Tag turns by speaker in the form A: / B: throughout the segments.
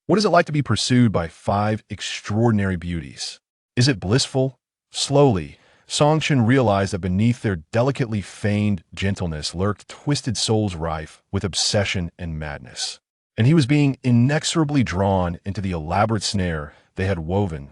A: What is it like to be pursued by 5 extraordinary beauties? Is it blissful? Slowly, Song-Chen realized that beneath their delicately feigned gentleness lurked twisted souls rife with obsession and madness. And he was being inexorably drawn into the elaborate snare they had woven,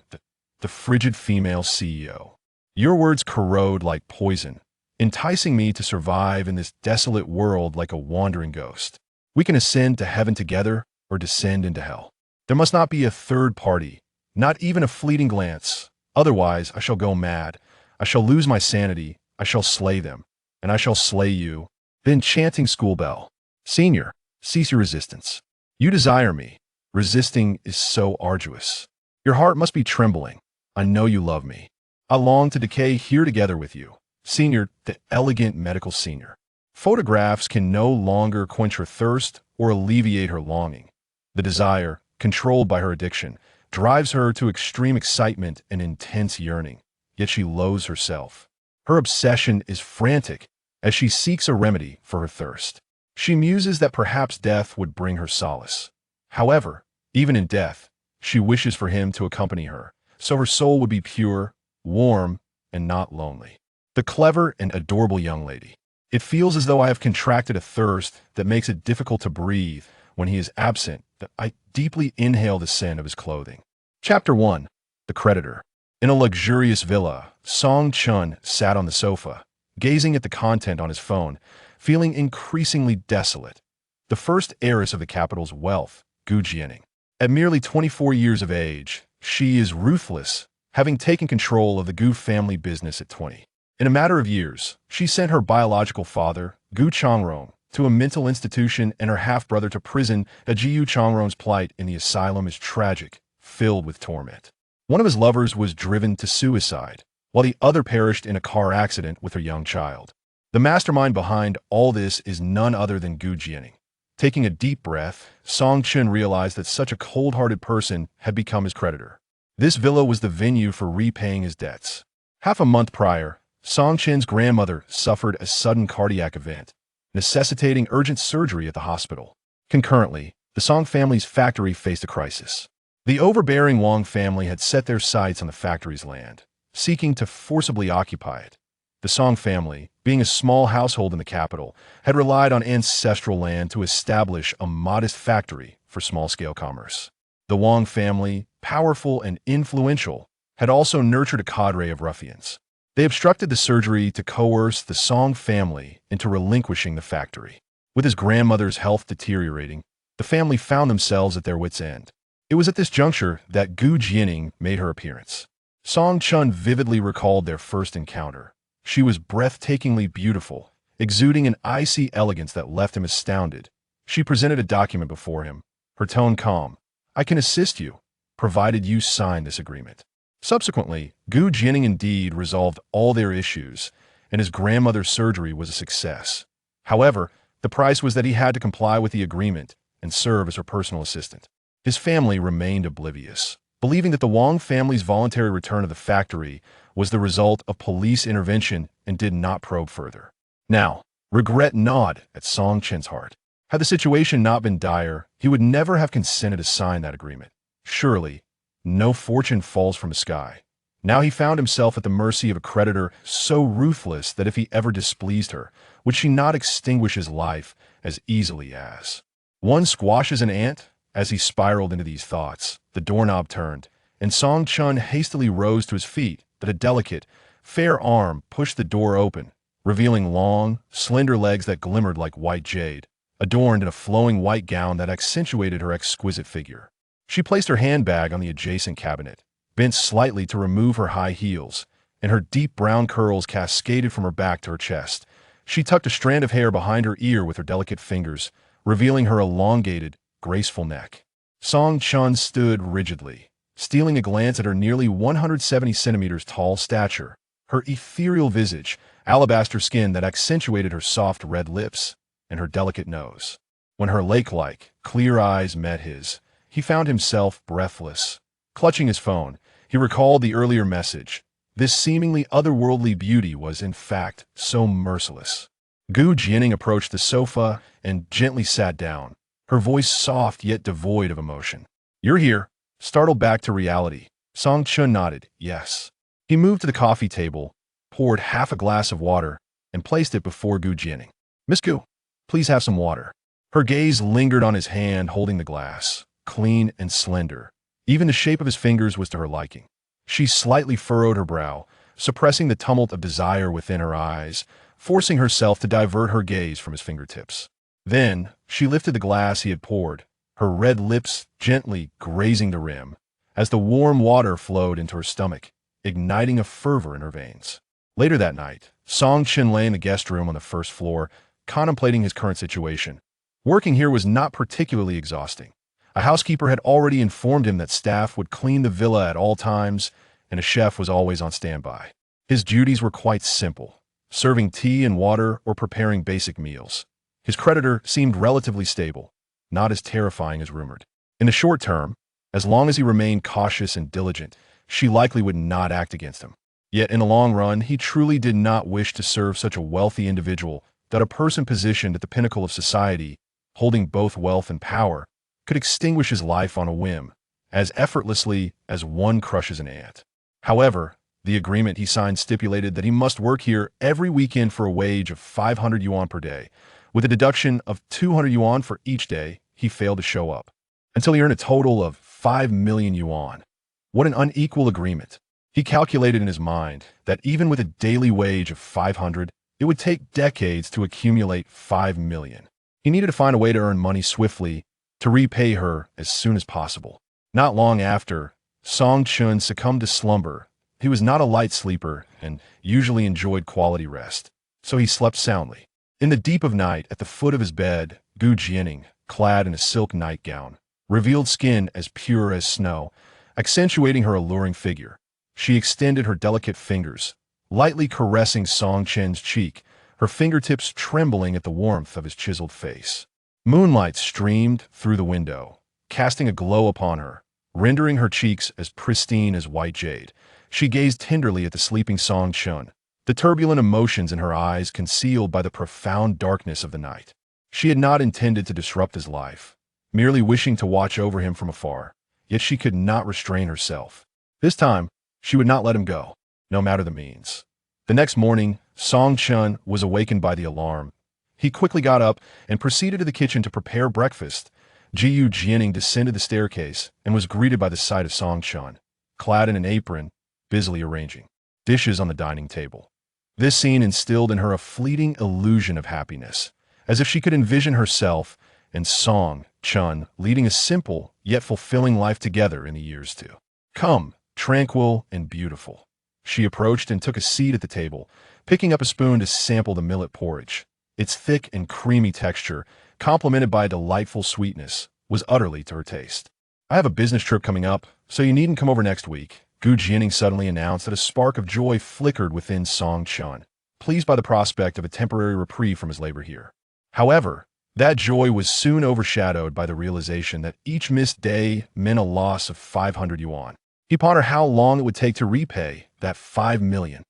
A: the frigid female CEO. Your words corrode like poison, enticing me to survive in this desolate world like a wandering ghost. We can ascend to heaven together or descend into hell. There must not be a third party, not even a fleeting glance. Otherwise, I shall go mad. I shall lose my sanity. I shall slay them, and I shall slay you. The enchanting school bell. Senior, cease your resistance. You desire me. Resisting is so arduous. Your heart must be trembling. I know you love me. I long to decay here together with you. Senior, the elegant medical senior. Photographs can no longer quench her thirst or alleviate her longing. The desire, controlled by her addiction, drives her to extreme excitement and intense yearning, yet she loathes herself. Her obsession is frantic as she seeks a remedy for her thirst. She muses that perhaps death would bring her solace. However, even in death, she wishes for him to accompany her, so her soul would be pure, warm, and not lonely. The clever and adorable young lady. It feels as though I have contracted a thirst that makes it difficult to breathe when he is absent, that I deeply inhale the scent of his clothing. Chapter 1. The Creditor. In a luxurious villa, Song-Chen sat on the sofa, gazing at the content on his phone, feeling increasingly desolate. The first heiress of the capital's wealth, Jianing. At merely 24 years of age, she is ruthless, having taken control of the Gu family business at 20. In a matter of years, she sent her biological father, Gu Changrong, to a mental institution and her half-brother to prison. Gu Changrong's plight in the asylum is tragic, filled with torment. One of his lovers was driven to suicide, while the other perished in a car accident with her young child. The mastermind behind all this is none other than Gu Jianing. Taking a deep breath, Song-Chen realized that such a cold-hearted person had become his creditor. This villa was the venue for repaying his debts. Half a month prior, Song-Chen's grandmother suffered a sudden cardiac event, necessitating urgent surgery at the hospital. Concurrently, the Song family's factory faced a crisis. The overbearing Wang family had set their sights on the factory's land, seeking to forcibly occupy it. The Song family, being a small household in the capital, had relied on ancestral land to establish a modest factory for small-scale commerce. The Wang family, powerful and influential, had also nurtured a cadre of ruffians. They obstructed the surgery to coerce the Song family into relinquishing the factory. With his grandmother's health deteriorating, the family found themselves at their wits' end. It was at this juncture that Gu Jianing made her appearance. Song-Chen vividly recalled their first encounter. She was breathtakingly beautiful, exuding an icy elegance that left him astounded. She presented a document before him, her tone calm. I can assist you, provided you sign this agreement. Subsequently, Gu Jianing indeed resolved all their issues, and his grandmother's surgery was a success. However, the price was that he had to comply with the agreement and serve as her personal assistant. His family remained oblivious, believing that the Wang family's voluntary return of the factory was the result of police intervention and did not probe further. Now, regret gnawed at Song-Chen's heart. Had the situation not been dire, he would never have consented to sign that agreement. Surely, no fortune falls from the sky. Now he found himself at the mercy of a creditor so ruthless that if he ever displeased her, would she not extinguish his life as easily as one squashes an ant? As he spiraled into these thoughts, the doorknob turned, and Song-Chen hastily rose to his feet, but a delicate, fair arm pushed the door open, revealing long, slender legs that glimmered like white jade, adorned in a flowing white gown that accentuated her exquisite figure. She placed her handbag on the adjacent cabinet, bent slightly to remove her high heels, and her deep brown curls cascaded from her back to her chest. She tucked a strand of hair behind her ear with her delicate fingers, revealing her elongated, graceful neck. Song-Chen stood rigidly, stealing a glance at her nearly 170 centimeters tall stature, her ethereal visage, alabaster skin that accentuated her soft red lips, and her delicate nose. When her lake-like, clear eyes met his, he found himself breathless. Clutching his phone, he recalled the earlier message. This seemingly otherworldly beauty was, in fact, so merciless. Gu Jianing approached the sofa and gently sat down, her voice soft yet devoid of emotion. You're here. Startled back to reality, Song Chun nodded, yes. He moved to the coffee table, poured half a glass of water, and placed it before Gu Jianing. Miss Gu, please have some water. Her gaze lingered on his hand holding the glass, clean and slender. Even the shape of his fingers was to her liking. She slightly furrowed her brow, suppressing the tumult of desire within her eyes, forcing herself to divert her gaze from his fingertips. Then, she lifted the glass he had poured, her red lips gently grazing the rim, as the warm water flowed into her stomach, igniting a fervor in her veins. Later that night, Song Chen lay in the guest room on the first floor, contemplating his current situation. Working here was not particularly exhausting. A housekeeper had already informed him that staff would clean the villa at all times, and a chef was always on standby. His duties were quite simple, serving tea and water or preparing basic meals. His creditor seemed relatively stable, not as terrifying as rumored. In the short term, as long as he remained cautious and diligent, she likely would not act against him. Yet in the long run, he truly did not wish to serve such a wealthy individual that a person positioned at the pinnacle of society, holding both wealth and power, could extinguish his life on a whim, as effortlessly as one crushes an ant. However, the agreement he signed stipulated that he must work here every weekend for a wage of 500 yuan per day, with a deduction of 200 yuan for each day he failed to show up, until he earned a total of 5 million yuan. What an unequal agreement. He calculated in his mind that even with a daily wage of 500, it would take decades to accumulate 5 million. He needed to find a way to earn money swiftly, to repay her as soon as possible. Not long after, Song Chun succumbed to slumber. He was not a light sleeper and usually enjoyed quality rest, so he slept soundly. In the deep of night, at the foot of his bed, Gu Jianing, clad in a silk nightgown, revealed skin as pure as snow, accentuating her alluring figure. She extended her delicate fingers, lightly caressing Song Chen's cheek, her fingertips trembling at the warmth of his chiseled face. Moonlight streamed through the window, casting a glow upon her, rendering her cheeks as pristine as white jade. She gazed tenderly at the sleeping Song Chun, the turbulent emotions in her eyes concealed by the profound darkness of the night. She had not intended to disrupt his life, merely wishing to watch over him from afar, yet she could not restrain herself. This time, she would not let him go, no matter the means. The next morning, Song Chun was awakened by the alarm. He quickly got up and proceeded to the kitchen to prepare breakfast. Jianing descended the staircase and was greeted by the sight of Song Chun, clad in an apron, busily arranging dishes on the dining table. This scene instilled in her a fleeting illusion of happiness, as if she could envision herself and Song Chun leading a simple yet fulfilling life together in the years to come, tranquil and beautiful. She approached and took a seat at the table, picking up a spoon to sample the millet porridge. Its thick and creamy texture, complemented by a delightful sweetness, was utterly to her taste. I have a business trip coming up, so you needn't come over next week. Gu Jianing suddenly announced that a spark of joy flickered within Song Chun, pleased by the prospect of a temporary reprieve from his labor here. However, that joy was soon overshadowed by the realization that each missed day meant a loss of 500 yuan. He pondered how long it would take to repay that 5 million.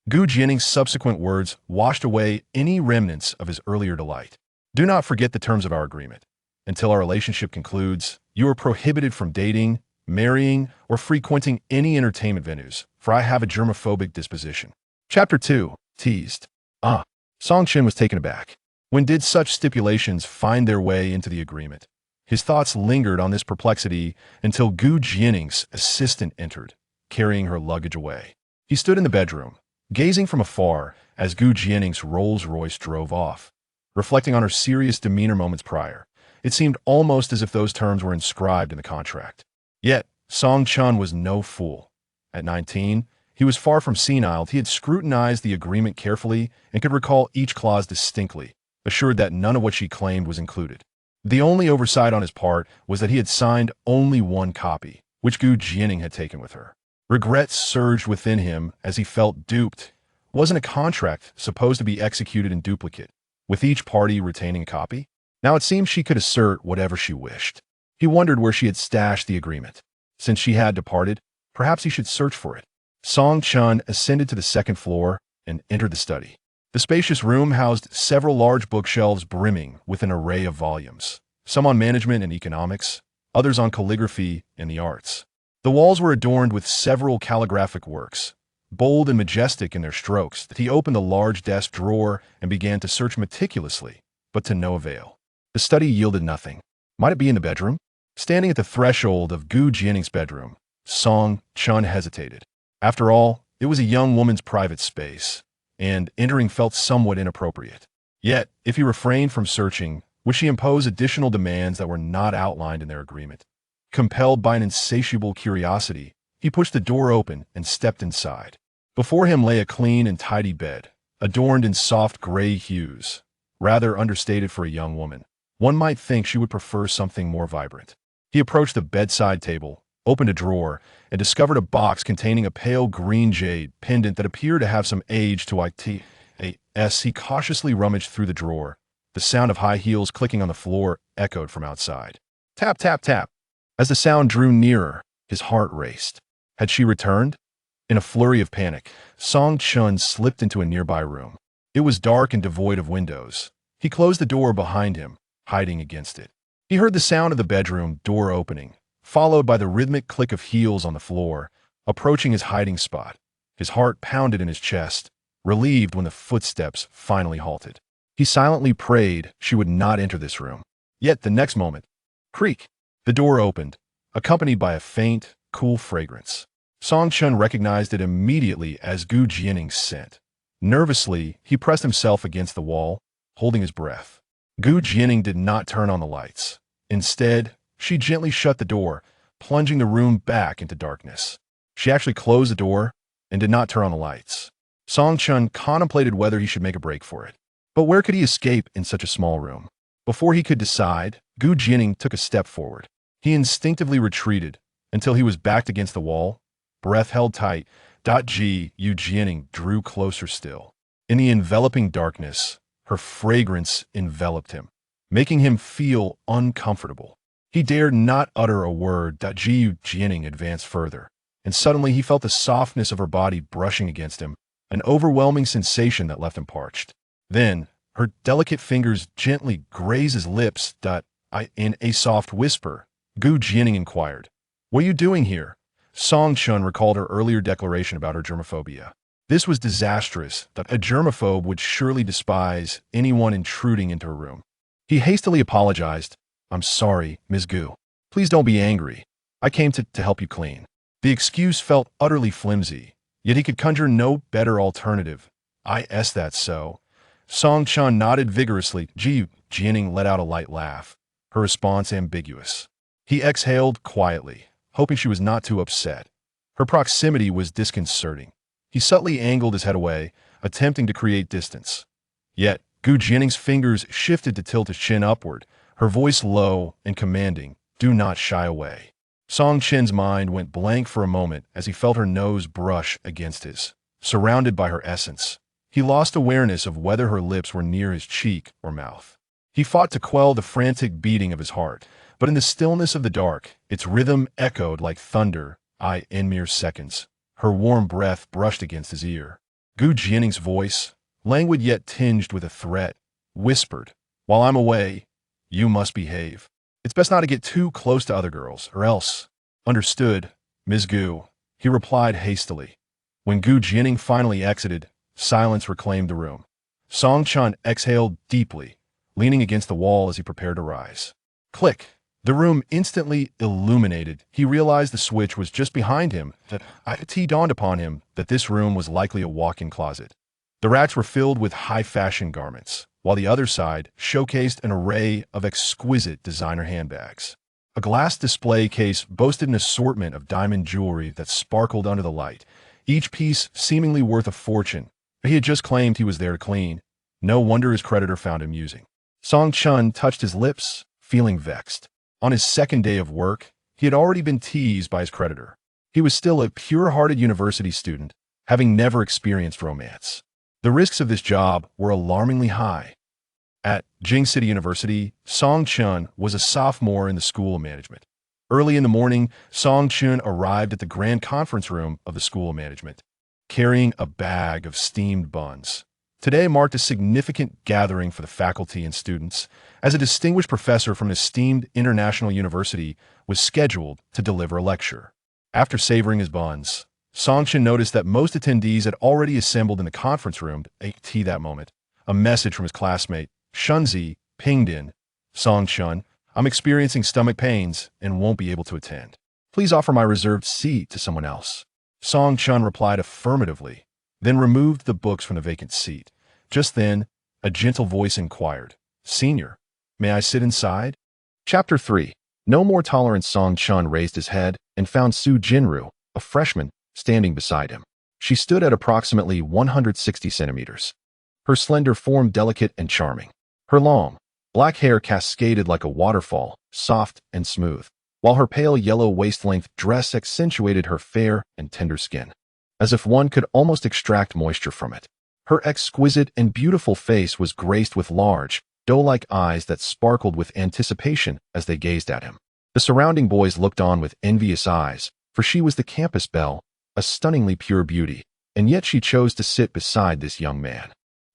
A: Gu Jianing's subsequent words washed away any remnants of his earlier delight. Do not forget the terms of our agreement. Until our relationship concludes, you are prohibited from dating, marrying, or frequenting any entertainment venues, for I have a germophobic disposition. Chapter 2. Teased. Song Chen was taken aback. When did such stipulations find their way into the agreement? His thoughts lingered on this perplexity until Gu Jianing's assistant entered, carrying her luggage away. He stood in the bedroom, gazing from afar as Gu Jianing's Rolls-Royce drove off. Reflecting on her serious demeanor moments prior, it seemed almost as if those terms were inscribed in the contract. Yet, Song Chun was no fool. At 19, he was far from senile. He had scrutinized the agreement carefully and could recall each clause distinctly, assured that none of what she claimed was included. The only oversight on his part was that he had signed only one copy, which Gu Jianing had taken with her. Regret surged within him as he felt duped. Wasn't a contract supposed to be executed in duplicate, with each party retaining a copy? Now it seemed she could assert whatever she wished. He wondered where she had stashed the agreement. Since she had departed, perhaps he should search for it. Song Chun ascended to the second floor and entered the study. The spacious room housed several large bookshelves brimming with an array of volumes, some on management and economics, others on calligraphy and the arts. The walls were adorned with several calligraphic works, bold and majestic in their strokes. He opened a large desk drawer and began to search meticulously, but to no avail. The study yielded nothing. Might it be in the bedroom? Standing at the threshold of Gu Jianing's bedroom, Song Chun hesitated. After all, it was a young woman's private space, and entering felt somewhat inappropriate. Yet, if he refrained from searching, would she impose additional demands that were not outlined in their agreement? Compelled by an insatiable curiosity, he pushed the door open and stepped inside. Before him lay a clean and tidy bed, adorned in soft gray hues, rather understated for a young woman. One might think she would prefer something more vibrant. He approached the bedside table, opened a drawer, and discovered a box containing a pale green jade pendant that appeared to have some age to it. As he cautiously rummaged through the drawer, the sound of high heels clicking on the floor echoed from outside. Tap, tap, tap. As the sound drew nearer, his heart raced. Had she returned? In a flurry of panic, Song Chun slipped into a nearby room. It was dark and devoid of windows. He closed the door behind him, hiding against it. He heard the sound of the bedroom door opening, followed by the rhythmic click of heels on the floor, approaching his hiding spot. His heart pounded in his chest, relieved when the footsteps finally halted. He silently prayed she would not enter this room. Yet the next moment, creak, the door opened, accompanied by a faint, cool fragrance. Song Chun recognized it immediately as Gu Jianing's scent. Nervously, he pressed himself against the wall, holding his breath. Gu Jianing did not turn on the lights. Instead, she gently shut the door, plunging the room back into darkness. She actually closed the door and did not turn on the lights. Song Chun contemplated whether he should make a break for it. But where could he escape in such a small room? Before he could decide, Gu Jianing took a step forward. He instinctively retreated until he was backed against the wall, breath held tight. Gu Jianing drew closer still. In the enveloping darkness, her fragrance enveloped him, making him feel uncomfortable. He dared not utter a word. Gu Jianing advanced further, and suddenly he felt the softness of her body brushing against him, an overwhelming sensation that left him parched. Then, her delicate fingers gently grazed his lips. In a soft whisper, Gu Jianing inquired, "What are you doing here?" Song Chun recalled her earlier declaration about her germophobia. This was disastrous, that a germaphobe would surely despise anyone intruding into her room. He hastily apologized. "I'm sorry, Ms. Gu. Please don't be angry. I came to help you clean." The excuse felt utterly flimsy, yet he could conjure no better alternative. That's so. Song Chun nodded vigorously. Gu Jianing let out a light laugh, her response ambiguous. He exhaled quietly, hoping she was not too upset. Her proximity was disconcerting. He subtly angled his head away, attempting to create distance. Yet, Gu Jianing's fingers shifted to tilt his chin upward, her voice low and commanding, "Do not shy away." Song Chin's mind went blank for a moment as he felt her nose brush against his. Surrounded by her essence, he lost awareness of whether her lips were near his cheek or mouth. He fought to quell the frantic beating of his heart, but in the stillness of the dark, its rhythm echoed like thunder. In mere seconds, her warm breath brushed against his ear. Gu Jianing's voice, languid yet tinged with a threat, whispered, "While I'm away, you must behave. It's best not to get too close to other girls, or else." "Understood, Ms. Gu," he replied hastily. When Gu Jianing finally exited, silence reclaimed the room. Song Chun exhaled deeply, leaning against the wall as he prepared to rise. Click! The room instantly illuminated. He realized the switch was just behind him. It dawned upon him that this room was likely a walk-in closet. The racks were filled with high-fashion garments, while the other side showcased an array of exquisite designer handbags. A glass display case boasted an assortment of diamond jewelry that sparkled under the light, each piece seemingly worth a fortune. He had just claimed he was there to clean. No wonder his creditor found him amusing. Song Chun touched his lips, feeling vexed. On his second day of work, he had already been teased by his creditor. He was still a pure-hearted university student, having never experienced romance. The risks of this job were alarmingly high. At Jing City University, Song Chun was a sophomore in the School of Management. Early in the morning, Song Chun arrived at the grand conference room of the School of Management, carrying a bag of steamed buns. Today marked a significant gathering for the faculty and students, as a distinguished professor from an esteemed international university was scheduled to deliver a lecture. After savoring his buns, Songchen noticed that most attendees had already assembled in the conference room to take tea that moment. A message from his classmate, Shunzi, pinged in. Songchun, I'm experiencing stomach pains and won't be able to attend. Please offer my reserved seat to someone else. Songchun replied affirmatively, then removed the books from the vacant seat. Just then, a gentle voice inquired, Senior, may I sit inside? Chapter 3. No more tolerance. Songchun raised his head and found Su Jinru, a freshman, standing beside him. She stood at approximately 160 centimeters. Her slender form delicate and charming. Her long, black hair cascaded like a waterfall, soft and smooth, while her pale yellow waist-length dress accentuated her fair and tender skin, as if one could almost extract moisture from it. Her exquisite and beautiful face was graced with large, doe-like eyes that sparkled with anticipation as they gazed at him. The surrounding boys looked on with envious eyes, for she was the campus belle, a stunningly pure beauty, and yet she chose to sit beside this young man.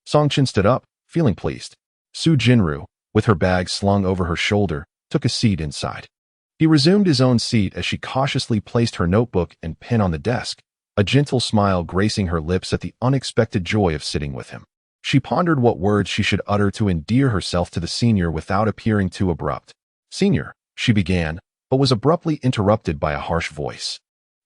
A: Songchen stood up, feeling pleased. Su Jinru, with her bag slung over her shoulder, took a seat inside. He resumed his own seat as she cautiously placed her notebook and pen on the desk, a gentle smile gracing her lips at the unexpected joy of sitting with him. She pondered what words she should utter to endear herself to the senior without appearing too abrupt. Senior, she began, but was abruptly interrupted by a harsh voice.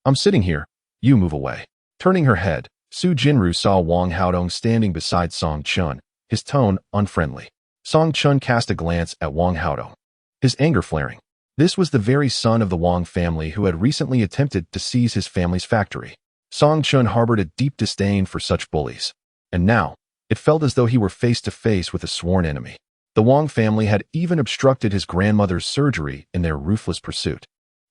A: I'm sitting here, you move away. Turning her head, Su Jinru saw Wang Haodong standing beside Song Chun, his tone unfriendly. Song Chun cast a glance at Wang Haodong, his anger flaring. This was the very son of the Wang family who had recently attempted to seize his family's factory. Song Chun harbored a deep disdain for such bullies, and now, it felt as though he were face to face with a sworn enemy. The Wang family had even obstructed his grandmother's surgery in their ruthless pursuit,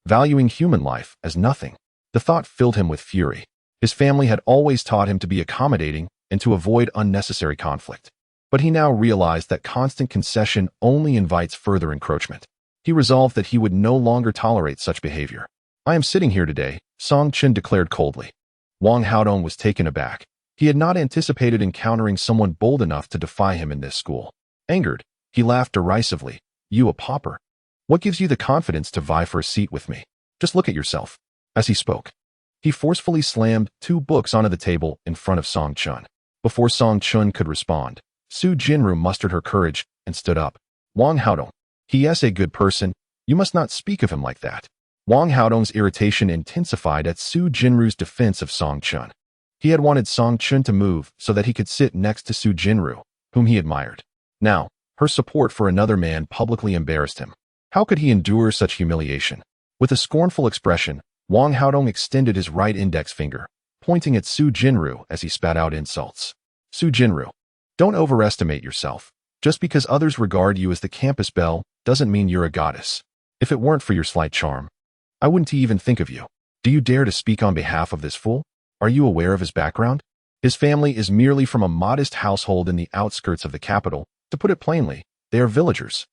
A: valuing human life as nothing. The thought filled him with fury. His family had always taught him to be accommodating and to avoid unnecessary conflict. But he now realized that constant concession only invites further encroachment. He resolved that he would no longer tolerate such behavior. I am sitting here today, Song Chen declared coldly. Wang Haodong was taken aback. He had not anticipated encountering someone bold enough to defy him in this school. Angered, he laughed derisively. You a pauper? What gives you the confidence to vie for a seat with me? Just look at yourself. As he spoke, he forcefully slammed 2 books onto the table in front of Song Chun. Before Song Chun could respond, Su Jinru mustered her courage and stood up. Wang Haodong, he is a good person. You must not speak of him like that. Wang Haodong's irritation intensified at Su Jinru's defense of Song Chun. He had wanted Song Chun to move so that he could sit next to Su Jinru, whom he admired. Now, her support for another man publicly embarrassed him. How could he endure such humiliation? With a scornful expression, Wang Haodong extended his right index finger, pointing at Su Jinru as he spat out insults. Su Jinru, don't overestimate yourself. Just because others regard you as the campus belle doesn't mean you're a goddess. If it weren't for your slight charm, I wouldn't even think of you. Do you dare to speak on behalf of this fool? Are you aware of his background? His family is merely from a modest household in the outskirts of the capital. To put it plainly, they are villagers,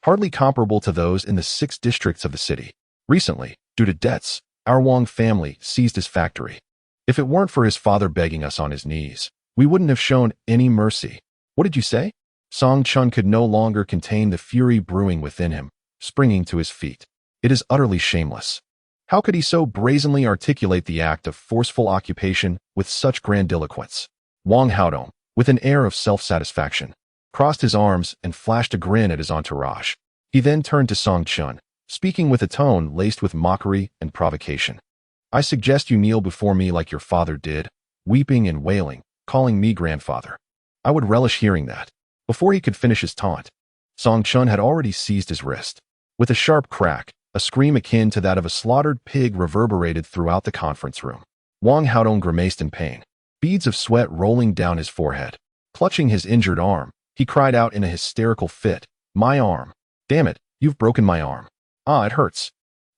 A: hardly comparable to those in the 6 districts of the city. Recently, due to debts, our Wang family seized his factory. If it weren't for his father begging us on his knees, we wouldn't have shown any mercy. What did you say? Song Chun could no longer contain the fury brewing within him, springing to his feet. It is utterly shameless. How could he so brazenly articulate the act of forceful occupation with such grandiloquence? Wang Haodong, with an air of self-satisfaction, crossed his arms and flashed a grin at his entourage. He then turned to Song Chun, speaking with a tone laced with mockery and provocation. I suggest you kneel before me like your father did, weeping and wailing, calling me grandfather. I would relish hearing that. Before he could finish his taunt, Song Chun had already seized his wrist. With a sharp crack, a scream akin to that of a slaughtered pig reverberated throughout the conference room. Wang Haodong grimaced in pain, beads of sweat rolling down his forehead. Clutching his injured arm, he cried out in a hysterical fit, My arm! Damn it, you've broken my arm. Ah, it hurts.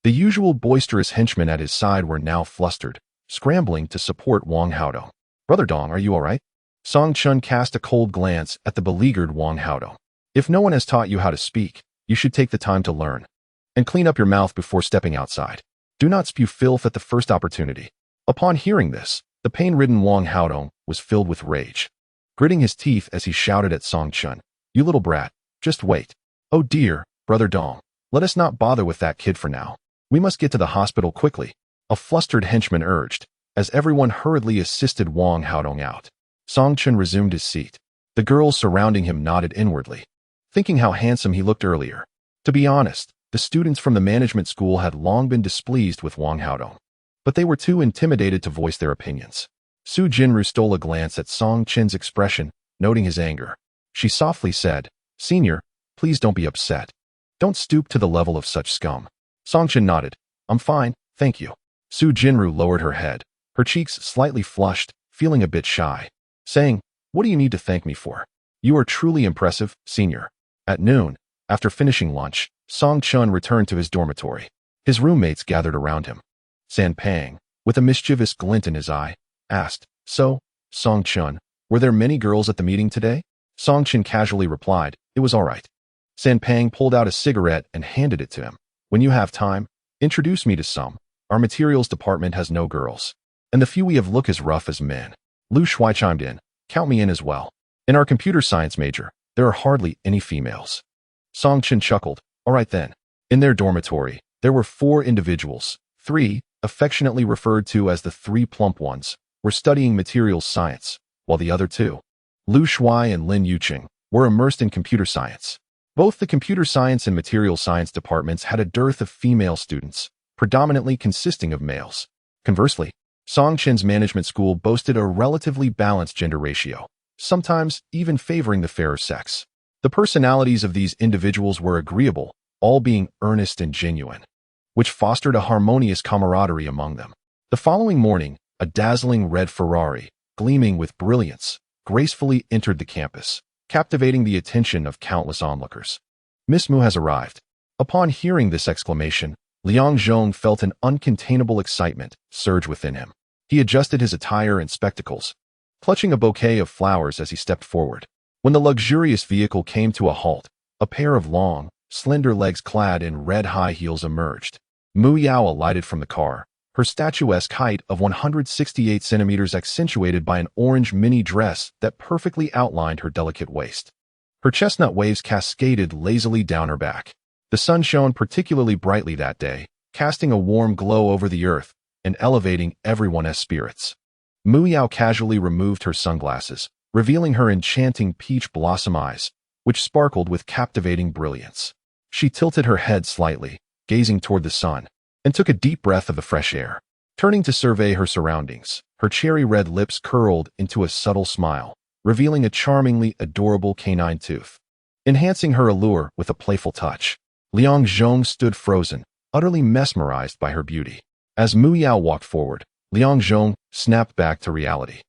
A: The usual boisterous henchmen at his side were now flustered, scrambling to support Wang Haodong. Brother Dong, are you all right? Song Chun cast a cold glance at the beleaguered Wang Haodong. If no one has taught you how to speak, you should take the time to learn. And clean up your mouth before stepping outside. Do not spew filth at the first opportunity. Upon hearing this, the pain-ridden Wang Haodong was filled with rage. gritting his teeth as he shouted at Song Chun. You little brat, just wait. Oh dear, Brother Dong, let us not bother with that kid for now. We must get to the hospital quickly, a flustered henchman urged, as everyone hurriedly assisted Wang Haodong out. Song Chun resumed his seat. The girls surrounding him nodded inwardly, thinking how handsome he looked earlier. To be honest, the students from the management school had long been displeased with Wang Haodong, but they were too intimidated to voice their opinions. Su Jinru stole a glance at Song Chin's expression, noting his anger. She softly said, Senior, please don't be upset. Don't stoop to the level of such scum. Song Chin nodded. I'm fine, thank you. Su Jinru lowered her head, her cheeks slightly flushed, feeling a bit shy, saying, What do you need to thank me for? You are truly impressive, Senior. At noon, after finishing lunch, Song Chun returned to his dormitory. His roommates gathered around him. San Pang, with a mischievous glint in his eye, asked, So, Song Chun, were there many girls at the meeting today? Song Chun casually replied, It was all right. San Pang pulled out a cigarette and handed it to him. When you have time, introduce me to some. Our materials department has no girls, and the few we have look as rough as men. Lu Shui chimed in, Count me in as well. In our computer science major, there are hardly any females. Song Chun chuckled. All right then. In their dormitory, there were 4 individuals. 3, affectionately referred to as the 3 plump ones, were studying materials science, while the other 2, Lu Shui and Lin Yuqing, were immersed in computer science. Both the computer science and material science departments had a dearth of female students, predominantly consisting of males. Conversely, Song Chin's management school boasted a relatively balanced gender ratio, sometimes even favoring the fairer sex. The personalities of these individuals were agreeable, all being earnest and genuine, which fostered a harmonious camaraderie among them. The following morning, a dazzling red Ferrari, gleaming with brilliance, gracefully entered the campus, captivating the attention of countless onlookers. Miss Mu has arrived. Upon hearing this exclamation, Liang Zhong felt an uncontainable excitement surge within him. He adjusted his attire and spectacles, clutching a bouquet of flowers as he stepped forward. When the luxurious vehicle came to a halt, a pair of long, slender legs clad in red high heels emerged. Mu Yao alighted from the car, her statuesque height of 168 centimeters accentuated by an orange mini dress that perfectly outlined her delicate waist. Her chestnut waves cascaded lazily down her back. The sun shone particularly brightly that day, casting a warm glow over the earth and elevating everyone's spirits. Mu Yao casually removed her sunglasses, revealing her enchanting peach blossom eyes, which sparkled with captivating brilliance. She tilted her head slightly, gazing toward the sun, and took a deep breath of the fresh air. Turning to survey her surroundings, her cherry-red lips curled into a subtle smile, revealing a charmingly adorable canine tooth, enhancing her allure with a playful touch. Liang Zhong stood frozen, utterly mesmerized by her beauty. As Mu Yao walked forward, Liang Zhong snapped back to reality,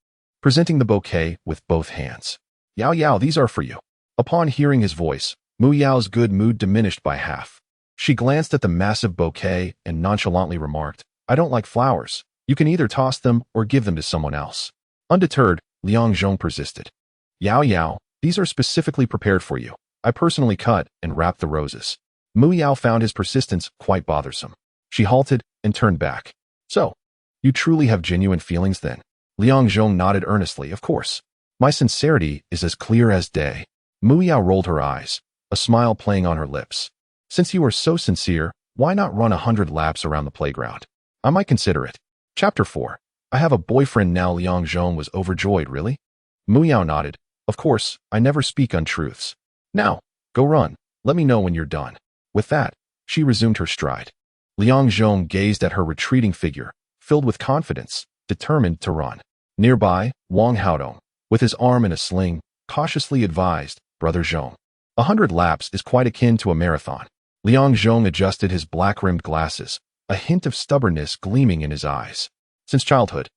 A: presenting the bouquet with both hands. Yao Yao, these are for you. Upon hearing his voice, Mu Yao's good mood diminished by half. She glanced at the massive bouquet and nonchalantly remarked, I don't like flowers. You can either toss them or give them to someone else. Undeterred, Liang Zhong persisted. Yao Yao, these are specifically prepared for you. I personally cut and wrapped the roses. Mu Yao found his persistence quite bothersome. She halted and turned back. So, you truly have genuine feelings then? Liang Zhong nodded earnestly, of course. My sincerity is as clear as day. Mu Yao rolled her eyes, a smile playing on her lips. Since you are so sincere, why not run 100 laps around the playground? I might consider it. Chapter 4. I have a boyfriend now. Liang Zhong was overjoyed. Really? Mu Yao nodded. Of course, I never speak untruths. Now, go run. Let me know when you're done. With that, she resumed her stride. Liang Zhong gazed at her retreating figure, filled with confidence, determined to run. Nearby, Wang Haodong, with his arm in a sling, cautiously advised, Brother Zhong. 100 laps is quite akin to a marathon. Liang Zhong adjusted his black-rimmed glasses, a hint of stubbornness gleaming in his eyes. Since childhood,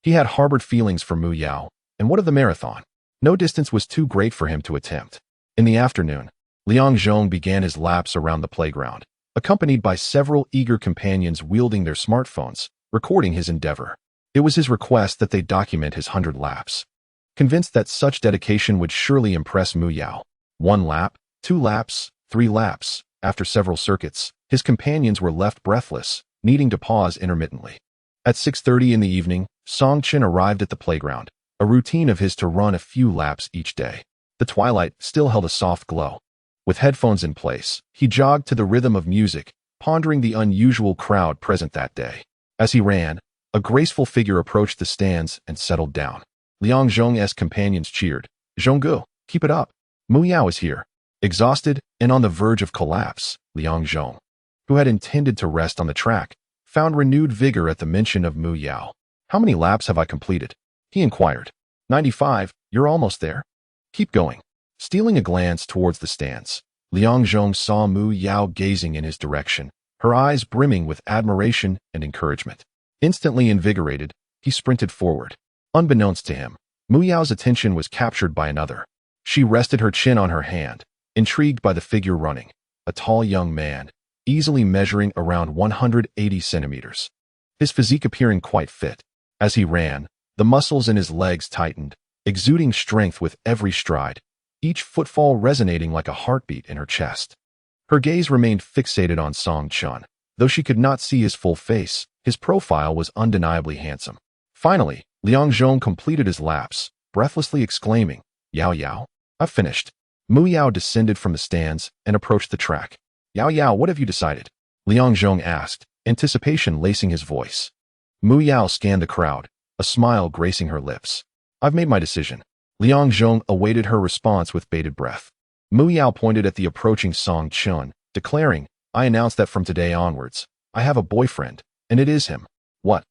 A: he had harbored feelings for Mu Yao, and what of the marathon? No distance was too great for him to attempt. In the afternoon, Liang Zhong began his laps around the playground, accompanied by several eager companions wielding their smartphones, recording his endeavor. It was his request that they document his 100 laps. Convinced that such dedication would surely impress Mu Yao. 1 lap, 2 laps, 3 laps. After several circuits, his companions were left breathless, needing to pause intermittently. At 6:30 in the evening, Song Chin arrived at the playground, a routine of his to run a few laps each day. The twilight still held a soft glow. With headphones in place, he jogged to the rhythm of music, pondering the unusual crowd present that day. As he ran, a graceful figure approached the stands and settled down. Liang Zhong's companions cheered. "Zhonggu, keep it up. Mu Yao is here." Exhausted and on the verge of collapse, Liang Zhong, who had intended to rest on the track, found renewed vigor at the mention of Mu Yao. "How many laps have I completed?" he inquired. 95, you're almost there. Keep going." Stealing a glance towards the stands, Liang Zhong saw Mu Yao gazing in his direction, her eyes brimming with admiration and encouragement. Instantly invigorated, he sprinted forward. Unbeknownst to him, Mu Yao's attention was captured by another. She rested her chin on her hand, intrigued by the figure running, a tall young man, easily measuring around 180 centimeters. His physique appearing quite fit. As he ran, the muscles in his legs tightened, exuding strength with every stride, each footfall resonating like a heartbeat in her chest. Her gaze remained fixated on Song Chun. Though she could not see his full face, his profile was undeniably handsome. Finally, Liang Zhong completed his laps, breathlessly exclaiming, "Yao Yao, I've finished." Mu Yao descended from the stands and approached the track. "Yao Yao, what have you decided?" Liang Zhong asked, anticipation lacing his voice. Mu Yao scanned the crowd, a smile gracing her lips. "I've made my decision." Liang Zhong awaited her response with bated breath. Mu Yao pointed at the approaching Song Chun, declaring, "I announce that from today onwards, I have a boyfriend, and it is him." "What?"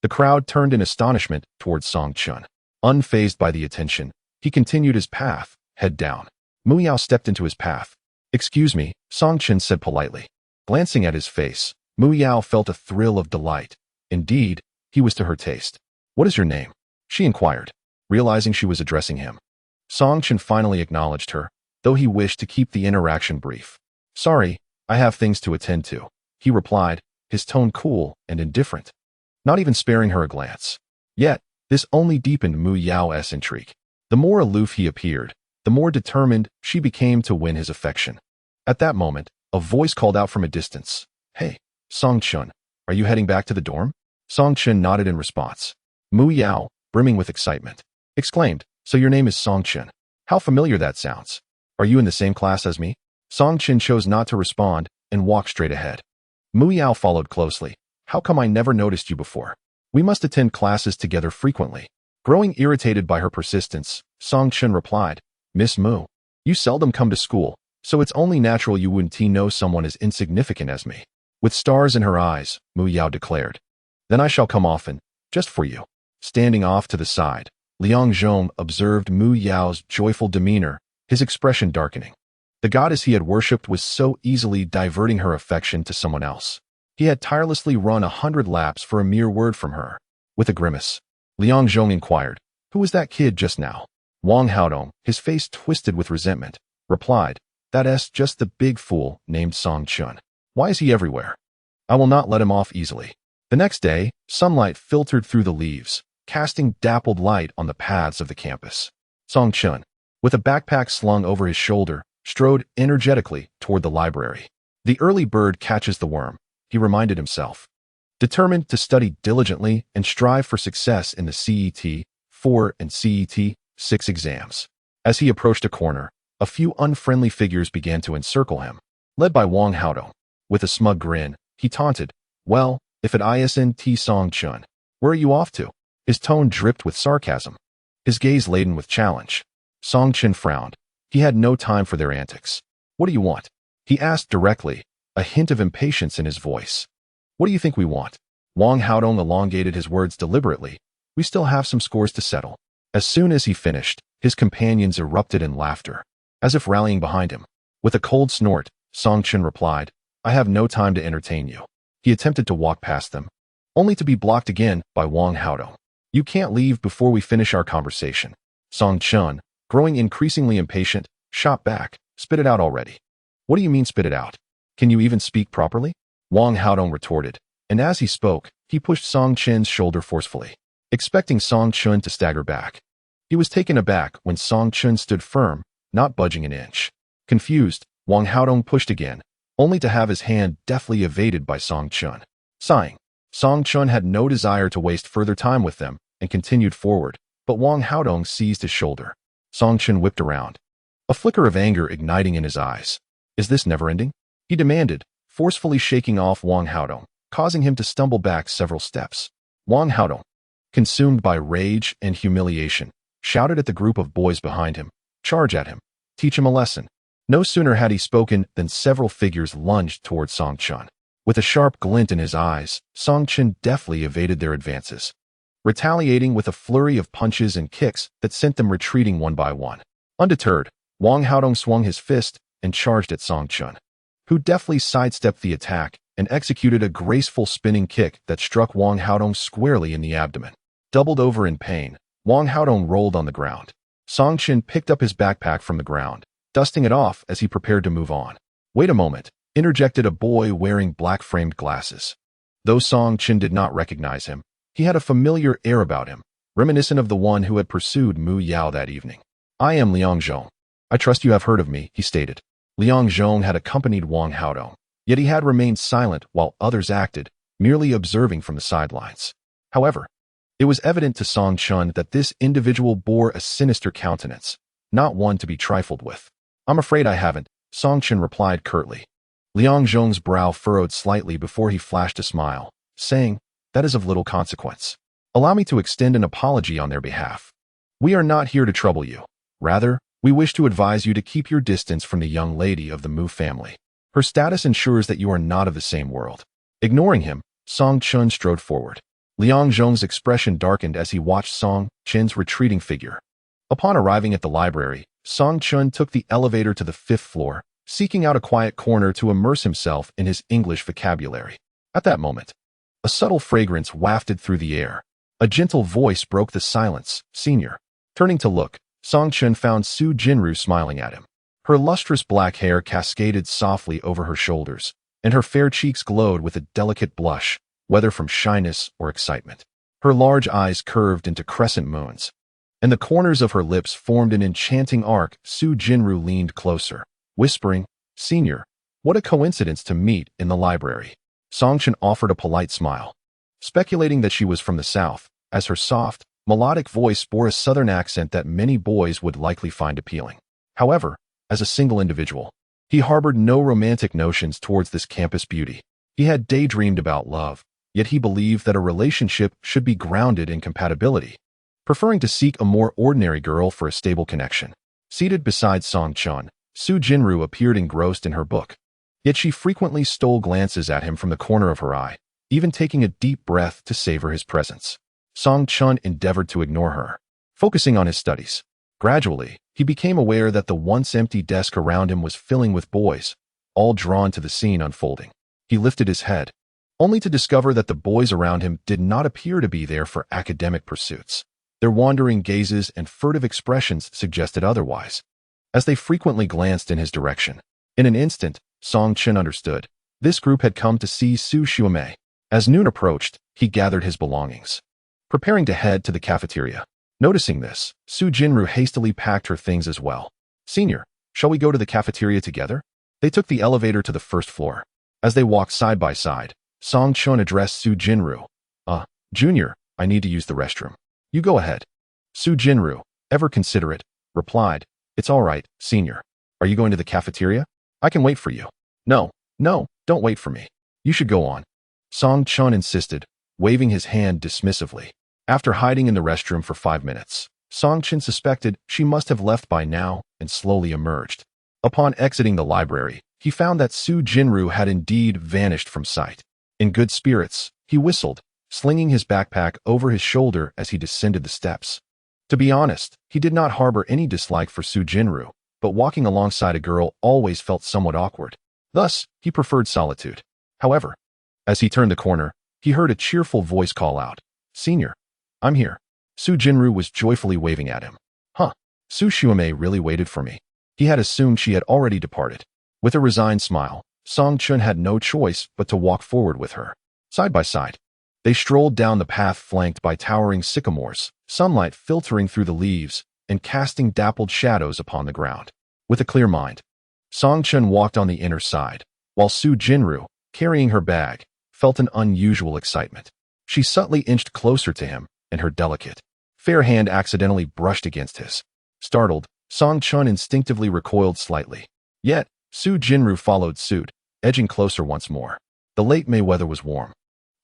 A: The crowd turned in astonishment towards Song Chun. Unfazed by the attention, he continued his path, head down. Mu Yao stepped into his path. "Excuse me," Song Chun said politely. Glancing at his face, Mu Yao felt a thrill of delight. Indeed, he was to her taste. "What is your name?" she inquired, realizing she was addressing him. Song Chun finally acknowledged her, though he wished to keep the interaction brief. "Sorry, I have things to attend to," he replied, his tone cool and indifferent, not even sparing her a glance. Yet, this only deepened Mu Yao's intrigue. The more aloof he appeared, the more determined she became to win his affection. At that moment, a voice called out from a distance, "Hey, Song Chun, are you heading back to the dorm?" Song Chun nodded in response. Mu Yao, brimming with excitement, exclaimed, "So your name is Song Chun? How familiar that sounds. Are you in the same class as me?" Song Chun chose not to respond and walked straight ahead. Mu Yao followed closely. "How come I never noticed you before? We must attend classes together frequently." Growing irritated by her persistence, Song Chun replied, "Miss Mu, you seldom come to school, so it's only natural you wouldn't know someone as insignificant as me." With stars in her eyes, Mu Yao declared, "Then I shall come often, just for you." Standing off to the side, Liang Zhong observed Mu Yao's joyful demeanor, his expression darkening. The goddess he had worshipped was so easily diverting her affection to someone else. He had tirelessly run 100 laps for a mere word from her. With a grimace, Liang Zhong inquired, "Who was that kid just now?" Wang Haodong, his face twisted with resentment, replied, "That's just the big fool named Song Chun. Why is he everywhere? I will not let him off easily." The next day, sunlight filtered through the leaves, casting dappled light on the paths of the campus. Song Chun, with a backpack slung over his shoulder, strode energetically toward the library. "The early bird catches the worm," he reminded himself. Determined to study diligently and strive for success in the CET 4 and CET 6 exams. As he approached a corner, a few unfriendly figures began to encircle him. Led by Wang Haodong, with a smug grin, he taunted, "Well, if it isn't Song Chun, where are you off to?" His tone dripped with sarcasm, his gaze laden with challenge. Song Chun frowned. He had no time for their antics. "What do you want?" he asked directly, a hint of impatience in his voice. "What do you think we want?" Wang Haodong elongated his words deliberately. "We still have some scores to settle." As soon as he finished, his companions erupted in laughter, as if rallying behind him. With a cold snort, Song Chun replied, "I have no time to entertain you." He attempted to walk past them, only to be blocked again by Wang Haodong. "You can't leave before we finish our conversation." Song Chun, growing increasingly impatient, shot back, "Spit it out already." "What do you mean spit it out? Can you even speak properly?" Wang Haodong retorted, and as he spoke, he pushed Song Chun's shoulder forcefully, expecting Song Chun to stagger back. He was taken aback when Song Chun stood firm, not budging an inch. Confused, Wang Haodong pushed again, only to have his hand deftly evaded by Song Chun. Sighing, Song Chun had no desire to waste further time with them and continued forward, but Wang Haodong seized his shoulder. Song Chen whipped around, a flicker of anger igniting in his eyes. Is this never-ending? He demanded, forcefully shaking off Wang Haodong, causing him to stumble back several steps. Wang Haodong, consumed by rage and humiliation, shouted at the group of boys behind him. Charge at him. Teach him a lesson. No sooner had he spoken than several figures lunged towards Song Chen. With a sharp glint in his eyes, Song Chen deftly evaded their advances, retaliating with a flurry of punches and kicks that sent them retreating one by one. Undeterred, Wang Haodong swung his fist and charged at Song Chen, who deftly sidestepped the attack and executed a graceful spinning kick that struck Wang Haodong squarely in the abdomen. Doubled over in pain, Wang Haodong rolled on the ground. Song Chen picked up his backpack from the ground, dusting it off as he prepared to move on. Wait a moment, interjected a boy wearing black-framed glasses. Though Song Chen did not recognize him, he had a familiar air about him, reminiscent of the one who had pursued Mu Yao that evening. I am Liang Zhong. I trust you have heard of me, he stated. Liang Zhong had accompanied Wang Haodong, yet he had remained silent while others acted, merely observing from the sidelines. However, it was evident to Song Chen that this individual bore a sinister countenance, not one to be trifled with. I'm afraid I haven't, Song Chen replied curtly. Liang Zhong's brow furrowed slightly before he flashed a smile, saying, that is of little consequence. Allow me to extend an apology on their behalf. We are not here to trouble you. Rather, we wish to advise you to keep your distance from the young lady of the Mu family. Her status ensures that you are not of the same world. Ignoring him, Song Chen strode forward. Liang Zhong's expression darkened as he watched Song Chen's retreating figure. Upon arriving at the library, Song Chen took the elevator to the 5th floor, seeking out a quiet corner to immerse himself in his English vocabulary. At that moment, a subtle fragrance wafted through the air. A gentle voice broke the silence. Senior. Turning to look, Song Chen found Su Jinru smiling at him. Her lustrous black hair cascaded softly over her shoulders, and her fair cheeks glowed with a delicate blush, whether from shyness or excitement. Her large eyes curved into crescent moons, and the corners of her lips formed an enchanting arc. Su Jinru leaned closer, whispering, Senior, what a coincidence to meet in the library. Song Chen offered a polite smile, speculating that she was from the south, as her soft, melodic voice bore a southern accent that many boys would likely find appealing. However, as a single individual, he harbored no romantic notions towards this campus beauty. He had daydreamed about love, yet he believed that a relationship should be grounded in compatibility, preferring to seek a more ordinary girl for a stable connection. Seated beside Song Chen, Su Jinru appeared engrossed in her book, yet she frequently stole glances at him from the corner of her eye, even taking a deep breath to savor his presence. Song Chen endeavored to ignore her, focusing on his studies. Gradually, he became aware that the once empty desk around him was filling with boys, all drawn to the scene unfolding. He lifted his head, only to discover that the boys around him did not appear to be there for academic pursuits. Their wandering gazes and furtive expressions suggested otherwise, as they frequently glanced in his direction. In an instant, Song Chen understood. This group had come to see Su Xiaomei. As noon approached, he gathered his belongings, preparing to head to the cafeteria. Noticing this, Su Jinru hastily packed her things as well. Senior, shall we go to the cafeteria together? They took the elevator to the 1st floor. As they walked side by side, Song Chen addressed Su Jinru. Junior, I need to use the restroom. You go ahead. Su Jinru, ever considerate, replied, It's all right, Senior. Are you going to the cafeteria? I can wait for you. No, don't wait for me. You should go on. Song Chen insisted, waving his hand dismissively. After hiding in the restroom for 5 minutes, Song Chen suspected she must have left by now and slowly emerged. Upon exiting the library, he found that Su Jinru had indeed vanished from sight. In good spirits, he whistled, slinging his backpack over his shoulder as he descended the steps. To be honest, he did not harbor any dislike for Su Jinru, but walking alongside a girl always felt somewhat awkward. Thus, he preferred solitude. However, as he turned the corner, he heard a cheerful voice call out, Senior, I'm here. Su Jinru was joyfully waving at him. Su Xiaomei really waited for me. He had assumed she had already departed. With a resigned smile, Song Chen had no choice but to walk forward with her. Side by side, they strolled down the path flanked by towering sycamores, sunlight filtering through the leaves and casting dappled shadows upon the ground. With a clear mind, Song Chen walked on the inner side, while Su Jinru, carrying her bag, felt an unusual excitement. She subtly inched closer to him, and her delicate, fair hand accidentally brushed against his. Startled, Song Chun instinctively recoiled slightly. Yet, Su Jinru followed suit, edging closer once more. The late May weather was warm,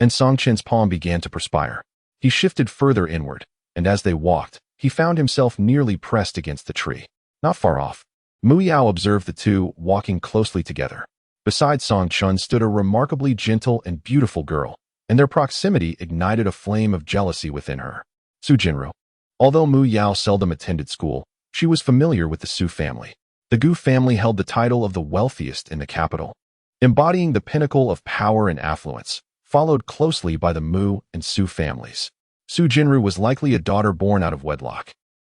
A: and Song Chen's palm began to perspire. He shifted further inward, and as they walked, he found himself nearly pressed against the tree. Not far off, Mu Yao observed the two walking closely together. Beside Song Chun stood a remarkably gentle and beautiful girl, and their proximity ignited a flame of jealousy within her. Su Jinru. Although Mu Yao seldom attended school, she was familiar with the Su family. The Gu family held the title of the wealthiest in the capital, embodying the pinnacle of power and affluence, followed closely by the Mu and Su families. Su Jinru was likely a daughter born out of wedlock,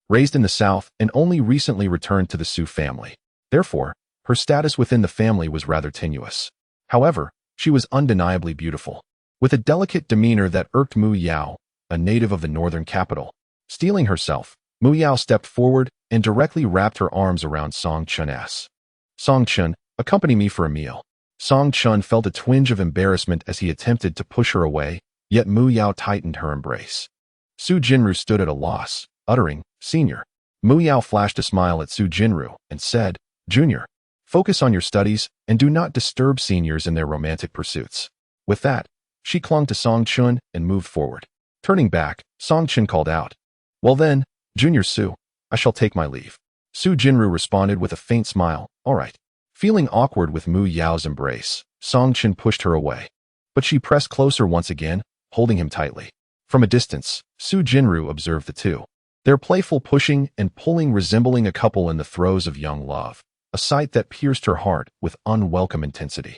A: raised in the south and only recently returned to the Su family. Therefore, her status within the family was rather tenuous. However, she was undeniably beautiful, with a delicate demeanor that irked Mu Yao, a native of the northern capital. Steeling herself, Mu Yao stepped forward and directly wrapped her arms around Song Chun's. Song Chun, accompany me for a meal. Song Chun felt a twinge of embarrassment as he attempted to push her away, yet Mu Yao tightened her embrace. Su Jinru stood at a loss, uttering, "Senior." Mu Yao flashed a smile at Su Jinru and said, "Junior, focus on your studies and do not disturb seniors in their romantic pursuits." With that, she clung to Song Chun and moved forward. Turning back, Song Chun called out, "Well then, Junior Su, I shall take my leave." Su Jinru responded with a faint smile, "All right." Feeling awkward with Mu Yao's embrace, Song Chun pushed her away. But she pressed closer once again, holding him tightly. From a distance, Su Jinru observed the two. Their playful pushing and pulling resembling a couple in the throes of young love, a sight that pierced her heart with unwelcome intensity.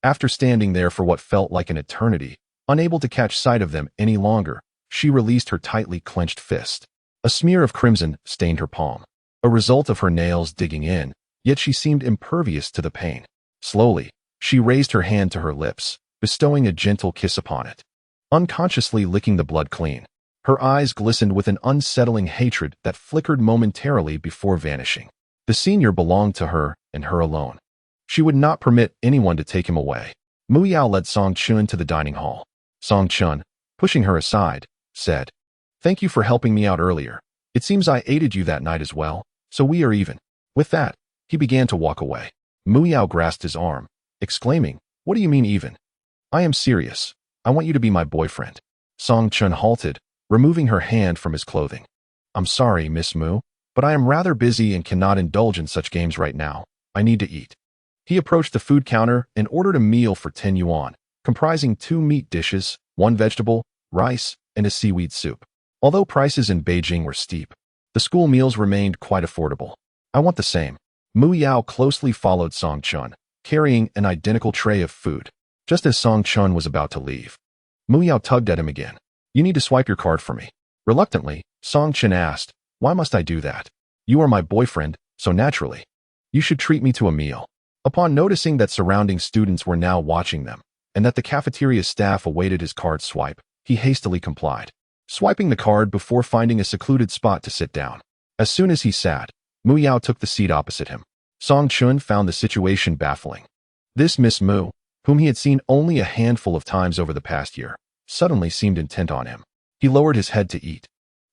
A: After standing there for what felt like an eternity, unable to catch sight of them any longer, she released her tightly clenched fist. A smear of crimson stained her palm, a result of her nails digging in, yet she seemed impervious to the pain. Slowly, she raised her hand to her lips, bestowing a gentle kiss upon it, unconsciously licking the blood clean. Her eyes glistened with an unsettling hatred that flickered momentarily before vanishing. The senior belonged to her and her alone. She would not permit anyone to take him away. Mu Yao led Song Chun to the dining hall. Song Chun, pushing her aside, said, "Thank you for helping me out earlier. It seems I aided you that night as well, so we are even." With that, he began to walk away. Mu Yao grasped his arm, exclaiming, "What do you mean even? I am serious. I want you to be my boyfriend." Song Chun halted, removing her hand from his clothing. "I'm sorry, Miss Mu, but I am rather busy and cannot indulge in such games right now. I need to eat." He approached the food counter and ordered a meal for 10 yuan, comprising 2 meat dishes, 1 vegetable, rice, and a seaweed soup. Although prices in Beijing were steep, the school meals remained quite affordable. "I want the same." Mu Yao closely followed Song Chun, carrying an identical tray of food. Just as Song Chun was about to leave, Mu Yao tugged at him again. "You need to swipe your card for me." Reluctantly, Song Chun asked, "Why must I do that? You are my boyfriend, so naturally, you should treat me to a meal." Upon noticing that surrounding students were now watching them, and that the cafeteria staff awaited his card swipe, he hastily complied, swiping the card before finding a secluded spot to sit down. As soon as he sat, Mu Yao took the seat opposite him. Song Chun found the situation baffling. This Miss Mu, whom he had seen only a handful of times over the past year, suddenly seemed intent on him. He lowered his head to eat,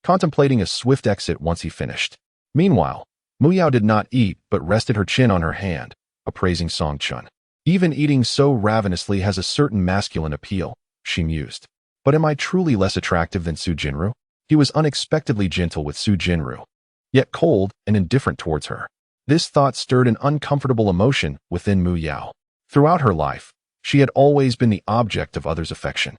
A: contemplating a swift exit once he finished. Meanwhile, Mu Yao did not eat but rested her chin on her hand, appraising Song Chun. "Even eating so ravenously has a certain masculine appeal," she mused. "But am I truly less attractive than Su Jinru?" He was unexpectedly gentle with Su Jinru, yet cold and indifferent towards her. This thought stirred an uncomfortable emotion within Mu Yao. Throughout her life, she had always been the object of others' affection.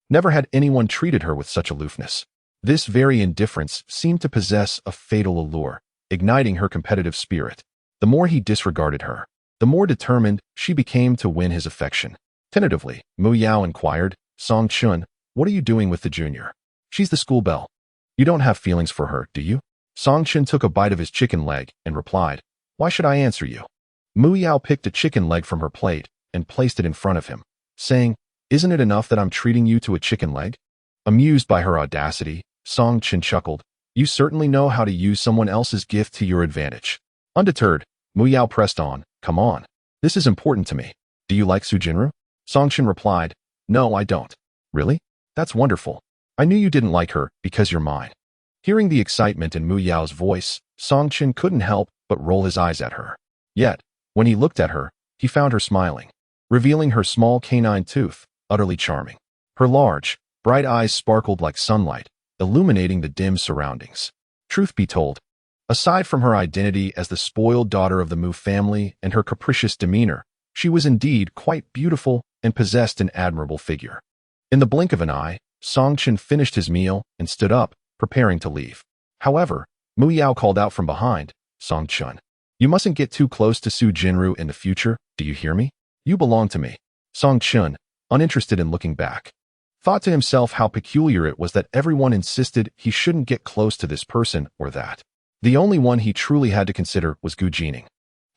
A: Never had anyone treated her with such aloofness. This very indifference seemed to possess a fatal allure, igniting her competitive spirit. The more he disregarded her, the more determined she became to win his affection. Tentatively, Mu Yao inquired, "Song Chun, what are you doing with the junior? She's the school belle. You don't have feelings for her, do you?" Song Chun took a bite of his chicken leg and replied, "Why should I answer you?" Mu Yao picked a chicken leg from her plate and placed it in front of him, saying, "Isn't it enough that I'm treating you to a chicken leg?" Amused by her audacity, Song Chun chuckled, "You certainly know how to use someone else's gift to your advantage." Undeterred, Mu Yao pressed on, "Come on. This is important to me. Do you like Su Jinru?" Song Chun replied, "No, I don't." "Really? That's wonderful. I knew you didn't like her because you're mine." Hearing the excitement in Mu Yao's voice, Song Chen couldn't help but roll his eyes at her. Yet, when he looked at her, he found her smiling, revealing her small canine tooth, utterly charming. Her large, bright eyes sparkled like sunlight, illuminating the dim surroundings. Truth be told, aside from her identity as the spoiled daughter of the Mu family and her capricious demeanor, she was indeed quite beautiful and possessed an admirable figure. In the blink of an eye, Song Chen finished his meal and stood up, preparing to leave. However, Mu Yao called out from behind, "Song Chen, you mustn't get too close to Su Jinru in the future, do you hear me? You belong to me." Song Chen, uninterested in looking back, thought to himself how peculiar it was that everyone insisted he shouldn't get close to this person or that. The only one he truly had to consider was Gu Jianing.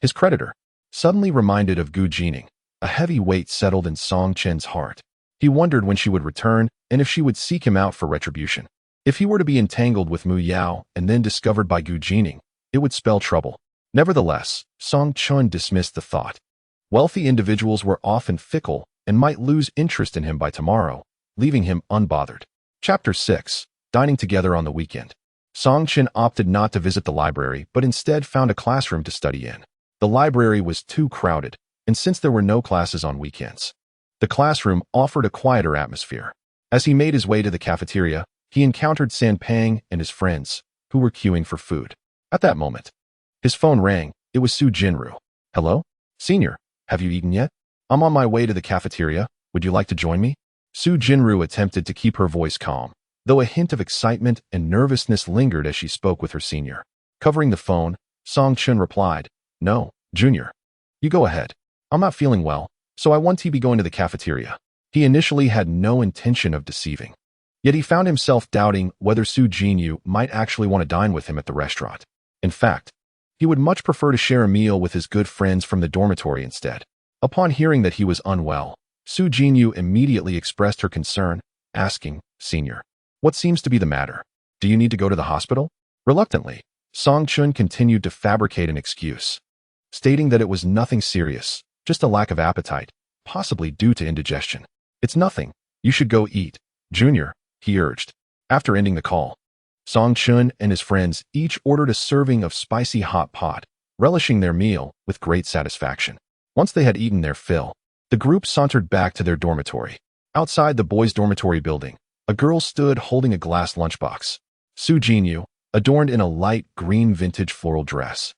A: His creditor. Suddenly reminded of Gu Jianing, a heavy weight settled in Song Chen's heart. He wondered when she would return and if she would seek him out for retribution. If he were to be entangled with Mu Yao and then discovered by Gu Jianing, it would spell trouble. Nevertheless, Song Chen dismissed the thought. Wealthy individuals were often fickle and might lose interest in him by tomorrow, leaving him unbothered. Chapter 6. Dining together on the weekend. Song Chen opted not to visit the library but instead found a classroom to study in. The library was too crowded, and since there were no classes on weekends, the classroom offered a quieter atmosphere. As he made his way to the cafeteria, he encountered San Pang and his friends, who were queuing for food. At that moment, his phone rang. It was Su Jinru. "Hello? Senior, have you eaten yet? I'm on my way to the cafeteria. Would you like to join me?" Su Jinru attempted to keep her voice calm, though a hint of excitement and nervousness lingered as she spoke with her senior. Covering the phone, Song Chen replied, "No, Junior. You go ahead. I'm not feeling well, so I want to be going to the cafeteria." He initially had no intention of deceiving. Yet he found himself doubting whether Su Jinyu might actually want to dine with him at the restaurant. In fact, he would much prefer to share a meal with his good friends from the dormitory instead. Upon hearing that he was unwell, Su Jinyu immediately expressed her concern, asking, "Senior, what seems to be the matter? Do you need to go to the hospital?" Reluctantly, Song Chen continued to fabricate an excuse, stating that it was nothing serious, just a lack of appetite, possibly due to indigestion. "It's nothing. You should go eat, Junior," he urged. After ending the call, Song Chen and his friends each ordered a serving of spicy hot pot, relishing their meal with great satisfaction. Once they had eaten their fill, the group sauntered back to their dormitory. Outside the boys' dormitory building, a girl stood holding a glass lunchbox. Su Jinyu, adorned in a light green vintage floral dress.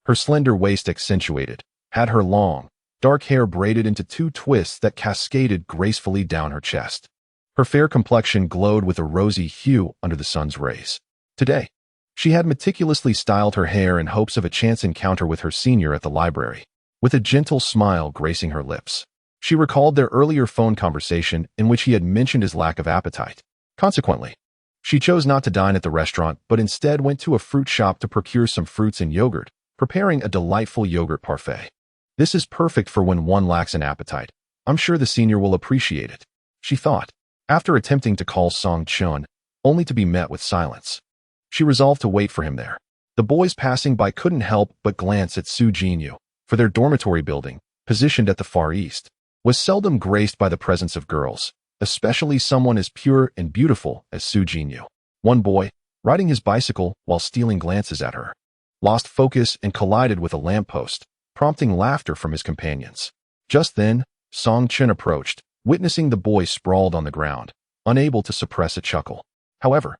A: Her slender waist accentuated, had her long, dark hair braided into two twists that cascaded gracefully down her chest. Her fair complexion glowed with a rosy hue under the sun's rays. Today, she had meticulously styled her hair in hopes of a chance encounter with her senior at the library. With a gentle smile gracing her lips, she recalled their earlier phone conversation in which he had mentioned his lack of appetite. Consequently, she chose not to dine at the restaurant but instead went to a fruit shop to procure some fruits and yogurt, preparing a delightful yogurt parfait. "This is perfect for when one lacks an appetite. I'm sure the senior will appreciate it," she thought, after attempting to call Song Chen, only to be met with silence. She resolved to wait for him there. The boys passing by couldn't help but glance at Su Jinyu, for their dormitory building, positioned at the far east, was seldom graced by the presence of girls, especially someone as pure and beautiful as Su Jinyu. One boy, riding his bicycle while stealing glances at her, lost focus and collided with a lamppost, prompting laughter from his companions. Just then, Song Chen approached, witnessing the boy sprawled on the ground, unable to suppress a chuckle. However,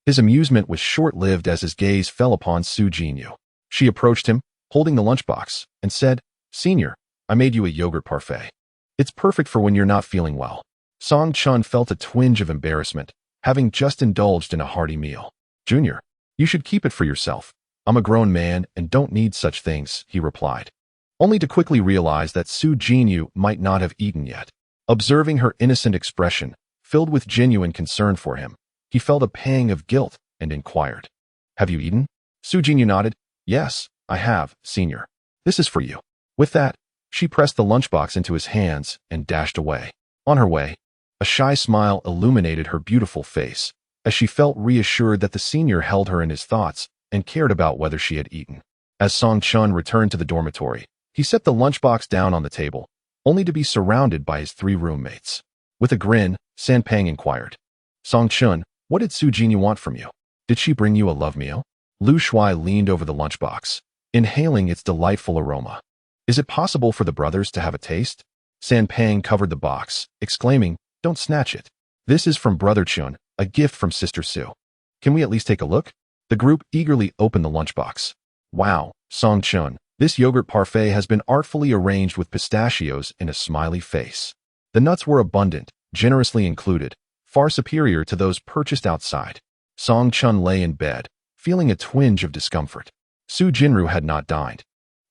A: his amusement was short-lived as his gaze fell upon Su Jinyu. She approached him, holding the lunchbox, and said, "Senior, I made you a yogurt parfait. It's perfect for when you're not feeling well." Song Chen felt a twinge of embarrassment, having just indulged in a hearty meal. "Junior, you should keep it for yourself. I'm a grown man and don't need such things," he replied, only to quickly realize that Su Jinyu might not have eaten yet. Observing her innocent expression, filled with genuine concern for him, he felt a pang of guilt and inquired, "Have you eaten?" Su Jinyu nodded. "Yes, I have, senior. This is for you." With that, she pressed the lunchbox into his hands and dashed away. On her way, a shy smile illuminated her beautiful face, as she felt reassured that the senior held her in his thoughts and cared about whether she had eaten. As Song Chen returned to the dormitory, he set the lunchbox down on the table, only to be surrounded by his three roommates. With a grin, San Pang inquired, "Song Chen, what did Su Jinyu want from you?" Did she bring you a love meal? Lu Shuai leaned over the lunchbox, inhaling its delightful aroma. Is it possible for the brothers to have a taste? San Pang covered the box, exclaiming, "Don't snatch it. This is from Brother Chun, a gift from Sister Su. Can we at least take a look?" The group eagerly opened the lunchbox. "Wow, Song Chun, this yogurt parfait has been artfully arranged with pistachios in a smiley face. The nuts were abundant, generously included, far superior to those purchased outside." Song Chun lay in bed, feeling a twinge of discomfort. Su Jinru had not dined,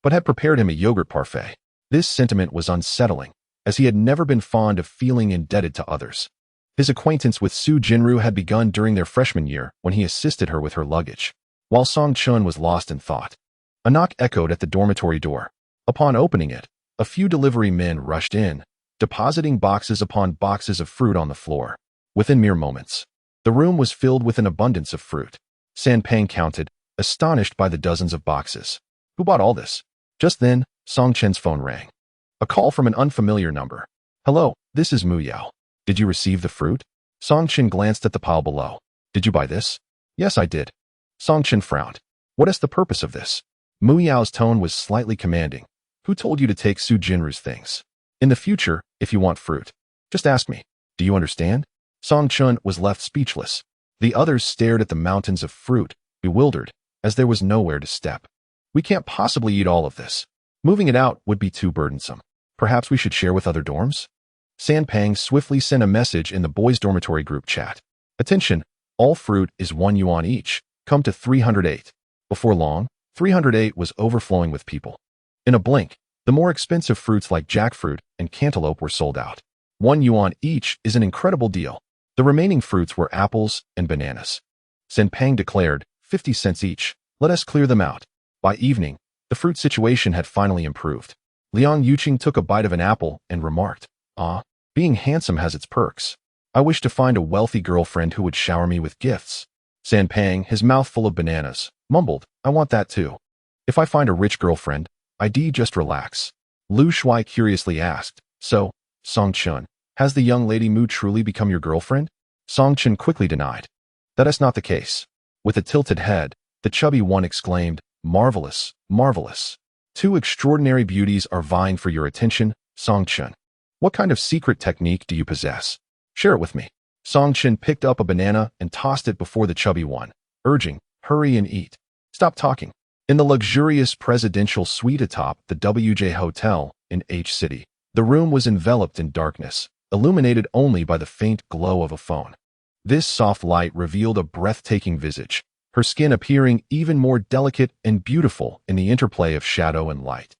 A: but had prepared him a yogurt parfait. This sentiment was unsettling, as he had never been fond of feeling indebted to others. His acquaintance with Su Jinru had begun during their freshman year when he assisted her with her luggage. While Song Chun was lost in thought, a knock echoed at the dormitory door. Upon opening it, a few delivery men rushed in, depositing boxes upon boxes of fruit on the floor. Within mere moments, the room was filled with an abundance of fruit. San Pang counted, astonished by the dozens of boxes. Who bought all this? Just then, Song Chen's phone rang. A call from an unfamiliar number. "Hello, this is Mu Yao. Did you receive the fruit?" Song Chen glanced at the pile below. "Did you buy this?" "Yes, I did." Song Chen frowned. "What is the purpose of this?" Mu Yao's tone was slightly commanding. "Who told you to take Su Jinru's things? In the future, if you want fruit, just ask me. Do you understand?" Song Chun was left speechless. The others stared at the mountains of fruit, bewildered, as there was nowhere to step. "We can't possibly eat all of this. Moving it out would be too burdensome. Perhaps we should share with other dorms?" San Pang swiftly sent a message in the boys' dormitory group chat. "Attention, all fruit is 1 yuan each. Come to 308. Before long, 308 was overflowing with people. In a blink, the more expensive fruits like jackfruit and cantaloupe were sold out. 1 yuan each is an incredible deal. The remaining fruits were apples and bananas. San Pang declared, 50 cents each. Let us clear them out. By evening, the fruit situation had finally improved. Liang Yuqing took a bite of an apple and remarked, "Ah, being handsome has its perks. I wish to find a wealthy girlfriend who would shower me with gifts." San Pang, his mouth full of bananas, mumbled, "I want that too. If I find a rich girlfriend, I'd just relax." Lu Shuai curiously asked, "So, Song Chun, has the young lady Mu truly become your girlfriend?" Song Chun quickly denied. "That is not the case." With a tilted head, the chubby one exclaimed, "Marvelous, marvelous. 2 extraordinary beauties are vying for your attention, Song Chun. What kind of secret technique do you possess? Share it with me." Song Chun picked up a banana and tossed it before the chubby one, urging, "Hurry and eat. Stop talking." In the luxurious presidential suite atop the WJ Hotel in H City, the room was enveloped in darkness, illuminated only by the faint glow of a phone. This soft light revealed a breathtaking visage, her skin appearing even more delicate and beautiful in the interplay of shadow and light.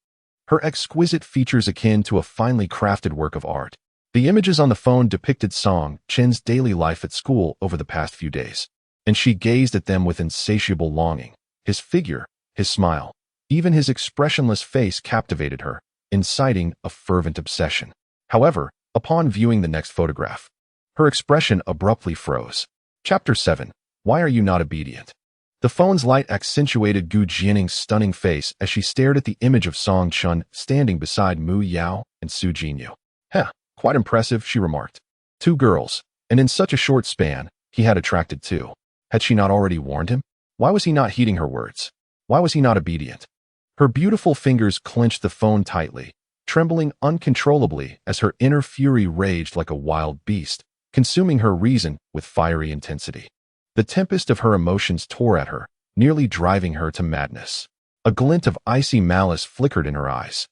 A: Her exquisite features akin to a finely crafted work of art. The images on the phone depicted Song Chen's daily life at school over the past few days, and she gazed at them with insatiable longing. His figure, his smile, even his expressionless face captivated her, inciting a fervent obsession. However, upon viewing the next photograph, her expression abruptly froze. Chapter 7. Why Are You Not Obedient? The phone's light accentuated Gu Jianing's stunning face as she stared at the image of Song Chun standing beside Mu Yao and Su Jinyu. "Heh, quite impressive," she remarked. 2 girls, and in such a short span, he had attracted 2. Had she not already warned him? Why was he not heeding her words? Why was he not obedient? Her beautiful fingers clenched the phone tightly, trembling uncontrollably as her inner fury raged like a wild beast, consuming her reason with fiery intensity. The tempest of her emotions tore at her, nearly driving her to madness. A glint of icy malice flickered in her eyes.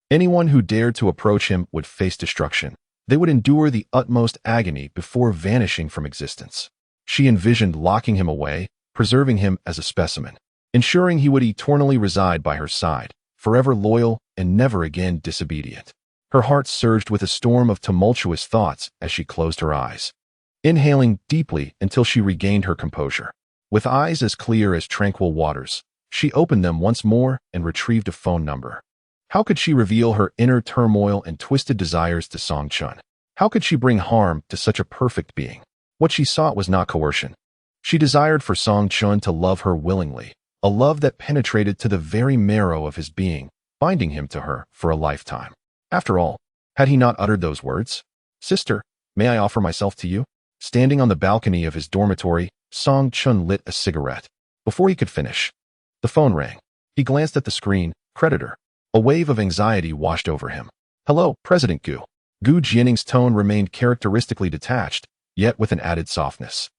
A: Anyone who dared to approach him would face destruction. They would endure the utmost agony before vanishing from existence. She envisioned locking him away, preserving him as a specimen, ensuring he would eternally reside by her side, forever loyal and never again disobedient. Her heart surged with a storm of tumultuous thoughts as she closed her eyes, inhaling deeply until she regained her composure. With eyes as clear as tranquil waters, she opened them once more and retrieved a phone number. How could she reveal her inner turmoil and twisted desires to Song Chun? How could she bring harm to such a perfect being? What she sought was not coercion. She desired for Song Chun to love her willingly, a love that penetrated to the very marrow of his being, binding him to her for a lifetime. After all, had he not uttered those words? "Sister, may I offer myself to you?" Standing on the balcony of his dormitory, Song Chun lit a cigarette. Before he could finish, the phone rang. He glanced at the screen. Creditor. A wave of anxiety washed over him. Hello, President Gu. Gu Jianing's tone remained characteristically detached, yet with an added softness.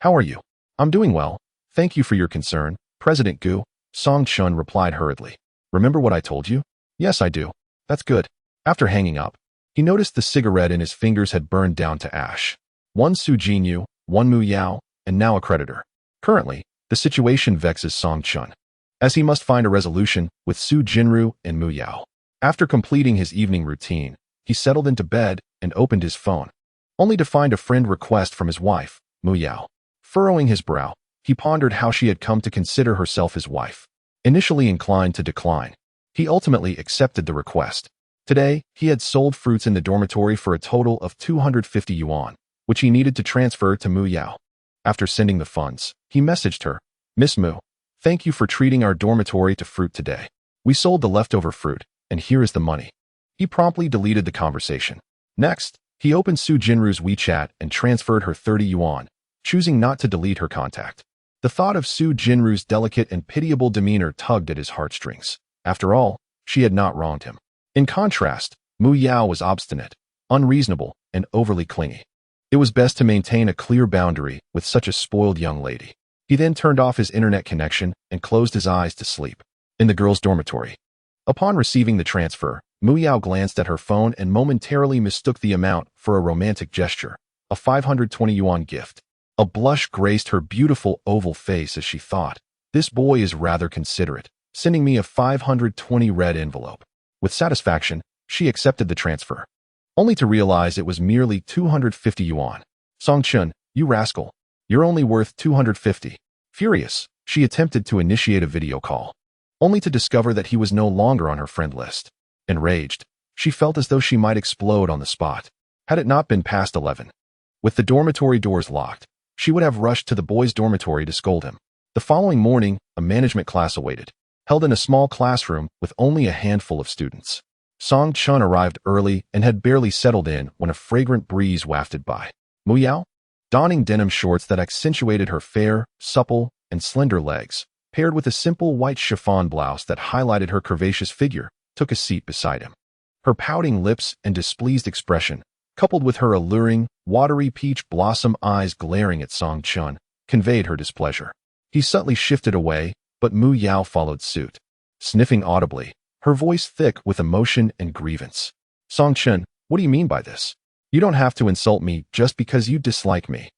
A: How are you? I'm doing well. Thank you for your concern, President Gu. Song Chun replied hurriedly. Remember what I told you? Yes, I do. That's good. After hanging up, he noticed the cigarette in his fingers had burned down to ash. One Su Jinyu, one Mu Yao, and now a creditor. Currently, the situation vexes Song Chun, as he must find a resolution with Su Jinru and Mu Yao. After completing his evening routine, he settled into bed and opened his phone, only to find a friend request from his wife, Mu Yao. Furrowing his brow, he pondered how she had come to consider herself his wife. Initially inclined to decline, he ultimately accepted the request. Today, he had sold fruits in the dormitory for a total of 250 yuan, which he needed to transfer to Mu Yao. After sending the funds, he messaged her, Miss Mu, thank you for treating our dormitory to fruit today. We sold the leftover fruit, and here is the money. He promptly deleted the conversation. Next, he opened Su Jinru's WeChat and transferred her 30 yuan, choosing not to delete her contact. The thought of Su Jinru's delicate and pitiable demeanor tugged at his heartstrings. After all, she had not wronged him. In contrast, Mu Yao was obstinate, unreasonable, and overly clingy. It was best to maintain a clear boundary with such a spoiled young lady. He then turned off his internet connection and closed his eyes to sleep. In the girls' dormitory, upon receiving the transfer, Mu Yao glanced at her phone and momentarily mistook the amount for a romantic gesture, a 520 yuan gift. A blush graced her beautiful oval face as she thought, this boy is rather considerate, sending me a 520 red envelope. With satisfaction, she accepted the transfer, only to realize it was merely 250 yuan. Song Chun, you rascal. You're only worth 250. Furious, she attempted to initiate a video call, only to discover that he was no longer on her friend list. Enraged, she felt as though she might explode on the spot. Had it not been past 11, with the dormitory doors locked, she would have rushed to the boys' dormitory to scold him. The following morning, a management class awaited, held in a small classroom with only a handful of students. Song Chun arrived early and had barely settled in when a fragrant breeze wafted by. Mu Yao, donning denim shorts that accentuated her fair, supple, and slender legs, paired with a simple white chiffon blouse that highlighted her curvaceous figure, took a seat beside him. Her pouting lips and displeased expression, coupled with her alluring, watery peach blossom eyes glaring at Song Chun, conveyed her displeasure. He subtly shifted away, but Mu Yao followed suit, sniffing audibly, her voice thick with emotion and grievance. Song Chun, what do you mean by this? You don't have to insult me just because you dislike me.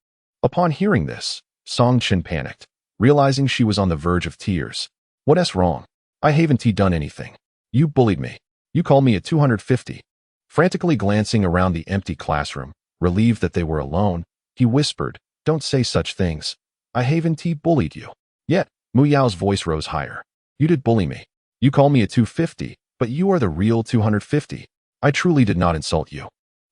A: Upon hearing this, Song Chun panicked, realizing she was on the verge of tears. What's wrong? I haven't done anything. You bullied me. You called me a 250. Frantically glancing around the empty classroom, relieved that they were alone, he whispered, don't say such things. I haven't bullied you. Yet, Mu Yao's voice rose higher. You did bully me. You call me a 250, but you are the real 250. I truly did not insult you.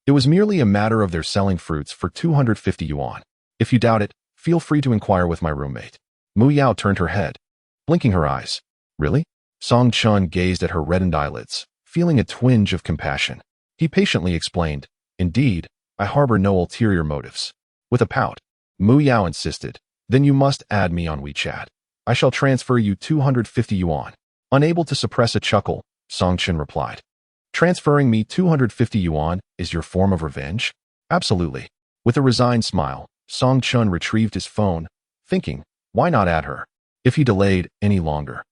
A: It was merely a matter of their selling fruits for 250 yuan. If you doubt it, feel free to inquire with my roommate. Mu Yao turned her head, blinking her eyes. Really? Song Chun gazed at her reddened eyelids, feeling a twinge of compassion. He patiently explained, indeed, I harbor no ulterior motives. With a pout, Mu Yao insisted, then you must add me on WeChat. I shall transfer you 250 yuan. Unable to suppress a chuckle, Song Chun replied. Transferring me 250 yuan is your form of revenge? Absolutely. With a resigned smile, Song Chun retrieved his phone, thinking, why not add her? If he delayed any longer,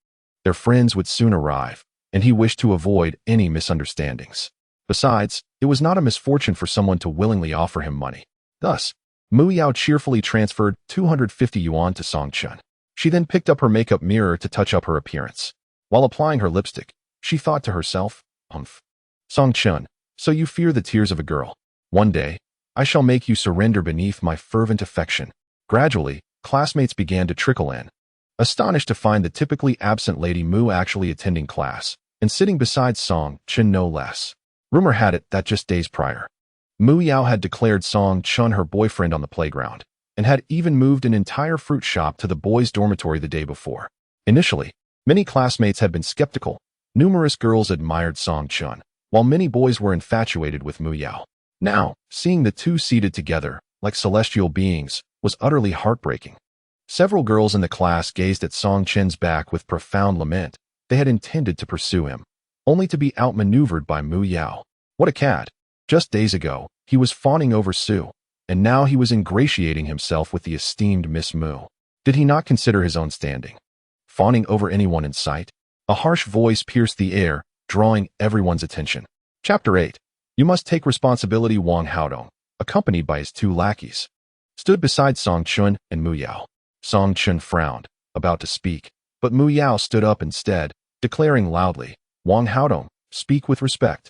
A: their friends would soon arrive, and he wished to avoid any misunderstandings. Besides, it was not a misfortune for someone to willingly offer him money. Thus, Mu Yao cheerfully transferred 250 yuan to Song Chun. She then picked up her makeup mirror to touch up her appearance. While applying her lipstick, she thought to herself, Humph. Song Chun, so you fear the tears of a girl. One day, I shall make you surrender beneath my fervent affection. Gradually, classmates began to trickle in, astonished to find the typically absent Lady Mu actually attending class, and sitting beside Song Chun no less. Rumor had it that just days prior, Mu Yao had declared Song Chun her boyfriend on the playground, and had even moved an entire fruit shop to the boys' dormitory the day before. Initially, many classmates had been skeptical. Numerous girls admired Song Chun, while many boys were infatuated with Mu Yao. Now, seeing the two seated together, like celestial beings, was utterly heartbreaking. Several girls in the class gazed at Song Chen's back with profound lament. They had intended to pursue him, only to be outmaneuvered by Mu Yao. What a cad! Just days ago, he was fawning over Su, and now he was ingratiating himself with the esteemed Miss Mu. Did he not consider his own standing? Fawning over anyone in sight? A harsh voice pierced the air, drawing everyone's attention. Chapter 8. You must take responsibility. Wang Haodong, accompanied by his 2 lackeys, stood beside Song Chun and Mu Yao. Song Chun frowned, about to speak, but Mu Yao stood up instead, declaring loudly, Wang Haodong, speak with respect.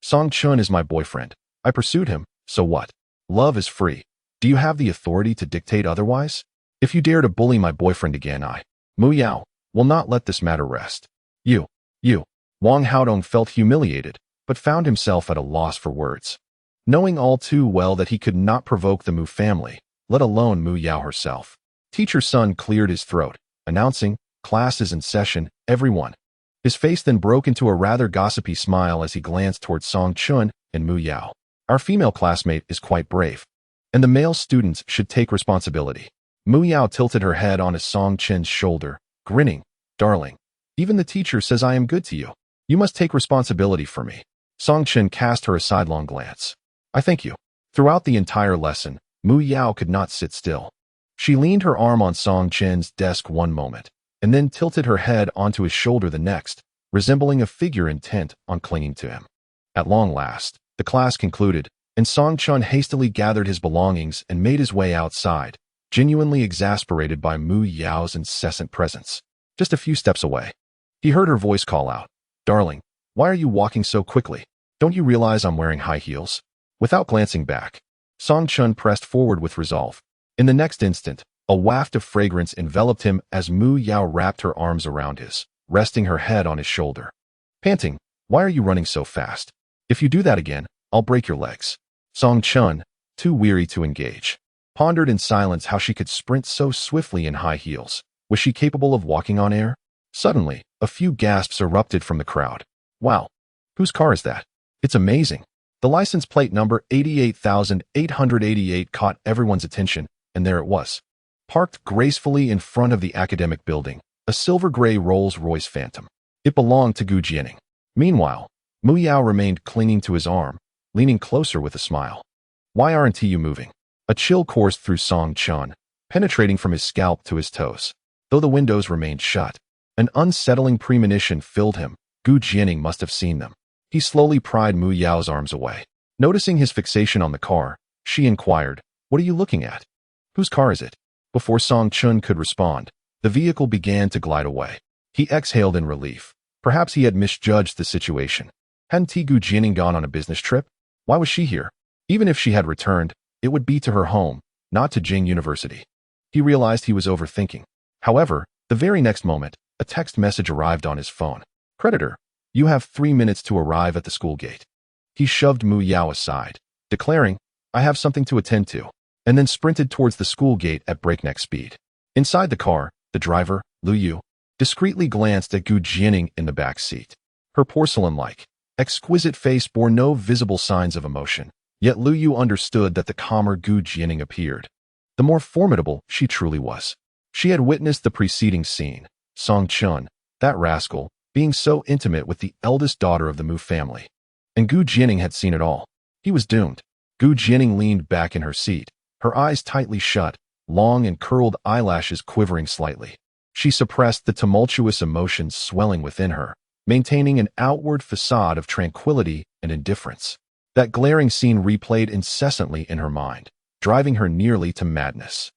A: Song Chun is my boyfriend. I pursued him, so what? Love is free. Do you have the authority to dictate otherwise? If you dare to bully my boyfriend again, Mu Yao, will not let this matter rest. You. Wang Haodong felt humiliated, but found himself at a loss for words. Knowing all too well that he could not provoke the Mu family, let alone Mu Yao herself. Teacher Sun cleared his throat, announcing, class is in session, everyone. His face then broke into a rather gossipy smile as he glanced toward Song Chun and Mu Yao. Our female classmate is quite brave, and the male students should take responsibility. Mu Yao tilted her head onto Song Chen's shoulder, grinning, darling, even the teacher says I am good to you. You must take responsibility for me. Song Chen cast her a sidelong glance. I thank you. Throughout the entire lesson, Mu Yao could not sit still. She leaned her arm on Song Chen's desk one moment, and then tilted her head onto his shoulder the next, resembling a figure intent on clinging to him. At long last, the class concluded, and Song Chun hastily gathered his belongings and made his way outside, genuinely exasperated by Mu Yao's incessant presence. Just a few steps away, he heard her voice call out, Darling, why are you walking so quickly? Don't you realize I'm wearing high heels? Without glancing back, Song Chun pressed forward with resolve. In the next instant, a waft of fragrance enveloped him as Mu Yao wrapped her arms around his, resting her head on his shoulder. Panting, why are you running so fast? If you do that again, I'll break your legs. Song Chun, too weary to engage, pondered in silence how she could sprint so swiftly in high heels. Was she capable of walking on air? Suddenly, a few gasps erupted from the crowd. Wow! Whose car is that? It's amazing. The license plate number 88,888 caught everyone's attention, and there it was. Parked gracefully in front of the academic building, a silver-gray Rolls-Royce Phantom. It belonged to Jianing. Meanwhile, Mu Yao remained clinging to his arm, leaning closer with a smile. Why aren't you moving? A chill coursed through Song Chun, penetrating from his scalp to his toes. Though the windows remained shut, an unsettling premonition filled him. Jianing must have seen them. He slowly pried Mu Yao's arms away. Noticing his fixation on the car, she inquired, What are you looking at? Whose car is it? Before Song Chun could respond, the vehicle began to glide away. He exhaled in relief. Perhaps he had misjudged the situation. Hadn't Jianing gone on a business trip? Why was she here? Even if she had returned, it would be to her home, not to Jing University. He realized he was overthinking. However, the very next moment, a text message arrived on his phone. Creditor, you have 3 minutes to arrive at the school gate. He shoved Mu Yao aside, declaring, I have something to attend to, and then sprinted towards the school gate at breakneck speed. Inside the car, the driver, Lu Yu, discreetly glanced at Jianing in the back seat. Her porcelain-like, exquisite face bore no visible signs of emotion, yet Lu Yu understood that the calmer Jianing appeared, the more formidable she truly was. She had witnessed the preceding scene, Song Chun, that rascal, being so intimate with the eldest daughter of the Mu family. And Jianing had seen it all. He was doomed. Jianing leaned back in her seat, her eyes tightly shut, long and curled eyelashes quivering slightly. She suppressed the tumultuous emotions swelling within her, maintaining an outward facade of tranquility and indifference. That glaring scene replayed incessantly in her mind, driving her nearly to madness.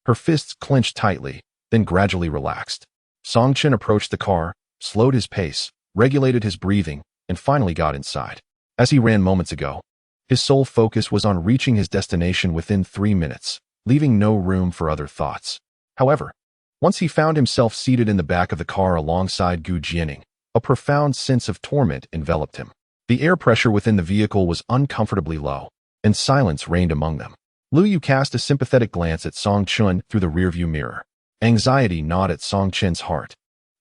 A: Her fists clenched tightly, then gradually relaxed. Song Chun approached the car, slowed his pace, regulated his breathing, and finally got inside. As he ran moments ago, his sole focus was on reaching his destination within 3 minutes, leaving no room for other thoughts. However, once he found himself seated in the back of the car alongside Jianing, a profound sense of torment enveloped him. The air pressure within the vehicle was uncomfortably low, and silence reigned among them. Lu Yu cast a sympathetic glance at Song Chun through the rearview mirror. Anxiety gnawed at Song Chen's heart.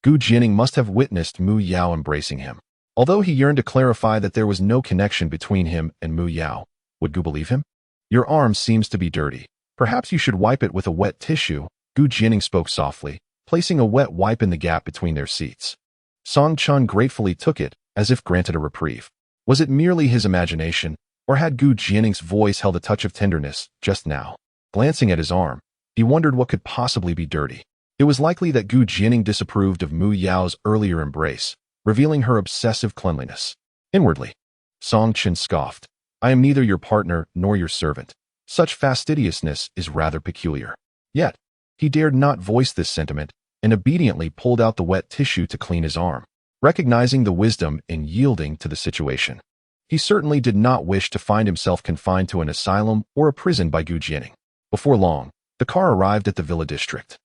A: Jianing must have witnessed Mu Yao embracing him. Although he yearned to clarify that there was no connection between him and Mu Yao, would Gu believe him? Your arm seems to be dirty. Perhaps you should wipe it with a wet tissue, Gu Jianing spoke softly, placing a wet wipe in the gap between their seats. Song Chun gratefully took it, as if granted a reprieve. Was it merely his imagination, or had Gu Jianing's voice held a touch of tenderness just now? Glancing at his arm, he wondered what could possibly be dirty. It was likely that Gu Jianing disapproved of Mu Yao's earlier embrace, revealing her obsessive cleanliness. Inwardly, Song Chun scoffed. I am neither your partner nor your servant. Such fastidiousness is rather peculiar. Yet, he dared not voice this sentiment, and obediently pulled out the wet tissue to clean his arm, recognizing the wisdom in yielding to the situation. He certainly did not wish to find himself confined to an asylum or a prison by Gu Jianing. Before long, the car arrived at the villa district.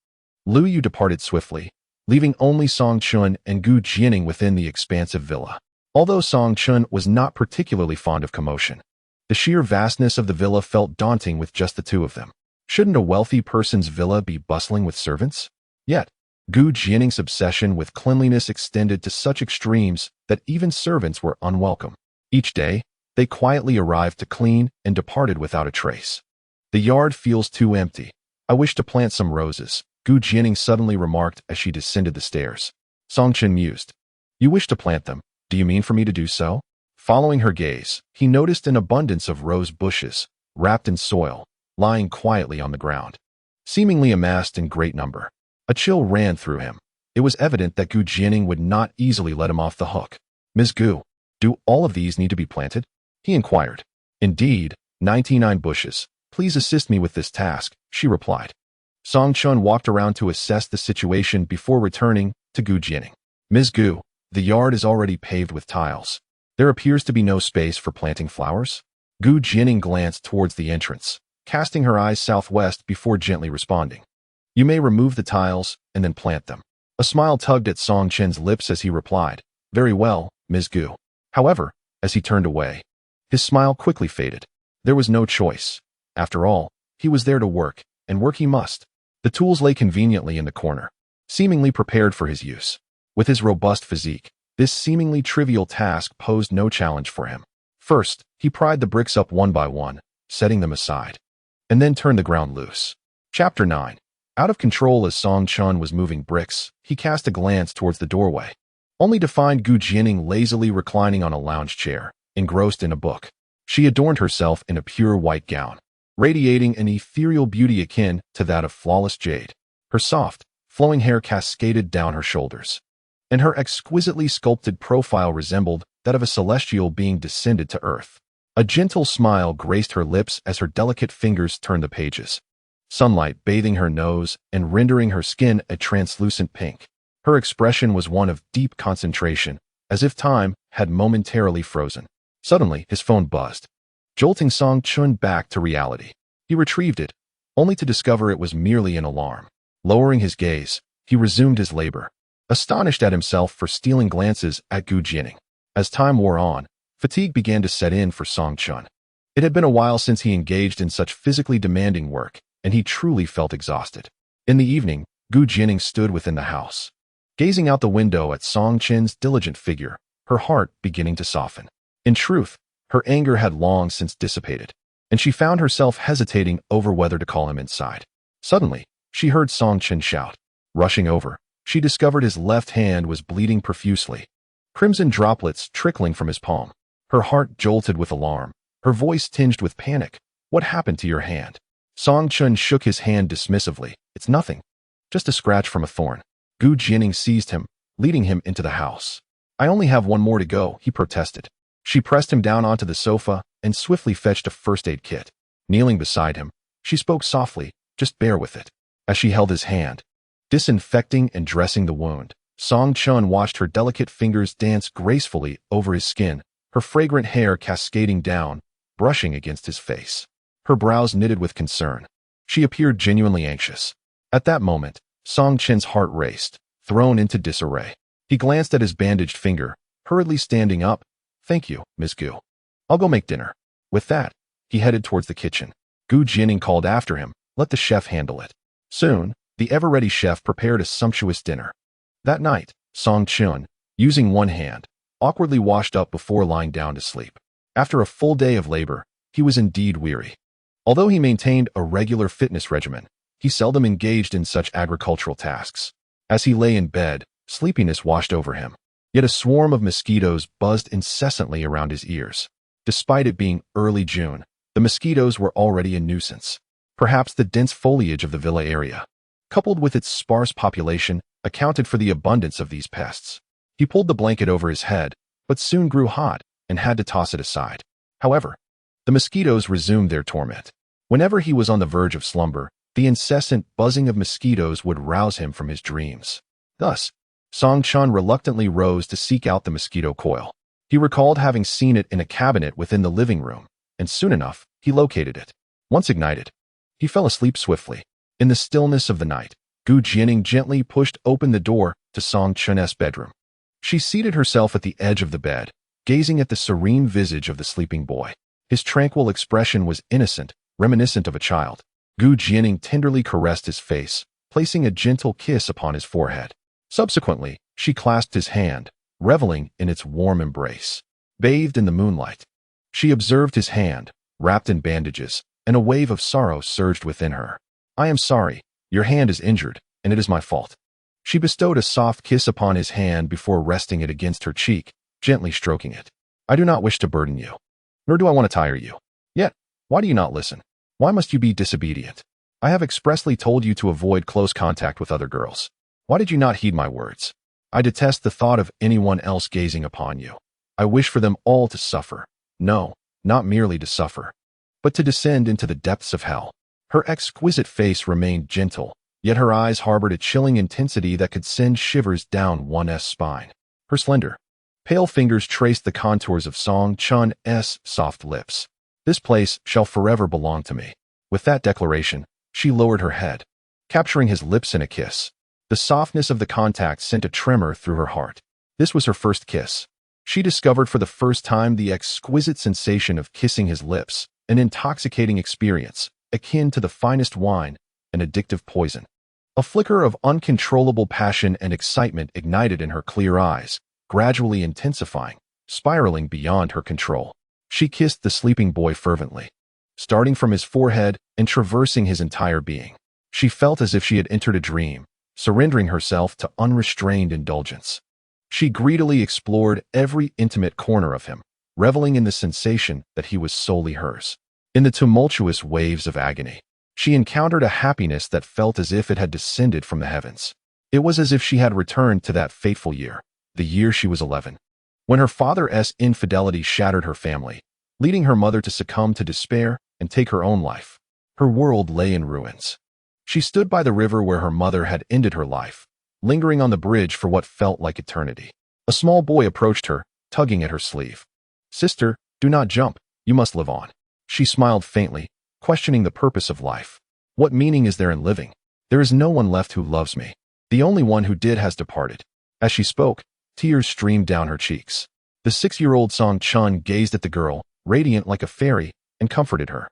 A: Liu Yu departed swiftly, leaving only Song Chun and Gu Jianing within the expansive villa. Although Song Chun was not particularly fond of commotion, the sheer vastness of the villa felt daunting with just the two of them. Shouldn't a wealthy person's villa be bustling with servants? Yet, Gu Jianing's obsession with cleanliness extended to such extremes that even servants were unwelcome. Each day, they quietly arrived to clean and departed without a trace. The yard feels too empty. I wish to plant some roses, Gu Jianing suddenly remarked as she descended the stairs. Song Chun mused. You wish to plant them? Do you mean for me to do so? Following her gaze, he noticed an abundance of rose bushes, wrapped in soil, lying quietly on the ground, seemingly amassed in great number. A chill ran through him. It was evident that Gu Jianing would not easily let him off the hook. Ms. Gu, do all of these need to be planted? He inquired. Indeed, 99 bushes. Please assist me with this task, she replied. Song Chun walked around to assess the situation before returning to Gu Jianing. Ms. Gu, the yard is already paved with tiles. There appears to be no space for planting flowers. Gu Jianing glanced towards the entrance, casting her eyes southwest before gently responding. You may remove the tiles and then plant them. A smile tugged at Song Chun's lips as he replied, Very well, Ms. Gu. However, as he turned away, his smile quickly faded. There was no choice. After all, he was there to work, and work he must. The tools lay conveniently in the corner, seemingly prepared for his use. With his robust physique, this seemingly trivial task posed no challenge for him. First, he pried the bricks up one by one, setting them aside, and then turned the ground loose. Chapter 9. Out of control as Song Chun was moving bricks, he cast a glance towards the doorway, only to find Gu Jianing lazily reclining on a lounge chair, engrossed in a book. She adorned herself in a pure white gown, radiating an ethereal beauty akin to that of flawless jade. Her soft, flowing hair cascaded down her shoulders, and her exquisitely sculpted profile resembled that of a celestial being descended to earth. A gentle smile graced her lips as her delicate fingers turned the pages, sunlight bathing her nose and rendering her skin a translucent pink. Her expression was one of deep concentration, as if time had momentarily frozen. Suddenly, his phone buzzed, jolting Song Chun back to reality. He retrieved it, only to discover it was merely an alarm. Lowering his gaze, he resumed his labor, astonished at himself for stealing glances at Gu Jianing. As time wore on, fatigue began to set in for Song Chun. It had been a while since he engaged in such physically demanding work, and he truly felt exhausted. In the evening, Gu Jianing stood within the house, gazing out the window at Song Chun's diligent figure, her heart beginning to soften. In truth, her anger had long since dissipated, and she found herself hesitating over whether to call him inside. Suddenly, she heard Song Chun shout. Rushing over, she discovered his left hand was bleeding profusely, crimson droplets trickling from his palm. Her heart jolted with alarm, her voice tinged with panic. What happened to your hand? Song Chun shook his hand dismissively. It's nothing. Just a scratch from a thorn. Gu Jianing seized him, leading him into the house. I only have one more to go, he protested. She pressed him down onto the sofa and swiftly fetched a first aid kit. Kneeling beside him, she spoke softly, just bear with it. As she held his hand, disinfecting and dressing the wound, Song Chun watched her delicate fingers dance gracefully over his skin, her fragrant hair cascading down, brushing against his face. Her brows knitted with concern. She appeared genuinely anxious. At that moment, Song Chun's heart raced, thrown into disarray. He glanced at his bandaged finger, hurriedly standing up. Thank you, Ms. Gu. I'll go make dinner. With that, he headed towards the kitchen. Gu Jianing called after him, let the chef handle it. Soon, the ever-ready chef prepared a sumptuous dinner. That night, Song Chun, using one hand, awkwardly washed up before lying down to sleep. After a full day of labor, he was indeed weary. Although he maintained a regular fitness regimen, he seldom engaged in such agricultural tasks. As he lay in bed, sleepiness washed over him. Yet a swarm of mosquitoes buzzed incessantly around his ears. Despite it being early June, the mosquitoes were already a nuisance. Perhaps the dense foliage of the villa area, coupled with its sparse population, accounted for the abundance of these pests. He pulled the blanket over his head, but soon grew hot and had to toss it aside. However, the mosquitoes resumed their torment. Whenever he was on the verge of slumber, the incessant buzzing of mosquitoes would rouse him from his dreams. Thus, Song Chun reluctantly rose to seek out the mosquito coil. He recalled having seen it in a cabinet within the living room, and soon enough, he located it. Once ignited, he fell asleep swiftly. In the stillness of the night, Jianing gently pushed open the door to Song Chun's bedroom. She seated herself at the edge of the bed, gazing at the serene visage of the sleeping boy. His tranquil expression was innocent, reminiscent of a child. Jianing tenderly caressed his face, placing a gentle kiss upon his forehead. Subsequently, she clasped his hand, reveling in its warm embrace. Bathed in the moonlight, she observed his hand, wrapped in bandages, and a wave of sorrow surged within her. "I am sorry. Your hand is injured, and it is my fault." She bestowed a soft kiss upon his hand before resting it against her cheek, gently stroking it. "I do not wish to burden you, nor do I want to tire you. Yet, why do you not listen? Why must you be disobedient? I have expressly told you to avoid close contact with other girls. Why did you not heed my words? I detest the thought of anyone else gazing upon you. I wish for them all to suffer. No, not merely to suffer, but to descend into the depths of hell." Her exquisite face remained gentle, yet her eyes harbored a chilling intensity that could send shivers down one's spine. Her slender, pale fingers traced the contours of Song Chun's soft lips. "This place shall forever belong to me." With that declaration, she lowered her head, capturing his lips in a kiss. The softness of the contact sent a tremor through her heart. This was her first kiss. She discovered for the first time the exquisite sensation of kissing his lips, an intoxicating experience, akin to the finest wine, an addictive poison. A flicker of uncontrollable passion and excitement ignited in her clear eyes, gradually intensifying, spiraling beyond her control. She kissed the sleeping boy fervently, starting from his forehead and traversing his entire being. She felt as if she had entered a dream, surrendering herself to unrestrained indulgence. She greedily explored every intimate corner of him, reveling in the sensation that he was solely hers. In the tumultuous waves of agony, she encountered a happiness that felt as if it had descended from the heavens. It was as if she had returned to that fateful year, the year she was 11, when her father's infidelity shattered her family, leading her mother to succumb to despair and take her own life. Her world lay in ruins. She stood by the river where her mother had ended her life, lingering on the bridge for what felt like eternity. A small boy approached her, tugging at her sleeve. "Sister, do not jump. You must live on." She smiled faintly, questioning the purpose of life. "What meaning is there in living? There is no one left who loves me. The only one who did has departed." As she spoke, tears streamed down her cheeks. The 6-year-old Song Chun gazed at the girl, radiant like a fairy, and comforted her.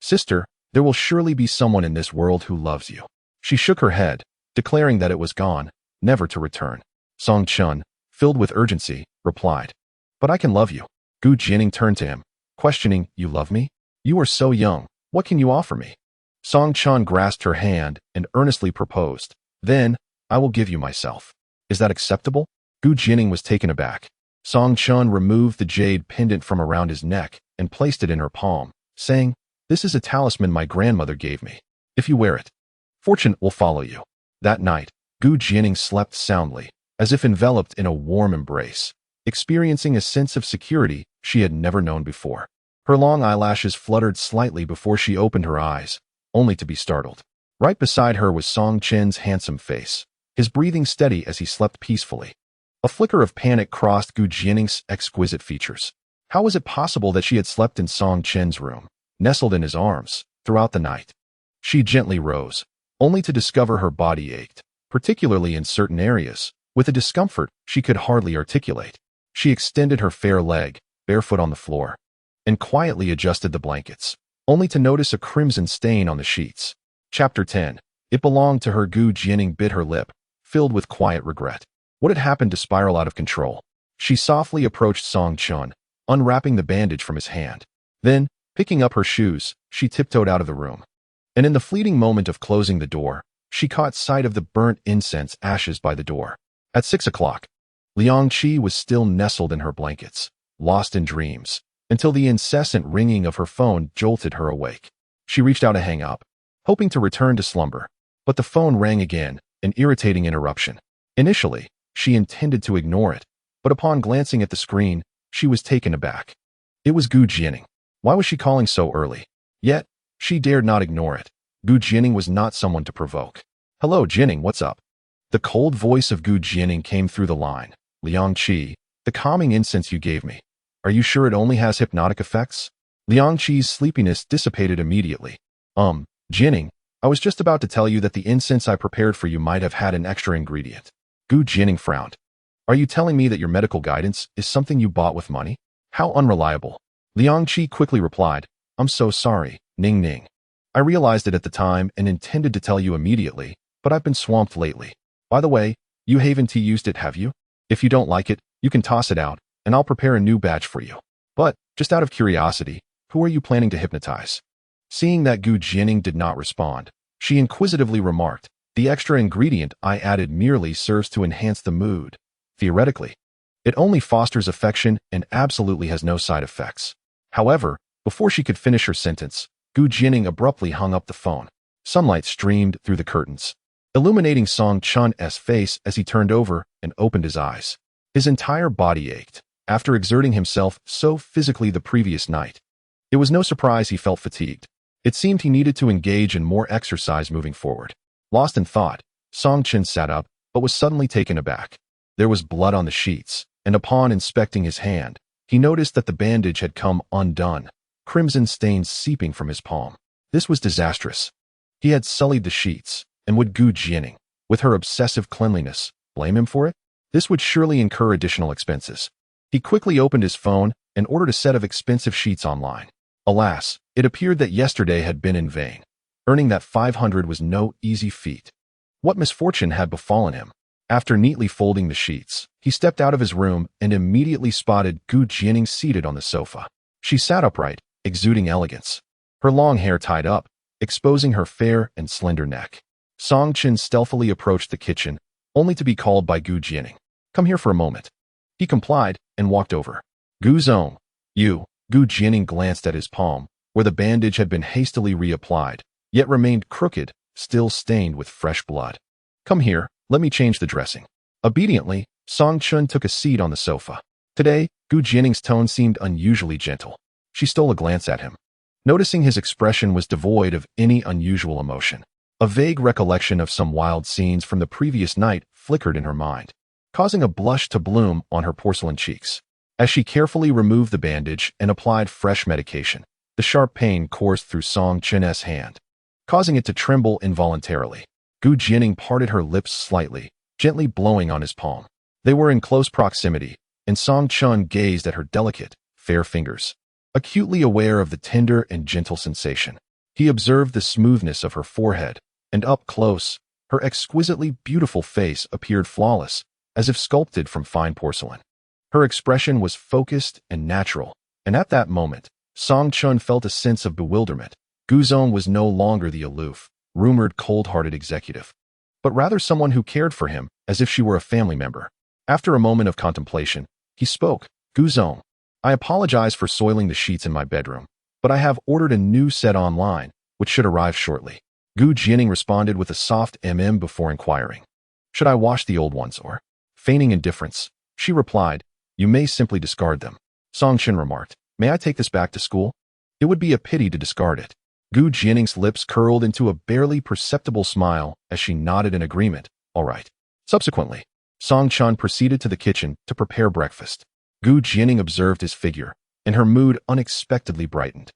A: "Sister, there will surely be someone in this world who loves you." She shook her head, declaring that it was gone, never to return. Song Chun, filled with urgency, replied, "But I can love you." Jianing turned to him, questioning, "You love me? You are so young. What can you offer me?" Song Chun grasped her hand and earnestly proposed, "Then, I will give you myself. Is that acceptable?" Jianing was taken aback. Song Chun removed the jade pendant from around his neck and placed it in her palm, saying, "This is a talisman my grandmother gave me. If you wear it, fortune will follow you." That night, Jianing slept soundly, as if enveloped in a warm embrace, experiencing a sense of security she had never known before. Her long eyelashes fluttered slightly before she opened her eyes, only to be startled. Right beside her was Song Chen's handsome face, his breathing steady as he slept peacefully. A flicker of panic crossed Jianing's exquisite features. How was it possible that she had slept in Song Chen's room, nestled in his arms, throughout the night? She gently rose, only to discover her body ached, particularly in certain areas, with a discomfort she could hardly articulate. She extended her fair leg, barefoot on the floor, and quietly adjusted the blankets, only to notice a crimson stain on the sheets. Chapter 10. It belonged to her. Jianing bit her lip, filled with quiet regret. What had happened to spiral out of control? She softly approached Song Chun, unwrapping the bandage from his hand. Then, Picking up her shoes, she tiptoed out of the room. And in the fleeting moment of closing the door, she caught sight of the burnt incense ashes by the door. At 6 o'clock, Liang Qi was still nestled in her blankets, lost in dreams, until the incessant ringing of her phone jolted her awake. She reached out to hang up, hoping to return to slumber, but the phone rang again, an irritating interruption. Initially, she intended to ignore it, but upon glancing at the screen, she was taken aback. It was Jianing. Why was she calling so early? Yet, she dared not ignore it. Jianing was not someone to provoke. "Hello, Jianing, what's up?" The cold voice of Jianing came through the line. "Liang Qi, the calming incense you gave me. Are you sure it only has hypnotic effects?" Liang Qi's sleepiness dissipated immediately. Jianing, I was just about to tell you that the incense I prepared for you might have had an extra ingredient." Jianing frowned. "Are you telling me that your medical guidance is something you bought with money? How unreliable." Liang Qi quickly replied, "I'm so sorry, Ning Ning. I realized it at the time and intended to tell you immediately, but I've been swamped lately. By the way, you haven't used it, have you? If you don't like it, you can toss it out, and I'll prepare a new batch for you. But, just out of curiosity, who are you planning to hypnotize?" Seeing that Jianing did not respond, she inquisitively remarked, "The extra ingredient I added merely serves to enhance the mood. Theoretically, it only fosters affection and absolutely has no side effects." However, before she could finish her sentence, Jianing abruptly hung up the phone. Sunlight streamed through the curtains, illuminating Song Chun's face as he turned over and opened his eyes. His entire body ached, after exerting himself so physically the previous night. It was no surprise he felt fatigued. It seemed he needed to engage in more exercise moving forward. Lost in thought, Song Chen sat up, but was suddenly taken aback. There was blood on the sheets, and upon inspecting his hand, he noticed that the bandage had come undone, crimson stains seeping from his palm. This was disastrous. He had sullied the sheets, and would Jianing, with her obsessive cleanliness, blame him for it? This would surely incur additional expenses. He quickly opened his phone and ordered a set of expensive sheets online. Alas, it appeared that yesterday had been in vain. Earning that 500 was no easy feat. What misfortune had befallen him? After neatly folding the sheets, he stepped out of his room and immediately spotted Jianing seated on the sofa. She sat upright, exuding elegance, her long hair tied up, exposing her fair and slender neck. Song Chen stealthily approached the kitchen, only to be called by Jianing. "Come here for a moment." He complied and walked over. "Zong, you." Jianing glanced at his palm, where the bandage had been hastily reapplied, yet remained crooked, still stained with fresh blood. "Come here, let me change the dressing." Obediently, Song Chen took a seat on the sofa. Today, Jianing's tone seemed unusually gentle. She stole a glance at him. Noticing his expression was devoid of any unusual emotion, a vague recollection of some wild scenes from the previous night flickered in her mind, causing a blush to bloom on her porcelain cheeks. As she carefully removed the bandage and applied fresh medication, the sharp pain coursed through Song Chen's hand, causing it to tremble involuntarily. Jianing parted her lips slightly, gently blowing on his palm. They were in close proximity, and Song Chen gazed at her delicate, fair fingers, acutely aware of the tender and gentle sensation. He observed the smoothness of her forehead, and up close, her exquisitely beautiful face appeared flawless, as if sculpted from fine porcelain. Her expression was focused and natural, and at that moment, Song Chen felt a sense of bewilderment. Zong was no longer the aloof, rumored cold-hearted executive, but rather someone who cared for him as if she were a family member. After a moment of contemplation, he spoke. "Zong, I apologize for soiling the sheets in my bedroom, but I have ordered a new set online, which should arrive shortly." Jianing responded with a soft before inquiring, "Should I wash the old ones or?" Feigning indifference, she replied, "You may simply discard them." Song Chen remarked, "May I take this back to school?" "It would be a pity to discard it." Jianing's lips curled into a barely perceptible smile as she nodded in agreement. "All right." Subsequently, Song Chen proceeded to the kitchen to prepare breakfast. Jianing observed his figure, and her mood unexpectedly brightened.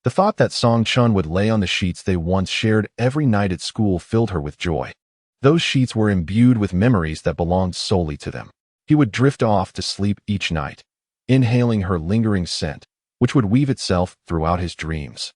A: The thought that Song Chen would lay on the sheets they once shared every night at school filled her with joy. Those sheets were imbued with memories that belonged solely to them. He would drift off to sleep each night, inhaling her lingering scent, which would weave itself throughout his dreams.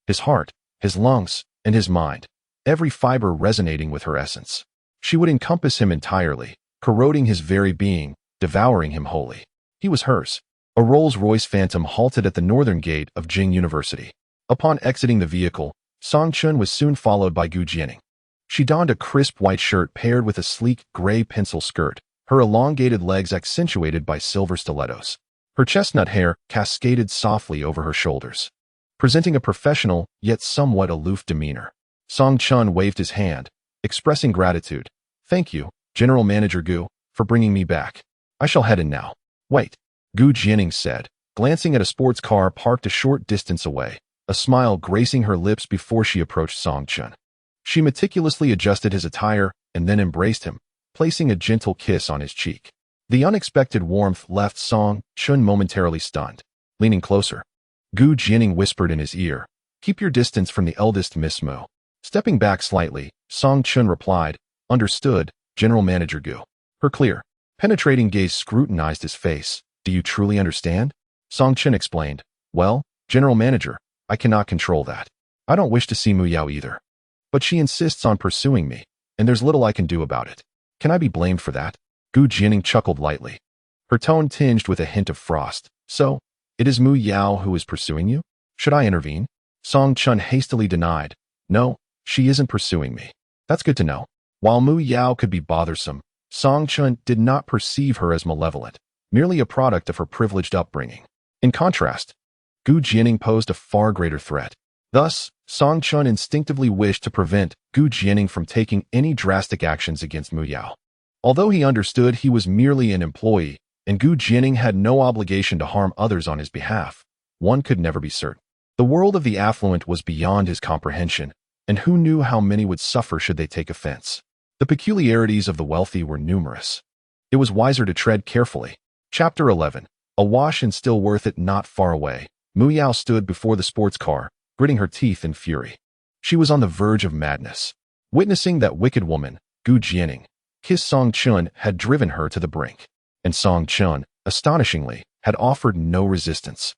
A: His heart, his lungs, and his mind, every fiber resonating with her essence. She would encompass him entirely, corroding his very being, devouring him wholly. He was hers. A Rolls-Royce Phantom halted at the northern gate of Jing University. Upon exiting the vehicle, Song Chun was soon followed by Gu Jianing. She donned a crisp white shirt paired with a sleek gray pencil skirt, her elongated legs accentuated by silver stilettos. Her chestnut hair cascaded softly over her shoulders, presenting a professional yet somewhat aloof demeanor. Song Chun waved his hand, expressing gratitude. "Thank you, General Manager Gu, for bringing me back. I shall head in now." "Wait," Gu Jianing said, glancing at a sports car parked a short distance away, a smile gracing her lips before she approached Song Chun. She meticulously adjusted his attire and then embraced him, placing a gentle kiss on his cheek. The unexpected warmth left Song Chun momentarily stunned. Leaning closer, Gu Jianing whispered in his ear, "Keep your distance from the eldest Miss Mo." Stepping back slightly, Song Chun replied, "Understood, General Manager Gu." Her clear, penetrating gaze scrutinized his face. "Do you truly understand?" Song Chun explained, "Well, General Manager, I cannot control that. I don't wish to see Mu Yao either. But she insists on pursuing me, and there's little I can do about it. Can I be blamed for that?" Gu Jianing chuckled lightly, her tone tinged with a hint of frost. "So, it is Mu Yao who is pursuing you? Should I intervene?" Song Chun hastily denied, "No, she isn't pursuing me." "That's good to know." While Mu Yao could be bothersome, Song Chun did not perceive her as malevolent, merely a product of her privileged upbringing. In contrast, Gu Jianing posed a far greater threat. Thus, Song Chun instinctively wished to prevent Gu Jianing from taking any drastic actions against Mu Yao. Although he understood he was merely an employee, and Gu Jianing had no obligation to harm others on his behalf, one could never be certain. The world of the affluent was beyond his comprehension, and who knew how many would suffer should they take offense. The peculiarities of the wealthy were numerous. It was wiser to tread carefully. Chapter 11. Awash and still worth it. Not far away, Mu Yao stood before the sports car, gritting her teeth in fury. She was on the verge of madness. Witnessing that wicked woman, Gu Jianing, kiss Song Chun had driven her to the brink. And Song Chun, astonishingly, had offered no resistance.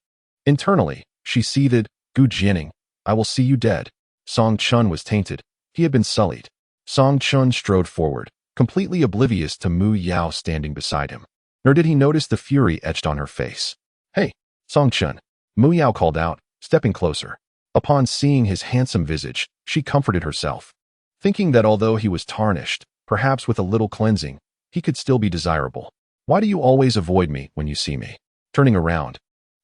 A: Internally, she seethed, "Gu Jianing, I will see you dead." Song Chun was tainted. He had been sullied. Song Chun strode forward, completely oblivious to Mu Yao standing beside him. Nor did he notice the fury etched on her face. "Hey, Song Chun," Mu Yao called out, stepping closer. Upon seeing his handsome visage, she comforted herself, thinking that although he was tarnished, perhaps with a little cleansing, he could still be desirable. "Why do you always avoid me when you see me?" Turning around,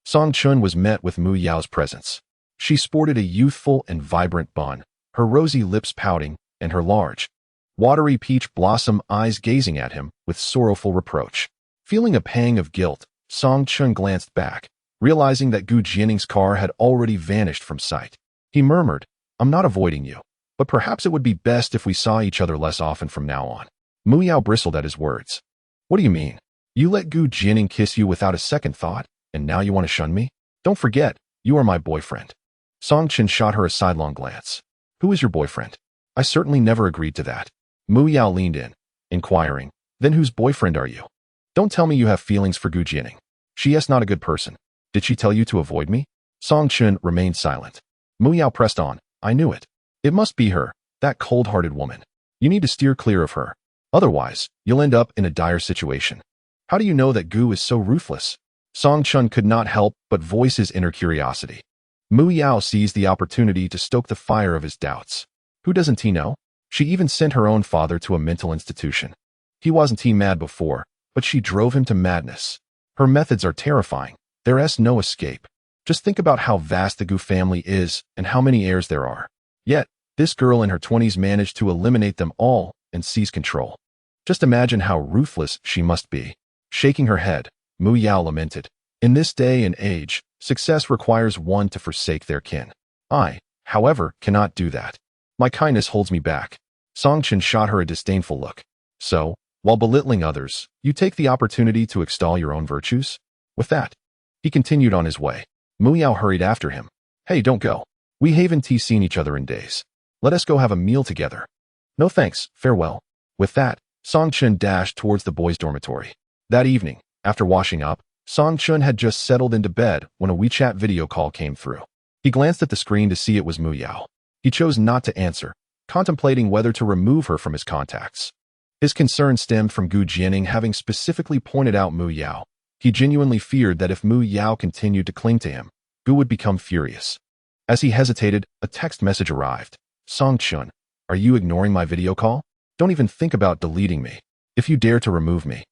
A: Song Chun was met with Mu Yao's presence. She sported a youthful and vibrant bun, her rosy lips pouting, and her large, watery peach blossom eyes gazing at him with sorrowful reproach. Feeling a pang of guilt, Song Chun glanced back, realizing that Gu Jianing's car had already vanished from sight. He murmured, "I'm not avoiding you, but perhaps it would be best if we saw each other less often from now on." Mu Yao bristled at his words. "What do you mean? You let Gu Jianing kiss you without a second thought, and now you want to shun me? Don't forget, you are my boyfriend." Song Chun shot her a sidelong glance. "Who is your boyfriend? I certainly never agreed to that." Mu Yao leaned in, inquiring, "Then whose boyfriend are you? Don't tell me you have feelings for Gu Jianing. She is not a good person. Did she tell you to avoid me?" Song Chun remained silent. Mu Yao pressed on, "I knew it. It must be her, that cold-hearted woman. You need to steer clear of her. Otherwise, you'll end up in a dire situation." "How do you know that Gu is so ruthless?" Song Chun could not help but voice his inner curiosity. Mu Yao seized the opportunity to stoke the fire of his doubts. Who doesn't he know? She even sent her own father to a mental institution. He wasn't mad before, but she drove him to madness. Her methods are terrifying. There's no escape. Just think about how vast the Gu family is and how many heirs there are. Yet, this girl in her 20s managed to eliminate them all and seize control. Just imagine how ruthless she must be. Shaking her head, Mu Yao lamented, "In this day and age, success requires one to forsake their kin. I, however, cannot do that. My kindness holds me back." Song Chun shot her a disdainful look. "So, while belittling others, you take the opportunity to extol your own virtues?" With that, he continued on his way. Mu Yao hurried after him. "Hey, don't go. We haven't seen each other in days. Let us go have a meal together." "No thanks, farewell." With that, Song Chun dashed towards the boys' dormitory. That evening, after washing up, Song Chun had just settled into bed when a WeChat video call came through. He glanced at the screen to see it was Mu Yao. He chose not to answer, contemplating whether to remove her from his contacts. His concern stemmed from Gu Jianing having specifically pointed out Mu Yao, He genuinely feared that if Mu Yao continued to cling to him, Gu would become furious. As he hesitated, a text message arrived. Song Chun, are you ignoring my video call? Don't even think about deleting me. If you dare to remove me,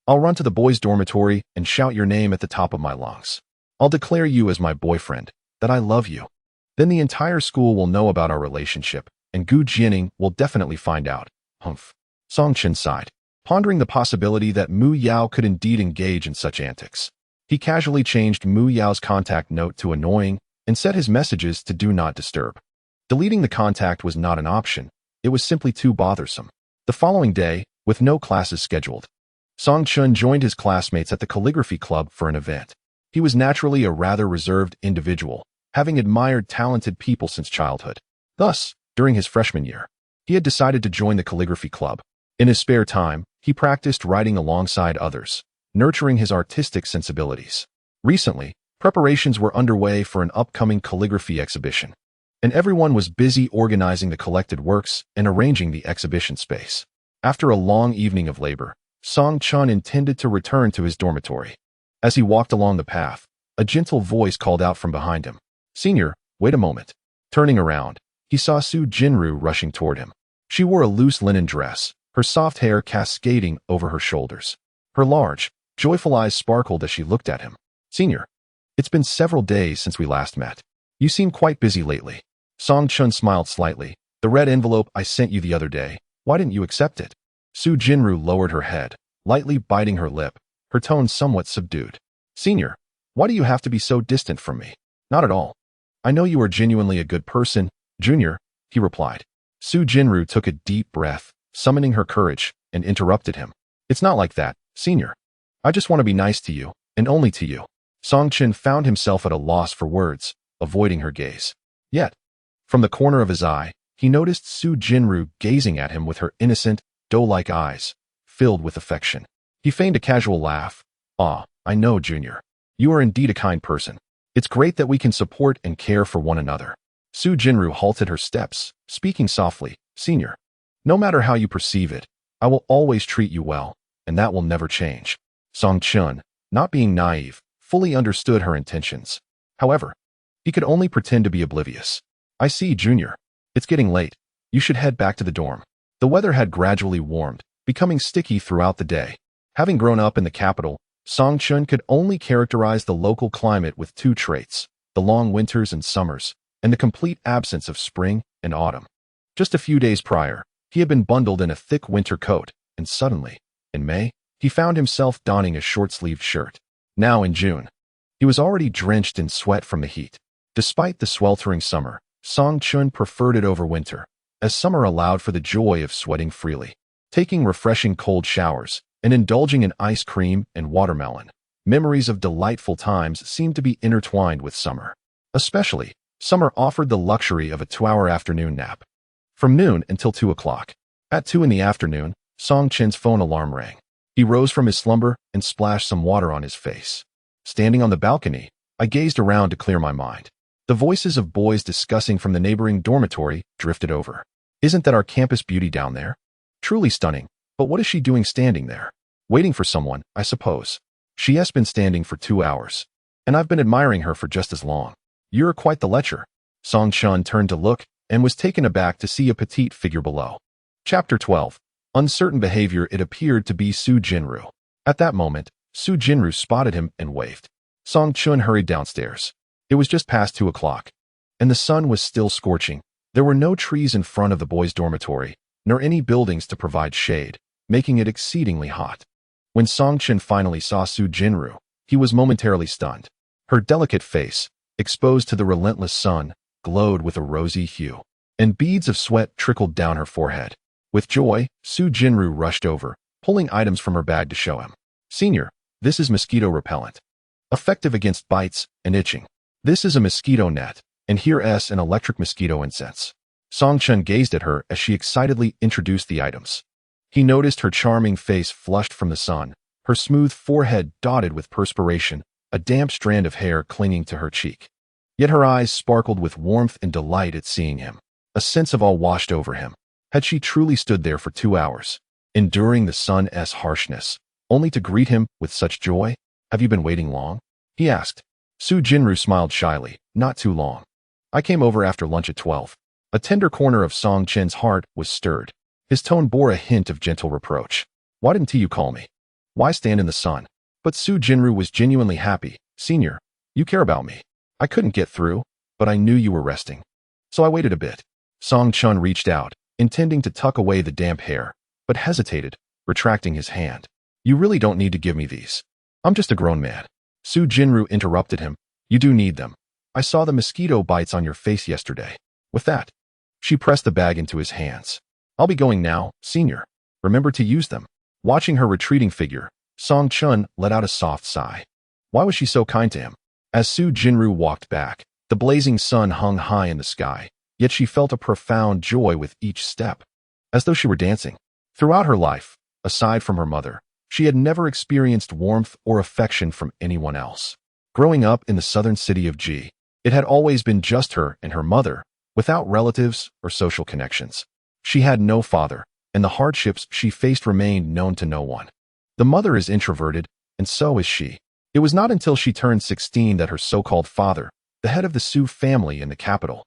A: I'll run to the boys' dormitory and shout your name at the top of my lungs. I'll declare you as my boyfriend, that I love you. Then the entire school will know about our relationship, and Gu Jianing will definitely find out. Humph. Song Chun sighed, pondering the possibility that Mu Yao could indeed engage in such antics. He casually changed Mu Yao's contact note to annoying and set his messages to do not disturb. Deleting the contact was not an option. It was simply too bothersome. The following day, with no classes scheduled, Song Chun joined his classmates at the calligraphy club for an event. He was naturally a rather reserved individual, having admired talented people since childhood. Thus, during his freshman year, he had decided to join the calligraphy club. In his spare time, he practiced writing alongside others, nurturing his artistic sensibilities. Recently, preparations were underway for an upcoming calligraphy exhibition, and everyone was busy organizing the collected works and arranging the exhibition space. After a long evening of labor, Song Chun intended to return to his dormitory. As he walked along the path, a gentle voice called out from behind him. Senior, wait a moment. Turning around, he saw Su Jinru rushing toward him. She wore a loose linen dress, her soft hair cascading over her shoulders. Her large, joyful eyes sparkled as she looked at him. Senior, it's been several days since we last met. You seem quite busy lately. Song Chun smiled slightly. The red envelope I sent you the other day, why didn't you accept it? Su Jinru lowered her head, lightly biting her lip, her tone somewhat subdued. Senior, why do you have to be so distant from me? Not at all. I know you are genuinely a good person. Junior, he replied. Su Jinru took a deep breath, summoning her courage, and interrupted him. It's not like that, Senior. I just want to be nice to you, and only to you. Song Chun found himself at a loss for words, avoiding her gaze. Yet, from the corner of his eye, he noticed Su Jinru gazing at him with her innocent, doe-like eyes, filled with affection. He feigned a casual laugh. Ah, I know, Junior. You are indeed a kind person. It's great that we can support and care for one another. Su Jinru halted her steps, speaking softly. Senior, no matter how you perceive it, I will always treat you well, and that will never change. Song Chun, not being naive, fully understood her intentions. However, he could only pretend to be oblivious. I see, Junior. It's getting late. You should head back to the dorm. The weather had gradually warmed, becoming sticky throughout the day. Having grown up in the capital, Song Chun could only characterize the local climate with two traits: the long winters and summers, and the complete absence of spring and autumn. Just a few days prior, he had been bundled in a thick winter coat, and suddenly, in May, he found himself donning a short-sleeved shirt. Now in June, he was already drenched in sweat from the heat. Despite the sweltering summer, Song Chun preferred it over winter, as summer allowed for the joy of sweating freely, taking refreshing cold showers, and indulging in ice cream and watermelon. Memories of delightful times seemed to be intertwined with summer. Especially, summer offered the luxury of a 2-hour afternoon nap. From noon until 2 o'clock. At 2 in the afternoon, Song Chun's phone alarm rang. He rose from his slumber and splashed some water on his face. Standing on the balcony, I gazed around to clear my mind. The voices of boys discussing from the neighboring dormitory drifted over. Isn't that our campus beauty down there? Truly stunning, but what is she doing standing there? Waiting for someone, I suppose. She has been standing for 2 hours, and I've been admiring her for just as long. You're quite the lecher. Song Chun turned to look and was taken aback to see a petite figure below. Chapter 12. Uncertain behavior. It appeared to be Su Jinru. At that moment, Su Jinru spotted him and waved. Song Chun hurried downstairs. It was just past 2 o'clock, and the sun was still scorching. There were no trees in front of the boys' dormitory, nor any buildings to provide shade, making it exceedingly hot. When Song Chun finally saw Su Jinru, he was momentarily stunned. Her delicate face, exposed to the relentless sun, glowed with a rosy hue, and beads of sweat trickled down her forehead. With joy, Su Jinru rushed over, pulling items from her bag to show him. Senior, this is mosquito repellent. Effective against bites and itching. This is a mosquito net, and here's an electric mosquito incense. Song Chun gazed at her as she excitedly introduced the items. He noticed her charming face flushed from the sun, her smooth forehead dotted with perspiration, a damp strand of hair clinging to her cheek. Yet her eyes sparkled with warmth and delight at seeing him. A sense of awe washed over him. Had she truly stood there for 2 hours, enduring the sun's harshness, only to greet him with such joy? Have you been waiting long? He asked. Su Jinru smiled shyly. Not too long. I came over after lunch at 12. A tender corner of Song Chen's heart was stirred. His tone bore a hint of gentle reproach. Why didn't you call me? Why stand in the sun? But Su Jinru was genuinely happy. Senior, you care about me. I couldn't get through, but I knew you were resting. So I waited a bit. Song Chun reached out, intending to tuck away the damp hair, but hesitated, retracting his hand. You really don't need to give me these. I'm just a grown man. Su Jinru interrupted him. You do need them. I saw the mosquito bites on your face yesterday. With that, she pressed the bag into his hands. I'll be going now, senior. Remember to use them. Watching her retreating figure, Song Chun let out a soft sigh. Why was she so kind to him? As Su Jinru walked back, the blazing sun hung high in the sky, yet she felt a profound joy with each step, as though she were dancing. Throughout her life, aside from her mother, she had never experienced warmth or affection from anyone else. Growing up in the southern city of Ji, it had always been just her and her mother, without relatives or social connections. She had no father, and the hardships she faced remained known to no one. The mother is introverted, and so is she. It was not until she turned 16 that her so-called father, the head of the Su family in the capital,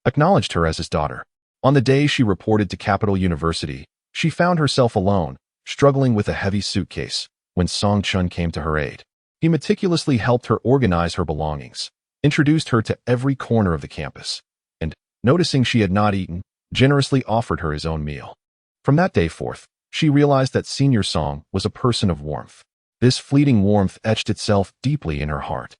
A: acknowledged her as his daughter. On the day she reported to Capital University, she found herself alone, struggling with a heavy suitcase, when Song Chun came to her aid. He meticulously helped her organize her belongings, introduced her to every corner of the campus, and, noticing she had not eaten, generously offered her his own meal. From that day forth, she realized that Senior Song was a person of warmth. This fleeting warmth etched itself deeply in her heart,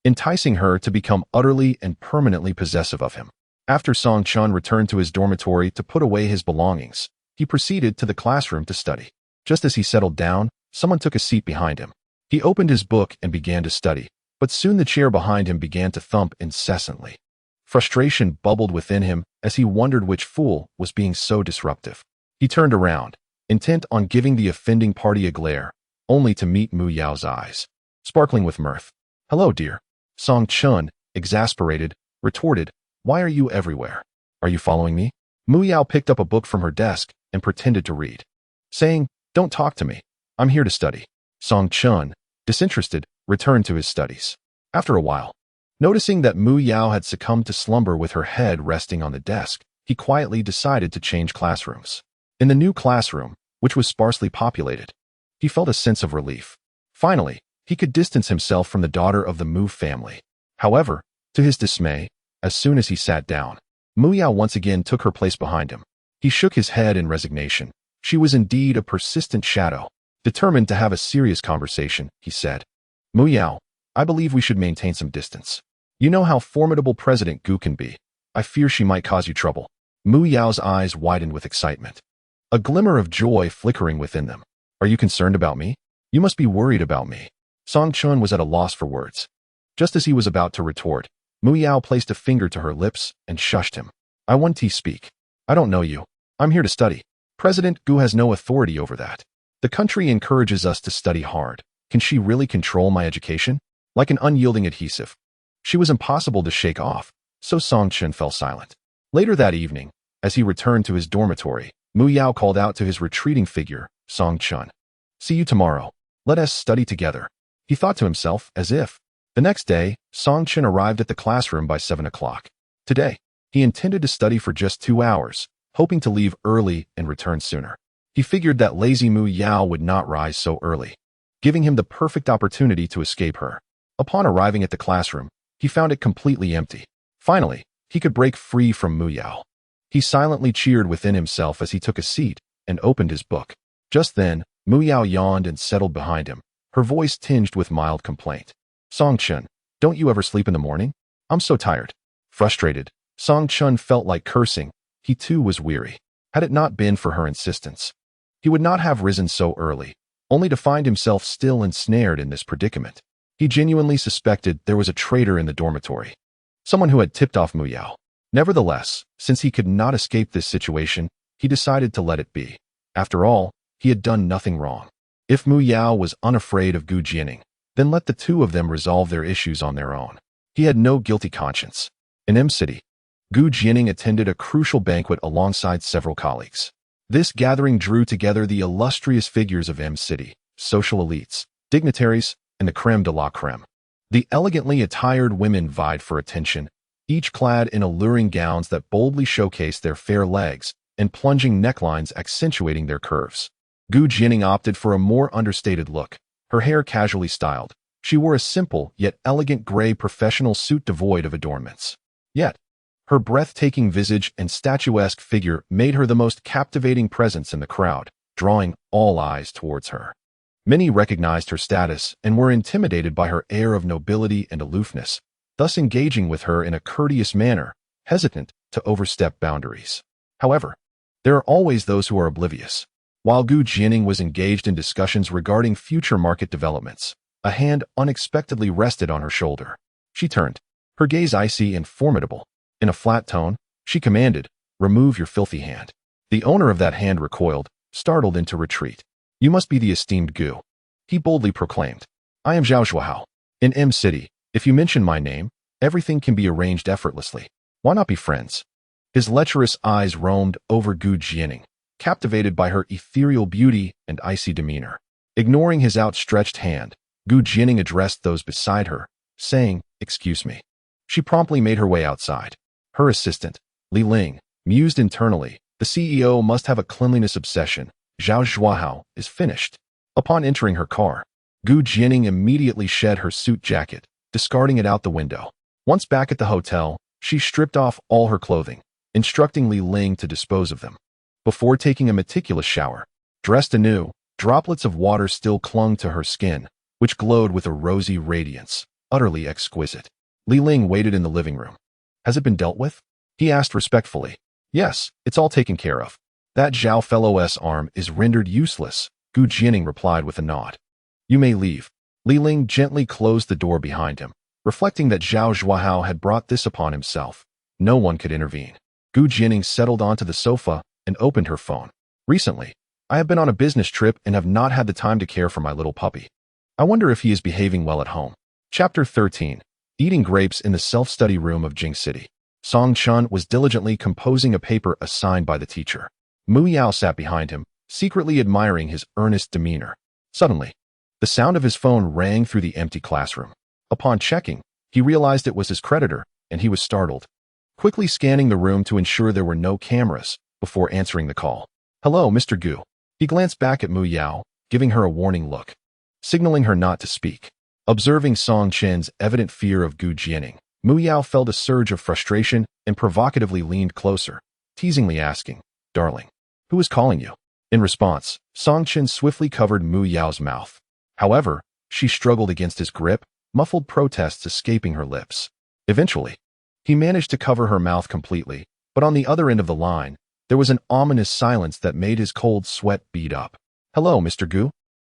A: enticing her to become utterly and permanently possessive of him. After Song Chun returned to his dormitory to put away his belongings, he proceeded to the classroom to study. Just as he settled down, someone took a seat behind him. He opened his book and began to study, but soon the chair behind him began to thump incessantly. Frustration bubbled within him as he wondered which fool was being so disruptive. He turned around, intent on giving the offending party a glare, only to meet Mu Yao's eyes, sparkling with mirth. Hello, dear. Song Chun, exasperated, retorted, Why are you everywhere? Are you following me? Mu Yao picked up a book from her desk and pretended to read, saying, Don't talk to me. I'm here to study. Song Chun, disinterested, returned to his studies. After a while, noticing that Mu Yao had succumbed to slumber with her head resting on the desk, he quietly decided to change classrooms. In the new classroom, which was sparsely populated, he felt a sense of relief. Finally, he could distance himself from the daughter of the Mu family. However, to his dismay, as soon as he sat down, Mu Yao once again took her place behind him. He shook his head in resignation. She was indeed a persistent shadow. Determined to have a serious conversation, he said, Mu Yao, I believe we should maintain some distance. You know how formidable President Gu can be. I fear she might cause you trouble. Mu Yao's eyes widened with excitement, a glimmer of joy flickering within them. Are you concerned about me? You must be worried about me. Song Chun was at a loss for words. Just as he was about to retort, Mu Yao placed a finger to her lips and shushed him. I want to speak. I don't know you. I'm here to study. President Gu has no authority over that. The country encourages us to study hard. Can she really control my education? Like an unyielding adhesive. She was impossible to shake off, so Song Chun fell silent. Later that evening, as he returned to his dormitory, Mu Yao called out to his retreating figure, Song Chun. See you tomorrow. Let us study together. He thought to himself, as if. The next day, Song Chun arrived at the classroom by 7 o'clock. Today, he intended to study for just 2 hours, hoping to leave early and return sooner. He figured that lazy Mu Yao would not rise so early, giving him the perfect opportunity to escape her. Upon arriving at the classroom, he found it completely empty. Finally, he could break free from Mu Yao. He silently cheered within himself as he took a seat and opened his book. Just then, Mu Yao yawned and settled behind him, her voice tinged with mild complaint. Song Chun, don't you ever sleep in the morning? I'm so tired. Frustrated, Song Chun felt like cursing. He too was weary. Had it not been for her insistence, he would not have risen so early, only to find himself still ensnared in this predicament. He genuinely suspected there was a traitor in the dormitory, someone who had tipped off Mu Yao. Nevertheless, since he could not escape this situation, he decided to let it be. After all, he had done nothing wrong. If Mu Yao was unafraid of Gu Jianing, then let the two of them resolve their issues on their own. He had no guilty conscience. In M City, Gu Jianing attended a crucial banquet alongside several colleagues. This gathering drew together the illustrious figures of M City, social elites, dignitaries, and the creme de la creme. The elegantly attired women vied for attention, each clad in alluring gowns that boldly showcased their fair legs and plunging necklines accentuating their curves. Jianing opted for a more understated look, her hair casually styled. She wore a simple yet elegant gray professional suit devoid of adornments. Yet, her breathtaking visage and statuesque figure made her the most captivating presence in the crowd, drawing all eyes towards her. Many recognized her status and were intimidated by her air of nobility and aloofness, thus engaging with her in a courteous manner, hesitant to overstep boundaries. However, there are always those who are oblivious. While Jianing was engaged in discussions regarding future market developments, a hand unexpectedly rested on her shoulder. She turned, her gaze icy and formidable. In a flat tone, she commanded, "Remove your filthy hand." The owner of that hand recoiled, startled into retreat. "You must be the esteemed Gu," he boldly proclaimed. "I am Zhao Shuahao. In M City, if you mention my name, everything can be arranged effortlessly. Why not be friends?" His lecherous eyes roamed over Jianing, captivated by her ethereal beauty and icy demeanor. Ignoring his outstretched hand, Jianing addressed those beside her, saying, "Excuse me." She promptly made her way outside. Her assistant, Li Ling, mused internally, "The CEO must have a cleanliness obsession. Zhao Shuahao is finished." Upon entering her car, Jianing immediately shed her suit jacket, discarding it out the window. Once back at the hotel, she stripped off all her clothing, instructing Li Ling to dispose of them. Before taking a meticulous shower, dressed anew, droplets of water still clung to her skin, which glowed with a rosy radiance, utterly exquisite. Li Ling waited in the living room. "Has it been dealt with?" he asked respectfully. "Yes, it's all taken care of. That Zhao fellow's arm is rendered useless," Jianing replied with a nod. "You may leave." Li Ling gently closed the door behind him, reflecting that Zhao Shuahao had brought this upon himself. No one could intervene. Jianing settled onto the sofa and opened her phone. "Recently, I have been on a business trip and have not had the time to care for my little puppy. I wonder if he is behaving well at home." Chapter 13. Eating grapes in the self-study room of Jing City. Song Chun was diligently composing a paper assigned by the teacher. Mu Yao sat behind him, secretly admiring his earnest demeanor. Suddenly, the sound of his phone rang through the empty classroom. Upon checking, he realized it was his creditor, and he was startled. Quickly scanning the room to ensure there were no cameras, before answering the call. "Hello, Mr. Gu." He glanced back at Mu Yao, giving her a warning look, signaling her not to speak. Observing Song Chen's evident fear of Jianing, Mu Yao felt a surge of frustration and provocatively leaned closer, teasingly asking, "Darling, who is calling you?" In response, Song Chen swiftly covered Mu Yao's mouth. However, she struggled against his grip, muffled protests escaping her lips. Eventually, he managed to cover her mouth completely, but on the other end of the line, there was an ominous silence that made his cold sweat bead up. "Hello, Mr. Gu."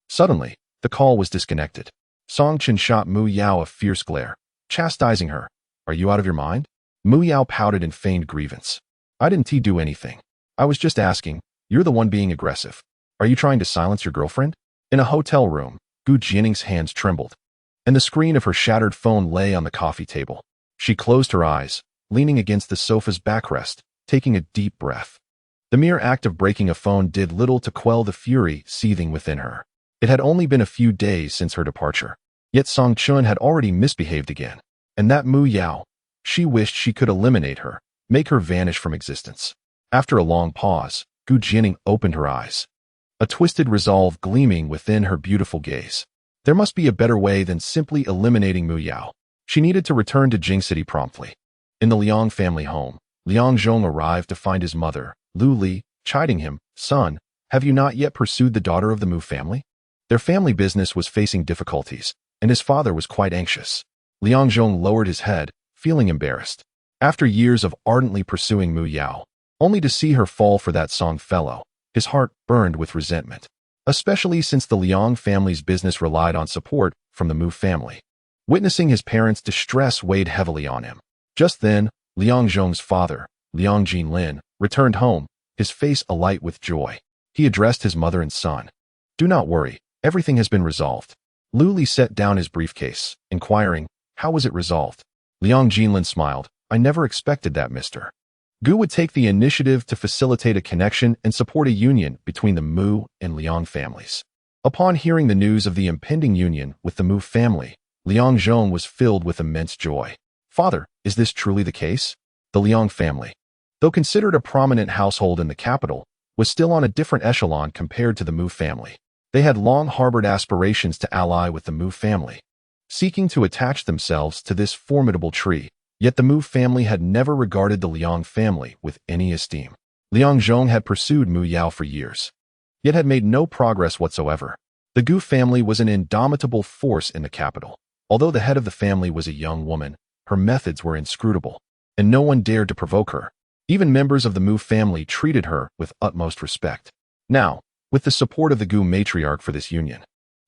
A: Suddenly, the call was disconnected. Song Chen shot Mu Yao a fierce glare, chastising her. "Are you out of your mind?" Mu Yao pouted in feigned grievance. "I didn't do anything. I was just asking. You're the one being aggressive. Are you trying to silence your girlfriend?" In a hotel room, Jianing's hands trembled, and the screen of her shattered phone lay on the coffee table. She closed her eyes, leaning against the sofa's backrest, taking a deep breath. The mere act of breaking a phone did little to quell the fury seething within her. It had only been a few days since her departure, yet Song Chun had already misbehaved again, and that Mu Yao, she wished she could eliminate her, make her vanish from existence. After a long pause, Jianing opened her eyes, a twisted resolve gleaming within her beautiful gaze. There must be a better way than simply eliminating Mu Yao. She needed to return to Jing City promptly. In the Liang family home, Liang Zhong arrived to find his mother, Lu Li, chiding him, "Son, have you not yet pursued the daughter of the Mu family?" Their family business was facing difficulties, and his father was quite anxious. Liang Zhong lowered his head, feeling embarrassed. After years of ardently pursuing Mu Yao, only to see her fall for that Song fellow, his heart burned with resentment, especially since the Liang family's business relied on support from the Mu family. Witnessing his parents' distress weighed heavily on him. Just then, Liang Zhong's father, Liang Jinlin, returned home, his face alight with joy. He addressed his mother and son. "Do not worry, everything has been resolved." Lu Li set down his briefcase, inquiring, "How was it resolved?" Liang Jinlin smiled. "I never expected that, Mr. Gu would take the initiative to facilitate a connection and support a union between the Mu and Liang families. Upon hearing the news of the impending union with the Mu family, Liang Zhong was filled with immense joy. Father, is this truly the case? The Liang family, though considered a prominent household in the capital, was still on a different echelon compared to the Mu family. They had long harbored aspirations to ally with the Mu family, seeking to attach themselves to this formidable tree, yet the Mu family had never regarded the Liang family with any esteem. Liang Zhong had pursued Mu Yao for years, yet had made no progress whatsoever. The Gu family was an indomitable force in the capital. Although the head of the family was a young woman, her methods were inscrutable, and no one dared to provoke her. Even members of the Mu family treated her with utmost respect. Now, with the support of the Gu matriarch for this union,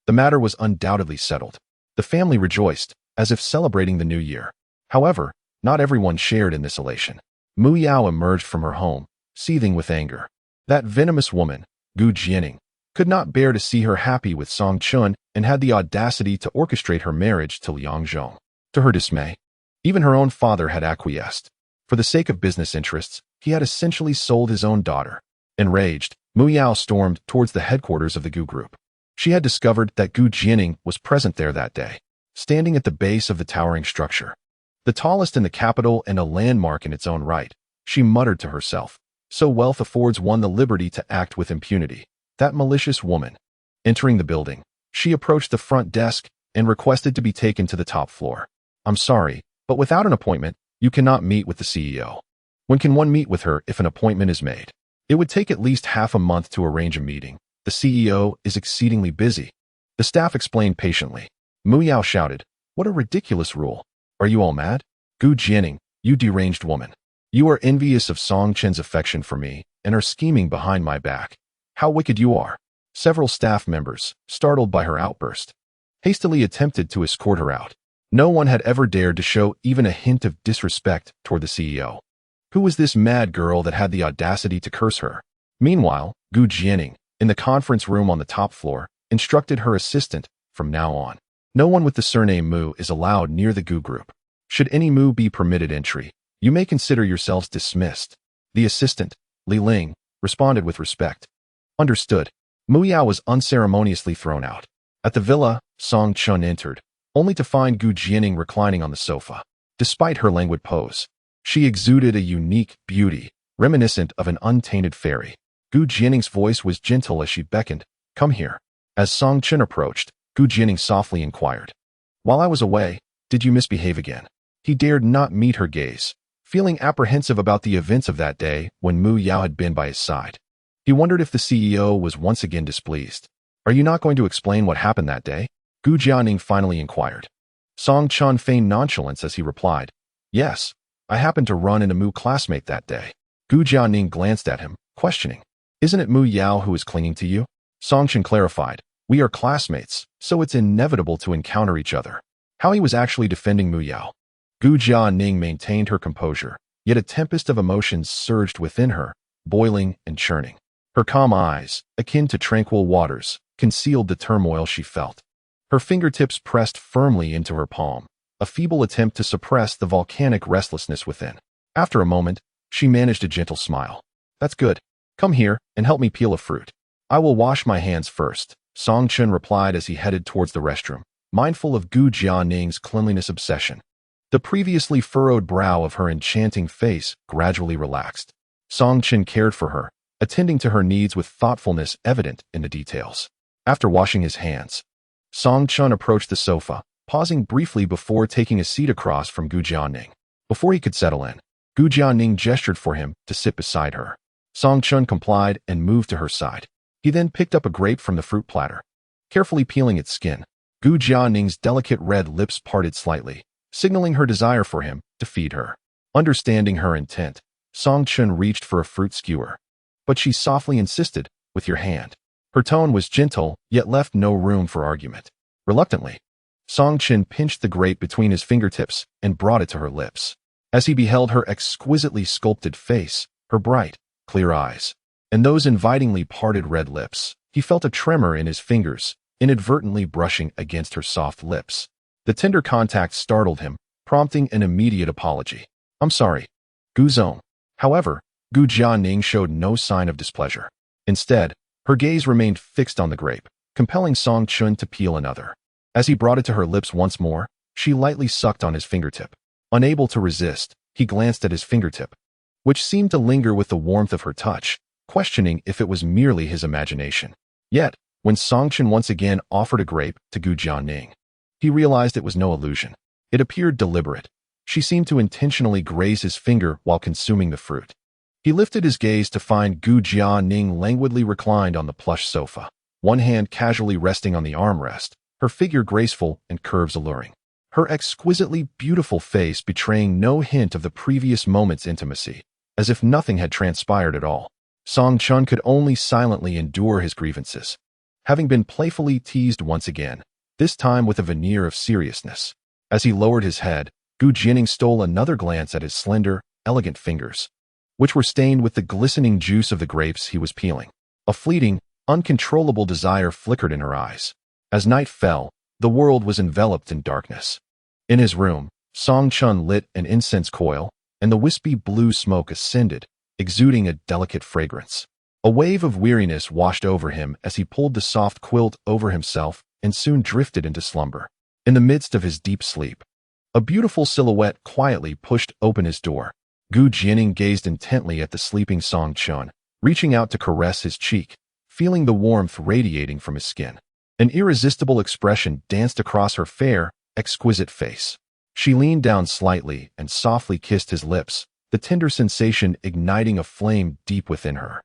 A: the matter was undoubtedly settled. The family rejoiced, as if celebrating the new year. However, not everyone shared in this elation. Mu Yao emerged from her home, seething with anger. That venomous woman, Gu Jianing, could not bear to see her happy with Song Chun and had the audacity to orchestrate her marriage to Liang Zhong. To her dismay, even her own father had acquiesced. For the sake of business interests, he had essentially sold his own daughter. Enraged, Mu Yao stormed towards the headquarters of the Gu group. She had discovered that Gu Jianing was present there that day, standing at the base of the towering structure. The tallest in the capital and a landmark in its own right, she muttered to herself, so wealth affords one the liberty to act with impunity. That malicious woman. Entering the building, she approached the front desk and requested to be taken to the top floor. I'm sorry, but without an appointment, you cannot meet with the CEO. When can one meet with her if an appointment is made? It would take at least half a month to arrange a meeting. The CEO is exceedingly busy. The staff explained patiently. Mu Yao shouted, what a ridiculous rule. Are you all mad? Gu Jianing, you deranged woman. You are envious of Song Chen's affection for me and are scheming behind my back. How wicked you are. Several staff members, startled by her outburst, hastily attempted to escort her out. No one had ever dared to show even a hint of disrespect toward the CEO. Who was this mad girl that had the audacity to curse her? Meanwhile, Gu Jianing, in the conference room on the top floor, instructed her assistant, from now on, no one with the surname Mu is allowed near the Gu group. Should any Mu be permitted entry, you may consider yourselves dismissed. The assistant, Li Ling, responded with respect. Understood. Mu Yao was unceremoniously thrown out. At the villa, Song Chun entered, only to find Gu Jianing reclining on the sofa. Despite her languid pose, she exuded a unique beauty, reminiscent of an untainted fairy. Gu Jianing's voice was gentle as she beckoned, come here. As Song Chun approached, Gu Jianing softly inquired, while I was away, did you misbehave again? He dared not meet her gaze, feeling apprehensive about the events of that day when Mu Yao had been by his side. He wondered if the CEO was once again displeased. Are you not going to explain what happened that day? Gu Jianing finally inquired. Song Chun feigned nonchalance as he replied, yes, I happened to run into Mu classmate that day. Gu Jianing glanced at him, questioning, isn't it Mu Yao who is clinging to you? Song Chun clarified, we are classmates, so it's inevitable to encounter each other. How he was actually defending Mu Yao. Gu Jianing maintained her composure, yet a tempest of emotions surged within her, boiling and churning. Her calm eyes, akin to tranquil waters, concealed the turmoil she felt. Her fingertips pressed firmly into her palm, a feeble attempt to suppress the volcanic restlessness within. After a moment, she managed a gentle smile. That's good. Come here and help me peel a fruit. I will wash my hands first, Song Chun replied as he headed towards the restroom, mindful of Gu Jianing's cleanliness obsession. The previously furrowed brow of her enchanting face gradually relaxed. Song Chun cared for her, attending to her needs with thoughtfulness evident in the details. After washing his hands, Song Chun approached the sofa, pausing briefly before taking a seat across from Gu Jianing. Before he could settle in, Gu Jianing gestured for him to sit beside her. Song Chun complied and moved to her side. He then picked up a grape from the fruit platter, carefully peeling its skin. Gu Jianing's delicate red lips parted slightly, signaling her desire for him to feed her. Understanding her intent, Song Chun reached for a fruit skewer, but she softly insisted, with your hand. Her tone was gentle, yet left no room for argument. Reluctantly, Song Chun pinched the grape between his fingertips and brought it to her lips. As he beheld her exquisitely sculpted face, her bright, clear eyes, and those invitingly parted red lips, he felt a tremor in his fingers, inadvertently brushing against her soft lips. The tender contact startled him, prompting an immediate apology. I'm sorry, Gu Zong. However, Gu Jianing showed no sign of displeasure. Instead, her gaze remained fixed on the grape, compelling Song Chun to peel another. As he brought it to her lips once more, she lightly sucked on his fingertip. Unable to resist, he glanced at his fingertip, which seemed to linger with the warmth of her touch, questioning if it was merely his imagination. Yet, when Song Chun once again offered a grape to Jianing, he realized it was no illusion. It appeared deliberate. She seemed to intentionally graze his finger while consuming the fruit. He lifted his gaze to find Jianing languidly reclined on the plush sofa, one hand casually resting on the armrest, her figure graceful and curves alluring. Her exquisitely beautiful face betraying no hint of the previous moment's intimacy, as if nothing had transpired at all. Song Chun could only silently endure his grievances, having been playfully teased once again, this time with a veneer of seriousness. As he lowered his head, Jianing stole another glance at his slender, elegant fingers, which were stained with the glistening juice of the grapes he was peeling. A fleeting, uncontrollable desire flickered in her eyes. As night fell, the world was enveloped in darkness. In his room, Song Chun lit an incense coil, and the wispy blue smoke ascended, exuding a delicate fragrance. A wave of weariness washed over him as he pulled the soft quilt over himself and soon drifted into slumber. In the midst of his deep sleep, a beautiful silhouette quietly pushed open his door. Jianing gazed intently at the sleeping Song Chun, reaching out to caress his cheek, feeling the warmth radiating from his skin. An irresistible expression danced across her fair, exquisite face. She leaned down slightly and softly kissed his lips, the tender sensation igniting a flame deep within her.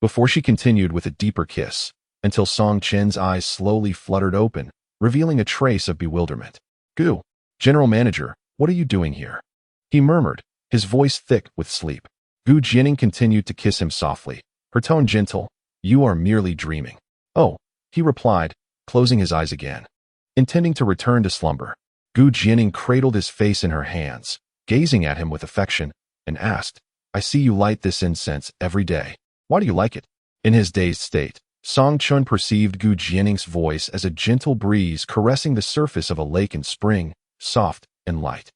A: Before she continued with a deeper kiss, until Song Chun's eyes slowly fluttered open, revealing a trace of bewilderment. General Manager, what are you doing here? He murmured, his voice thick with sleep. Jianing continued to kiss him softly, her tone gentle. You are merely dreaming. Oh, he replied, closing his eyes again. Intending to return to slumber, Jianing cradled his face in her hands, gazing at him with affection, and asked, I see you light this incense every day. Why do you like it? In his dazed state, Song Chun perceived Jianing's voice as a gentle breeze caressing the surface of a lake in spring, soft and light.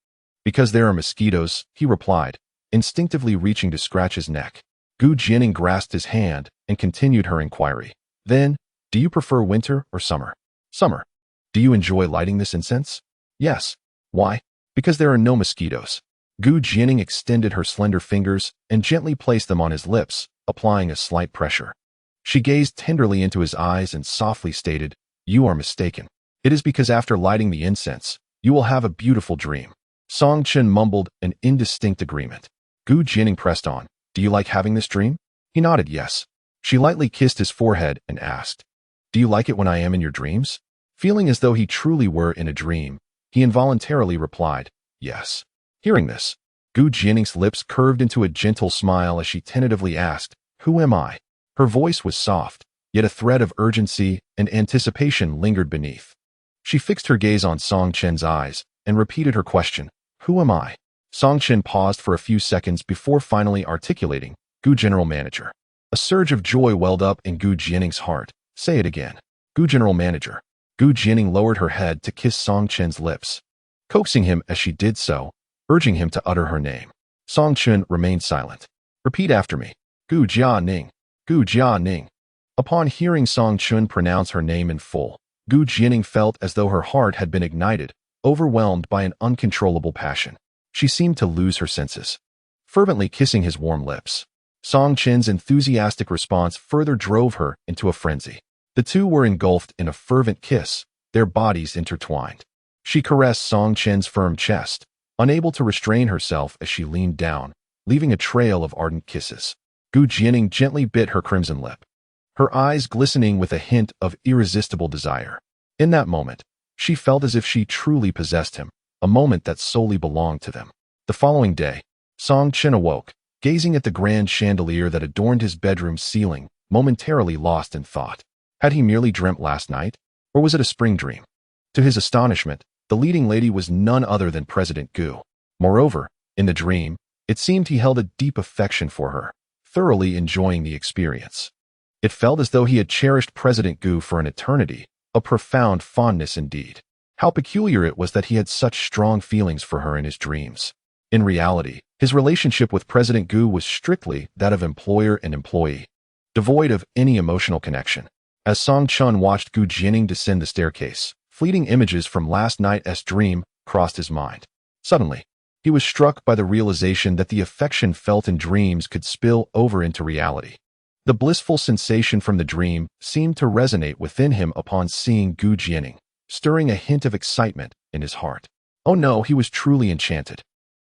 A: Because there are mosquitoes, he replied, instinctively reaching to scratch his neck. Jianing grasped his hand and continued her inquiry. Then, do you prefer winter or summer? Summer. Do you enjoy lighting this incense? Yes. Why? Because there are no mosquitoes. Jianing extended her slender fingers and gently placed them on his lips, applying a slight pressure. She gazed tenderly into his eyes and softly stated, You are mistaken. It is because after lighting the incense, you will have a beautiful dream. Song Chun mumbled an indistinct agreement. Jianing pressed on, Do you like having this dream? He nodded yes. She lightly kissed his forehead and asked, Do you like it when I am in your dreams? Feeling as though he truly were in a dream, he involuntarily replied, Yes. Hearing this, Jianing's lips curved into a gentle smile as she tentatively asked, Who am I? Her voice was soft, yet a thread of urgency and anticipation lingered beneath. She fixed her gaze on Song Chun's eyes and repeated her question, Who am I? Song Chun paused for a few seconds before finally articulating, General Manager. A surge of joy welled up in Jianing's heart. Say it again. General Manager. Jianing lowered her head to kiss Song Chun's lips, coaxing him as she did so, urging him to utter her name. Song Chun remained silent. Repeat after me. Jianing. Jianing. Upon hearing Song Chun pronounce her name in full, Jianing felt as though her heart had been ignited, overwhelmed by an uncontrollable passion. She seemed to lose her senses, fervently kissing his warm lips. Song Chun's enthusiastic response further drove her into a frenzy. The two were engulfed in a fervent kiss, their bodies intertwined. She caressed Song Chun's firm chest, unable to restrain herself as she leaned down, leaving a trail of ardent kisses. Jianing gently bit her crimson lip, her eyes glistening with a hint of irresistible desire. In that moment, she felt as if she truly possessed him, a moment that solely belonged to them. The following day, Song Chun awoke, gazing at the grand chandelier that adorned his bedroom ceiling, momentarily lost in thought. Had he merely dreamt last night, or was it a spring dream? To his astonishment, the leading lady was none other than President Gu. Moreover, in the dream, it seemed he held a deep affection for her, thoroughly enjoying the experience. It felt as though he had cherished President Gu for an eternity, a profound fondness indeed. How peculiar it was that he had such strong feelings for her in his dreams. In reality, his relationship with President Gu was strictly that of employer and employee, devoid of any emotional connection. As Song Chun watched Gu Jianing descend the staircase, fleeting images from last night's dream crossed his mind. Suddenly, he was struck by the realization that the affection felt in dreams could spill over into reality. The blissful sensation from the dream seemed to resonate within him upon seeing Gu Jianing, stirring a hint of excitement in his heart. Oh no, he was truly enchanted.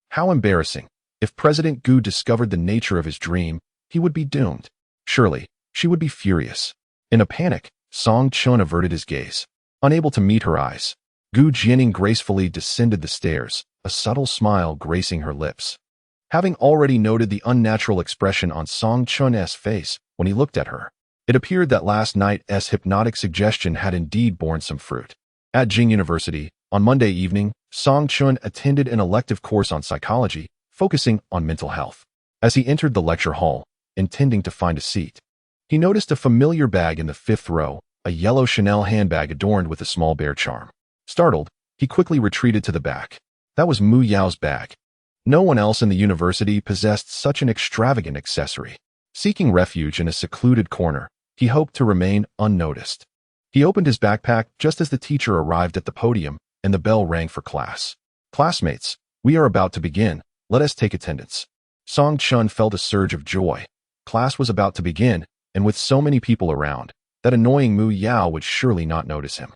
A: How embarrassing. If President Gu discovered the nature of his dream, he would be doomed. Surely, she would be furious. In a panic, Song Chun averted his gaze. Unable to meet her eyes, Gu Jianing gracefully descended the stairs, a subtle smile gracing her lips. Having already noted the unnatural expression on Song Chun's face when he looked at her, it appeared that last night's hypnotic suggestion had indeed borne some fruit. At Jing University, on Monday evening, Song Chun attended an elective course on psychology, focusing on mental health. As he entered the lecture hall, intending to find a seat, he noticed a familiar bag in the fifth row, a yellow Chanel handbag adorned with a small bear charm. Startled, he quickly retreated to the back. That was Mu Yao's bag. No one else in the university possessed such an extravagant accessory. Seeking refuge in a secluded corner, he hoped to remain unnoticed. He opened his backpack just as the teacher arrived at the podium and the bell rang for class. Classmates, we are about to begin. Let us take attendance. Song Chun felt a surge of joy. Class was about to begin, and with so many people around, that annoying Mu Yao would surely not notice him.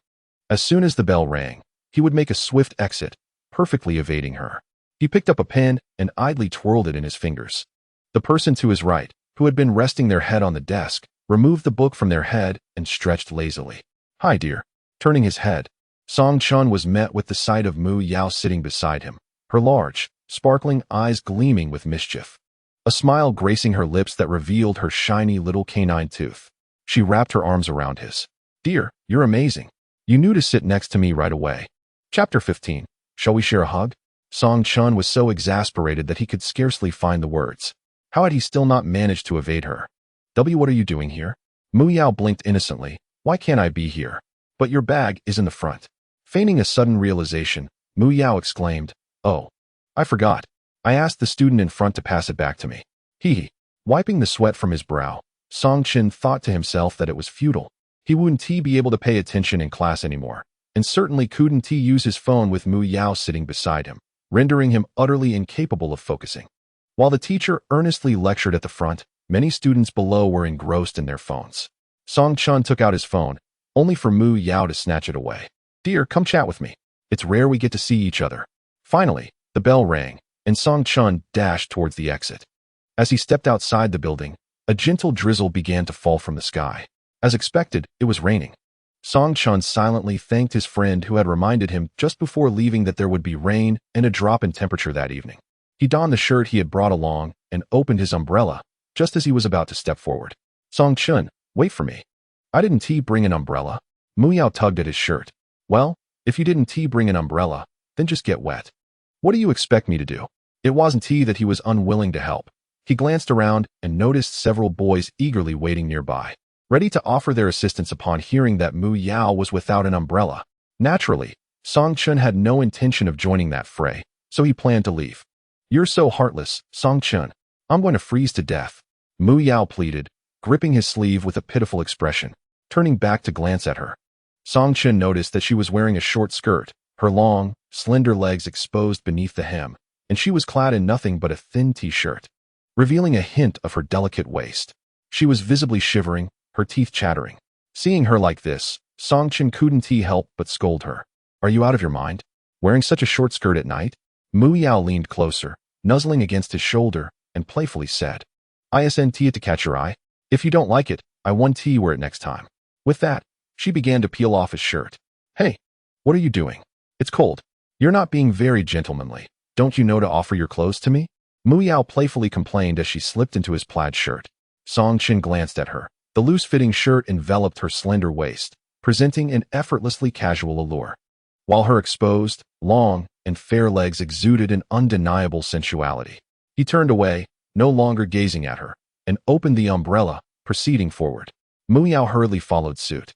A: As soon as the bell rang, he would make a swift exit, perfectly evading her. He picked up a pen and idly twirled it in his fingers. The person to his right, who had been resting their head on the desk, removed the book from their head and stretched lazily. Hi, dear. Turning his head, Song Chun was met with the sight of Mu Yao sitting beside him, her large, sparkling eyes gleaming with mischief. A smile gracing her lips that revealed her shiny little canine tooth. She wrapped her arms around his. Dear, you're amazing. You knew to sit next to me right away. Chapter 15. Shall we share a hug? Song Chun was so exasperated that he could scarcely find the words. How had he still not managed to evade her? What are you doing here? Mu Yao blinked innocently. Why can't I be here? But your bag is in the front. Feigning a sudden realization, Mu Yao exclaimed, Oh, I forgot. I asked the student in front to pass it back to me. Hee. Wiping the sweat from his brow, Song Chun thought to himself that it was futile. He wouldn't be able to pay attention in class anymore, and certainly couldn't use his phone with Mu Yao sitting beside him, rendering him utterly incapable of focusing. While the teacher earnestly lectured at the front, many students below were engrossed in their phones. Song Chun took out his phone, only for Mu Yao to snatch it away. Dear, come chat with me. It's rare we get to see each other. Finally, the bell rang, and Song Chun dashed towards the exit. As he stepped outside the building, a gentle drizzle began to fall from the sky. As expected, it was raining. Song Chun silently thanked his friend who had reminded him just before leaving that there would be rain and a drop in temperature that evening. He donned the shirt he had brought along and opened his umbrella just as he was about to step forward. Song Chun, wait for me. I didn't bring an umbrella. Mu Yao tugged at his shirt. Well, if you didn't bring an umbrella, then just get wet. What do you expect me to do? It wasn't that he was unwilling to help. He glanced around and noticed several boys eagerly waiting nearby, ready to offer their assistance upon hearing that Mu Yao was without an umbrella. Naturally, Song Chun had no intention of joining that fray, so he planned to leave. You're so heartless, Song Chun. I'm going to freeze to death. Mu Yao pleaded, gripping his sleeve with a pitiful expression, turning back to glance at her. Song Chun noticed that she was wearing a short skirt, her long, slender legs exposed beneath the hem, and she was clad in nothing but a thin t-shirt, revealing a hint of her delicate waist. She was visibly shivering, her teeth chattering. Seeing her like this, Song Chun couldn't help but scold her. Are you out of your mind? Wearing such a short skirt at night? Mu Yao leaned closer, nuzzling against his shoulder, and playfully said, Isn't it to catch your eye? If you don't like it, I won't wear it next time. With that, she began to peel off his shirt. Hey, what are you doing? It's cold. You're not being very gentlemanly. Don't you know to offer your clothes to me? Mu Yao playfully complained as she slipped into his plaid shirt. Song Chun glanced at her. The loose-fitting shirt enveloped her slender waist, presenting an effortlessly casual allure, while her exposed, long, and fair legs exuded an undeniable sensuality. He turned away, no longer gazing at her, and opened the umbrella, proceeding forward. Mu Yao hurriedly followed suit.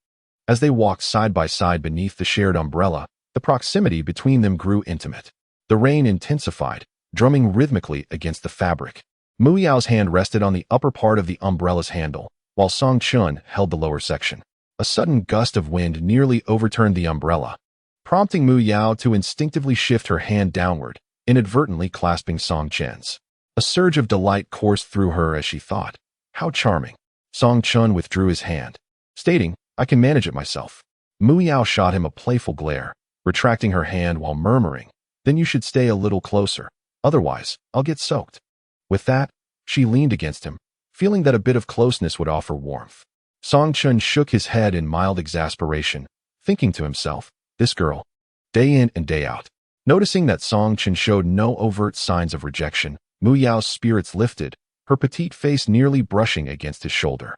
A: As they walked side by side beneath the shared umbrella, the proximity between them grew intimate. The rain intensified, drumming rhythmically against the fabric. Mu Yao's hand rested on the upper part of the umbrella's handle, while Song Chun held the lower section. A sudden gust of wind nearly overturned the umbrella, prompting Mu Yao to instinctively shift her hand downward, inadvertently clasping Song Chen's. A surge of delight coursed through her as she thought, "How charming." Song Chun withdrew his hand, stating, "I can manage it myself." Mu Yao shot him a playful glare, retracting her hand while murmuring, "Then you should stay a little closer, otherwise I'll get soaked." With that, she leaned against him, feeling that a bit of closeness would offer warmth. Song Chun shook his head in mild exasperation, thinking to himself, "This girl, day in and day out." Noticing that Song Chun showed no overt signs of rejection, Mu Yao's spirits lifted, her petite face nearly brushing against his shoulder.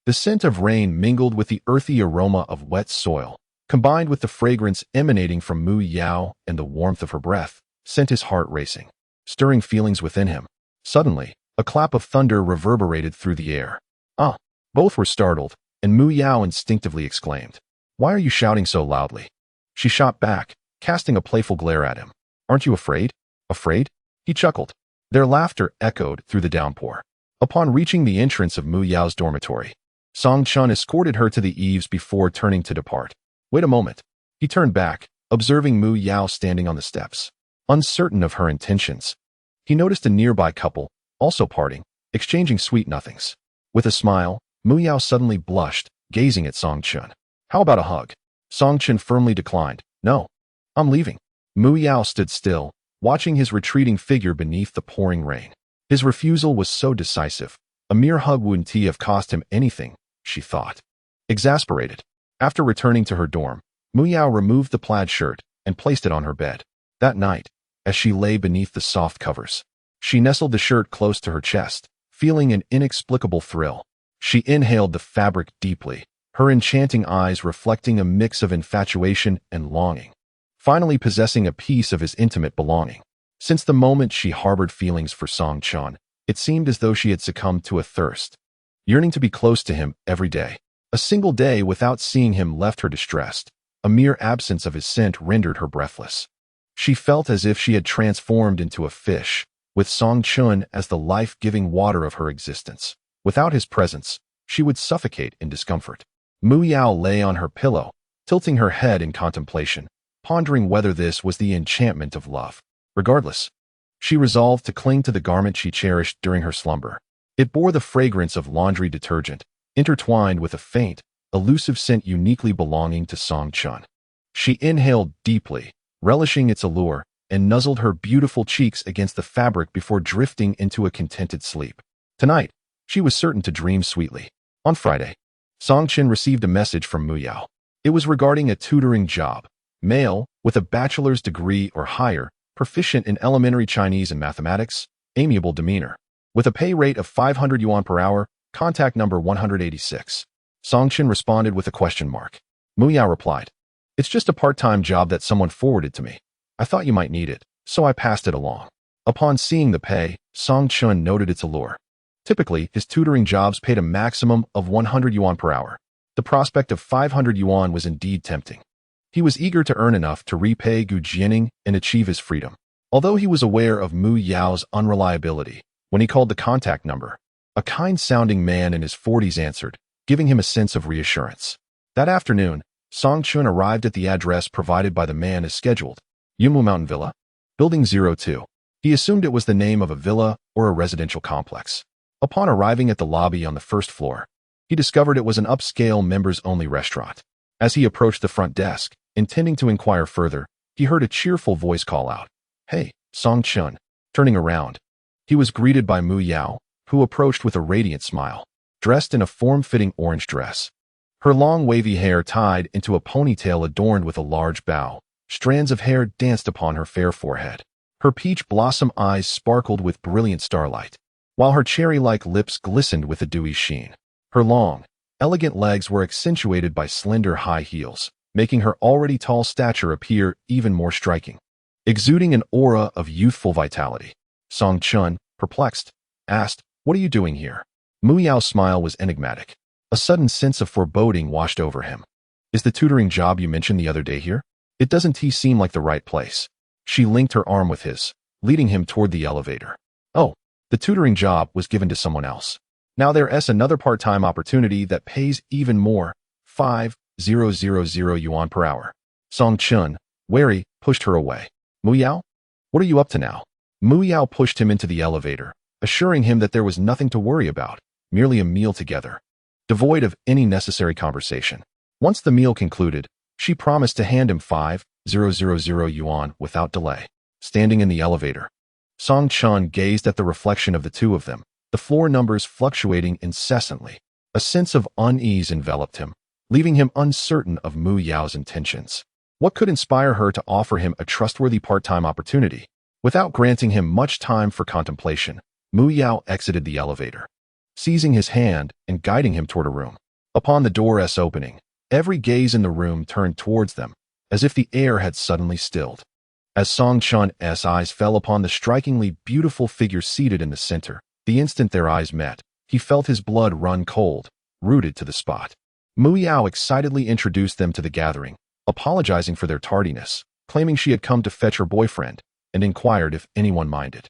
A: The scent of rain mingled with the earthy aroma of wet soil, combined with the fragrance emanating from Mu Yao and the warmth of her breath, sent his heart racing, stirring feelings within him. Suddenly, a clap of thunder reverberated through the air. "Ah!" Both were startled, and Mu Yao instinctively exclaimed, "Why are you shouting so loudly?" She shot back, casting a playful glare at him. "Aren't you afraid?" "Afraid?" He chuckled. Their laughter echoed through the downpour. Upon reaching the entrance of Mu Yao's dormitory, Song Chun escorted her to the eaves before turning to depart. "Wait a moment." He turned back, observing Mu Yao standing on the steps. Uncertain of her intentions, he noticed a nearby couple, also parting, exchanging sweet nothings. With a smile, Mu Yao suddenly blushed, gazing at Song Chun. "How about a hug?" Song Chun firmly declined. "No. I'm leaving." Mu Yao stood still, watching his retreating figure beneath the pouring rain. His refusal was so decisive. A mere hug wouldn't have cost him anything, she thought. Exasperated, after returning to her dorm, Mu Yao removed the plaid shirt and placed it on her bed. That night, as she lay beneath the soft covers, she nestled the shirt close to her chest, feeling an inexplicable thrill. She inhaled the fabric deeply, her enchanting eyes reflecting a mix of infatuation and longing, finally possessing a piece of his intimate belonging. Since the moment she harbored feelings for Song Chun, it seemed as though she had succumbed to a thirst, yearning to be close to him every day. A single day without seeing him left her distressed. A mere absence of his scent rendered her breathless. She felt as if she had transformed into a fish, with Song Chun as the life-giving water of her existence. Without his presence, she would suffocate in discomfort. Mu Yao lay on her pillow, tilting her head in contemplation, pondering whether this was the enchantment of love. Regardless, she resolved to cling to the garment she cherished during her slumber. It bore the fragrance of laundry detergent, intertwined with a faint, elusive scent uniquely belonging to Song Chun. She inhaled deeply, relishing its allure, and nuzzled her beautiful cheeks against the fabric before drifting into a contented sleep. Tonight, she was certain to dream sweetly. On Friday, Song Chun received a message from Mu Yao. It was regarding a tutoring job. Male, with a bachelor's degree or higher, proficient in elementary Chinese and mathematics, amiable demeanor. With a pay rate of 500 yuan per hour, contact number 186. Song Chun responded with a question mark. Mu Yao replied, "It's just a part-time job that someone forwarded to me. I thought you might need it, so I passed it along." Upon seeing the pay, Song Chun noted its allure. Typically, his tutoring jobs paid a maximum of 100 yuan per hour. The prospect of 500 yuan was indeed tempting. He was eager to earn enough to repay Jianing and achieve his freedom. Although he was aware of Mu Yao's unreliability, when he called the contact number, a kind-sounding man in his 40s answered, giving him a sense of reassurance. That afternoon, Song Chun arrived at the address provided by the man as scheduled. Yunwu Mountain Villa, Building 02. He assumed it was the name of a villa or a residential complex. Upon arriving at the lobby on the first floor, he discovered it was an upscale members-only restaurant. As he approached the front desk, intending to inquire further, he heard a cheerful voice call out, "Hey, Song Chun." Turning around, he was greeted by Mu Yao, who approached with a radiant smile, dressed in a form-fitting orange dress. Her long wavy hair tied into a ponytail adorned with a large bow. Strands of hair danced upon her fair forehead. Her peach blossom eyes sparkled with brilliant starlight, while her cherry-like lips glistened with a dewy sheen. Her long, elegant legs were accentuated by slender high heels, making her already tall stature appear even more striking. Exuding an aura of youthful vitality, Song Chun, perplexed, asked, "What are you doing here?" Mu Yao's smile was enigmatic. A sudden sense of foreboding washed over him. "Is the tutoring job you mentioned the other day here? It doesn't seem like the right place." She linked her arm with his, leading him toward the elevator. "Oh, the tutoring job was given to someone else. Now there's another part-time opportunity that pays even more, 5,000 yuan per hour. Song Chun, wary, pushed her away. Mu Yao? What are you up to now? Mu Yao pushed him into the elevator, assuring him that there was nothing to worry about, merely a meal together, devoid of any necessary conversation. Once the meal concluded, she promised to hand him 5,000 yuan without delay. Standing in the elevator, Song Chun gazed at the reflection of the two of them, the floor numbers fluctuating incessantly. A sense of unease enveloped him, leaving him uncertain of Mu Yao's intentions. What could inspire her to offer him a trustworthy part-time opportunity? Without granting him much time for contemplation, Mu Yao exited the elevator, seizing his hand and guiding him toward a room. Upon the door's opening, every gaze in the room turned towards them, as if the air had suddenly stilled. As Song Chun's eyes fell upon the strikingly beautiful figure seated in the center, the instant their eyes met, he felt his blood run cold, rooted to the spot. Mu Yao excitedly introduced them to the gathering, apologizing for their tardiness, claiming she had come to fetch her boyfriend, and inquired if anyone minded.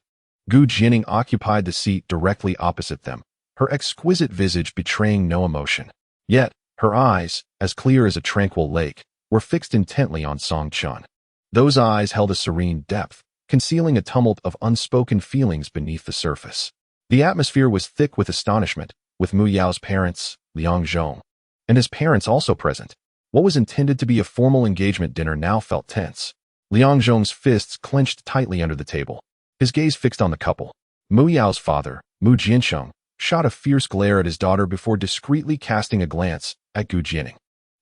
A: Jianing occupied the seat directly opposite them, her exquisite visage betraying no emotion. Yet, her eyes, as clear as a tranquil lake, were fixed intently on Song Chun. Those eyes held a serene depth, concealing a tumult of unspoken feelings beneath the surface. The atmosphere was thick with astonishment, with Mu Yao's parents, Liang Zhong, and his parents also present. What was intended to be a formal engagement dinner now felt tense. Liang Zhong's fists clenched tightly under the table, his gaze fixed on the couple. Mu Yao's father, Mu Jiansheng, shot a fierce glare at his daughter before discreetly casting a glance at Gu Jianing.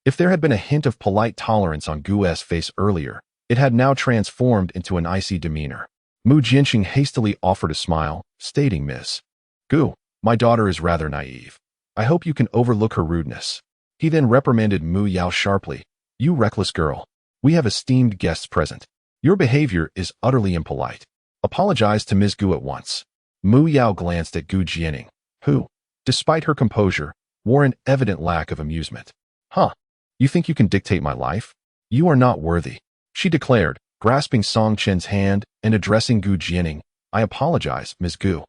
A: If there had been a hint of polite tolerance on Gu's face earlier, it had now transformed into an icy demeanor. Mu Jiansheng hastily offered a smile, stating, "Miss Gu, my daughter is rather naive. I hope you can overlook her rudeness." He then reprimanded Mu Yao sharply, "You reckless girl. We have esteemed guests present. Your behavior is utterly impolite. Apologize to Ms. Gu at once." Mu Yao glanced at Gu Jianing, who, despite her composure, wore an evident lack of amusement. "Huh? You think you can dictate my life? You are not worthy," she declared, grasping Song Chen's hand and addressing Gu Jianing. "I apologize, Ms. Gu,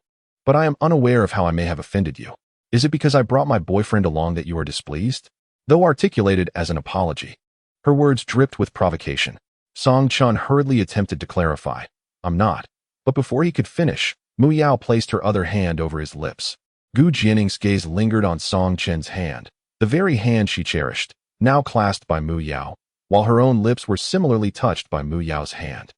A: but I am unaware of how I may have offended you. Is it because I brought my boyfriend along that you are displeased?" Though articulated as an apology, her words dripped with provocation. Song Chun hurriedly attempted to clarify, "I'm not." But before he could finish, Mu Yao placed her other hand over his lips. Gu Jianing's gaze lingered on Song Chen's hand, the very hand she cherished, now clasped by Mu Yao, while her own lips were similarly touched by Mu Yao's hand.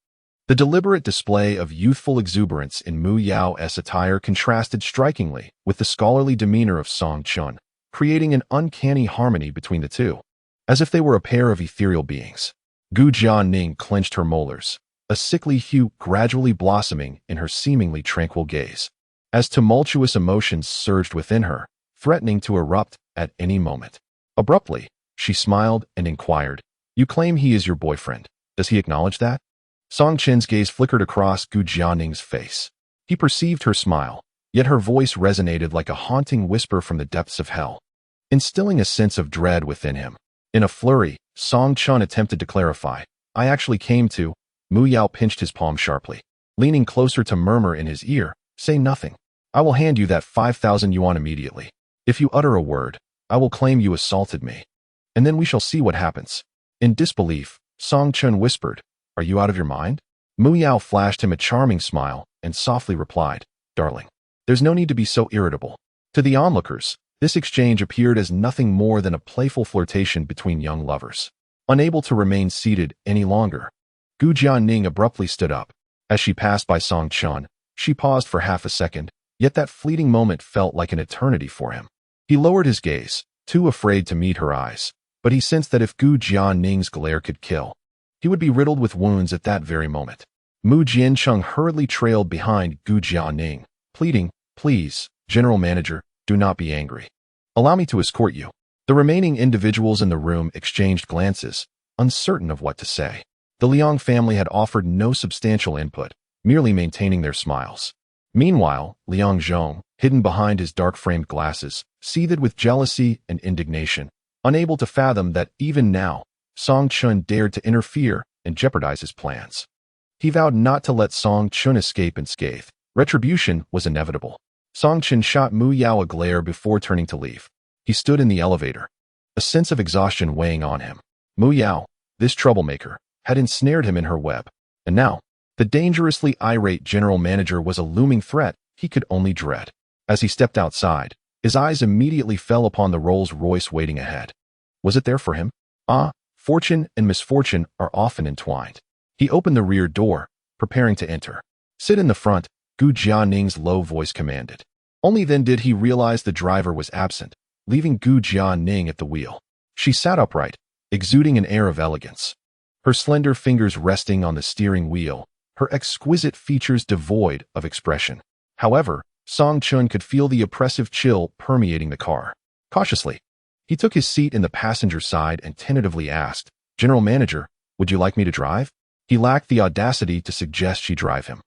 A: The deliberate display of youthful exuberance in Mu Yao's attire contrasted strikingly with the scholarly demeanor of Song Chun, creating an uncanny harmony between the two, as if they were a pair of ethereal beings. Gu Jianing clenched her molars, a sickly hue gradually blossoming in her seemingly tranquil gaze, as tumultuous emotions surged within her, threatening to erupt at any moment. Abruptly, she smiled and inquired, "You claim he is your boyfriend. Does he acknowledge that?" Song Chen's gaze flickered across Gu Jianing's face. He perceived her smile, yet her voice resonated like a haunting whisper from the depths of hell, instilling a sense of dread within him. In a flurry, Song Chun attempted to clarify, "I actually came to..." Mu Yao pinched his palm sharply, leaning closer to murmur in his ear, "Say nothing. I will hand you that 5,000 yuan immediately. If you utter a word, I will claim you assaulted me. And then we shall see what happens." In disbelief, Song Chun whispered, "Are you out of your mind?" Mu Yao flashed him a charming smile and softly replied, "Darling, there's no need to be so irritable." To the onlookers, this exchange appeared as nothing more than a playful flirtation between young lovers. Unable to remain seated any longer, Gu Jianing abruptly stood up. As she passed by Song Chun, she paused for half a second, yet that fleeting moment felt like an eternity for him. He lowered his gaze, too afraid to meet her eyes, but he sensed that if Gu Jianing's glare could kill, he would be riddled with wounds at that very moment. Mu Jiansheng hurriedly trailed behind Gu Jianing, pleading, "Please, General Manager, do not be angry. Allow me to escort you." The remaining individuals in the room exchanged glances, uncertain of what to say. The Liang family had offered no substantial input, merely maintaining their smiles. Meanwhile, Liang Zhong, hidden behind his dark-framed glasses, seethed with jealousy and indignation, unable to fathom that even now, Song Chun dared to interfere and jeopardize his plans. He vowed not to let Song Chun escape unscathed. Retribution was inevitable. Song Chun shot Mu Yao a glare before turning to leave. He stood in the elevator, a sense of exhaustion weighing on him. Mu Yao, this troublemaker, had ensnared him in her web. And now, the dangerously irate general manager was a looming threat he could only dread. As he stepped outside, his eyes immediately fell upon the Rolls-Royce waiting ahead. Was it there for him? Ah, fortune and misfortune are often entwined. He opened the rear door, preparing to enter. Sit in the front, Jianing's low voice commanded. Only then did he realize the driver was absent, leaving Jianing at the wheel. She sat upright, exuding an air of elegance. Her slender fingers resting on the steering wheel, her exquisite features devoid of expression. However, Song Chun could feel the oppressive chill permeating the car. Cautiously, he took his seat in the passenger side and tentatively asked, "General Manager, would you like me to drive?" He lacked the audacity to suggest she drive him.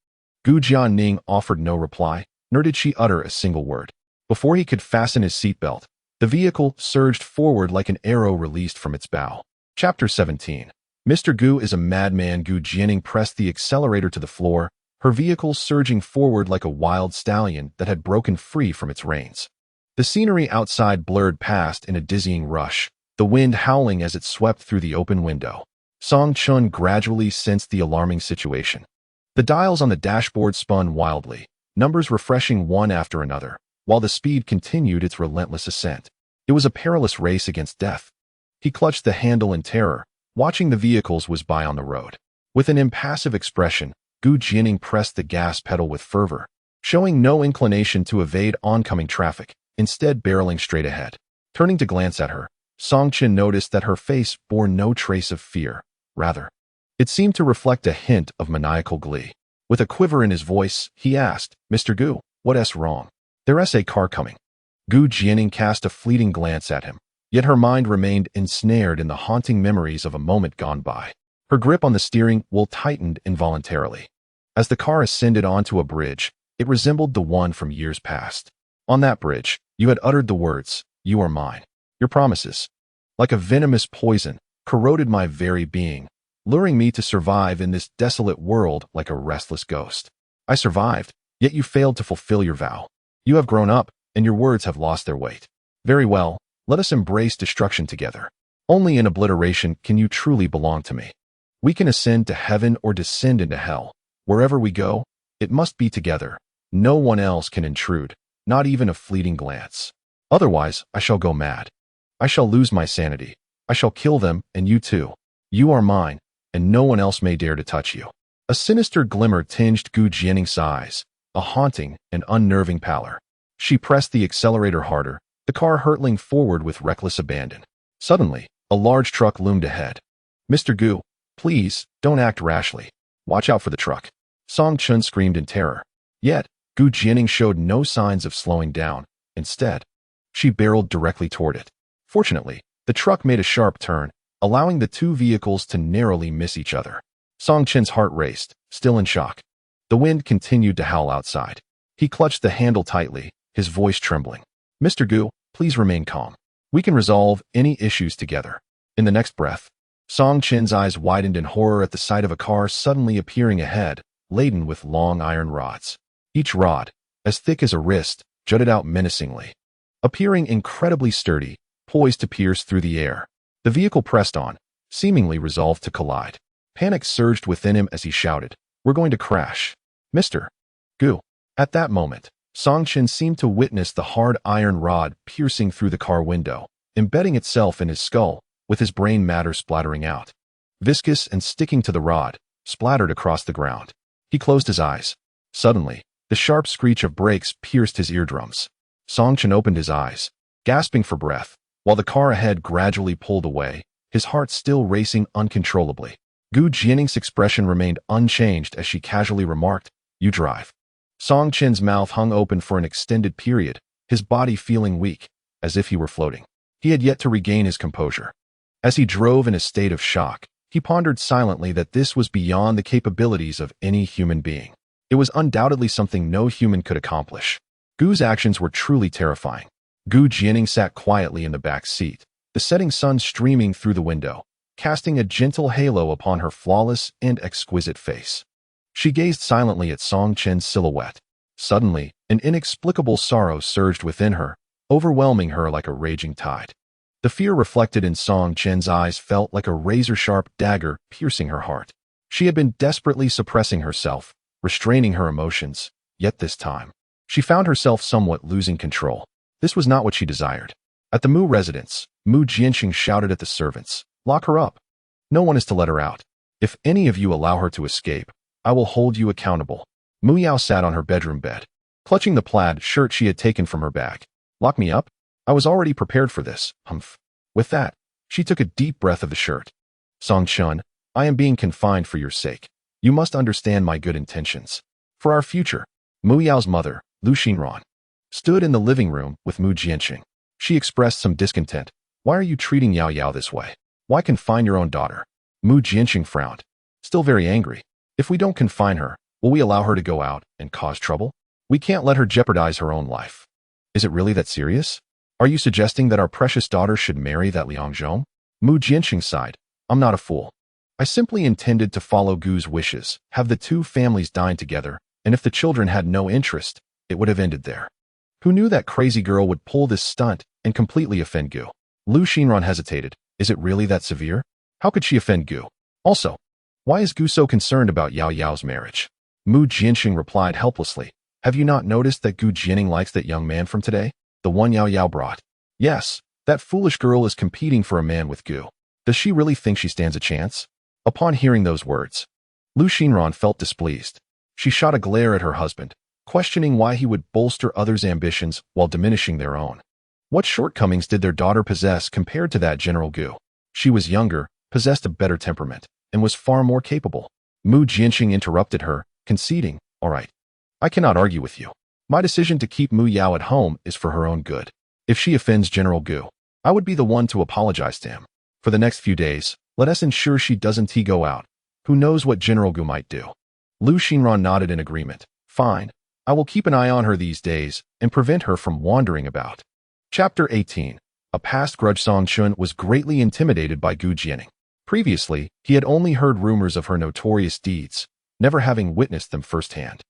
A: Jianing offered no reply, nor did she utter a single word. Before he could fasten his seatbelt, the vehicle surged forward like an arrow released from its bow. Chapter 17. Mr. Gu is a madman. Jianing pressed the accelerator to the floor, her vehicle surging forward like a wild stallion that had broken free from its reins. The scenery outside blurred past in a dizzying rush, the wind howling as it swept through the open window. Song Chun gradually sensed the alarming situation. The dials on the dashboard spun wildly, numbers refreshing one after another, while the speed continued its relentless ascent. It was a perilous race against death. He clutched the handle in terror, watching the vehicles whiz by on the road. With an impassive expression, Jianing pressed the gas pedal with fervor, showing no inclination to evade oncoming traffic, instead barreling straight ahead. Turning to glance at her, Song Chun noticed that her face bore no trace of fear. Rather, it seemed to reflect a hint of maniacal glee. With a quiver in his voice, he asked, "Mr. Gu, what's wrong?" "There's a car coming." Jianing cast a fleeting glance at him, yet her mind remained ensnared in the haunting memories of a moment gone by. Her grip on the steering wheel tightened involuntarily. As the car ascended onto a bridge, it resembled the one from years past. On that bridge, you had uttered the words, "You are mine." Your promises, like a venomous poison, corroded my very being, luring me to survive in this desolate world like a restless ghost. I survived, yet you failed to fulfill your vow. You have grown up, and your words have lost their weight. Very well, let us embrace destruction together. Only in obliteration can you truly belong to me. We can ascend to heaven or descend into hell. Wherever we go, it must be together. No one else can intrude, not even a fleeting glance. Otherwise, I shall go mad. I shall lose my sanity. I shall kill them, and you too. You are mine, and no one else may dare to touch you. A sinister glimmer tinged Jianing's eyes, a haunting and unnerving pallor. She pressed the accelerator harder, the car hurtling forward with reckless abandon. Suddenly, a large truck loomed ahead. "Mr. Gu, please, don't act rashly. Watch out for the truck." Song Chun screamed in terror. Yet, Jianing showed no signs of slowing down. Instead, she barreled directly toward it. Fortunately, the truck made a sharp turn, allowing the two vehicles to narrowly miss each other. Song Chun's heart raced, still in shock. The wind continued to howl outside. He clutched the handle tightly, his voice trembling. "Mr. Gu, please remain calm. We can resolve any issues together." In the next breath, Song Chun's eyes widened in horror at the sight of a car suddenly appearing ahead, laden with long iron rods. Each rod, as thick as a wrist, jutted out menacingly. Appearing incredibly sturdy, poised to pierce through the air, the vehicle pressed on, seemingly resolved to collide. Panic surged within him as he shouted, "We're going to crash. Mr. Gu." At that moment, Song Chun seemed to witness the hard iron rod piercing through the car window, embedding itself in his skull, with his brain matter splattering out. Viscous and sticking to the rod, splattered across the ground. He closed his eyes. Suddenly, the sharp screech of brakes pierced his eardrums. Song Chun opened his eyes, gasping for breath, while the car ahead gradually pulled away, his heart still racing uncontrollably. Jianing's expression remained unchanged as she casually remarked, "You drive." Song Chun's mouth hung open for an extended period, his body feeling weak, as if he were floating. He had yet to regain his composure. As he drove in a state of shock, he pondered silently that this was beyond the capabilities of any human being. It was undoubtedly something no human could accomplish. Gu's actions were truly terrifying. Jianing sat quietly in the back seat, the setting sun streaming through the window, casting a gentle halo upon her flawless and exquisite face. She gazed silently at Song Chun's silhouette. Suddenly, an inexplicable sorrow surged within her, overwhelming her like a raging tide. The fear reflected in Song Chen's eyes felt like a razor-sharp dagger piercing her heart. She had been desperately suppressing herself, restraining her emotions, yet this time, she found herself somewhat losing control. This was not what she desired. At the Mu residence, Mu Jianqing shouted at the servants, "Lock her up. No one is to let her out. If any of you allow her to escape, I will hold you accountable." Mu Yao sat on her bedroom bed, clutching the plaid shirt she had taken from her bag. "Lock me up? I was already prepared for this, humph." With that, she took a deep breath of the shirt. "Song Chun, I am being confined for your sake. You must understand my good intentions. For our future." Mu Yao's mother, Lu Xinran, stood in the living room with Mu Jianqing. She expressed some discontent. "Why are you treating Yao Yao this way? Why confine your own daughter?" Mu Jianqing frowned, still very angry. "If we don't confine her, will we allow her to go out and cause trouble? We can't let her jeopardize her own life." "Is it really that serious? Are you suggesting that our precious daughter should marry that Liang Zhong?" Mu Jianqing sighed. "I'm not a fool. I simply intended to follow Gu's wishes, have the two families dine together, and if the children had no interest, it would have ended there. Who knew that crazy girl would pull this stunt and completely offend Gu?" Lu Xinran hesitated. "Is it really that severe? How could she offend Gu? Also, why is Gu so concerned about Yao Yao's marriage?" Mu Jianqing replied helplessly. "Have you not noticed that Gu Jianing likes that young man from today? The one Yao Yao brought? Yes, that foolish girl is competing for a man with Gu. Does she really think she stands a chance?" Upon hearing those words, Lu Xinran felt displeased. She shot a glare at her husband, questioning why he would bolster others' ambitions while diminishing their own. What shortcomings did their daughter possess compared to that General Gu? She was younger, possessed a better temperament, and was far more capable. Mu Jianqing interrupted her, conceding, "All right. I cannot argue with you. My decision to keep Mu Yao at home is for her own good. If she offends General Gu, I would be the one to apologize to him. For the next few days, let us ensure she doesn't go out. Who knows what General Gu might do?" Lu Xinran nodded in agreement. "Fine. I will keep an eye on her these days and prevent her from wandering about." Chapter 18. A past grudge. Song Chun was greatly intimidated by Gu Jianing. Previously, he had only heard rumors of her notorious deeds, never having witnessed them firsthand.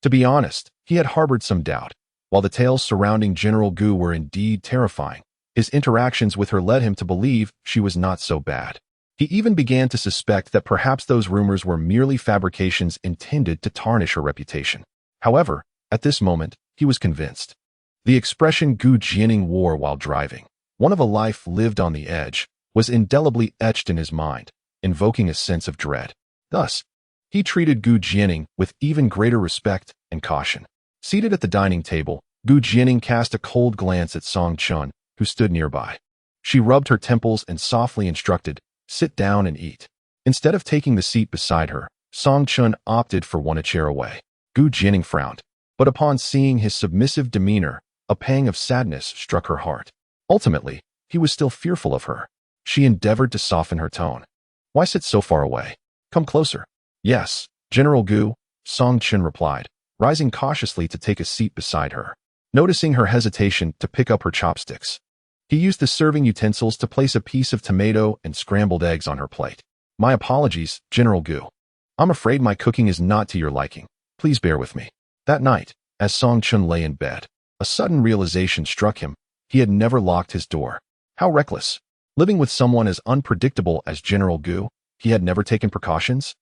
A: To be honest, he had harbored some doubt. While the tales surrounding General Gu were indeed terrifying, his interactions with her led him to believe she was not so bad. He even began to suspect that perhaps those rumors were merely fabrications intended to tarnish her reputation. However, at this moment, he was convinced. The expression Gu Jianing wore while driving, one of a life lived on the edge, was indelibly etched in his mind, invoking a sense of dread. Thus, he treated Gu Jianing with even greater respect and caution. Seated at the dining table, Gu Jianing cast a cold glance at Song Chun, who stood nearby. She rubbed her temples and softly instructed, "Sit down and eat." Instead of taking the seat beside her, Song Chun opted for one a chair away. Gu Jianing frowned, but upon seeing his submissive demeanor, a pang of sadness struck her heart. Ultimately, he was still fearful of her. She endeavored to soften her tone. "Why sit so far away? Come closer." "Yes, General Gu," Song Chun replied, rising cautiously to take a seat beside her. Noticing her hesitation to pick up her chopsticks, he used the serving utensils to place a piece of tomato and scrambled eggs on her plate. "My apologies, General Gu. I'm afraid my cooking is not to your liking. Please bear with me." That night, as Song Chun lay in bed, a sudden realization struck him. He had never locked his door. How reckless. Living with someone as unpredictable as General Gu, he had never taken precautions.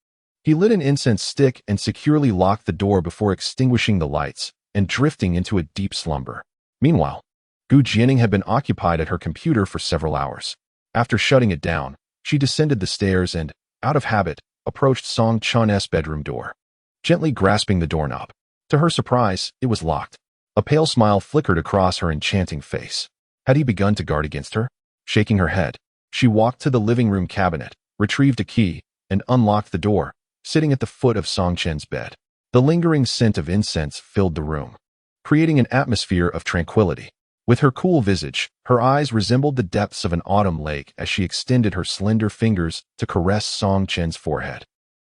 A: He lit an incense stick and securely locked the door before extinguishing the lights and drifting into a deep slumber. Meanwhile, Gu Jianing had been occupied at her computer for several hours. After shutting it down, she descended the stairs and, out of habit, approached Song Chun's bedroom door, gently grasping the doorknob. To her surprise, it was locked. A pale smile flickered across her enchanting face. Had he begun to guard against her? Shaking her head, she walked to the living room cabinet, retrieved a key, and unlocked the door, sitting at the foot of Song Chen's bed. The lingering scent of incense filled the room, creating an atmosphere of tranquility. With her cool visage, her eyes resembled the depths of an autumn lake as she extended her slender fingers to caress Song Chen's forehead.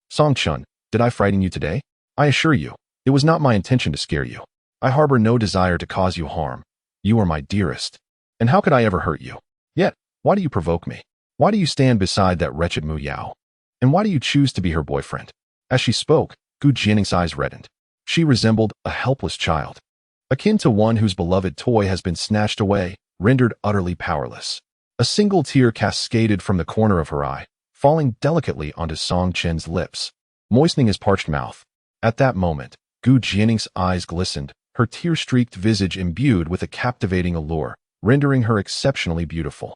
A: "Song Chun, did I frighten you today? I assure you, it was not my intention to scare you. I harbor no desire to cause you harm. You are my dearest. And how could I ever hurt you? Yet, why do you provoke me? Why do you stand beside that wretched Mu Yao? And why do you choose to be her boyfriend?" As she spoke, Gu Jianing's eyes reddened. She resembled a helpless child, akin to one whose beloved toy has been snatched away, rendered utterly powerless. A single tear cascaded from the corner of her eye, falling delicately onto Song Chen's lips, moistening his parched mouth. At that moment, Jianing's eyes glistened, her tear-streaked visage imbued with a captivating allure, rendering her exceptionally beautiful.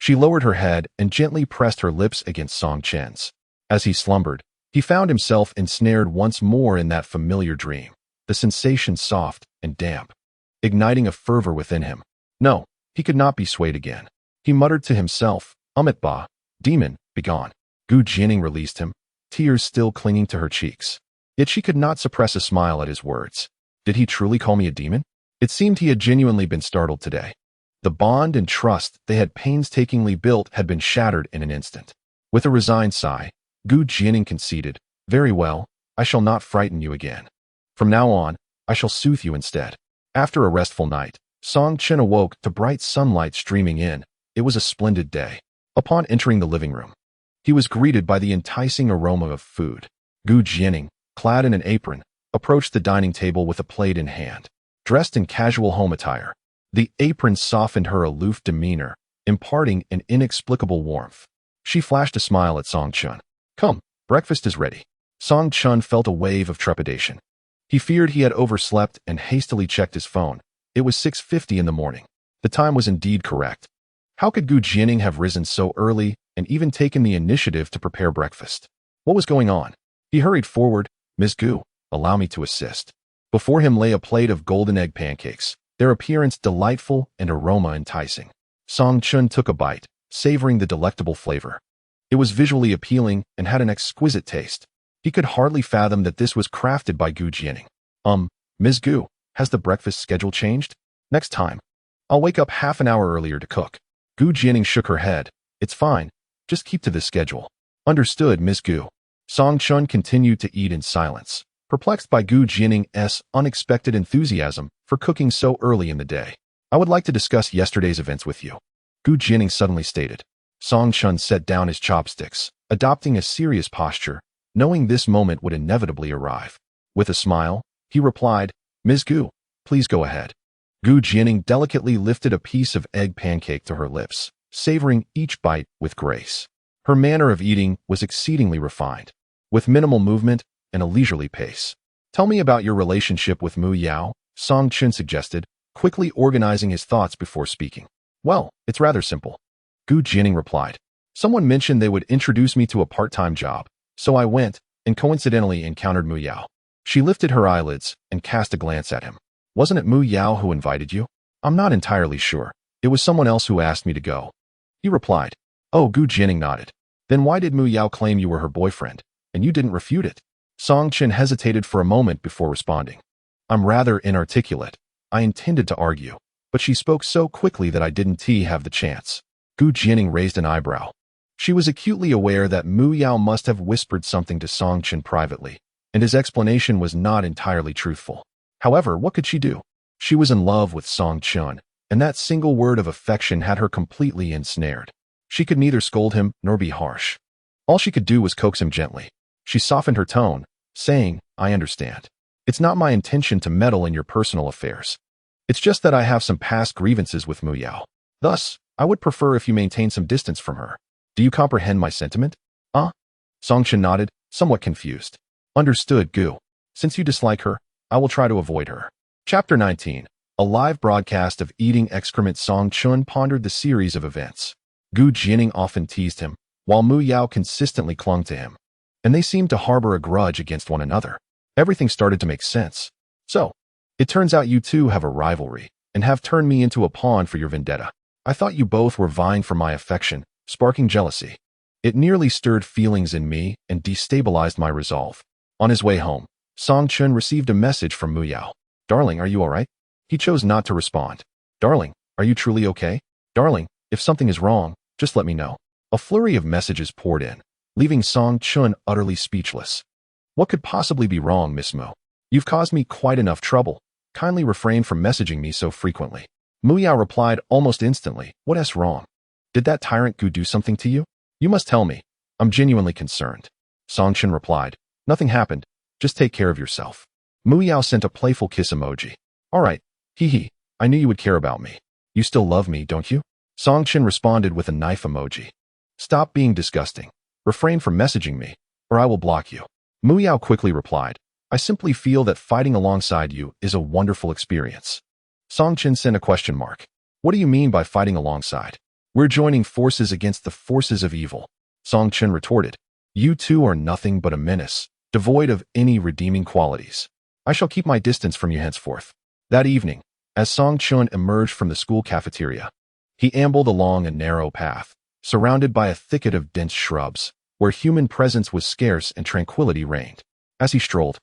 A: She lowered her head and gently pressed her lips against Song Chen's. As he slumbered, he found himself ensnared once more in that familiar dream, the sensation soft and damp, igniting a fervor within him. No, he could not be swayed again. He muttered to himself, Ba, demon, begone. Jianing released him, tears still clinging to her cheeks. Yet she could not suppress a smile at his words. Did he truly call me a demon? It seemed he had genuinely been startled today. The bond and trust they had painstakingly built had been shattered in an instant. With a resigned sigh, Jianing conceded, very well, I shall not frighten you again. From now on, I shall soothe you instead. After a restful night, Song Chen awoke to bright sunlight streaming in. It was a splendid day. Upon entering the living room, he was greeted by the enticing aroma of food. Jianing, clad in an apron, approached the dining table with a plate in hand. Dressed in casual home attire, the apron softened her aloof demeanor, imparting an inexplicable warmth. She flashed a smile at Song Chen. Come, breakfast is ready. Song Chen felt a wave of trepidation. He feared he had overslept and hastily checked his phone. It was 6:50 in the morning. The time was indeed correct. How could Jianing have risen so early and even taken the initiative to prepare breakfast? What was going on? He hurried forward. Ms. Gu, allow me to assist. Before him lay a plate of golden egg pancakes, their appearance delightful and aroma enticing. Song Chen took a bite, savoring the delectable flavor. It was visually appealing and had an exquisite taste. He could hardly fathom that this was crafted by Jianing. Ms. Gu, has the breakfast schedule changed? Next time, I'll wake up half an hour earlier to cook. Jianing shook her head. It's fine. Just keep to this schedule. Understood, Ms. Gu. Song Chen continued to eat in silence, perplexed by Jianing's unexpected enthusiasm for cooking so early in the day. I would like to discuss yesterday's events with you, Jianing suddenly stated. Song Chen set down his chopsticks, adopting a serious posture, knowing this moment would inevitably arrive. With a smile, he replied, Ms. Gu, please go ahead. Jianing delicately lifted a piece of egg pancake to her lips, savoring each bite with grace. Her manner of eating was exceedingly refined, with minimal movement and a leisurely pace. Tell me about your relationship with Mu Yao, Song Chen suggested, quickly organizing his thoughts before speaking. Well, it's rather simple. Jianing replied. Someone mentioned they would introduce me to a part-time job, so I went and coincidentally encountered Mu Yao. She lifted her eyelids and cast a glance at him. Wasn't it Mu Yao who invited you? I'm not entirely sure. It was someone else who asked me to go. He replied. Oh, Jianing nodded. Then why did Mu Yao claim you were her boyfriend, and you didn't refute it? Song Chen hesitated for a moment before responding. I'm rather inarticulate. I intended to argue, but she spoke so quickly that I didn't have the chance. Jianing raised an eyebrow. She was acutely aware that Mu Yao must have whispered something to Song Chen privately, and his explanation was not entirely truthful. However, what could she do? She was in love with Song Chen, and that single word of affection had her completely ensnared. She could neither scold him nor be harsh. All she could do was coax him gently. She softened her tone, saying, I understand. It's not my intention to meddle in your personal affairs. It's just that I have some past grievances with Mu Yao. Thus, I would prefer if you maintain some distance from her. Do you comprehend my sentiment? Song Chen nodded, somewhat confused. Understood, Gu. Since you dislike her, I will try to avoid her. Chapter 19. A live broadcast of eating excrement. Song Chen pondered the series of events. Jianing often teased him, while Mu Yao consistently clung to him, and they seemed to harbor a grudge against one another. Everything started to make sense. So, it turns out you two have a rivalry, and have turned me into a pawn for your vendetta. I thought you both were vying for my affection, sparking jealousy. It nearly stirred feelings in me and destabilized my resolve. On his way home, Song Chen received a message from Mu Yao. Darling, are you alright? He chose not to respond. Darling, are you truly okay? Darling, if something is wrong, just let me know. A flurry of messages poured in, leaving Song Chen utterly speechless. What could possibly be wrong, Miss Mu? You've caused me quite enough trouble. Kindly refrain from messaging me so frequently. Mu Yao replied almost instantly, What's wrong? Did that tyrant Gu do something to you? You must tell me. I'm genuinely concerned. Song Chen replied, Nothing happened. Just take care of yourself. Mu Yao sent a playful kiss emoji. Alright, hee hee, I knew you would care about me. You still love me, don't you? Song Chen responded with a knife emoji. Stop being disgusting. Refrain from messaging me, or I will block you. Mu Yao quickly replied, I simply feel that fighting alongside you is a wonderful experience. Song Chen sent a question mark. What do you mean by fighting alongside? We're joining forces against the forces of evil. Song Chen retorted, you two are nothing but a menace, devoid of any redeeming qualities. I shall keep my distance from you henceforth. That evening, as Song Chen emerged from the school cafeteria, he ambled along a narrow path, surrounded by a thicket of dense shrubs, where human presence was scarce and tranquility reigned. As he strolled,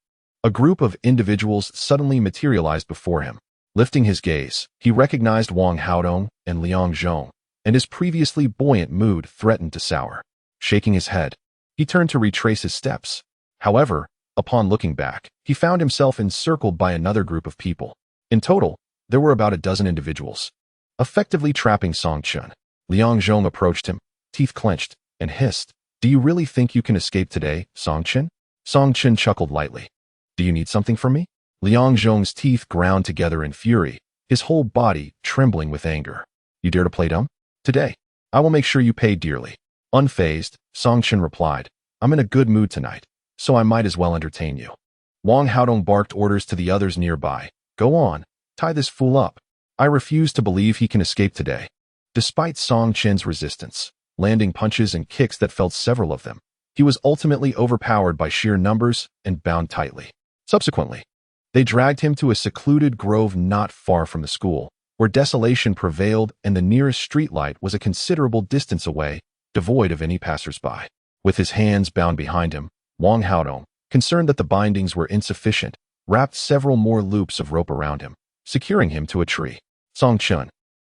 A: a group of individuals suddenly materialized before him. Lifting his gaze, he recognized Wang Haodong and Liang Zhong, and his previously buoyant mood threatened to sour. Shaking his head, he turned to retrace his steps. However, upon looking back, he found himself encircled by another group of people. In total, there were about a dozen individuals, effectively trapping Song Chen. Liang Zhong approached him, teeth clenched, and hissed, Do you really think you can escape today, Song Chen? Song Chen chuckled lightly. Do you need something from me? Liang Zhong's teeth ground together in fury, his whole body trembling with anger. You dare to play dumb? Today, I will make sure you pay dearly. Unfazed, Song Chen replied, I'm in a good mood tonight, so I might as well entertain you. Wang Haodong barked orders to the others nearby. Go on, tie this fool up. I refuse to believe he can escape today. Despite Song Chen's resistance, landing punches and kicks that felled several of them, he was ultimately overpowered by sheer numbers and bound tightly. Subsequently, they dragged him to a secluded grove not far from the school, where desolation prevailed and the nearest streetlight was a considerable distance away, devoid of any passers-by. With his hands bound behind him, Wang Haodong, concerned that the bindings were insufficient, wrapped several more loops of rope around him, securing him to a tree. Song Chen,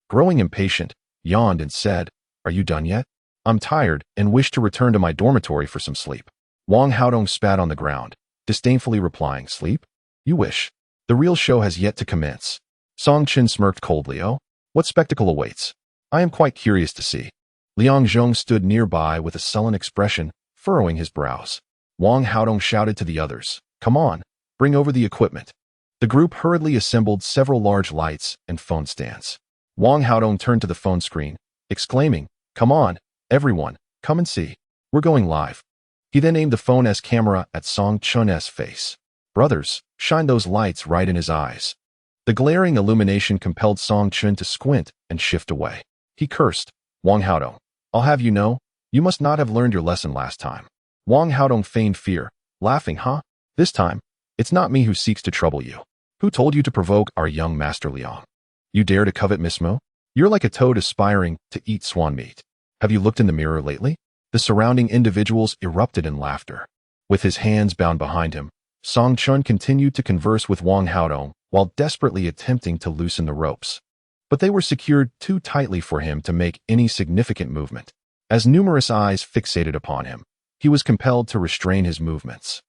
A: growing impatient, yawned and said, Are you done yet? I'm tired and wish to return to my dormitory for some sleep. Wang Haodong spat on the ground, disdainfully replying, Sleep? You wish. The real show has yet to commence. Song Chen smirked coldly. Oh, what spectacle awaits? I am quite curious to see. Liang Zhong stood nearby with a sullen expression, furrowing his brows. Wang Haodong shouted to the others, Come on, bring over the equipment. The group hurriedly assembled several large lights and phone stands. Wang Haodong turned to the phone screen, exclaiming, Come on, everyone, come and see. We're going live. He then aimed the phone's camera at Song Chen's face. Brothers, shine those lights right in his eyes. The glaring illumination compelled Song Chen to squint and shift away. He cursed, Wang Haodong, I'll have you know, you must not have learned your lesson last time. Wang Haodong feigned fear, laughing, Huh? This time, it's not me who seeks to trouble you. Who told you to provoke our young master Liang? You dare to covet Miss Mo? You're like a toad aspiring to eat swan meat. Have you looked in the mirror lately? The surrounding individuals erupted in laughter. With his hands bound behind him, Song Chen continued to converse with Wang Haodong while desperately attempting to loosen the ropes. But they were secured too tightly for him to make any significant movement. As numerous eyes fixated upon him, he was compelled to restrain his movements.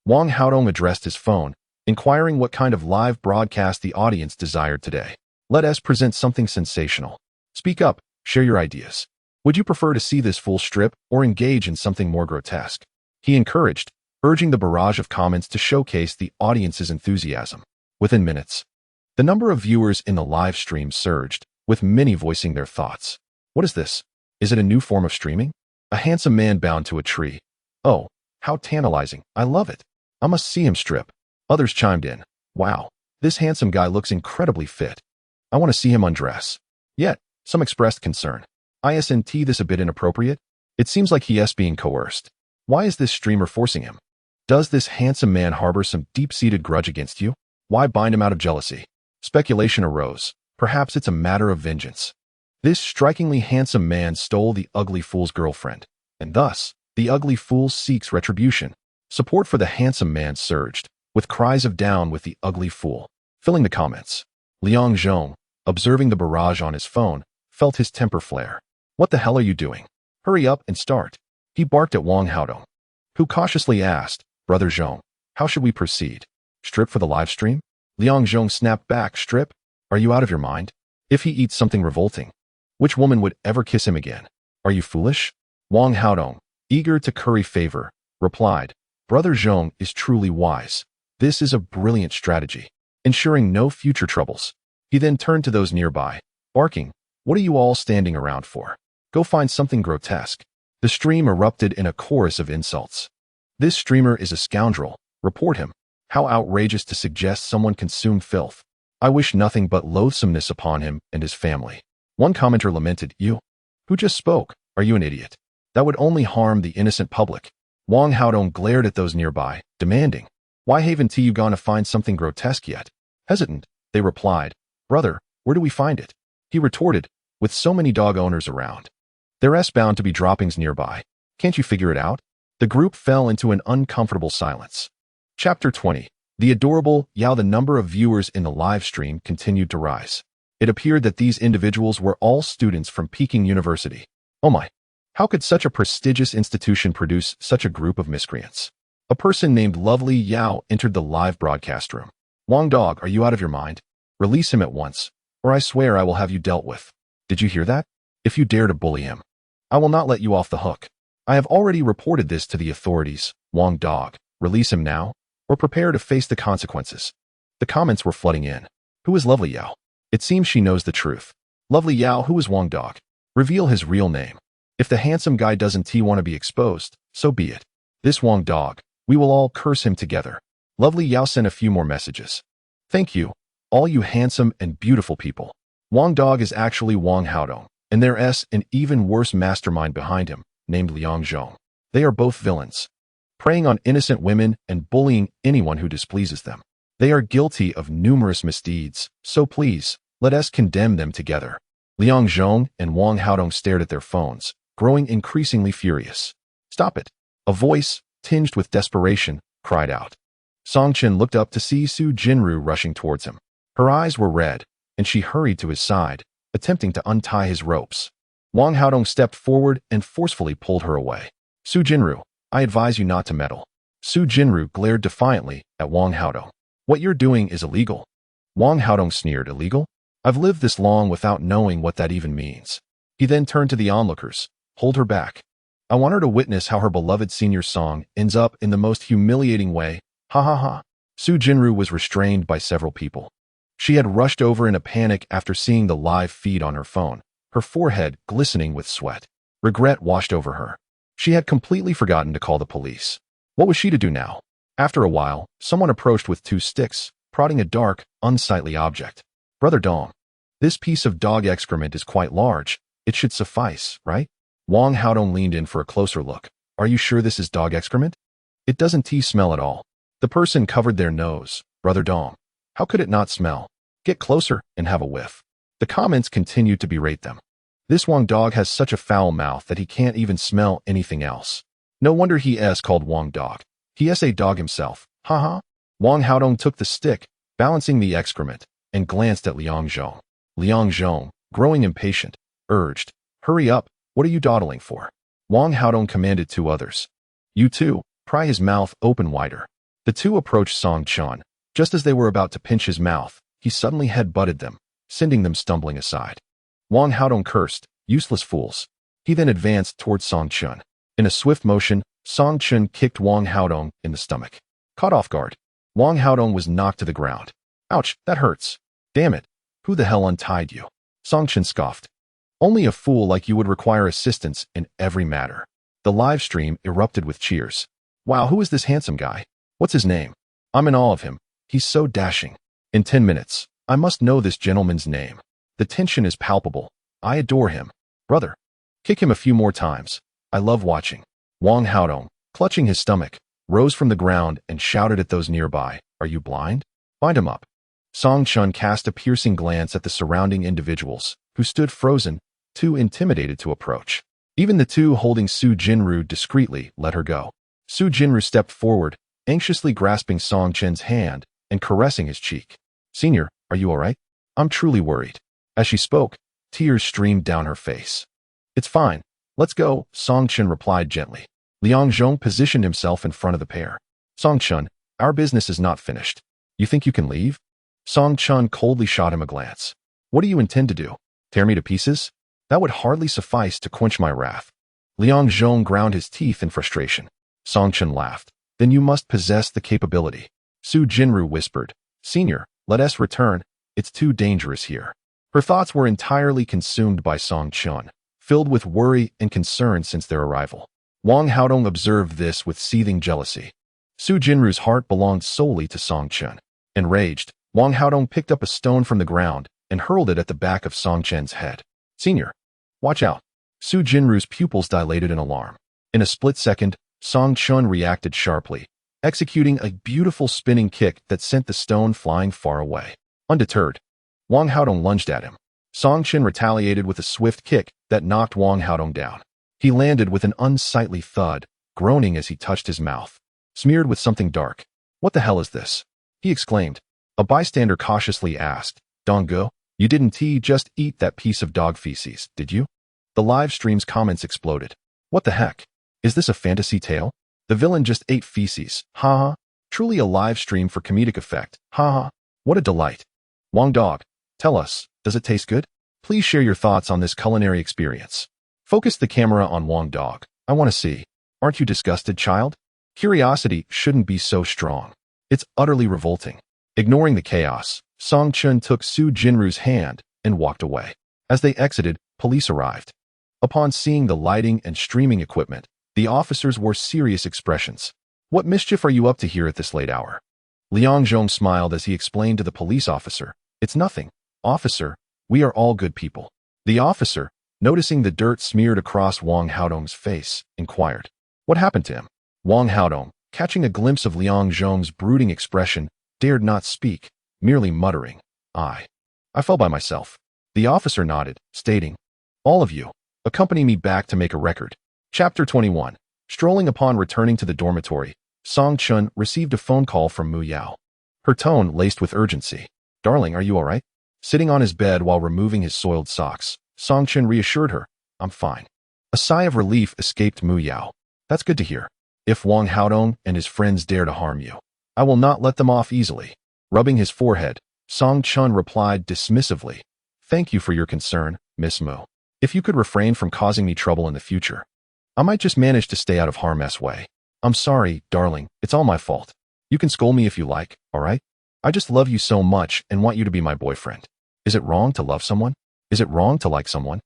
A: Wang Haodong addressed his phone, inquiring what kind of live broadcast the audience desired today. Let us present something sensational. Speak up, share your ideas. Would you prefer to see this full strip or engage in something more grotesque? He encouraged, urging the barrage of comments to showcase the audience's enthusiasm. Within minutes, the number of viewers in the live stream surged, with many voicing their thoughts. What is this? Is it a new form of streaming? A handsome man bound to a tree. Oh, how tantalizing. I love it. I must see him strip. Others chimed in. Wow, this handsome guy looks incredibly fit. I want to see him undress. Yet, some expressed concern. Isn't this a bit inappropriate? It seems like he is being coerced. Why is this streamer forcing him? Does this handsome man harbor some deep-seated grudge against you? Why bind him out of jealousy? Speculation arose. Perhaps it's a matter of vengeance. This strikingly handsome man stole the ugly fool's girlfriend, and thus, the ugly fool seeks retribution. Support for the handsome man surged, with cries of down with the ugly fool, filling the comments. Liang Zhong, observing the barrage on his phone, felt his temper flare. What the hell are you doing? Hurry up and start. He barked at Wang Haodong, who cautiously asked, Brother Zhong, how should we proceed? Strip for the live stream? Liang Zhong snapped back, Strip? Are you out of your mind? If he eats something revolting, which woman would ever kiss him again? Are you foolish? Wang Haodong, eager to curry favor, replied, Brother Zhong is truly wise. This is a brilliant strategy, ensuring no future troubles. He then turned to those nearby, barking, What are you all standing around for? Go find something grotesque. The stream erupted in a chorus of insults. This streamer is a scoundrel. Report him. How outrageous to suggest someone consume filth. I wish nothing but loathsomeness upon him and his family. One commenter lamented, You? Who just spoke? Are you an idiot? That would only harm the innocent public. Wang Haodong glared at those nearby, demanding, Why haven't you gone to find something grotesque yet? Hesitant, they replied, Brother, where do we find it? He retorted, With so many dog owners around. There's bound to be droppings nearby. Can't you figure it out? The group fell into an uncomfortable silence. Chapter 20. The adorable Yao. The number of viewers in the live stream continued to rise. It appeared that these individuals were all students from Peking University. Oh my! How could such a prestigious institution produce such a group of miscreants? A person named Lovely Yao entered the live broadcast room. Wang Dog, are you out of your mind? Release him at once, or I swear I will have you dealt with. Did you hear that? If you dare to bully him, I will not let you off the hook. I have already reported this to the authorities. Wang Dog, release him now, or prepare to face the consequences. The comments were flooding in. Who is Lovely Yao? It seems she knows the truth. Lovely Yao, who is Wang Dog? Reveal his real name. If the handsome guy doesn't want to be exposed, so be it. This Wang Dog, we will all curse him together. Lovely Yao sent a few more messages. Thank you, all you handsome and beautiful people. Wang Dog is actually Wang Haodong, and there's an even worse mastermind behind him, named Liang Zhong. They are both villains, preying on innocent women and bullying anyone who displeases them. They are guilty of numerous misdeeds, so please, let us condemn them together. Liang Zhong and Wang Haodong stared at their phones, growing increasingly furious. Stop it! A voice, tinged with desperation, cried out. Song Chen looked up to see Su Jinru rushing towards him. Her eyes were red, and she hurried to his side, attempting to untie his ropes. Wang Haodong stepped forward and forcefully pulled her away. Su Jinru, I advise you not to meddle. Su Jinru glared defiantly at Wang Haodong. What you're doing is illegal. Wang Haodong sneered, illegal? I've lived this long without knowing what that even means. He then turned to the onlookers. Hold her back. I want her to witness how her beloved senior song ends up in the most humiliating way. Ha ha ha. Su Jinru was restrained by several people. She had rushed over in a panic after seeing the live feed on her phone, her forehead glistening with sweat. Regret washed over her. She had completely forgotten to call the police. What was she to do now? After a while, someone approached with 2 sticks, prodding a dark, unsightly object. Brother Dong, this piece of dog excrement is quite large. It should suffice, right? Wang Haodong leaned in for a closer look. Are you sure this is dog excrement? It doesn't smell at all. The person covered their nose. Brother Dong, how could it not smell? Get closer and have a whiff. The comments continued to berate them. This Wang Dog has such a foul mouth that he can't even smell anything else. No wonder he is called Wang Dog. He is a dog himself. Ha. Wang Haodong took the stick, balancing the excrement, and glanced at Liang Zhong. Liang Zhong, growing impatient, urged, Hurry up, what are you dawdling for? Wang Haodong commanded 2 others. You too, pry his mouth open wider. The 2 approached Song Chun. Just as they were about to pinch his mouth, he suddenly head-butted them, sending them stumbling aside. Wang Haodong cursed, useless fools. He then advanced towards Song Chun. In a swift motion, Song Chun kicked Wang Haodong in the stomach. Caught off guard, Wang Haodong was knocked to the ground. Ouch, that hurts. Damn it, who the hell untied you? Song Chun scoffed. Only a fool like you would require assistance in every matter. The live stream erupted with cheers. Wow, who is this handsome guy? What's his name? I'm in awe of him. He's so dashing. In 10 minutes, I must know this gentleman's name. The tension is palpable. I adore him. Brother, kick him a few more times. I love watching. Wang Haodong, clutching his stomach, rose from the ground and shouted at those nearby, Are you blind? Bind him up. Song Chun cast a piercing glance at the surrounding individuals, who stood frozen, too intimidated to approach. Even the 2 holding Su Jinru discreetly let her go. Su Jinru stepped forward, anxiously grasping Song Chen's hand and caressing his cheek. Senior, are you all right? I'm truly worried. As she spoke, tears streamed down her face. It's fine. Let's go, Song Chen replied gently. Liang Zhong positioned himself in front of the pair. Song Chun, our business is not finished. You think you can leave? Song Chun coldly shot him a glance. What do you intend to do? Tear me to pieces? That would hardly suffice to quench my wrath. Liang Zhong ground his teeth in frustration. Song Chun laughed. Then you must possess the capability. Su Jinru whispered. Senior, let us return. It's too dangerous here. Her thoughts were entirely consumed by Song Chun, filled with worry and concern since their arrival. Wang Haodong observed this with seething jealousy. Su Jinru's heart belonged solely to Song Chun. Enraged, Wang Haodong picked up a stone from the ground and hurled it at the back of Song Chen's head. "Senior, watch out." Su Jinru's pupils dilated in alarm. In a split second, Song Chun reacted sharply, executing a beautiful spinning kick that sent the stone flying far away. Undeterred, Wang Haodong lunged at him. Song Chen retaliated with a swift kick that knocked Wang Haodong down. He landed with an unsightly thud, groaning as he touched his mouth, smeared with something dark. "What the hell is this?" he exclaimed. A bystander cautiously asked, "Donggo, you didn't just eat that piece of dog feces, did you?" The live stream's comments exploded. "What the heck? Is this a fantasy tale? The villain just ate feces, haha. Truly a live stream for comedic effect, haha. What a delight. Wang Dog, tell us, does it taste good? Please share your thoughts on this culinary experience." Focus the camera on Wang Dog. "I want to see. Aren't you disgusted, child?" Curiosity shouldn't be so strong. It's utterly revolting. Ignoring the chaos, Song Chun took Su Jinru's hand and walked away. As they exited, police arrived. Upon seeing the lighting and streaming equipment, the officers wore serious expressions. "What mischief are you up to here at this late hour?" Liang Zhong smiled as he explained to the police officer, "It's nothing, officer. We are all good people." The officer, noticing the dirt smeared across Wang Haodong's face, inquired, "What happened to him?" Wang Haodong, catching a glimpse of Liang Zhong's brooding expression, dared not speak, merely muttering, I fell by myself." The officer nodded, stating, "All of you, accompany me back to make a record." Chapter 21. Strolling. Upon returning to the dormitory, Song Chun received a phone call from Mu Yao. Her tone laced with urgency. "Darling, are you all right?" Sitting on his bed while removing his soiled socks, Song Chun reassured her, "I'm fine." A sigh of relief escaped Mu Yao. "That's good to hear. If Wang Haodong and his friends dare to harm you, I will not let them off easily." Rubbing his forehead, Song Chun replied dismissively, "Thank you for your concern, Miss Mu. If you could refrain from causing me trouble in the future, I might just manage to stay out of harm's way. I'm sorry, darling, it's all my fault. You can scold me if you like, all right? I just love you so much and want you to be my boyfriend. Is it wrong to love someone? Is it wrong to like someone?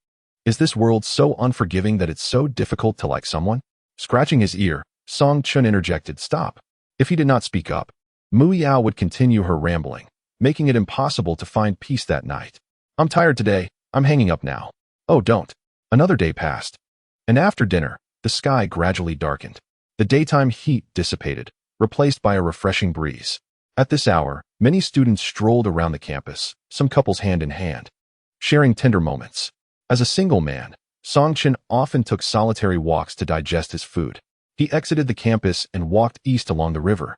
A: Is this world so unforgiving that it's so difficult to like someone?" Scratching his ear, Song Chun interjected, "Stop." If he did not speak up, Mu Yao would continue her rambling, making it impossible to find peace that night. "I'm tired today. I'm hanging up now." "Oh, don't." Another day passed. And after dinner, the sky gradually darkened. The daytime heat dissipated, replaced by a refreshing breeze. At this hour, many students strolled around the campus, some couples hand in hand, sharing tender moments. As a single man, Song Chun often took solitary walks to digest his food. He exited the campus and walked east along the river,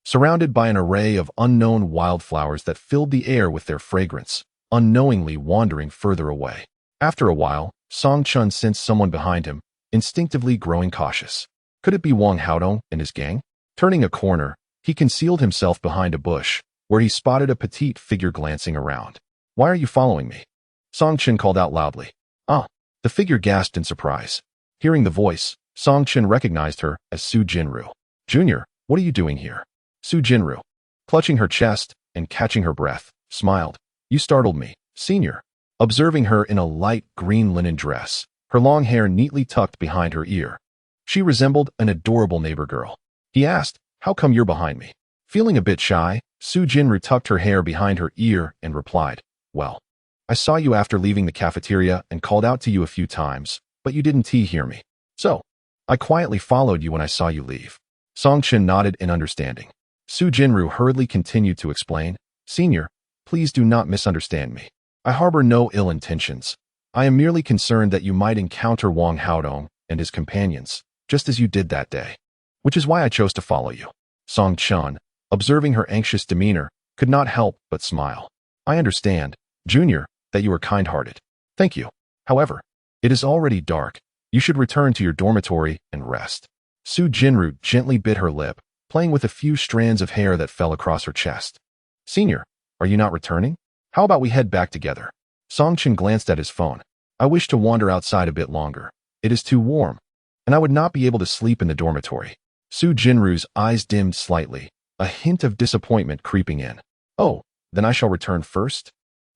A: surrounded by an array of unknown wildflowers that filled the air with their fragrance, unknowingly wandering further away. After a while, Song Chun sensed someone behind him, instinctively growing cautious. Could it be Wang Haodong and his gang? Turning a corner, he concealed himself behind a bush, where he spotted a petite figure glancing around. "Why are you following me?" Song Chun called out loudly. "Ah!" The figure gasped in surprise. Hearing the voice, Song Chun recognized her as Su Jinru. "Junior, what are you doing here?" Su Jinru, clutching her chest and catching her breath, smiled. "You startled me, senior." Observing her in a light green linen dress, her long hair neatly tucked behind her ear, she resembled an adorable neighbor girl. He asked, "How come you're behind me?" Feeling a bit shy, Su Jinru tucked her hair behind her ear and replied, "Well, I saw you after leaving the cafeteria and called out to you a few times, but you didn't hear me. So, I quietly followed you when I saw you leave." Song Chun nodded in understanding. Su Jinru hurriedly continued to explain, "Senior, please do not misunderstand me. I harbor no ill intentions. I am merely concerned that you might encounter Wang Haodong and his companions, just as you did that day, which is why I chose to follow you." Song Chun, observing her anxious demeanor, could not help but smile. "I understand, Junior, that you are kind-hearted. Thank you. However, it is already dark. You should return to your dormitory and rest." Su Jinru gently bit her lip, playing with a few strands of hair that fell across her chest. "Senior, are you not returning? How about we head back together?" Song Chun glanced at his phone. "I wish to wander outside a bit longer. It is too warm, and I would not be able to sleep in the dormitory." Su Jinru's eyes dimmed slightly, a hint of disappointment creeping in. "Oh, then I shall return first?"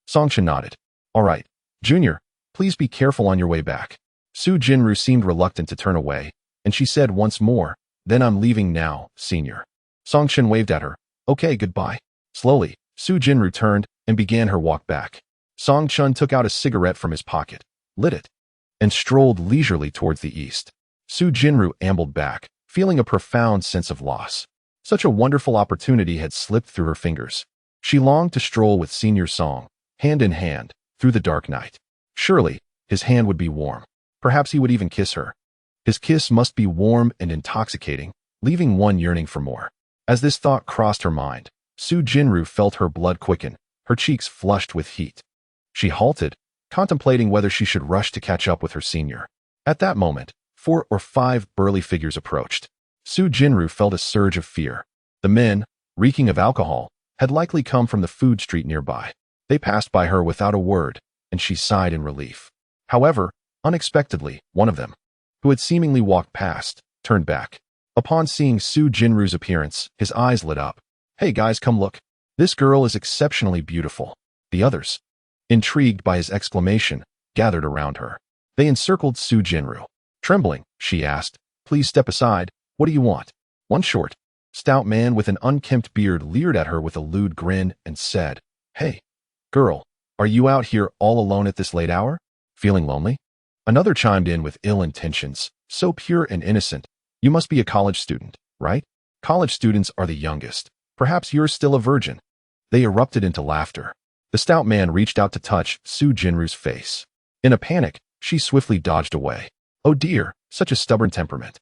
A: Song Chun nodded. All right, Junior, please be careful on your way back. Su Jinru seemed reluctant to turn away, and she said once more, then I'm leaving now, Senior. Songchen waved at her. Okay, goodbye. Slowly, Su Jinru turned and began her walk back. Songchun took out a cigarette from his pocket, lit it, and strolled leisurely towards the east. Su Jinru ambled back, feeling a profound sense of loss. Such a wonderful opportunity had slipped through her fingers. She longed to stroll with Senior Song, hand in hand, through the dark night. Surely, his hand would be warm. Perhaps he would even kiss her. His kiss must be warm and intoxicating, leaving one yearning for more. As this thought crossed her mind, Su Jinru felt her blood quicken, her cheeks flushed with heat. She halted, contemplating whether she should rush to catch up with her senior. At that moment, 4 or 5 burly figures approached. Su Jinru felt a surge of fear. The men, reeking of alcohol, had likely come from the food street nearby. They passed by her without a word, and she sighed in relief. However, unexpectedly, one of them, who had seemingly walked past, turned back. Upon seeing Su Jinru's appearance, his eyes lit up. Hey guys, come look. This girl is exceptionally beautiful. The others, intrigued by his exclamation, gathered around her. They encircled Su Jinru. Trembling, she asked, please step aside. What do you want? One short, stout man with an unkempt beard leered at her with a lewd grin and said, Hey, girl, are you out here all alone at this late hour? Feeling lonely? Another chimed in with ill intentions, so pure and innocent. You must be a college student, right? College students are the youngest. Perhaps you're still a virgin. They erupted into laughter. The stout man reached out to touch Su Jinru's face. In a panic, she swiftly dodged away. Oh dear, such a stubborn temperament.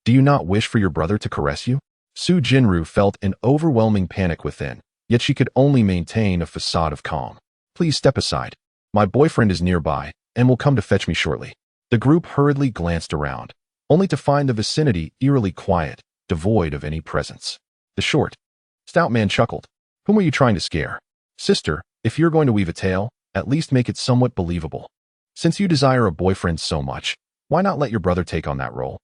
A: Do you not wish for your brother to caress you? Su Jinru felt an overwhelming panic within, yet she could only maintain a facade of calm. Please step aside. My boyfriend is nearby and will come to fetch me shortly. The group hurriedly glanced around, only to find the vicinity eerily quiet, devoid of any presence. The short, stout man chuckled. Whom are you trying to scare? Sister, if you're going to weave a tale, at least make it somewhat believable. Since you desire a boyfriend so much, why not let your brother take on that role?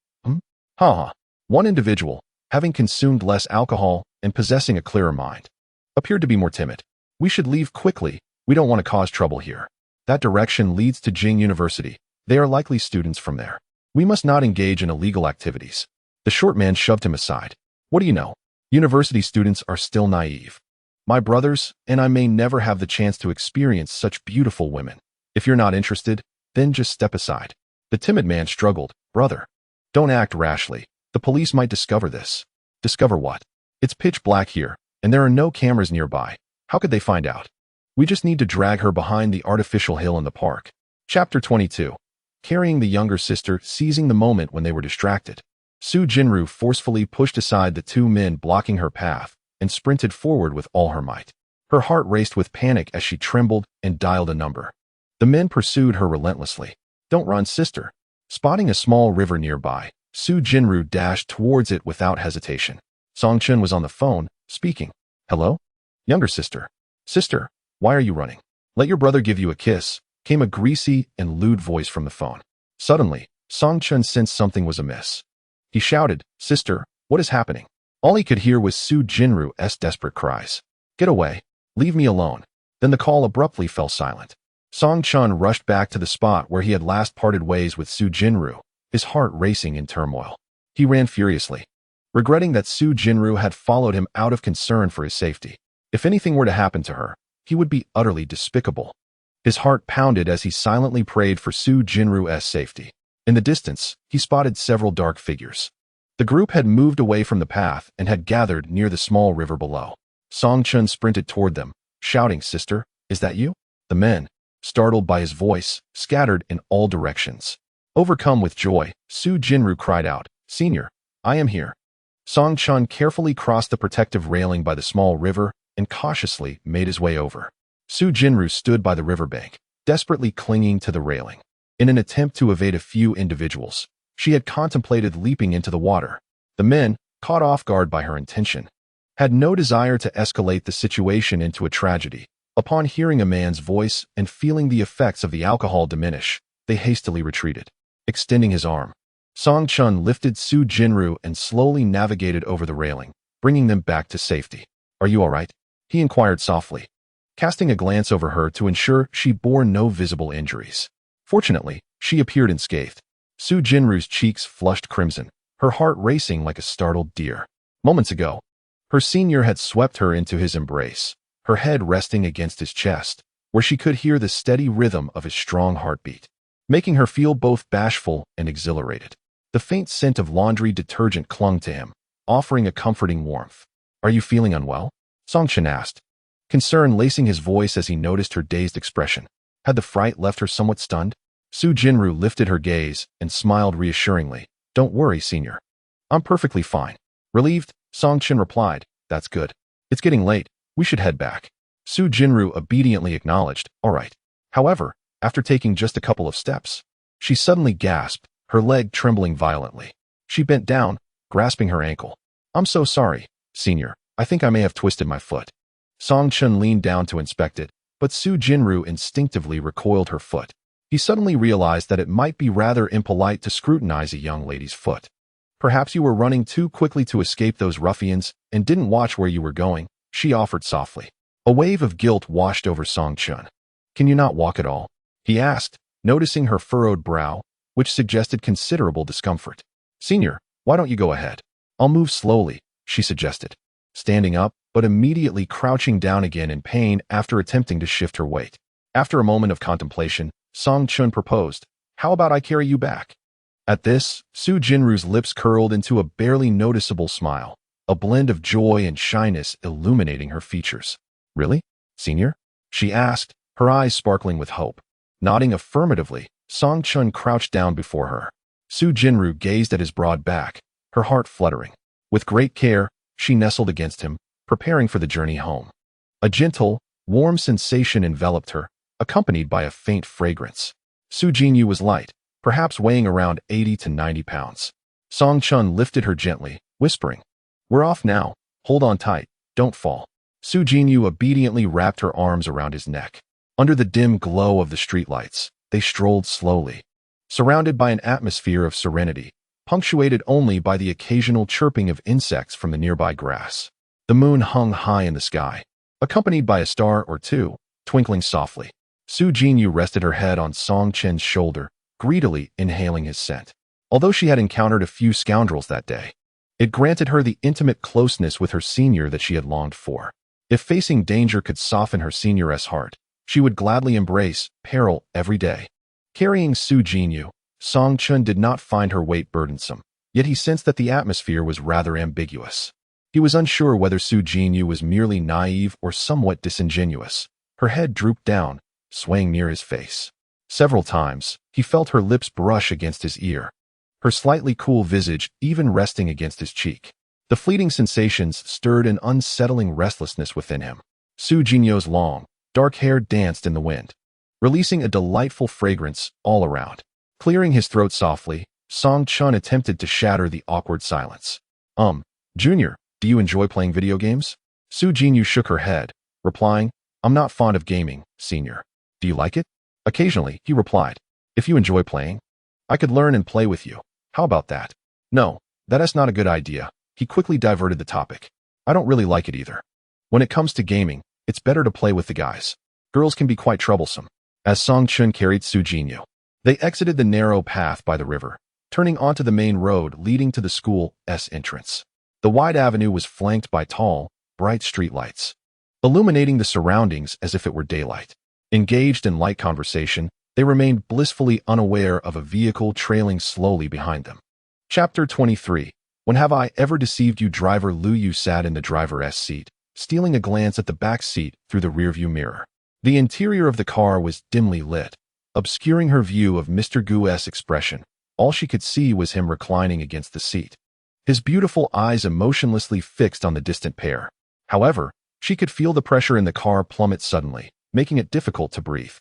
A: Ha. One individual, having consumed less alcohol and possessing a clearer mind, appeared to be more timid. We should leave quickly. We don't want to cause trouble here. That direction leads to Jing University. They are likely students from there. We must not engage in illegal activities. The short man shoved him aside. What do you know? University students are still naive. My brothers and I may never have the chance to experience such beautiful women. If you're not interested, then just step aside. The timid man struggled. Brother, don't act rashly. The police might discover this. Discover what? It's pitch black here, and there are no cameras nearby. How could they find out? We just need to drag her behind the artificial hill in the park. Chapter 22. Carrying the younger sister, seizing the moment when they were distracted. Su Jinru forcefully pushed aside the 2 men blocking her path and sprinted forward with all her might. Her heart raced with panic as she trembled and dialed a number. The men pursued her relentlessly. Don't run, sister. Spotting a small river nearby, Su Jinru dashed towards it without hesitation. Songchun was on the phone, speaking. Hello? Younger sister. Sister, why are you running? Let your brother give you a kiss, came a greasy and lewd voice from the phone. Suddenly, Songchun sensed something was amiss. He shouted, Sister, what is happening? All he could hear was Su Jinru's desperate cries. Get away. Leave me alone. Then the call abruptly fell silent. Songchun rushed back to the spot where he had last parted ways with Su Jinru, his heart racing in turmoil. He ran furiously, regretting that Su Jinru had followed him out of concern for his safety. If anything were to happen to her, he would be utterly despicable. His heart pounded as he silently prayed for Su Jinru's safety. In the distance, he spotted several dark figures. The group had moved away from the path and had gathered near the small river below. Songchun sprinted toward them, shouting, Sister, is that you? The men, startled by his voice, scattered in all directions. Overcome with joy, Su Jinru cried out, Senior, I am here. Songchun carefully crossed the protective railing by the small river and cautiously made his way over. Su Jinru stood by the riverbank, desperately clinging to the railing. In an attempt to evade a few individuals, she had contemplated leaping into the water. The men, caught off guard by her intention, had no desire to escalate the situation into a tragedy. Upon hearing a man's voice and feeling the effects of the alcohol diminish, they hastily retreated. Extending his arm, Songchun lifted Su Jinru and slowly navigated over the railing, bringing them back to safety. Are you all right? He inquired softly. casting a glance over her to ensure she bore no visible injuries. Fortunately, she appeared unscathed. Su Jinru's cheeks flushed crimson, her heart racing like a startled deer. Moments ago, her senior had swept her into his embrace, her head resting against his chest, where she could hear the steady rhythm of his strong heartbeat, making her feel both bashful and exhilarated. The faint scent of laundry detergent clung to him, offering a comforting warmth. "Are you feeling unwell?" Songchen asked, concern lacing his voice as he noticed her dazed expression. Had the fright left her somewhat stunned? Su Jinru lifted her gaze and smiled reassuringly. "Don't worry, senior. I'm perfectly fine." Relieved, Songchen replied, "That's good. It's getting late. We should head back." Su Jinru obediently acknowledged, "All right." However, after taking just a couple of steps, she suddenly gasped, her leg trembling violently. She bent down, grasping her ankle. "I'm so sorry, senior. I think I may have twisted my foot." Songchen leaned down to inspect it, but Su Jinru instinctively recoiled her foot. He suddenly realized that it might be rather impolite to scrutinize a young lady's foot. "Perhaps you were running too quickly to escape those ruffians and didn't watch where you were going," she offered softly. A wave of guilt washed over Songchen. "Can you not walk at all?" he asked, noticing her furrowed brow, which suggested considerable discomfort. "Senior, why don't you go ahead? I'll move slowly," she suggested, standing up, but immediately crouching down again in pain after attempting to shift her weight. After a moment of contemplation, Songchen proposed, "How about I carry you back?" At this, Su Jinru's lips curled into a barely noticeable smile, a blend of joy and shyness illuminating her features. "Really, senior?" she asked, her eyes sparkling with hope. Nodding affirmatively, Songchen crouched down before her. Su Jinru gazed at his broad back, her heart fluttering. With great care, she nestled against him, preparing for the journey home. A gentle, warm sensation enveloped her, accompanied by a faint fragrance. Su Jinru was light, perhaps weighing around 80 to 90 pounds. Songchen lifted her gently, whispering, "We're off now. Hold on tight. Don't fall." Su Jinru obediently wrapped her arms around his neck. Under the dim glow of the streetlights, they strolled slowly, surrounded by an atmosphere of serenity, punctuated only by the occasional chirping of insects from the nearby grass. The moon hung high in the sky, accompanied by a star or two, twinkling softly. Su Jinru rested her head on Songchen's shoulder, greedily inhaling his scent. Although she had encountered a few scoundrels that day, it granted her the intimate closeness with her senior that she had longed for. If facing danger could soften her senioress heart, she would gladly embrace peril every day. Carrying Su Jinru, Songchen did not find her weight burdensome, yet he sensed that the atmosphere was rather ambiguous. He was unsure whether Su Jinru was merely naive or somewhat disingenuous. Her head drooped down, swaying near his face. Several times, he felt her lips brush against his ear, her slightly cool visage even resting against his cheek. The fleeting sensations stirred an unsettling restlessness within him. Su Jinru's long, dark hair danced in the wind, releasing a delightful fragrance all around. Clearing his throat softly, Songchen attempted to shatter the awkward silence. Junior, do you enjoy playing video games?" Su Jinru shook her head, replying, "I'm not fond of gaming, senior." "Do you like it?" "Occasionally," he replied. "If you enjoy playing, I could learn and play with you. How about that?" "No, that is not a good idea." He quickly diverted the topic. "I don't really like it either. When it comes to gaming, it's better to play with the guys. Girls can be quite troublesome." As Songchen carried Su Jinru, they exited the narrow path by the river, turning onto the main road leading to the school's entrance. The wide avenue was flanked by tall, bright streetlights, illuminating the surroundings as if it were daylight. Engaged in light conversation, they remained blissfully unaware of a vehicle trailing slowly behind them. Chapter 23. When have I ever deceived you? Driver Lu Yu sat in the driver's seat, stealing a glance at the back seat through the rearview mirror. The interior of the car was dimly lit, obscuring her view of Mr. Gu's expression. All she could see was him reclining against the seat, his beautiful eyes emotionlessly fixed on the distant pair. However, she could feel the pressure in the car plummet suddenly, making it difficult to breathe.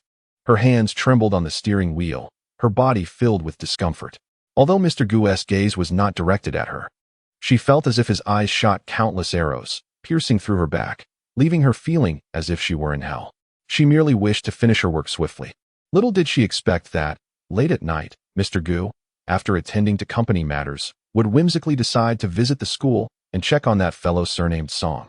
A: Her hands trembled on the steering wheel, her body filled with discomfort. Although Mr. Gu's gaze was not directed at her, she felt as if his eyes shot countless arrows, piercing through her back, leaving her feeling as if she were in hell. She merely wished to finish her work swiftly. Little did she expect that, late at night, Mr. Gu, after attending to company matters, would whimsically decide to visit the school and check on that fellow surnamed Song.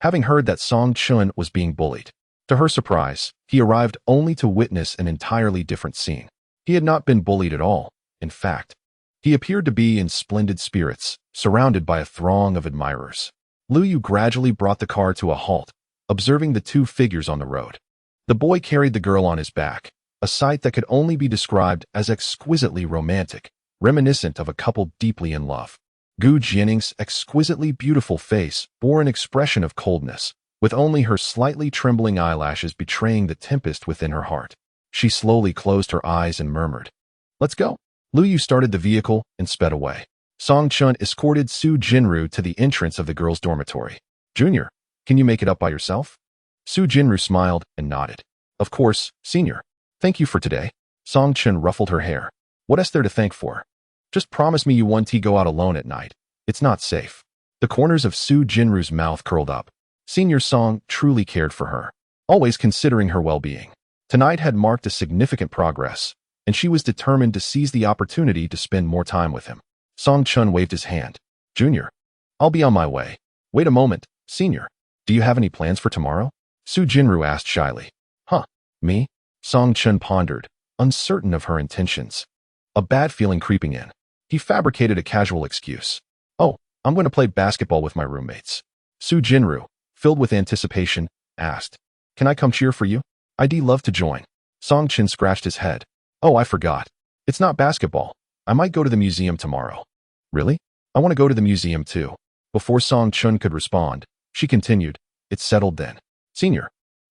A: Having heard that Song Chun was being bullied, To her surprise, he arrived only to witness an entirely different scene. He had not been bullied at all. In fact, he appeared to be in splendid spirits, surrounded by a throng of admirers. Lu Yu gradually brought the car to a halt, observing the two figures on the road. The boy carried the girl on his back, a sight that could only be described as exquisitely romantic, reminiscent of a couple deeply in love. Gu Jianing's exquisitely beautiful face bore an expression of coldness, with only her slightly trembling eyelashes betraying the tempest within her heart. She slowly closed her eyes and murmured, "Let's go." Lu Yu started the vehicle and sped away. Song Chun escorted Su Jinru to the entrance of the girls' dormitory. "Junior, can you make it up by yourself?" Su Jinru smiled and nodded. "Of course, senior. Thank you for today." Song Chun ruffled her hair. "What is there to thank for? Just promise me you won't go out alone at night. It's not safe." The corners of Su Jinru's mouth curled up. Senior Song truly cared for her, always considering her well-being. Tonight had marked a significant progress, and she was determined to seize the opportunity to spend more time with him. Song Chun waved his hand. "Junior, I'll be on my way." "Wait a moment, senior. Do you have any plans for tomorrow?" Su Jinru asked shyly. "Huh, me?" Song Chun pondered, uncertain of her intentions. A bad feeling creeping in. He fabricated a casual excuse. "Oh, I'm going to play basketball with my roommates." Su Jinru, filled with anticipation, asked, "Can I come cheer for you?" "I'd love to join." Song Chun scratched his head. "Oh, I forgot. It's not basketball. I might go to the museum tomorrow." "Really? I want to go to the museum too." Before Song Chun could respond, she continued, "It's settled then. Senior,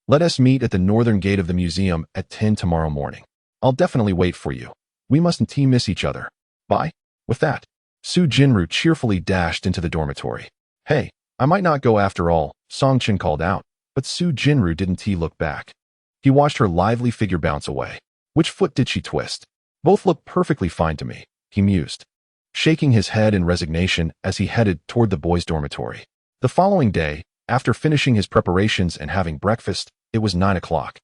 A: let us meet at the northern gate of the museum at 10 tomorrow morning. I'll definitely wait for you. We mustn't miss each other. Bye." With that, Su Jinru cheerfully dashed into the dormitory. "Hey, I might not go after all," Song Chun called out, but Su Jinru didn't look back. He watched her lively figure bounce away. Which foot did she twist? "Both look perfectly fine to me," he mused, shaking his head in resignation as he headed toward the boys' dormitory. The following day, after finishing his preparations and having breakfast, it was 9 o'clock.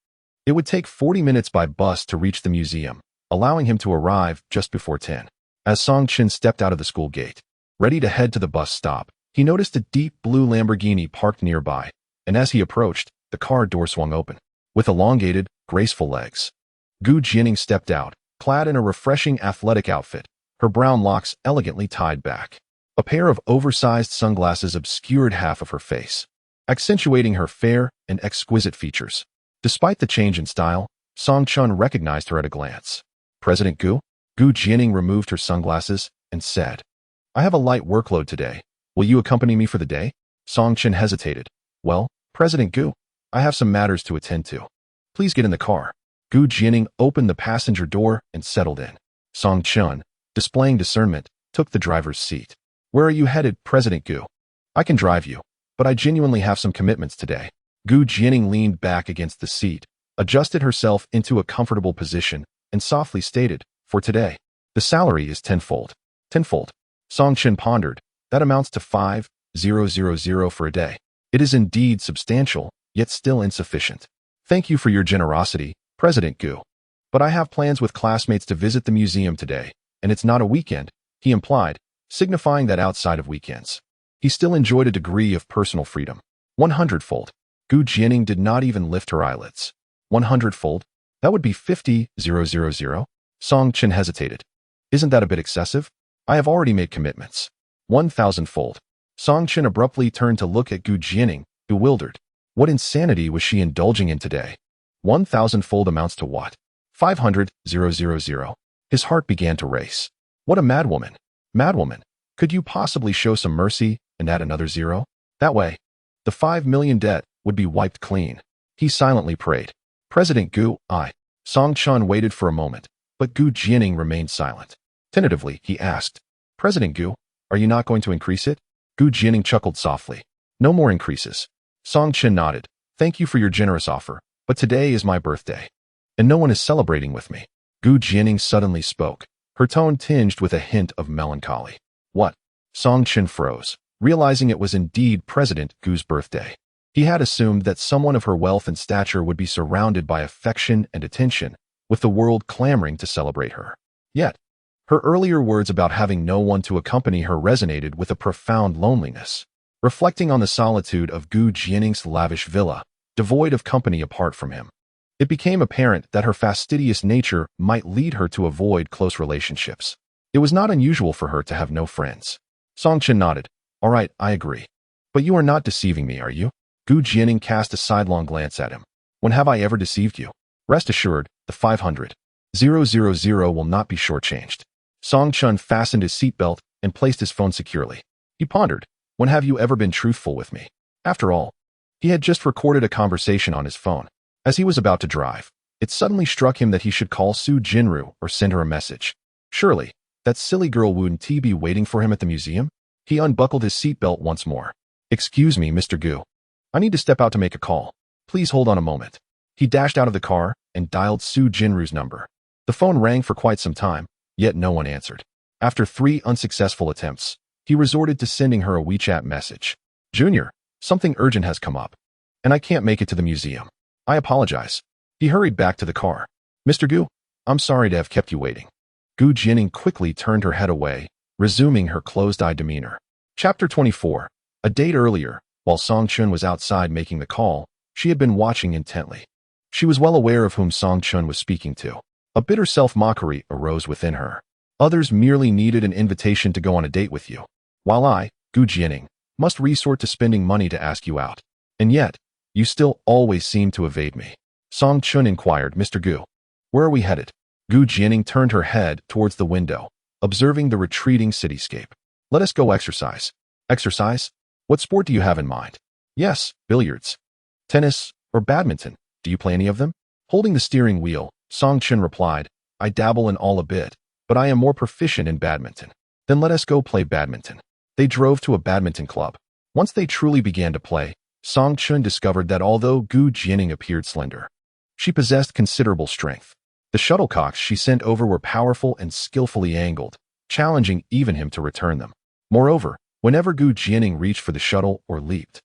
A: It would take 40 minutes by bus to reach the museum, allowing him to arrive just before 10. As Song Chun stepped out of the school gate, ready to head to the bus stop, he noticed a deep blue Lamborghini parked nearby, and as he approached, the car door swung open. With elongated, graceful legs, Gu Jianing stepped out, clad in a refreshing athletic outfit, her brown locks elegantly tied back. A pair of oversized sunglasses obscured half of her face, accentuating her fair and exquisite features. Despite the change in style, Song Chun recognized her at a glance. "President Gu?" Gu Jianing removed her sunglasses and said, "I have a light workload today. Will you accompany me for the day?" Song Chun hesitated. "Well, President Gu, I have some matters to attend to. Please get in the car." Gu Jianing opened the passenger door and settled in. Song Chun, displaying discernment, took the driver's seat. "Where are you headed, President Gu?" "I can drive you, but I genuinely have some commitments today." Gu Jianing leaned back against the seat, adjusted herself into a comfortable position, and softly stated, "For today, the salary is tenfold." "Tenfold?" Song Chun pondered. "That amounts to 5,000 for a day. It is indeed substantial, yet still insufficient. Thank you for your generosity, President Gu. But I have plans with classmates to visit the museum today, and it's not a weekend," he implied, signifying that outside of weekends, he still enjoyed a degree of personal freedom. 100-fold. Gu Jianing did not even lift her eyelids. 100-fold? That would be 50,000. Song Chun hesitated. "Isn't that a bit excessive? I have already made commitments." 1,000-fold. Song Chun abruptly turned to look at Gu Jianing, bewildered. What insanity was she indulging in today? 1,000-fold amounts to what? 500,000. His heart began to race. What a madwoman. Madwoman, could you possibly show some mercy and add another zero? That way, the 5 million debt would be wiped clean. He silently prayed. "President Gu, I." Song Chun waited for a moment, but Gu Jianing remained silent. Tentatively, he asked, "President Gu, are you not going to increase it?" Gu Jianing chuckled softly. "No more increases." Song Chun nodded. "Thank you for your generous offer, but today is my birthday, and no one is celebrating with me." Gu Jianing suddenly spoke, her tone tinged with a hint of melancholy. "What?" Song Chun froze, realizing it was indeed President Gu's birthday. He had assumed that someone of her wealth and stature would be surrounded by affection and attention, with the world clamoring to celebrate her. Yet, her earlier words about having no one to accompany her resonated with a profound loneliness. Reflecting on the solitude of Gu Jianing's lavish villa, devoid of company apart from him. It became apparent that her fastidious nature might lead her to avoid close relationships. It was not unusual for her to have no friends. Song-Chen nodded. All right, I agree. But you are not deceiving me, are you? Jianing cast a sidelong glance at him. When have I ever deceived you? Rest assured, the 500,000 will not be shortchanged. Song-Chen fastened his seatbelt and placed his phone securely. He pondered, when have you ever been truthful with me? After all, he had just recorded a conversation on his phone. As he was about to drive, it suddenly struck him that he should call Su Jinru or send her a message. Surely, that silly girl wouldn't be waiting for him at the museum? He unbuckled his seatbelt once more. Excuse me, Mr. Gu. I need to step out to make a call. Please hold on a moment. He dashed out of the car and dialed Su Jinru's number. The phone rang for quite some time, yet no one answered. After 3 unsuccessful attempts, he resorted to sending her a WeChat message. Junior, something urgent has come up, and I can't make it to the museum. I apologize. He hurried back to the car. Mr. Gu, I'm sorry to have kept you waiting. Jianing quickly turned her head away, resuming her closed-eyed demeanor. Chapter 24. A date earlier, while Song-Chun was outside making the call, she had been watching intently. She was well aware of whom Song-Chun was speaking to. A bitter self-mockery arose within her. Others merely needed an invitation to go on a date with you, while I, Jianing, must resort to spending money to ask you out. And yet, you still always seem to evade me. Song-Chun inquired, Mr. Gu, where are we headed? Jianing turned her head towards the window, observing the retreating cityscape. Let us go exercise. Exercise? What sport do you have in mind? Yes, billiards. Tennis or badminton? Do you play any of them? Holding the steering wheel, Song-Chun replied, I dabble in all a bit, but I am more proficient in badminton. Then let us go play badminton. They drove to a badminton club. Once they truly began to play, Song-Chun discovered that although Jianing appeared slender, she possessed considerable strength. The shuttlecocks she sent over were powerful and skillfully angled, challenging even him to return them. Moreover, whenever Jianing reached for the shuttle or leaped,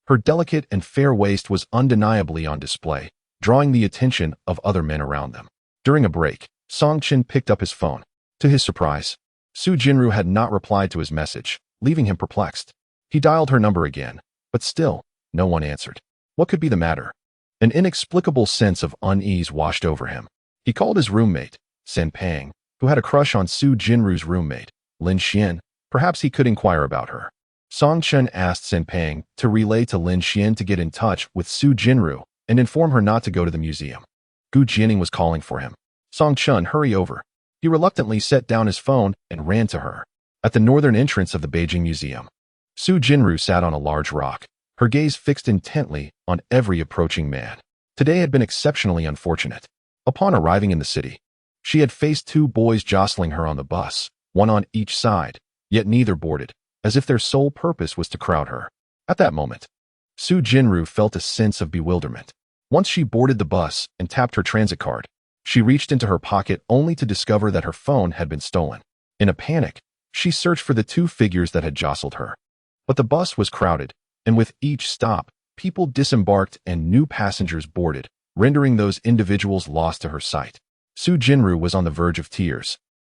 A: her delicate and fair waist was undeniably on display, drawing the attention of other men around them. During a break, Song-Chun picked up his phone. To his surprise, Su Jinru had not replied to his message, leaving him perplexed. He dialed her number again, but still, no one answered. What could be the matter? An inexplicable sense of unease washed over him. He called his roommate, Sen Pang, who had a crush on Su Jinru's roommate, Lin Xian. Perhaps he could inquire about her. Song-Chun asked Sen Pang to relay to Lin Xian to get in touch with Su Jinru and inform her not to go to the museum. Jianing was calling for him. Song-Chun, hurry over. He reluctantly set down his phone and ran to her. At the northern entrance of the Beijing Museum, Su Jinru sat on a large rock, her gaze fixed intently on every approaching man. Today had been exceptionally unfortunate. Upon arriving in the city, she had faced 2 boys jostling her on the bus, one on each side, yet neither boarded, as if their sole purpose was to crowd her. At that moment, Su Jinru felt a sense of bewilderment. Once she boarded the bus and tapped her transit card, she reached into her pocket only to discover that her phone had been stolen. In a panic, she searched for the 2 figures that had jostled her. But the bus was crowded, and with each stop, people disembarked and new passengers boarded, rendering those individuals lost to her sight. Su Jinru was on the verge of tears.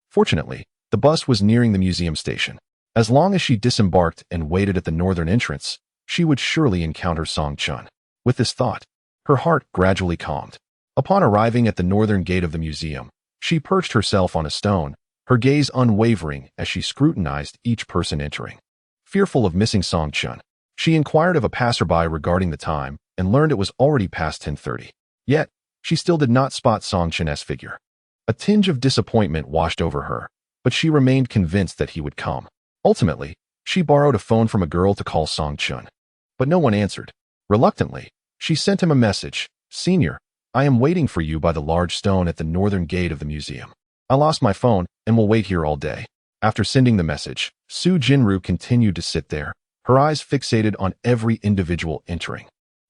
A: Fortunately, the bus was nearing the museum station. As long as she disembarked and waited at the northern entrance, she would surely encounter Song-Chun. With this thought, her heart gradually calmed. Upon arriving at the northern gate of the museum, she perched herself on a stone, her gaze unwavering as she scrutinized each person entering. Fearful of missing Song-Chun, she inquired of a passerby regarding the time and learned it was already past 10:30. Yet, she still did not spot Song-Chun's figure. A tinge of disappointment washed over her, but she remained convinced that he would come. Ultimately, she borrowed a phone from a girl to call Song-Chun, but no one answered. Reluctantly, she sent him a message. Senior, I am waiting for you by the large stone at the northern gate of the museum. I lost my phone and will wait here all day. After sending the message, Su Jinru continued to sit there, her eyes fixated on every individual entering,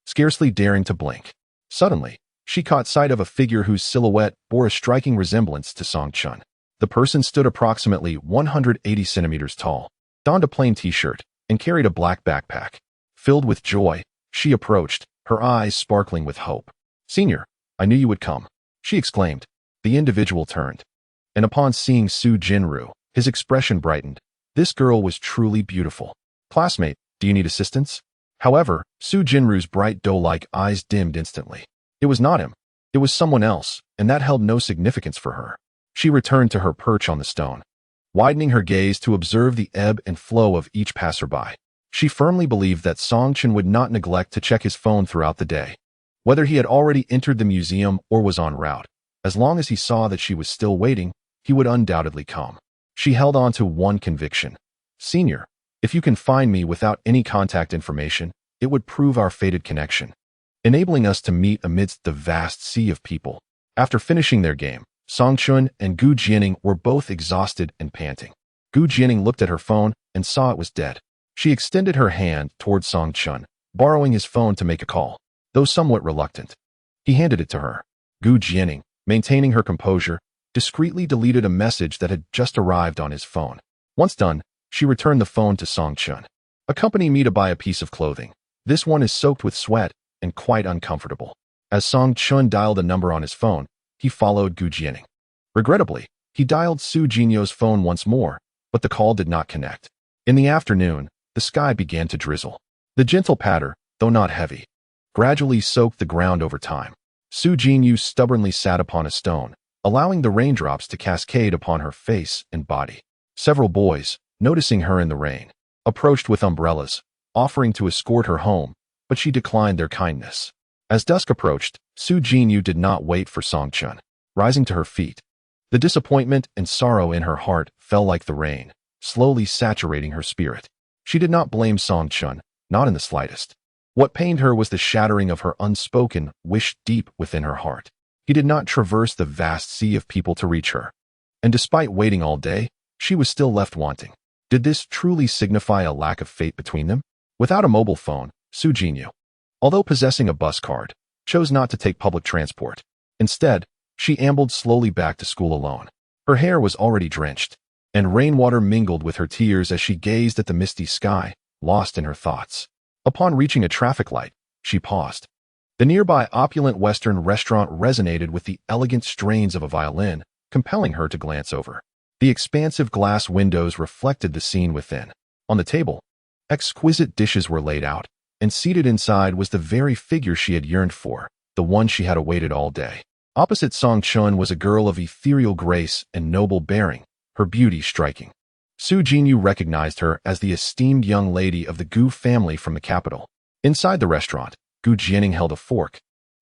A: scarcely daring to blink. Suddenly, she caught sight of a figure whose silhouette bore a striking resemblance to Song-Chun. The person stood approximately 180 centimeters tall, donned a plain t-shirt, and carried a black backpack. Filled with joy, she approached, her eyes sparkling with hope. Senior, I knew you would come, she exclaimed. The individual turned, and upon seeing Su Jinru, his expression brightened. This girl was truly beautiful. Classmate, do you need assistance? However, Su Jinru's bright doe-like eyes dimmed instantly. It was not him. It was someone else, and that held no significance for her. She returned to her perch on the stone, widening her gaze to observe the ebb and flow of each passerby. She firmly believed that Song Chen would not neglect to check his phone throughout the day. Whether he had already entered the museum or was en route, as long as he saw that she was still waiting, he would undoubtedly come. She held on to one conviction. Senior, if you can find me without any contact information, it would prove our fated connection, enabling us to meet amidst the vast sea of people. After finishing their game, Song Chun and Gu Jianing were both exhausted and panting. Gu Jianing looked at her phone and saw it was dead. She extended her hand toward Song Chun, borrowing his phone to make a call, though somewhat reluctant. He handed it to her. Gu Jianing, maintaining her composure, discreetly deleted a message that had just arrived on his phone. Once done, she returned the phone to Song Chun. Accompany me to buy a piece of clothing. This one is soaked with sweat and quite uncomfortable. As Song Chun dialed a number on his phone, he followed Gu Jianing. Regrettably, he dialed Su Jinyo's phone once more, but the call did not connect. In the afternoon, the sky began to drizzle. The gentle patter, though not heavy, gradually soaked the ground over time. Su Jinyu stubbornly sat upon a stone, allowing the raindrops to cascade upon her face and body. Several boys, noticing her in the rain, approached with umbrellas, offering to escort her home, but she declined their kindness. As dusk approached, Su Jinyu did not wait for Song Chun. Rising to her feet, the disappointment and sorrow in her heart fell like the rain, slowly saturating her spirit. She did not blame Song Chun, not in the slightest. What pained her was the shattering of her unspoken wish deep within her heart. He did not traverse the vast sea of people to reach her. And despite waiting all day, she was still left wanting. Did this truly signify a lack of fate between them? Without a mobile phone, Su Jinyu, although possessing a bus card, chose not to take public transport. Instead, she ambled slowly back to school alone. Her hair was already drenched, and rainwater mingled with her tears as she gazed at the misty sky, lost in her thoughts. Upon reaching a traffic light, she paused. The nearby opulent Western restaurant resonated with the elegant strains of a violin, compelling her to glance over. The expansive glass windows reflected the scene within. On the table, exquisite dishes were laid out, and seated inside was the very figure she had yearned for, the one she had awaited all day. Opposite Song Chun was a girl of ethereal grace and noble bearing, her beauty striking. Su Jinyu recognized her as the esteemed young lady of the Gu family from the capital. Inside the restaurant, Gu Jianing held a fork,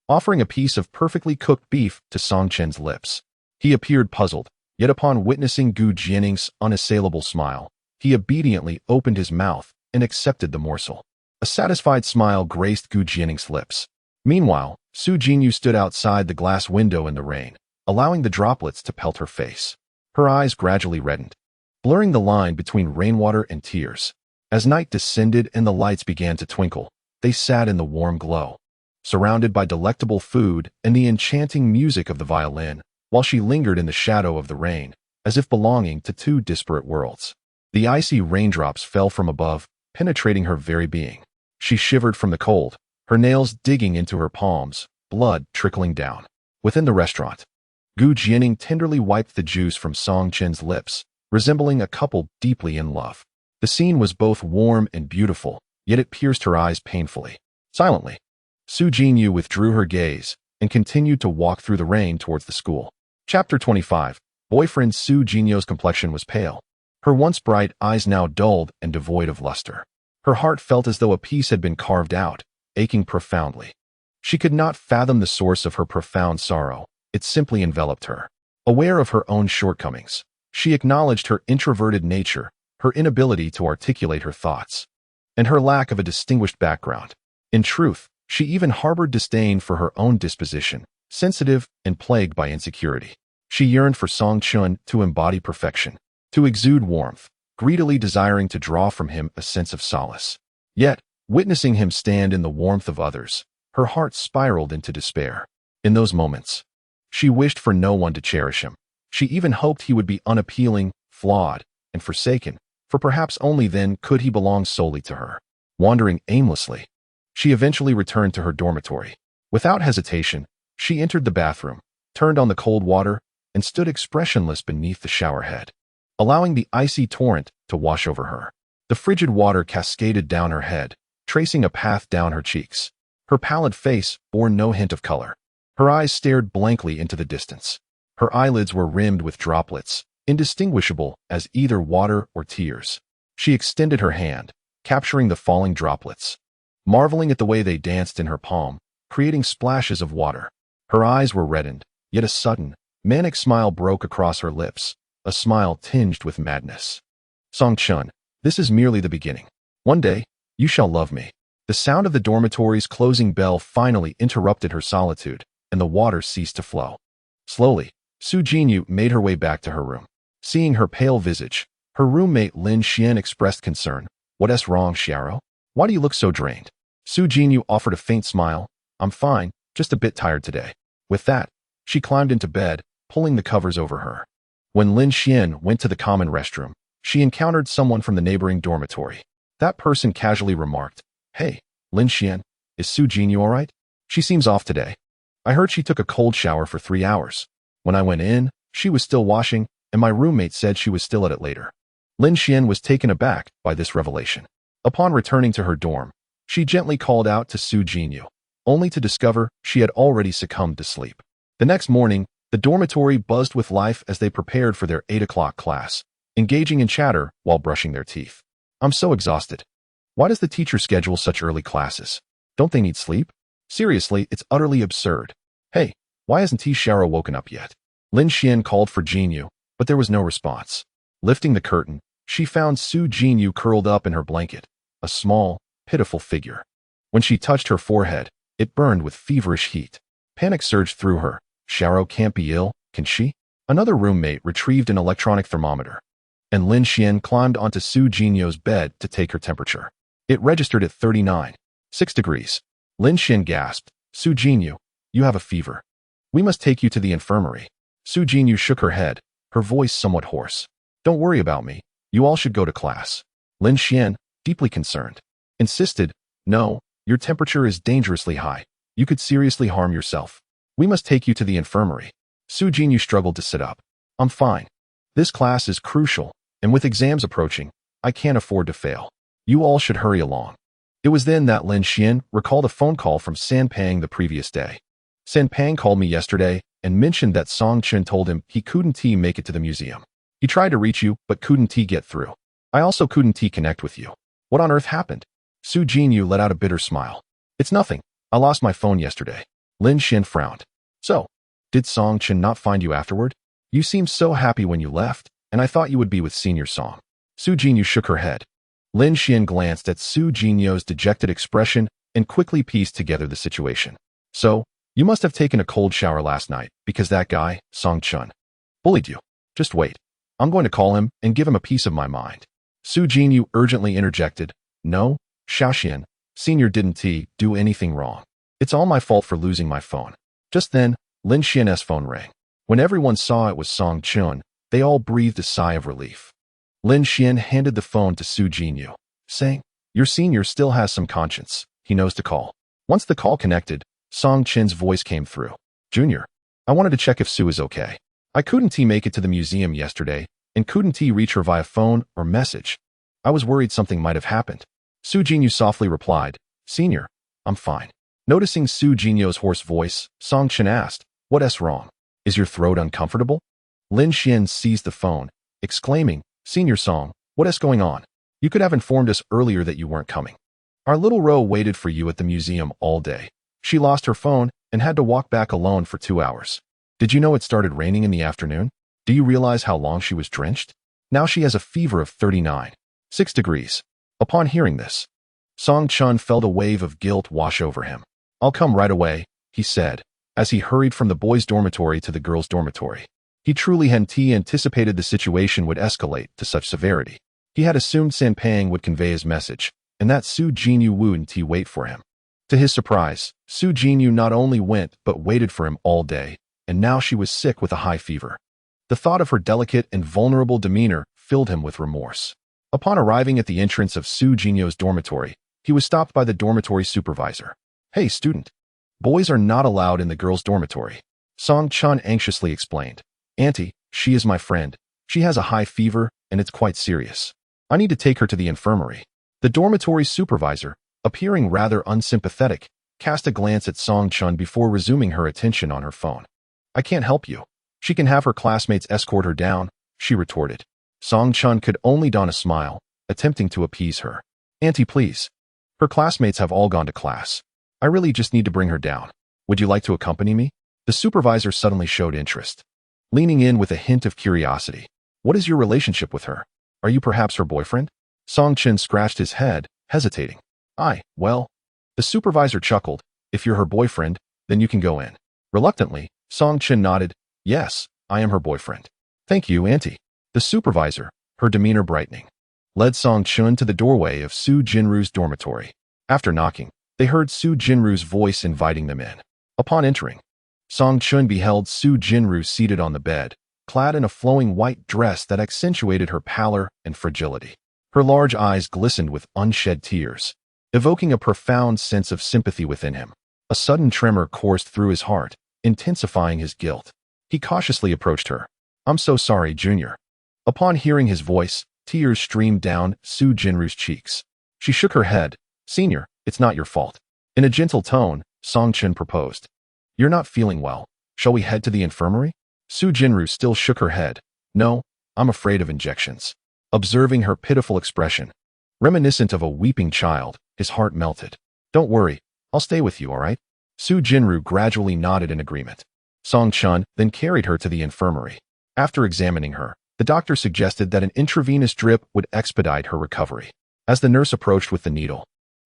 A: offering a piece of perfectly cooked beef to Song Chen's lips. He appeared puzzled, yet upon witnessing Gu Jianing's unassailable smile, he obediently opened his mouth and accepted the morsel. A satisfied smile graced Gu Jianing's lips. Meanwhile, Su Jinyu stood outside the glass window in the rain, allowing the droplets to pelt her face. Her eyes gradually reddened, blurring the line between rainwater and tears. As night descended and the lights began to twinkle, they sat in the warm glow, surrounded by delectable food and the enchanting music of the violin, while she lingered in the shadow of the rain, as if belonging to two disparate worlds. The icy raindrops fell from above, penetrating her very being. She shivered from the cold, her nails digging into her palms, blood trickling down. Within the restaurant, Gu Jianing tenderly wiped the juice from Song Chen's lips, resembling a couple deeply in love. The scene was both warm and beautiful, yet it pierced her eyes painfully. Silently, Su Jinyu withdrew her gaze and continued to walk through the rain towards the school. Chapter 25. Boyfriend Su Jinyu's complexion was pale. Her once bright eyes now dulled and devoid of luster. Her heart felt as though a piece had been carved out, aching profoundly. She could not fathom the source of her profound sorrow. It simply enveloped her. Aware of her own shortcomings, she acknowledged her introverted nature, her inability to articulate her thoughts, and her lack of a distinguished background. In truth, she even harbored disdain for her own disposition, sensitive and plagued by insecurity. She yearned for Song Chun to embody perfection, to exude warmth, greedily desiring to draw from him a sense of solace. Yet, witnessing him stand in the warmth of others, her heart spiraled into despair. In those moments, she wished for no one to cherish him. She even hoped he would be unappealing, flawed, and forsaken, for perhaps only then could he belong solely to her. Wandering aimlessly, she eventually returned to her dormitory. Without hesitation, she entered the bathroom, turned on the cold water, and stood expressionless beneath the shower head, allowing the icy torrent to wash over her. The frigid water cascaded down her head, tracing a path down her cheeks. Her pallid face bore no hint of color. Her eyes stared blankly into the distance. Her eyelids were rimmed with droplets, indistinguishable as either water or tears. She extended her hand, capturing the falling droplets, marveling at the way they danced in her palm, creating splashes of water. Her eyes were reddened, yet a sudden, manic smile broke across her lips, a smile tinged with madness. Song-chun, this is merely the beginning. One day, you shall love me. The sound of the dormitory's closing bell finally interrupted her solitude, and the water ceased to flow. Slowly, Su Jinyu made her way back to her room. Seeing her pale visage, her roommate Lin Xian expressed concern. What's wrong, Xiao? Why do you look so drained? Su Jinyu offered a faint smile. I'm fine, just a bit tired today. With that, she climbed into bed, pulling the covers over her. When Lin Xian went to the common restroom, she encountered someone from the neighboring dormitory. That person casually remarked, Hey, Lin Xian, is Su Jinyu all right? She seems off today. I heard she took a cold shower for 3 hours. When I went in, she was still washing, and my roommate said she was still at it later. Lin Xian was taken aback by this revelation. Upon returning to her dorm, she gently called out to Su Jinyu, only to discover she had already succumbed to sleep. The next morning, the dormitory buzzed with life as they prepared for their 8 o'clock class, engaging in chatter while brushing their teeth. I'm so exhausted. Why does the teacher schedule such early classes? Don't they need sleep? Seriously, it's utterly absurd. Hey, why hasn't Xiao woken up yet? Lin Xian called for Jinyu, but there was no response. Lifting the curtain, she found Su Jinyu curled up in her blanket, a small, pitiful figure. When she touched her forehead, it burned with feverish heat. Panic surged through her. Xiao can't be ill, can she? Another roommate retrieved an electronic thermometer, and Lin Xian climbed onto Su Jinyu's bed to take her temperature. It registered at 39.6 degrees. Lin Xian gasped, Su Jinyu, you have a fever. We must take you to the infirmary. Su Jinyu shook her head, her voice somewhat hoarse. Don't worry about me. You all should go to class. Lin Xian, deeply concerned, insisted, No, your temperature is dangerously high. You could seriously harm yourself. We must take you to the infirmary. Su Jinyu struggled to sit up. I'm fine. This class is crucial, and with exams approaching, I can't afford to fail. You all should hurry along. It was then that Lin Xian recalled a phone call from San Pang the previous day. San Pang called me yesterday and mentioned that Song Chen told him he couldn't make it to the museum. He tried to reach you, but couldn't get through. I also couldn't connect with you. What on earth happened? Su Jinyu let out a bitter smile. It's nothing. I lost my phone yesterday. Lin Xian frowned. So, did Song Chen not find you afterward? You seemed so happy when you left, and I thought you would be with Senior Song. Su Jinyu shook her head. Lin Xian glanced at Su Jinyu's dejected expression and quickly pieced together the situation. So, you must have taken a cold shower last night because that guy, Song Chen, bullied you. Just wait. I'm going to call him and give him a piece of my mind. Su Jinyu urgently interjected. No, Xiaoxian, Senior didn't do anything wrong. It's all my fault for losing my phone. Just then, Lin Xian's phone rang. When everyone saw it was Song Chen, they all breathed a sigh of relief. Lin Xian handed the phone to Su Jinyu, saying, Your senior still has some conscience. He knows to call. Once the call connected, Song Chen's voice came through. Junior, I wanted to check if Su is okay. I couldn't make it to the museum yesterday and couldn't reach her via phone or message. I was worried something might have happened. Su Jinyu softly replied, Senior, I'm fine. Noticing Su Jinyu's hoarse voice, Song Chen asked, What's wrong? Is your throat uncomfortable? Lin Xian seized the phone, exclaiming, Senior Song, what's going on? You could have informed us earlier that you weren't coming. Our little Ro waited for you at the museum all day. She lost her phone and had to walk back alone for 2 hours. Did you know it started raining in the afternoon? Do you realize how long she was drenched? Now she has a fever of 39.6 degrees. Upon hearing this, Song Chen felt a wave of guilt wash over him. I'll come right away, he said, as he hurried from the boys' dormitory to the girls' dormitory. He truly hadn't anticipated the situation would escalate to such severity. He had assumed San Pang would convey his message, and that Su Jinyu wouldn't wait for him. To his surprise, Su Jinyu not only went but waited for him all day, and now she was sick with a high fever. The thought of her delicate and vulnerable demeanor filled him with remorse. Upon arriving at the entrance of Su Jinyu's dormitory, he was stopped by the dormitory supervisor. Hey, student. Boys are not allowed in the girls' dormitory. Song Chen anxiously explained. Auntie, she is my friend. She has a high fever, and it's quite serious. I need to take her to the infirmary. The dormitory supervisor, appearing rather unsympathetic, cast a glance at Song Chun before resuming her attention on her phone. I can't help you. She can have her classmates escort her down, she retorted. Song Chun could only don a smile, attempting to appease her. Auntie, please. Her classmates have all gone to class. I really just need to bring her down. Would you like to accompany me? The supervisor suddenly showed interest, leaning in with a hint of curiosity. What is your relationship with her? Are you perhaps her boyfriend? Song Chun scratched his head, hesitating. Well. The supervisor chuckled. If you're her boyfriend, then you can go in. Reluctantly, Song Chun nodded. Yes, I am her boyfriend. Thank you, Auntie. The supervisor, her demeanor brightening, led Song Chun to the doorway of Su Jinru's dormitory. After knocking, they heard Su Jinru's voice inviting them in. Upon entering, Song Chun beheld Su Jinru seated on the bed, clad in a flowing white dress that accentuated her pallor and fragility. Her large eyes glistened with unshed tears, evoking a profound sense of sympathy within him. A sudden tremor coursed through his heart, intensifying his guilt. He cautiously approached her. I'm so sorry, Junior. Upon hearing his voice, tears streamed down Su Jinru's cheeks. She shook her head. Senior, it's not your fault. In a gentle tone, Song Chun proposed. You're not feeling well. Shall we head to the infirmary? Su Jinru still shook her head. No, I'm afraid of injections. Observing her pitiful expression, reminiscent of a weeping child, his heart melted. Don't worry, I'll stay with you, all right? Su Jinru gradually nodded in agreement. Song Chun then carried her to the infirmary. After examining her, the doctor suggested that an intravenous drip would expedite her recovery. As the nurse approached with the needle,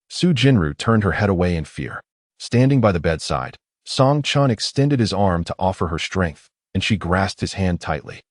A: Su Jinru turned her head away in fear. Standing by the bedside, Song Chun extended his arm to offer her strength, and she grasped his hand tightly.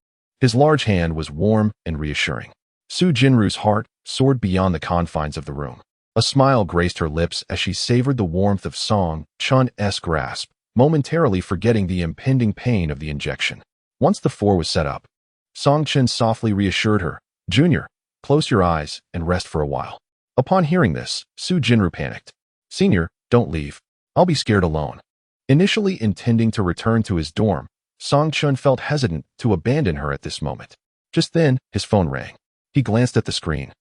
A: His large hand was warm and reassuring. Su Jinru's heart soared beyond the confines of the room. A smile graced her lips as she savored the warmth of Song Chun's grasp, momentarily forgetting the impending pain of the injection. Once the floor was set up, Song Chun softly reassured her, Junior, close your eyes and rest for a while. Upon hearing this, Su Jinru panicked. Senior, don't leave. I'll be scared alone. Initially intending to return to his dorm, Song Chun felt hesitant to abandon her at this moment. Just then, his phone rang. He glanced at the screen.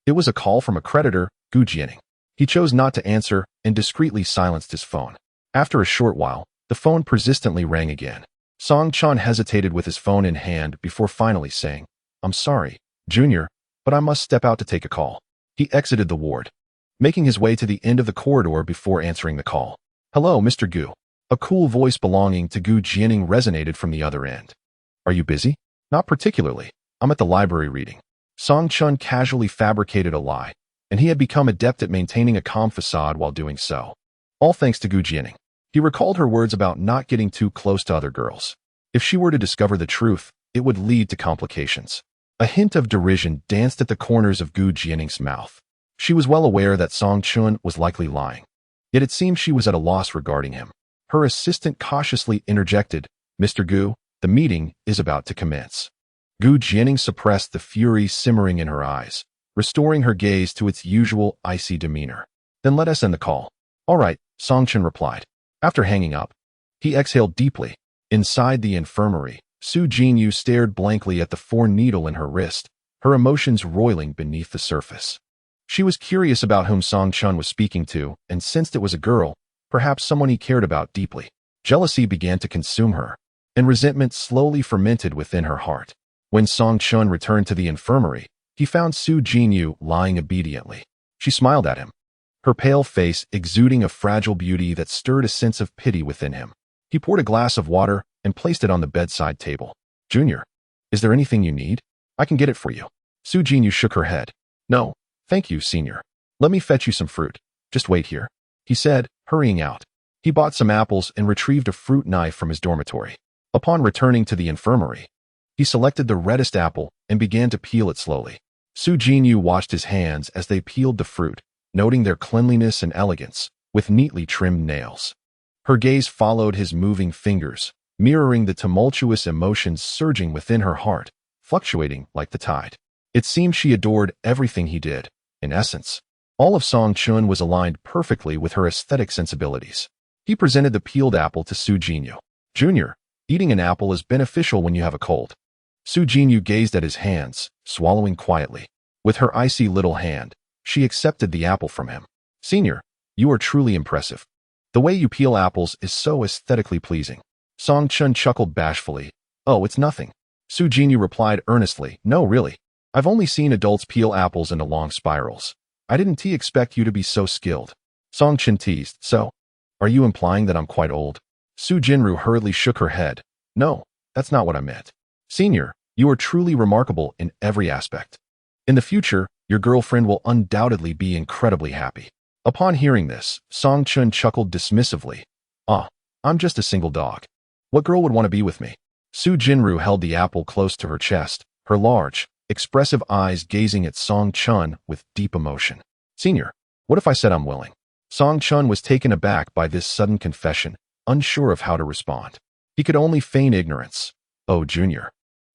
A: It was a call from a creditor, Jianing. He chose not to answer and discreetly silenced his phone. After a short while, the phone persistently rang again. Song Chun hesitated with his phone in hand before finally saying, I'm sorry, Junior, but I must step out to take a call. He exited the ward, making his way to the end of the corridor before answering the call. Hello, Mr. Gu. A cool voice belonging to Jianing resonated from the other end. Are you busy? Not particularly. I'm at the library reading. Song Chun casually fabricated a lie, and he had become adept at maintaining a calm facade while doing so. All thanks to Jianing. He recalled her words about not getting too close to other girls. If she were to discover the truth, it would lead to complications. A hint of derision danced at the corners of Jianing's mouth. She was well aware that Song Chun was likely lying, yet it seemed she was at a loss regarding him. Her assistant cautiously interjected, Mr. Gu, the meeting is about to commence. Jianing suppressed the fury simmering in her eyes, restoring her gaze to its usual icy demeanor. Then let us end the call. All right, Song Chun replied. After hanging up, he exhaled deeply. Inside the infirmary, Su Jinru stared blankly at the foreign needle in her wrist, her emotions roiling beneath the surface. She was curious about whom Song Chun was speaking to and sensed it was a girl, perhaps someone he cared about deeply. Jealousy began to consume her, and resentment slowly fermented within her heart. When Song Chun returned to the infirmary, he found Su Jinru lying obediently. She smiled at him, her pale face exuding a fragile beauty that stirred a sense of pity within him. He poured a glass of water and placed it on the bedside table. Junior, is there anything you need? I can get it for you. Su Jinru shook her head. No, thank you, Senior. Let me fetch you some fruit. Just wait here, he said, hurrying out. He bought some apples and retrieved a fruit knife from his dormitory. Upon returning to the infirmary, he selected the reddest apple and began to peel it slowly. Su Jinru watched his hands as they peeled the fruit, noting their cleanliness and elegance, with neatly trimmed nails. Her gaze followed his moving fingers, mirroring the tumultuous emotions surging within her heart, fluctuating like the tide. It seemed she adored everything he did. In essence, all of Song Chun was aligned perfectly with her aesthetic sensibilities. He presented the peeled apple to Su Jinru. Junior, eating an apple is beneficial when you have a cold. Su Jinru gazed at his hands, swallowing quietly. With her icy little hand, she accepted the apple from him. Senior, you are truly impressive. The way you peel apples is so aesthetically pleasing. Song Chun chuckled bashfully. Oh, it's nothing. Su Jinyu replied earnestly, no, really. I've only seen adults peel apples into long spirals. I didn't expect you to be so skilled. Song Chun teased, so? Are you implying that I'm quite old? Su Jinru hurriedly shook her head. No, that's not what I meant. Senior, you are truly remarkable in every aspect. In the future, your girlfriend will undoubtedly be incredibly happy. Upon hearing this, Song Chun chuckled dismissively. Ah, I'm just a single dog. What girl would want to be with me? Su Jinru held the apple close to her chest, her large, expressive eyes gazing at Song Chun with deep emotion. Senior, what if I said I'm willing? Song Chun was taken aback by this sudden confession, unsure of how to respond. He could only feign ignorance. Oh, Junior.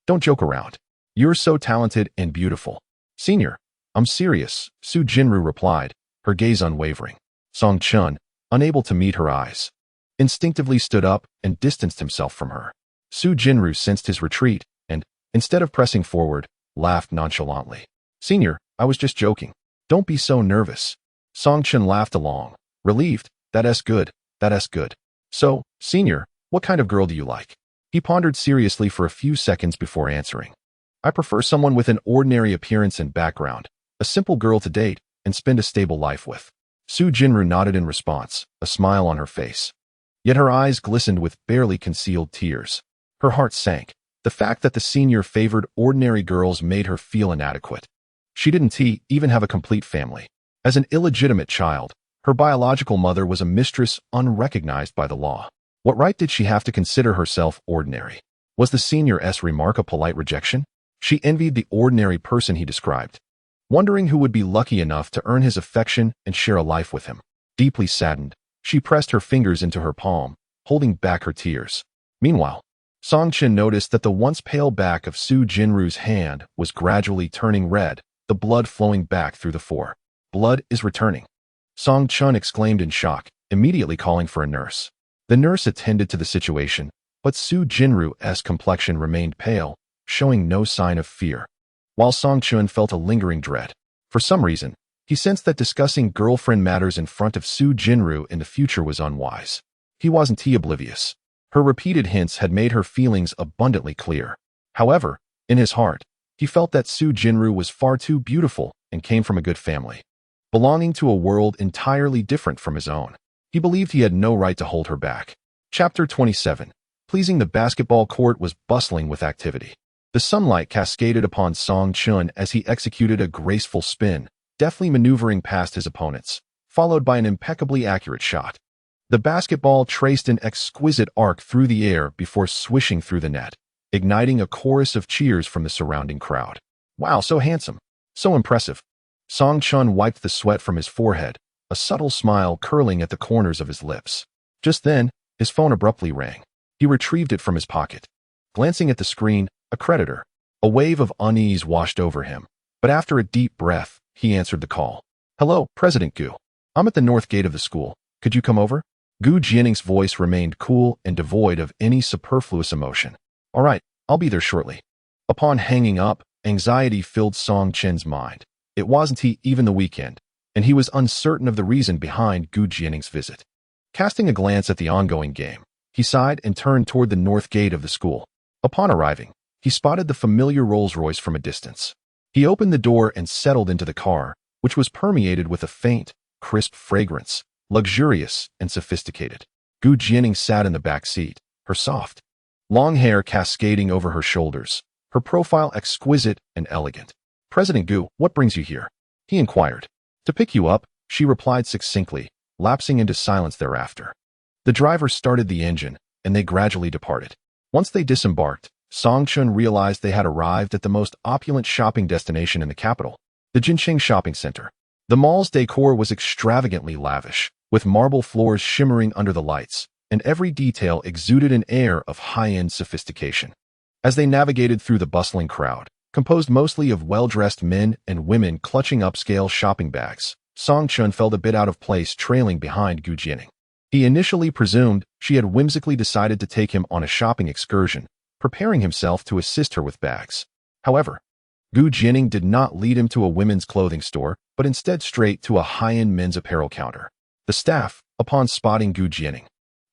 A: Don't joke around. You're so talented and beautiful. Senior, I'm serious, Su Jinru replied, her gaze unwavering. Song Chun, unable to meet her eyes, instinctively stood up and distanced himself from her. Su Jinru sensed his retreat and, instead of pressing forward, laughed nonchalantly. Senior, I was just joking. Don't be so nervous. Song Chun laughed along, relieved. That's good, that's good. So, Senior, what kind of girl do you like? He pondered seriously for a few seconds before answering. I prefer someone with an ordinary appearance and background, a simple girl to date and spend a stable life with. Su Jinru nodded in response, a smile on her face. Yet her eyes glistened with barely concealed tears. Her heart sank. The fact that the senior favored ordinary girls made her feel inadequate. She didn't even have a complete family. As an illegitimate child, her biological mother was a mistress unrecognized by the law. What right did she have to consider herself ordinary? Was the senior's remark a polite rejection? She envied the ordinary person he described, wondering who would be lucky enough to earn his affection and share a life with him. Deeply saddened, she pressed her fingers into her palm, holding back her tears. Meanwhile, Song Chun noticed that the once pale back of Su Jinru's hand was gradually turning red, the blood flowing back through the fore. Blood is returning. Song Chun exclaimed in shock, immediately calling for a nurse. The nurse attended to the situation, but Su Jinru's complexion remained pale, showing no sign of fear, while Song Chun felt a lingering dread. For some reason, he sensed that discussing girlfriend matters in front of Su Jinru in the future was unwise. He wasn't oblivious. Her repeated hints had made her feelings abundantly clear. However, in his heart, he felt that Su Jinru was far too beautiful and came from a good family, belonging to a world entirely different from his own. He believed he had no right to hold her back. Chapter 27. Pleasing. The basketball court was bustling with activity. The sunlight cascaded upon Song Chun as he executed a graceful spin, deftly maneuvering past his opponents, followed by an impeccably accurate shot. The basketball traced an exquisite arc through the air before swishing through the net, igniting a chorus of cheers from the surrounding crowd. Wow, so handsome. So impressive. Song Chun wiped the sweat from his forehead, a subtle smile curling at the corners of his lips. Just then, his phone abruptly rang. He retrieved it from his pocket. Glancing at the screen, a creditor. A wave of unease washed over him, but after a deep breath, he answered the call. Hello, President Gu. I'm at the north gate of the school. Could you come over? Gu Jianing's voice remained cool and devoid of any superfluous emotion. All right, I'll be there shortly. Upon hanging up, anxiety filled Song Chun's mind. It wasn't even the weekend, and he was uncertain of the reason behind Gu Jianing's visit. Casting a glance at the ongoing game, he sighed and turned toward the north gate of the school. Upon arriving, he spotted the familiar Rolls-Royce from a distance. He opened the door and settled into the car, which was permeated with a faint, crisp fragrance, luxurious and sophisticated. Gu Jianing sat in the back seat, her soft, long hair cascading over her shoulders, her profile exquisite and elegant. President Gu, what brings you here? He inquired. To pick you up, she replied succinctly, lapsing into silence thereafter. The driver started the engine, and they gradually departed. Once they disembarked, Song Chun realized they had arrived at the most opulent shopping destination in the capital, the Jincheng Shopping Center. The mall's decor was extravagantly lavish, with marble floors shimmering under the lights, and every detail exuded an air of high-end sophistication. As they navigated through the bustling crowd, composed mostly of well-dressed men and women clutching upscale shopping bags, Song Chun felt a bit out of place trailing behind Gu Jianing. He initially presumed she had whimsically decided to take him on a shopping excursion, preparing himself to assist her with bags. However, Gu Jianing did not lead him to a women's clothing store, but instead straight to a high-end men's apparel counter. The staff, upon spotting Gu Jianing,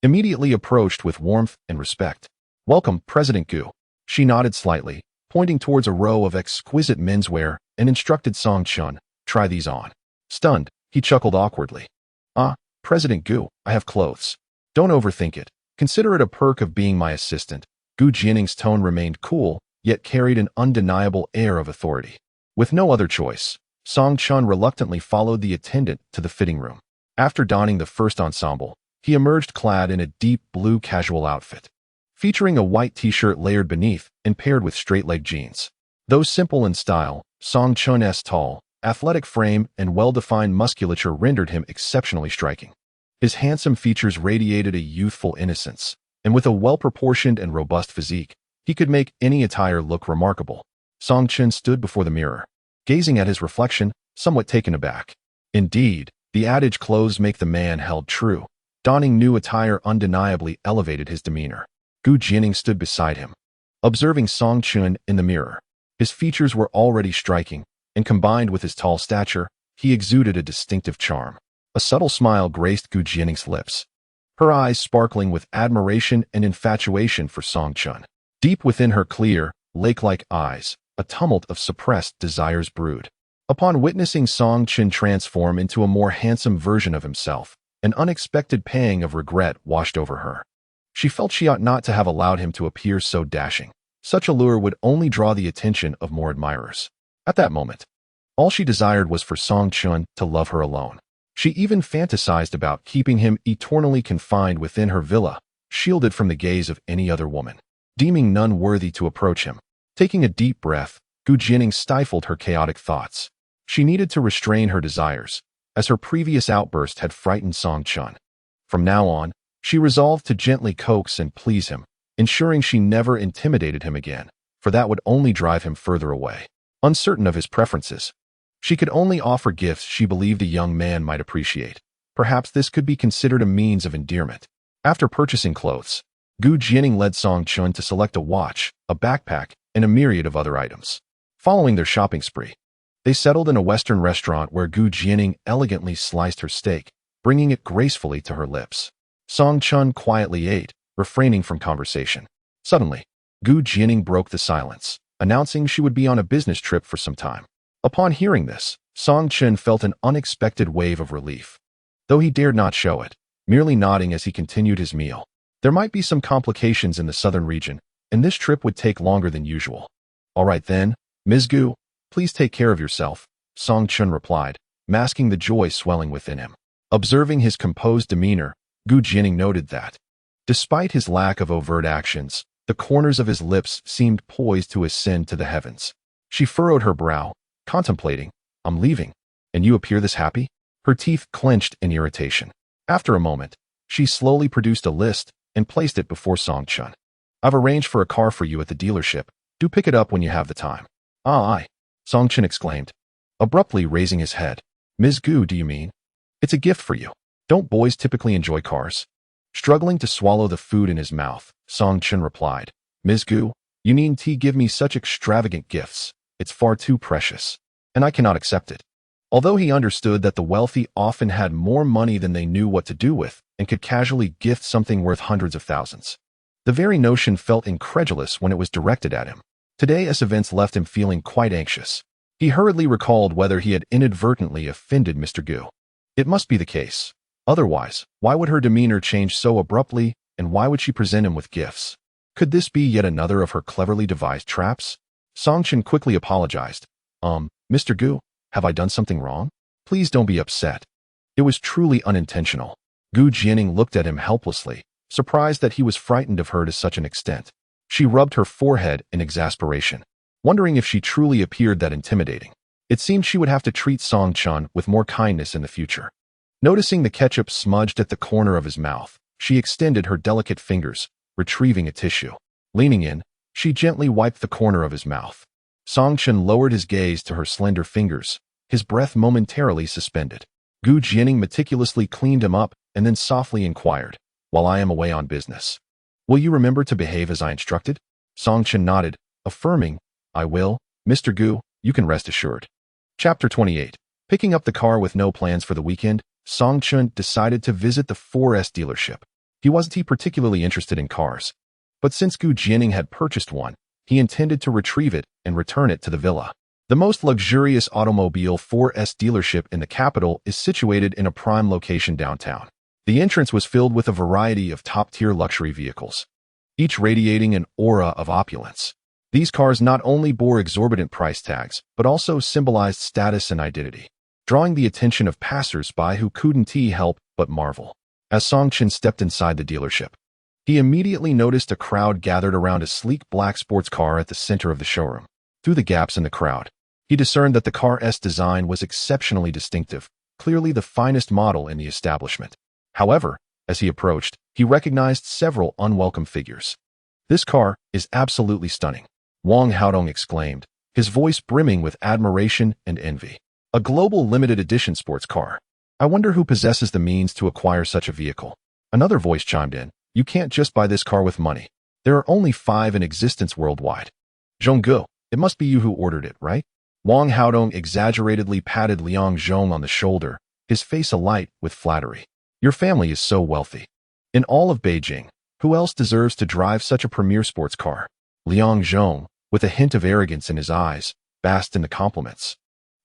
A: immediately approached with warmth and respect. "Welcome, President Gu." She nodded slightly, pointing towards a row of exquisite menswear, and instructed Song Chun, "Try these on." Stunned, he chuckled awkwardly. "Ah, President Gu, I have clothes. Don't overthink it. Consider it a perk of being my assistant." Gu Jianing's tone remained cool, yet carried an undeniable air of authority. With no other choice, Song Chun reluctantly followed the attendant to the fitting room. After donning the first ensemble, he emerged clad in a deep blue casual outfit, featuring a white t-shirt layered beneath and paired with straight-leg jeans. Though simple in style, Song Chun's tall, athletic frame and well-defined musculature rendered him exceptionally striking. His handsome features radiated a youthful innocence, and with a well-proportioned and robust physique, he could make any attire look remarkable. Song Chun stood before the mirror, gazing at his reflection, somewhat taken aback. Indeed, the adage "clothes make the man" held true. Donning new attire undeniably elevated his demeanor. Gu Jianing stood beside him, observing Song Chun in the mirror. His features were already striking, and combined with his tall stature, he exuded a distinctive charm. A subtle smile graced Gu Jianing's lips, her eyes sparkling with admiration and infatuation for Song Chun. Deep within her clear, lake-like eyes, a tumult of suppressed desires brewed. Upon witnessing Song Chun transform into a more handsome version of himself, an unexpected pang of regret washed over her. She felt she ought not to have allowed him to appear so dashing. Such allure would only draw the attention of more admirers. At that moment, all she desired was for Song Chun to love her alone. She even fantasized about keeping him eternally confined within her villa, shielded from the gaze of any other woman, deeming none worthy to approach him. Taking a deep breath, Gu Jianing stifled her chaotic thoughts. She needed to restrain her desires, as her previous outburst had frightened Song Chun. From now on, she resolved to gently coax and please him, ensuring she never intimidated him again, for that would only drive him further away. Uncertain of his preferences, she could only offer gifts she believed a young man might appreciate. Perhaps this could be considered a means of endearment. After purchasing clothes, Gu Jianing led Song Chun to select a watch, a backpack, and a myriad of other items. Following their shopping spree, they settled in a Western restaurant where Gu Jianing elegantly sliced her steak, bringing it gracefully to her lips. Song Chun quietly ate, refraining from conversation. Suddenly, Gu Jianing broke the silence, announcing she would be on a business trip for some time. Upon hearing this, Song Chun felt an unexpected wave of relief, though he dared not show it, merely nodding as he continued his meal. There might be some complications in the southern region, and this trip would take longer than usual. "All right then, Ms. Gu, please take care of yourself," Song Chun replied, masking the joy swelling within him. Observing his composed demeanor, Gu Jianing noted that, despite his lack of overt actions, the corners of his lips seemed poised to ascend to the heavens. She furrowed her brow, contemplating, "I'm leaving, and you appear this happy?" Her teeth clenched in irritation. After a moment, she slowly produced a list and placed it before Song Chun. "I've arranged for a car for you at the dealership. Do pick it up when you have the time." "Ah, aye," Song Chun exclaimed, abruptly raising his head. "Ms. Gu, do you mean? It's a gift for you. Don't boys typically enjoy cars?" Struggling to swallow the food in his mouth, Song Chun replied, "Ms. Gu, you needn't give me such extravagant gifts. It's far too precious, and I cannot accept it." Although he understood that the wealthy often had more money than they knew what to do with and could casually gift something worth hundreds of thousands, the very notion felt incredulous when it was directed at him. Today's events left him feeling quite anxious. He hurriedly recalled whether he had inadvertently offended Mr. Gu. It must be the case. Otherwise, why would her demeanor change so abruptly, and why would she present him with gifts? Could this be yet another of her cleverly devised traps? Song Chun quickly apologized. Mr. Gu, have I done something wrong? Please don't be upset. It was truly unintentional." Gu Jianing looked at him helplessly, surprised that he was frightened of her to such an extent. She rubbed her forehead in exasperation, wondering if she truly appeared that intimidating. It seemed she would have to treat Song Chun with more kindness in the future. Noticing the ketchup smudged at the corner of his mouth, she extended her delicate fingers, retrieving a tissue. Leaning in, she gently wiped the corner of his mouth. Song Chun lowered his gaze to her slender fingers, his breath momentarily suspended. Gu Jianing meticulously cleaned him up and then softly inquired, "While I am away on business, will you remember to behave as I instructed?" Song Chun nodded, affirming, "I will, Mr. Gu, you can rest assured. Chapter 28. Picking up the car with no plans for the weekend, Song Chun decided to visit the 4S dealership. He wasn't particularly interested in cars, but since Jianing had purchased one, he intended to retrieve it and return it to the villa. The most luxurious automobile 4S dealership in the capital is situated in a prime location downtown. The entrance was filled with a variety of top-tier luxury vehicles, each radiating an aura of opulence. These cars not only bore exorbitant price tags, but also symbolized status and identity, drawing the attention of passers-by who couldn't help but marvel. As Song Chun stepped inside the dealership, he immediately noticed a crowd gathered around a sleek black sports car at the center of the showroom. Through the gaps in the crowd, he discerned that the car's design was exceptionally distinctive, clearly the finest model in the establishment. However, as he approached, he recognized several unwelcome figures. "This car is absolutely stunning," Wang Haodong exclaimed, his voice brimming with admiration and envy. "A global limited edition sports car. I wonder who possesses the means to acquire such a vehicle." Another voice chimed in, "You can't just buy this car with money. There are only 5 in existence worldwide." "Zhonggu, it must be you who ordered it, right?" Wang Haodong exaggeratedly patted Liang Zhong on the shoulder, his face alight with flattery. "Your family is so wealthy. In all of Beijing, who else deserves to drive such a premier sports car?" Liang Zhong, with a hint of arrogance in his eyes, basked in the compliments,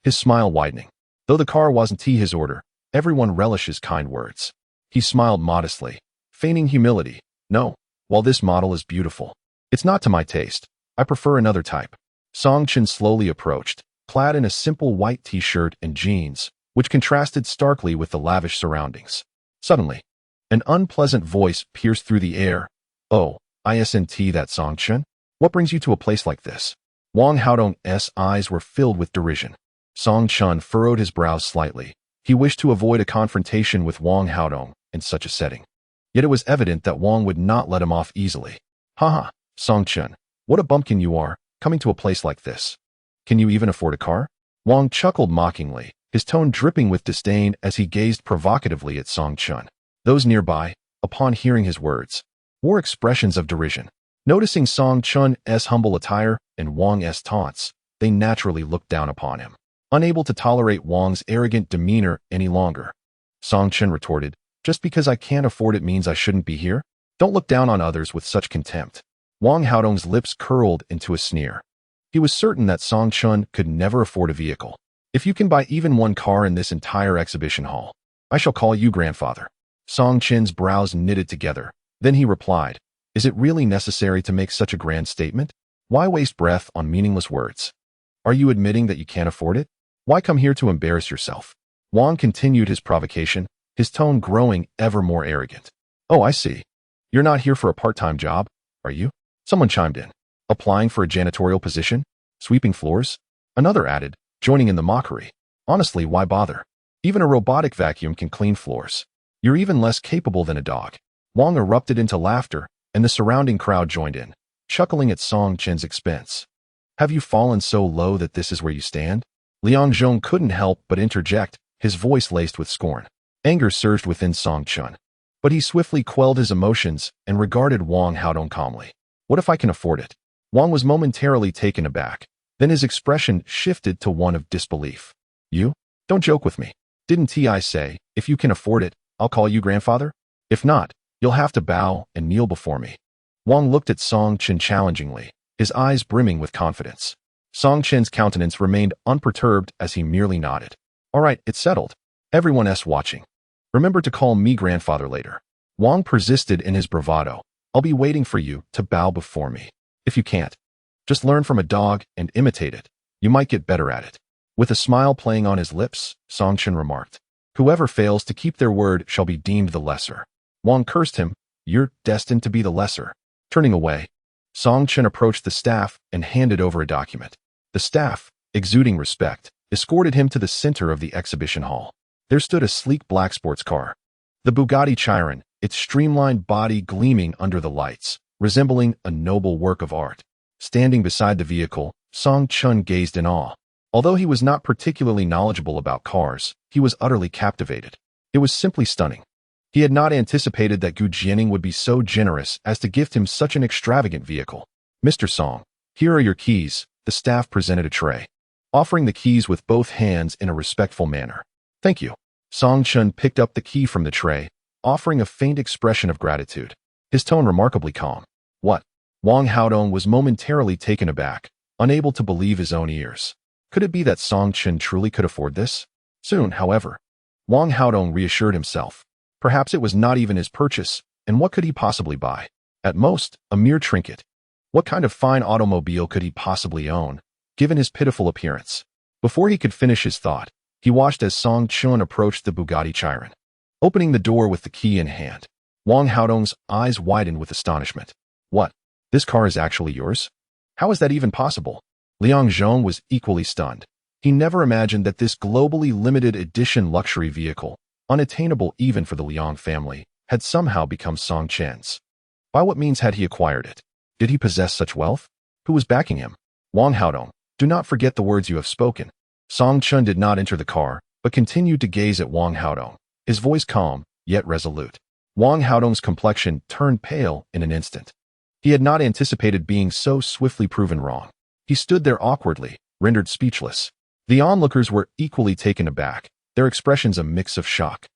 A: his smile widening. Though the car wasn't his order, everyone relishes kind words. He smiled modestly, feigning humility. "No, while this model is beautiful, it's not to my taste. I prefer another type." Song Chun slowly approached, clad in a simple white t-shirt and jeans, which contrasted starkly with the lavish surroundings. Suddenly, an unpleasant voice pierced through the air. "Oh, isn't that Song Chun? What brings you to a place like this?" Wang Haodong's eyes were filled with derision. Song Chun furrowed his brows slightly. He wished to avoid a confrontation with Wang Haodong in such a setting. Yet it was evident that Wang would not let him off easily. "Haha, Song Chun, what a bumpkin you are, coming to a place like this. Can you even afford a car?" Wang chuckled mockingly, his tone dripping with disdain as he gazed provocatively at Song Chun. Those nearby, upon hearing his words, wore expressions of derision. Noticing Song Chun's humble attire and Wang's taunts, they naturally looked down upon him, unable to tolerate Wang's arrogant demeanor any longer. Song Chun retorted, "Just because I can't afford it means I shouldn't be here? Don't look down on others with such contempt." Wang Haodong's lips curled into a sneer. He was certain that Song Chun could never afford a vehicle. "If you can buy even one car in this entire exhibition hall, I shall call you grandfather." Song Chun's brows knitted together. Then he replied, "Is it really necessary to make such a grand statement? Why waste breath on meaningless words? Are you admitting that you can't afford it? Why come here to embarrass yourself?" Wang continued his provocation, his tone growing ever more arrogant. "Oh, I see. You're not here for a part-time job, are you?" Someone chimed in. "Applying for a janitorial position? Sweeping floors?" Another added, joining in the mockery. "Honestly, why bother? Even a robotic vacuum can clean floors. You're even less capable than a dog." Wang erupted into laughter, and the surrounding crowd joined in, chuckling at Song Chun's expense. "Have you fallen so low that this is where you stand?" Liang Zhong couldn't help but interject, his voice laced with scorn. Anger surged within Song Chun, but he swiftly quelled his emotions and regarded Wang Haodong calmly. "What if I can afford it?" Wang was momentarily taken aback. Then his expression shifted to one of disbelief. "You? Don't joke with me. Didn't I say, if you can afford it, I'll call you grandfather? If not, you'll have to bow and kneel before me." Wang looked at Song Chun challengingly, his eyes brimming with confidence. Song Chun's countenance remained unperturbed as he merely nodded. "All right, it's settled. Everyone's watching. Remember to call me grandfather later." Wang persisted in his bravado. "I'll be waiting for you to bow before me. If you can't, just learn from a dog and imitate it. You might get better at it." With a smile playing on his lips, Song Chun remarked, "Whoever fails to keep their word shall be deemed the lesser." Wang cursed him. "You're destined to be the lesser." Turning away, Song Chun approached the staff and handed over a document. The staff, exuding respect, escorted him to the center of the exhibition hall. There stood a sleek black sports car, the Bugatti Chiron, its streamlined body gleaming under the lights, resembling a noble work of art. Standing beside the vehicle, Song Chun gazed in awe. Although he was not particularly knowledgeable about cars, he was utterly captivated. It was simply stunning. He had not anticipated that Jianing would be so generous as to gift him such an extravagant vehicle. "Mr. Song, here are your keys." The staff presented a tray. offering the keys with both hands in a respectful manner. Thank you. Song Chun picked up the key from the tray, offering a faint expression of gratitude, his tone remarkably calm. What? Wang Haodong was momentarily taken aback, unable to believe his own ears. Could it be that Song Chun truly could afford this? Soon, however, Wang Haodong reassured himself. Perhaps it was not even his purchase, and what could he possibly buy? At most, a mere trinket. What kind of fine automobile could he possibly own, given his pitiful appearance? Before he could finish his thought, he watched as Song Chun approached the Bugatti Chiron. Opening the door with the key in hand, Wang Haodong's eyes widened with astonishment. What? This car is actually yours? How is that even possible? Liang Zhong was equally stunned. He never imagined that this globally limited edition luxury vehicle, unattainable even for the Liang family, had somehow become Song Chen's. By what means had he acquired it? Did he possess such wealth? Who was backing him? Wang Haodong, do not forget the words you have spoken. Song Chun did not enter the car, but continued to gaze at Wang Haodong, his voice calm, yet resolute. Wang Haodong's complexion turned pale in an instant. He had not anticipated being so swiftly proven wrong. He stood there awkwardly, rendered speechless. The onlookers were equally taken aback, their expressions a mix of shock.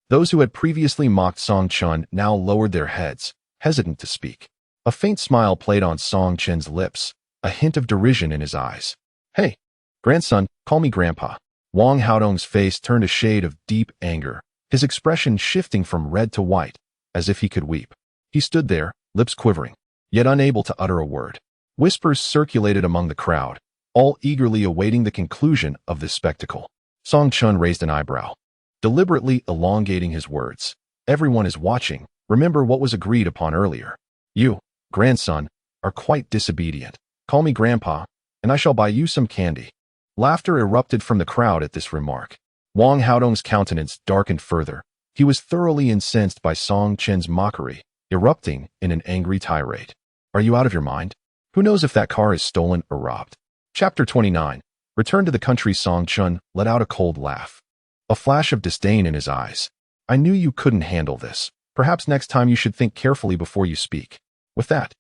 A: Those who had previously mocked Song Chun now lowered their heads, hesitant to speak. A faint smile played on Song Chen's lips, a hint of derision in his eyes. Hey, grandson, call me grandpa. Wang Haodong's face turned a shade of deep anger, his expression shifting from red to white, as if he could weep. He stood there, lips quivering, yet unable to utter a word. Whispers circulated among the crowd, all eagerly awaiting the conclusion of this spectacle. Song Chun raised an eyebrow, deliberately elongating his words. Everyone is watching. Remember what was agreed upon earlier. You, grandson, are quite disobedient. Call me grandpa, and I shall buy you some candy. Laughter erupted from the crowd at this remark. Wang Haodong's countenance darkened further. He was thoroughly incensed by Song Chen's mockery, erupting in an angry tirade. Are you out of your mind? Who knows if that car is stolen or robbed? Chapter 29. Return to the country. Song Chun let out a cold laugh, a flash of disdain in his eyes. I knew you couldn't handle this. Perhaps next time you should think carefully before you speak. With that,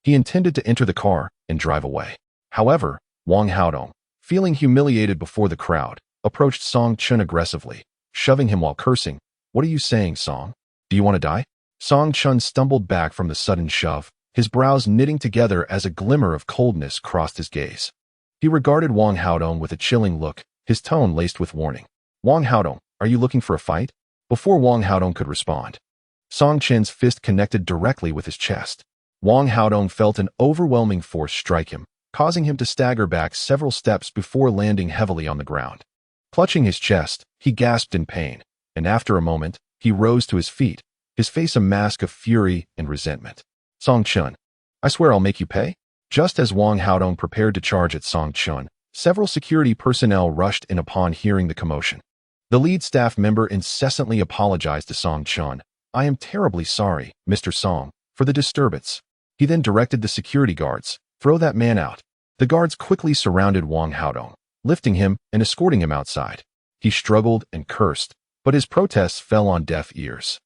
A: he intended to enter the car and drive away. However, Wang Haodong, feeling humiliated before the crowd, approached Song Chun aggressively, shoving him while cursing. What are you saying, Song? Do you want to die? Song Chun stumbled back from the sudden shove, his brows knitting together as a glimmer of coldness crossed his gaze. He regarded Wang Haodong with a chilling look, his tone laced with warning. Wang Haodong, are you looking for a fight? Before Wang Haodong could respond, Song Chen's fist connected directly with his chest. Wang Haodong felt an overwhelming force strike him, causing him to stagger back several steps before landing heavily on the ground. Clutching his chest, he gasped in pain, and after a moment, he rose to his feet, his face a mask of fury and resentment. Song Chun, I swear I'll make you pay? Just as Wang Haodong prepared to charge at Song Chun, several security personnel rushed in upon hearing the commotion. The lead staff member incessantly apologized to Song Chun. I am terribly sorry, Mr. Song, for the disturbance. He then directed the security guards, throw that man out. The guards quickly surrounded Wang Haodong, lifting him and escorting him outside. He struggled and cursed, but his protests fell on deaf ears.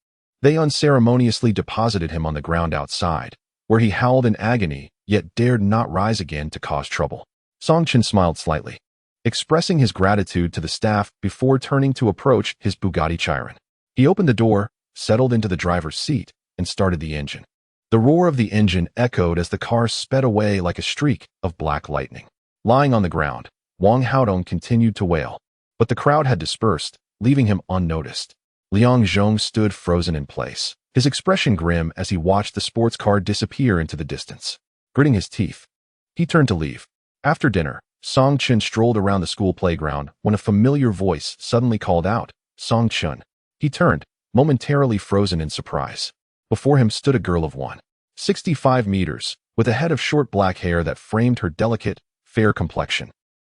A: They unceremoniously deposited him on the ground outside, where he howled in agony, yet dared not rise again to cause trouble. Song Chun smiled slightly, expressing his gratitude to the staff before turning to approach his Bugatti Chiron. He opened the door, settled into the driver's seat, and started the engine. The roar of the engine echoed as the car sped away like a streak of black lightning. Lying on the ground, Wang Haodong continued to wail, but the crowd had dispersed, leaving him unnoticed. Liang Zhong stood frozen in place, his expression grim as he watched the sports car disappear into the distance. Gritting his teeth, he turned to leave. After dinner, Song Chun strolled around the school playground when a familiar voice suddenly called out, Song Chun. He turned, momentarily frozen in surprise. Before him stood a girl of 165 meters, with a head of short black hair that framed her delicate, fair complexion.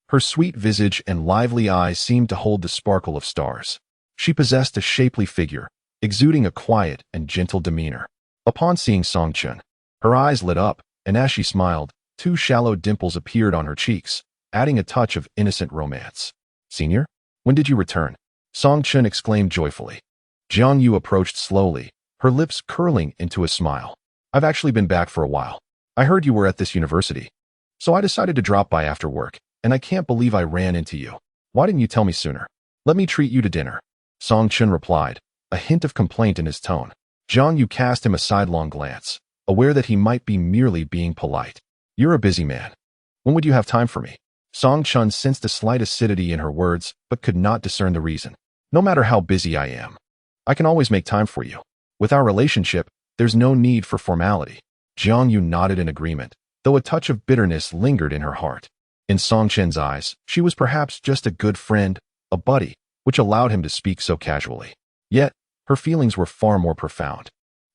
A: Her sweet visage and lively eyes seemed to hold the sparkle of stars. She possessed a shapely figure, exuding a quiet and gentle demeanor. Upon seeing Song Chun, her eyes lit up, and as she smiled, 2 shallow dimples appeared on her cheeks, adding a touch of innocent romance. Senior, when did you return? Song Chun exclaimed joyfully. Jiang Yu approached slowly, her lips curling into a smile. I've actually been back for a while. I heard you were at this university, so I decided to drop by after work. and I can't believe I ran into you. Why didn't you tell me sooner? Let me treat you to dinner. Song Chun replied, a hint of complaint in his tone. Jiang Yu cast him a sidelong glance, aware that he might be merely being polite. You're a busy man. When would you have time for me? Song Chun sensed a slight acidity in her words, but could not discern the reason. No matter how busy I am, I can always make time for you. With our relationship, there's no need for formality. Jiang Yu nodded in agreement, though a touch of bitterness lingered in her heart. In Song Chen's eyes, she was perhaps just a good friend, a buddy, which allowed him to speak so casually. Yet, her feelings were far more profound.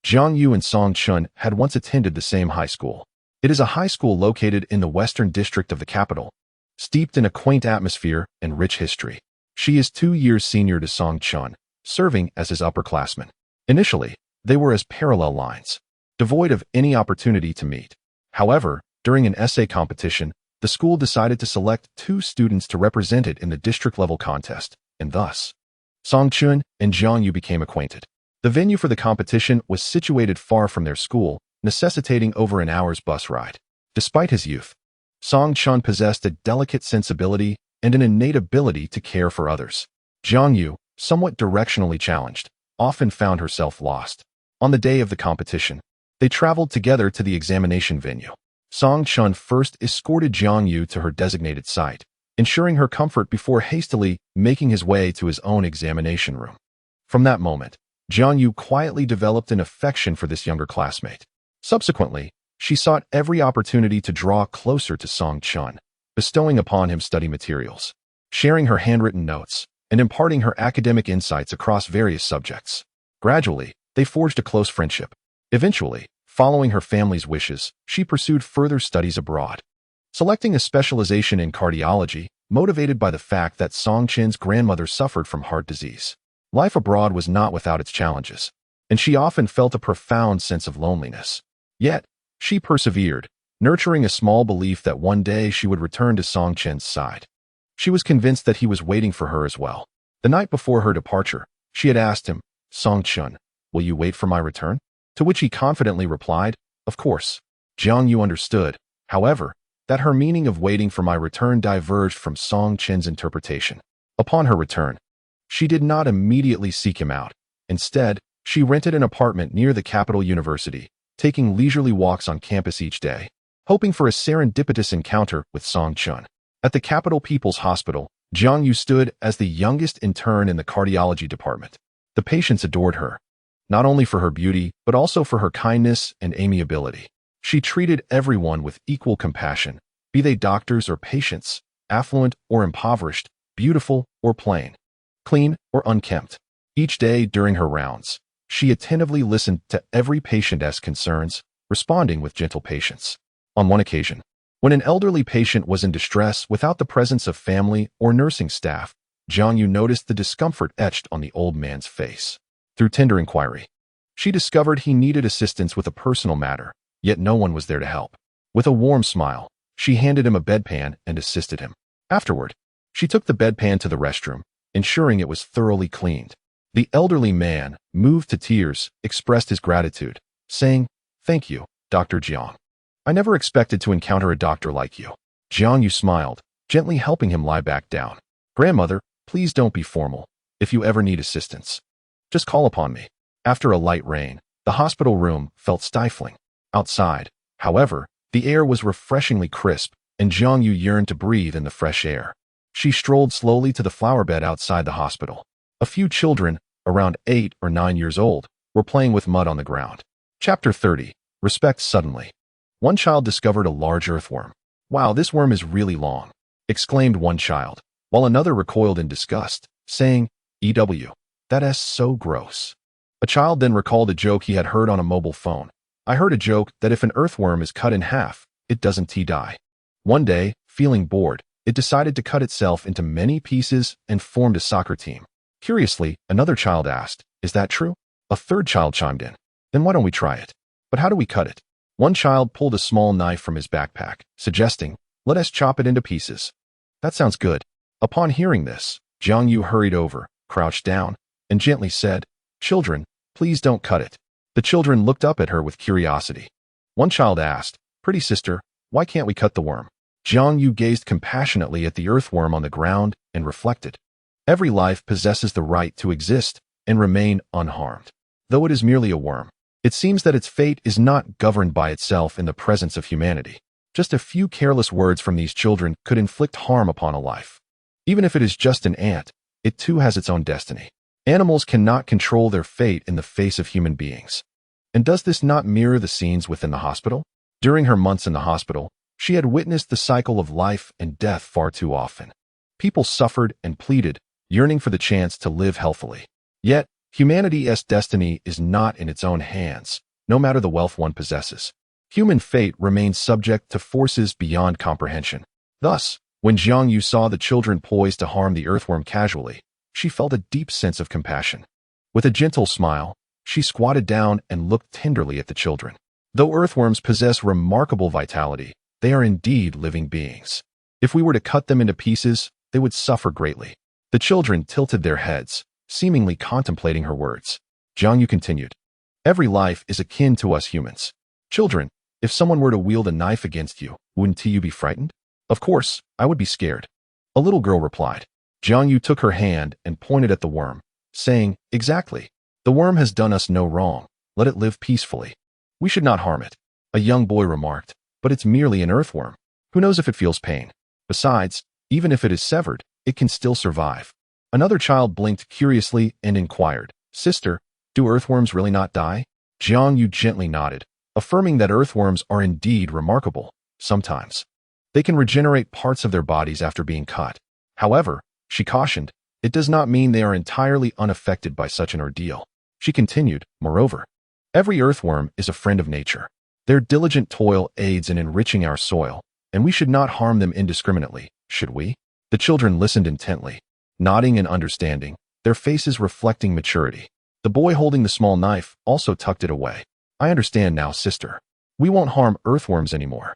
A: Jiang Yu and Song Chun had once attended the same high school. It is a high school located in the western district of the capital, steeped in a quaint atmosphere and rich history. She is 2 years senior to Song Chun, serving as his upperclassman. Initially, they were as parallel lines, devoid of any opportunity to meet. However, during an essay competition, the school decided to select 2 students to represent it in the district-level contest, and thus, Song Chun and Jiang Yu became acquainted. The venue for the competition was situated far from their school, necessitating over an hour's bus ride. Despite his youth, Song Chun possessed a delicate sensibility and an innate ability to care for others. Jiang Yu, somewhat directionally challenged, often found herself lost. On the day of the competition, they traveled together to the examination venue. Song Chun first escorted Jiang Yu to her designated site, ensuring her comfort before hastily making his way to his own examination room. From that moment, Jiang Yu quietly developed an affection for this younger classmate. Subsequently, she sought every opportunity to draw closer to Song Chun, bestowing upon him study materials, sharing her handwritten notes, and imparting her academic insights across various subjects. Gradually, they forged a close friendship. Eventually, following her family's wishes, she pursued further studies abroad, selecting a specialization in cardiology, motivated by the fact that Song Chen's grandmother suffered from heart disease. Life abroad was not without its challenges, and she often felt a profound sense of loneliness. Yet, she persevered, nurturing a small belief that one day she would return to Song Chen's side. She was convinced that he was waiting for her as well. The night before her departure, she had asked him, Song Chun, will you wait for my return? To which he confidently replied, of course. Jiang Yu understood, however, that her meaning of waiting for my return diverged from Song Chen's interpretation. Upon her return, she did not immediately seek him out. Instead, she rented an apartment near the capital university, taking leisurely walks on campus each day, hoping for a serendipitous encounter with Song Chun. At the Capital People's Hospital, Jiang Yu stood as the youngest intern in the cardiology department. The patients adored her, not only for her beauty, but also for her kindness and amiability. She treated everyone with equal compassion, be they doctors or patients, affluent or impoverished, beautiful or plain, clean or unkempt. Each day during her rounds, she attentively listened to every patient's concerns, responding with gentle patience. On one occasion, when an elderly patient was in distress without the presence of family or nursing staff, Jiang Yu noticed the discomfort etched on the old man's face. Through tender inquiry, she discovered he needed assistance with a personal matter, yet no one was there to help. With a warm smile, she handed him a bedpan and assisted him. Afterward, she took the bedpan to the restroom, ensuring it was thoroughly cleaned. The elderly man, moved to tears, expressed his gratitude, saying, "Thank you, Dr. Jiang. I never expected to encounter a doctor like you." Jiang Yu smiled, gently helping him lie back down. "Grandmother, please don't be formal. If you ever need assistance, just call upon me." After a light rain, the hospital room felt stifling. Outside, however, the air was refreshingly crisp, and Jiang Yu yearned to breathe in the fresh air. She strolled slowly to the flower bed outside the hospital. A few children, around 8 or 9 years old, were playing with mud on the ground. Chapter 30. Respect suddenly. One child discovered a large earthworm. "Wow, this worm is really long," exclaimed one child, while another recoiled in disgust, saying, That's so gross." A child then recalled a joke he had heard on a mobile phone. "I heard a joke that if an earthworm is cut in half, it doesn't die." One day, feeling bored, it decided to cut itself into many pieces and formed a soccer team. Curiously, another child asked, "Is that true?" A third child chimed in, "Then why don't we try it? But how do we cut it?" One child pulled a small knife from his backpack, suggesting, "Let us chop it into pieces." "That sounds good." Upon hearing this, Jiang Yu hurried over, crouched down, and gently said, "Children, please don't cut it." The children looked up at her with curiosity. One child asked, "Pretty sister, why can't we cut the worm?" Jiang Yu gazed compassionately at the earthworm on the ground and reflected. Every life possesses the right to exist and remain unharmed. Though it is merely a worm, it seems that its fate is not governed by itself in the presence of humanity. Just a few careless words from these children could inflict harm upon a life. Even if it is just an ant, it too has its own destiny. Animals cannot control their fate in the face of human beings. And does this not mirror the scenes within the hospital? During her months in the hospital, she had witnessed the cycle of life and death far too often. People suffered and pleaded, yearning for the chance to live healthily. Yet, humanity's destiny is not in its own hands, no matter the wealth one possesses. Human fate remains subject to forces beyond comprehension. Thus, when Jiang Yu saw the children poised to harm the earthworm casually, she felt a deep sense of compassion. With a gentle smile, she squatted down and looked tenderly at the children. Though earthworms possess remarkable vitality, they are indeed living beings. If we were to cut them into pieces, they would suffer greatly. The children tilted their heads, seemingly contemplating her words. Jiang Yu continued. Every life is akin to us humans. Children, if someone were to wield a knife against you, wouldn't you be frightened? Of course, I would be scared. A little girl replied. Jiang Yu took her hand and pointed at the worm, saying, Exactly. The worm has done us no wrong. Let it live peacefully. We should not harm it. A young boy remarked, but it's merely an earthworm. Who knows if it feels pain? Besides, even if it is severed, it can still survive. Another child blinked curiously and inquired, Sister, do earthworms really not die? Jiang Yu gently nodded, affirming that earthworms are indeed remarkable. Sometimes they can regenerate parts of their bodies after being cut. However, she cautioned, it does not mean they are entirely unaffected by such an ordeal. She continued, Moreover, every earthworm is a friend of nature. Their diligent toil aids in enriching our soil, and we should not harm them indiscriminately, should we? The children listened intently, nodding and understanding, their faces reflecting maturity. The boy holding the small knife also tucked it away. I understand now, sister. We won't harm earthworms anymore.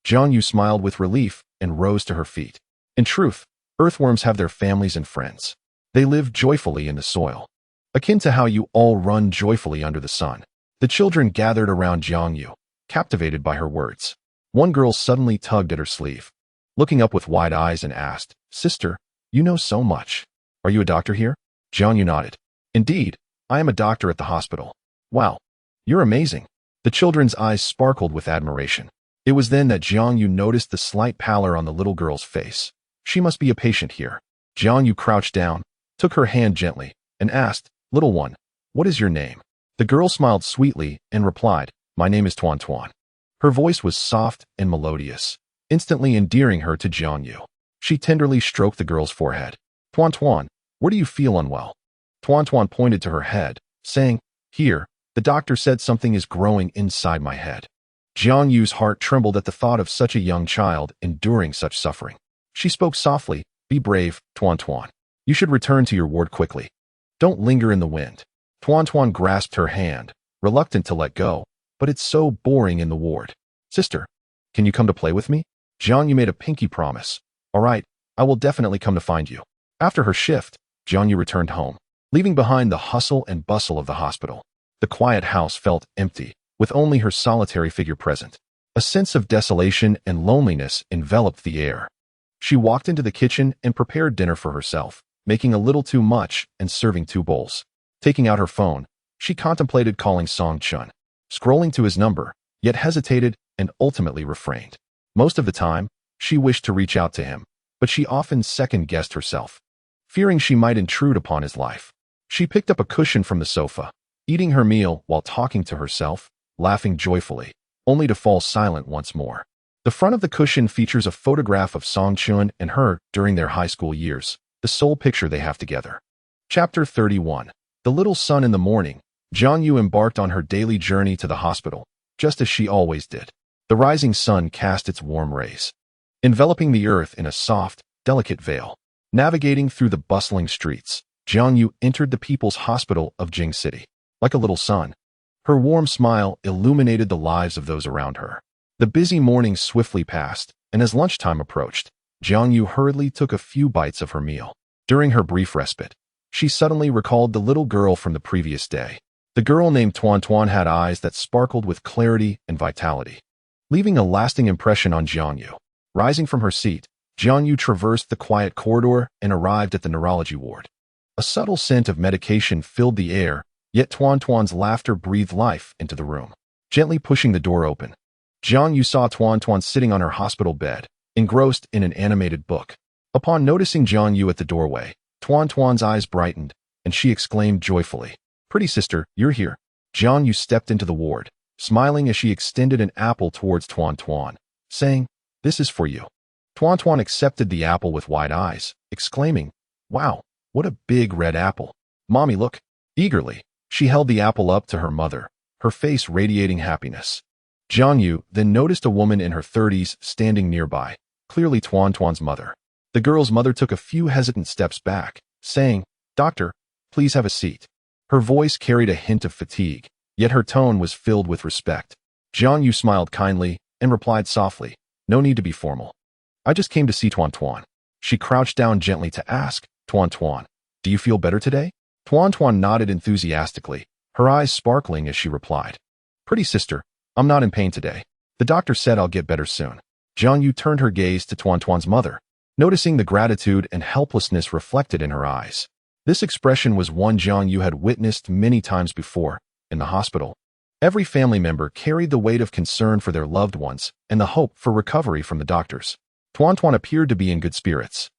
A: Jiang Yu smiled with relief and rose to her feet. In truth, earthworms have their families and friends. They live joyfully in the soil, akin to how you all run joyfully under the sun. The children gathered around Jiang Yu, captivated by her words. One girl suddenly tugged at her sleeve, looking up with wide eyes and asked, Sister, you know so much. Are you a doctor here? Jiang Yu nodded. Indeed, I am a doctor at the hospital. Wow, you're amazing. The children's eyes sparkled with admiration. It was then that Jiang Yu noticed the slight pallor on the little girl's face. She must be a patient here. Jiang Yu crouched down, took her hand gently, and asked, Little one, what is your name? The girl smiled sweetly and replied, My name is Tuan Tuan. Her voice was soft and melodious, instantly endearing her to Jiang Yu. She tenderly stroked the girl's forehead. Tuan Tuan, where do you feel unwell? Tuan Tuan pointed to her head, saying, Here, the doctor said something is growing inside my head. Jiang Yu's heart trembled at the thought of such a young child enduring such suffering. She spoke softly, Be brave, Tuan Tuan. You should return to your ward quickly. Don't linger in the wind. Tuan Tuan grasped her hand, reluctant to let go, but it's so boring in the ward. Sister, can you come to play with me? Jiang Yu made a pinky promise. All right, I will definitely come to find you. After her shift, Jiang Yu returned home, leaving behind the hustle and bustle of the hospital. The quiet house felt empty, with only her solitary figure present. A sense of desolation and loneliness enveloped the air. She walked into the kitchen and prepared dinner for herself, making a little too much and serving 2 bowls. Taking out her phone, she contemplated calling Song Chun, scrolling to his number, yet hesitated and ultimately refrained. Most of the time, she wished to reach out to him, but she often second-guessed herself, fearing she might intrude upon his life. She picked up a cushion from the sofa, eating her meal while talking to herself, laughing joyfully, only to fall silent once more. The front of the cushion features a photograph of Song Chun and her during their high school years, the sole picture they have together. Chapter 31. The little sun in the morning. Jiang Yu embarked on her daily journey to the hospital, just as she always did. The rising sun cast its warm rays, enveloping the earth in a soft, delicate veil. Navigating through the bustling streets, Jiang Yu entered the People's Hospital of Jing City. Like a little sun, her warm smile illuminated the lives of those around her. The busy morning swiftly passed, and as lunchtime approached, Jiang Yu hurriedly took a few bites of her meal. During her brief respite, she suddenly recalled the little girl from the previous day. The girl named Tuan Tuan had eyes that sparkled with clarity and vitality, leaving a lasting impression on Jiang Yu. Rising from her seat, Jianing traversed the quiet corridor and arrived at the neurology ward. A subtle scent of medication filled the air, yet Tuan's laughter breathed life into the room. Gently pushing the door open, Jianing saw Tuan sitting on her hospital bed, engrossed in an animated book. Upon noticing Jianing at the doorway, Tuan's eyes brightened, and she exclaimed joyfully, "Pretty sister, you're here." Jianing stepped into the ward, smiling as she extended an apple towards Tuan, saying, "This is for you." Tuan accepted the apple with wide eyes, exclaiming, "Wow, what a big red apple. Mommy, look." Eagerly, she held the apple up to her mother, her face radiating happiness. Jianing then noticed a woman in her 30s standing nearby, clearly Tuan's mother. The girl's mother took a few hesitant steps back, saying, "Doctor, please have a seat." Her voice carried a hint of fatigue, yet her tone was filled with respect. Jianing smiled kindly and replied softly, "No need to be formal. I just came to see Tuan." She crouched down gently to ask, Tuan, do you feel better today?" Tuan nodded enthusiastically, her eyes sparkling as she replied, "Pretty sister, I'm not in pain today. The doctor said I'll get better soon." Jianing turned her gaze to Tuan's mother, noticing the gratitude and helplessness reflected in her eyes. This expression was one Jianing had witnessed many times before, in the hospital. Every family member carried the weight of concern for their loved ones and the hope for recovery from the doctors. Tuan appeared to be in good spirits,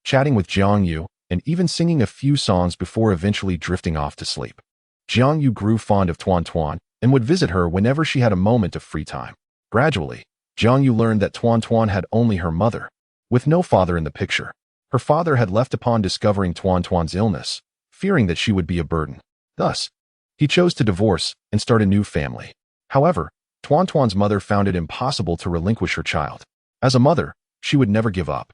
A: chatting with Jianing and even singing a few songs before eventually drifting off to sleep. Jianing grew fond of Tuan and would visit her whenever she had a moment of free time. Gradually, Jianing learned that Tuan had only her mother, with no father in the picture. Her father had left upon discovering Tuan's illness, fearing that she would be a burden. Thus, he chose to divorce and start a new family. However, Tuan's mother found it impossible to relinquish her child. As a mother, she would never give up.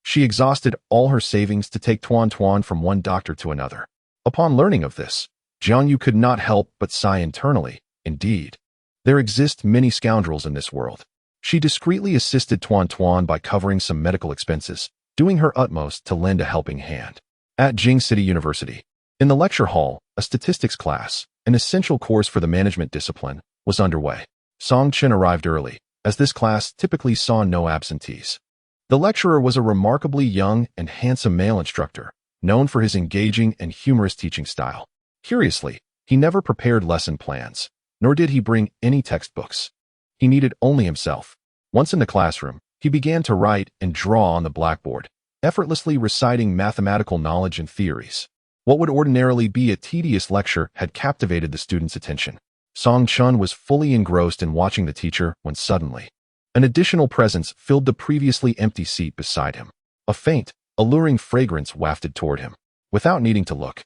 A: She exhausted all her savings to take Tuan from one doctor to another. Upon learning of this, Jianing could not help but sigh internally. Indeed, there exist many scoundrels in this world. She discreetly assisted Tuan by covering some medical expenses, doing her utmost to lend a helping hand. At Jing City University, in the lecture hall, a statistics class, an essential course for the management discipline, was underway. Song Chen arrived early, as this class typically saw no absentees. The lecturer was a remarkably young and handsome male instructor, known for his engaging and humorous teaching style. Curiously, he never prepared lesson plans, nor did he bring any textbooks. He needed only himself. Once in the classroom, he began to write and draw on the blackboard, effortlessly reciting mathematical knowledge and theories. What would ordinarily be a tedious lecture had captivated the students' attention. Song Chen was fully engrossed in watching the teacher when suddenly, an additional presence filled the previously empty seat beside him. A faint, alluring fragrance wafted toward him. Without needing to look,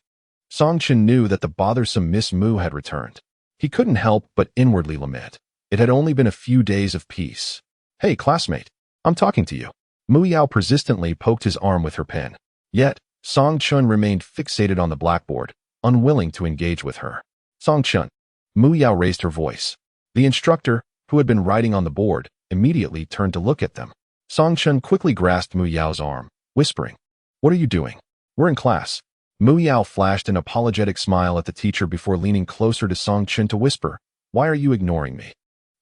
A: Song Chen knew that the bothersome Miss Mu had returned. He couldn't help but inwardly lament. It had only been a few days of peace. "Hey, classmate, I'm talking to you." Mu Yao persistently poked his arm with her pen. Yet, Song Chen remained fixated on the blackboard, unwilling to engage with her. "Song Chen." Mu Yao raised her voice. The instructor, who had been writing on the board, immediately turned to look at them. Song Chen quickly grasped Mu Yao's arm, whispering, "What are you doing? We're in class." Mu Yao flashed an apologetic smile at the teacher before leaning closer to Song Chen to whisper, "Why are you ignoring me?"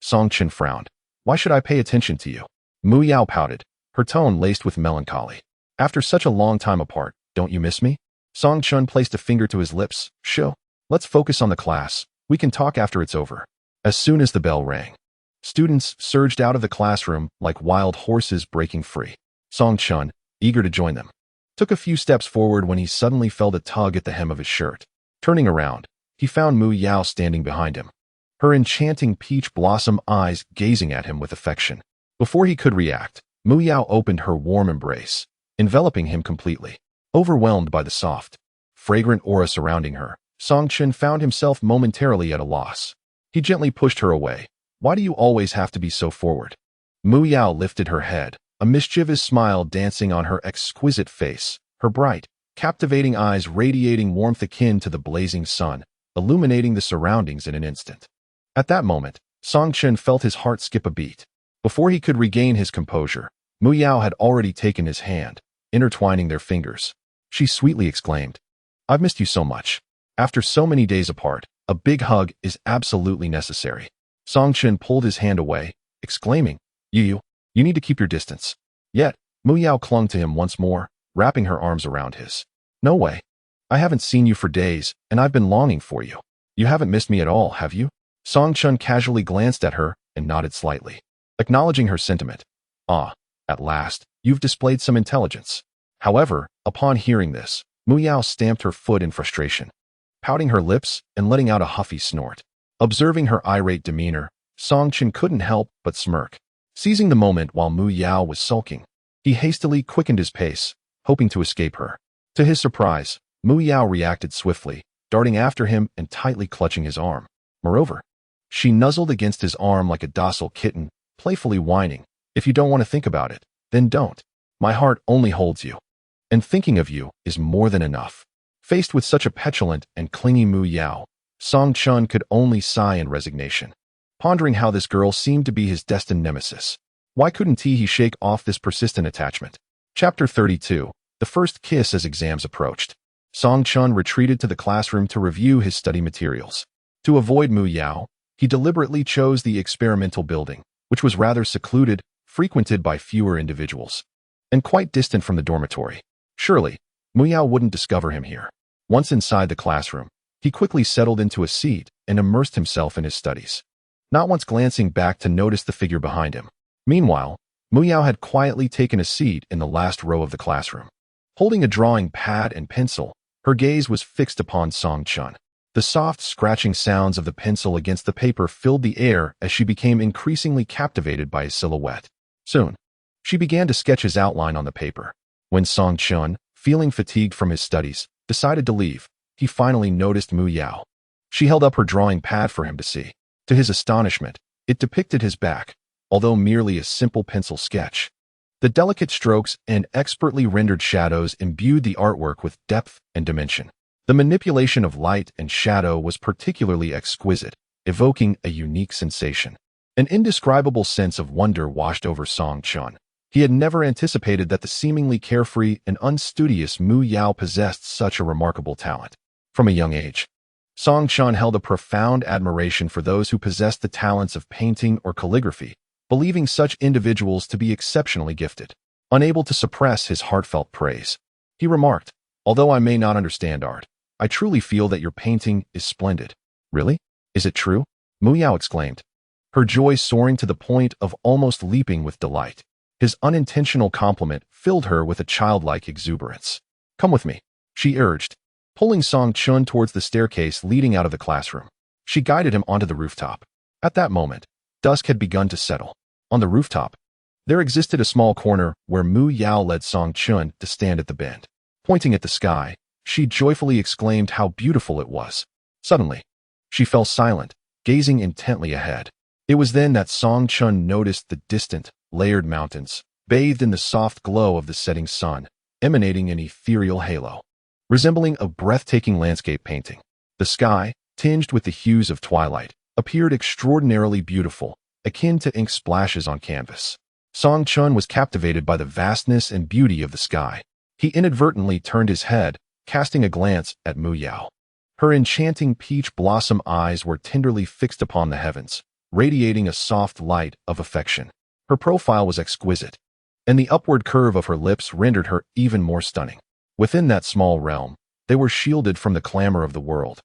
A: Song Chen frowned. "Why should I pay attention to you?" Mu Yao pouted, her tone laced with melancholy. "After such a long time apart, don't you miss me?" Song Chen placed a finger to his lips. "Sure. Let's focus on the class. We can talk after it's over." As soon as the bell rang, students surged out of the classroom like wild horses breaking free. Song Chen, eager to join them, took a few steps forward when he suddenly felt a tug at the hem of his shirt. Turning around, he found Mu Yao standing behind him, her enchanting peach blossom eyes gazing at him with affection. Before he could react, Mu Yao opened her warm embrace, enveloping him completely. Overwhelmed by the soft, fragrant aura surrounding her, Song Chen found himself momentarily at a loss. He gently pushed her away. "Why do you always have to be so forward?" Mu Yao lifted her head, a mischievous smile dancing on her exquisite face, her bright, captivating eyes radiating warmth akin to the blazing sun, illuminating the surroundings in an instant. At that moment, Song Chen felt his heart skip a beat. Before he could regain his composure, Mu Yao had already taken his hand, intertwining their fingers. She sweetly exclaimed, "I've missed you so much. After so many days apart, a big hug is absolutely necessary." Song Chen pulled his hand away, exclaiming, "You, You need to keep your distance. Yet, Mu Yao clung to him once more, wrapping her arms around his. No way. I haven't seen you for days, and I've been longing for you. You haven't missed me at all, have you? Song Chun casually glanced at her and nodded slightly, acknowledging her sentiment. Ah, at last, you've displayed some intelligence. However, upon hearing this, Mu Yao stamped her foot in frustration, pouting her lips and letting out a huffy snort. Observing her irate demeanor, Song Chun couldn't help but smirk. Seizing the moment while Mu Yao was sulking, he hastily quickened his pace, hoping to escape her. To his surprise, Mu Yao reacted swiftly, darting after him and tightly clutching his arm. Moreover, she nuzzled against his arm like a docile kitten, playfully whining, "If you don't want to think about it, then don't. My heart only holds you. And thinking of you is more than enough." Faced with such a petulant and clingy Mu Yao, Song Chun could only sigh in resignation, pondering how this girl seemed to be his destined nemesis. Why couldn't he shake off this persistent attachment? Chapter 32. The first kiss as exams approached. Song Chun retreated to the classroom to review his study materials. To avoid Mu Yao, he deliberately chose the experimental building, which was rather secluded, frequented by fewer individuals, and quite distant from the dormitory. Surely, Mu Yao wouldn't discover him here. Once inside the classroom, he quickly settled into a seat and immersed himself in his studies, not once glancing back to notice the figure behind him. Meanwhile, Mu Yao had quietly taken a seat in the last row of the classroom. Holding a drawing pad and pencil, her gaze was fixed upon Song Chun. The soft scratching sounds of the pencil against the paper filled the air as she became increasingly captivated by his silhouette. Soon, she began to sketch his outline on the paper. When Song Chun, feeling fatigued from his studies, decided to leave, he finally noticed Mu Yao. She held up her drawing pad for him to see. To his astonishment, it depicted his back, although merely a simple pencil sketch. The delicate strokes and expertly rendered shadows imbued the artwork with depth and dimension. The manipulation of light and shadow was particularly exquisite, evoking a unique sensation. An indescribable sense of wonder washed over Song Chun. He had never anticipated that the seemingly carefree and unstudious Mu Yao possessed such a remarkable talent. From a young age, Song Chun held a profound admiration for those who possessed the talents of painting or calligraphy, believing such individuals to be exceptionally gifted. Unable to suppress his heartfelt praise, he remarked, "Although I may not understand art, I truly feel that your painting is splendid." "Really? Is it true?" Mu Yao exclaimed, her joy soaring to the point of almost leaping with delight. His unintentional compliment filled her with a childlike exuberance. "Come with me," she urged, pulling Song Chun towards the staircase leading out of the classroom. She guided him onto the rooftop. At that moment, dusk had begun to settle. On the rooftop, there existed a small corner where Mu Yao led Song Chun to stand at the bend. Pointing at the sky, she joyfully exclaimed how beautiful it was. Suddenly, she fell silent, gazing intently ahead. It was then that Song Chun noticed the distant, layered mountains, bathed in the soft glow of the setting sun, emanating an ethereal halo, resembling a breathtaking landscape painting. The sky, tinged with the hues of twilight, appeared extraordinarily beautiful, akin to ink splashes on canvas. Song Chun was captivated by the vastness and beauty of the sky. He inadvertently turned his head, casting a glance at Mu Yao. Her enchanting peach blossom eyes were tenderly fixed upon the heavens, radiating a soft light of affection. Her profile was exquisite, and the upward curve of her lips rendered her even more stunning. Within that small realm, they were shielded from the clamor of the world,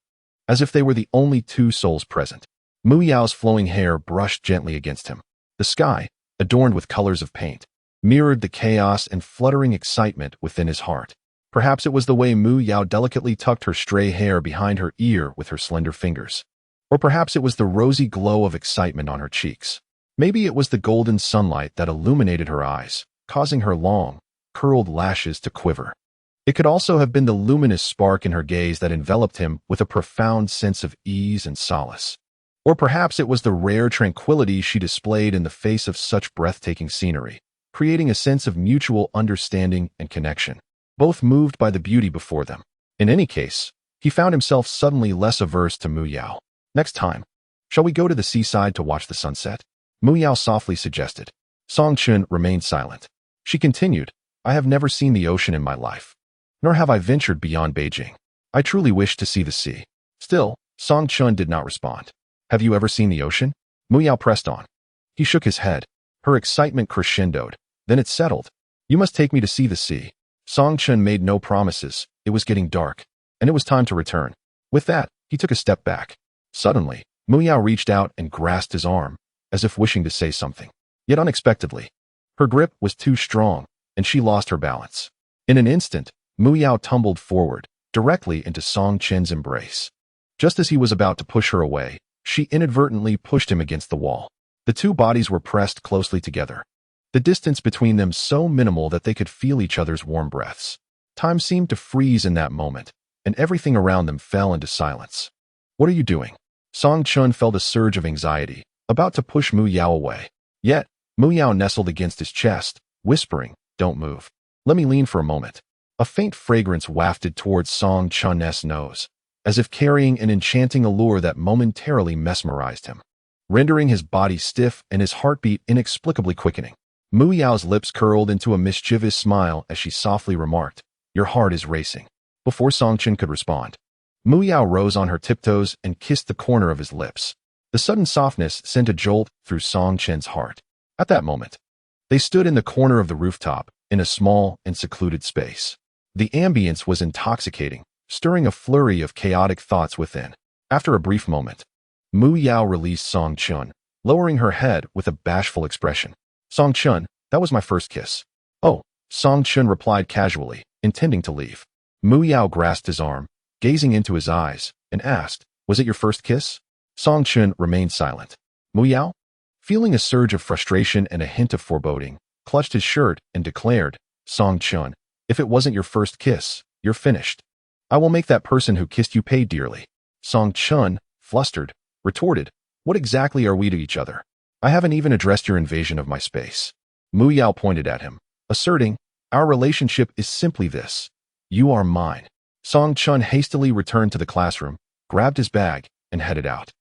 A: as if they were the only two souls present. Mu Yao's flowing hair brushed gently against him. The sky, adorned with colors of paint, mirrored the chaos and fluttering excitement within his heart. Perhaps it was the way Mu Yao delicately tucked her stray hair behind her ear with her slender fingers. Or perhaps it was the rosy glow of excitement on her cheeks. Maybe it was the golden sunlight that illuminated her eyes, causing her long, curled lashes to quiver. It could also have been the luminous spark in her gaze that enveloped him with a profound sense of ease and solace. Or perhaps it was the rare tranquility she displayed in the face of such breathtaking scenery, creating a sense of mutual understanding and connection, both moved by the beauty before them. In any case, he found himself suddenly less averse to Mu Yao. "Next time, shall we go to the seaside to watch the sunset?" Mu Yao softly suggested. Song Chun remained silent. She continued, "I have never seen the ocean in my life, nor have I ventured beyond Beijing. I truly wish to see the sea." Still, Song Chun did not respond. "Have you ever seen the ocean?" Mu Yao pressed on. He shook his head. Her excitement crescendoed. Then it settled. You must take me to see the sea. Song Chun made no promises. It was getting dark, and it was time to return. With that, he took a step back. Suddenly, Mu Yao reached out and grasped his arm, as if wishing to say something. Yet unexpectedly, her grip was too strong, and she lost her balance. In an instant, Mu Yao tumbled forward, directly into Song Chen's embrace. Just as he was about to push her away, she inadvertently pushed him against the wall. The two bodies were pressed closely together, the distance between them so minimal that they could feel each other's warm breaths. Time seemed to freeze in that moment, and everything around them fell into silence. What are you doing? Song Chun felt a surge of anxiety, about to push Mu Yao away. Yet, Mu Yao nestled against his chest, whispering, "Don't move. Let me lean for a moment." A faint fragrance wafted towards Song Chun's nose, as if carrying an enchanting allure that momentarily mesmerized him, rendering his body stiff and his heartbeat inexplicably quickening. Mu Yao's lips curled into a mischievous smile as she softly remarked, "Your heart is racing." Before Song Chun could respond, Mu Yao rose on her tiptoes and kissed the corner of his lips. The sudden softness sent a jolt through Song Chen's heart. At that moment, they stood in the corner of the rooftop, in a small and secluded space. The ambience was intoxicating, stirring a flurry of chaotic thoughts within. After a brief moment, Mu Yao released Song Chun, lowering her head with a bashful expression. "Song Chun, that was my first kiss." "Oh," Song Chun replied casually, intending to leave. Mu Yao grasped his arm, gazing into his eyes, and asked, "Was it your first kiss?" Song Chun remained silent. Mu Yao, feeling a surge of frustration and a hint of foreboding, clutched his shirt and declared, "Song Chun, if it wasn't your first kiss, you're finished. I will make that person who kissed you pay dearly." Song Chun, flustered, retorted, "What exactly are we to each other? I haven't even addressed your invasion of my space." Mu Yao pointed at him, asserting, "Our relationship is simply this. You are mine." Song Chun hastily returned to the classroom, grabbed his bag, and headed out.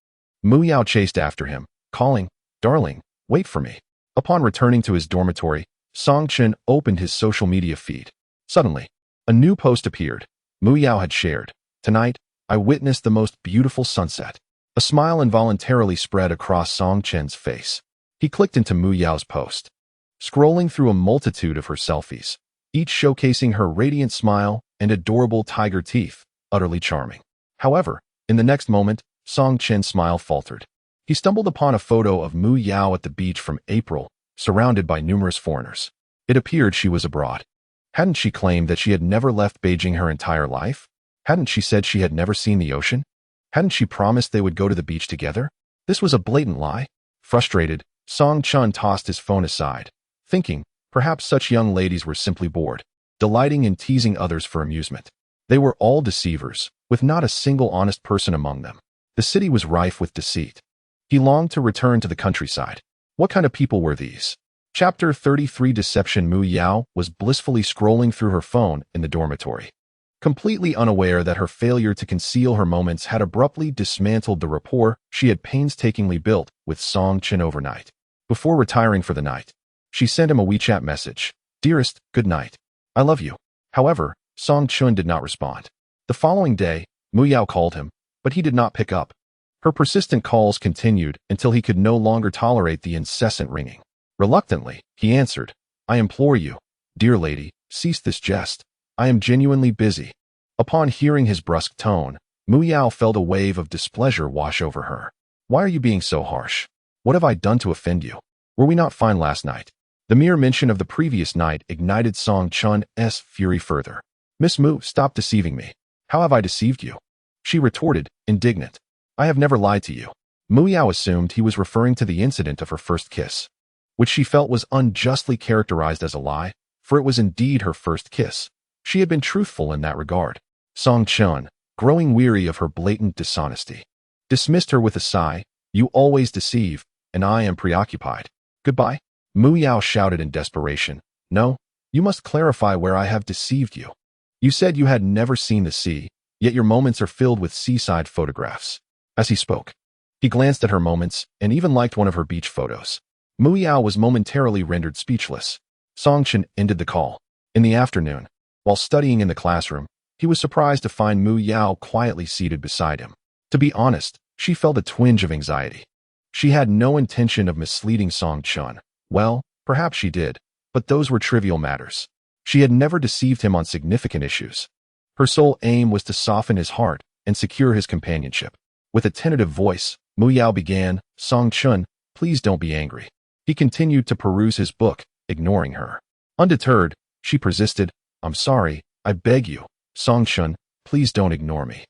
A: Mu Yao chased after him, calling, "Darling, wait for me." Upon returning to his dormitory, Song Chun opened his social media feed. Suddenly, a new post appeared. Mu Yao had shared, "Tonight, I witnessed the most beautiful sunset." A smile involuntarily spread across Song Chen's face. He clicked into Mu Yao's post, scrolling through a multitude of her selfies, each showcasing her radiant smile and adorable tiger teeth, utterly charming. However, in the next moment, Song Chen's smile faltered. He stumbled upon a photo of Mu Yao at the beach from April, surrounded by numerous foreigners. It appeared she was abroad. Hadn't she claimed that she had never left Beijing her entire life? Hadn't she said she had never seen the ocean? Hadn't she promised they would go to the beach together? This was a blatant lie. Frustrated, Song Chun tossed his phone aside, thinking, perhaps such young ladies were simply bored, delighting in teasing others for amusement. They were all deceivers, with not a single honest person among them. The city was rife with deceit. He longed to return to the countryside. What kind of people were these? Chapter 33 Deception. Mu Yao was blissfully scrolling through her phone in the dormitory, completely unaware that her failure to conceal her moments had abruptly dismantled the rapport she had painstakingly built with Song Chun overnight. Before retiring for the night, she sent him a WeChat message, "Dearest, good night. I love you." However, Song Chun did not respond. The following day, Mu Yao called him, but he did not pick up. Her persistent calls continued until he could no longer tolerate the incessant ringing. Reluctantly, he answered, "I implore you, dear lady, cease this jest. I am genuinely busy." Upon hearing his brusque tone, Mu Yao felt a wave of displeasure wash over her. "Why are you being so harsh? What have I done to offend you? Were we not fine last night?" The mere mention of the previous night ignited Song Chun's fury further. "Miss Mu, stop deceiving me. How have I deceived you?" She retorted, indignant. "I have never lied to you." Mu Yao assumed he was referring to the incident of her first kiss, which she felt was unjustly characterized as a lie, for it was indeed her first kiss. She had been truthful in that regard. Song Chun, growing weary of her blatant dishonesty, dismissed her with a sigh, "You always deceive, and I am preoccupied. Goodbye." Mu Yao shouted in desperation, "No, you must clarify where I have deceived you. You said you had never seen the sea, yet your moments are filled with seaside photographs." As he spoke, he glanced at her moments and even liked one of her beach photos. Mu Yao was momentarily rendered speechless. Song Chun ended the call. In the afternoon, while studying in the classroom, he was surprised to find Mu Yao quietly seated beside him. To be honest, she felt a twinge of anxiety. She had no intention of misleading Song Chun, Well, perhaps she did, but those were trivial matters. She had never deceived him on significant issues. Her sole aim was to soften his heart and secure his companionship. With a tentative voice, Mu Yao began, "Song Chun, please don't be angry." He continued to peruse his book, ignoring her. Undeterred, she persisted, "I'm sorry, I beg you. Song Chun, please don't ignore me.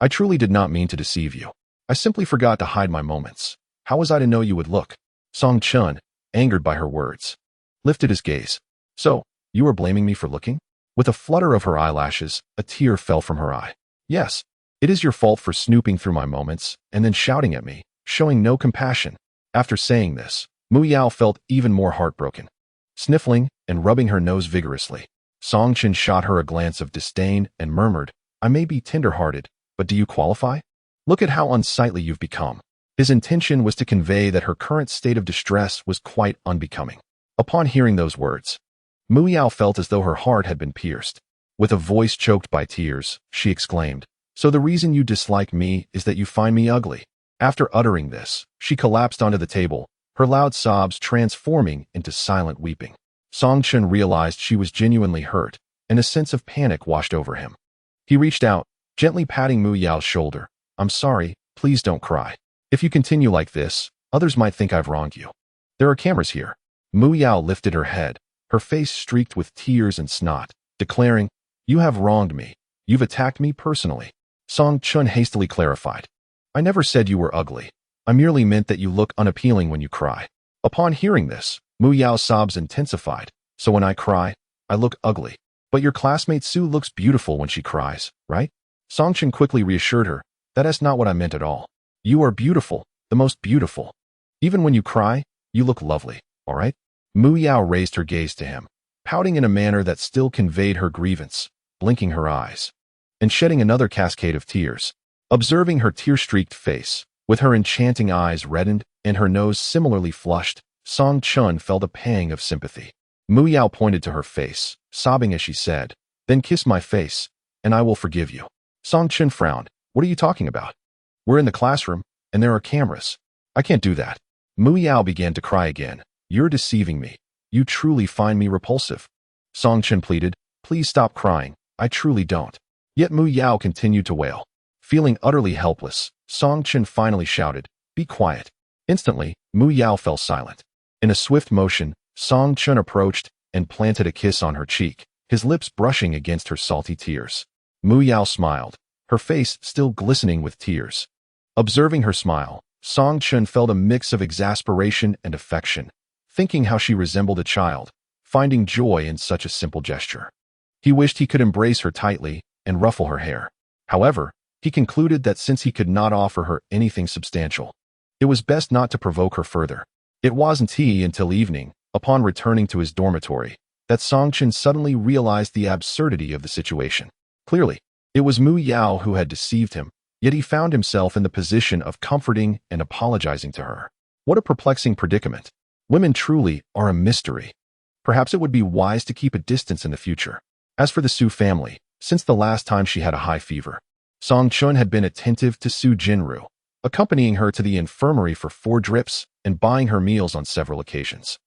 A: I truly did not mean to deceive you. I simply forgot to hide my moments. How was I to know you would look?" Song Chun, angered by her words, lifted his gaze. "So, you are blaming me for looking?" With a flutter of her eyelashes, a tear fell from her eye. "Yes. It is your fault for snooping through my moments and then shouting at me, showing no compassion." After saying this, Mu Yao felt even more heartbroken. Sniffling and rubbing her nose vigorously, Song Chun shot her a glance of disdain and murmured, "I may be tender-hearted, but do you qualify? Look at how unsightly you've become." His intention was to convey that her current state of distress was quite unbecoming. Upon hearing those words, Mu Yao felt as though her heart had been pierced. With a voice choked by tears, she exclaimed, "So the reason you dislike me is that you find me ugly?" After uttering this, she collapsed onto the table, her loud sobs transforming into silent weeping. Song Chun realized she was genuinely hurt, and a sense of panic washed over him. He reached out, gently patting Mu Yao's shoulder. "I'm sorry, please don't cry. If you continue like this, others might think I've wronged you. There are cameras here." Mu Yao lifted her head, her face streaked with tears and snot, declaring, "You have wronged me. You've attacked me personally." Song Chun hastily clarified, "I never said you were ugly. I merely meant that you look unappealing when you cry." Upon hearing this, Mu Yao's sobs intensified. "So when I cry, I look ugly. But your classmate Sue looks beautiful when she cries, right?" Song Chun quickly reassured her, "That is not what I meant at all. You are beautiful, the most beautiful. Even when you cry, you look lovely, all right?" Mu Yao raised her gaze to him, pouting in a manner that still conveyed her grievance, blinking her eyes, and shedding another cascade of tears. Observing her tear-streaked face, with her enchanting eyes reddened and her nose similarly flushed, Song Chun felt a pang of sympathy. Mu Yao pointed to her face, sobbing as she said, "Then kiss my face, and I will forgive you." Song Chun frowned. "What are you talking about? We're in the classroom, and there are cameras. I can't do that." Mu Yao began to cry again. "You're deceiving me. You truly find me repulsive." Song Chun pleaded, "Please stop crying. I truly don't." Yet Mu Yao continued to wail. Feeling utterly helpless, Song Chun finally shouted, "Be quiet." Instantly, Mu Yao fell silent. In a swift motion, Song Chun approached and planted a kiss on her cheek, his lips brushing against her salty tears. Mu Yao smiled, her face still glistening with tears. Observing her smile, Song Chun felt a mix of exasperation and affection, thinking how she resembled a child, finding joy in such a simple gesture. He wished he could embrace her tightly and ruffle her hair. However, he concluded that since he could not offer her anything substantial, it was best not to provoke her further. It wasn't until evening, upon returning to his dormitory, that Song Chun suddenly realized the absurdity of the situation. Clearly, it was Mu Yao who had deceived him, yet he found himself in the position of comforting and apologizing to her. What a perplexing predicament. Women truly are a mystery. Perhaps it would be wise to keep a distance in the future. As for the Su family, since the last time she had a high fever, Song Chun had been attentive to Su Jinru, accompanying her to the infirmary for 4 drips and buying her meals on several occasions.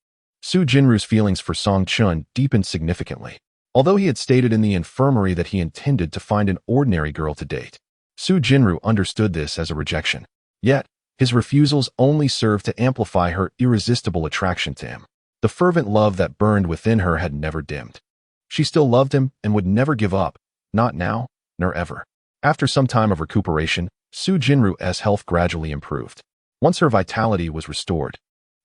A: Su Jinru's feelings for Song Chun deepened significantly. Although he had stated in the infirmary that he intended to find an ordinary girl to date, Su Jinru understood this as a rejection. Yet, his refusals only served to amplify her irresistible attraction to him. The fervent love that burned within her had never dimmed. She still loved him and would never give up, not now, nor ever. After some time of recuperation, Su Jinru's health gradually improved. Once her vitality was restored,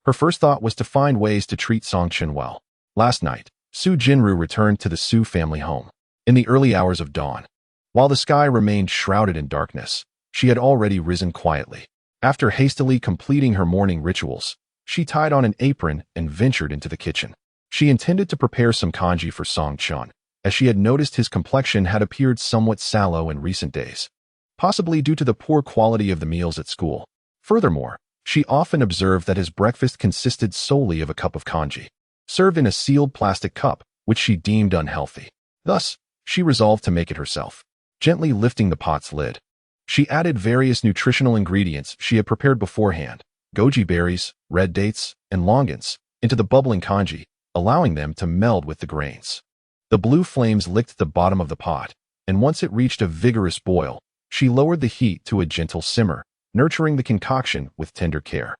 A: her first thought was to find ways to treat Song Chun well. Last night, Su Jinru returned to the Su family home. In the early hours of dawn, while the sky remained shrouded in darkness, she had already risen quietly. After hastily completing her morning rituals, she tied on an apron and ventured into the kitchen. She intended to prepare some congee for Song Chun, as she had noticed his complexion had appeared somewhat sallow in recent days, possibly due to the poor quality of the meals at school. Furthermore, she often observed that his breakfast consisted solely of a cup of congee, served in a sealed plastic cup, which she deemed unhealthy. Thus, she resolved to make it herself. Gently lifting the pot's lid, she added various nutritional ingredients she had prepared beforehand: goji berries, red dates, and longans, into the bubbling kanji, allowing them to meld with the grains. The blue flames licked the bottom of the pot, and once it reached a vigorous boil, she lowered the heat to a gentle simmer, nurturing the concoction with tender care.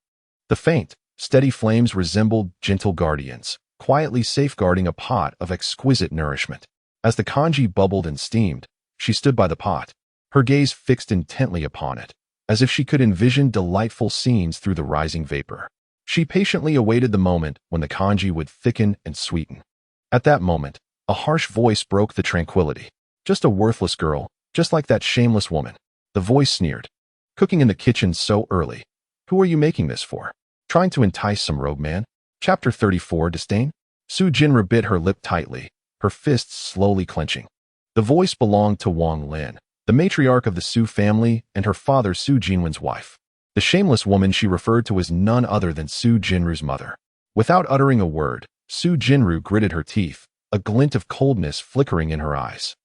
A: The faint, steady flames resembled gentle guardians, quietly safeguarding a pot of exquisite nourishment. As the kanji bubbled and steamed, she stood by the pot, her gaze fixed intently upon it, as if she could envision delightful scenes through the rising vapor. She patiently awaited the moment when the kanji would thicken and sweeten. At that moment, a harsh voice broke the tranquility. "Just a worthless girl, just like that shameless woman." The voice sneered. "Cooking in the kitchen so early. Who are you making this for? Trying to entice some rogue man?" Chapter 34, Disdain? Su Jinru bit her lip tightly, her fists slowly clenching. The voice belonged to Wang Lin, the matriarch of the Su family and her father Su Jinwen's wife. The shameless woman she referred to as none other than Su Jinru's mother. Without uttering a word, Su Jinru gritted her teeth, a glint of coldness flickering in her eyes.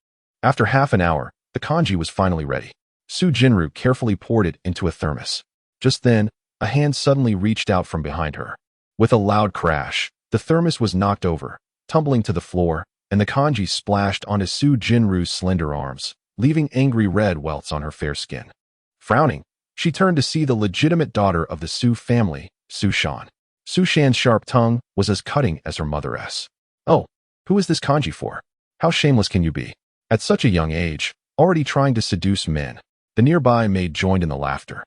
A: After half an hour, the kanji was finally ready. Su Jinru carefully poured it into a thermos. Just then, a hand suddenly reached out from behind her. With a loud crash, the thermos was knocked over, tumbling to the floor, and the kanji splashed onto Su Jinru's slender arms, leaving angry red welts on her fair skin. Frowning, she turned to see the legitimate daughter of the Su family, Su Shan. Su Shan's sharp tongue was as cutting as her mother's. "Oh, who is this kanji for? How shameless can you be? At such a young age, already trying to seduce men." The nearby maid joined in the laughter.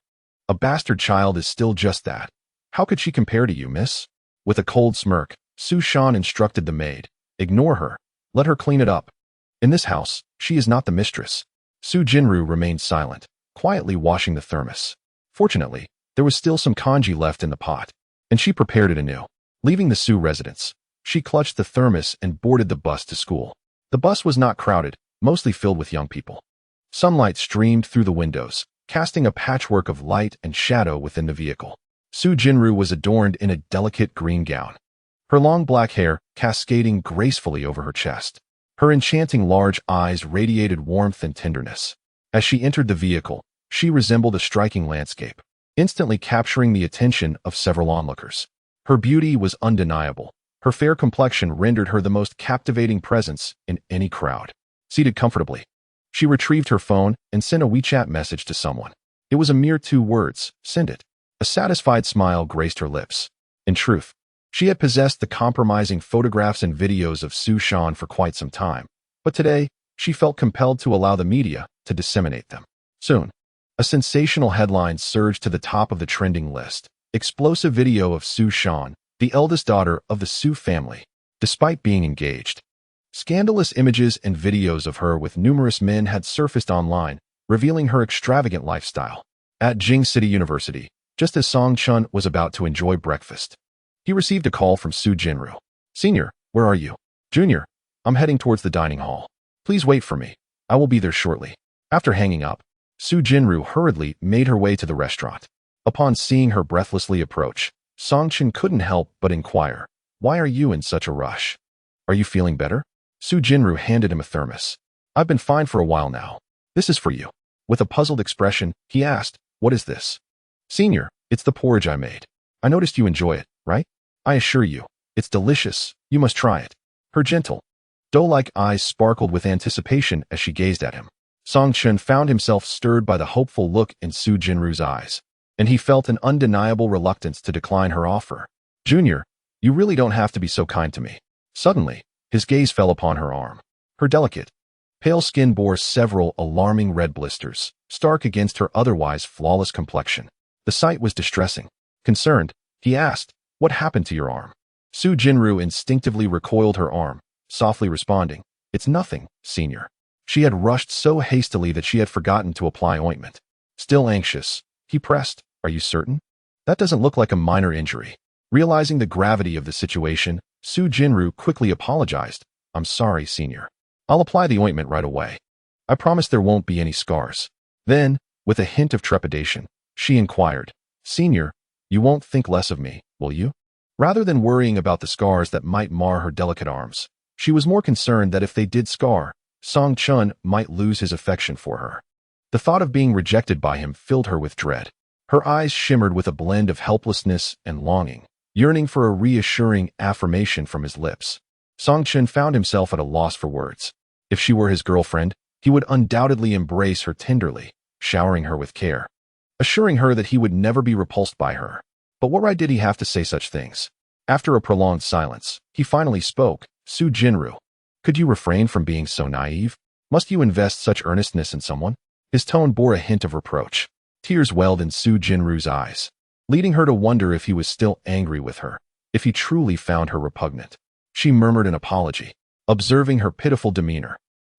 A: "A bastard child is still just that. How could she compare to you, miss?" With a cold smirk, Su Shan instructed the maid, "Ignore her. Let her clean it up. In this house, she is not the mistress." Su Jinru remained silent, quietly washing the thermos. Fortunately, there was still some kanji left in the pot, and she prepared it anew. Leaving the Su residence, she clutched the thermos and boarded the bus to school. The bus was not crowded, mostly filled with young people. Sunlight streamed through the windows, casting a patchwork of light and shadow within the vehicle. Su Jinru was adorned in a delicate green gown, her long black hair cascading gracefully over her chest. Her enchanting large eyes radiated warmth and tenderness. As she entered the vehicle, she resembled a striking landscape, instantly capturing the attention of several onlookers. Her beauty was undeniable. Her fair complexion rendered her the most captivating presence in any crowd. Seated comfortably, she retrieved her phone and sent a WeChat message to someone. It was a mere 2 words, "Send it." A satisfied smile graced her lips. In truth, she had possessed the compromising photographs and videos of Su Shan for quite some time, but today, she felt compelled to allow the media to disseminate them. Soon, a sensational headline surged to the top of the trending list. Explosive video of Su Shan, the eldest daughter of the Su family, despite being engaged. Scandalous images and videos of her with numerous men had surfaced online, revealing her extravagant lifestyle. At Jing City University, just as Song Chun was about to enjoy breakfast, he received a call from Su Jinru. "Senior, where are you?" "Junior, I'm heading towards the dining hall. Please wait for me. I will be there shortly." After hanging up, Su Jinru hurriedly made her way to the restaurant. Upon seeing her breathlessly approach, Song Chun couldn't help but inquire, "Why are you in such a rush? Are you feeling better?" Su Jinru handed him a thermos. "I've been fine for a while now. This is for you." With a puzzled expression, he asked, "What is this?" "Senior, it's the porridge I made. I noticed you enjoy it, right? I assure you, it's delicious. You must try it." Her gentle, doe-like eyes sparkled with anticipation as she gazed at him. Song Chun found himself stirred by the hopeful look in Su Jinru's eyes, and he felt an undeniable reluctance to decline her offer. "Junior, you really don't have to be so kind to me." Suddenly, his gaze fell upon her arm. Her delicate, pale skin bore several alarming red blisters, stark against her otherwise flawless complexion. The sight was distressing. Concerned, he asked, "What happened to your arm?" Su Jinru instinctively recoiled her arm, softly responding, "It's nothing, senior." She had rushed so hastily that she had forgotten to apply ointment. Still anxious, he pressed, "Are you certain? That doesn't look like a minor injury." Realizing the gravity of the situation, Su Jinru quickly apologized. "I'm sorry, senior. I'll apply the ointment right away. I promise there won't be any scars." Then, with a hint of trepidation, she inquired, "Senior, you won't think less of me, will you?" Rather than worrying about the scars that might mar her delicate arms, she was more concerned that if they did scar, Song Chun might lose his affection for her. The thought of being rejected by him filled her with dread. Her eyes shimmered with a blend of helplessness and longing, yearning for a reassuring affirmation from his lips. Song Chen found himself at a loss for words. If she were his girlfriend, he would undoubtedly embrace her tenderly, showering her with care, assuring her that he would never be repulsed by her. But what right did he have to say such things? After a prolonged silence, he finally spoke. Su Jinru, could you refrain from being so naive? Must you invest such earnestness in someone? His tone bore a hint of reproach. Tears welled in Su Jinru's eyes, leading her to wonder if he was still angry with her, if he truly found her repugnant. She murmured an apology, observing her pitiful demeanor.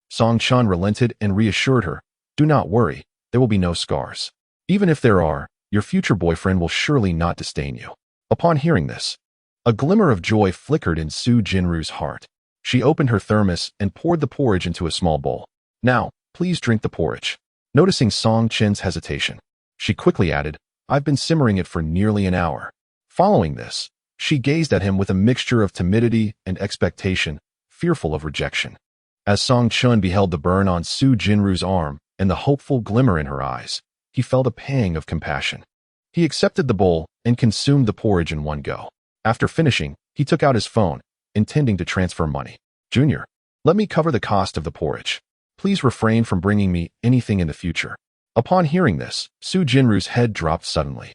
A: Song Chen relented and reassured her, do not worry, there will be no scars. Even if there are, your future boyfriend will surely not disdain you. Upon hearing this, a glimmer of joy flickered in Su Jinru's heart. She opened her thermos and poured the porridge into a small bowl. Now, please drink the porridge. Noticing Song Chen's hesitation, she quickly added, I've been simmering it for nearly an hour. Following this, she gazed at him with a mixture of timidity and expectation, fearful of rejection. As Song Chen beheld the burn on Su Jinru's arm and the hopeful glimmer in her eyes, he felt a pang of compassion. He accepted the bowl and consumed the porridge in one go. After finishing, he took out his phone, intending to transfer money. Junior, let me cover the cost of the porridge. Please refrain from bringing me anything in the future. Upon hearing this, Su Jinru's head dropped suddenly,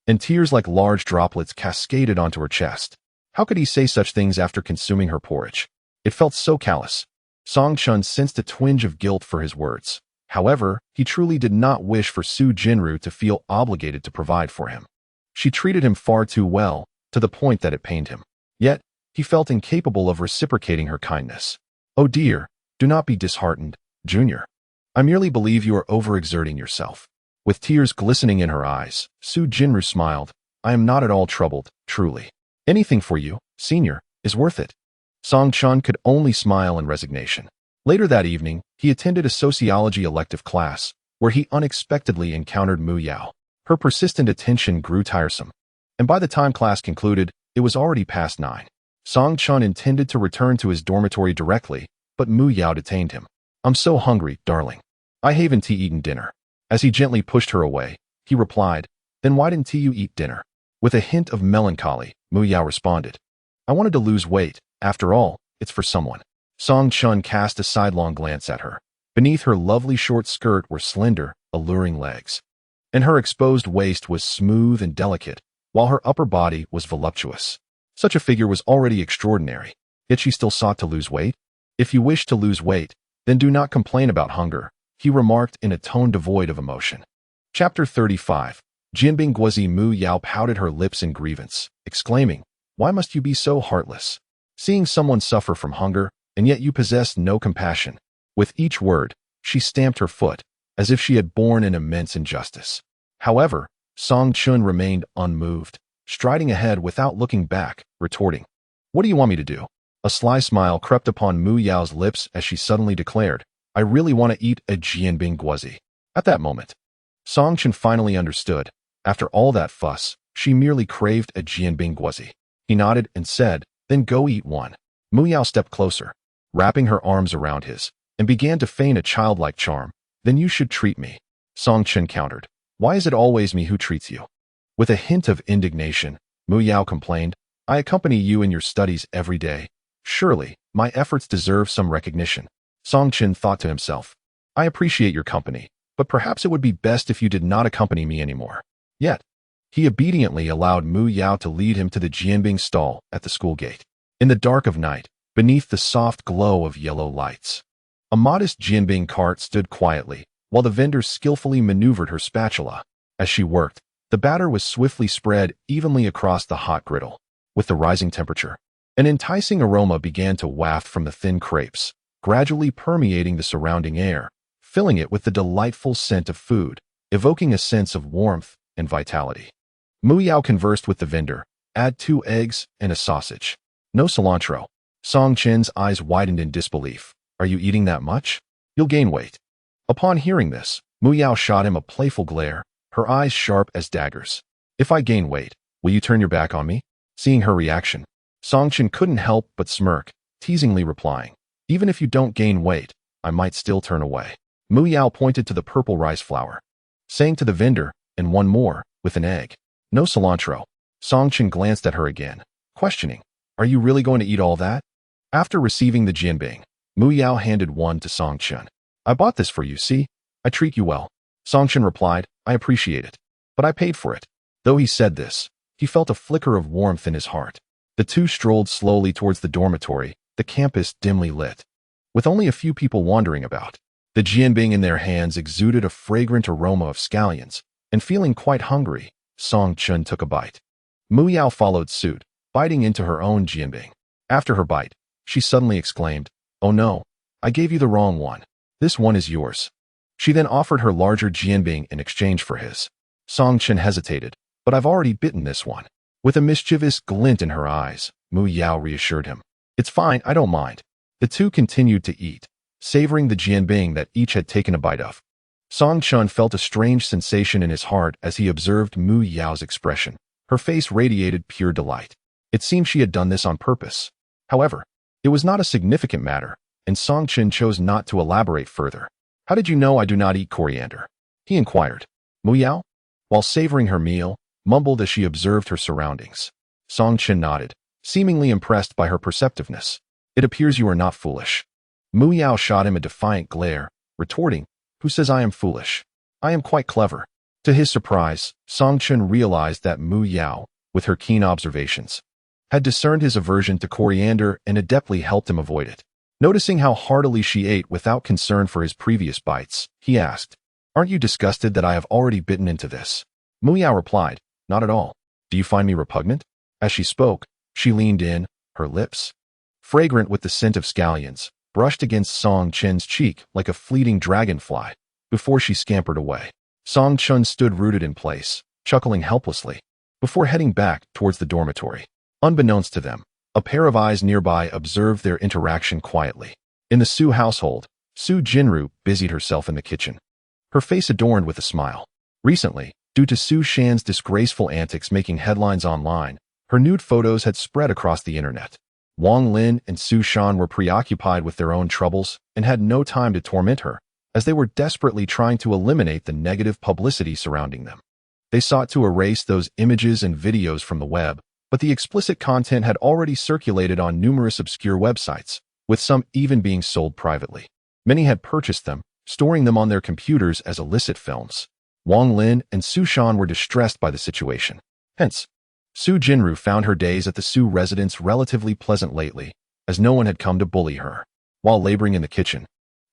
A: and tears like large droplets cascaded onto her chest. How could he say such things after consuming her porridge? It felt so callous. Song Chen sensed a twinge of guilt for his words. However, he truly did not wish for Su Jinru to feel obligated to provide for him. She treated him far too well, to the point that it pained him. Yet, he felt incapable of reciprocating her kindness. Oh dear, do not be disheartened, Junior. I merely believe you are overexerting yourself. With tears glistening in her eyes, Su Jinru smiled. I am not at all troubled, truly. Anything for you, Senior, is worth it. Song Chen could only smile in resignation. Later that evening, he attended a sociology elective class, where he unexpectedly encountered Mu Yao. Her persistent attention grew tiresome, and by the time class concluded, it was already past 9. Song Chen intended to return to his dormitory directly, but Mu Yao detained him. I'm so hungry, darling. I haven't eaten dinner. As he gently pushed her away, he replied, then why didn't you eat dinner? With a hint of melancholy, Mu Yao responded, I wanted to lose weight. After all, it's for someone. Song Chen cast a sidelong glance at her. Beneath her lovely short skirt were slender, alluring legs, and her exposed waist was smooth and delicate, while her upper body was voluptuous. Such a figure was already extraordinary, yet she still sought to lose weight. If you wish to lose weight, then do not complain about hunger, he remarked in a tone devoid of emotion. Chapter 35. Jinbing Guozi. Mu Yao pouted her lips in grievance, exclaiming, why must you be so heartless? Seeing someone suffer from hunger, and yet you possess no compassion. With each word, she stamped her foot, as if she had borne an immense injustice. However, Song Chen remained unmoved, striding ahead without looking back, retorting, what do you want me to do? A sly smile crept upon Mu Yao's lips as she suddenly declared, I really want to eat a Jinbing Guozi. At that moment, Song Chen finally understood. After all that fuss, she merely craved a Jinbing Guozi. He nodded and said, then go eat one. Mu Yao stepped closer, wrapping her arms around his, and began to feign a childlike charm. Then you should treat me. Song Chen countered. Why is it always me who treats you? With a hint of indignation, Mu Yao complained, I accompany you in your studies every day. Surely, my efforts deserve some recognition. Song Chen thought to himself, I appreciate your company, but perhaps it would be best if you did not accompany me anymore. Yet, he obediently allowed Mu Yao to lead him to the Jianbing stall at the school gate. In the dark of night, beneath the soft glow of yellow lights, a modest Jianbing cart stood quietly, while the vendor skillfully maneuvered her spatula. As she worked, the batter was swiftly spread evenly across the hot griddle. With the rising temperature, an enticing aroma began to waft from the thin crepes, gradually permeating the surrounding air, filling it with the delightful scent of food, evoking a sense of warmth and vitality. Mu Yao conversed with the vendor, add 2 eggs and a sausage. No cilantro. Song Chen's eyes widened in disbelief. Are you eating that much? You'll gain weight. Upon hearing this, Mu Yao shot him a playful glare, her eyes sharp as daggers. If I gain weight, will you turn your back on me? Seeing her reaction, Song Chen couldn't help but smirk, teasingly replying, even if you don't gain weight, I might still turn away. Mu Yao pointed to the purple rice flour, saying to the vendor, and one more, with an egg. No cilantro. Song Chen glanced at her again, questioning, "Are you really going to eat all that?" After receiving the jianbing, Mu Yao handed one to Song Chen. "I bought this for you, see? I treat you well." Song Chen replied, "I appreciate it, but I paid for it." Though he said this, he felt a flicker of warmth in his heart. The two strolled slowly towards the dormitory, the campus dimly lit, with only a few people wandering about. The jianbing in their hands exuded a fragrant aroma of scallions, and feeling quite hungry, Song Chen took a bite. Mu Yao followed suit, biting into her own jianbing. After her bite, she suddenly exclaimed, "Oh no, I gave you the wrong one. This one is yours." She then offered her larger jianbing in exchange for his. Song Chen hesitated, "But I've already bitten this one." With a mischievous glint in her eyes, Mu Yao reassured him, "It's fine, I don't mind." The two continued to eat, savoring the jianbing that each had taken a bite of. Song Chen felt a strange sensation in his heart as he observed Mu Yao's expression. Her face radiated pure delight. It seemed she had done this on purpose. However, it was not a significant matter, and Song Chen chose not to elaborate further. "How did you know I do not eat coriander?" he inquired. Mu Yao, while savoring her meal, mumbled as she observed her surroundings. Song Chen nodded, seemingly impressed by her perceptiveness. "It appears you are not foolish." Mu Yao shot him a defiant glare, retorting, "Who says I am foolish? I am quite clever." To his surprise, Song Chen realized that Mu Yao, with her keen observations, had discerned his aversion to coriander and adeptly helped him avoid it. Noticing how heartily she ate without concern for his previous bites, he asked, "Aren't you disgusted that I have already bitten into this?" Mu Yao replied, "Not at all. Do you find me repugnant?" As she spoke, she leaned in, her lips, fragrant with the scent of scallions, brushed against Song Chen's cheek like a fleeting dragonfly, before she scampered away. Song Chen stood rooted in place, chuckling helplessly, before heading back towards the dormitory. Unbeknownst to them, a pair of eyes nearby observed their interaction quietly. In the Su household, Su Jinru busied herself in the kitchen, her face adorned with a smile. Recently, due to Su Shan's disgraceful antics making headlines online, her nude photos had spread across the internet. Wang Lin and Su Shan were preoccupied with their own troubles and had no time to torment her, as they were desperately trying to eliminate the negative publicity surrounding them. They sought to erase those images and videos from the web, but the explicit content had already circulated on numerous obscure websites, with some even being sold privately. Many had purchased them, storing them on their computers as illicit films. Wang Lin and Su Shan were distressed by the situation. Hence, Su Jinru found her days at the Su residence relatively pleasant lately, as no one had come to bully her. While laboring in the kitchen,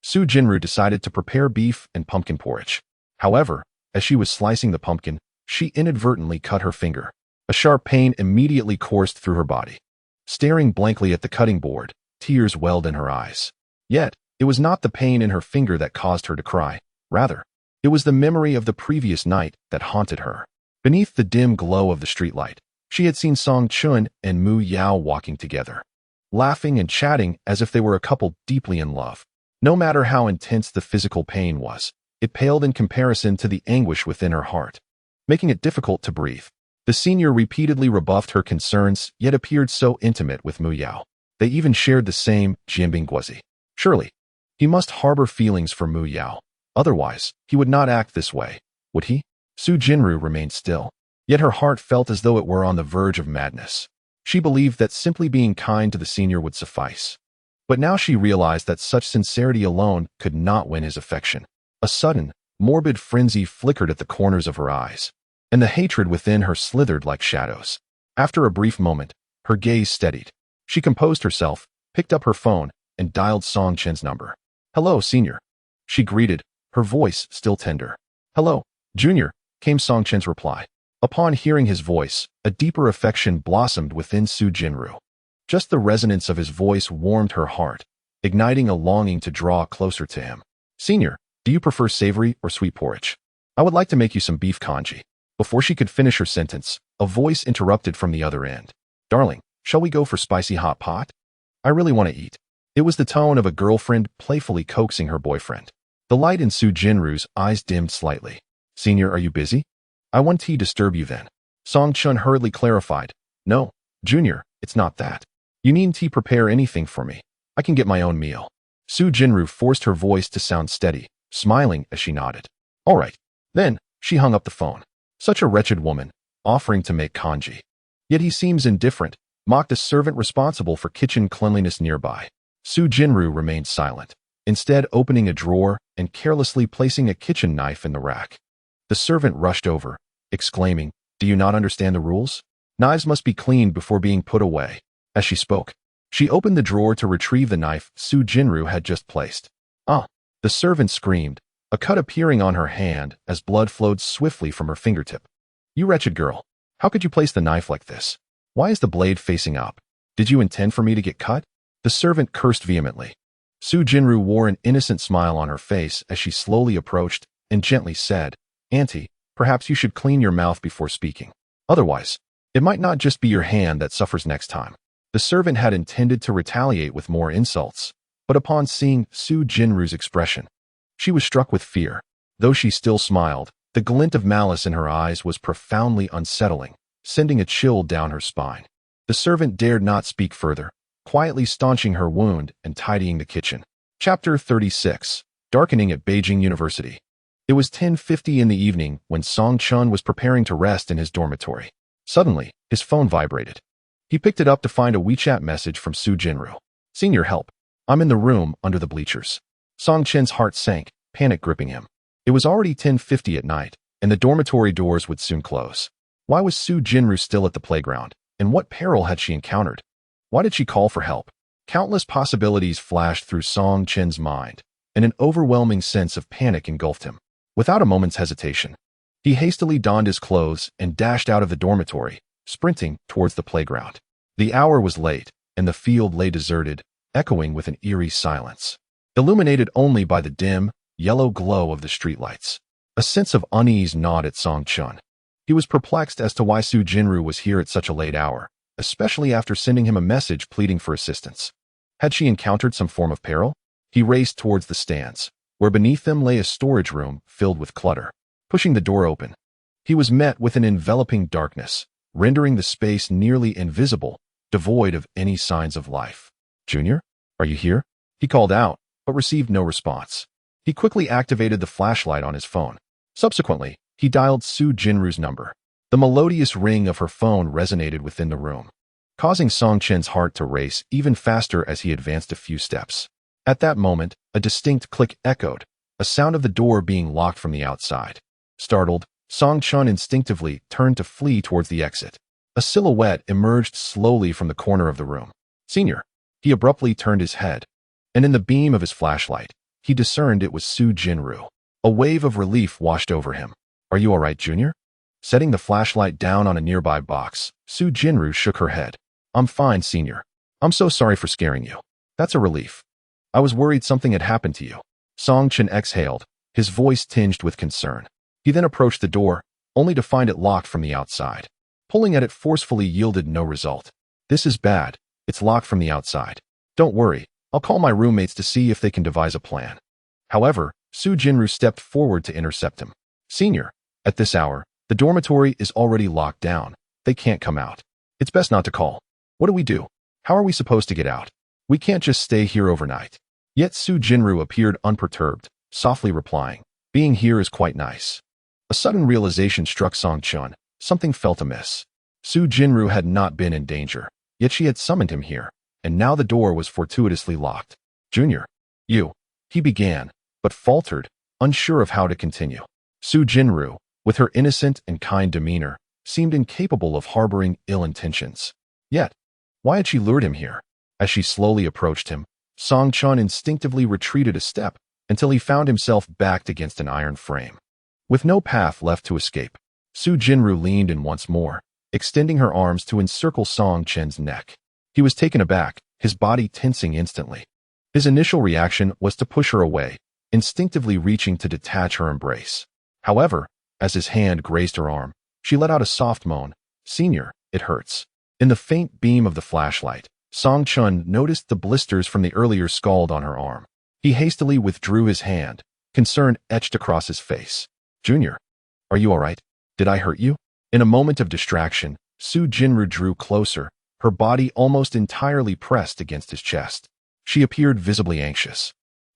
A: Su Jinru decided to prepare beef and pumpkin porridge. However, as she was slicing the pumpkin, she inadvertently cut her finger. A sharp pain immediately coursed through her body. Staring blankly at the cutting board, tears welled in her eyes. Yet, it was not the pain in her finger that caused her to cry. Rather, it was the memory of the previous night that haunted her. Beneath the dim glow of the streetlight, she had seen Song Chen and Mu Yao walking together, laughing and chatting as if they were a couple deeply in love. No matter how intense the physical pain was, it paled in comparison to the anguish within her heart, making it difficult to breathe. The senior repeatedly rebuffed her concerns, yet appeared so intimate with Mu Yao. They even shared the same jianbing guozi. Surely, he must harbor feelings for Mu Yao. Otherwise, he would not act this way, would he? Su Jinru remained still, yet her heart felt as though it were on the verge of madness. She believed that simply being kind to the senior would suffice. But now she realized that such sincerity alone could not win his affection. A sudden, morbid frenzy flickered at the corners of her eyes, and the hatred within her slithered like shadows. After a brief moment, her gaze steadied. She composed herself, picked up her phone, and dialed Song Chen's number. "Hello, Senior," she greeted, her voice still tender. "Hello, Junior," came Song Chen's reply. Upon hearing his voice, a deeper affection blossomed within Su Jinru. Just the resonance of his voice warmed her heart, igniting a longing to draw closer to him. "Senior, do you prefer savory or sweet porridge? I would like to make you some beef congee." Before she could finish her sentence, a voice interrupted from the other end. "Darling, shall we go for spicy hot pot? I really want to eat." It was the tone of a girlfriend playfully coaxing her boyfriend. The light in Su Jinru's eyes dimmed slightly. "Senior, are you busy? I won't disturb you then." Song Chen hurriedly clarified. "No, Junior, it's not that. You needn't prepare anything for me. I can get my own meal." Su Jinru forced her voice to sound steady, smiling as she nodded. "All right." Then, she hung up the phone. Such a wretched woman, offering to make congee. Yet he seems indifferent, mocked a servant responsible for kitchen cleanliness nearby. Su Jinru remained silent, instead opening a drawer and carelessly placing a kitchen knife in the rack. The servant rushed over, exclaiming, "Do you not understand the rules? Knives must be cleaned before being put away." As she spoke, she opened the drawer to retrieve the knife Su Jinru had just placed. "Ah!" The servant screamed, a cut appearing on her hand as blood flowed swiftly from her fingertip. "You wretched girl! How could you place the knife like this? Why is the blade facing up? Did you intend for me to get cut?" The servant cursed vehemently. Su Jinru wore an innocent smile on her face as she slowly approached and gently said, "Auntie, perhaps you should clean your mouth before speaking. Otherwise, it might not just be your hand that suffers next time." The servant had intended to retaliate with more insults, but upon seeing Su Jinru's expression, she was struck with fear. Though she still smiled, the glint of malice in her eyes was profoundly unsettling, sending a chill down her spine. The servant dared not speak further, quietly staunching her wound and tidying the kitchen. Chapter 36. Darkening at Beijing University. It was 10:50 in the evening when Song Chun was preparing to rest in his dormitory. Suddenly, his phone vibrated. He picked it up to find a WeChat message from Su Jinru. "Senior, help. I'm in the room under the bleachers." Song Chen's heart sank, panic gripping him. It was already 10:50 at night, and the dormitory doors would soon close. Why was Su Jinru still at the playground, and what peril had she encountered? Why did she call for help? Countless possibilities flashed through Song Chen's mind, and an overwhelming sense of panic engulfed him. Without a moment's hesitation, he hastily donned his clothes and dashed out of the dormitory, sprinting towards the playground. The hour was late, and the field lay deserted, echoing with an eerie silence, illuminated only by the dim, yellow glow of the streetlights. A sense of unease gnawed at Song Chun. He was perplexed as to why Su Jinru was here at such a late hour, especially after sending him a message pleading for assistance. Had she encountered some form of peril? He raced towards the stands, where beneath them lay a storage room filled with clutter. Pushing the door open, he was met with an enveloping darkness, rendering the space nearly invisible, devoid of any signs of life. "Junior, are you here?" he called out, but received no response. He quickly activated the flashlight on his phone. Subsequently, he dialed Su Jinru's number. The melodious ring of her phone resonated within the room, causing Song Chen's heart to race even faster as he advanced a few steps. At that moment, a distinct click echoed, a sound of the door being locked from the outside. Startled, Song Chun instinctively turned to flee towards the exit. A silhouette emerged slowly from the corner of the room. "Senior." He abruptly turned his head, and in the beam of his flashlight, he discerned it was Su Jinru. A wave of relief washed over him. "Are you all right, Junior?" Setting the flashlight down on a nearby box, Su Jinru shook her head. "I'm fine, Senior. I'm so sorry for scaring you." "That's a relief. I was worried something had happened to you." Song Chen exhaled, his voice tinged with concern. He then approached the door, only to find it locked from the outside. Pulling at it forcefully yielded no result. "This is bad. It's locked from the outside. Don't worry. I'll call my roommates to see if they can devise a plan." However, Su Jinru stepped forward to intercept him. "Senior, at this hour, the dormitory is already locked down. They can't come out. It's best not to call. What do we do? How are we supposed to get out? We can't just stay here overnight." Yet Su Jinru appeared unperturbed, softly replying, "Being here is quite nice." A sudden realization struck Song Chun. Something felt amiss. Su Jinru had not been in danger, yet she had summoned him here, and now the door was fortuitously locked. "Junior, you," he began, but faltered, unsure of how to continue. Su Jinru, with her innocent and kind demeanor, seemed incapable of harboring ill intentions. Yet, why had she lured him here? As she slowly approached him, Song Chun instinctively retreated a step until he found himself backed against an iron frame. With no path left to escape, Su Jinru leaned in once more, extending her arms to encircle Song Chen's neck. He was taken aback, his body tensing instantly. His initial reaction was to push her away, instinctively reaching to detach her embrace. However, as his hand grazed her arm, she let out a soft moan. "Senior, it hurts." In the faint beam of the flashlight, Song Chun noticed the blisters from the earlier scald on her arm. He hastily withdrew his hand, concern etched across his face. "Junior, are you all right? Did I hurt you?" In a moment of distraction, Su Jinru drew closer, her body almost entirely pressed against his chest. She appeared visibly anxious,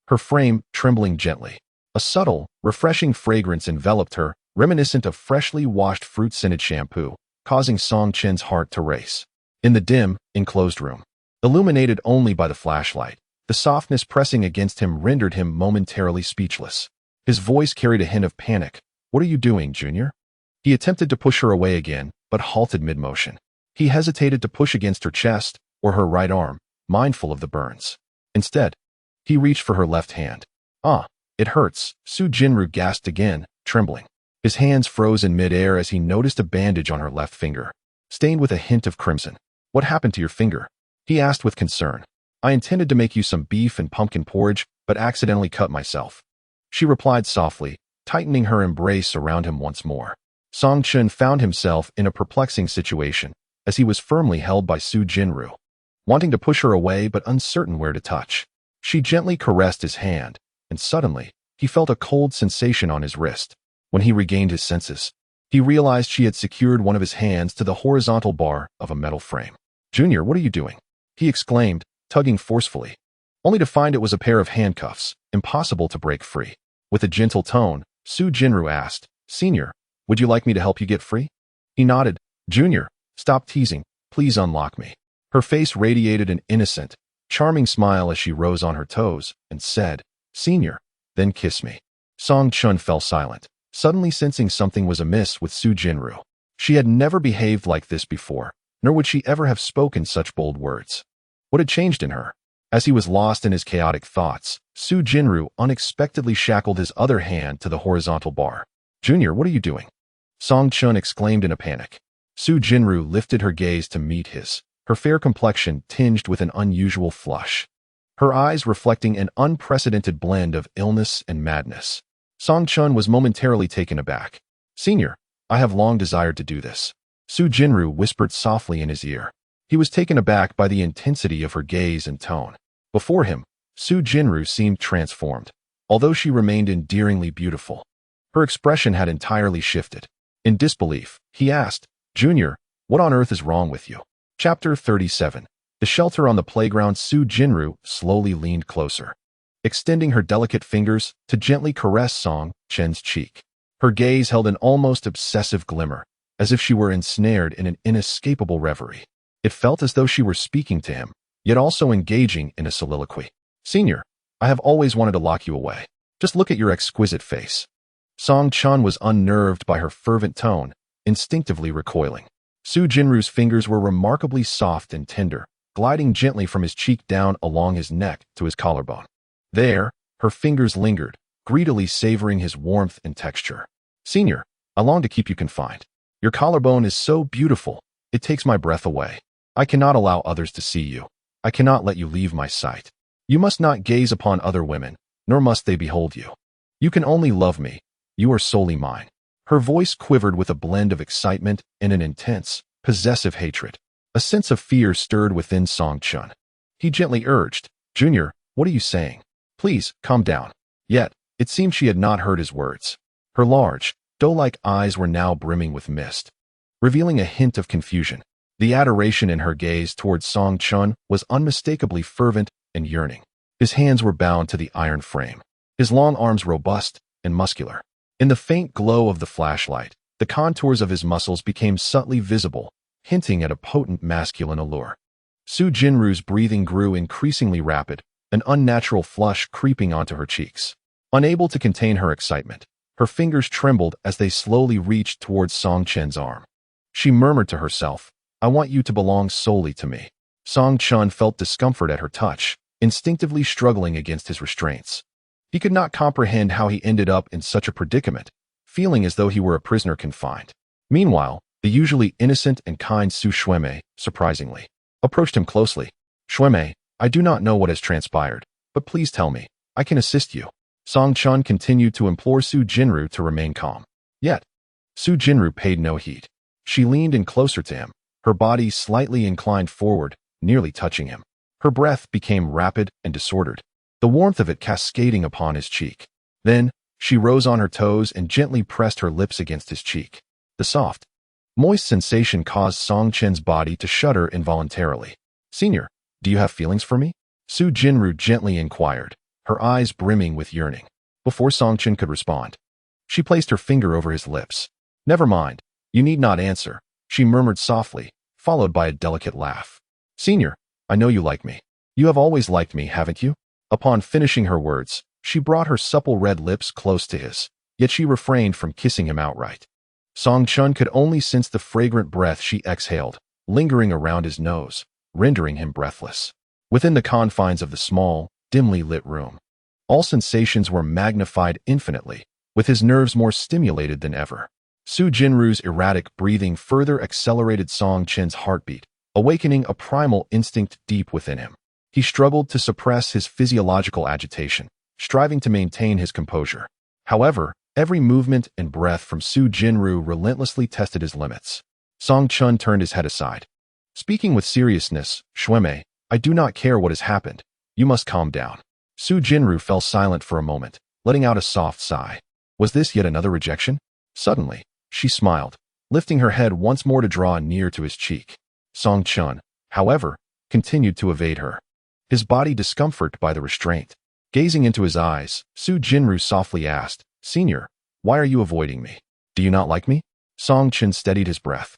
A: her frame trembling gently. A subtle, refreshing fragrance enveloped her, reminiscent of freshly washed fruit-scented shampoo, causing Song Chen's heart to race. In the dim, enclosed room, illuminated only by the flashlight, the softness pressing against him rendered him momentarily speechless. His voice carried a hint of panic. "What are you doing, Junior?" He attempted to push her away again, but halted mid-motion. He hesitated to push against her chest or her right arm, mindful of the burns. Instead, he reached for her left hand. "Ah, it hurts," Su Jinru gasped again, trembling. His hands froze in mid-air as he noticed a bandage on her left finger, stained with a hint of crimson. "What happened to your finger?" he asked with concern. "I intended to make you some beef and pumpkin porridge, but accidentally cut myself," she replied softly, tightening her embrace around him once more. Song Chen found himself in a perplexing situation, as he was firmly held by Su Jinru, wanting to push her away but uncertain where to touch. She gently caressed his hand, and suddenly, he felt a cold sensation on his wrist. When he regained his senses, he realized she had secured one of his hands to the horizontal bar of a metal frame. "Junior, what are you doing?" he exclaimed, tugging forcefully, only to find it was a pair of handcuffs, impossible to break free. With a gentle tone, Su Jinru asked, "Senior, would you like me to help you get free?" He nodded. "Junior, stop teasing, please unlock me." Her face radiated an innocent, charming smile as she rose on her toes and said, "Senior, then kiss me." Song Chun fell silent, suddenly sensing something was amiss with Su Jinru. She had never behaved like this before, nor would she ever have spoken such bold words. What had changed in her? As he was lost in his chaotic thoughts, Su Jinru unexpectedly shackled his other hand to the horizontal bar. "Junior, what are you doing?" Song Chun exclaimed in a panic. Su Jinru lifted her gaze to meet his, her fair complexion tinged with an unusual flush, her eyes reflecting an unprecedented blend of illness and madness. Song Chun was momentarily taken aback. "Senior, I have long desired to do this," Su Jinru whispered softly in his ear. He was taken aback by the intensity of her gaze and tone. Before him, Su Jinru seemed transformed. Although she remained endearingly beautiful, her expression had entirely shifted. In disbelief, he asked, "Junior, what on earth is wrong with you?" Chapter 37. The shelter on the playground. Su Jinru slowly leaned closer, extending her delicate fingers to gently caress Song Chen's cheek. Her gaze held an almost obsessive glimmer, as if she were ensnared in an inescapable reverie. It felt as though she were speaking to him, yet also engaging in a soliloquy. "Senior, I have always wanted to lock you away. Just look at your exquisite face." Song Chun was unnerved by her fervent tone, instinctively recoiling. Su Jinru's fingers were remarkably soft and tender, gliding gently from his cheek down along his neck to his collarbone. There, her fingers lingered, greedily savoring his warmth and texture. "Senior, I long to keep you confined. Your collarbone is so beautiful, it takes my breath away. I cannot allow others to see you. I cannot let you leave my sight. You must not gaze upon other women, nor must they behold you. You can only love me. You are solely mine." Her voice quivered with a blend of excitement and an intense, possessive hatred. A sense of fear stirred within Song Chun. He gently urged, "Junior, what are you saying? Please, calm down." Yet, it seemed she had not heard his words. Her large, doe-like eyes were now brimming with mist, revealing a hint of confusion. The adoration in her gaze towards Song Chun was unmistakably fervent and yearning. His hands were bound to the iron frame, his long arms robust and muscular. In the faint glow of the flashlight, the contours of his muscles became subtly visible, hinting at a potent masculine allure. Su Jinru's breathing grew increasingly rapid, an unnatural flush creeping onto her cheeks. Unable to contain her excitement, her fingers trembled as they slowly reached towards Song Chen's arm. She murmured to herself, "I want you to belong solely to me." Song Chun felt discomfort at her touch, instinctively struggling against his restraints. He could not comprehend how he ended up in such a predicament, feeling as though he were a prisoner confined. Meanwhile, the usually innocent and kind Su Shuemei, surprisingly, approached him closely. "Shuemei, I do not know what has transpired, but please tell me. I can assist you." Song Chun continued to implore Su Jinru to remain calm. Yet, Su Jinru paid no heed. She leaned in closer to him, her body slightly inclined forward, nearly touching him. Her breath became rapid and disordered, the warmth of it cascading upon his cheek. Then, she rose on her toes and gently pressed her lips against his cheek. The soft, moist sensation caused Song Chen's body to shudder involuntarily. "Senior, do you have feelings for me?" Su Jinru gently inquired, her eyes brimming with yearning. Before Song Chen could respond, she placed her finger over his lips. "Never mind, you need not answer. She murmured softly, followed by a delicate laugh. Senior, I know you like me. You have always liked me, haven't you? Upon finishing her words, she brought her supple red lips close to his, yet she refrained from kissing him outright. Song Chun could only sense the fragrant breath she exhaled, lingering around his nose, rendering him breathless. Within the confines of the small, dimly lit room, all sensations were magnified infinitely, with his nerves more stimulated than ever. Su Jinru's erratic breathing further accelerated Song Chen's heartbeat, awakening a primal instinct deep within him. He struggled to suppress his physiological agitation, striving to maintain his composure. However, every movement and breath from Su Jinru relentlessly tested his limits. Song Chun turned his head aside. Speaking with seriousness, Shuemei, I do not care what has happened. You must calm down. Su Jinru fell silent for a moment, letting out a soft sigh. Was this yet another rejection? Suddenly, she smiled, lifting her head once more to draw near to his cheek. Song Chun, however, continued to evade her, his body discomforted by the restraint. Gazing into his eyes, Su Jinru softly asked, Senior, why are you avoiding me? Do you not like me? Song Chun steadied his breath,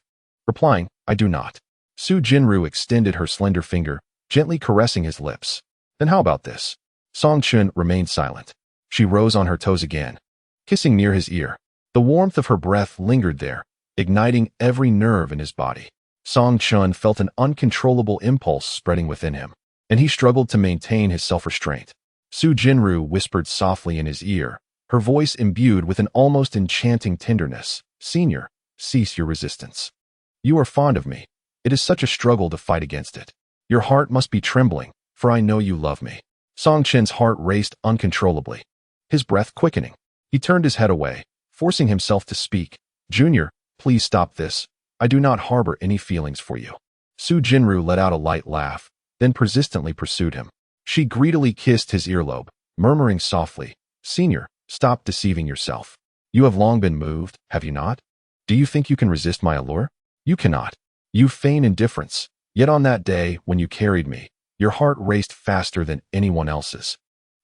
A: replying, I do not. Su Jinru extended her slender finger, gently caressing his lips. Then how about this? Song Chun remained silent. She rose on her toes again, kissing near his ear. The warmth of her breath lingered there, igniting every nerve in his body. Song Chun felt an uncontrollable impulse spreading within him, and he struggled to maintain his self-restraint. Su Jinru whispered softly in his ear, her voice imbued with an almost enchanting tenderness. Senior, cease your resistance. You are fond of me. It is such a struggle to fight against it. Your heart must be trembling, for I know you love me. Song Chen's heart raced uncontrollably, his breath quickening. He turned his head away, forcing himself to speak. Junior, please stop this. I do not harbor any feelings for you. Su Jinru let out a light laugh, then persistently pursued him. She greedily kissed his earlobe, murmuring softly, Senior, stop deceiving yourself. You have long been moved, have you not? Do you think you can resist my allure? You cannot. You feign indifference, yet on that day when you carried me, your heart raced faster than anyone else's.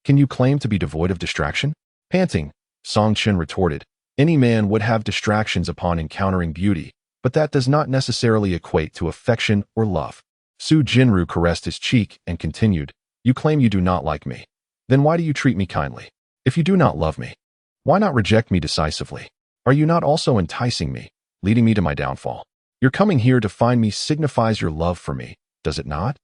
A: Can you claim to be devoid of distraction? Panting, Song Chun retorted, any man would have distractions upon encountering beauty, but that does not necessarily equate to affection or love. Su Jinru caressed his cheek and continued, you claim you do not like me. Then why do you treat me kindly? If you do not love me, why not reject me decisively? Are you not also enticing me, leading me to my downfall? Your coming here to find me signifies your love for me, does it not?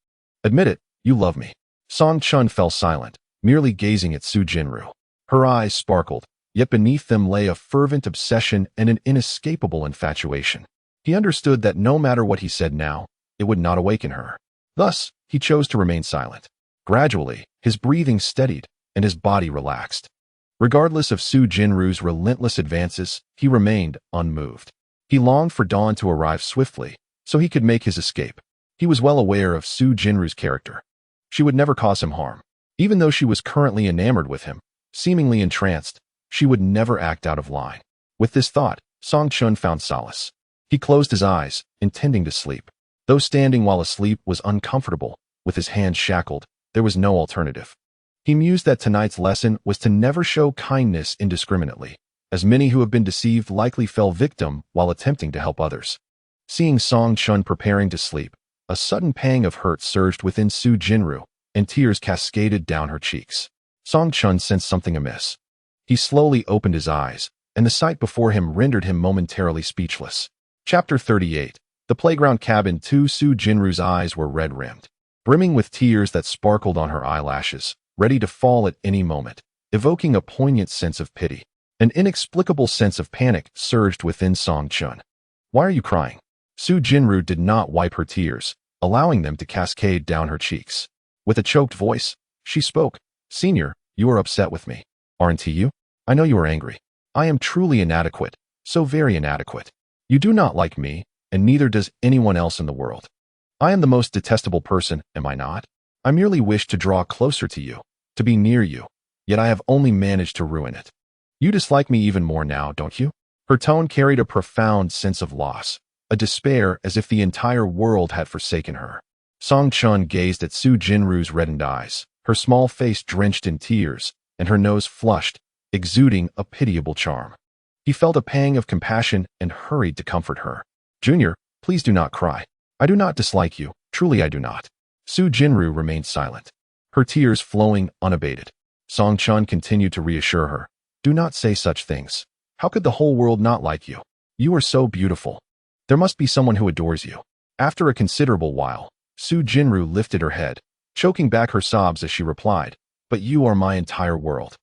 A: Admit it, you love me. Song Chun fell silent, merely gazing at Su Jinru. Her eyes sparkled, yet beneath them lay a fervent obsession and an inescapable infatuation. He understood that no matter what he said now, it would not awaken her. Thus, he chose to remain silent. Gradually, his breathing steadied, and his body relaxed. Regardless of Su Jinru's relentless advances, he remained unmoved. He longed for dawn to arrive swiftly, so he could make his escape. He was well aware of Su Jinru's character. She would never cause him harm. Even though she was currently enamored with him, seemingly entranced, she would never act out of line. With this thought, Song Chun found solace. He closed his eyes, intending to sleep. Though standing while asleep was uncomfortable, with his hands shackled, there was no alternative. He mused that tonight's lesson was to never show kindness indiscriminately, as many who have been deceived likely fell victim while attempting to help others. Seeing Song Chun preparing to sleep, a sudden pang of hurt surged within Su Jinru, and tears cascaded down her cheeks. Song Chun sensed something amiss. He slowly opened his eyes, and the sight before him rendered him momentarily speechless. Chapter 38. The Playground Cabin 2. Su Jinru's eyes were red-rimmed, brimming with tears that sparkled on her eyelashes, ready to fall at any moment, evoking a poignant sense of pity. An inexplicable sense of panic surged within Song Chun. Why are you crying? Su Jinru did not wipe her tears, allowing them to cascade down her cheeks. With a choked voice, she spoke, Senior, you are upset with me, aren't you? I know you are angry. I am truly inadequate, so very inadequate. You do not like me, and neither does anyone else in the world. I am the most detestable person, am I not? I merely wish to draw closer to you, to be near you, yet I have only managed to ruin it. You dislike me even more now, don't you? Her tone carried a profound sense of loss, a despair as if the entire world had forsaken her. Song Chun gazed at Su Jinru's reddened eyes, her small face drenched in tears, and her nose flushed, exuding a pitiable charm. He felt a pang of compassion and hurried to comfort her. Junior, Please do not cry. I do not dislike you. Truly I do not. Su Jinru remained silent, her tears flowing unabated. Song Chun continued to reassure her. Do not say such things. How could the whole world not like you? You are so beautiful. There must be someone who adores you. After a considerable while, Su Jinru lifted her head, choking back her sobs as she replied, but you are my entire world.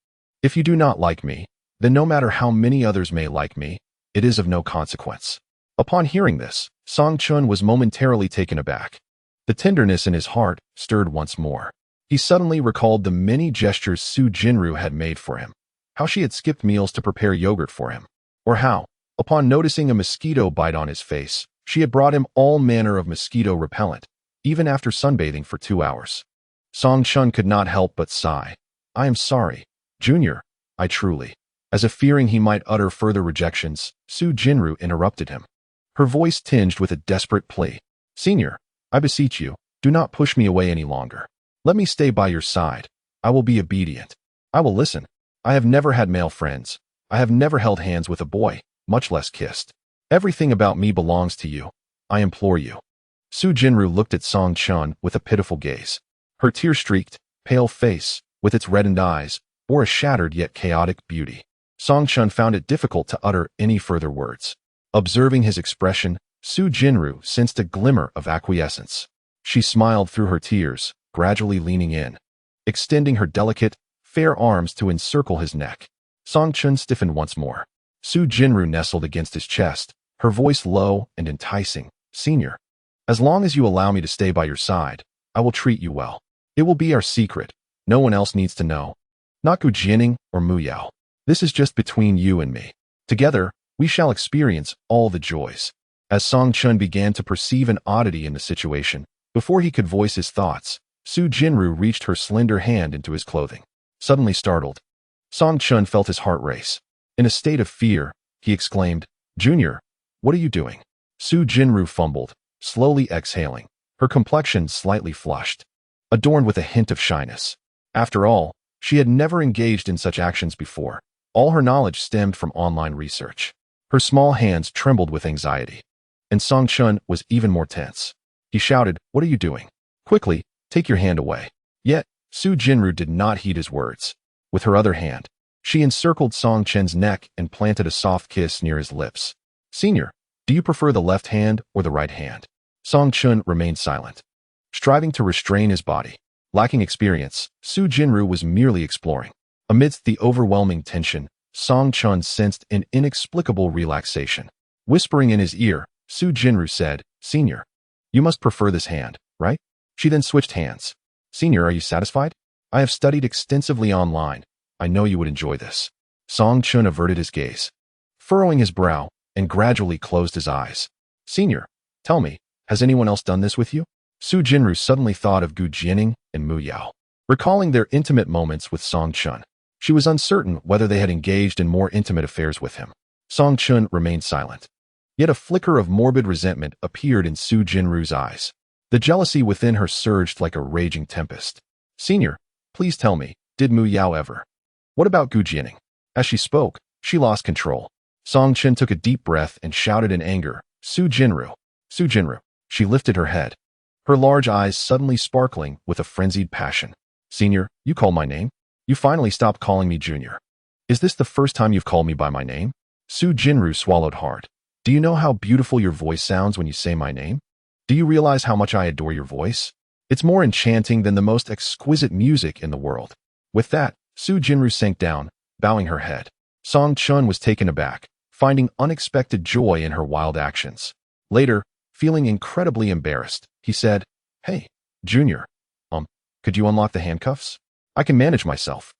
A: If you do not like me, then no matter how many others may like me, it is of no consequence. Upon hearing this, Song Chun was momentarily taken aback. The tenderness in his heart stirred once more. He suddenly recalled the many gestures Su Jinru had made for him, how she had skipped meals to prepare yogurt for him, or how, upon noticing a mosquito bite on his face, she had brought him all manner of mosquito repellent, even after sunbathing for 2 hours. Song Chun could not help but sigh. I am sorry, Junior, I truly. As if fearing he might utter further rejections, Su Jinru interrupted him, her voice tinged with a desperate plea. Senior, I beseech you, do not push me away any longer. Let me stay by your side. I will be obedient. I will listen. I have never had male friends. I have never held hands with a boy, much less kissed. Everything about me belongs to you. I implore you. Su Jinru looked at Song Chun with a pitiful gaze. Her tear-streaked, pale face, with its reddened eyes, bore a shattered yet chaotic beauty. Song Chun found it difficult to utter any further words. Observing his expression, Su Jinru sensed a glimmer of acquiescence. She smiled through her tears, gradually leaning in, extending her delicate, fair arms to encircle his neck. Song Chun stiffened once more. Su Jinru nestled against his chest, her voice low and enticing. Senior, as long as you allow me to stay by your side, I will treat you well. It will be our secret. No one else needs to know. Not Gu Jianing or Mu Yao. This is just between you and me. Together, we shall experience all the joys. As Song Chun began to perceive an oddity in the situation, before he could voice his thoughts, Su Jinru reached her slender hand into his clothing. Suddenly startled, Song Chun felt his heart race. In a state of fear, he exclaimed, Junior, what are you doing? Su Jinru fumbled, slowly exhaling, her complexion slightly flushed, adorned with a hint of shyness. After all, she had never engaged in such actions before. All her knowledge stemmed from online research. Her small hands trembled with anxiety. And Song Chun was even more tense. He shouted, what are you doing? Quickly, take your hand away. Yet, Su Jinru did not heed his words. With her other hand, she encircled Song Chun's neck and planted a soft kiss near his lips. Senior, do you prefer the left hand or the right hand? Song Chun remained silent, striving to restrain his body. Lacking experience, Su Jinru was merely exploring. Amidst the overwhelming tension, Song Chun sensed an inexplicable relaxation. Whispering in his ear, Su Jinru said, Senior, you must prefer this hand, right? She then switched hands. Senior, are you satisfied? I have studied extensively online. I know you would enjoy this. Song Chun averted his gaze, furrowing his brow, and gradually closed his eyes. Senior, tell me, has anyone else done this with you? Su Jinru suddenly thought of Gu Jianing and Mu Yao, recalling their intimate moments with Song Chun. She was uncertain whether they had engaged in more intimate affairs with him. Song Chun remained silent. Yet a flicker of morbid resentment appeared in Su Jinru's eyes. The jealousy within her surged like a raging tempest. Senior, please tell me, did Mu Yao ever? What about Gu Jianing? As she spoke, she lost control. Song Chun took a deep breath and shouted in anger, Su Jinru. Su Jinru. She lifted her head, her large eyes suddenly sparkling with a frenzied passion. Senior, you called my name? You finally stopped calling me Junior. Is this the first time you've called me by my name? Su Jinru swallowed hard. Do you know how beautiful your voice sounds when you say my name? Do you realize how much I adore your voice? It's more enchanting than the most exquisite music in the world. With that, Su Jinru sank down, bowing her head. Song Chun was taken aback, finding unexpected joy in her wild actions. Later, feeling incredibly embarrassed, he said, Hey, Junior, could you unlock the handcuffs? I can manage myself.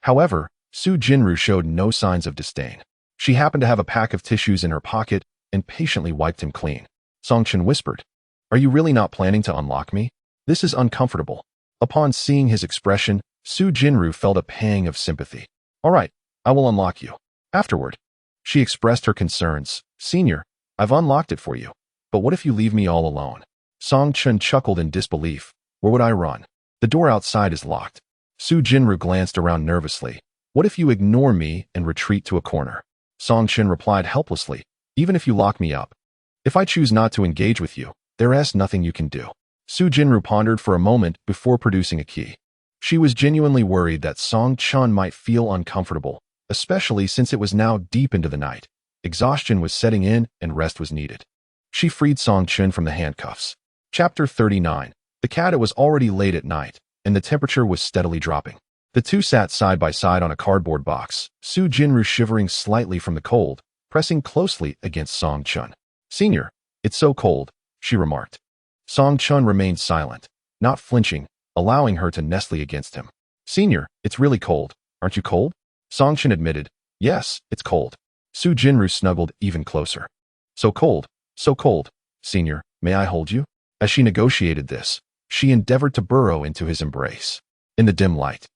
A: However, Su Jinru showed no signs of disdain. She happened to have a pack of tissues in her pocket and patiently wiped him clean. Song Chun whispered, Are you really not planning to unlock me? This is uncomfortable. Upon seeing his expression, Su Jinru felt a pang of sympathy. All right, I will unlock you. Afterward, she expressed her concerns. Senior, I've unlocked it for you. But what if you leave me all alone? Song Chun chuckled in disbelief. Where would I run? The door outside is locked. Su Jinru glanced around nervously. What if you ignore me and retreat to a corner? Song Chun replied helplessly. Even if you lock me up, If I choose not to engage with you, there is nothing you can do. Su Jinru pondered for a moment before producing a key. She was genuinely worried that Song Chun might feel uncomfortable, especially since it was now deep into the night. Exhaustion was setting in and rest was needed. She freed Song Chun from the handcuffs. Chapter 39. The cat. It was already late at night, and the temperature was steadily dropping. The two sat side by side on a cardboard box, Su Jinru shivering slightly from the cold, pressing closely against Song Chun. "Senior, it's so cold," she remarked. Song Chun remained silent, not flinching, allowing her to nestle against him. "Senior, it's really cold. Aren't you cold?" Song Chun admitted. "Yes, it's cold." Su Jinru snuggled even closer. So cold, Senior, may I hold you?" As she negotiated this, she endeavored to burrow into his embrace. In the dim light,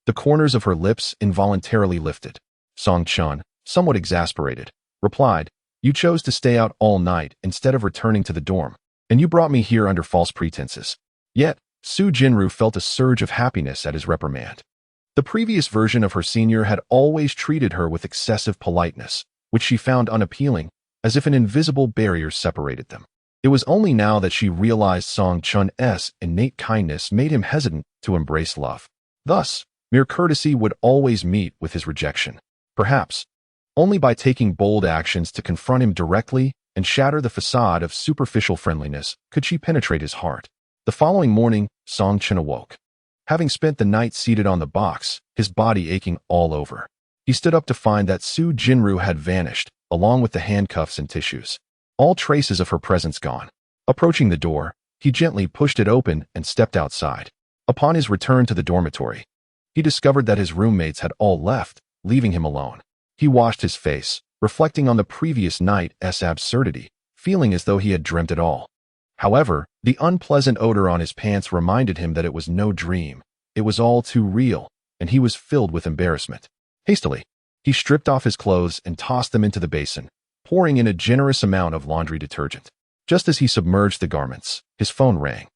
A: the corners of her lips involuntarily lifted. Song Chun, somewhat exasperated, replied, "You chose to stay out all night instead of returning to the dorm, and you brought me here under false pretenses." Yet, Su Jinru felt a surge of happiness at his reprimand. The previous version of her senior had always treated her with excessive politeness, which she found unappealing, as if an invisible barrier separated them. It was only now that she realized Song Chun's innate kindness made him hesitant to embrace love. Thus, mere courtesy would always meet with his rejection. Perhaps, only by taking bold actions to confront him directly and shatter the facade of superficial friendliness could she penetrate his heart. The following morning, Song Chun awoke. Having spent the night seated on the box, his body aching all over. He stood up to find that Su Jinru had vanished, along with the handcuffs and tissues. All traces of her presence gone. Approaching the door, he gently pushed it open and stepped outside. Upon his return to the dormitory, he discovered that his roommates had all left, leaving him alone. He washed his face, reflecting on the previous night's absurdity, feeling as though he had dreamt it all. However, the unpleasant odor on his pants reminded him that it was no dream. It was all too real, and he was filled with embarrassment. Hastily, he stripped off his clothes and tossed them into the basin, pouring in a generous amount of laundry detergent. Just as he submerged the garments, his phone rang.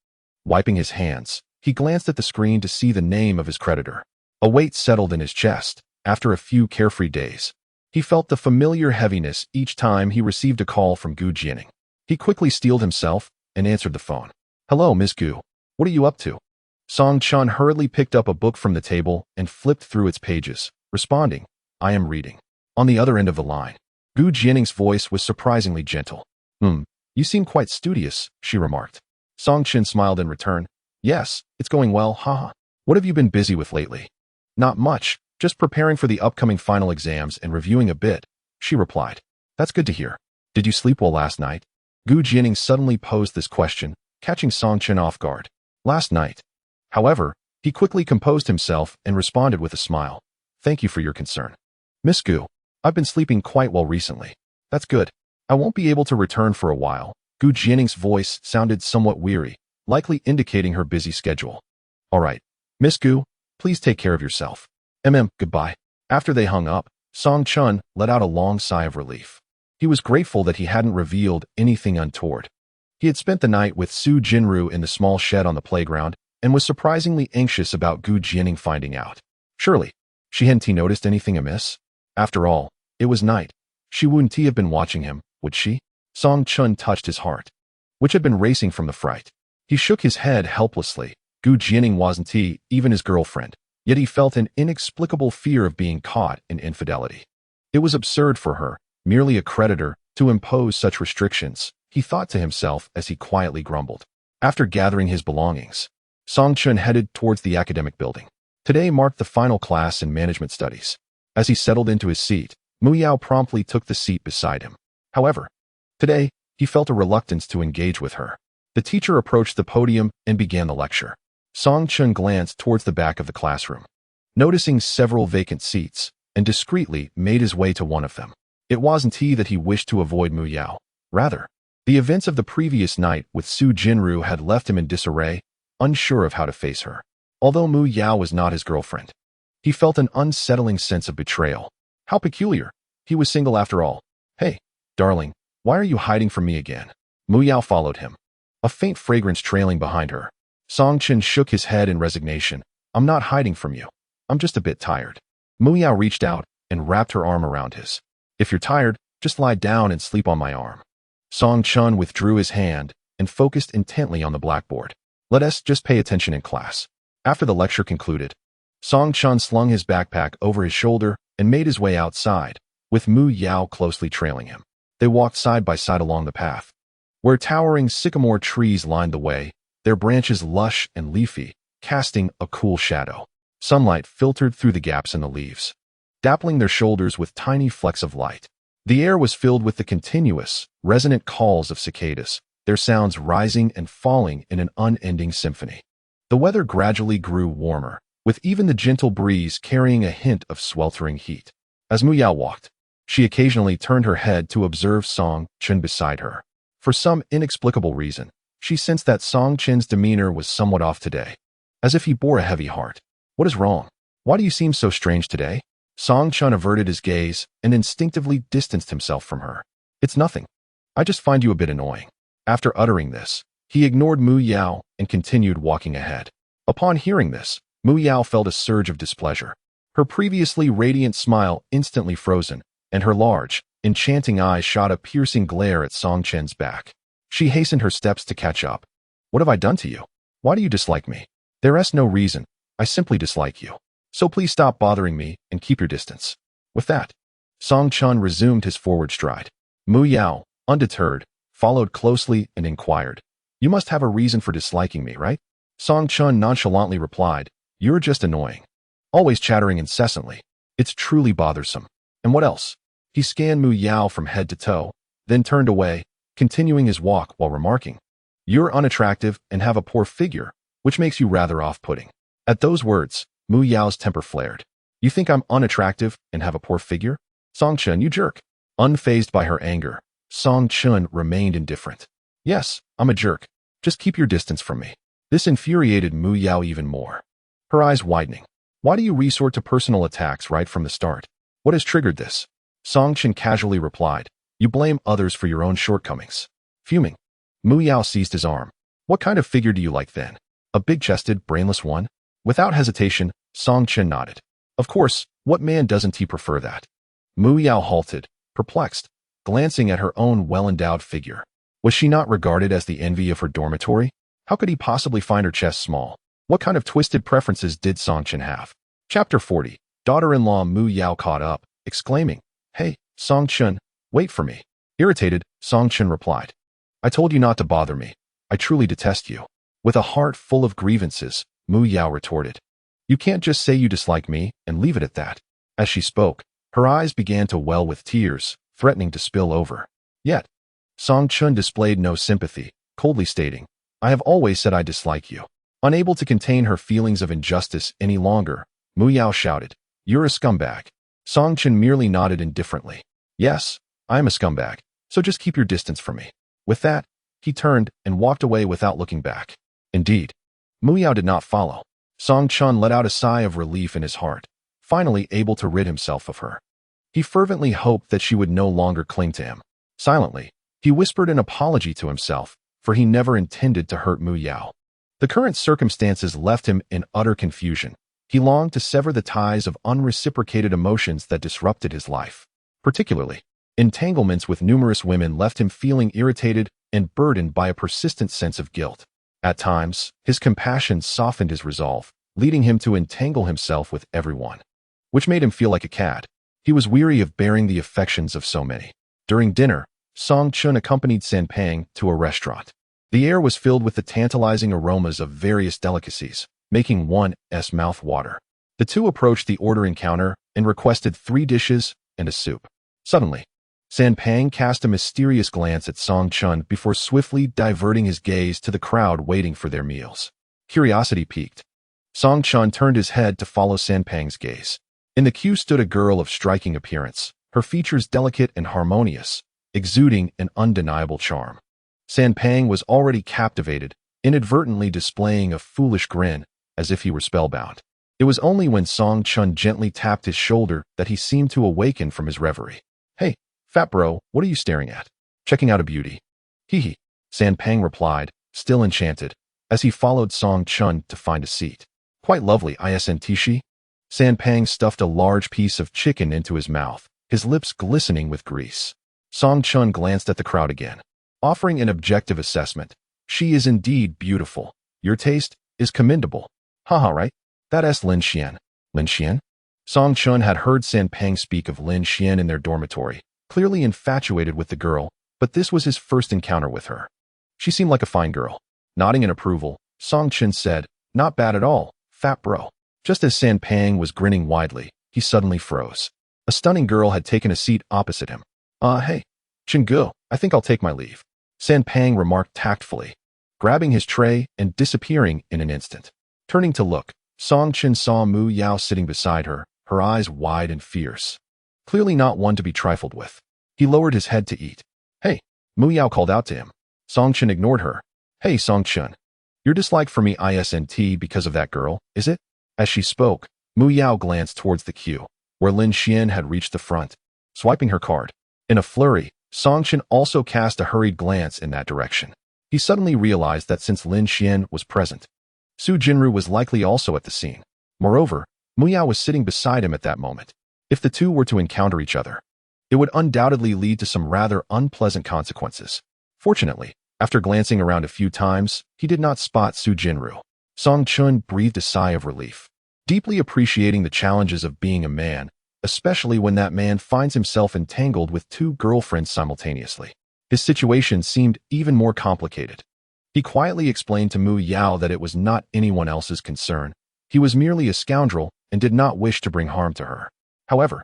A: Wiping his hands, he glanced at the screen to see the name of his creditor. A weight settled in his chest. After a few carefree days, he felt the familiar heaviness each time he received a call from Jianing. He quickly steeled himself and answered the phone. "Hello, Miss Gu. What are you up to?" Song Chun hurriedly picked up a book from the table and flipped through its pages, responding, "I am reading." On the other end of the line, Jianing's voice was surprisingly gentle. You seem quite studious," she remarked. Song Chun smiled in return. "Yes, it's going well, haha. What have you been busy with lately?" "Not much, just preparing for the upcoming final exams and reviewing a bit," she replied. "That's good to hear. Did you sleep well last night?" Jianing suddenly posed this question, catching Song Chun off guard. "Last night." However, he quickly composed himself and responded with a smile. "Thank you for your concern. Miss Gu, I've been sleeping quite well recently." "That's good. I won't be able to return for a while." Jianing's voice sounded somewhat weary, likely indicating her busy schedule. "All right. Miss Gu, please take care of yourself. Goodbye." After they hung up, Song Chun let out a long sigh of relief. He was grateful that he hadn't revealed anything untoward. He had spent the night with Su Jinru in the small shed on the playground and was surprisingly anxious about Jianing finding out. Surely, she hadn't noticed anything amiss? After all, it was night. She wouldn't have been watching him, would she? Song Chun touched his heart, which had been racing from the fright. He shook his head helplessly. Jianing wasn't even his girlfriend, yet he felt an inexplicable fear of being caught in infidelity. It was absurd for her, merely a creditor, to impose such restrictions, he thought to himself as he quietly grumbled. After gathering his belongings, Song Chun headed towards the academic building. Today marked the final class in management studies. As he settled into his seat, Mu Yao promptly took the seat beside him. However, today, he felt a reluctance to engage with her. The teacher approached the podium and began the lecture. Song Chun glanced towards the back of the classroom, noticing several vacant seats, and discreetly made his way to one of them. It wasn't that he wished to avoid Mu Yao. Rather, the events of the previous night with Su Jinru had left him in disarray, unsure of how to face her. Although Mu Yao was not his girlfriend, he felt an unsettling sense of betrayal. How peculiar. He was single after all. "Hey, darling, why are you hiding from me again?" Mu Yao followed him, a faint fragrance trailing behind her. Song Chun shook his head in resignation. "I'm not hiding from you. I'm just a bit tired." Mu Yao reached out and wrapped her arm around his. "If you're tired, just lie down and sleep on my arm." Song Chun withdrew his hand and focused intently on the blackboard. Let us just pay attention in class. After the lecture concluded, Song Chun slung his backpack over his shoulder and made his way outside, with Mu Yao closely trailing him. They walked side by side along the path, where towering sycamore trees lined the way, their branches lush and leafy, casting a cool shadow. Sunlight filtered through the gaps in the leaves, dappling their shoulders with tiny flecks of light. The air was filled with the continuous, resonant calls of cicadas, their sounds rising and falling in an unending symphony. The weather gradually grew warmer, with even the gentle breeze carrying a hint of sweltering heat. As Mu Yao walked, she occasionally turned her head to observe Song Chun beside her. For some inexplicable reason, she sensed that Song Chun's demeanor was somewhat off today, as if he bore a heavy heart. What is wrong? Why do you seem so strange today? Song Chun averted his gaze and instinctively distanced himself from her. It's nothing. I just find you a bit annoying. After uttering this, he ignored Mu Yao and continued walking ahead. Upon hearing this, Mu Yao felt a surge of displeasure. Her previously radiant smile instantly frozen, and her large, enchanting eyes shot a piercing glare at Song Chun's back. She hastened her steps to catch up. What have I done to you? Why do you dislike me? There is no reason. I simply dislike you. So please stop bothering me and keep your distance. With that, Song Chun resumed his forward stride. Mu Yao, undeterred, followed closely and inquired, You must have a reason for disliking me, right? Song Chun nonchalantly replied, You're just annoying. Always chattering incessantly. It's truly bothersome. And what else? He scanned Mu Yao from head to toe, then turned away, continuing his walk while remarking, You're unattractive and have a poor figure, which makes you rather off-putting. At those words, Mu Yao's temper flared. You think I'm unattractive and have a poor figure? Song Chun, you jerk. Unfazed by her anger, Song Chun remained indifferent. Yes, I'm a jerk. Just keep your distance from me. This infuriated Mu Yao even more. Her eyes widening. Why do you resort to personal attacks right from the start? What has triggered this? Song Chun casually replied, You blame others for your own shortcomings. Fuming, Mu Yao seized his arm. What kind of figure do you like then? A big-chested, brainless one? Without hesitation, Song Chun nodded. Of course, what man doesn't he prefer that? Mu Yao halted, perplexed, glancing at her own well-endowed figure. Was she not regarded as the envy of her dormitory? How could he possibly find her chest small? What kind of twisted preferences did Song Chun have? Chapter 40. Daughter-in-law Mu Yao caught up, exclaiming, Hey, Song Chun, wait for me. Irritated, Song Chun replied, I told you not to bother me. I truly detest you. With a heart full of grievances, Mu Yao retorted, You can't just say you dislike me and leave it at that. As she spoke, her eyes began to well with tears, threatening to spill over. Yet, Song Chun displayed no sympathy, coldly stating, I have always said I dislike you. Unable to contain her feelings of injustice any longer, Mu Yao shouted, You're a scumbag. Song Chun merely nodded indifferently. Yes, I am a scumbag, so just keep your distance from me. With that, he turned and walked away without looking back. Indeed, Mu Yao did not follow. Song Chun let out a sigh of relief in his heart, finally able to rid himself of her. He fervently hoped that she would no longer cling to him. Silently, he whispered an apology to himself, for he never intended to hurt Mu Yao. The current circumstances left him in utter confusion. He longed to sever the ties of unreciprocated emotions that disrupted his life. Particularly, entanglements with numerous women left him feeling irritated and burdened by a persistent sense of guilt. At times, his compassion softened his resolve, leading him to entangle himself with everyone, which made him feel like a cad. He was weary of bearing the affections of so many. During dinner, Song Chun accompanied Sanpang to a restaurant. The air was filled with the tantalizing aromas of various delicacies, making one's mouth water. The two approached the ordering counter and requested 3 dishes and a soup. Suddenly, Sanpang cast a mysterious glance at Song Chun before swiftly diverting his gaze to the crowd waiting for their meals. Curiosity piqued. Song Chun turned his head to follow Sanpang's gaze. In the queue stood a girl of striking appearance, her features delicate and harmonious, exuding an undeniable charm. Sanpang was already captivated, inadvertently displaying a foolish grin, as if he were spellbound. It was only when Song Chun gently tapped his shoulder that he seemed to awaken from his reverie. Hey, fat bro, what are you staring at? Checking out a beauty. Hee, Sanpang replied, still enchanted, as he followed Song Chun to find a seat. Quite lovely, isn't Chi-shi? Sanpang stuffed a large piece of chicken into his mouth, his lips glistening with grease. Song Chun glanced at the crowd again. offering an objective assessment. She is indeed beautiful. Your taste is commendable. Haha, right? That's Lin Xian. Lin Xian? Song Chun had heard San Pang speak of Lin Xian in their dormitory, clearly infatuated with the girl, but this was his first encounter with her. She seemed like a fine girl. Nodding in approval, Song Chun said, "Not bad at all, fat bro." Just as San Pang was grinning widely, he suddenly froze. A stunning girl had taken a seat opposite him. Hey, Chingu, I think I'll take my leave," San Pang remarked tactfully, grabbing his tray and disappearing in an instant. Turning to look, Song Chin saw Mu Yao sitting beside her, her eyes wide and fierce. Clearly not one to be trifled with. He lowered his head to eat. "Hey," Mu Yao called out to him. Song Chun ignored her. "Hey, Song Chun. Your dislike for me isn't because of that girl, is it?" As she spoke, Mu Yao glanced towards the queue, where Lin Xian had reached the front, swiping her card. In a flurry, Song Chun also cast a hurried glance in that direction. He suddenly realized that since Lin Xian was present, Su Jinru was likely also at the scene. Moreover, Mu Yao was sitting beside him at that moment. If the two were to encounter each other, it would undoubtedly lead to some rather unpleasant consequences. Fortunately, after glancing around a few times, he did not spot Su Jinru. Song Chun breathed a sigh of relief, deeply appreciating the challenges of being a man, especially when that man finds himself entangled with two girlfriends simultaneously. His situation seemed even more complicated. He quietly explained to Mu Yao that it was not anyone else's concern. He was merely a scoundrel and did not wish to bring harm to her. However,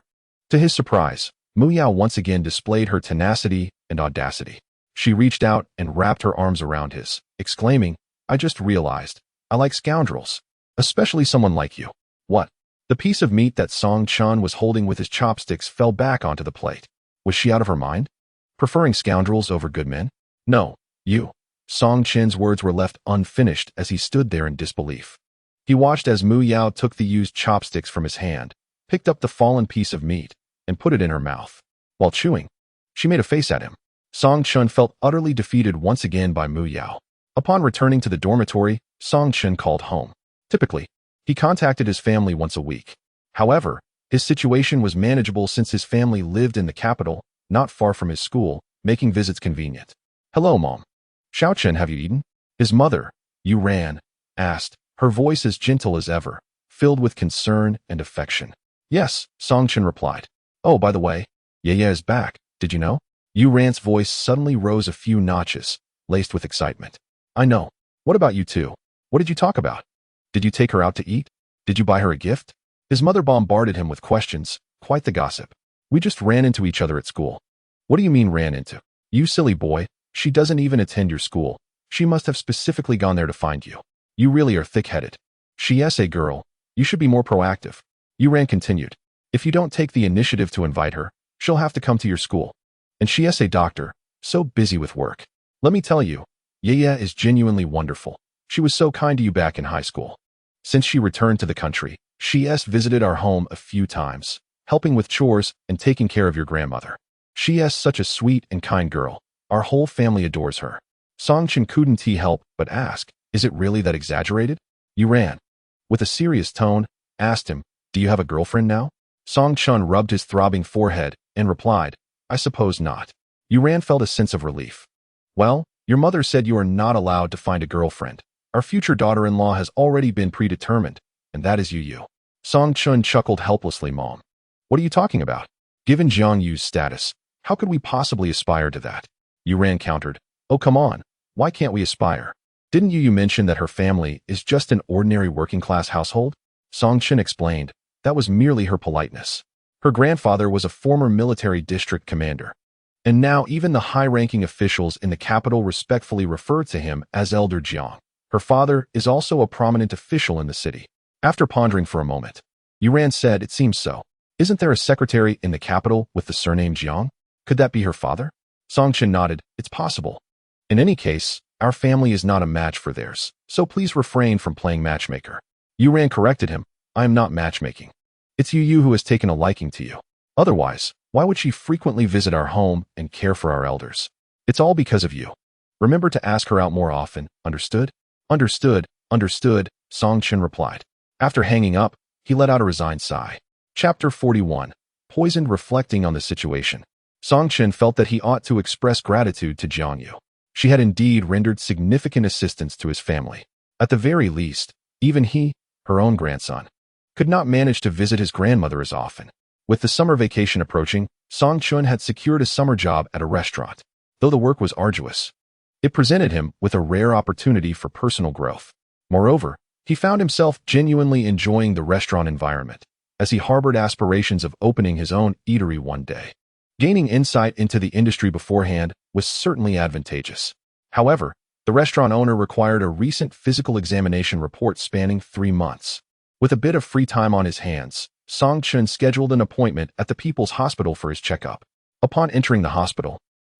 A: to his surprise, Mu Yao once again displayed her tenacity and audacity. She reached out and wrapped her arms around his, exclaiming, "I just realized, I like scoundrels. Especially someone like you." What? The piece of meat that Song Chun was holding with his chopsticks fell back onto the plate. Was she out of her mind? Preferring scoundrels over good men? No, you. Song Chin's words were left unfinished as he stood there in disbelief. He watched as Mu Yao took the used chopsticks from his hand, picked up the fallen piece of meat, and put it in her mouth. While chewing, she made a face at him. Song Chun felt utterly defeated once again by Mu Yao. Upon returning to the dormitory, Song Chun called home. Typically, he contacted his family once a week. However, his situation was manageable since his family lived in the capital, not far from his school, making visits convenient. "Hello, Mom. Xiaochen, have you eaten?" His mother, Yu Ran, asked, her voice as gentle as ever, filled with concern and affection. "Yes," Song Chun replied. "Oh, by the way, Yaya is back, did you know?" Yu Ran's voice suddenly rose a few notches, laced with excitement. "I know. What about you two? What did you talk about? Did you take her out to eat? Did you buy her a gift?" His mother bombarded him with questions, quite the gossip. "We just ran into each other at school." "What do you mean ran into? You silly boy, she doesn't even attend your school. She must have specifically gone there to find you. You really are thick-headed. She's a girl. You should be more proactive." Yu Ran continued. "If you don't take the initiative to invite her, she'll have to come to your school. And she's a doctor, so busy with work. Let me tell you, Yaya is genuinely wonderful. She was so kind to you back in high school. Since she returned to the country, she's visited our home a few times, helping with chores and taking care of your grandmother. She's such a sweet and kind girl. Our whole family adores her." Song Chun couldn't help but ask, "Is it really that exaggerated?" Yu Ran, with a serious tone, asked him, "Do you have a girlfriend now?" Song Chun rubbed his throbbing forehead and replied, "I suppose not." Yu Ran felt a sense of relief. "Well, your mother said you are not allowed to find a girlfriend. Our future daughter-in-law has already been predetermined, and that is Yu. Song Chun chuckled helplessly. "Mom, what are you talking about? Given Jiang Yu's status, how could we possibly aspire to that?" Yu Ran countered, "Oh, come on. Why can't we aspire? Didn't you mention that her family is just an ordinary working-class household?" Song Chun explained, "That was merely her politeness. Her grandfather was a former military district commander, and now even the high-ranking officials in the capital respectfully refer to him as Elder Jiang. Her father is also a prominent official in the city." After pondering for a moment, Yu Ran said, "It seems so. Isn't there a secretary in the capital with the surname Jiang? Could that be her father?" Song Chun nodded. "It's possible. In any case, our family is not a match for theirs, so please refrain from playing matchmaker." Yu Ran corrected him, "I am not matchmaking. It's Yu who has taken a liking to you. Otherwise, why would she frequently visit our home and care for our elders? It's all because of you. Remember to ask her out more often, understood?" "Understood, understood," Song Chun replied. After hanging up, he let out a resigned sigh. Chapter 41. Poisoned. Reflecting on the situation, Song Chun felt that he ought to express gratitude to Jiang Yu. She had indeed rendered significant assistance to his family. At the very least, even he, her own grandson, could not manage to visit his grandmother as often. With the summer vacation approaching, Song Chun had secured a summer job at a restaurant. Though the work was arduous, it presented him with a rare opportunity for personal growth. Moreover, he found himself genuinely enjoying the restaurant environment, as he harbored aspirations of opening his own eatery one day. Gaining insight into the industry beforehand was certainly advantageous. However, the restaurant owner required a recent physical examination report spanning 3 months. With a bit of free time on his hands, Song Chun scheduled an appointment at the People's Hospital for his checkup. Upon entering the hospital,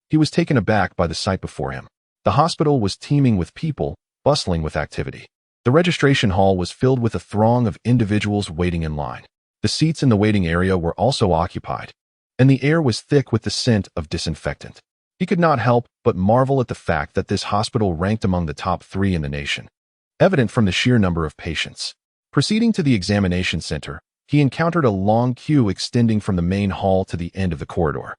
A: he was taken aback by the sight before him. The hospital was teeming with people, bustling with activity. The registration hall was filled with a throng of individuals waiting in line. The seats in the waiting area were also occupied, and the air was thick with the scent of disinfectant. He could not help but marvel at the fact that this hospital ranked among the top 3 in the nation, evident from the sheer number of patients. Proceeding to the examination center, he encountered a long queue extending from the main hall to the end of the corridor.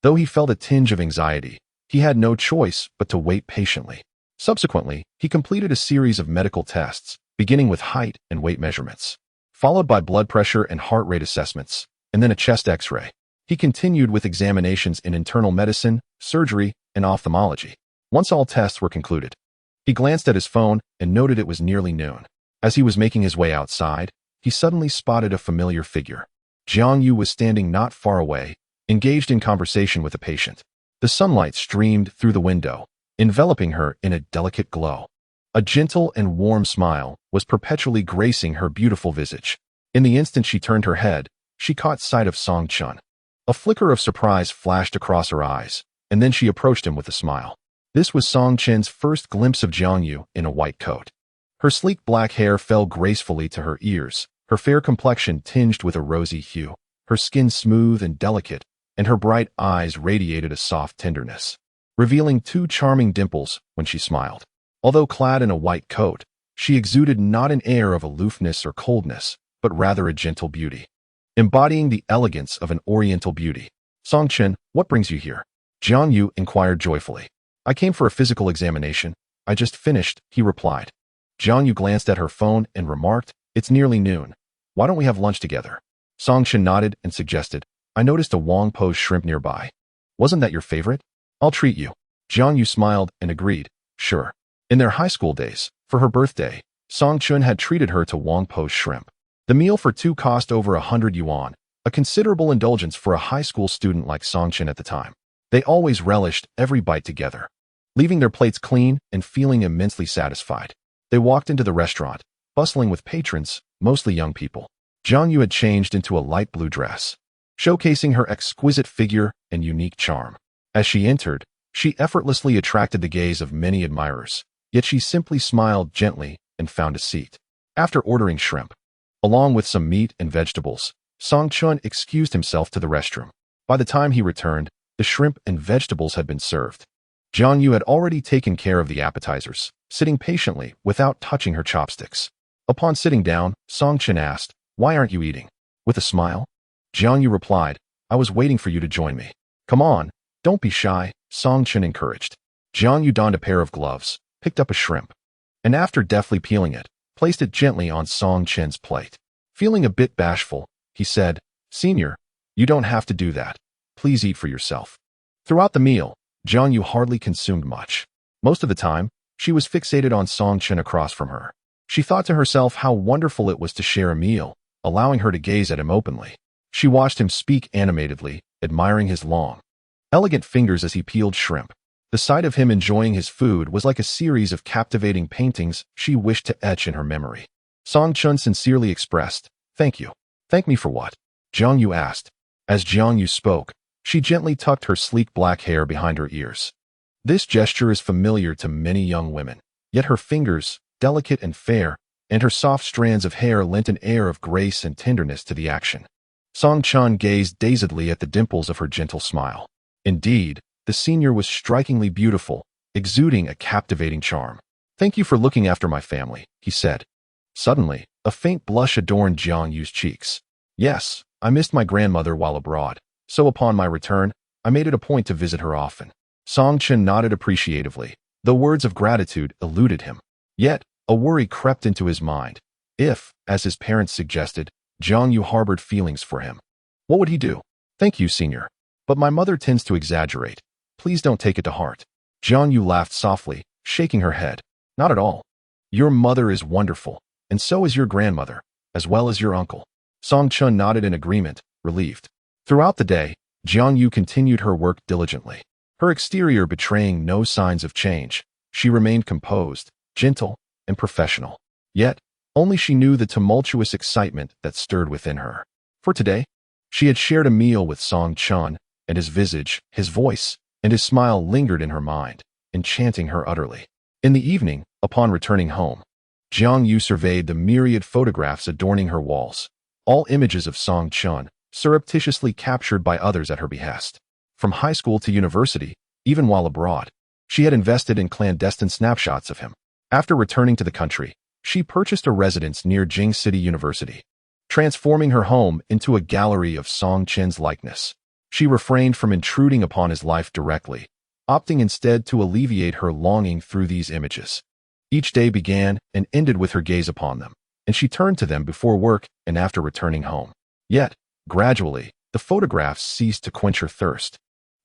A: Though he felt a tinge of anxiety, he had no choice but to wait patiently. Subsequently, he completed a series of medical tests, beginning with height and weight measurements, followed by blood pressure and heart rate assessments, and then a chest X-ray. He continued with examinations in internal medicine, surgery, and ophthalmology. Once all tests were concluded, he glanced at his phone and noted it was nearly noon. As he was making his way outside, he suddenly spotted a familiar figure. Jiang was standing not far away, engaged in conversation with a patient. The sunlight streamed through the window, enveloping her in a delicate glow. A gentle and warm smile was perpetually gracing her beautiful visage. In the instant she turned her head, she caught sight of Song Chun. A flicker of surprise flashed across her eyes, and then she approached him with a smile. This was Song Chun's first glimpse of Jiang in a white coat. Her sleek black hair fell gracefully to her ears, her fair complexion tinged with a rosy hue, her skin smooth and delicate, and her bright eyes radiated a soft tenderness, revealing 2 charming dimples when she smiled. Although clad in a white coat, she exuded not an air of aloofness or coldness, but rather a gentle beauty, embodying the elegance of an oriental beauty. Song Chun, what brings you here? Jiang inquired joyfully. I came for a physical examination. I just finished, he replied. Jiang glanced at her phone and remarked, it's nearly noon. Why don't we have lunch together? Song Chun nodded and suggested, I noticed a Wong Po shrimp nearby. Wasn't that your favorite? I'll treat you. Jiang smiled and agreed, sure. In their high school days, for her birthday, Song Chun had treated her to Wong Po shrimp. The meal for 2 cost over 100 yuan, a considerable indulgence for a high school student like Song Chun at the time. They always relished every bite together, leaving their plates clean and feeling immensely satisfied. They walked into the restaurant, bustling with patrons, mostly young people. Jiang had changed into a light blue dress, showcasing her exquisite figure and unique charm. As she entered, she effortlessly attracted the gaze of many admirers, yet she simply smiled gently and found a seat. After ordering shrimp, along with some meat and vegetables, Song Chun excused himself to the restroom. By the time he returned, the shrimp and vegetables had been served. Jiang had already taken care of the appetizers, sitting patiently without touching her chopsticks. Upon sitting down, Song Chun asked, why aren't you eating? With a smile, Jiang replied, I was waiting for you to join me. Come on, don't be shy, Song Chun encouraged. Jiang donned a pair of gloves, picked up a shrimp, and after deftly peeling it, placed it gently on Song Chun's plate. Feeling a bit bashful, he said, Senior, you don't have to do that. Please eat for yourself. Throughout the meal, Jiang hardly consumed much. Most of the time, she was fixated on Song Chun across from her. She thought to herself how wonderful it was to share a meal, allowing her to gaze at him openly. She watched him speak animatedly, admiring his long, elegant fingers as he peeled shrimp. The sight of him enjoying his food was like a series of captivating paintings she wished to etch in her memory. Song Chun sincerely expressed, thank you. Thank me for what? Jiang asked. As Jiang spoke, she gently tucked her sleek black hair behind her ears. This gesture is familiar to many young women, yet her fingers, delicate and fair, and her soft strands of hair lent an air of grace and tenderness to the action. Song Chun gazed dazedly at the dimples of her gentle smile. Indeed, the senior was strikingly beautiful, exuding a captivating charm. Thank you for looking after my family, he said. Suddenly, a faint blush adorned Jiang's cheeks. Yes, I missed my grandmother while abroad, so upon my return, I made it a point to visit her often. Song Chun nodded appreciatively, The words of gratitude eluded him. Yet, a worry crept into his mind. If, as his parents suggested, Jiang harbored feelings for him, what would he do? Thank you, senior. But my mother tends to exaggerate. Please don't take it to heart. Jiang laughed softly, shaking her head. Not at all. Your mother is wonderful, and so is your grandmother, as well as your uncle. Song Chun nodded in agreement, relieved. Throughout the day, Jiang continued her work diligently. Her exterior betraying no signs of change, she remained composed, gentle, and professional. Yet, only she knew the tumultuous excitement that stirred within her. For today, she had shared a meal with Song Chun, and his visage, his voice, and his smile lingered in her mind, enchanting her utterly. In the evening, upon returning home, Jiang surveyed the myriad photographs adorning her walls, all images of Song Chun, surreptitiously captured by others at her behest. From high school to university, even while abroad, she had invested in clandestine snapshots of him. After returning to the country, she purchased a residence near Jing City University, transforming her home into a gallery of Song Chen's likeness. She refrained from intruding upon his life directly, opting instead to alleviate her longing through these images. Each day began and ended with her gaze upon them, and she turned to them before work and after returning home. Yet, gradually, the photographs ceased to quench her thirst,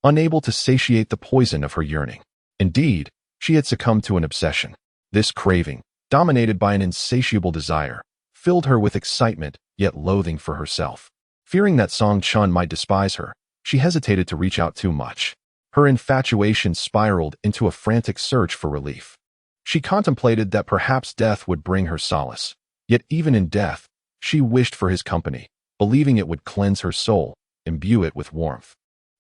A: unable to satiate the poison of her yearning. Indeed, she had succumbed to an obsession. This craving, dominated by an insatiable desire, filled her with excitement yet loathing for herself. Fearing that Song Chun might despise her, she hesitated to reach out too much. Her infatuation spiraled into a frantic search for relief. She contemplated that perhaps death would bring her solace. Yet even in death, she wished for his company, believing it would cleanse her soul, imbue it with warmth,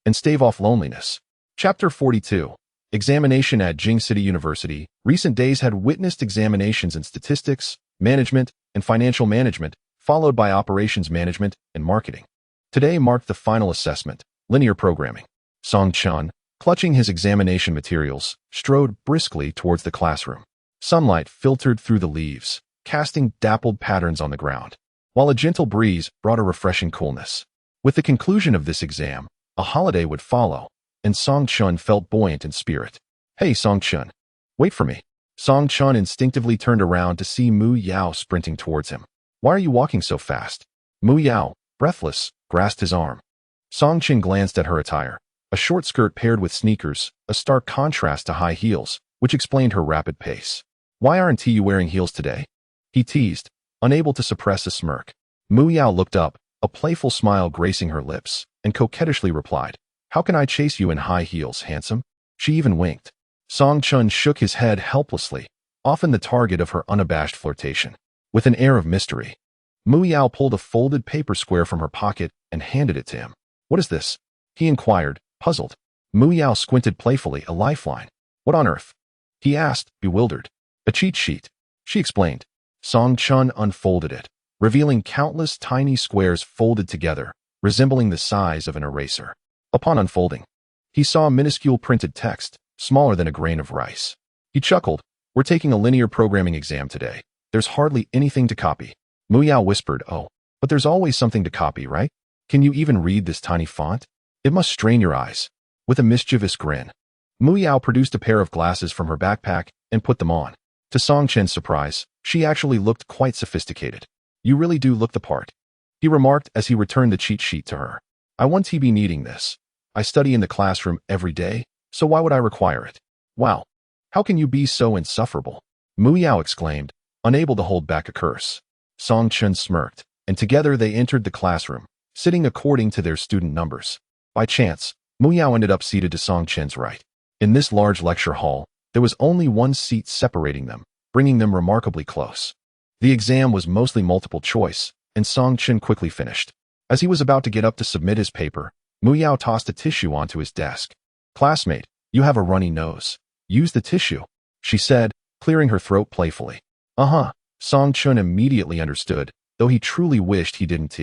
A: and stave off loneliness. Chapter 42. Examination at Jing City University. Recent days had witnessed examinations in statistics, management, and financial management, followed by operations management and marketing. Today marked the final assessment, linear programming. Song Chun, clutching his examination materials, strode briskly towards the classroom. Sunlight filtered through the leaves, casting dappled patterns on the ground, while a gentle breeze brought a refreshing coolness. With the conclusion of this exam, a holiday would follow, and Song Chun felt buoyant in spirit. Hey, Song Chun. Wait for me. Song Chun instinctively turned around to see Mu Yao sprinting towards him. Why are you walking so fast? Mu Yao, breathless, grasped his arm. Song Chun glanced at her attire, a short skirt paired with sneakers, a stark contrast to high heels, which explained her rapid pace. Why aren't you wearing heels today? He teased, unable to suppress a smirk. Mu Yao looked up, a playful smile gracing her lips, and coquettishly replied, How can I chase you in high heels, handsome? She even winked. Song Chun shook his head helplessly, often the target of her unabashed flirtation. With an air of mystery, Mu Yao pulled a folded paper square from her pocket and handed it to him. What is this? He inquired, puzzled. Mu Yao squinted playfully. A lifeline. What on earth? He asked, bewildered. A cheat sheet. She explained. Song Chun unfolded it, revealing countless tiny squares folded together, resembling the size of an eraser. Upon unfolding, he saw minuscule printed text, smaller than a grain of rice. He chuckled. We're taking a linear programming exam today. There's hardly anything to copy. Mu Yao whispered, Oh, but there's always something to copy, right? Can you even read this tiny font? It must strain your eyes. With a mischievous grin, Mu Yao produced a pair of glasses from her backpack and put them on. To Song Chen's surprise, she actually looked quite sophisticated. You really do look the part, he remarked as he returned the cheat sheet to her. I won't be needing this. I study in the classroom every day, so why would I require it? Wow. How can you be so insufferable? Mu Yao exclaimed, unable to hold back a curse. Song Chun smirked, and together they entered the classroom, sitting according to their student numbers. By chance, Mu Yao ended up seated to Song Chen's right. In this large lecture hall, there was only one seat separating them, bringing them remarkably close. The exam was mostly multiple choice, and Song Chen quickly finished. As he was about to get up to submit his paper, Mu Yao tossed a tissue onto his desk. Classmate, you have a runny nose. Use the tissue, she said, clearing her throat playfully. Uh-huh. Song Chun immediately understood, though he truly wished he didn't.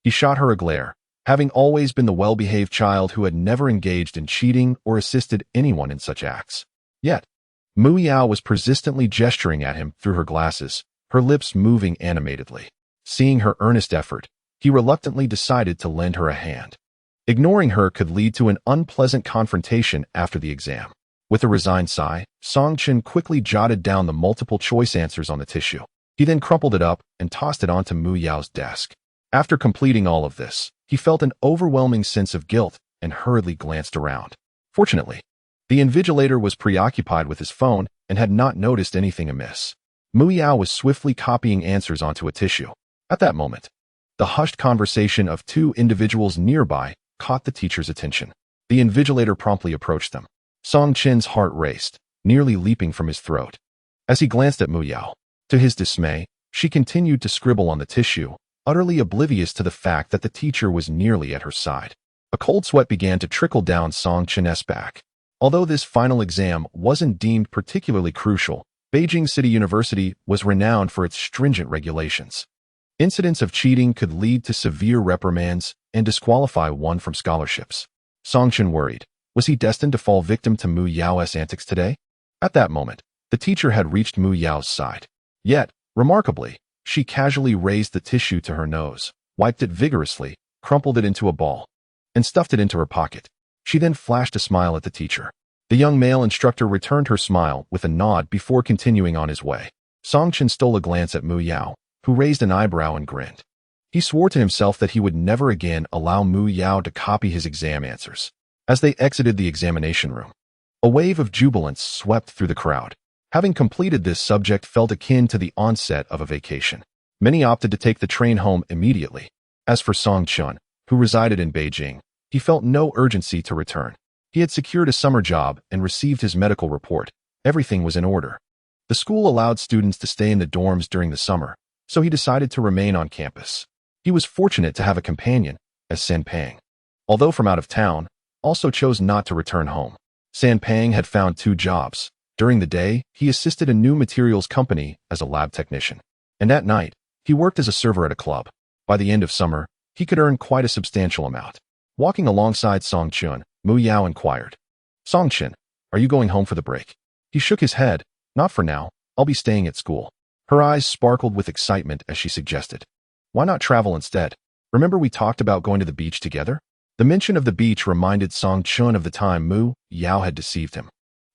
A: He shot her a glare, having always been the well-behaved child who had never engaged in cheating or assisted anyone in such acts. Yet, Mu Yao was persistently gesturing at him through her glasses, her lips moving animatedly. Seeing her earnest effort, he reluctantly decided to lend her a hand. Ignoring her could lead to an unpleasant confrontation after the exam. With a resigned sigh, Song-Chen quickly jotted down the multiple choice answers on the tissue. He then crumpled it up and tossed it onto Mu Yao's desk. After completing all of this, he felt an overwhelming sense of guilt and hurriedly glanced around. Fortunately, the invigilator was preoccupied with his phone and had not noticed anything amiss. Mu Yao was swiftly copying answers onto a tissue. At that moment, the hushed conversation of two individuals nearby caught the teacher's attention. The invigilator promptly approached them. Song-Chen's heart raced, nearly leaping from his throat. As he glanced at Mu Yao, to his dismay, she continued to scribble on the tissue, utterly oblivious to the fact that the teacher was nearly at her side. A cold sweat began to trickle down Song-Chen's back. Although this final exam wasn't deemed particularly crucial, Beijing City University was renowned for its stringent regulations. Incidents of cheating could lead to severe reprimands and disqualify one from scholarships. Song-Chen worried. Was he destined to fall victim to Mu Yao's antics today? At that moment, the teacher had reached Mu Yao's side. Yet, remarkably, she casually raised the tissue to her nose, wiped it vigorously, crumpled it into a ball, and stuffed it into her pocket. She then flashed a smile at the teacher. The young male instructor returned her smile with a nod before continuing on his way. Song-Chen stole a glance at Mu Yao, who raised an eyebrow and grinned. He swore to himself that he would never again allow Mu Yao to copy his exam answers. As they exited the examination room, a wave of jubilance swept through the crowd. Having completed this, subject felt akin to the onset of a vacation. Many opted to take the train home immediately. As for Song-Chen, who resided in Beijing, he felt no urgency to return. He had secured a summer job and received his medical report. Everything was in order. The school allowed students to stay in the dorms during the summer, so he decided to remain on campus. He was fortunate to have a companion, as San Pang. Although from out of town, also chose not to return home. San Pang had found 2 jobs. During the day, he assisted a new materials company as a lab technician. And at night, he worked as a server at a club. By the end of summer, he could earn quite a substantial amount. Walking alongside Song-Chen, Mu Yao inquired, "Song-Chen, are you going home for the break?" He shook his head. "Not for now. I'll be staying at school." Her eyes sparkled with excitement as she suggested, "Why not travel instead? Remember we talked about going to the beach together?" The mention of the beach reminded Song-Chen of the time Mu Yao had deceived him.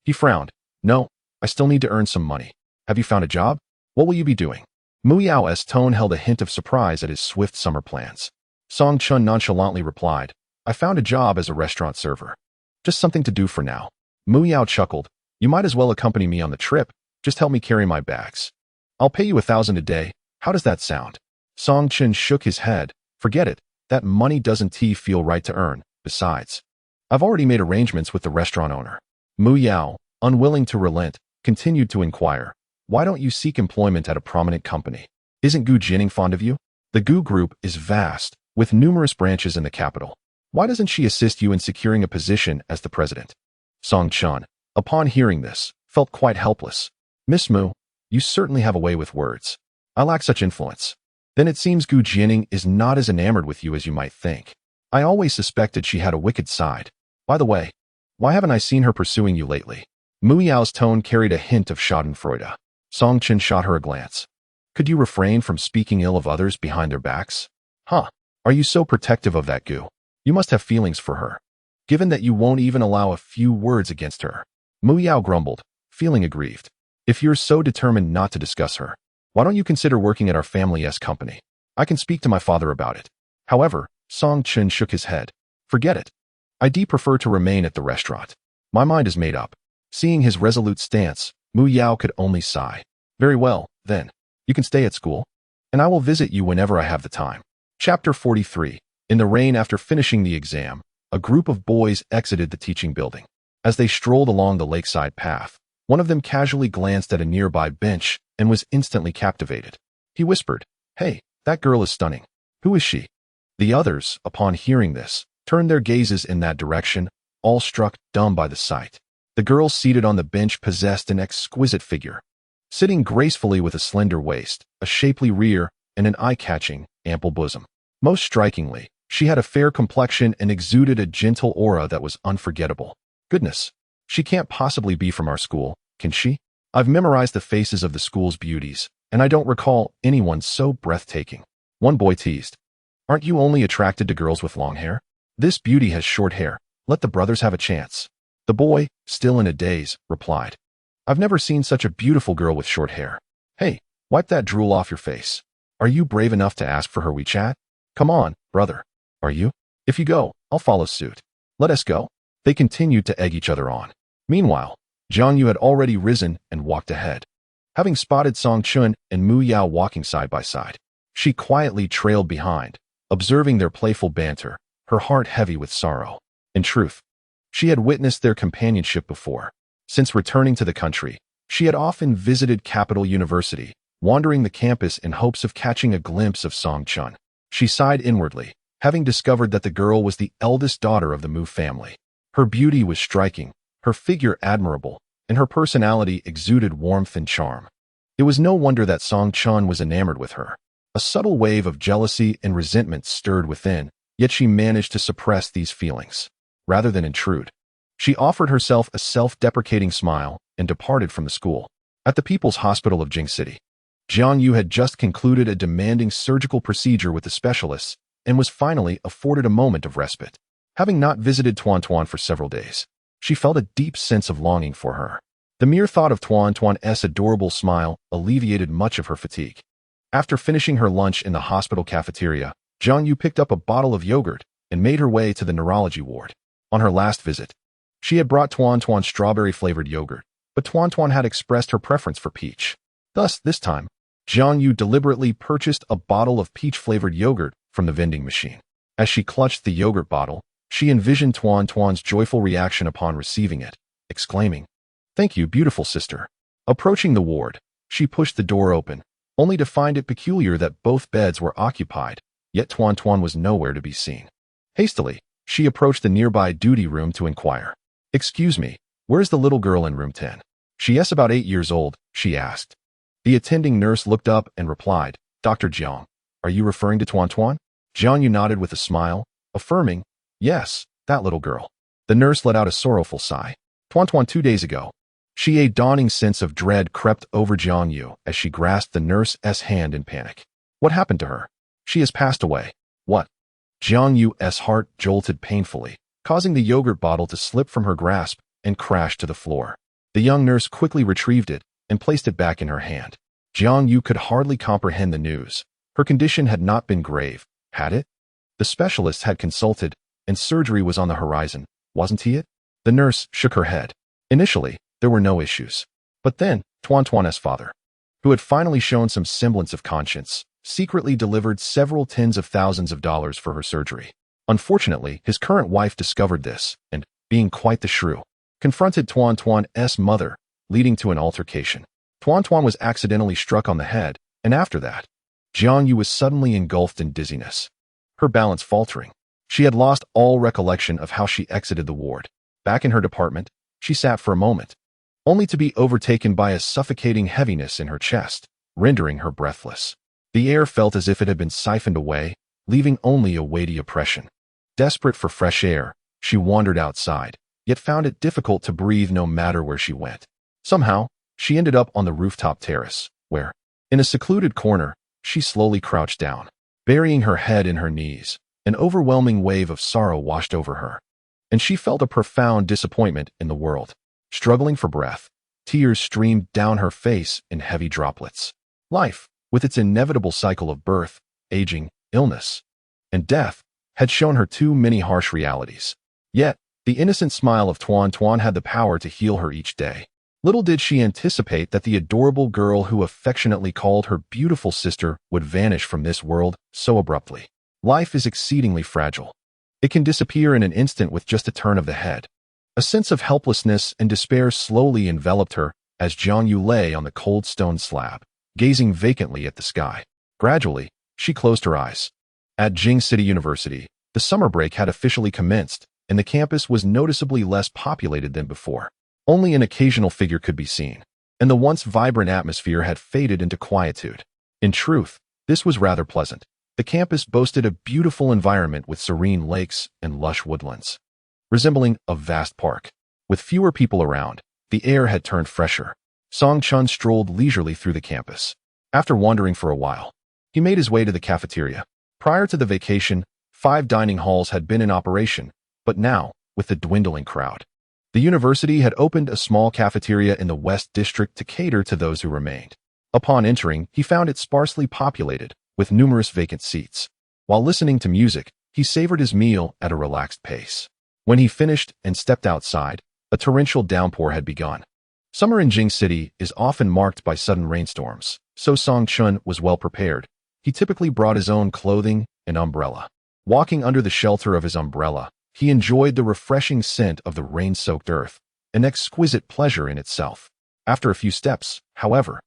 A: He frowned. "No, I still need to earn some money. Have you found a job? What will you be doing?" Mu Yao's tone held a hint of surprise at his swift summer plans. Song-Chen nonchalantly replied, "I found a job as a restaurant server. Just something to do for now." Mu Yao chuckled. "You might as well accompany me on the trip. Just help me carry my bags. I'll pay you 1,000 a day. How does that sound?" Song-Chen shook his head. "Forget it. That money doesn't feel right to earn. Besides, I've already made arrangements with the restaurant owner." Mu Yao, unwilling to relent, continued to inquire, "Why don't you seek employment at a prominent company? Isn't Jianing fond of you? The Gu Group is vast, with numerous branches in the capital. Why doesn't she assist you in securing a position as the president?" Song-Chen, upon hearing this, felt quite helpless. "Miss Mu, you certainly have a way with words. I lack such influence. Then it seems Jianing is not as enamored with you as you might think. I always suspected she had a wicked side. By the way, why haven't I seen her pursuing you lately?" Mu Yao's tone carried a hint of schadenfreude. Song-Chen shot her a glance. "Could you refrain from speaking ill of others behind their backs? Huh? Are you so protective of that Gu? You must have feelings for her, given that you won't even allow a few words against her." Mu Yao grumbled, feeling aggrieved. "If you're so determined not to discuss her, why don't you consider working at our family's company? I can speak to my father about it." However, Song-Chen shook his head. "Forget it. I'd prefer to remain at the restaurant. My mind is made up." Seeing his resolute stance, Mu Yao could only sigh. "Very well, then. You can stay at school, and I will visit you whenever I have the time." Chapter 43. In the rain after finishing the exam, a group of boys exited the teaching building. As they strolled along the lakeside path, one of them casually glanced at a nearby bench and was instantly captivated. He whispered, "Hey, that girl is stunning. Who is she?" The others, upon hearing this, turned their gazes in that direction, all struck dumb by the sight. The girl seated on the bench possessed an exquisite figure. Sitting gracefully with a slender waist, a shapely rear, and an eye-catching, ample bosom. Most strikingly, she had a fair complexion and exuded a gentle aura that was unforgettable. "Goodness, she can't possibly be from our school, can she? I've memorized the faces of the school's beauties, and I don't recall anyone so breathtaking." One boy teased, "Aren't you only attracted to girls with long hair? This beauty has short hair. Let the brothers have a chance." The boy, still in a daze, replied, I've never seen such a beautiful girl with short hair. Hey, wipe that drool off your face. Are you brave enough to ask for her WeChat? Come on, brother. Are you? If you go, I'll follow suit. Let us go. They continued to egg each other on. Meanwhile, Jiang Yu had already risen and walked ahead. Having spotted Song Chun and Mu Yao walking side by side, she quietly trailed behind, observing their playful banter, her heart heavy with sorrow. In truth, she had witnessed their companionship before. Since returning to the country, she had often visited Capital University, wandering the campus in hopes of catching a glimpse of Song Chun. She sighed inwardly, having discovered that the girl was the eldest daughter of the Mu family. Her beauty was striking, her figure admirable, and her personality exuded warmth and charm. It was no wonder that Song Chun was enamored with her. A subtle wave of jealousy and resentment stirred within, yet she managed to suppress these feelings. Rather than intrude, she offered herself a self-deprecating smile and departed from the school. At the People's Hospital of Jing City, Jiang Yu had just concluded a demanding surgical procedure with the specialists and was finally afforded a moment of respite. Having not visited Tuan Tuan for several days, she felt a deep sense of longing for her. The mere thought of Tuan Tuan's adorable smile alleviated much of her fatigue. After finishing her lunch in the hospital cafeteria, Jiang Yu picked up a bottle of yogurt and made her way to the neurology ward. On her last visit, she had brought Tuan Tuan strawberry-flavored yogurt, but Tuan Tuan had expressed her preference for peach. Thus, this time, Jiang Yu deliberately purchased a bottle of peach-flavored yogurt from the vending machine. As she clutched the yogurt bottle, she envisioned Tuan Tuan's joyful reaction upon receiving it, exclaiming, Thank you, beautiful sister. Approaching the ward, she pushed the door open, only to find it peculiar that both beds were occupied, yet Tuan Tuan was nowhere to be seen. Hastily, she approached the nearby duty room to inquire. Excuse me, where's the little girl in room 10? She is about 8 years old, she asked. The attending nurse looked up and replied, Dr. Jiang, are you referring to Tuan Tuan? Jiang Yu nodded with a smile, affirming, Yes, that little girl. The nurse let out a sorrowful sigh. Tuan Tuan 2 days ago. A dawning sense of dread crept over Jiang Yu as she grasped the nurse's hand in panic. What happened to her? She has passed away. What? Jiang Yu's heart jolted painfully, causing the yogurt bottle to slip from her grasp and crash to the floor. The young nurse quickly retrieved it and placed it back in her hand. Jiang Yu could hardly comprehend the news. Her condition had not been grave, had it? The specialists had consulted, and surgery was on the horizon, wasn't it? The nurse shook her head. Initially, there were no issues. But then, Tuan Tuan's father, who had finally shown some semblance of conscience, secretly delivered several tens of thousands of dollars for her surgery. Unfortunately, his current wife discovered this, and, being quite the shrew, confronted Tuan Tuan's mother, leading to an altercation. Tuan Tuan was accidentally struck on the head, and after that, Jiang Yu was suddenly engulfed in dizziness, her balance faltering. She had lost all recollection of how she exited the ward. Back in her department, she sat for a moment, only to be overtaken by a suffocating heaviness in her chest, rendering her breathless. The air felt as if it had been siphoned away, leaving only a weighty oppression. Desperate for fresh air, she wandered outside, yet found it difficult to breathe no matter where she went. Somehow, she ended up on the rooftop terrace, where, in a secluded corner, she slowly crouched down. Burying her head in her knees, an overwhelming wave of sorrow washed over her, and she felt a profound disappointment in the world. Struggling for breath, tears streamed down her face in heavy droplets. Life, with its inevitable cycle of birth, aging, illness, and death, had shown her too many harsh realities. Yet, the innocent smile of Tuan Tuan had the power to heal her each day. Little did she anticipate that the adorable girl who affectionately called her beautiful sister would vanish from this world so abruptly. Life is exceedingly fragile. It can disappear in an instant with just a turn of the head. A sense of helplessness and despair slowly enveloped her as Jiang Yu lay on the cold stone slab, gazing vacantly at the sky. Gradually, she closed her eyes. At Jing City University, the summer break had officially commenced, and the campus was noticeably less populated than before. Only an occasional figure could be seen, and the once vibrant atmosphere had faded into quietude. In truth, this was rather pleasant. The campus boasted a beautiful environment with serene lakes and lush woodlands, resembling a vast park. With fewer people around, the air had turned fresher. Song Chun strolled leisurely through the campus. After wandering for a while, he made his way to the cafeteria. Prior to the vacation, 5 dining halls had been in operation, but now, with the dwindling crowd, The university had opened a small cafeteria in the West District to cater to those who remained. Upon entering, he found it sparsely populated, with numerous vacant seats. While listening to music, he savored his meal at a relaxed pace. When he finished and stepped outside, a torrential downpour had begun. Summer in Jing City is often marked by sudden rainstorms, so Song Chun was well prepared. He typically brought his own clothing and umbrella. Walking under the shelter of his umbrella, he enjoyed the refreshing scent of the rain-soaked earth, an exquisite pleasure in itself. After a few steps, however,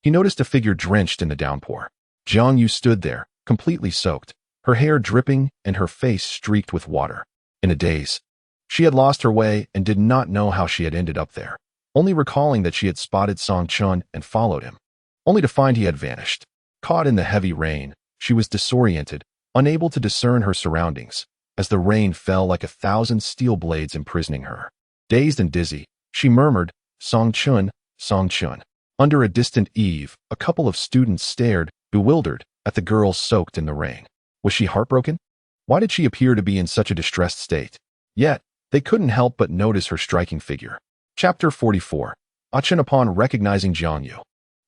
A: he noticed a figure drenched in the downpour. Jiang Yu stood there, completely soaked, her hair dripping and her face streaked with water. In a daze, she had lost her way and did not know how she had ended up there, only recalling that she had spotted Song Chun and followed him, only to find he had vanished. Caught in the heavy rain, she was disoriented, unable to discern her surroundings, as the rain fell like 1,000 steel blades imprisoning her. Dazed and dizzy, she murmured, "Song Chun, Song Chun." Under a distant eave, a couple of students stared, bewildered, at the girl soaked in the rain. Was she heartbroken? Why did she appear to be in such a distressed state? Yet, they couldn't help but notice her striking figure. Chapter 44. Achin. Upon recognizing Jiang Yu,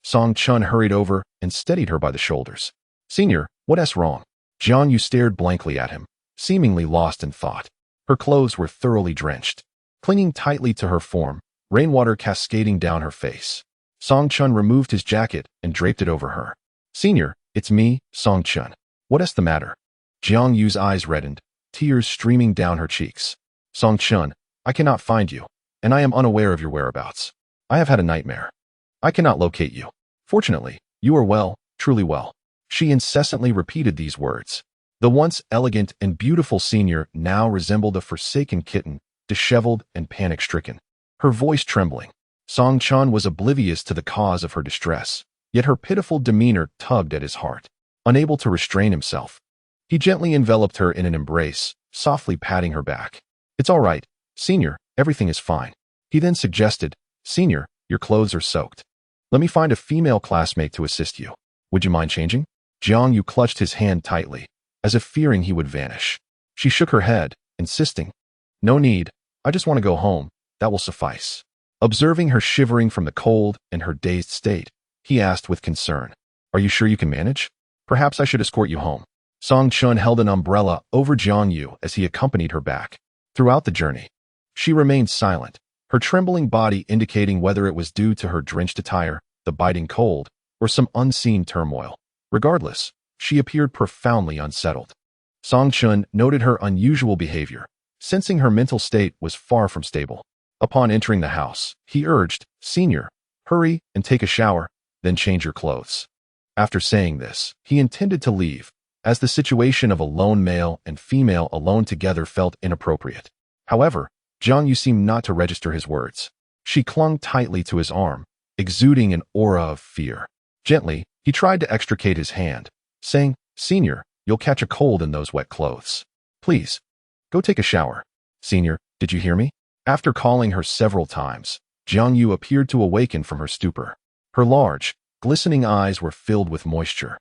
A: Song Chun hurried over and steadied her by the shoulders. "Senior, what's wrong?" Jiang Yu stared blankly at him, seemingly lost in thought. Her clothes were thoroughly drenched, clinging tightly to her form, rainwater cascading down her face. Song Chun removed his jacket and draped it over her. "Senior, it's me, Song Chun. What's the matter?" Jiang Yu's eyes reddened, tears streaming down her cheeks. "Song Chun, I cannot find you, and I am unaware of your whereabouts. I have had a nightmare. I cannot locate you. Fortunately, you are well, truly well." She incessantly repeated these words. The once elegant and beautiful senior now resembled a forsaken kitten, disheveled and panic-stricken, her voice trembling. Song Chun was oblivious to the cause of her distress, yet her pitiful demeanor tugged at his heart. Unable to restrain himself, he gently enveloped her in an embrace, softly patting her back. "It's all right, Senior, everything is fine." He then suggested, "Senior, your clothes are soaked. Let me find a female classmate to assist you. Would you mind changing?" Jiang Yu clutched his hand tightly, as if fearing he would vanish. She shook her head, insisting, "No need, I just want to go home, that will suffice." Observing her shivering from the cold and her dazed state, he asked with concern, "Are you sure you can manage? Perhaps I should escort you home." Song Chun held an umbrella over Jiang Yu as he accompanied her back. Throughout the journey, she remained silent, her trembling body indicating whether it was due to her drenched attire, the biting cold, or some unseen turmoil. Regardless, she appeared profoundly unsettled. Song Chun noted her unusual behavior, sensing her mental state was far from stable. Upon entering the house, he urged, "Senior, hurry and take a shower, then change your clothes." After saying this, he intended to leave, as the situation of a lone male and female alone together felt inappropriate. However, Jiang Yu seemed not to register his words. She clung tightly to his arm, exuding an aura of fear. Gently, he tried to extricate his hand, saying, "Senior, you'll catch a cold in those wet clothes. Please, go take a shower." "Senior, did you hear me?" After calling her several times, Jiang Yu appeared to awaken from her stupor. Her large, glistening eyes were filled with moisture.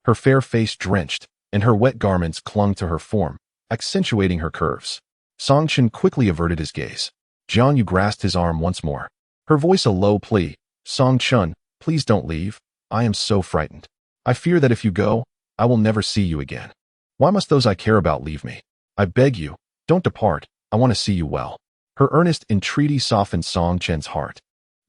A: Her fair face drenched, and her wet garments clung to her form, accentuating her curves. Song Chun quickly averted his gaze. Jiang Yu grasped his arm once more, her voice a low plea, "Song Chun, please don't leave. I am so frightened. I fear that if you go, I will never see you again. Why must those I care about leave me? I beg you, don't depart. I want to see you well." Her earnest entreaty softened Song Chun's heart.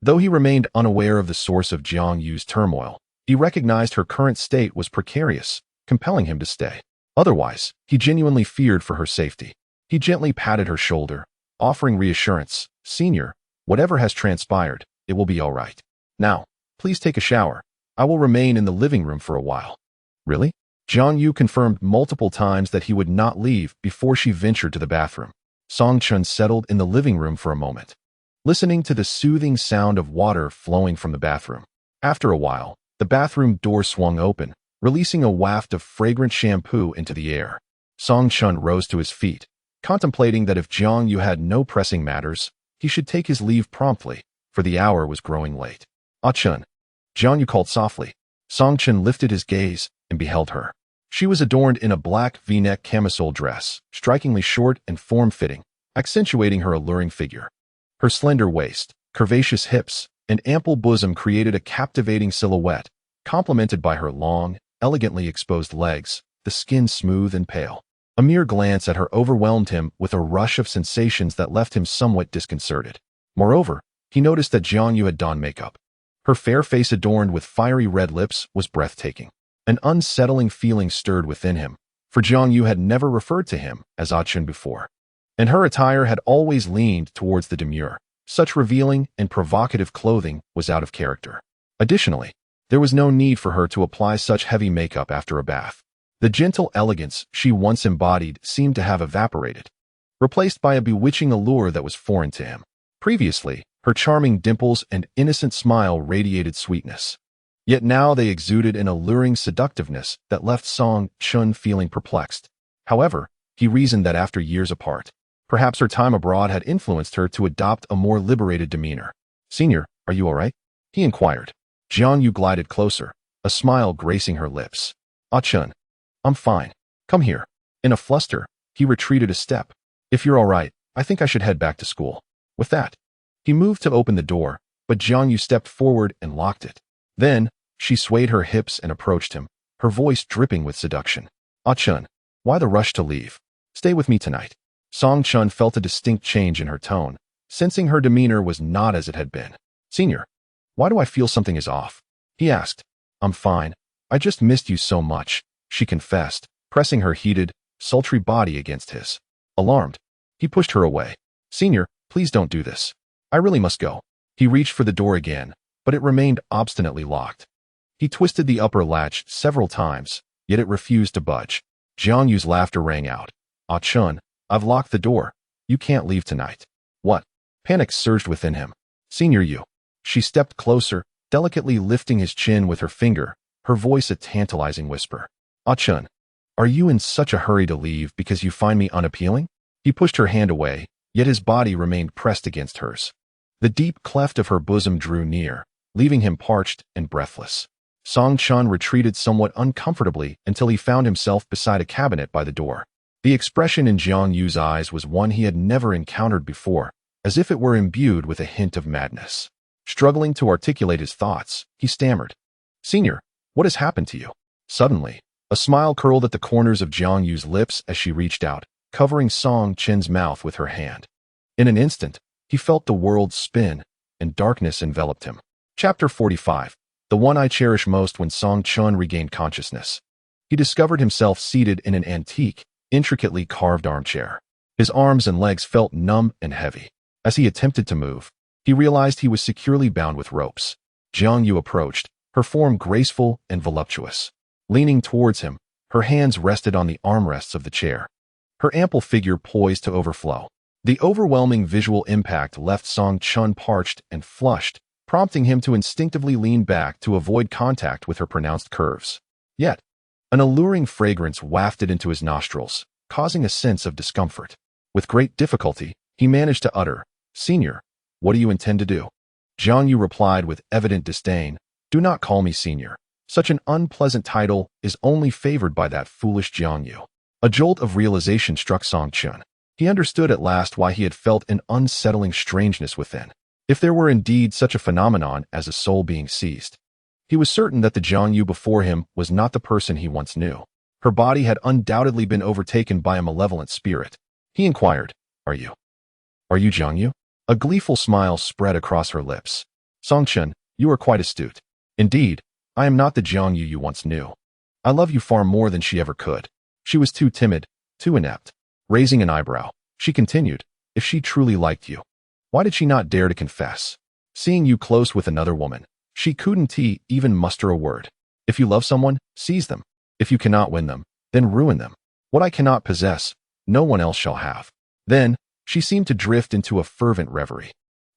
A: Though he remained unaware of the source of Jiang Yu's turmoil, he recognized her current state was precarious, compelling him to stay. Otherwise, he genuinely feared for her safety. He gently patted her shoulder, offering reassurance, "Senior, whatever has transpired, it will be all right. Now, please take a shower. I will remain in the living room for a while." "Really?" Jiang Yu confirmed multiple times that he would not leave before she ventured to the bathroom. Song Chun settled in the living room for a moment, listening to the soothing sound of water flowing from the bathroom. After a while, the bathroom door swung open, releasing a waft of fragrant shampoo into the air. Song Chun rose to his feet, contemplating that if Jiang Yu had no pressing matters, he should take his leave promptly, for the hour was growing late. "Ah Chun," Jiang Yu called softly. Song Chun lifted his gaze and beheld her. She was adorned in a black V-neck camisole dress, strikingly short and form-fitting, accentuating her alluring figure. Her slender waist, curvaceous hips, and ample bosom created a captivating silhouette, complemented by her long, elegantly exposed legs, the skin smooth and pale. A mere glance at her overwhelmed him with a rush of sensations that left him somewhat disconcerted. Moreover, he noticed that Jiang had donned makeup. Her fair face adorned with fiery red lips was breathtaking. An unsettling feeling stirred within him, for Jiang had never referred to him as Achun before, and her attire had always leaned towards the demure. Such revealing and provocative clothing was out of character. Additionally, there was no need for her to apply such heavy makeup after a bath. The gentle elegance she once embodied seemed to have evaporated, replaced by a bewitching allure that was foreign to him. Previously, her charming dimples and innocent smile radiated sweetness. Yet now they exuded an alluring seductiveness that left Song Chun feeling perplexed. However, he reasoned that after years apart, perhaps her time abroad had influenced her to adopt a more liberated demeanor. "Senior, are you all right?" he inquired. Jiang glided closer, a smile gracing her lips. "Ah Chun, I'm fine. Come here." In a fluster, he retreated a step. "If you're all right, I think I should head back to school." With that, he moved to open the door, but Jiang stepped forward and locked it. Then, she swayed her hips and approached him, her voice dripping with seduction. "Ah Chun, why the rush to leave? Stay with me tonight." Song Chun felt a distinct change in her tone, sensing her demeanor was not as it had been. "Senior, why do I feel something is off?" he asked. "I'm fine. I just missed you so much," she confessed, pressing her heated, sultry body against his. Alarmed, he pushed her away. "Senior, please don't do this. I really must go." He reached for the door again, but it remained obstinately locked. He twisted the upper latch several times, yet it refused to budge. Jiang laughter rang out. "Ah Chun, I've locked the door. You can't leave tonight." "What?" Panic surged within him. "Senior, you." She stepped closer, delicately lifting his chin with her finger, her voice a tantalizing whisper. "Ah Chun, are you in such a hurry to leave because you find me unappealing?" He pushed her hand away, yet his body remained pressed against hers. The deep cleft of her bosom drew near, leaving him parched and breathless. Song Chun retreated somewhat uncomfortably until he found himself beside a cabinet by the door. The expression in Jiang eyes was one he had never encountered before, as if it were imbued with a hint of madness. Struggling to articulate his thoughts, he stammered, "Senior, what has happened to you?" Suddenly, a smile curled at the corners of Jiang lips as she reached out, covering Song Chun's mouth with her hand. In an instant, he felt the world spin, and darkness enveloped him. Chapter 45. The one I cherish most. When Song Chun regained consciousness, he discovered himself seated in an antique, intricately carved armchair. His arms and legs felt numb and heavy. As he attempted to move, he realized he was securely bound with ropes. Jiang approached, her form graceful and voluptuous. Leaning towards him, her hands rested on the armrests of the chair, her ample figure poised to overflow. The overwhelming visual impact left Song Chun parched and flushed, prompting him to instinctively lean back to avoid contact with her pronounced curves. Yet, an alluring fragrance wafted into his nostrils, causing a sense of discomfort. With great difficulty, he managed to utter, "Senior, what do you intend to do?" Jiang replied with evident disdain, "Do not call me senior. Such an unpleasant title is only favored by that foolish Jiang." A jolt of realization struck Song Chun. He understood at last why he had felt an unsettling strangeness within. If there were indeed such a phenomenon as a soul being seized, he was certain that the Jiang before him was not the person he once knew. Her body had undoubtedly been overtaken by a malevolent spirit. He inquired, Are you Jiang?" A gleeful smile spread across her lips. "Song Chun, you are quite astute. Indeed, I am not the Jiang you once knew. I love you far more than she ever could." She was too timid, too inept. Raising an eyebrow, she continued, "If she truly liked you, why did she not dare to confess? Seeing you close with another woman, she couldn't even muster a word. If you love someone, seize them. If you cannot win them, then ruin them. What I cannot possess, no one else shall have." Then, she seemed to drift into a fervent reverie.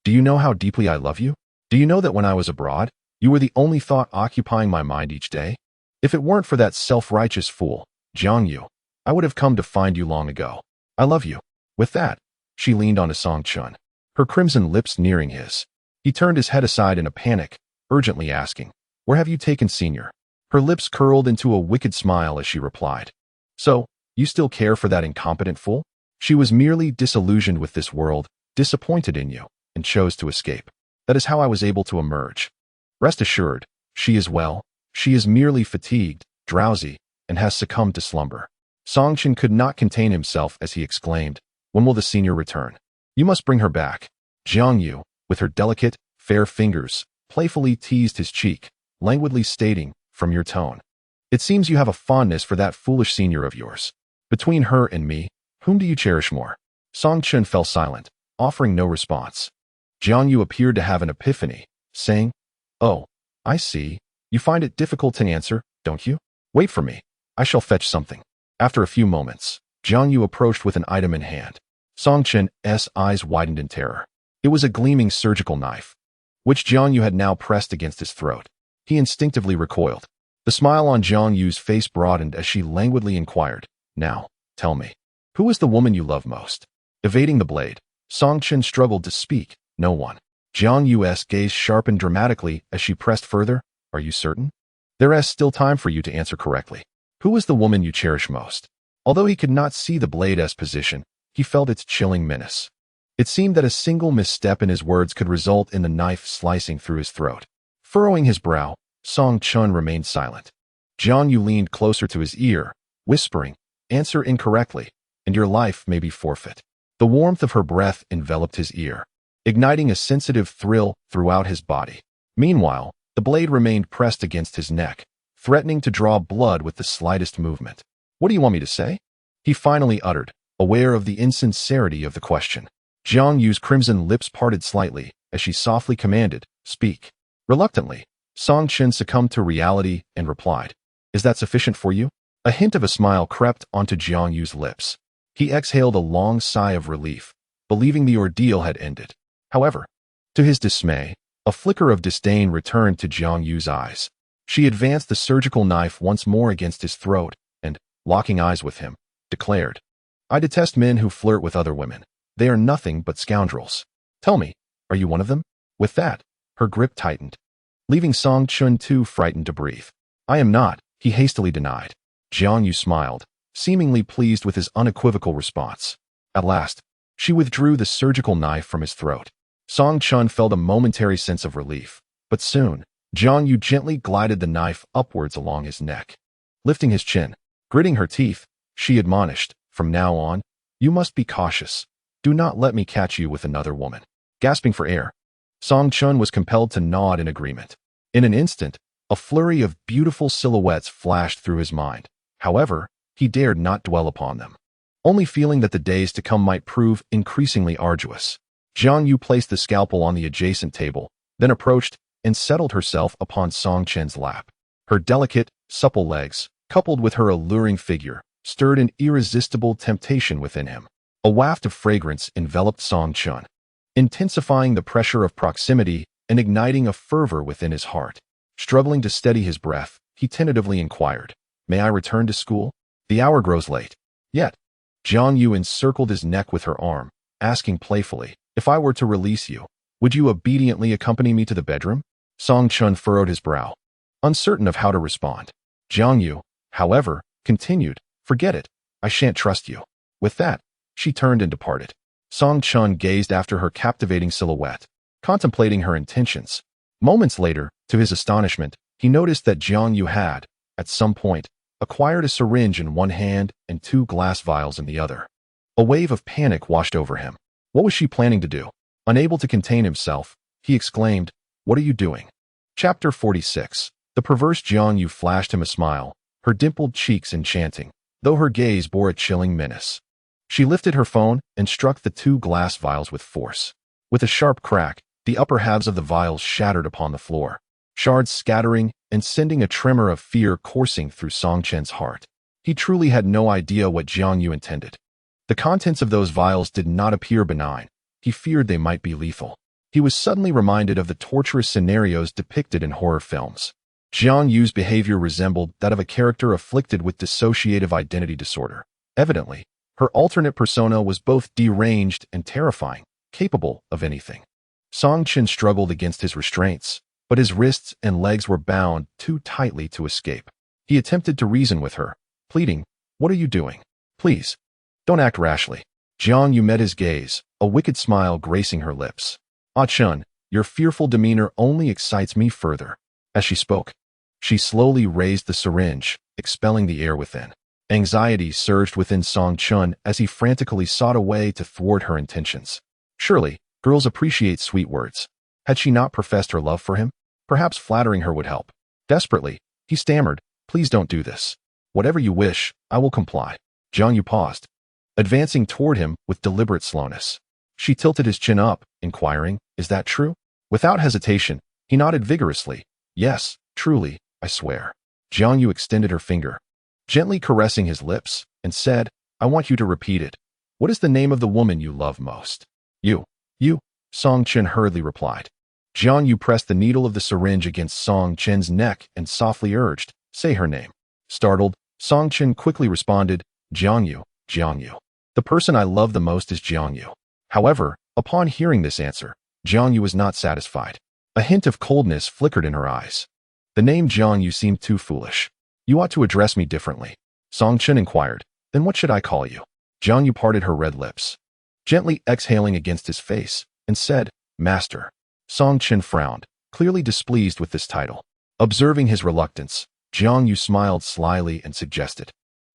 A: "Do you know how deeply I love you? Do you know that when I was abroad, you were the only thought occupying my mind each day? If it weren't for that self-righteous fool, Jiang, I would have come to find you long ago. I love you." With that, she leaned onto Song Chun, her crimson lips nearing his. He turned his head aside in a panic, urgently asking, "Where have you taken Senior?" Her lips curled into a wicked smile as she replied, "So, you still care for that incompetent fool?" She was merely disillusioned with this world, disappointed in you, and chose to escape. That is how I was able to emerge. Rest assured, she is well. She is merely fatigued, drowsy, and has succumbed to slumber. Songchen could not contain himself as he exclaimed, "When will the senior return? You must bring her back." Jiang, with her delicate, fair fingers, playfully teased his cheek, languidly stating, "From your tone, it seems you have a fondness for that foolish senior of yours. Between her and me, whom do you cherish more?" Songchen fell silent, offering no response. Jiang appeared to have an epiphany, saying, "Oh, I see. You find it difficult to answer, don't you? Wait for me. I shall fetch something." After a few moments, Jiang approached with an item in hand. Songchen's eyes widened in terror. It was a gleaming surgical knife, which Jiang had now pressed against his throat. He instinctively recoiled. The smile on Jiang's face broadened as she languidly inquired, "Now, tell me, who is the woman you love most?" Evading the blade, Songchen struggled to speak. "No one." Jiang's gaze sharpened dramatically as she pressed further. "Are you certain? There is still time for you to answer correctly. Who is the woman you cherish most?" Although he could not see the blade's position, he felt its chilling menace. It seemed that a single misstep in his words could result in the knife slicing through his throat. Furrowing his brow, Songchen remained silent. Jiang leaned closer to his ear, whispering, "Answer incorrectly, and your life may be forfeit." The warmth of her breath enveloped his ear, igniting a sensitive thrill throughout his body. Meanwhile, the blade remained pressed against his neck, threatening to draw blood with the slightest movement. "What do you want me to say?" he finally uttered, aware of the insincerity of the question. Jiang's crimson lips parted slightly as she softly commanded, "Speak." Reluctantly, Songchen succumbed to reality and replied, "Is that sufficient for you?" A hint of a smile crept onto Jiang's lips. He exhaled a long sigh of relief, believing the ordeal had ended. However, to his dismay, a flicker of disdain returned to Jiang's eyes. She advanced the surgical knife once more against his throat and, locking eyes with him, declared, "I detest men who flirt with other women. They are nothing but scoundrels. Tell me, are you one of them?" With that, her grip tightened, leaving Songchen too frightened to breathe. "I am not," he hastily denied. Jiang smiled, seemingly pleased with his unequivocal response. At last, she withdrew the surgical knife from his throat. Songchen felt a momentary sense of relief, but soon, Jiang gently glided the knife upwards along his neck. Lifting his chin, gritting her teeth, she admonished, "From now on, you must be cautious. Do not let me catch you with another woman." Gasping for air, Songchen was compelled to nod in agreement. In an instant, a flurry of beautiful silhouettes flashed through his mind. However, he dared not dwell upon them, only feeling that the days to come might prove increasingly arduous. Jiang placed the scalpel on the adjacent table, then approached and settled herself upon Songchen's lap. Her delicate, supple legs, coupled with her alluring figure, stirred an irresistible temptation within him. A waft of fragrance enveloped Songchen, intensifying the pressure of proximity and igniting a fervor within his heart. Struggling to steady his breath, he tentatively inquired, "May I return to school? The hour grows late." Yet, Jiang encircled his neck with her arm, asking playfully, "If I were to release you, would you obediently accompany me to the bedroom?" Songchen furrowed his brow, uncertain of how to respond. Jiang, however, continued, "Forget it. I shan't trust you." With that, she turned and departed. Songchen gazed after her captivating silhouette, contemplating her intentions. Moments later, to his astonishment, he noticed that Jiang had, at some point, acquired a syringe in one hand and 2 glass vials in the other. A wave of panic washed over him. What was she planning to do? Unable to contain himself, he exclaimed, "What are you doing?" Chapter 46. The perverse Jiang flashed him a smile, her dimpled cheeks enchanting, though her gaze bore a chilling menace. She lifted her phone and struck the 2 glass vials with force. With a sharp crack, the upper halves of the vials shattered upon the floor, shards scattering and sending a tremor of fear coursing through Songchen's heart. He truly had no idea what Jiang intended. The contents of those vials did not appear benign. He feared they might be lethal. He was suddenly reminded of the torturous scenarios depicted in horror films. Jiang's behavior resembled that of a character afflicted with dissociative identity disorder. Evidently, her alternate persona was both deranged and terrifying, capable of anything. Songchen struggled against his restraints, but his wrists and legs were bound too tightly to escape. He attempted to reason with her, pleading, "What are you doing? Please, don't act rashly." Jiang met his gaze, a wicked smile gracing her lips. Ah Chun, your fearful demeanor only excites me further. As she spoke, she slowly raised the syringe, expelling the air within. Anxiety surged within Song Chun as he frantically sought a way to thwart her intentions. Surely, girls appreciate sweet words. Had she not professed her love for him? Perhaps flattering her would help. Desperately, he stammered, "Please don't do this. Whatever you wish, I will comply." Jiang paused, advancing toward him with deliberate slowness. She tilted his chin up, inquiring, "Is that true?" Without hesitation, he nodded vigorously. "Yes, truly, I swear." Jiang extended her finger, gently caressing his lips, and said, "I want you to repeat it. What is the name of the woman you love most?" You, Song Chen hurriedly replied. Jiang pressed the needle of the syringe against Song Chen's neck and softly urged, "Say her name." Startled, Song Chen quickly responded, Jiang Yu. The person I love the most is Jiang Yu." However, upon hearing this answer, Jiang Yu was not satisfied. A hint of coldness flickered in her eyes. "The name Jiang Yu seemed too foolish. You ought to address me differently." Song Chen inquired, "Then what should I call you?" Jiang Yu parted her red lips, gently exhaling against his face, and said, "Master." Song Chen frowned, clearly displeased with this title. Observing his reluctance, Jiang Yu smiled slyly and suggested,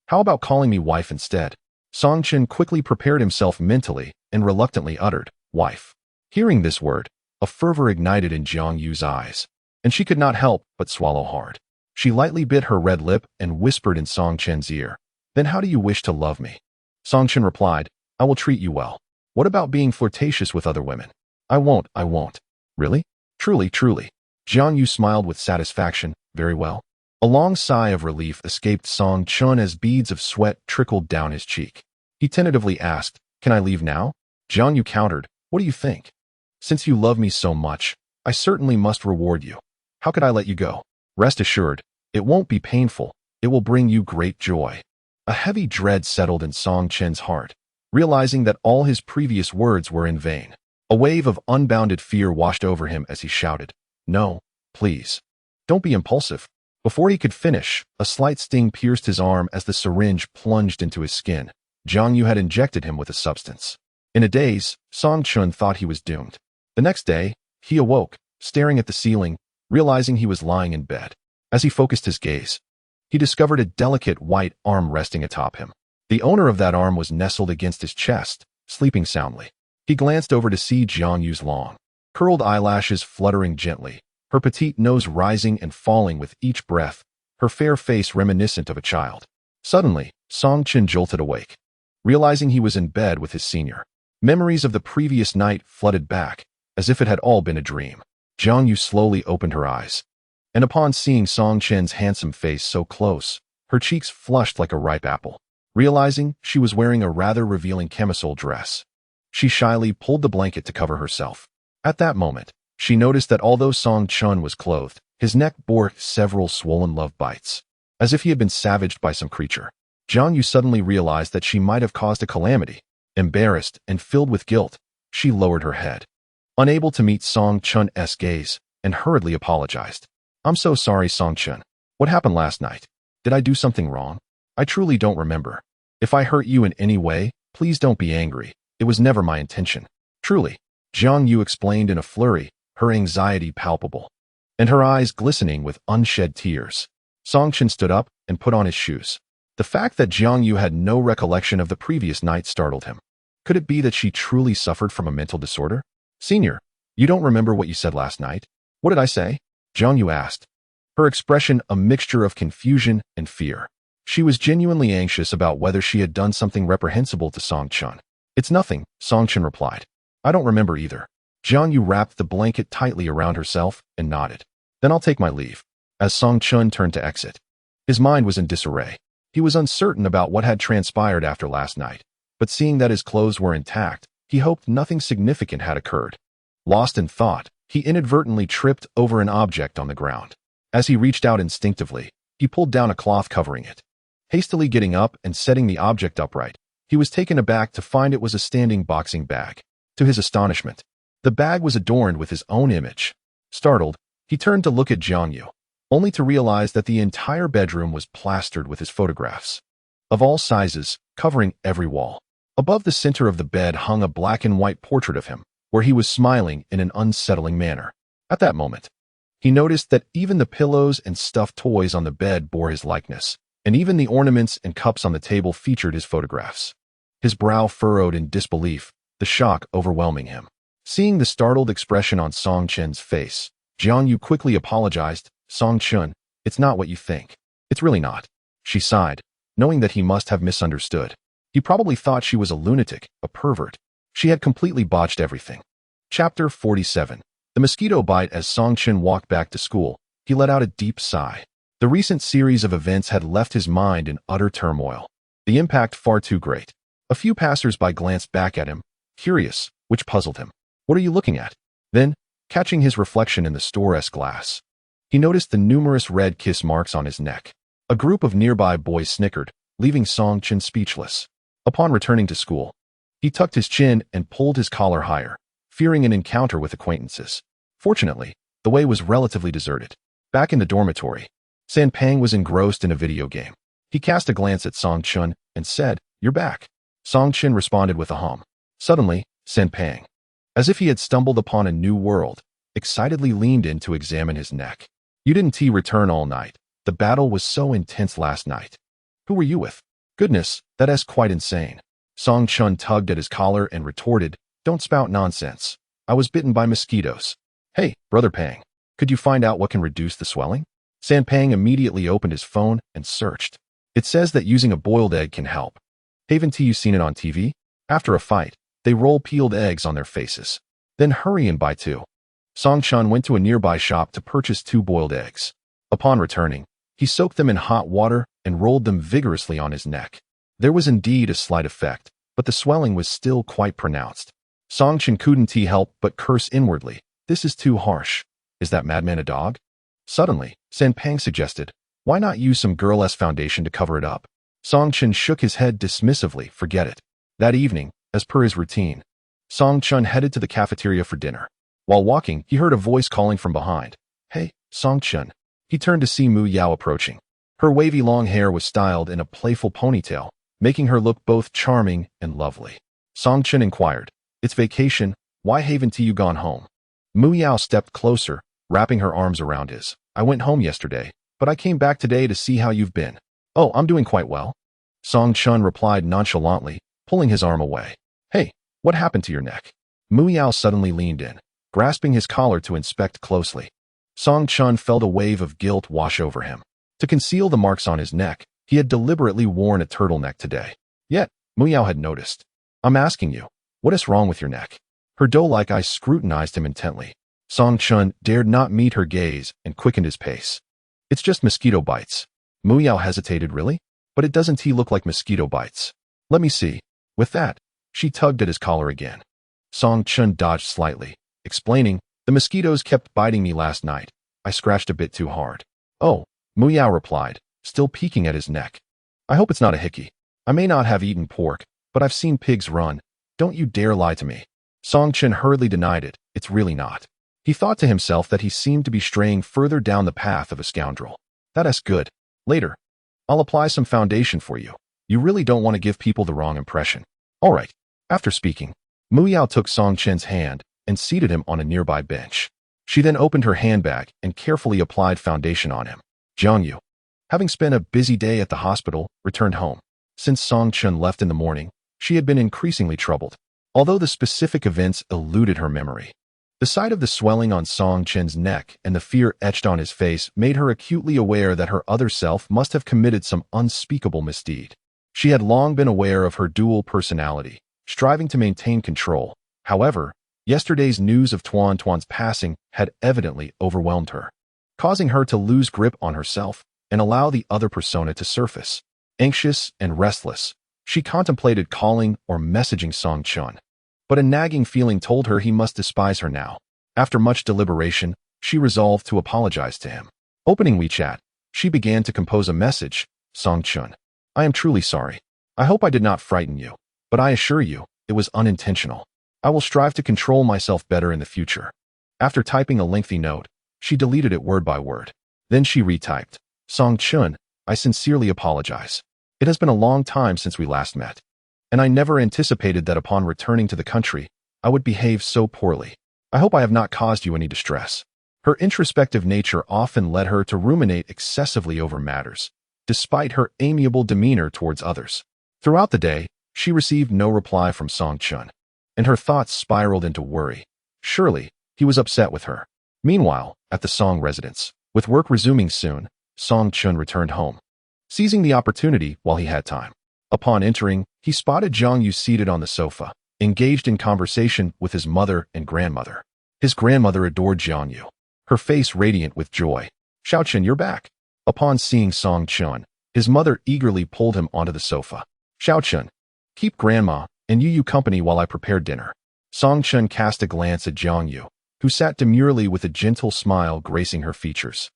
A: "How about calling me wife instead?" Song Chen quickly prepared himself mentally and reluctantly uttered, "Wife." Hearing this word, a fervor ignited in Jiang Yu's eyes, and she could not help but swallow hard. She lightly bit her red lip and whispered in Song Chen's ear, "Then how do you wish to love me?" Song Chen replied, "I will treat you well. What about being flirtatious with other women?" I won't. "Really? Truly. Jiang Yu smiled with satisfaction. "Very well." A long sigh of relief escaped Song Chun as beads of sweat trickled down his cheek. He tentatively asked, "Can I leave now?" Jiang Yu countered, "What do you think? Since you love me so much, I certainly must reward you. How could I let you go? Rest assured, it won't be painful. It will bring you great joy." A heavy dread settled in Song Chen's heart, realizing that all his previous words were in vain. A wave of unbounded fear washed over him as he shouted, "No, please. Don't be impulsive." Before he could finish, a slight sting pierced his arm as the syringe plunged into his skin. Jiang Yu had injected him with a substance. In a daze, Song Chun thought he was doomed. The next day, he awoke, staring at the ceiling, realizing he was lying in bed. As he focused his gaze, he discovered a delicate white arm resting atop him. The owner of that arm was nestled against his chest, sleeping soundly. He glanced over to see Jiang Yu's long, curled eyelashes fluttering gently, her petite nose rising and falling with each breath, her fair face reminiscent of a child. Suddenly, Song Chen jolted awake, realizing he was in bed with his senior. Memories of the previous night flooded back, as if it had all been a dream. Jiang Yu slowly opened her eyes, and upon seeing Song Chen's handsome face so close, her cheeks flushed like a ripe apple. Realizing she was wearing a rather revealing camisole dress, she shyly pulled the blanket to cover herself. At that moment, she noticed that although Song Chun was clothed, his neck bore several swollen love bites, as if he had been savaged by some creature. Jiang Yu suddenly realized that she might have caused a calamity. Embarrassed and filled with guilt, she lowered her head, unable to meet Song Chun's gaze, and hurriedly apologized. "I'm so sorry, Song Chun. What happened last night? Did I do something wrong? I truly don't remember. If I hurt you in any way, please don't be angry. It was never my intention." "Truly," Jiang Yu explained in a flurry, her anxiety palpable, and her eyes glistening with unshed tears. Song Chen stood up and put on his shoes. The fact that Jiang Yu had no recollection of the previous night startled him. Could it be that she truly suffered from a mental disorder? "Senior, you don't remember what you said last night?" "What did I say?" Jiang Yu asked, her expression a mixture of confusion and fear. She was genuinely anxious about whether she had done something reprehensible to Song Chun. "It's nothing," Song Chun replied. "I don't remember either." Jiang Yu wrapped the blanket tightly around herself and nodded. "Then I'll take my leave." As Song Chun turned to exit, his mind was in disarray. He was uncertain about what had transpired after last night, but seeing that his clothes were intact, he hoped nothing significant had occurred. Lost in thought, he inadvertently tripped over an object on the ground. As he reached out instinctively, he pulled down a cloth covering it. Hastily getting up and setting the object upright, he was taken aback to find it was a standing boxing bag. To his astonishment, the bag was adorned with his own image. Startled, he turned to look at Jiang Yu, only to realize that the entire bedroom was plastered with his photographs, of all sizes, covering every wall. Above the center of the bed hung a black and white portrait of him, where he was smiling in an unsettling manner. At that moment, he noticed that even the pillows and stuffed toys on the bed bore his likeness, and even the ornaments and cups on the table featured his photographs. His brow furrowed in disbelief, the shock overwhelming him. Seeing the startled expression on Song Chen's face, Jiang quickly apologized. Song Chen, it's not what you think. It's really not. She sighed, knowing that he must have misunderstood. He probably thought she was a lunatic, a pervert. She had completely botched everything. Chapter 47. The mosquito bite. As Song Chen walked back to school, he let out a deep sigh. The recent series of events had left his mind in utter turmoil. The impact far too great. A few passers-by glanced back at him, curious, which puzzled him. What are you looking at? Then, catching his reflection in the store's glass, he noticed the numerous red kiss marks on his neck. A group of nearby boys snickered, leaving Song Chen speechless. Upon returning to school, he tucked his chin and pulled his collar higher, fearing an encounter with acquaintances. Fortunately, the way was relatively deserted. Back in the dormitory, San Pang was engrossed in a video game. He cast a glance at Song Chen and said, "You're back." Song Chen responded with a hum. Suddenly, San Pang, as if he had stumbled upon a new world, excitedly leaned in to examine his neck. "You didn't return all night. The battle was so intense last night." "Who were you with?" "Goodness, that's quite insane." Song Chen tugged at his collar and retorted, "Don't spout nonsense. I was bitten by mosquitoes." "Hey, Brother Pang, could you find out what can reduce the swelling?" San Pang immediately opened his phone and searched. "It says that using a boiled egg can help. Haven't you seen it on TV? After a fight, they roll peeled eggs on their faces. Then hurry and buy 2. Song Chen went to a nearby shop to purchase 2 boiled eggs. Upon returning, he soaked them in hot water and rolled them vigorously on his neck. There was indeed a slight effect, but the swelling was still quite pronounced. Song Chen couldn't help but curse inwardly. This is too harsh. Is that madman a dog? Suddenly, San Pang suggested, why not use some girl-esque foundation to cover it up? Song Chen shook his head dismissively. Forget it. That evening, as per his routine, Song Chen headed to the cafeteria for dinner. While walking, he heard a voice calling from behind. Hey, Song Chen. He turned to see Mu Yao approaching. Her wavy long hair was styled in a playful ponytail, making her look both charming and lovely. Song Chen inquired, it's vacation, why haven't you gone home? Mu Yao stepped closer, wrapping her arms around his. I went home yesterday, but I came back today to see how you've been. Oh, I'm doing quite well. Song Chen replied nonchalantly, pulling his arm away. Hey, what happened to your neck? Mu Yao suddenly leaned in, grasping his collar to inspect closely. Song Chen felt a wave of guilt wash over him. To conceal the marks on his neck, he had deliberately worn a turtleneck today. Yet, Mu Yao had noticed. I'm asking you, what is wrong with your neck? Her doe-like eyes scrutinized him intently. Song Chen dared not meet her gaze and quickened his pace. It's just mosquito bites. Mu Yao hesitated. Really? But it doesn't look like mosquito bites. Let me see. With that, she tugged at his collar again. Song Chen dodged slightly, explaining, the mosquitoes kept biting me last night. I scratched a bit too hard. Oh, Mu Yao replied, still peeking at his neck. I hope it's not a hickey. I may not have eaten pork, but I've seen pigs run. Don't you dare lie to me. Song Chen hurriedly denied it. It's really not. He thought to himself that he seemed to be straying further down the path of a scoundrel. That's good. Later, I'll apply some foundation for you. You really don't want to give people the wrong impression. All right. After speaking, Mu Yao took Song Chen's hand and seated him on a nearby bench. She then opened her handbag and carefully applied foundation on him. Jiang, having spent a busy day at the hospital, returned home. Since Song Chen left in the morning, she had been increasingly troubled, although the specific events eluded her memory. The sight of the swelling on Song Chen's neck and the fear etched on his face made her acutely aware that her other self must have committed some unspeakable misdeed. She had long been aware of her dual personality, striving to maintain control. However, yesterday's news of Tuan's passing had evidently overwhelmed her, causing her to lose grip on herself and allow the other persona to surface. Anxious and restless, she contemplated calling or messaging Song Chen, but a nagging feeling told her he must despise her now. After much deliberation, she resolved to apologize to him. Opening WeChat, she began to compose a message. Song Chen, I am truly sorry. I hope I did not frighten you, but I assure you, it was unintentional. I will strive to control myself better in the future. After typing a lengthy note, she deleted it word by word. Then she retyped, Song Chen, I sincerely apologize. It has been a long time since we last met, and I never anticipated that upon returning to the country, I would behave so poorly. I hope I have not caused you any distress. Her introspective nature often led her to ruminate excessively over matters, despite her amiable demeanor towards others. Throughout the day, she received no reply from Song Chun, and her thoughts spiraled into worry. Surely, he was upset with her. Meanwhile, at the Song residence, with work resuming soon, Song Chun returned home, seizing the opportunity while he had time. Upon entering, he spotted Jiang Yu seated on the sofa, engaged in conversation with his mother and grandmother. His grandmother adored Jiang Yu, her face radiant with joy. "Xiao Chun, you're back." Upon seeing Song Chun, his mother eagerly pulled him onto the sofa. "Xiao Chun, keep Grandma and Yu company while I prepare dinner." Song Chun cast a glance at Jiang Yu, who sat demurely with a gentle smile gracing her features.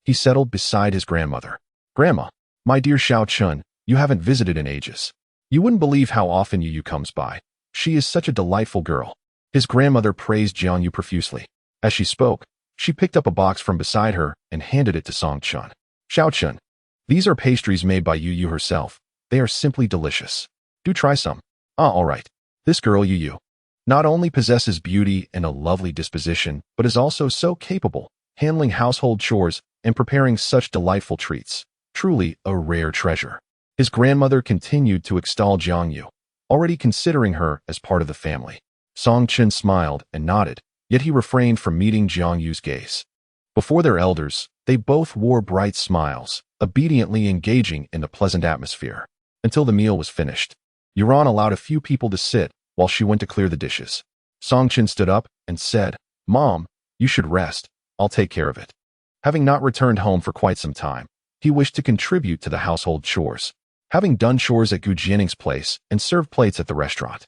A: He settled beside his grandmother. "Grandma, my dear Xiao Chun, you haven't visited in ages. You wouldn't believe how often Yu comes by. She is such a delightful girl." His grandmother praised Jiang Yu profusely. As she spoke, she picked up a box from beside her and handed it to Song Chun. "Xiao Chun, these are pastries made by Yu herself. They are simply delicious. Do try some." "Ah, all right. This girl Yu not only possesses beauty and a lovely disposition, but is also so capable, handling household chores and preparing such delightful treats. Truly a rare treasure." His grandmother continued to extol Jiang Yu, already considering her as part of the family. Song Chun smiled and nodded, yet he refrained from meeting Jiang Yu's gaze. Before their elders, they both wore bright smiles, obediently engaging in the pleasant atmosphere, until the meal was finished. Yuran allowed a few people to sit while she went to clear the dishes. Song Chun stood up and said, "Mom, you should rest. I'll take care of it." Having not returned home for quite some time, he wished to contribute to the household chores. Having done chores at Jianing's place and served plates at the restaurant,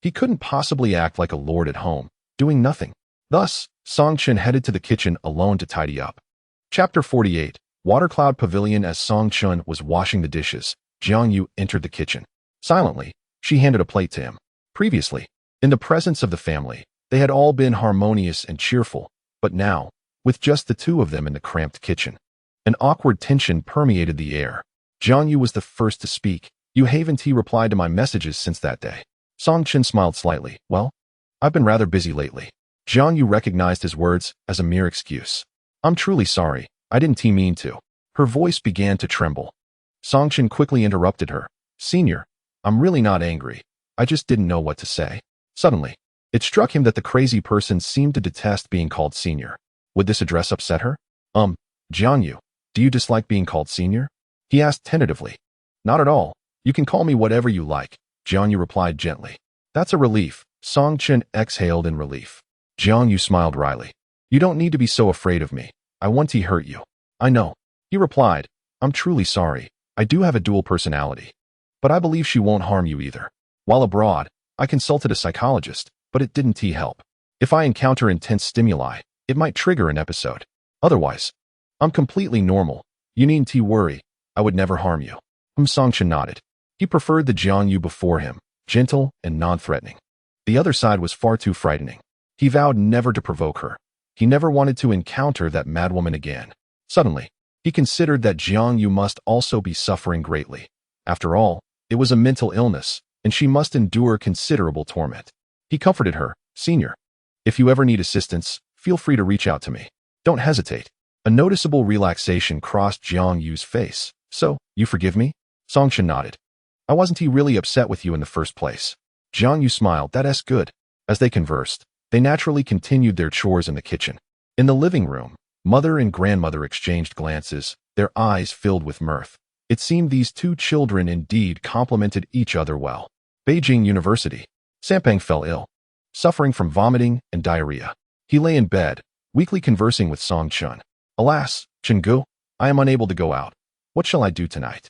A: he couldn't possibly act like a lord at home, doing nothing. Thus, Song Chun headed to the kitchen alone to tidy up. Chapter 48, Watercloud Pavilion. As Song Chun was washing the dishes, Jiang Yu entered the kitchen. Silently, she handed a plate to him. Previously, in the presence of the family, they had all been harmonious and cheerful, but now, with just the two of them in the cramped kitchen, an awkward tension permeated the air. Jiang Yu was the first to speak. "You haven't replied to my messages since that day." Song Chun smiled slightly. "Well, I've been rather busy lately." Jiang Yu recognized his words as a mere excuse. "I'm truly sorry. I didn't mean to." Her voice began to tremble. Song Chun quickly interrupted her. "Senior, I'm really not angry. I just didn't know what to say." Suddenly, it struck him that the crazy person seemed to detest being called senior. Would this address upset her? Jiang Yu, do you dislike being called senior?" he asked tentatively. "Not at all. You can call me whatever you like," Jiang Yu replied gently. "That's a relief." Song Chun exhaled in relief. Jiang Yu smiled wryly. "You don't need to be so afraid of me. I won't hurt you." "I know," he replied. "I'm truly sorry. I do have a dual personality. But I believe she won't harm you either. While abroad, I consulted a psychologist, but it didn't help. If I encounter intense stimuli, it might trigger an episode. Otherwise, I'm completely normal. You needn't worry. I would never harm you." Song Chun nodded. He preferred the Jiang Yu before him, gentle and non-threatening. The other side was far too frightening. He vowed never to provoke her. He never wanted to encounter that madwoman again. Suddenly, he considered that Jiang Yu must also be suffering greatly. After all, it was a mental illness, and she must endure considerable torment. He comforted her. "Senior, if you ever need assistance, feel free to reach out to me. Don't hesitate." A noticeable relaxation crossed Jiang Yu's face. "So, you forgive me?" Song Chun nodded. "I wasn't really upset with you in the first place." Jiang Yu smiled. "That's good." As they conversed, they naturally continued their chores in the kitchen. In the living room, mother and grandmother exchanged glances, their eyes filled with mirth. It seemed these two children indeed complemented each other well. Beijing University. Sampang fell ill, suffering from vomiting and diarrhea. He lay in bed, weakly conversing with Song Chun. "Alas, Chenggu, I am unable to go out. What shall I do tonight?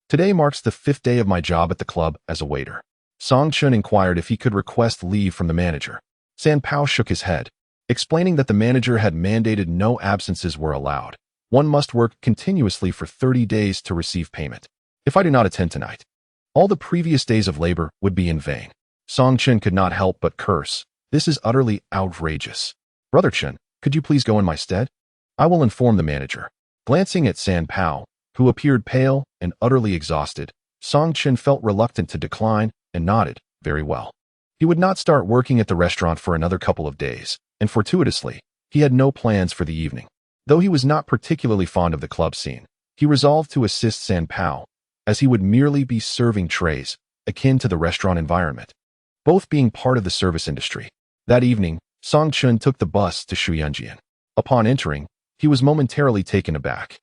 A: Today marks the 5th day of my job at the club as a waiter." Song Chun inquired if he could request leave from the manager. San Pao shook his head, explaining that the manager had mandated no absences were allowed. One must work continuously for 30 days to receive payment. "If I do not attend tonight, all the previous days of labor would be in vain." Song Chun could not help but curse. "This is utterly outrageous. Brother Chun, could you please go in my stead? I will inform the manager." Glancing at San Pao, who appeared pale and utterly exhausted, Song Chun felt reluctant to decline and nodded. "Very well. He would not start working at the restaurant for another couple of days, and fortuitously, he had no plans for the evening. Though he was not particularly fond of the club scene, he resolved to assist San Pao, as he would merely be serving trays, akin to the restaurant environment, both being part of the service industry. That evening, Song Chun took the bus to Shuyunjian. Upon entering, he was momentarily taken aback.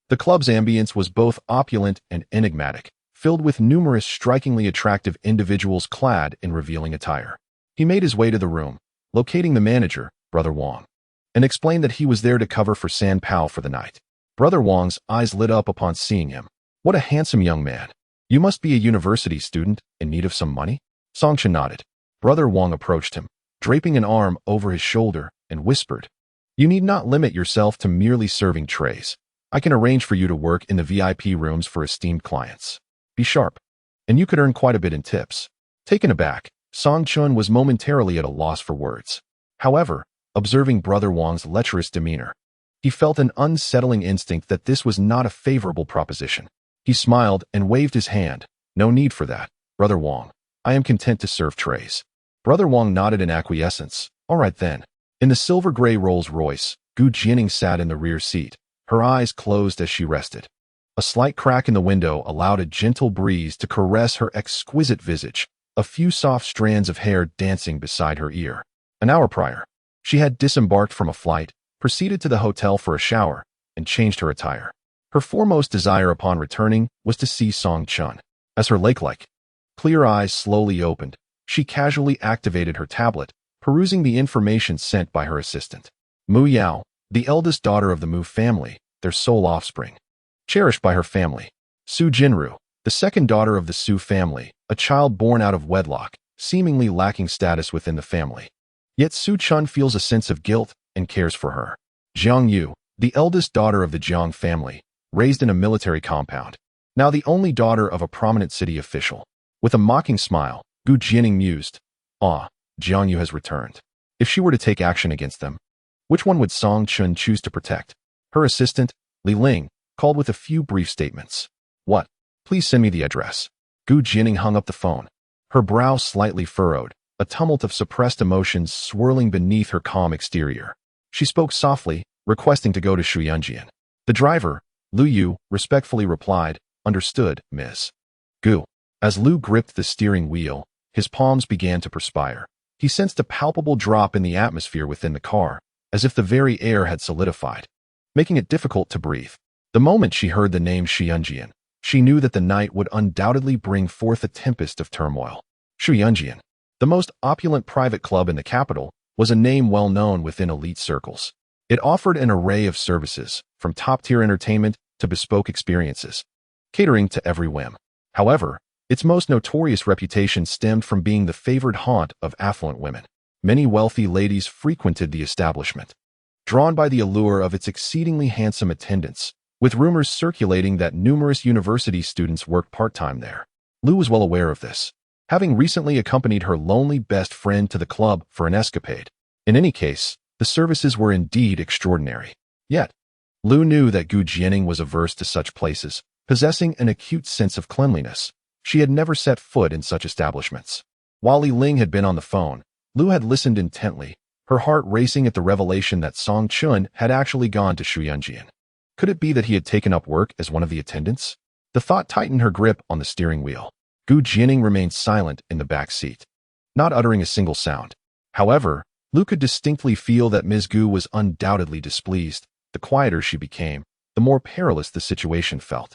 A: The club's ambience was both opulent and enigmatic, filled with numerous strikingly attractive individuals clad in revealing attire. He made his way to the room, locating the manager, Brother Wang, and explained that he was there to cover for San Pao for the night. Brother Wang's eyes lit up upon seeing him. What a handsome young man. You must be a university student in need of some money? Song Chun nodded. Brother Wang approached him, draping an arm over his shoulder, and whispered, "You need not limit yourself to merely serving trays. I can arrange for you to work in the VIP rooms for esteemed clients. Be sharp, and you could earn quite a bit in tips." Taken aback, Song Chun was momentarily at a loss for words. However, observing Brother Wang's lecherous demeanor, he felt an unsettling instinct that this was not a favorable proposition. He smiled and waved his hand. "No need for that, Brother Wang. I am content to serve trays." Brother Wang nodded in acquiescence. "All right then." In the silver-gray Rolls-Royce, Jianing sat in the rear seat, her eyes closed as she rested. A slight crack in the window allowed a gentle breeze to caress her exquisite visage, a few soft strands of hair dancing beside her ear. An hour prior, she had disembarked from a flight, proceeded to the hotel for a shower, and changed her attire. Her foremost desire upon returning was to see Song Chun. As her lake-like, clear eyes slowly opened, she casually activated her tablet, perusing the information sent by her assistant. Mu Yao, the eldest daughter of the Mu family, their sole offspring, cherished by her family. Su Jinru, the second daughter of the Su family, a child born out of wedlock, seemingly lacking status within the family. Yet Su Chun feels a sense of guilt and cares for her. Jiang Yu, the eldest daughter of the Jiang family, raised in a military compound, now the only daughter of a prominent city official. With a mocking smile, Jianing mused, "Ah, Jiang Yu has returned. If she were to take action against them, which one would Song Chun choose to protect?" Her assistant, Li Ling, called with a few brief statements. "What? Please send me the address." Jianing hung up the phone, her brow slightly furrowed, a tumult of suppressed emotions swirling beneath her calm exterior. She spoke softly, requesting to go to Shuyunjian. The driver, Lu Yu, respectfully replied, "Understood, Miss." Gu. As Lu gripped the steering wheel, his palms began to perspire. He sensed a palpable drop in the atmosphere within the car, as if the very air had solidified, making it difficult to breathe. The moment she heard the name Shuyunjian, she knew that the night would undoubtedly bring forth a tempest of turmoil. Shuyunjian, the most opulent private club in the capital, was a name well known within elite circles. It offered an array of services, from top-tier entertainment to bespoke experiences, catering to every whim. However, its most notorious reputation stemmed from being the favored haunt of affluent women. Many wealthy ladies frequented the establishment, drawn by the allure of its exceedingly handsome attendants, with rumors circulating that numerous university students worked part-time there. Lu was well aware of this, having recently accompanied her lonely best friend to the club for an escapade. In any case, the services were indeed extraordinary. Yet, Lu knew that Jianing was averse to such places, possessing an acute sense of cleanliness. She had never set foot in such establishments. While Li Ling had been on the phone, Lu had listened intently, her heart racing at the revelation that Song Chun had actually gone to Shuyunjian. Could it be that he had taken up work as one of the attendants? The thought tightened her grip on the steering wheel. Jianing remained silent in the back seat, not uttering a single sound. However, Lu could distinctly feel that Ms. Gu was undoubtedly displeased. The quieter she became, the more perilous the situation felt.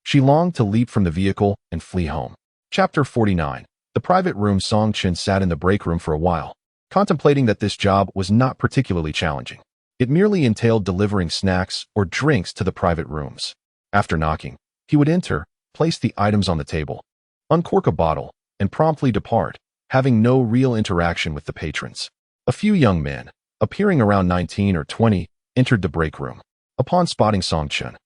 A: She longed to leap from the vehicle and flee home. Chapter 49. The private room. Song Chun sat in the break room for a while, contemplating that this job was not particularly challenging. It merely entailed delivering snacks or drinks to the private rooms. After knocking, he would enter, place the items on the table, uncork a bottle, and promptly depart, having no real interaction with the patrons. A few young men, appearing around 19 or 20, entered the break room. Upon spotting Song Chun,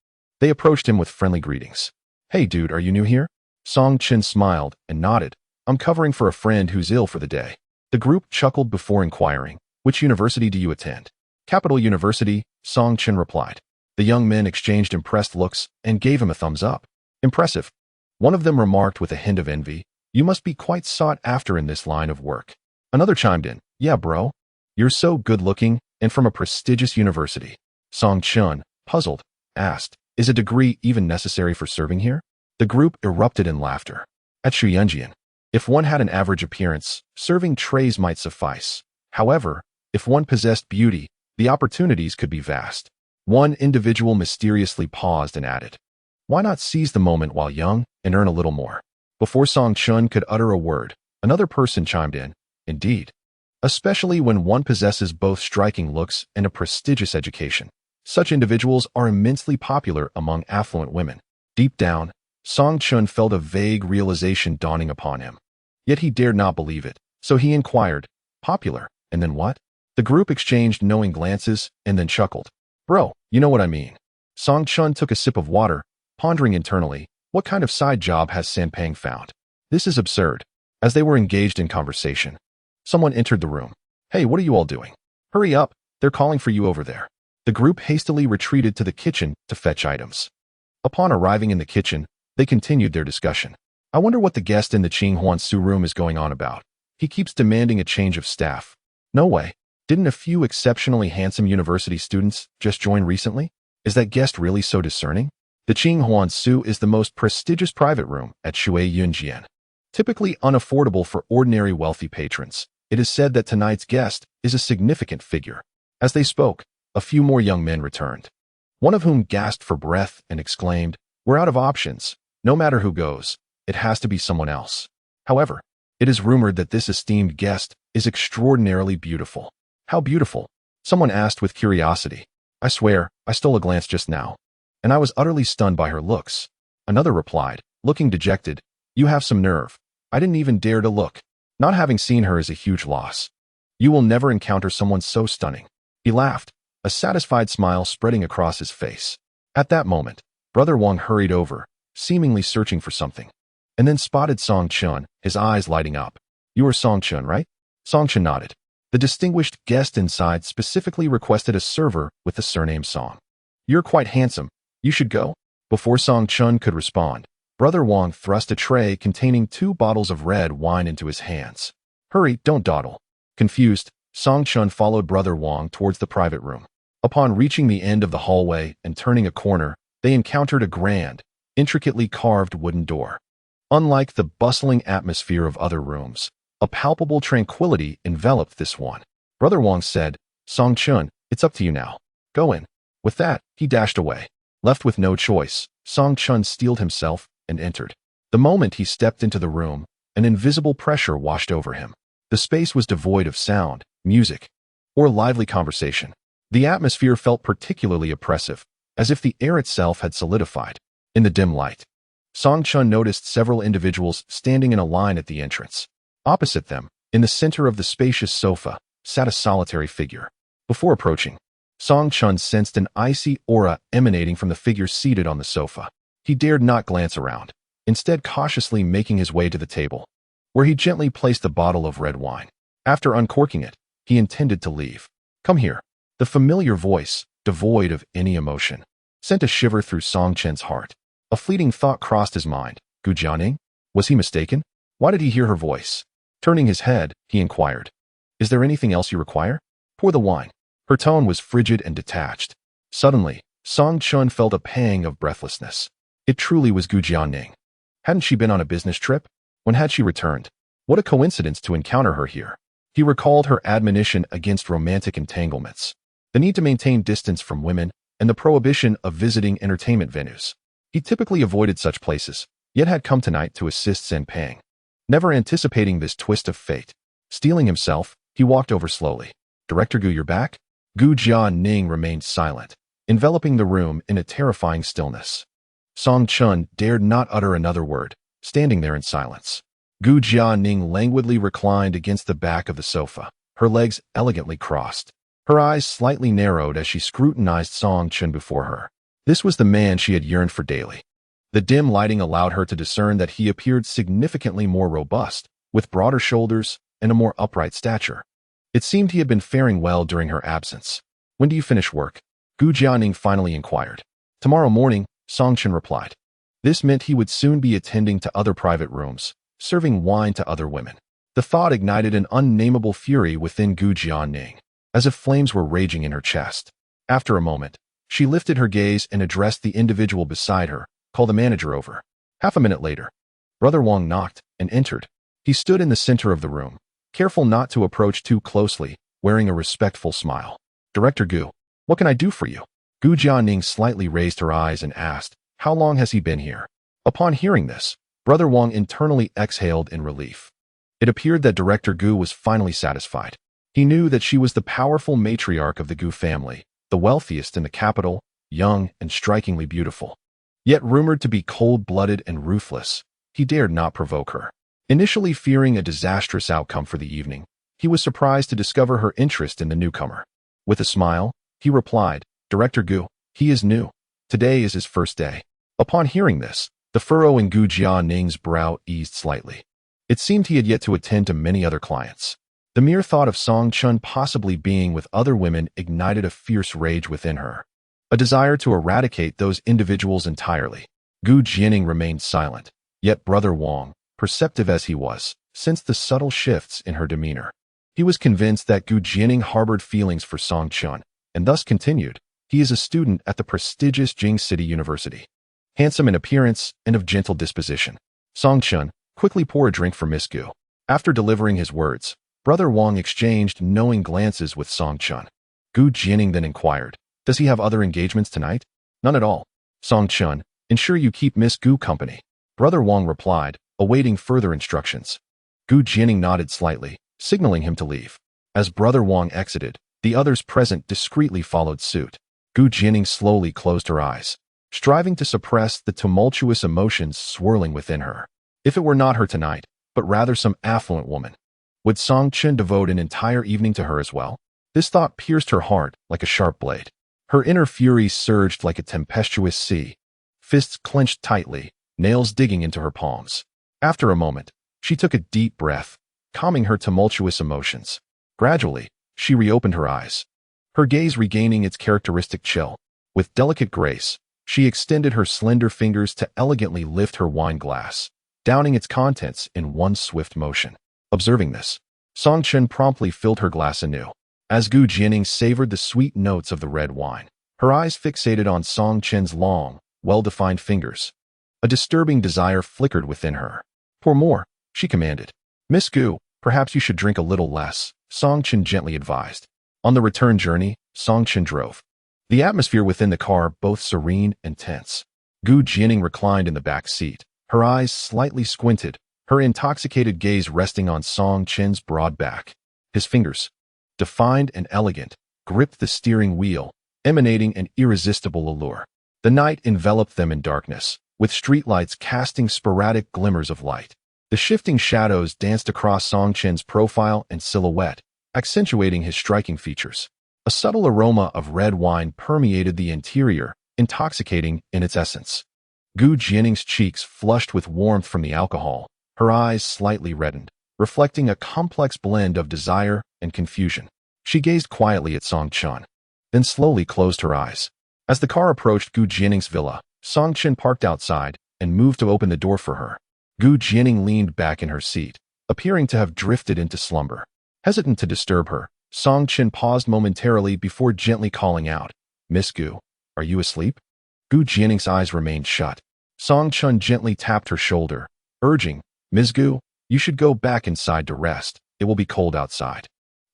A: they approached him with friendly greetings. "Hey dude, are you new here?" Song Chun smiled and nodded. "I'm covering for a friend who's ill for the day." The group chuckled before inquiring, "Which university do you attend?" "Capital University," Song Chun replied. The young men exchanged impressed looks and gave him a thumbs up. "Impressive." One of them remarked with a hint of envy. You must be quite sought after in this line of work. Another chimed in, yeah bro. You're so good-looking and from a prestigious university. Song Chun, puzzled, asked, is a degree even necessary for serving here? The group erupted in laughter. At Shuyunjian, if one had an average appearance, serving trays might suffice. However, if one possessed beauty, the opportunities could be vast. One individual mysteriously paused and added, why not seize the moment while young and earn a little more? Before Song Chun could utter a word, another person chimed in, indeed. Especially when one possesses both striking looks and a prestigious education. Such individuals are immensely popular among affluent women. Deep down, Song Chun felt a vague realization dawning upon him. Yet he dared not believe it, so he inquired, popular, and then what? The group exchanged knowing glances and then chuckled. Bro, you know what I mean. Song Chun took a sip of water, pondering internally, what kind of side job has Sanpang found? This is absurd. As they were engaged in conversation, someone entered the room. Hey, what are you all doing? Hurry up, they're calling for you over there. The group hastily retreated to the kitchen to fetch items. Upon arriving in the kitchen, they continued their discussion. I wonder what the guest in the Qinghuan Su room is going on about. He keeps demanding a change of staff. No way. Didn't a few exceptionally handsome university students just join recently? Is that guest really so discerning? The Qinghuan Su is the most prestigious private room at Shui Yunjian. Typically unaffordable for ordinary wealthy patrons, it is said that tonight's guest is a significant figure. As they spoke, a few more young men returned. One of whom gasped for breath and exclaimed, we're out of options. No matter who goes, it has to be someone else. However, it is rumored that this esteemed guest is extraordinarily beautiful. How beautiful? Someone asked with curiosity. I swear, I stole a glance just now, and I was utterly stunned by her looks. Another replied, looking dejected, you have some nerve. I didn't even dare to look. Not having seen her is a huge loss. You will never encounter someone so stunning. He laughed, a satisfied smile spreading across his face. At that moment, Brother Wang hurried over, seemingly searching for something, and then spotted Song Chun, his eyes lighting up. You are Song Chun, right? Song Chun nodded. The distinguished guest inside specifically requested a server with the surname Song. You're quite handsome. You should go. Before Song Chun could respond, Brother Wang thrust a tray containing 2 bottles of red wine into his hands. Hurry, don't dawdle. Confused, Song Chun followed Brother Wang towards the private room. Upon reaching the end of the hallway and turning a corner, they encountered a grand, intricately carved wooden door. Unlike the bustling atmosphere of other rooms, a palpable tranquility enveloped this one. Brother Wang said, Song Chun, it's up to you now. Go in. With that, he dashed away. Left with no choice, Song Chun steeled himself and entered. The moment he stepped into the room, an invisible pressure washed over him. The space was devoid of sound, music, or lively conversation. The atmosphere felt particularly oppressive, as if the air itself had solidified. In the dim light, Song Chun noticed several individuals standing in a line at the entrance. Opposite them, in the center of the spacious sofa, sat a solitary figure. Before approaching, Song Chun sensed an icy aura emanating from the figure seated on the sofa. He dared not glance around, instead cautiously making his way to the table, where he gently placed the bottle of red wine. After uncorking it, he intended to leave. Come here. The familiar voice, devoid of any emotion, sent a shiver through Song Chun's heart. A fleeting thought crossed his mind. Jianing? Was he mistaken? Why did he hear her voice? Turning his head, he inquired, is there anything else you require? Pour the wine. Her tone was frigid and detached. Suddenly, Song Chun felt a pang of breathlessness. It truly was Jianing. Hadn't she been on a business trip? When had she returned? What a coincidence to encounter her here. He recalled her admonition against romantic entanglements, the need to maintain distance from women, and the prohibition of visiting entertainment venues. He typically avoided such places, yet had come tonight to assist Sanpang. Never anticipating this twist of fate, steeling himself, he walked over slowly. Director Gu, you're back? Jianing remained silent, enveloping the room in a terrifying stillness. Song Chun dared not utter another word, standing there in silence. Jianing languidly reclined against the back of the sofa, her legs elegantly crossed. Her eyes slightly narrowed as she scrutinized Song Chun before her. This was the man she had yearned for daily. The dim lighting allowed her to discern that he appeared significantly more robust, with broader shoulders and a more upright stature. It seemed he had been faring well during her absence. When do you finish work? Jianing finally inquired. Tomorrow morning, Song Chun replied. This meant he would soon be attending to other private rooms, serving wine to other women. The thought ignited an unnameable fury within Jianing, as if flames were raging in her chest. After a moment, she lifted her gaze and addressed the individual beside her, called the manager over. Half a minute later, Brother Wang knocked and entered. He stood in the center of the room, careful not to approach too closely, wearing a respectful smile. Director Gu, what can I do for you? Jianing slightly raised her eyes and asked, how long has he been here? Upon hearing this, Brother Wang internally exhaled in relief. It appeared that Director Gu was finally satisfied. He knew that she was the powerful matriarch of the Gu family, the wealthiest in the capital, young and strikingly beautiful. Yet rumored to be cold-blooded and ruthless, he dared not provoke her. Initially fearing a disastrous outcome for the evening, he was surprised to discover her interest in the newcomer. With a smile, he replied, Director Gu, he is new. Today is his first day. Upon hearing this, the furrow in Jianing's brow eased slightly. It seemed he had yet to attend to many other clients. The mere thought of Song Chun possibly being with other women ignited a fierce rage within her, a desire to eradicate those individuals entirely. Jianing remained silent, yet Brother Wang, perceptive as he was, sensed the subtle shifts in her demeanor. He was convinced that Jianing harbored feelings for Song Chun, and thus continued, he is a student at the prestigious Jing City University. Handsome in appearance and of gentle disposition. Song Chun quickly poured a drink for Miss Gu. After delivering his words, Brother Wang exchanged knowing glances with Song Chun. Jianing then inquired, does he have other engagements tonight? None at all. Song Chun, ensure you keep Miss Gu company. Brother Wang replied, awaiting further instructions. Jianing nodded slightly, signaling him to leave. As Brother Wang exited, the others present discreetly followed suit. Jianing slowly closed her eyes, striving to suppress the tumultuous emotions swirling within her. If it were not her tonight, but rather some affluent woman, would Song Chun devote an entire evening to her as well? This thought pierced her heart like a sharp blade. Her inner fury surged like a tempestuous sea, fists clenched tightly, nails digging into her palms. After a moment, she took a deep breath, calming her tumultuous emotions. Gradually, she reopened her eyes, her gaze regaining its characteristic chill. With delicate grace, she extended her slender fingers to elegantly lift her wine glass, downing its contents in one swift motion. Observing this, Song Chun promptly filled her glass anew. As Jianing savored the sweet notes of the red wine, her eyes fixated on Song Chun's long, well-defined fingers. A disturbing desire flickered within her. Pour more, she commanded. Miss Gu, perhaps you should drink a little less, Song Chun gently advised. On the return journey, Song Chun drove. The atmosphere within the car both serene and tense. Jianing reclined in the back seat, her eyes slightly squinted, her intoxicated gaze resting on Song Chun's broad back. His fingers, defined and elegant, gripped the steering wheel, emanating an irresistible allure. The night enveloped them in darkness, with streetlights casting sporadic glimmers of light. The shifting shadows danced across Song Chun's profile and silhouette, accentuating his striking features. A subtle aroma of red wine permeated the interior, intoxicating in its essence. Jianing's cheeks flushed with warmth from the alcohol, her eyes slightly reddened, reflecting a complex blend of desire and confusion. She gazed quietly at Song Chun, then slowly closed her eyes. As the car approached Jianing's villa, Song Chun parked outside and moved to open the door for her. Jianing leaned back in her seat, appearing to have drifted into slumber. Hesitant to disturb her, Song Chun paused momentarily before gently calling out, Miss Gu, are you asleep? Jianing's eyes remained shut. Song Chun gently tapped her shoulder, urging, Ms. Gu, you should go back inside to rest. It will be cold outside.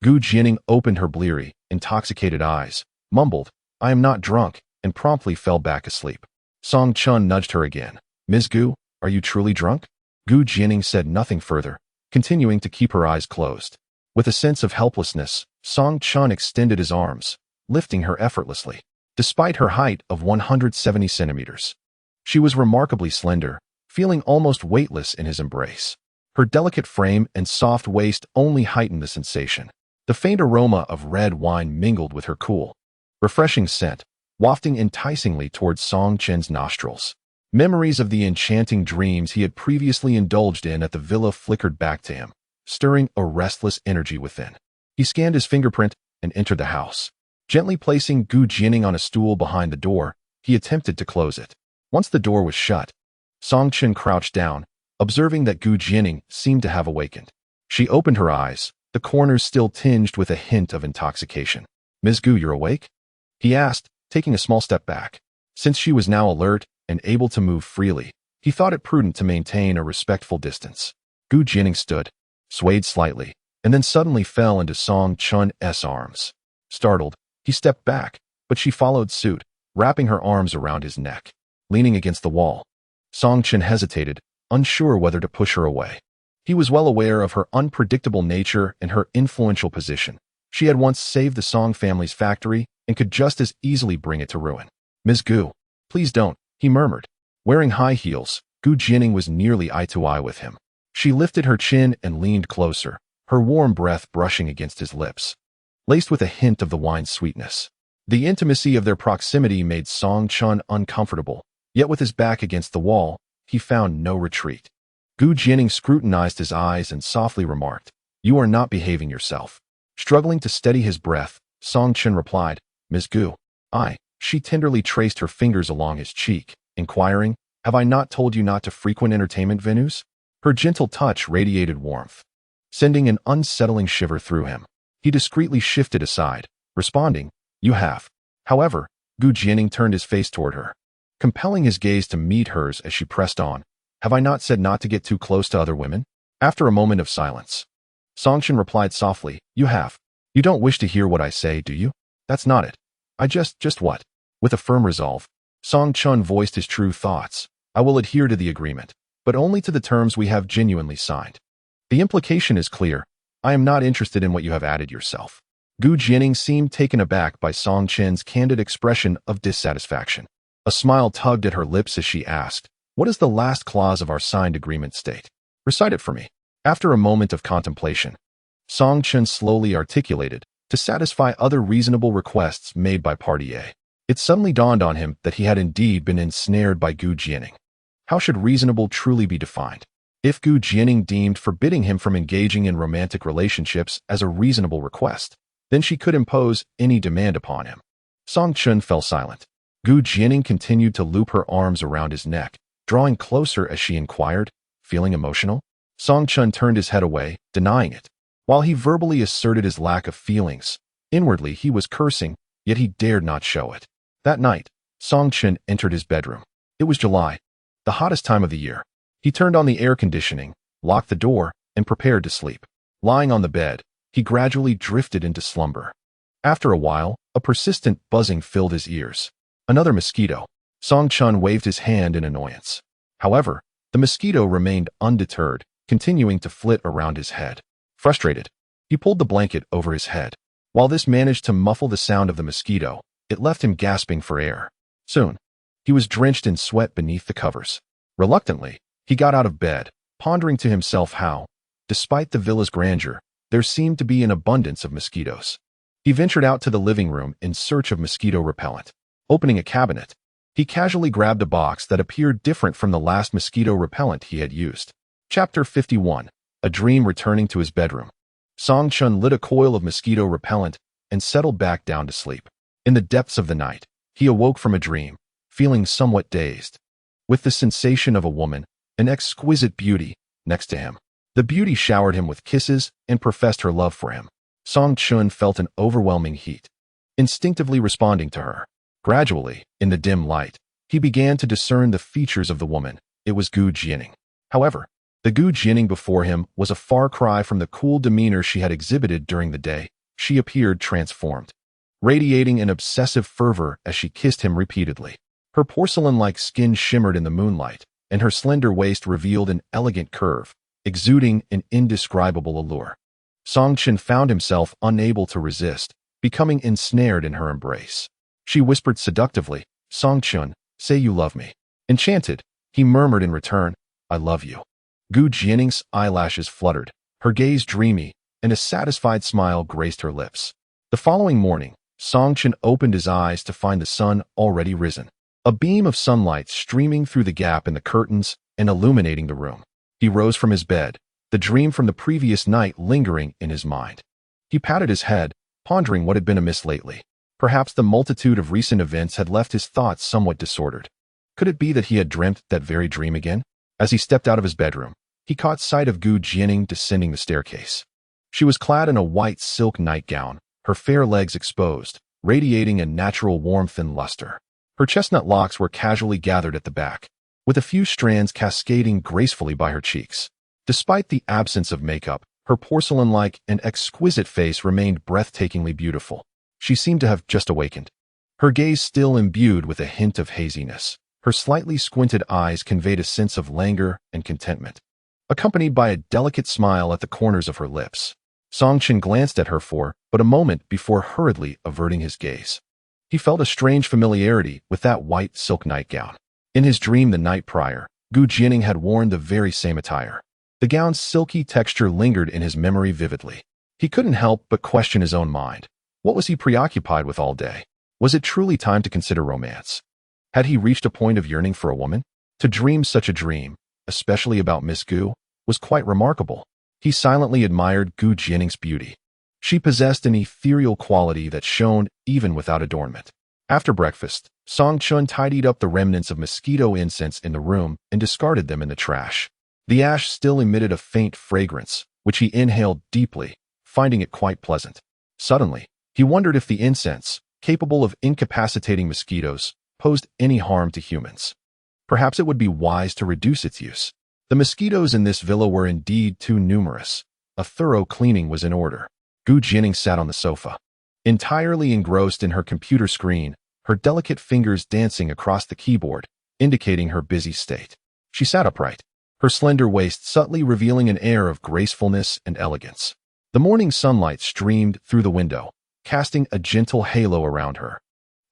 A: Jianing opened her bleary, intoxicated eyes, mumbled, I am not drunk, and promptly fell back asleep. Song Chun nudged her again. Ms. Gu, are you truly drunk? Jianing said nothing further, continuing to keep her eyes closed. With a sense of helplessness, Song Chun extended his arms, lifting her effortlessly. Despite her height of 170 centimeters, she was remarkably slender, feeling almost weightless in his embrace. Her delicate frame and soft waist only heightened the sensation. The faint aroma of red wine mingled with her cool, refreshing scent, wafting enticingly towards Song Chun's nostrils. Memories of the enchanting dreams he had previously indulged in at the villa flickered back to him, stirring a restless energy within. He scanned his fingerprint and entered the house. Gently placing Jianing on a stool behind the door, he attempted to close it. Once the door was shut, Song Chun crouched down, observing that Gu Jianing seemed to have awakened. She opened her eyes, the corners still tinged with a hint of intoxication. "Ms. Gu, you're awake?" he asked, taking a small step back. Since she was now alert and able to move freely, he thought it prudent to maintain a respectful distance. Gu Jianing stood, swayed slightly, and then suddenly fell into Song Chun's arms. Startled, he stepped back, but she followed suit, wrapping her arms around his neck. Leaning against the wall, Song Chun hesitated, unsure whether to push her away. He was well aware of her unpredictable nature and her influential position. She had once saved the Song family's factory and could just as easily bring it to ruin. "Ms. Gu, please don't," he murmured. Wearing high heels, Gu Jianing was nearly eye-to-eye with him. She lifted her chin and leaned closer, her warm breath brushing against his lips, laced with a hint of the wine's sweetness. The intimacy of their proximity made Song Chun uncomfortable, yet with his back against the wall, he found no retreat. Gu Jianing scrutinized his eyes and softly remarked, "You are not behaving yourself." Struggling to steady his breath, Song Chun replied, "Ms. Gu, She tenderly traced her fingers along his cheek, inquiring, "Have I not told you not to frequent entertainment venues?" Her gentle touch radiated warmth, sending an unsettling shiver through him. He discreetly shifted aside, responding, "You have." However, Gu Jianing turned his face toward her, compelling his gaze to meet hers as she pressed on, "Have I not said not to get too close to other women?" After a moment of silence, Song Chun replied softly, "You have. You don't wish to hear what I say, do you?" "That's not it. I just what?" With a firm resolve, Song Chun voiced his true thoughts. "I will adhere to the agreement, but only to the terms we have genuinely signed. The implication is clear. I am not interested in what you have added yourself." Gu Jianing seemed taken aback by Song Chun's candid expression of dissatisfaction. A smile tugged at her lips as she asked, "What does the last clause of our signed agreement state? Recite it for me." After a moment of contemplation, Song Chun slowly articulated, to satisfy other reasonable requests made by Party A. It suddenly dawned on him that he had indeed been ensnared by Gu Jianing. How should reasonable truly be defined? If Gu Jianing deemed forbidding him from engaging in romantic relationships as a reasonable request, then she could impose any demand upon him. Song Chun fell silent. Gu Jianing continued to loop her arms around his neck, drawing closer as she inquired, "Feeling emotional?" Song Chun turned his head away, denying it. While he verbally asserted his lack of feelings, inwardly he was cursing, yet he dared not show it. That night, Song Chun entered his bedroom. It was July, the hottest time of the year. He turned on the air conditioning, locked the door, and prepared to sleep. Lying on the bed, he gradually drifted into slumber. After a while, a persistent buzzing filled his ears. Another mosquito. Song Chun waved his hand in annoyance. However, the mosquito remained undeterred, continuing to flit around his head. Frustrated, he pulled the blanket over his head. While this managed to muffle the sound of the mosquito, it left him gasping for air. Soon, he was drenched in sweat beneath the covers. Reluctantly, he got out of bed, pondering to himself how, despite the villa's grandeur, there seemed to be an abundance of mosquitoes. He ventured out to the living room in search of mosquito repellent. Opening a cabinet, he casually grabbed a box that appeared different from the last mosquito repellent he had used. Chapter 51. A Dream Returning to his bedroom. Song Chun lit a coil of mosquito repellent and settled back down to sleep. In the depths of the night, he awoke from a dream, feeling somewhat dazed, with the sensation of a woman, an exquisite beauty, next to him. The beauty showered him with kisses and professed her love for him. Song Chun felt an overwhelming heat, instinctively responding to her. Gradually, in the dim light, he began to discern the features of the woman. It was Gu Jianing. However, the Gu Jianing before him was a far cry from the cool demeanor she had exhibited during the day. She appeared transformed, radiating an obsessive fervor as she kissed him repeatedly. Her porcelain-like skin shimmered in the moonlight, and her slender waist revealed an elegant curve, exuding an indescribable allure. Song Chun found himself unable to resist, becoming ensnared in her embrace. She whispered seductively, "Song Chun, say you love me." Enchanted, he murmured in return, "I love you." Gu Jianing's eyelashes fluttered, her gaze dreamy, and a satisfied smile graced her lips. The following morning, Song Chun opened his eyes to find the sun already risen, a beam of sunlight streaming through the gap in the curtains and illuminating the room. He rose from his bed, the dream from the previous night lingering in his mind. He patted his head, pondering what had been amiss lately. Perhaps the multitude of recent events had left his thoughts somewhat disordered. Could it be that he had dreamt that very dream again? As he stepped out of his bedroom, he caught sight of Jianing descending the staircase. She was clad in a white silk nightgown, her fair legs exposed, radiating a natural warmth and luster. Her chestnut locks were casually gathered at the back, with a few strands cascading gracefully by her cheeks. Despite the absence of makeup, her porcelain-like and exquisite face remained breathtakingly beautiful. She seemed to have just awakened, her gaze still imbued with a hint of haziness. Her slightly squinted eyes conveyed a sense of languor and contentment, accompanied by a delicate smile at the corners of her lips. Songchen glanced at her for but a moment before hurriedly averting his gaze. He felt a strange familiarity with that white silk nightgown. In his dream the night prior, Jianing had worn the very same attire. The gown's silky texture lingered in his memory vividly. He couldn't help but question his own mind. What was he preoccupied with all day? Was it truly time to consider romance? Had he reached a point of yearning for a woman? To dream such a dream, especially about Miss Gu, was quite remarkable. He silently admired Jianing's beauty. She possessed an ethereal quality that shone even without adornment. After breakfast, Song Chun tidied up the remnants of mosquito incense in the room and discarded them in the trash. The ash still emitted a faint fragrance, which he inhaled deeply, finding it quite pleasant. Suddenly, he wondered if the incense, capable of incapacitating mosquitoes, posed any harm to humans. Perhaps it would be wise to reduce its use. The mosquitoes in this villa were indeed too numerous. A thorough cleaning was in order. Jianing sat on the sofa, entirely engrossed in her computer screen, her delicate fingers dancing across the keyboard, indicating her busy state. She sat upright, her slender waist subtly revealing an air of gracefulness and elegance. The morning sunlight streamed through the window, casting a gentle halo around her,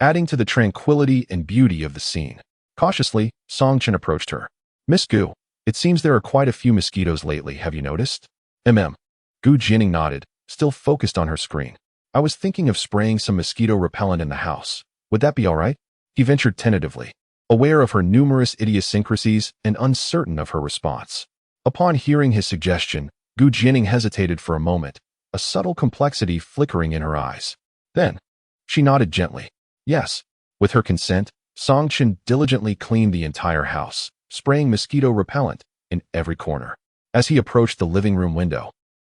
A: adding to the tranquility and beauty of the scene. Cautiously, Songchen approached her. "Miss Gu, it seems there are quite a few mosquitoes lately, have you noticed?" Jianing nodded, still focused on her screen. "I was thinking of spraying some mosquito repellent in the house. Would that be all right?" He ventured tentatively, aware of her numerous idiosyncrasies and uncertain of her response. Upon hearing his suggestion, Jianing hesitated for a moment, a subtle complexity flickering in her eyes. Then, she nodded gently. Yes. With her consent, Songchen diligently cleaned the entire house, spraying mosquito repellent in every corner. As he approached the living room window,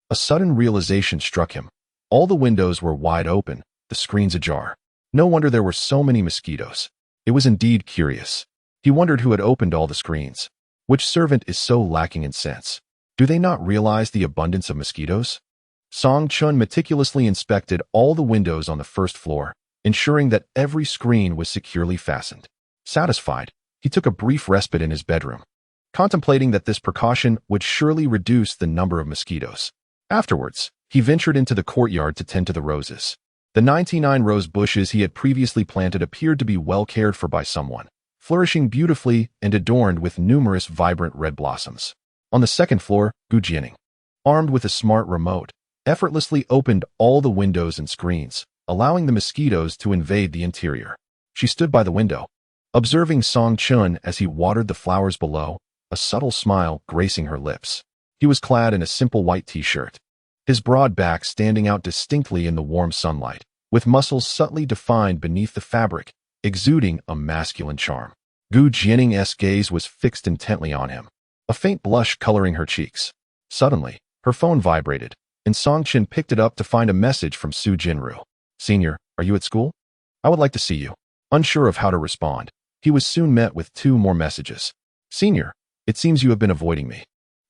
A: a sudden realization struck him. All the windows were wide open, the screens ajar. No wonder there were so many mosquitoes. It was indeed curious. He wondered who had opened all the screens. Which servant is so lacking in sense? Do they not realize the abundance of mosquitoes? Song Chun meticulously inspected all the windows on the first floor, ensuring that every screen was securely fastened. Satisfied, he took a brief respite in his bedroom, contemplating that this precaution would surely reduce the number of mosquitoes. Afterwards, he ventured into the courtyard to tend to the roses. The 99 rose bushes he had previously planted appeared to be well cared for by someone, flourishing beautifully and adorned with numerous vibrant red blossoms. On the second floor, Jianing, armed with a smart remote, effortlessly opened all the windows and screens, allowing the mosquitoes to invade the interior. She stood by the window, observing Song Chun as he watered the flowers below, a subtle smile gracing her lips. He was clad in a simple white t-shirt, his broad back standing out distinctly in the warm sunlight, with muscles subtly defined beneath the fabric, exuding a masculine charm. Jianing's gaze was fixed intently on him, a faint blush coloring her cheeks. Suddenly, her phone vibrated, and Songchen picked it up to find a message from Su Jinru. "Senior, are you at school? I would like to see you." Unsure of how to respond, he was soon met with two more messages. "Senior, it seems you have been avoiding me.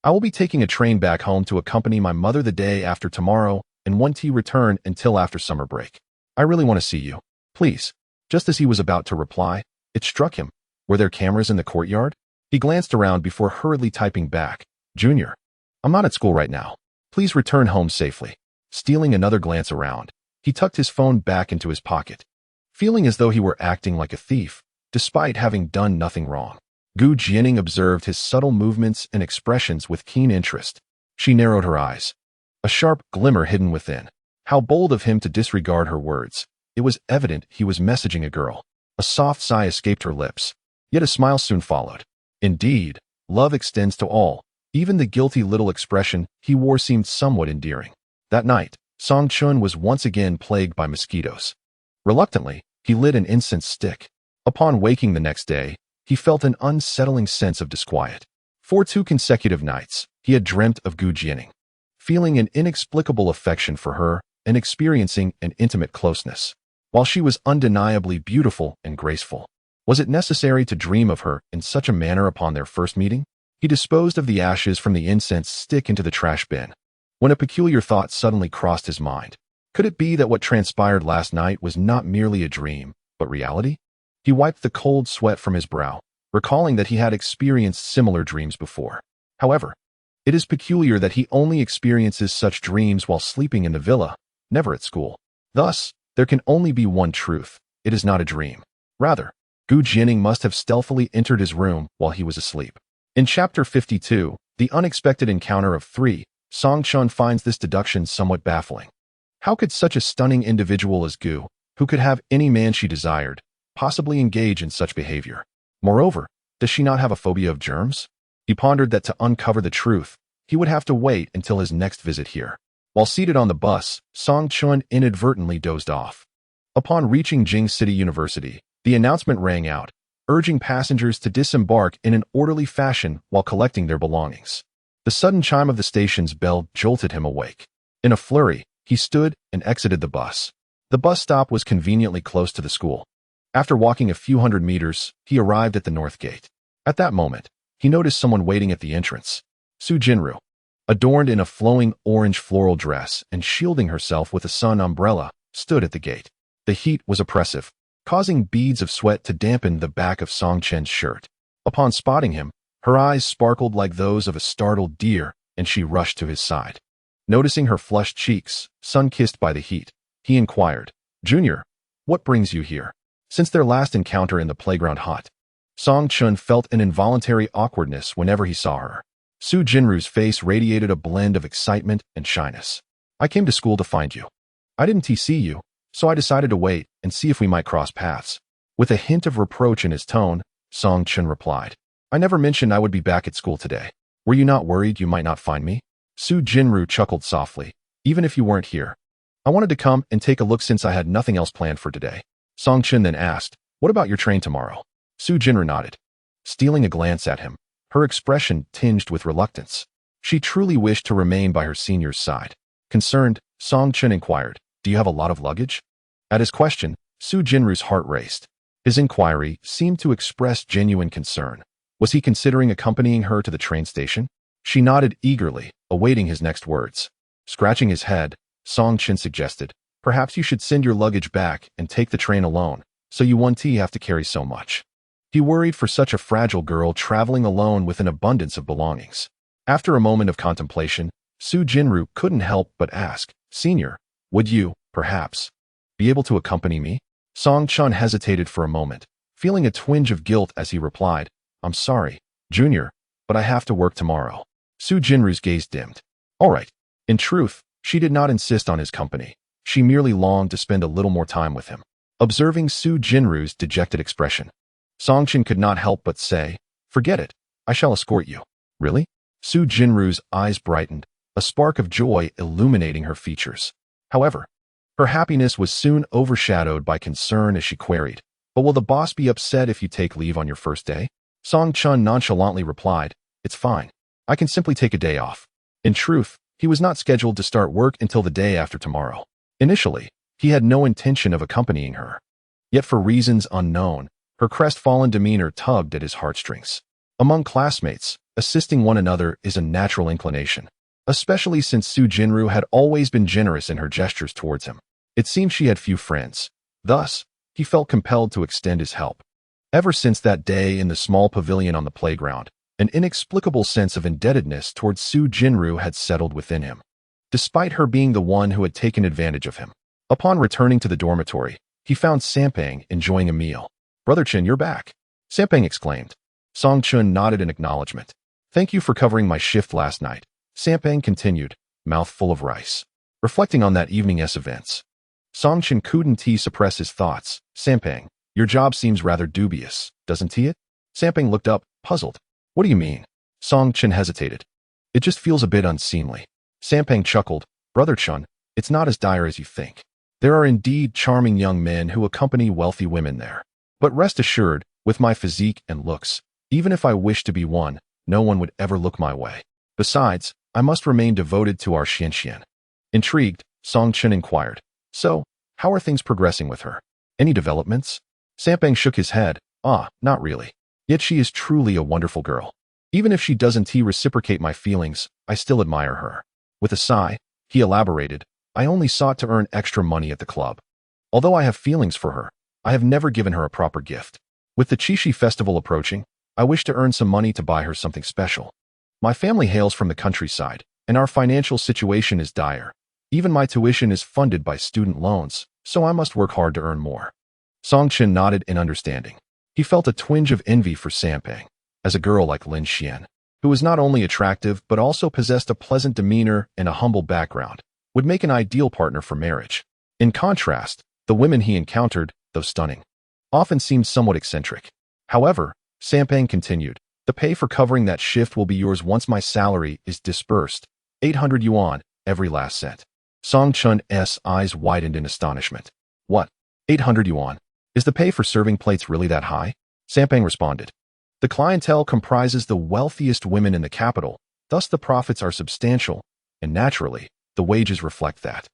A: I will be taking a train back home to accompany my mother the day after tomorrow and won't return until after summer break. I really want to see you. Please." Just as he was about to reply, it struck him. Were there cameras in the courtyard? He glanced around before hurriedly typing back, "Junior, I'm not at school right now. Please return home safely." Stealing another glance around, he tucked his phone back into his pocket, feeling as though he were acting like a thief, despite having done nothing wrong. Jianing observed his subtle movements and expressions with keen interest. She narrowed her eyes, a sharp glimmer hidden within. How bold of him to disregard her words. It was evident he was messaging a girl. A soft sigh escaped her lips, yet a smile soon followed. Indeed, love extends to all. Even the guilty little expression he wore seemed somewhat endearing. That night, Song Chun was once again plagued by mosquitoes. Reluctantly, he lit an incense stick. Upon waking the next day, he felt an unsettling sense of disquiet. For 2 consecutive nights, he had dreamt of Jianing, feeling an inexplicable affection for her and experiencing an intimate closeness. While she was undeniably beautiful and graceful, was it necessary to dream of her in such a manner upon their first meeting? He disposed of the ashes from the incense stick into the trash bin, when a peculiar thought suddenly crossed his mind. Could it be that what transpired last night was not merely a dream, but reality? He wiped the cold sweat from his brow, recalling that he had experienced similar dreams before. However, it is peculiar that he only experiences such dreams while sleeping in the villa, never at school. Thus, there can only be one truth. It is not a dream. Rather, Jianing must have stealthily entered his room while he was asleep. In Chapter 52, The Unexpected Encounter of 3, Song-chun finds this deduction somewhat baffling. How could such a stunning individual as Gu, who could have any man she desired, possibly engage in such behavior? Moreover, does she not have a phobia of germs? He pondered that to uncover the truth, he would have to wait until his next visit here. While seated on the bus, Song-chun inadvertently dozed off. Upon reaching Jing City University, the announcement rang out, urging passengers to disembark in an orderly fashion while collecting their belongings. The sudden chime of the station's bell jolted him awake. In a flurry, he stood and exited the bus. The bus stop was conveniently close to the school. After walking a few hundred meters, he arrived at the north gate. At that moment, he noticed someone waiting at the entrance. Su Jinru, adorned in a flowing orange floral dress and shielding herself with a sun umbrella, stood at the gate. The heat was oppressive, causing beads of sweat to dampen the back of Song-chun's shirt. Upon spotting him, her eyes sparkled like those of a startled deer, and she rushed to his side. Noticing her flushed cheeks, sun-kissed by the heat, he inquired, "Junior, what brings you here?" Since their last encounter in the playground hut, Song-chun felt an involuntary awkwardness whenever he saw her. Su Jinru's face radiated a blend of excitement and shyness. "I came to school to find you. I didn't see you, so I decided to wait and see if we might cross paths." With a hint of reproach in his tone, Song-chun replied, "I never mentioned I would be back at school today. Were you not worried you might not find me?" Su Jinru chuckled softly. "Even if you weren't here, I wanted to come and take a look since I had nothing else planned for today." Song-chun then asked, "What about your train tomorrow?" Su Jinru nodded, stealing a glance at him, her expression tinged with reluctance. She truly wished to remain by her senior's side. Concerned, Song-chun inquired, "Do you have a lot of luggage?" At his question, Su Jinru's heart raced. His inquiry seemed to express genuine concern. Was he considering accompanying her to the train station? She nodded eagerly, awaiting his next words. Scratching his head, Song-chun suggested, "Perhaps you should send your luggage back and take the train alone, so you won't have to carry so much." He worried for such a fragile girl traveling alone with an abundance of belongings. After a moment of contemplation, Su Jinru couldn't help but ask, "Senior, would you, perhaps, be able to accompany me?" Song-chun hesitated for a moment, feeling a twinge of guilt as he replied, "I'm sorry, Junior, but I have to work tomorrow." Su Jinru's gaze dimmed. All right. In truth, she did not insist on his company. She merely longed to spend a little more time with him. Observing Su Jinru's dejected expression, Song-chun could not help but say, "Forget it. I shall escort you." "Really?" Su Jinru's eyes brightened, a spark of joy illuminating her features. However, her happiness was soon overshadowed by concern as she queried, "But will the boss be upset if you take leave on your first day?" Song-chun nonchalantly replied, "It's fine. I can simply take a day off." In truth, he was not scheduled to start work until the day after tomorrow. Initially, he had no intention of accompanying her. Yet for reasons unknown, her crestfallen demeanor tugged at his heartstrings. Among classmates, assisting one another is a natural inclination, especially since Su Jinru had always been generous in her gestures towards him. It seemed she had few friends. Thus, he felt compelled to extend his help. Ever since that day in the small pavilion on the playground, an inexplicable sense of indebtedness towards Su Jinru had settled within him, despite her being the one who had taken advantage of him. Upon returning to the dormitory, he found Sampang enjoying a meal. "Brother Chin, you're back," Sampang exclaimed. Song-chun nodded in acknowledgement. "Thank you for covering my shift last night," Sampang continued, mouth full of rice. Reflecting on that evening's events, Song-chun couldn't suppress his thoughts. "Sampang, your job seems rather dubious, doesn't it?" Sampang looked up, puzzled. "What do you mean?" Song-chun hesitated. "It just feels a bit unseemly." Sampang chuckled. "Brother Chun, it's not as dire as you think. There are indeed charming young men who accompany wealthy women there. But rest assured, with my physique and looks, even if I wished to be one, no one would ever look my way. Besides, I must remain devoted to our Xianxian. Intrigued, Song Chen inquired, "So, how are things progressing with her? Any developments?" Sampang shook his head. Not really. Yet she is truly a wonderful girl. Even if she doesn't reciprocate my feelings, I still admire her." With a sigh, he elaborated, "I only sought to earn extra money at the club. Although I have feelings for her, I have never given her a proper gift. With the Chi-shi festival approaching, I wish to earn some money to buy her something special. My family hails from the countryside, and our financial situation is dire. Even my tuition is funded by student loans, so I must work hard to earn more." Song Chen nodded in understanding. He felt a twinge of envy for Sampang, as a girl like Lin Xian, who was not only attractive but also possessed a pleasant demeanor and a humble background, would make an ideal partner for marriage. In contrast, the women he encountered, though stunning, often seemed somewhat eccentric. However, Sampang continued, "The pay for covering that shift will be yours once my salary is disbursed. 800 yuan, every last cent." Song Chun's eyes widened in astonishment. "What? 800 yuan? Is the pay for serving plates really that high?" Sampang responded. "The clientele comprises the wealthiest women in the capital, thus the profits are substantial, and naturally, the wages reflect that.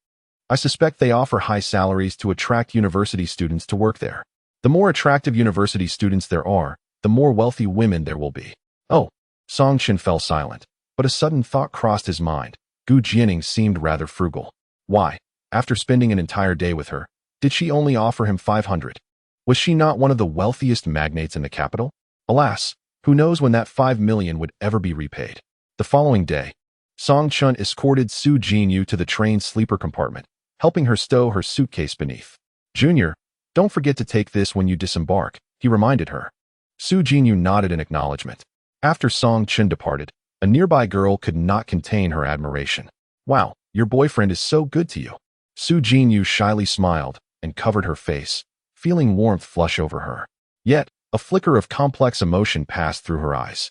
A: I suspect they offer high salaries to attract university students to work there. The more attractive university students there are, the more wealthy women there will be." "Oh." Song Chen fell silent, but a sudden thought crossed his mind. Jianing seemed rather frugal. Why, after spending an entire day with her, did she only offer him 500? Was she not one of the wealthiest magnates in the capital? Alas, who knows when that 5 million would ever be repaid. The following day, Song Chen escorted Su Jinyu to the train's sleeper compartment, helping her stow her suitcase beneath. "Junior, don't forget to take this when you disembark," he reminded her. Su Jinyu nodded in acknowledgement. After Song Chen departed, a nearby girl could not contain her admiration. "Wow, your boyfriend is so good to you." Su Jinyu shyly smiled and covered her face, feeling warmth flush over her. Yet, a flicker of complex emotion passed through her eyes.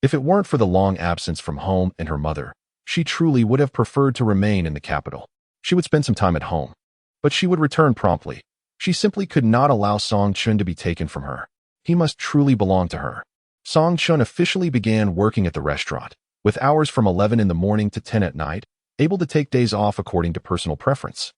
A: If it weren't for the long absence from home and her mother, she truly would have preferred to remain in the capital. She would spend some time at home, but she would return promptly. She simply could not allow Song Chen to be taken from her. He must truly belong to her. Song Chen officially began working at the restaurant, with hours from 11 in the morning to 10 at night, able to take days off according to personal preference.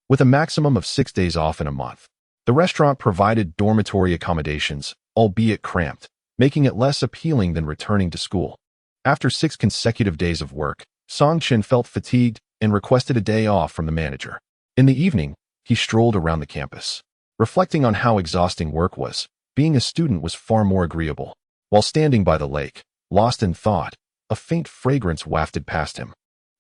A: With a maximum of 6 days off in a month, the restaurant provided dormitory accommodations, albeit cramped, making it less appealing than returning to school. After 6 consecutive days of work, Song Chen felt fatigued and requested a day off from the manager. In the evening, he strolled around the campus. Reflecting on how exhausting work was, being a student was far more agreeable. While standing by the lake, lost in thought, a faint fragrance wafted past him,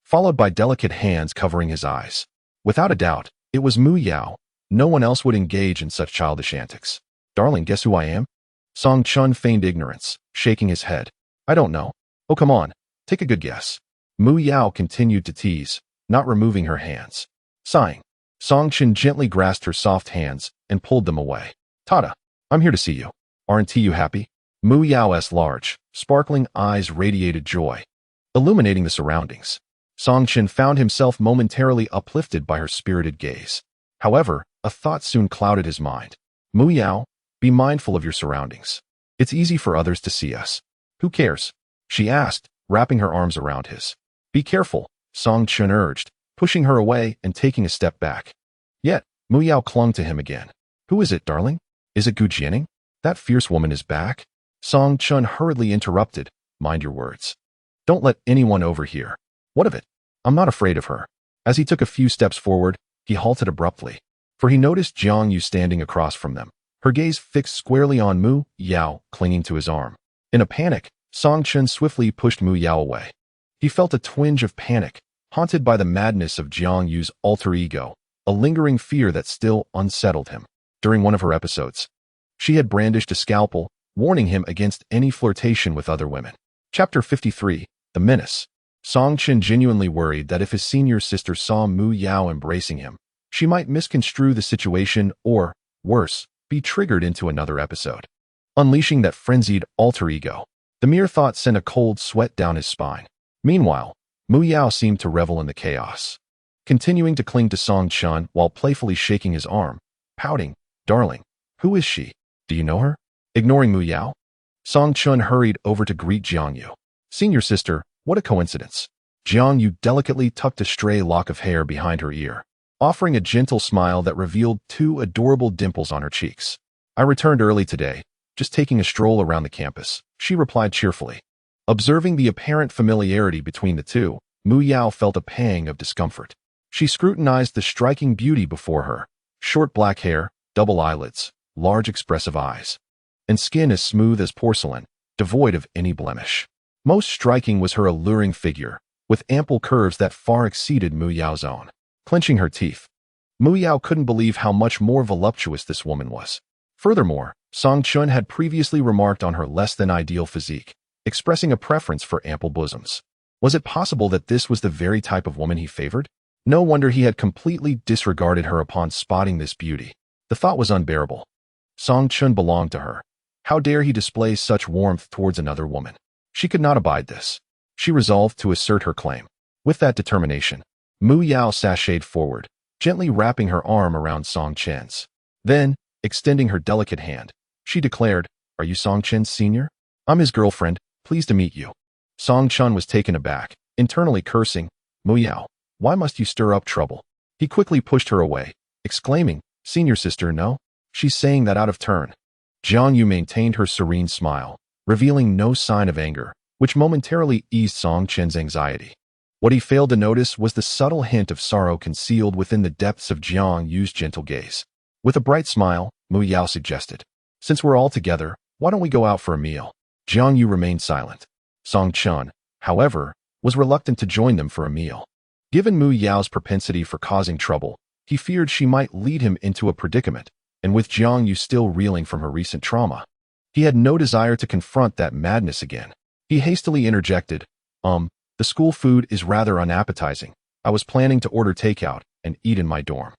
A: followed by delicate hands covering his eyes. Without a doubt, it was Mu Yao. No one else would engage in such childish antics. "Darling, guess who I am?" Song Chen feigned ignorance, shaking his head. "I don't know." "Oh, come on, take a good guess." Mu Yao continued to tease, not removing her hands. Sighing, Song Chen gently grasped her soft hands and pulled them away. "Tada, I'm here to see you. Aren't you happy?" Mu Yao's large, sparkling eyes radiated joy, illuminating the surroundings. Song Chen found himself momentarily uplifted by her spirited gaze. However, a thought soon clouded his mind. "Mu Yao, be mindful of your surroundings. It's easy for others to see us." "Who cares?" she asked, wrapping her arms around his. "Be careful," Song Chen urged, pushing her away and taking a step back. Yet, Mu Yao clung to him again. "Who is it, darling? Is it Jianing? That fierce woman is back?" Song Chen hurriedly interrupted. "Mind your words. Don't let anyone overhear." "What of it? I'm not afraid of her." As he took a few steps forward, he halted abruptly, for he noticed Jiang standing across from them, her gaze fixed squarely on Mu Yao, clinging to his arm. In a panic, Song Chen swiftly pushed Mu Yao away. He felt a twinge of panic, haunted by the madness of Jiang Yu's alter ego, a lingering fear that still unsettled him. During one of her episodes, she had brandished a scalpel, warning him against any flirtation with other women. Chapter 53, The Menace. Song Chen genuinely worried that if his senior sister saw Mu Yao embracing him, she might misconstrue the situation or, worse, be triggered into another episode, unleashing that frenzied alter ego. The mere thought sent a cold sweat down his spine. Meanwhile, Mu Yao seemed to revel in the chaos, continuing to cling to Song Chen while playfully shaking his arm, pouting, "Darling, who is she? Do you know her?" Ignoring Mu Yao, Song Chen hurried over to greet Jiang Yu. Senior sister, what a coincidence. Jiang Yu delicately tucked a stray lock of hair behind her ear, offering a gentle smile that revealed two adorable dimples on her cheeks. I returned early today, just taking a stroll around the campus, she replied cheerfully. Observing the apparent familiarity between the two, Mu Yao felt a pang of discomfort. She scrutinized the striking beauty before her, short black hair, double eyelids, large expressive eyes, and skin as smooth as porcelain, devoid of any blemish. Most striking was her alluring figure, with ample curves that far exceeded Mu Yao's own. Clenching her teeth, Mu Yao couldn't believe how much more voluptuous this woman was. Furthermore, Song Chun had previously remarked on her less-than-ideal physique, expressing a preference for ample bosoms. Was it possible that this was the very type of woman he favored? No wonder he had completely disregarded her upon spotting this beauty. The thought was unbearable. Song Chun belonged to her. How dare he display such warmth towards another woman? She could not abide this. She resolved to assert her claim. With that determination, Mu Yao sashayed forward, gently wrapping her arm around Song Chen's. Then, extending her delicate hand, she declared, "Are you Song Chen's senior? I'm his girlfriend, pleased to meet you." Song Chun was taken aback, internally cursing, "Mu Yao, why must you stir up trouble?" He quickly pushed her away, exclaiming, "Senior sister, no? She's saying that out of turn." Jiang Yu maintained her serene smile, revealing no sign of anger, which momentarily eased Song Chen's anxiety. What he failed to notice was the subtle hint of sorrow concealed within the depths of Jiang Yu's gentle gaze. With a bright smile, Mu Yao suggested, "Since we're all together, why don't we go out for a meal?" Jiang Yu remained silent. Song Chun, however, was reluctant to join them for a meal. Given Mu Yao's propensity for causing trouble, he feared she might lead him into a predicament, and with Jiang Yu still reeling from her recent trauma, he had no desire to confront that madness again. He hastily interjected, "The school food is rather unappetizing. I was planning to order takeout and eat in my dorm."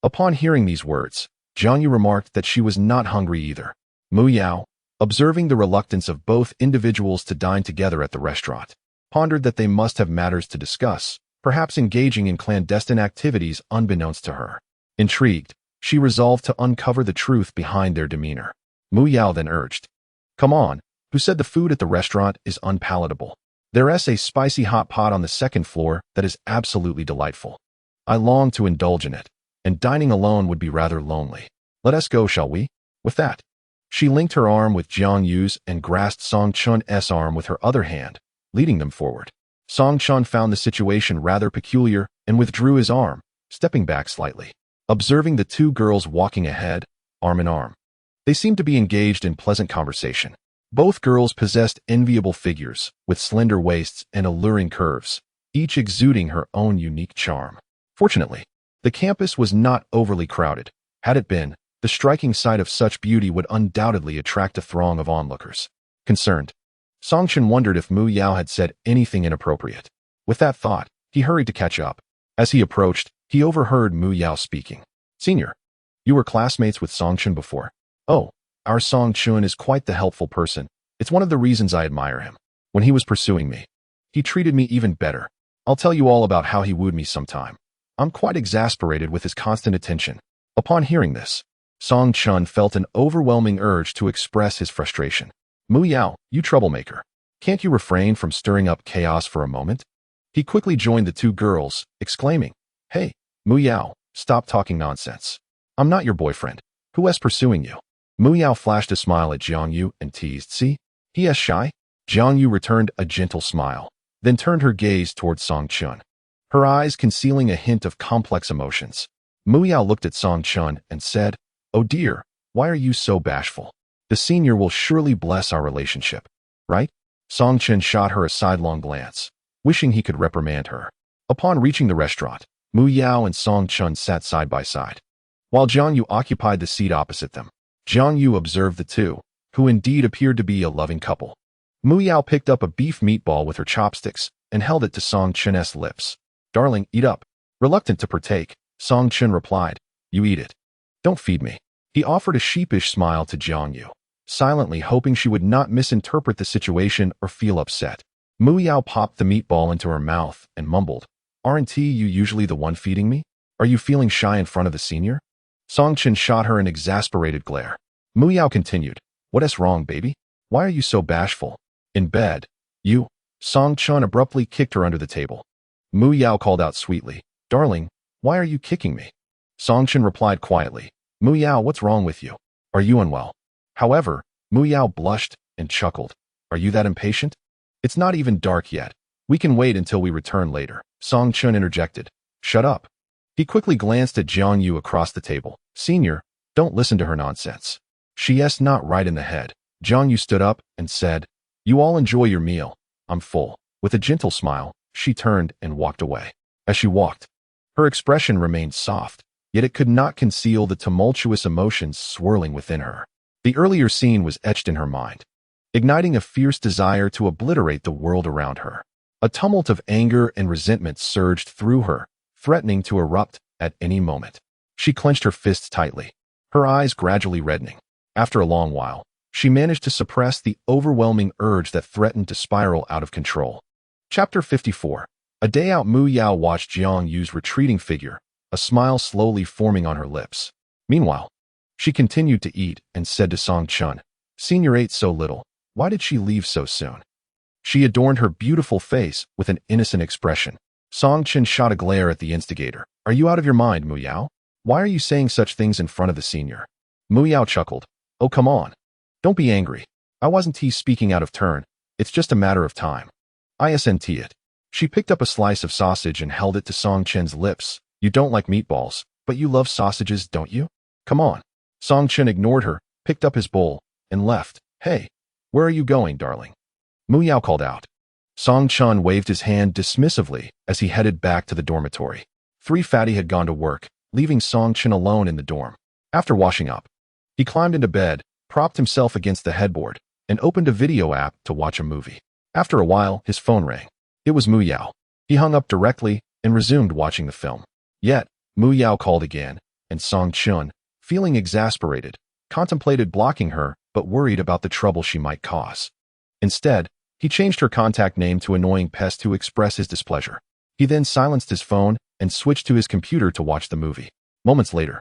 A: Upon hearing these words, Jiang Yu remarked that she was not hungry either. Mu Yao, observing the reluctance of both individuals to dine together at the restaurant, pondered that they must have matters to discuss, perhaps engaging in clandestine activities unbeknownst to her. Intrigued, she resolved to uncover the truth behind their demeanor. Mu Yao then urged, "Come on, who said the food at the restaurant is unpalatable? There's a spicy hot pot on the second floor that is absolutely delightful. I long to indulge in it, and dining alone would be rather lonely. Let us go, shall we?" With that, she linked her arm with Jiang Yu's and grasped Song Chun's arm with her other hand, leading them forward. Song Chun found the situation rather peculiar and withdrew his arm, stepping back slightly. Observing the two girls walking ahead, arm in arm, they seemed to be engaged in pleasant conversation. Both girls possessed enviable figures, with slender waists and alluring curves, each exuding her own unique charm. Fortunately, the campus was not overly crowded. Had it been, the striking sight of such beauty would undoubtedly attract a throng of onlookers. Concerned, Song Chun wondered if Mu Yao had said anything inappropriate. With that thought, he hurried to catch up. As he approached, he overheard Mu Yao speaking. "Senior, you were classmates with Song Chun before?" "Oh, our Song Chun is quite the helpful person. It's one of the reasons I admire him. When he was pursuing me, he treated me even better. I'll tell you all about how he wooed me sometime. I'm quite exasperated with his constant attention." Upon hearing this, Song Chun felt an overwhelming urge to express his frustration. "Mu Yao, you troublemaker. Can't you refrain from stirring up chaos for a moment?" He quickly joined the two girls, exclaiming, "Hey, Mu Yao, stop talking nonsense. I'm not your boyfriend. Who is pursuing you?" Mu Yao flashed a smile at Jiang Yu and teased, "See, he is shy." Jiang Yu returned a gentle smile, then turned her gaze towards Song Chun, her eyes concealing a hint of complex emotions. Mu Yao looked at Song Chun and said, "Oh dear, why are you so bashful? The senior will surely bless our relationship, right?" Song Chun shot her a sidelong glance, wishing he could reprimand her. Upon reaching the restaurant, Mu Yao and Song Chun sat side by side, while Jiang Yu occupied the seat opposite them. Jiang Yu observed the two, who indeed appeared to be a loving couple. Mu Yao picked up a beef meatball with her chopsticks and held it to Song Chun's lips. "Darling, eat up." Reluctant to partake, Song Chun replied, "You eat it. Don't feed me." He offered a sheepish smile to Jiang Yu, silently hoping she would not misinterpret the situation or feel upset. Mu Yao popped the meatball into her mouth and mumbled, "Aren't you usually the one feeding me? Are you feeling shy in front of the senior?" Song Chun shot her an exasperated glare. Mu Yao continued, "What is wrong, baby? Why are you so bashful? In bed, you..." Song Chun abruptly kicked her under the table. Mu Yao called out sweetly, "Darling, why are you kicking me?" Song Chun replied quietly, "Mu Yao, what's wrong with you? Are you unwell?" However, Mu Yao blushed and chuckled. "Are you that impatient? It's not even dark yet. We can wait until we return later." Song Chun interjected, "Shut up." He quickly glanced at Jiang Yu across the table. "Senior, don't listen to her nonsense. She's not right in the head." Jiang Yu stood up and said, "You all enjoy your meal. I'm full." With a gentle smile, she turned and walked away. As she walked, her expression remained soft, yet it could not conceal the tumultuous emotions swirling within her. The earlier scene was etched in her mind, igniting a fierce desire to obliterate the world around her. A tumult of anger and resentment surged through her, threatening to erupt at any moment. She clenched her fists tightly, her eyes gradually reddening. After a long while, she managed to suppress the overwhelming urge that threatened to spiral out of control. Chapter 54. A day out. Mu Yao watched Jiang Yu's retreating figure, a smile slowly forming on her lips. Meanwhile, she continued to eat and said to Song Chun, "Senior ate so little. Why did she leave so soon?" She adorned her beautiful face with an innocent expression. Song Chun shot a glare at the instigator. "Are you out of your mind, Mu Yao? Why are you saying such things in front of the senior?" Mu Yao chuckled. "Oh, come on. Don't be angry. I wasn't speaking out of turn. It's just a matter of time. Isn't it?" She picked up a slice of sausage and held it to Song Chun's lips. "You don't like meatballs, but you love sausages, don't you? Come on." Song Chun ignored her, picked up his bowl, and left. "Hey, where are you going, darling?" Mu Yao called out. Song Chun waved his hand dismissively as he headed back to the dormitory. Three Fatty had gone to work, leaving Song Chun alone in the dorm. After washing up, he climbed into bed, propped himself against the headboard, and opened a video app to watch a movie. After a while, his phone rang. It was Mu Yao. He hung up directly and resumed watching the film. Yet, Mu Yao called again, and Song Chun, feeling exasperated, contemplated blocking her but worried about the trouble she might cause. Instead, he changed her contact name to Annoying Pest to express his displeasure. He then silenced his phone and switched to his computer to watch the movie. Moments later,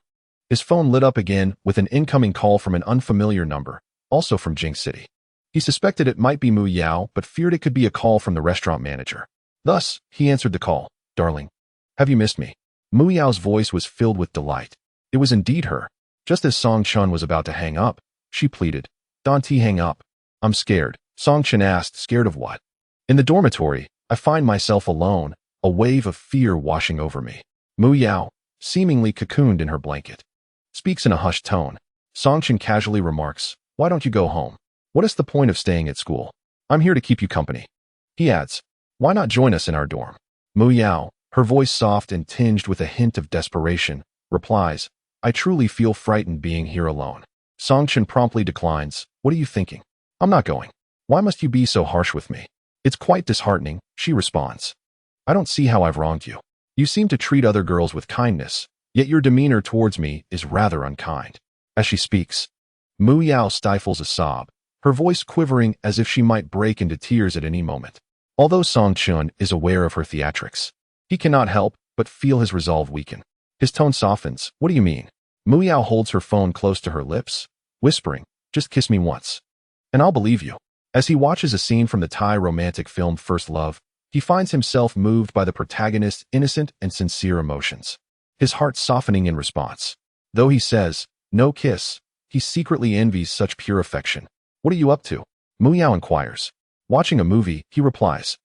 A: his phone lit up again with an incoming call from an unfamiliar number, also from Jing City. He suspected it might be Mu Yao, but feared it could be a call from the restaurant manager. Thus, he answered the call. "Darling, have you missed me?" Mu Yao's voice was filled with delight. It was indeed her. Just as Song Chun was about to hang up, she pleaded, "Don't hang up. I'm scared." Song Chun asked, "Scared of what?" "In the dormitory, I find myself alone, a wave of fear washing over me." Mu Yao, seemingly cocooned in her blanket, speaks in a hushed tone. Song Chun casually remarks, "Why don't you go home? What is the point of staying at school? I'm here to keep you company." He adds, "Why not join us in our dorm?" Mu Yao, her voice soft and tinged with a hint of desperation, replies, "I truly feel frightened being here alone." Song Chun promptly declines, "What are you thinking? I'm not going. Why must you be so harsh with me?" "It's quite disheartening," she responds. "I don't see how I've wronged you. You seem to treat other girls with kindness, yet your demeanor towards me is rather unkind." As she speaks, Mu Yao stifles a sob, her voice quivering as if she might break into tears at any moment. Although Song Chun is aware of her theatrics, he cannot help but feel his resolve weaken. His tone softens. "What do you mean?" Mu Yao holds her phone close to her lips, whispering, "Just kiss me once, and I'll believe you." As he watches a scene from the Thai romantic film First Love, he finds himself moved by the protagonist's innocent and sincere emotions, his heart softening in response. Though he says, "No kiss," he secretly envies such pure affection. "What are you up to?" Mu Yao inquires. "Watching a movie," he replies.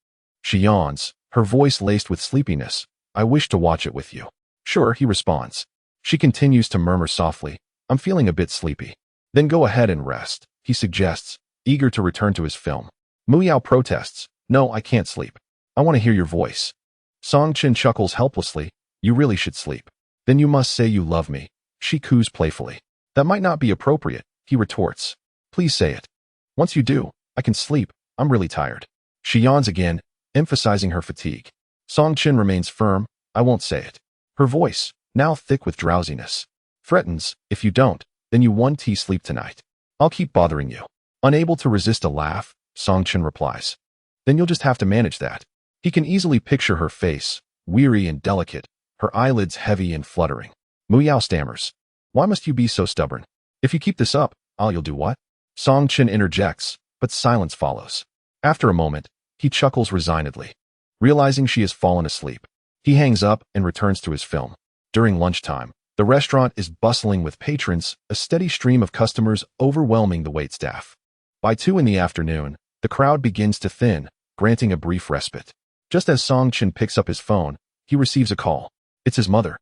A: She yawns, her voice laced with sleepiness. "I wish to watch it with you." "Sure," he responds. She continues to murmur softly, "I'm feeling a bit sleepy." "Then go ahead and rest," he suggests, eager to return to his film. Mu Yao protests, "No, I can't sleep. I want to hear your voice." Song Chun chuckles helplessly, "You really should sleep. Then you must say you love me," she coos playfully. "That might not be appropriate," he retorts. "Please say it. Once you do, I can sleep. I'm really tired." She yawns again, emphasizing her fatigue. Song Chun remains firm, "I won't say it." Her voice, now thick with drowsiness, threatens, "If you don't, then you won't sleep tonight. I'll keep bothering you." Unable to resist a laugh, Song Chun replies, "Then you'll just have to manage that." He can easily picture her face, weary and delicate, her eyelids heavy and fluttering. Mu Yao stammers, "Why must you be so stubborn? If you keep this up, you'll do what?" Song Chun interjects, but silence follows. After a moment, He chuckles resignedly. Realizing she has fallen asleep, he hangs up and returns to his film. During lunchtime, the restaurant is bustling with patrons, a steady stream of customers overwhelming the waitstaff. By 2 in the afternoon, the crowd begins to thin, granting a brief respite. Just as Song Chin picks up his phone, he receives a call. It's his mother.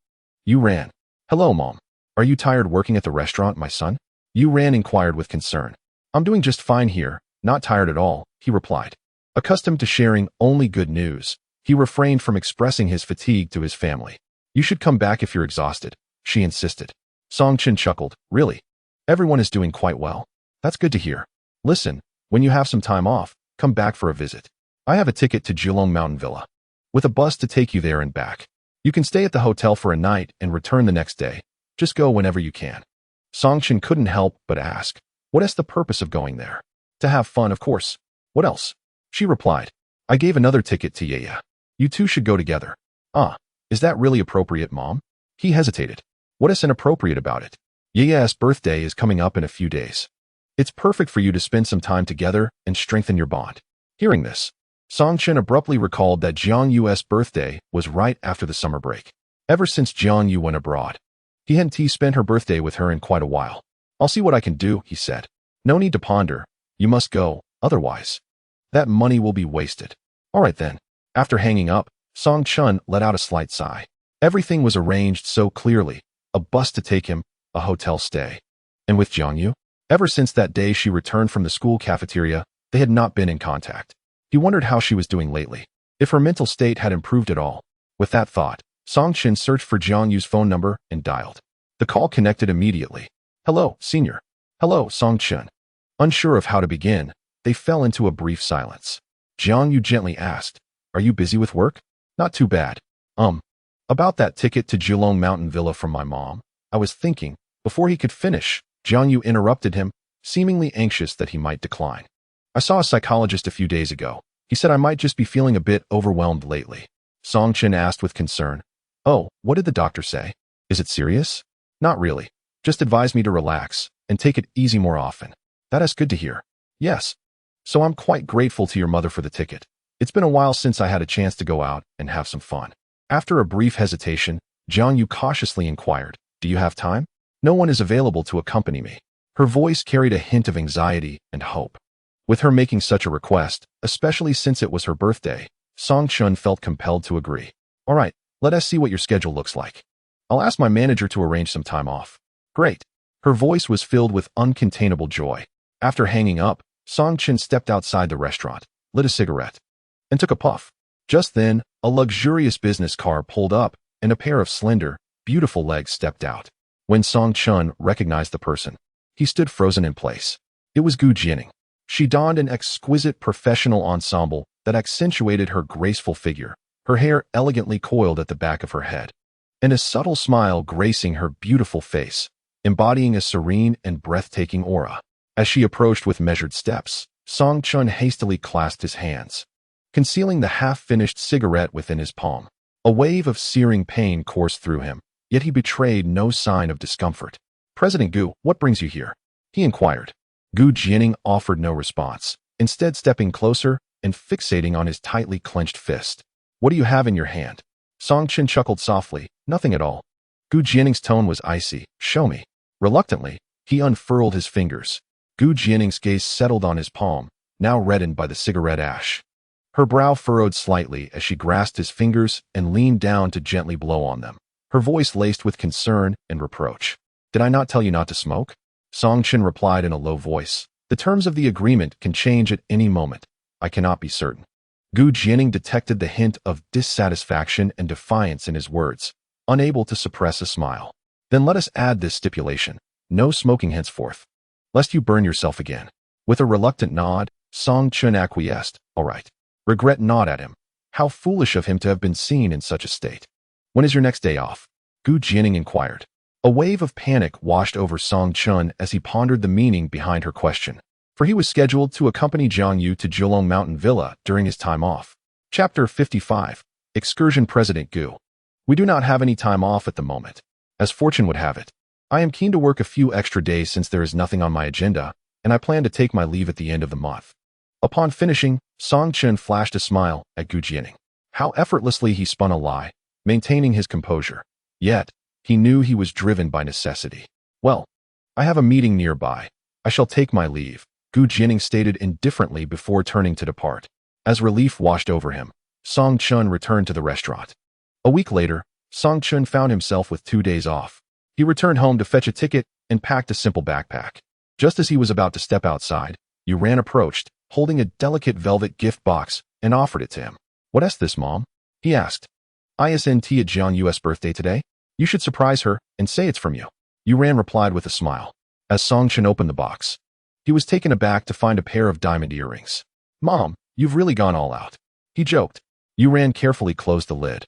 A: Yu Ran. Hello, Mom. Are you tired working at the restaurant, my son? Yu Ran inquired with concern. I'm doing just fine here, not tired at all, he replied. Accustomed to sharing only good news, he refrained from expressing his fatigue to his family. You should come back if you're exhausted, she insisted. Song Chin chuckled. Really? Everyone is doing quite well. That's good to hear. Listen, when you have some time off, come back for a visit. I have a ticket to Jianing Mountain Villa, with a bus to take you there and back. You can stay at the hotel for a night and return the next day. Just go whenever you can. Song Chin couldn't help but ask, what is the purpose of going there? To have fun, of course. What else? She replied, I gave another ticket to Yaya. You two should go together. Ah, is that really appropriate, Mom? He hesitated. What is inappropriate about it? Yaya's birthday is coming up in a few days. It's perfect for you to spend some time together and strengthen your bond. Hearing this, Song Chin abruptly recalled that Jiang Yu's birthday was right after the summer break. Ever since Jiang Yu went abroad, he hadn't spent her birthday with her in quite a while. I'll see what I can do, he said. No need to ponder. You must go, otherwise that money will be wasted. All right then. After hanging up, Song Chun let out a slight sigh. Everything was arranged so clearly. A bus to take him, a hotel stay. And with Jiang Yu? Ever since that day she returned from the school cafeteria, they had not been in contact. He wondered how she was doing lately, if her mental state had improved at all. With that thought, Song Chin searched for Jiang Yu's phone number and dialed. The call connected immediately. Hello, senior. Hello, Song Chin. Unsure of how to begin, they fell into a brief silence. Jiang Yu gently asked, Are you busy with work? Not too bad. About that ticket to Jianing Mountain Villa from my mom, I was thinking. Before he could finish, Jiang Yu interrupted him, seemingly anxious that he might decline. I saw a psychologist a few days ago. He said I might just be feeling a bit overwhelmed lately. Song Chin asked with concern. Oh, what did the doctor say? Is it serious? Not really. Just advised me to relax and take it easy more often. That is good to hear. Yes. So I'm quite grateful to your mother for the ticket. It's been a while since I had a chance to go out and have some fun. After a brief hesitation, Jiang Yu cautiously inquired, Do you have time? No one is available to accompany me. Her voice carried a hint of anxiety and hope. With her making such a request, especially since it was her birthday, Song Chun felt compelled to agree. All right, let us see what your schedule looks like. I'll ask my manager to arrange some time off. Great. Her voice was filled with uncontainable joy. After hanging up, Song Chin stepped outside the restaurant, lit a cigarette, and took a puff. Just then, a luxurious business car pulled up, and a pair of slender, beautiful legs stepped out. When Song Chun recognized the person, he stood frozen in place. It was Gu Jianing. She donned an exquisite professional ensemble that accentuated her graceful figure, her hair elegantly coiled at the back of her head, and a subtle smile gracing her beautiful face, embodying a serene and breathtaking aura. As she approached with measured steps, Song Chun hastily clasped his hands, concealing the half-finished cigarette within his palm. A wave of searing pain coursed through him, yet he betrayed no sign of discomfort. President Gu, what brings you here? He inquired. Gu Jianing offered no response, instead stepping closer and fixating on his tightly clenched fist. What do you have in your hand? Song Chin chuckled softly. Nothing at all. Gu Jianing's tone was icy. Show me. Reluctantly, he unfurled his fingers. Gu Jianing's gaze settled on his palm, now reddened by the cigarette ash. Her brow furrowed slightly as she grasped his fingers and leaned down to gently blow on them, her voice laced with concern and reproach. Did I not tell you not to smoke? Song Chin replied in a low voice. The terms of the agreement can change at any moment. I cannot be certain. Gu Jianing detected the hint of dissatisfaction and defiance in his words, unable to suppress a smile. Then let us add this stipulation. No smoking henceforth, lest you burn yourself again. With a reluctant nod, Song Chun acquiesced. All right. Regret gnawed at him. How foolish of him to have been seen in such a state. When is your next day off? Gu Jianing inquired. A wave of panic washed over Song Chun as he pondered the meaning behind her question, for he was scheduled to accompany Jiang Yu to Jianing Mountain Villa during his time off. Chapter 55. Excursion. President Gu. We do not have any time off at the moment. As fortune would have it, I am keen to work a few extra days since there is nothing on my agenda, and I plan to take my leave at the end of the month. Upon finishing, Song Chen flashed a smile at Jianing. How effortlessly he spun a lie, maintaining his composure. Yet, he knew he was driven by necessity. Well, I have a meeting nearby. I shall take my leave, Jianing stated indifferently before turning to depart. As relief washed over him, Song Chen returned to the restaurant. A week later, Song Chen found himself with 2 days off. He returned home to fetch a ticket and packed a simple backpack. Just as he was about to step outside, Yuran approached, holding a delicate velvet gift box, and offered it to him. "What's this, Mom?" he asked. "Isn't it Jiang's birthday today? You should surprise her and say it's from you." Yuran replied with a smile. As Song Chen opened the box, he was taken aback to find a pair of diamond earrings. "Mom, you've really gone all out," he joked. Yuran carefully closed the lid.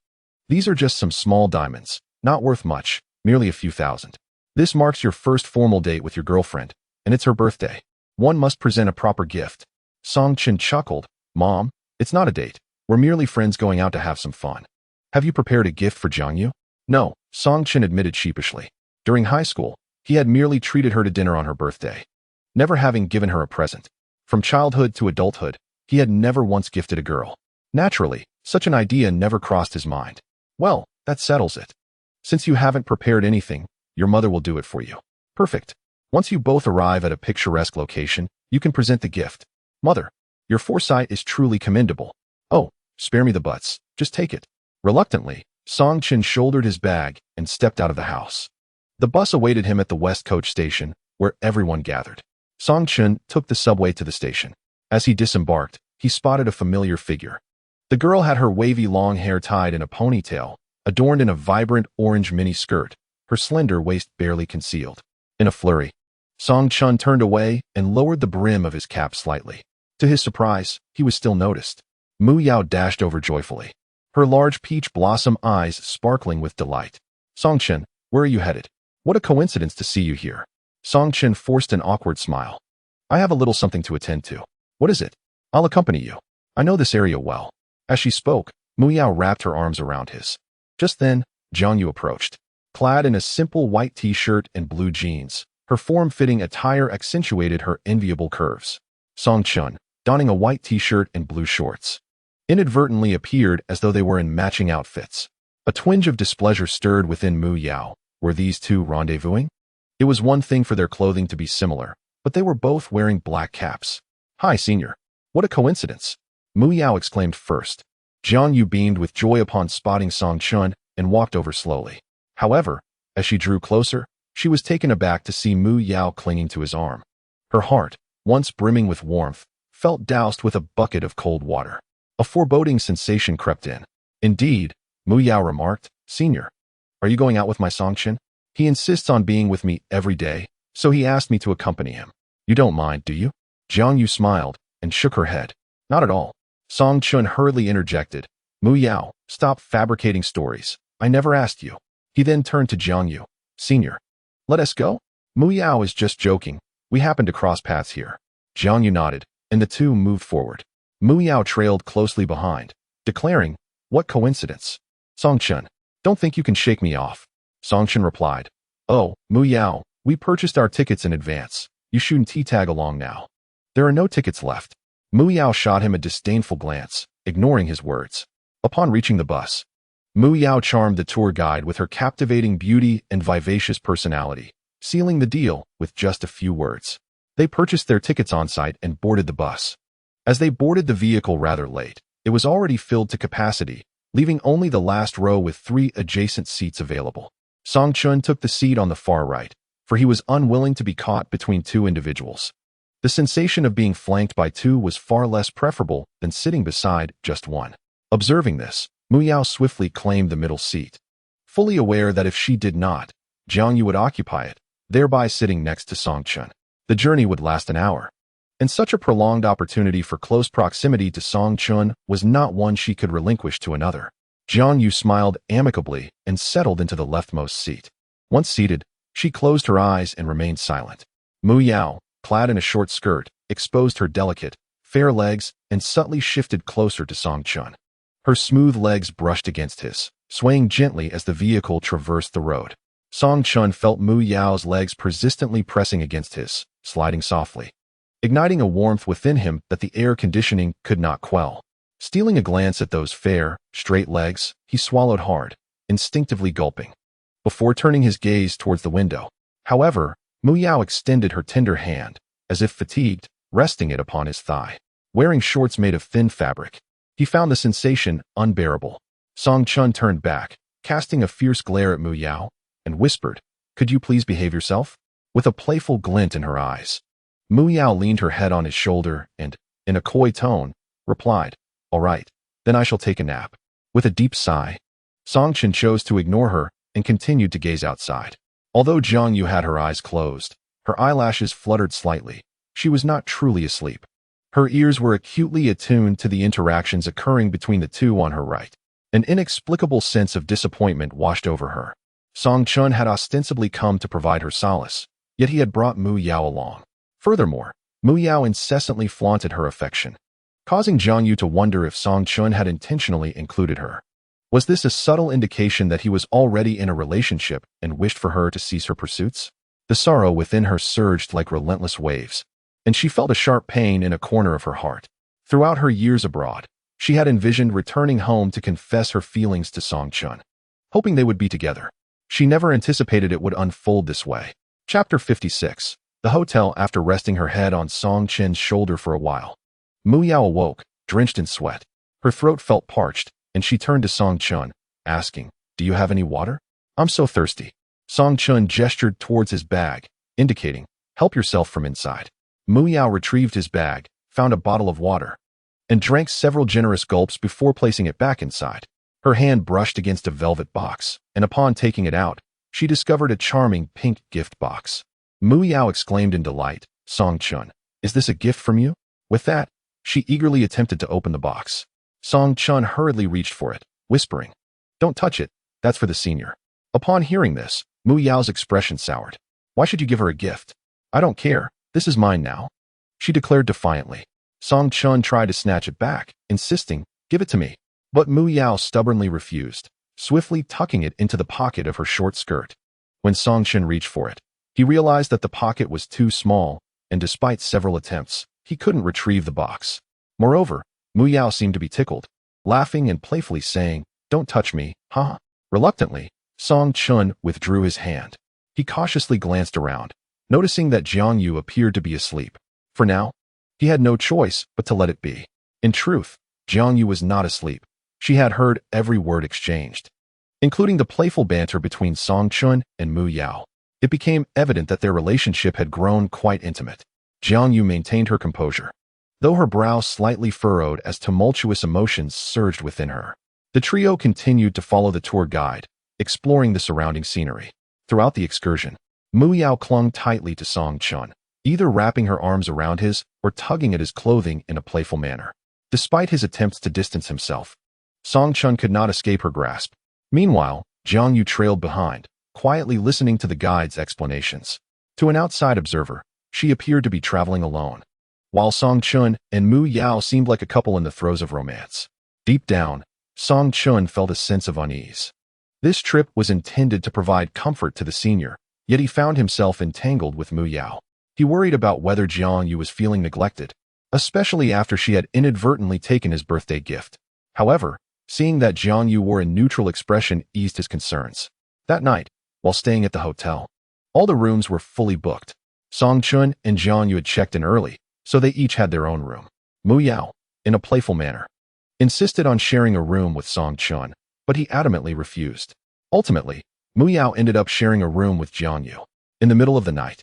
A: "These are just some small diamonds, not worth much, merely a few thousand. This marks your first formal date with your girlfriend, and it's her birthday. One must present a proper gift." Song Chen chuckled. "Mom, it's not a date. We're merely friends going out to have some fun. Have you prepared a gift for Jiangyu?" "No," Song Chen admitted sheepishly. During high school, he had merely treated her to dinner on her birthday, never having given her a present. From childhood to adulthood, he had never once gifted a girl. Naturally, such an idea never crossed his mind. "Well, that settles it. Since you haven't prepared anything, your mother will do it for you." "Perfect. Once you both arrive at a picturesque location, you can present the gift." "Mother, your foresight is truly commendable." "Oh, spare me the buts. Just take it." Reluctantly, Song Chen shouldered his bag and stepped out of the house. The bus awaited him at the West Coach station, where everyone gathered. Song Chen took the subway to the station. As he disembarked, he spotted a familiar figure. The girl had her wavy long hair tied in a ponytail, adorned in a vibrant orange mini skirt, her slender waist barely concealed. In a flurry, Song Chen turned away and lowered the brim of his cap slightly. To his surprise, he was still noticed. Mu Yao dashed over joyfully, her large peach blossom eyes sparkling with delight. "Song Chen, where are you headed? What a coincidence to see you here." Song Chen forced an awkward smile. "I have a little something to attend to." "What is it?" "I'll accompany you. I know this area well." As she spoke, Mu Yao wrapped her arms around his. Just then, Jiangyu approached. Clad in a simple white t-shirt and blue jeans, her form-fitting attire accentuated her enviable curves. Song Chen, donning a white t-shirt and blue shorts, inadvertently appeared as though they were in matching outfits. A twinge of displeasure stirred within Mu Yao. Were these two rendezvousing? It was one thing for their clothing to be similar, but they were both wearing black caps. "Hi, senior. What a coincidence," Mu Yao exclaimed first. Jiangyu beamed with joy upon spotting Song Chen and walked over slowly. However, as she drew closer, she was taken aback to see Mu Yao clinging to his arm. Her heart, once brimming with warmth, felt doused with a bucket of cold water. A foreboding sensation crept in. "Indeed," Mu Yao remarked, "Senior, are you going out with my Song Chen? He insists on being with me every day, so he asked me to accompany him. You don't mind, do you?" Jiangyu smiled and shook her head. "Not at all." Song Chen hurriedly interjected. "Mu Yao, stop fabricating stories. I never asked you." He then turned to Jiangyu. "Senior, let us go?" "Mu Yao is just joking. We happen to cross paths here." Jiangyu nodded, and the two moved forward. Mu Yao trailed closely behind, declaring, "What coincidence. Song Chen, don't think you can shake me off." Song Chen replied, "Oh, Mu Yao, we purchased our tickets in advance. You shouldn't tag along now. There are no tickets left." Mu Yao shot him a disdainful glance, ignoring his words. Upon reaching the bus, Mu Yao charmed the tour guide with her captivating beauty and vivacious personality, sealing the deal with just a few words. They purchased their tickets on site and boarded the bus. As they boarded the vehicle rather late, it was already filled to capacity, leaving only the last row with 3 adjacent seats available. Song Chen took the seat on the far right, for he was unwilling to be caught between 2 individuals. The sensation of being flanked by 2 was far less preferable than sitting beside just one. Observing this, Mu Yao swiftly claimed the middle seat, fully aware that if she did not, Jiangyu would occupy it, thereby sitting next to Song Chen. The journey would last an hour, and such a prolonged opportunity for close proximity to Song Chen was not one she could relinquish to another. Jiangyu smiled amicably and settled into the leftmost seat. Once seated, she closed her eyes and remained silent. Mu Yao, clad in a short skirt, exposed her delicate, fair legs and subtly shifted closer to Song Chen. Her smooth legs brushed against his, swaying gently as the vehicle traversed the road. Song Chen felt Mu Yao's legs persistently pressing against his, sliding softly. igniting a warmth within him that the air conditioning could not quell. Stealing a glance at those fair, straight legs, he swallowed hard, instinctively gulping, before turning his gaze towards the window. However, Mu Yao extended her tender hand, as if fatigued, resting it upon his thigh. Wearing shorts made of thin fabric, he found the sensation unbearable. Song Chun turned back, casting a fierce glare at Mu Yao, and whispered, "Could you please behave yourself?" With a playful glint in her eyes. Mu Yao leaned her head on his shoulder and, in a coy tone, replied, "All right, then I shall take a nap." With a deep sigh, Song Chun chose to ignore her and continued to gaze outside. Although Jiang Yu had her eyes closed, her eyelashes fluttered slightly. She was not truly asleep. Her ears were acutely attuned to the interactions occurring between the two on her right. An inexplicable sense of disappointment washed over her. Song Chun had ostensibly come to provide her solace, yet he had brought Mu Yao along. Furthermore, Mu Yao incessantly flaunted her affection, causing Jiang Yu to wonder if Song Chun had intentionally included her. Was this a subtle indication that he was already in a relationship and wished for her to cease her pursuits? The sorrow within her surged like relentless waves, and she felt a sharp pain in a corner of her heart. Throughout her years abroad, she had envisioned returning home to confess her feelings to Song Chun, hoping they would be together. She never anticipated it would unfold this way. Chapter 56. The hotel. After resting her head on Song Chun's shoulder for a while, Mu Yao awoke, drenched in sweat. Her throat felt parched, and she turned to Song Chun, asking, "Do you have any water? I'm so thirsty." Song Chun gestured towards his bag, indicating, "Help yourself from inside." Mu Yao retrieved his bag, found a bottle of water, and drank several generous gulps before placing it back inside. Her hand brushed against a velvet box, and upon taking it out, she discovered a charming pink gift box. Mu Yao exclaimed in delight, "Song Chun, is this a gift from you?" With that, she eagerly attempted to open the box. Song Chun hurriedly reached for it, whispering, "Don't touch it, that's for the senior." Upon hearing this, Mu Yao's expression soured. "Why should you give her a gift? I don't care, this is mine now," she declared defiantly. Song Chun tried to snatch it back, insisting, "Give it to me." But Mu Yao stubbornly refused, swiftly tucking it into the pocket of her short skirt. When Song Chun reached for it, he realized that the pocket was too small, and despite several attempts, he couldn't retrieve the box. Moreover, Mu Yao seemed to be tickled, laughing and playfully saying, "Don't touch me, huh?" Reluctantly, Song Chun withdrew his hand. He cautiously glanced around, noticing that Jiang Yu appeared to be asleep. For now, he had no choice but to let it be. In truth, Jiang Yu was not asleep. She had heard every word exchanged, including the playful banter between Song Chun and Mu Yao. It became evident that their relationship had grown quite intimate. Jiang Yu maintained her composure, though her brow slightly furrowed as tumultuous emotions surged within her. The trio continued to follow the tour guide, exploring the surrounding scenery. Throughout the excursion, Mu Yao clung tightly to Song Chun, either wrapping her arms around his or tugging at his clothing in a playful manner. Despite his attempts to distance himself, Song Chun could not escape her grasp. Meanwhile, Jiang Yu trailed behind, quietly listening to the guide's explanations. To an outside observer, she appeared to be traveling alone, while Song Chun and Mu Yao seemed like a couple in the throes of romance. Deep down, Song Chun felt a sense of unease. This trip was intended to provide comfort to the senior, yet he found himself entangled with Mu Yao. He worried about whether Jiang Yu was feeling neglected, especially after she had inadvertently taken his birthday gift. However, seeing that Jiang Yu wore a neutral expression eased his concerns. That night, while staying at the hotel, all the rooms were fully booked. Song Chun and Jiang Yu had checked in early, so they each had their own room. Mu Yao, in a playful manner, insisted on sharing a room with Song Chun, but he adamantly refused. Ultimately, Mu Yao ended up sharing a room with Jiang Yu. In the middle of the night,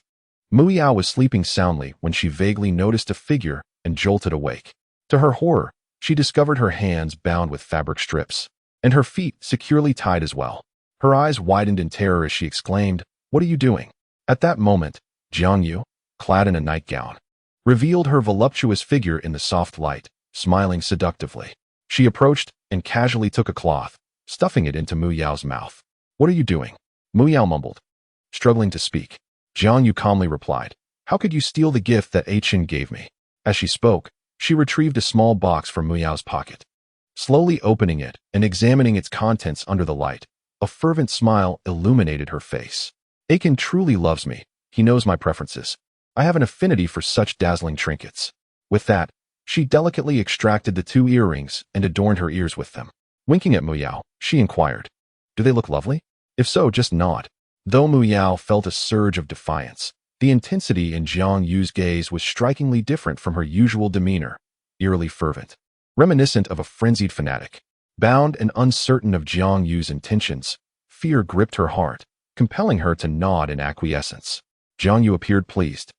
A: Mu Yao was sleeping soundly when she vaguely noticed a figure and jolted awake. To her horror, she discovered her hands bound with fabric strips, and her feet securely tied as well. Her eyes widened in terror as she exclaimed, "What are you doing?" At that moment, Jiang Yu, clad in a nightgown, revealed her voluptuous figure in the soft light, smiling seductively. She approached and casually took a cloth, stuffing it into Mu Yao's mouth. "What are you doing?" Mu Yao mumbled, struggling to speak. Jiang Yu calmly replied, "How could you steal the gift that Chen gave me?" As she spoke, she retrieved a small box from Mu Yao's pocket. Slowly opening it and examining its contents under the light, a fervent smile illuminated her face. "Aiken truly loves me. He knows my preferences. I have an affinity for such dazzling trinkets. With that, she delicately extracted the 2 earrings and adorned her ears with them. Winking at Muyao, she inquired, "Do they look lovely? If so, just nod." Though Muyao felt a surge of defiance, the intensity in Jiang Yu's gaze was strikingly different from her usual demeanor, eerily fervent, reminiscent of a frenzied fanatic. Bound and uncertain of Jiang Yu's intentions, fear gripped her heart, compelling her to nod in acquiescence. Jiang Yu appeared pleased,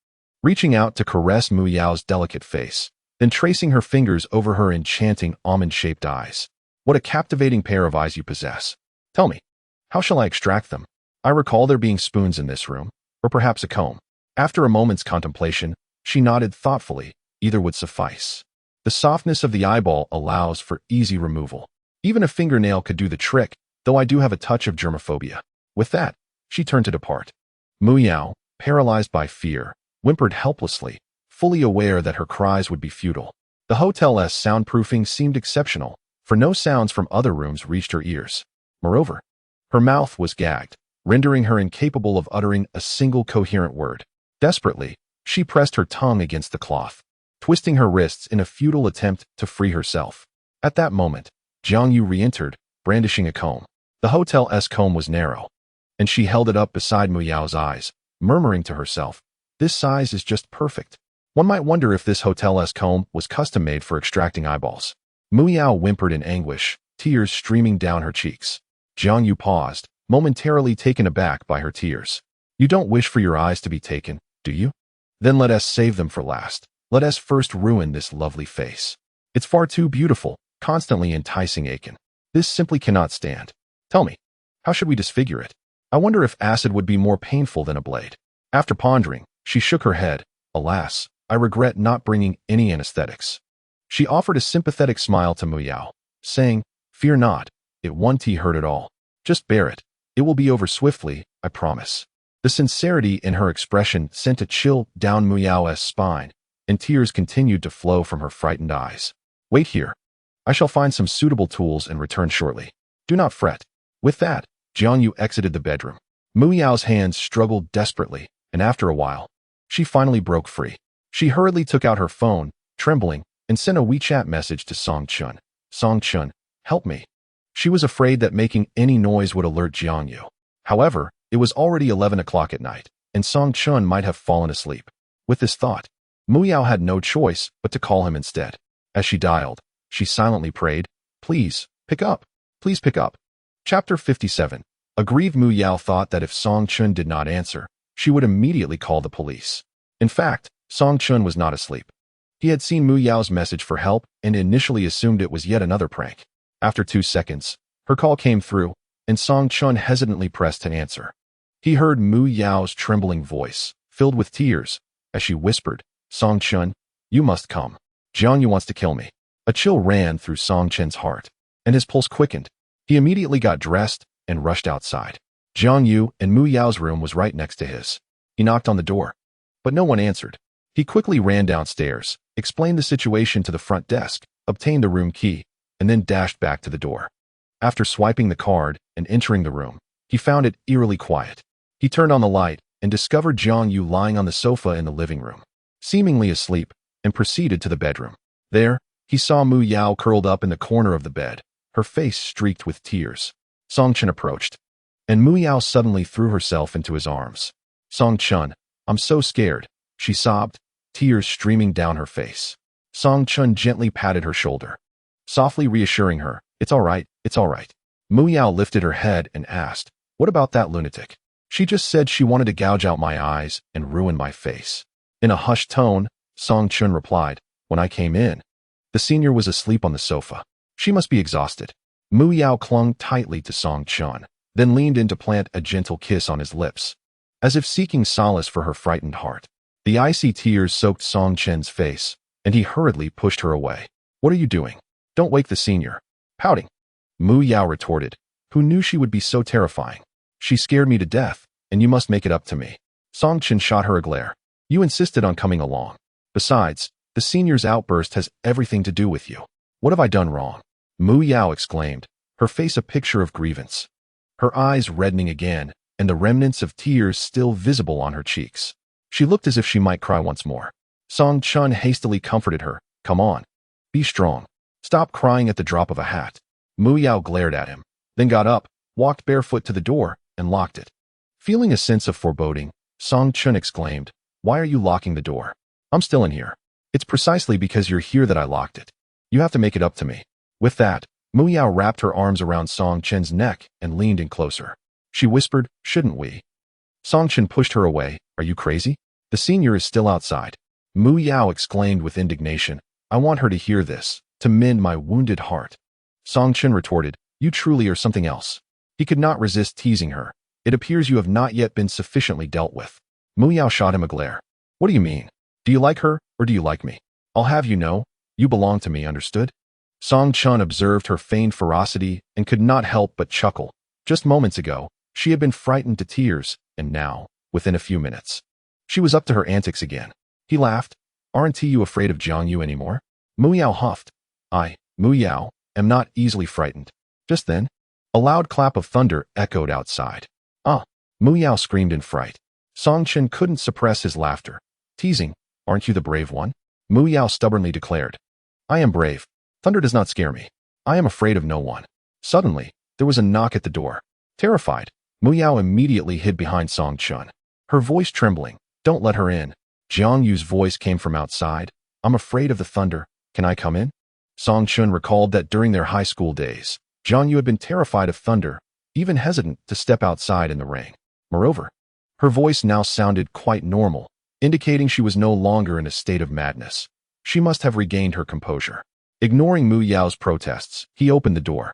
A: reaching out to caress Muyao's delicate face, then tracing her fingers over her enchanting almond-shaped eyes. "What a captivating pair of eyes you possess. Tell me, how shall I extract them? I recall there being spoons in this room, or perhaps a comb." After a moment's contemplation, she nodded thoughtfully. Either would suffice. The softness of the eyeball allows for easy removal. Even a fingernail could do the trick, though I do have a touch of germophobia. With that, she turned to depart. Muyao, paralyzed by fear, whimpered helplessly, fully aware that her cries would be futile. The hotel's soundproofing seemed exceptional, for no sounds from other rooms reached her ears. Moreover, her mouth was gagged, rendering her incapable of uttering a single coherent word. Desperately, she pressed her tongue against the cloth, twisting her wrists in a futile attempt to free herself. At that moment, Jiang Yu re-entered, brandishing a comb. The hotel's comb was narrow, and she held it up beside Muyao's eyes, murmuring to herself, "This size is just perfect." One might wonder if this hotel's comb was custom-made for extracting eyeballs. Muyao whimpered in anguish, tears streaming down her cheeks. Jiang Yu paused, momentarily taken aback by her tears. "You don't wish for your eyes to be taken, do you? Then let us save them for last. Let us first ruin this lovely face. It's far too beautiful, constantly enticing Aiken. This simply cannot stand. Tell me, how should we disfigure it? I wonder if acid would be more painful than a blade." After pondering, she shook her head. "Alas, I regret not bringing any anesthetics." She offered a sympathetic smile to Muyao, saying, "Fear not, it won't hurt at all. Just bear it. It will be over swiftly, I promise." The sincerity in her expression sent a chill down Muyao's spine, and tears continued to flow from her frightened eyes. "Wait here. I shall find some suitable tools and return shortly. Do not fret." With that, Jiang Yu exited the bedroom. Muyao's hands struggled desperately, and after a while, she finally broke free. She hurriedly took out her phone, trembling, and sent a WeChat message to Song Chun. "Song Chun, help me." She was afraid that making any noise would alert Jiang Yu. However, it was already 11 o'clock at night, and Song Chun might have fallen asleep. With this thought, Muyao had no choice but to call him instead. As she dialed, she silently prayed, "Please, pick up. Please pick up." Chapter 57. Aggrieved Muyao thought that if Song Chun did not answer, she would immediately call the police. In fact, Song Chun was not asleep. He had seen Muyao's message for help and initially assumed it was yet another prank. After 2 seconds, her call came through, and Song Chun hesitantly pressed to answer. He heard Muyao's trembling voice, filled with tears, as she whispered, "Song Chun, you must come. Jiang Yu wants to kill me." A chill ran through Song Chun's heart, and his pulse quickened. He immediately got dressed and rushed outside. Jiang Yu and Muyao's room was right next to his. He knocked on the door, but no one answered. He quickly ran downstairs, explained the situation to the front desk, obtained the room key, and then dashed back to the door. After swiping the card and entering the room, he found it eerily quiet. He turned on the light and discovered Jiang Yu lying on the sofa in the living room, seemingly asleep, and proceeded to the bedroom. There, he saw Muyao curled up in the corner of the bed, her face streaked with tears. Song Chun approached, and Muyao suddenly threw herself into his arms. "Song Chun, I'm so scared," she sobbed, tears streaming down her face. Song Chun gently patted her shoulder, softly reassuring her, "It's all right, it's all right." Muyao lifted her head and asked, "What about that lunatic?" "She just said she wanted to gouge out my eyes and ruin my face." In a hushed tone, Song Chun replied, "When I came in, the senior was asleep on the sofa. She must be exhausted." Muyao clung tightly to Song Chun, then leaned in to plant a gentle kiss on his lips, as if seeking solace for her frightened heart. The icy tears soaked Song Chun's face, and he hurriedly pushed her away. "What are you doing? Don't wake the senior." Pouting, Muyao retorted, who knew she would be so terrifying. "She scared me to death, and you must make it up to me." Song Chun shot her a glare. "You insisted on coming along. Besides, the senior's outburst has everything to do with you. What have I done wrong?" Muyao exclaimed, her face a picture of grievance, her eyes reddening again, and the remnants of tears still visible on her cheeks. She looked as if she might cry once more. Song Chun hastily comforted her. Come on. Be strong. Stop crying at the drop of a hat. Mu Yao glared at him, then got up, walked barefoot to the door, and locked it. Feeling a sense of foreboding, Song Chun exclaimed, Why are you locking the door? I'm still in here. It's precisely because you're here that I locked it. You have to make it up to me. With that, Mu Yao wrapped her arms around Song Chen's neck and leaned in closer. She whispered, Shouldn't we? Song Chen pushed her away. Are you crazy? The senior is still outside. Mu Yao exclaimed with indignation. I want her to hear this, to mend my wounded heart. Song Chen retorted, You truly are something else. He could not resist teasing her. It appears you have not yet been sufficiently dealt with. Mu Yao shot him a glare. What do you mean? Do you like her, or do you like me? I'll have you know, you belong to me, understood? Song Chun observed her feigned ferocity and could not help but chuckle. Just moments ago, she had been frightened to tears, and now, within a few minutes, she was up to her antics again. He laughed. Aren't you afraid of Jiang anymore? Mu Yao huffed. I, Mu Yao, am not easily frightened. Just then, a loud clap of thunder echoed outside. Ah! Mu Yao screamed in fright. Song Chen couldn't suppress his laughter. Teasing, aren't you the brave one? Mu Yao stubbornly declared. I am brave. Thunder does not scare me. I am afraid of no one. Suddenly, there was a knock at the door. Terrified, Mu Yao immediately hid behind Song Chun, her voice trembling. Don't let her in. Jiang Yu's voice came from outside. I'm afraid of the thunder. Can I come in? Song Chun recalled that during their high school days, Jiang Yu had been terrified of thunder, even hesitant to step outside in the rain. Moreover, her voice now sounded quite normal, indicating she was no longer in a state of madness. She must have regained her composure. Ignoring Mu Yao's protests, he opened the door.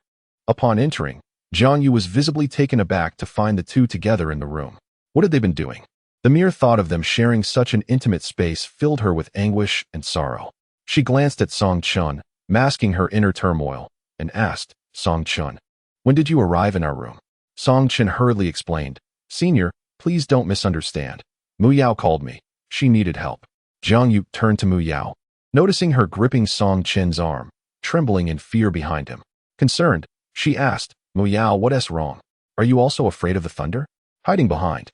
A: Upon entering, Jiang Yu was visibly taken aback to find the two together in the room. What had they been doing? The mere thought of them sharing such an intimate space filled her with anguish and sorrow. She glanced at Song Chun, masking her inner turmoil, and asked, Song Chun, when did you arrive in our room? Song Chen hurriedly explained, Senior, please don't misunderstand. Mu Yao called me. She needed help. Jiang Yu turned to Mu Yao, noticing her gripping Song Chen's arm, trembling in fear behind him. Concerned, she asked, Mu Yao, what's wrong? Are you also afraid of the thunder? Hiding behind.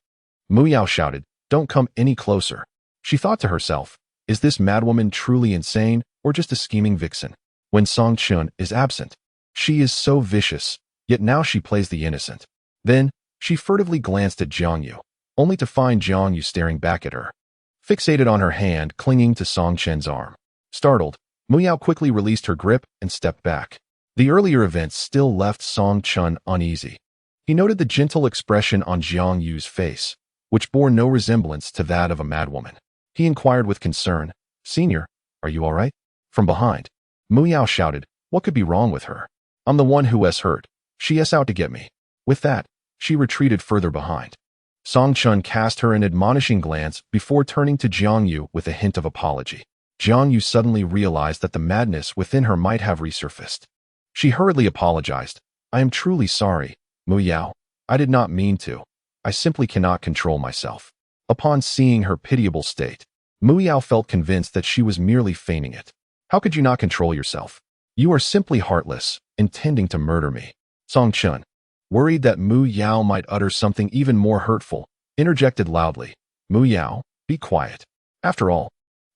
A: Mu Yao shouted, Don't come any closer. She thought to herself, is this madwoman truly insane or just a scheming vixen? When Song Chun is absent, she is so vicious, yet now she plays the innocent. Then, she furtively glanced at Jiang Yu, only to find Jiang Yu staring back at her, fixated on her hand clinging to Song Chen's arm. Startled, Mu Yao quickly released her grip and stepped back. The earlier events still left Song Chun uneasy. He noted the gentle expression on Jiang Yu's face, which bore no resemblance to that of a madwoman. He inquired with concern, Senior, are you all right? From behind, Mu Yao shouted, What could be wrong with her? I'm the one who has hurt. She is out to get me. With that, she retreated further behind. Song Chun cast her an admonishing glance before turning to Jiang Yu with a hint of apology. Jiang Yu suddenly realized that the madness within her might have resurfaced. She hurriedly apologized. I am truly sorry, Mu Yao. I did not mean to. I simply cannot control myself. Upon seeing her pitiable state, Mu Yao felt convinced that she was merely feigning it. How could you not control yourself? You are simply heartless, intending to murder me. Song Chun, worried that Mu Yao might utter something even more hurtful, interjected loudly, Mu Yao, be quiet. After all,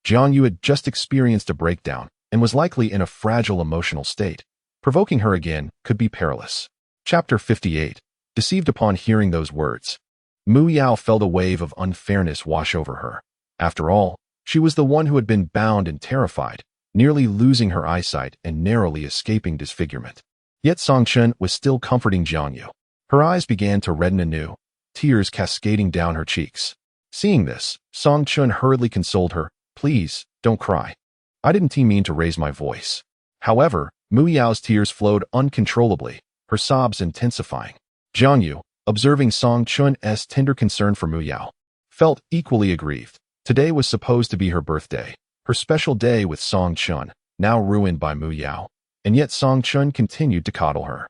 A: Jiang Yu had just experienced a breakdown and was likely in a fragile emotional state. Provoking her again could be perilous. Chapter 58. Deceived upon hearing those words, Mu Yao felt a wave of unfairness wash over her. After all, she was the one who had been bound and terrified, nearly losing her eyesight and narrowly escaping disfigurement. Yet Song Chen was still comforting Jiang Yu. Her eyes began to redden anew, tears cascading down her cheeks. Seeing this, Song Chen hurriedly consoled her, Please, don't cry. I didn't mean to raise my voice. However, Mu Yao's tears flowed uncontrollably, her sobs intensifying. Jiang Yu, observing Song Chun's tender concern for Mu Yao, felt equally aggrieved. Today was supposed to be her birthday, her special day with Song Chun, now ruined by Mu Yao, and yet Song Chun continued to coddle her.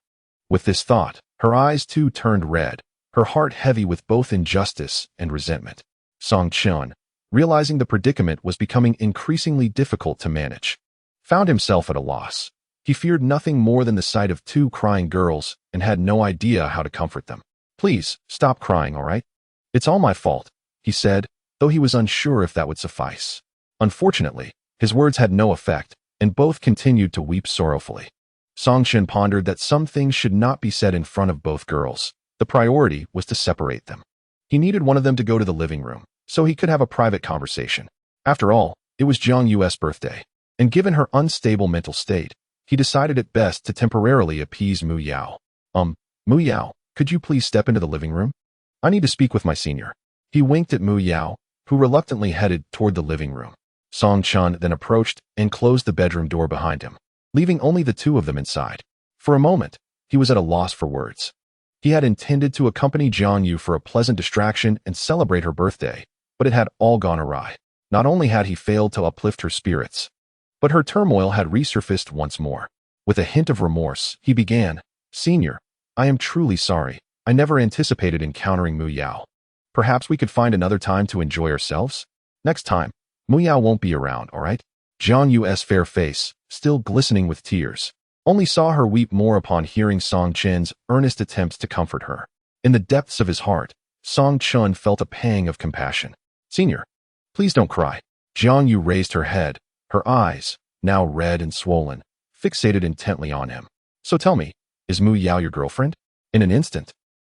A: With this thought, her eyes too turned red, her heart heavy with both injustice and resentment. Song Chun, realizing the predicament was becoming increasingly difficult to manage, found himself at a loss. He feared nothing more than the sight of two crying girls and had no idea how to comfort them. Please, stop crying, all right? It's all my fault, he said, though he was unsure if that would suffice. Unfortunately, his words had no effect, and both continued to weep sorrowfully. Songchen pondered that some things should not be said in front of both girls. The priority was to separate them. He needed one of them to go to the living room, so he could have a private conversation. After all, it was Jiang's birthday, and given her unstable mental state, he decided it best to temporarily appease Mu Yao. Mu Yao, could you please step into the living room? I need to speak with my senior. He winked at Mu Yao, who reluctantly headed toward the living room. Song Chun then approached and closed the bedroom door behind him, leaving only the two of them inside. For a moment, he was at a loss for words. He had intended to accompany Jiang for a pleasant distraction and celebrate her birthday, but it had all gone awry. Not only had he failed to uplift her spirits, but her turmoil had resurfaced once more. With a hint of remorse, he began, Senior, I am truly sorry. I never anticipated encountering Mu Yao. Perhaps we could find another time to enjoy ourselves? Next time, Mu Yao won't be around, all right? Jiang's fair face, still glistening with tears, only saw her weep more upon hearing Song Chen's earnest attempts to comfort her. In the depths of his heart, Song Chun felt a pang of compassion. Senior, please don't cry. Jiang Yu raised her head, her eyes, now red and swollen, fixated intently on him. So tell me, is Mu Yao your girlfriend? In an instant,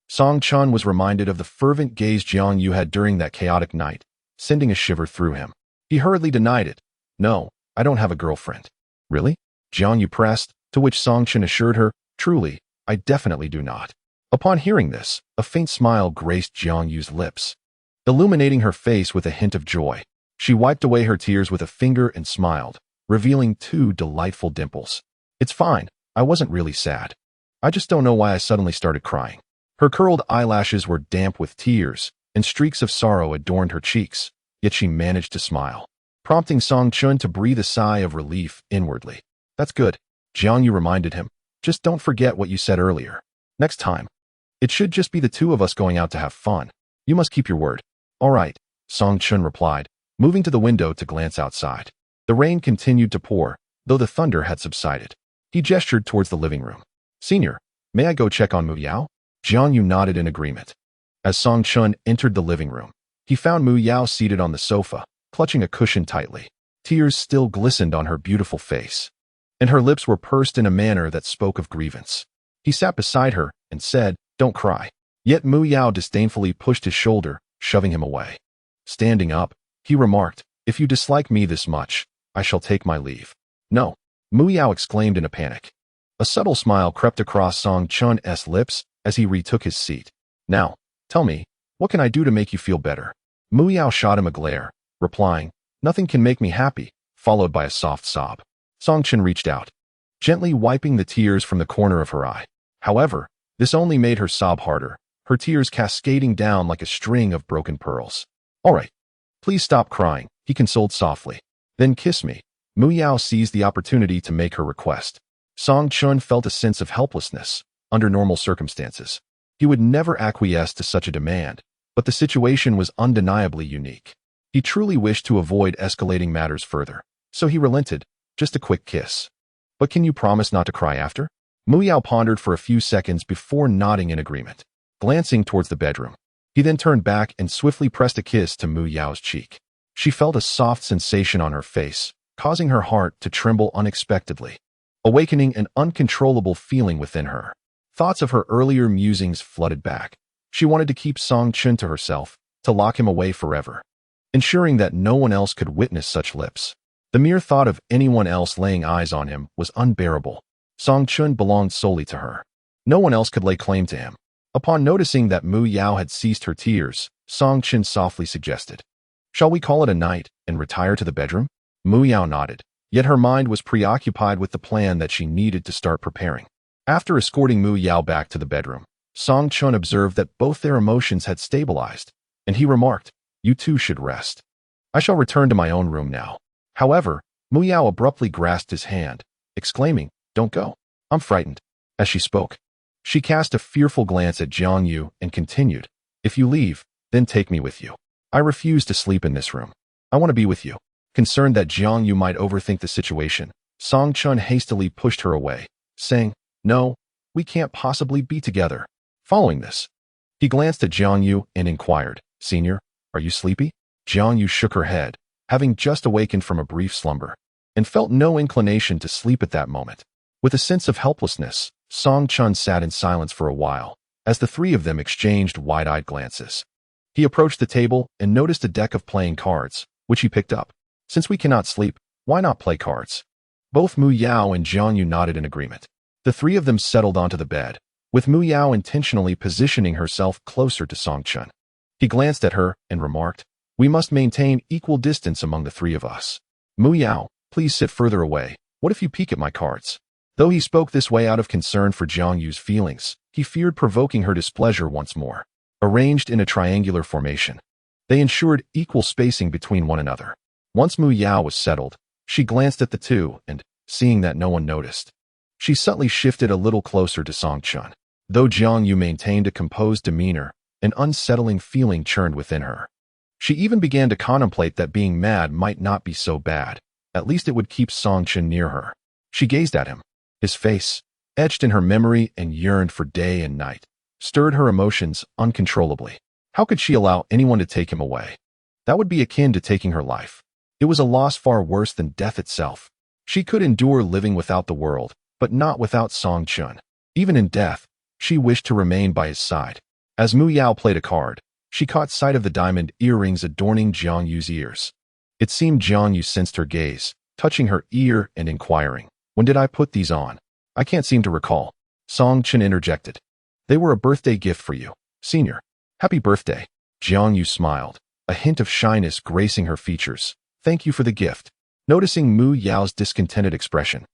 A: Song Chun was reminded of the fervent gaze Jiang Yu had during that chaotic night, sending a shiver through him. He hurriedly denied it. No, I don't have a girlfriend. Really? Jiang Yu pressed, to which Song Chun assured her, truly, I definitely do not. Upon hearing this, a faint smile graced Jiang Yu's lips, illuminating her face with a hint of joy. She wiped away her tears with a finger and smiled, revealing two delightful dimples. It's fine, I wasn't really sad. I just don't know why I suddenly started crying. Her curled eyelashes were damp with tears, and streaks of sorrow adorned her cheeks, yet she managed to smile, prompting Song Chun to breathe a sigh of relief inwardly. That's good, Jiang Yu reminded him. Just don't forget what you said earlier. Next time, it should just be the two of us going out to have fun. You must keep your word. All right, Song Chun replied, moving to the window to glance outside. The rain continued to pour, though the thunder had subsided. He gestured towards the living room. Senior, may I go check on Mu Yao? Jiang Yu nodded in agreement. As Song Chun entered the living room, he found Mu Yao seated on the sofa, clutching a cushion tightly. Tears still glistened on her beautiful face, and her lips were pursed in a manner that spoke of grievance. He sat beside her and said, Don't cry. Yet Mu Yao disdainfully pushed his shoulder, shoving him away. Standing up, he remarked, If you dislike me this much, I shall take my leave. No, Mu Yao exclaimed in a panic. A subtle smile crept across Song Chun's lips as he retook his seat. Now, tell me, what can I do to make you feel better? Mu Yao shot him a glare, replying, Nothing can make me happy, followed by a soft sob. Song Chun reached out, gently wiping the tears from the corner of her eye. However, this only made her sob harder, her tears cascading down like a string of broken pearls. All right, please stop crying, he consoled softly. Then kiss me. Mu Yao seized the opportunity to make her request. Song Chun felt a sense of helplessness. Under normal circumstances, he would never acquiesce to such a demand, but the situation was undeniably unique. He truly wished to avoid escalating matters further, so he relented, just a quick kiss. But can you promise not to cry after? Mu Yao pondered for a few seconds before nodding in agreement. Glancing towards the bedroom, he then turned back and swiftly pressed a kiss to Mu Yao's cheek. She felt a soft sensation on her face, causing her heart to tremble unexpectedly, awakening an uncontrollable feeling within her. Thoughts of her earlier musings flooded back. She wanted to keep Song Chun to herself, to lock him away forever, ensuring that no one else could witness such lips. The mere thought of anyone else laying eyes on him was unbearable. Song Chun belonged solely to her. No one else could lay claim to him. Upon noticing that Mu Yao had ceased her tears, Song Chun softly suggested, Shall we call it a night and retire to the bedroom? Mu Yao nodded, yet her mind was preoccupied with the plan that she needed to start preparing. After escorting Mu Yao back to the bedroom, Song Chun observed that both their emotions had stabilized, and he remarked, You two should rest. I shall return to my own room now. However, Mu Yao abruptly grasped his hand, exclaiming, Don't go. I'm frightened. As she spoke, she cast a fearful glance at Jiang Yu and continued, If you leave, then take me with you. I refuse to sleep in this room. I want to be with you. Concerned that Jiang Yu might overthink the situation, Song Chun hastily pushed her away, saying, No, we can't possibly be together. Following this, he glanced at Jiang Yu and inquired, Senior, are you sleepy? Jiang shook her head, having just awakened from a brief slumber, and felt no inclination to sleep at that moment. With a sense of helplessness, Song Chun sat in silence for a while, as the three of them exchanged wide-eyed glances. He approached the table and noticed a deck of playing cards, which he picked up. Since we cannot sleep, why not play cards? Both Mu Yao and Jiang nodded in agreement. The three of them settled onto the bed, with Mu Yao intentionally positioning herself closer to Song Chun. He glanced at her and remarked, "We must maintain equal distance among the three of us. Mu Yao, please sit further away. What if you peek at my cards?" Though he spoke this way out of concern for Jiang Yu's feelings, he feared provoking her displeasure once more. Arranged in a triangular formation, they ensured equal spacing between one another. Once Mu Yao was settled, she glanced at the two and, seeing that no one noticed, she subtly shifted a little closer to Song Chun. Though Jiang Yu maintained a composed demeanor, an unsettling feeling churned within her. She even began to contemplate that being mad might not be so bad. At least it would keep Song Chun near her. She gazed at him. His face, etched in her memory and yearned for day and night, stirred her emotions uncontrollably. How could she allow anyone to take him away? That would be akin to taking her life. It was a loss far worse than death itself. She could endure living without the world, but not without Song Chun. Even in death, she wished to remain by his side. As Mu Yao played a card, she caught sight of the diamond earrings adorning Jiang Yu's ears. It seemed Jiang Yu sensed her gaze, touching her ear and inquiring, "When did I put these on? I can't seem to recall." Song Chun interjected, "They were a birthday gift for you, senior. Happy birthday." Jiang Yu smiled, a hint of shyness gracing her features. "Thank you for the gift." Noticing Mu Yao's discontented expression,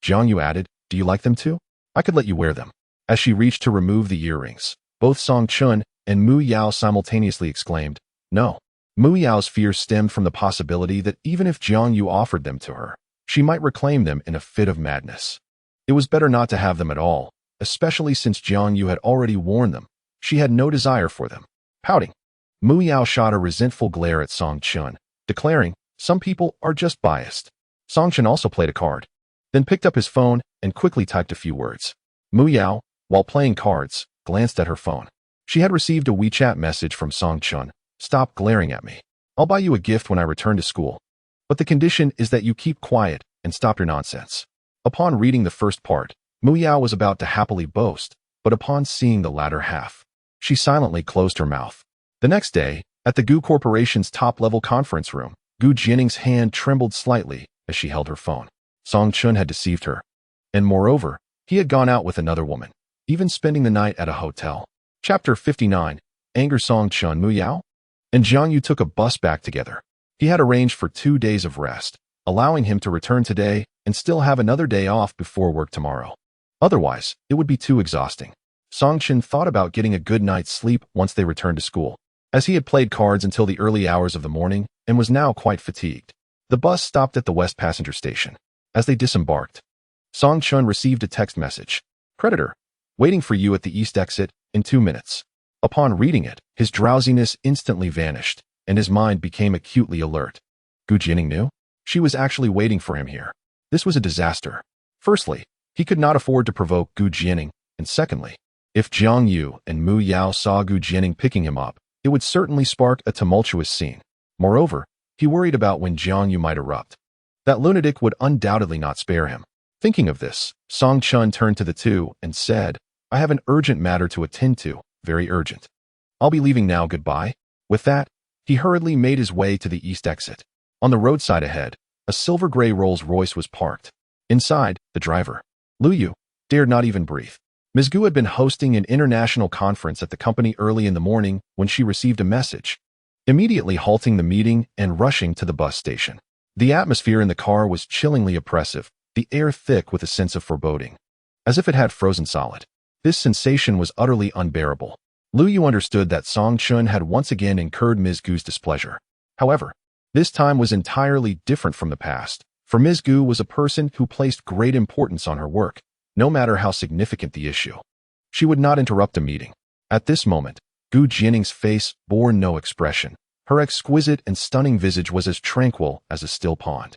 A: Jiang Yu added, "Do you like them too? I could let you wear them." As she reached to remove the earrings, both Song Chun and Mu Yao simultaneously exclaimed, "No." Mu Yao's fear stemmed from the possibility that even if Jiang Yu offered them to her, she might reclaim them in a fit of madness. It was better not to have them at all, especially since Jiang Yu had already worn them. She had no desire for them. Pouting, Mu Yao shot a resentful glare at Song Chun, declaring, "Some people are just biased." Song Chun also played a card, then picked up his phone and quickly typed a few words. Mu Yao, while playing cards, glanced at her phone. She had received a WeChat message from Song Chun. "Stop glaring at me. I'll buy you a gift when I return to school. But the condition is that you keep quiet and stop your nonsense." Upon reading the first part, Mu Yao was about to happily boast, but upon seeing the latter half, she silently closed her mouth. The next day, at the Gu Corporation's top-level conference room, Gu Jianing's hand trembled slightly as she held her phone. Song Chun had deceived her. And moreover, he had gone out with another woman, even spending the night at a hotel. Chapter 59, Anger Song Chun Mu Yao? And Jiang Yu took a bus back together. He had arranged for 2 days of rest, allowing him to return today and still have another day off before work tomorrow. Otherwise, it would be too exhausting. Song Chun thought about getting a good night's sleep once they returned to school, as he had played cards until the early hours of the morning and was now quite fatigued. The bus stopped at the West Passenger Station. As they disembarked, Song Chun received a text message. "Creditor, waiting for you at the East exit in 2 minutes." Upon reading it, his drowsiness instantly vanished, and his mind became acutely alert. Gu Jianing knew? She was actually waiting for him here. This was a disaster. Firstly, he could not afford to provoke Gu Jianing, and secondly, if Jiang Yu and Mu Yao saw Gu Jianing picking him up, it would certainly spark a tumultuous scene. Moreover, he worried about when Jiang Yu might erupt. That lunatic would undoubtedly not spare him. Thinking of this, Song Chun turned to the two and said, "I have an urgent matter to attend to, very urgent. I'll be leaving now, goodbye." With that, he hurriedly made his way to the East exit. On the roadside ahead, a silver-gray Rolls-Royce was parked. Inside, the driver, Lu Yu, dared not even breathe. Ms. Gu had been hosting an international conference at the company early in the morning when she received a message, immediately halting the meeting and rushing to the bus station. The atmosphere in the car was chillingly oppressive, the air thick with a sense of foreboding, as if it had frozen solid. This sensation was utterly unbearable. Lu Yu understood that Song Chun had once again incurred Ms. Gu's displeasure. However, this time was entirely different from the past, for Ms. Gu was a person who placed great importance on her work, no matter how significant the issue. She would not interrupt a meeting. At this moment, Gu Jianing's face bore no expression. Her exquisite and stunning visage was as tranquil as a still pond.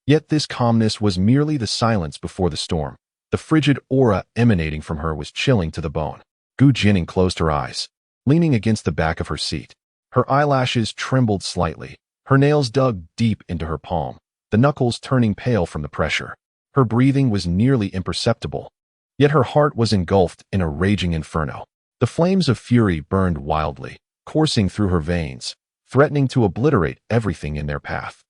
A: Yet this calmness was merely the silence before the storm. The frigid aura emanating from her was chilling to the bone. Gu Jianing closed her eyes, leaning against the back of her seat. Her eyelashes trembled slightly, Her nails dug deep into her palm, the knuckles turning pale from the pressure. Her breathing was nearly imperceptible, yet her heart was engulfed in a raging inferno. The flames of fury burned wildly, coursing through her veins, threatening to obliterate everything in their path.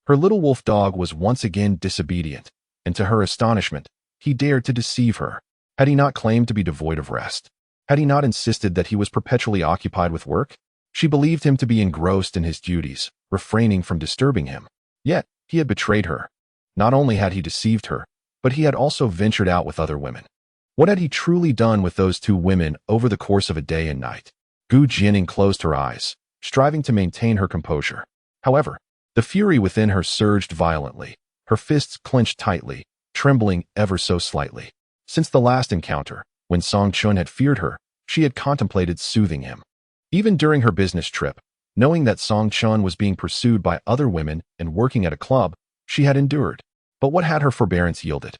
A: Her little wolf dog was once again disobedient, and to her astonishment, he dared to deceive her. Had he not claimed to be devoid of rest? Had he not insisted that he was perpetually occupied with work? She believed him to be engrossed in his duties, refraining from disturbing him. Yet, he had betrayed her. Not only had he deceived her, but he had also ventured out with other women. What had he truly done with those two women over the course of a day and night? Jianing closed her eyes, striving to maintain her composure. However, the fury within her surged violently, her fists clenched tightly, trembling ever so slightly. Since the last encounter, when Song Chun had feared her, she had contemplated soothing him. Even during her business trip, knowing that Song Chun was being pursued by other women and working at a club, she had endured. But what had her forbearance yielded?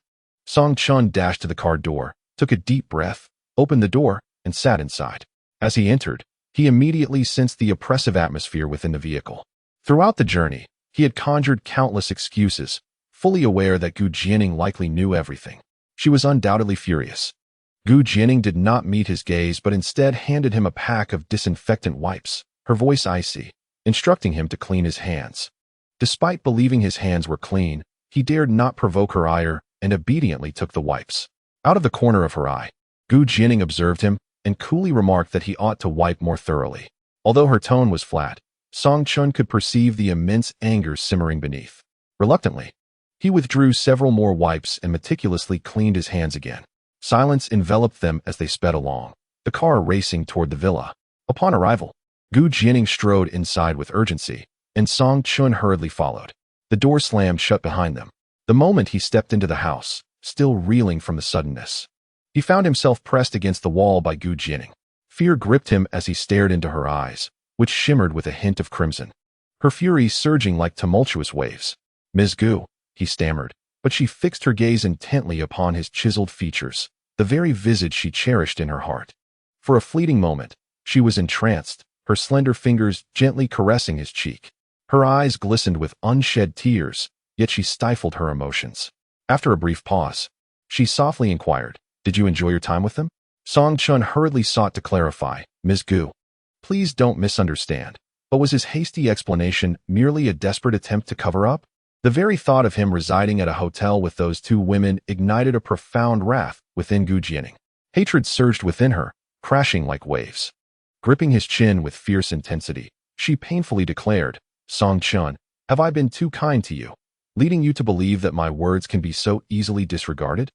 A: Song Chun dashed to the car door, took a deep breath, opened the door, and sat inside. As he entered, he immediately sensed the oppressive atmosphere within the vehicle. Throughout the journey, he had conjured countless excuses, fully aware that Jianing likely knew everything. She was undoubtedly furious. Jianing did not meet his gaze but instead handed him a pack of disinfectant wipes, her voice icy, instructing him to clean his hands. Despite believing his hands were clean, he dared not provoke her ire and obediently took the wipes. Out of the corner of her eye, Jianing observed him and coolly remarked that he ought to wipe more thoroughly. Although her tone was flat, Song Chun could perceive the immense anger simmering beneath. Reluctantly, he withdrew several more wipes and meticulously cleaned his hands again. Silence enveloped them as they sped along, the car racing toward the villa. Upon arrival, Jianing strode inside with urgency, and Song Chun hurriedly followed. The door slammed shut behind them. The moment he stepped into the house, still reeling from the suddenness, he found himself pressed against the wall by Jianing. Fear gripped him as he stared into her eyes, which shimmered with a hint of crimson, her fury surging like tumultuous waves. "Ms. Gu," he stammered, but she fixed her gaze intently upon his chiseled features, the very visage she cherished in her heart. For a fleeting moment, she was entranced, her slender fingers gently caressing his cheek. Her eyes glistened with unshed tears, yet she stifled her emotions. After a brief pause, she softly inquired, "Did you enjoy your time with them?" Song Chun hurriedly sought to clarify, "Ms. Gu, please don't misunderstand." But was his hasty explanation merely a desperate attempt to cover up? The very thought of him residing at a hotel with those two women ignited a profound wrath within Jianing. Hatred surged within her, crashing like waves. Gripping his chin with fierce intensity, she painfully declared, "Song Chun, have I been too kind to you, leading you to believe that my words can be so easily disregarded?"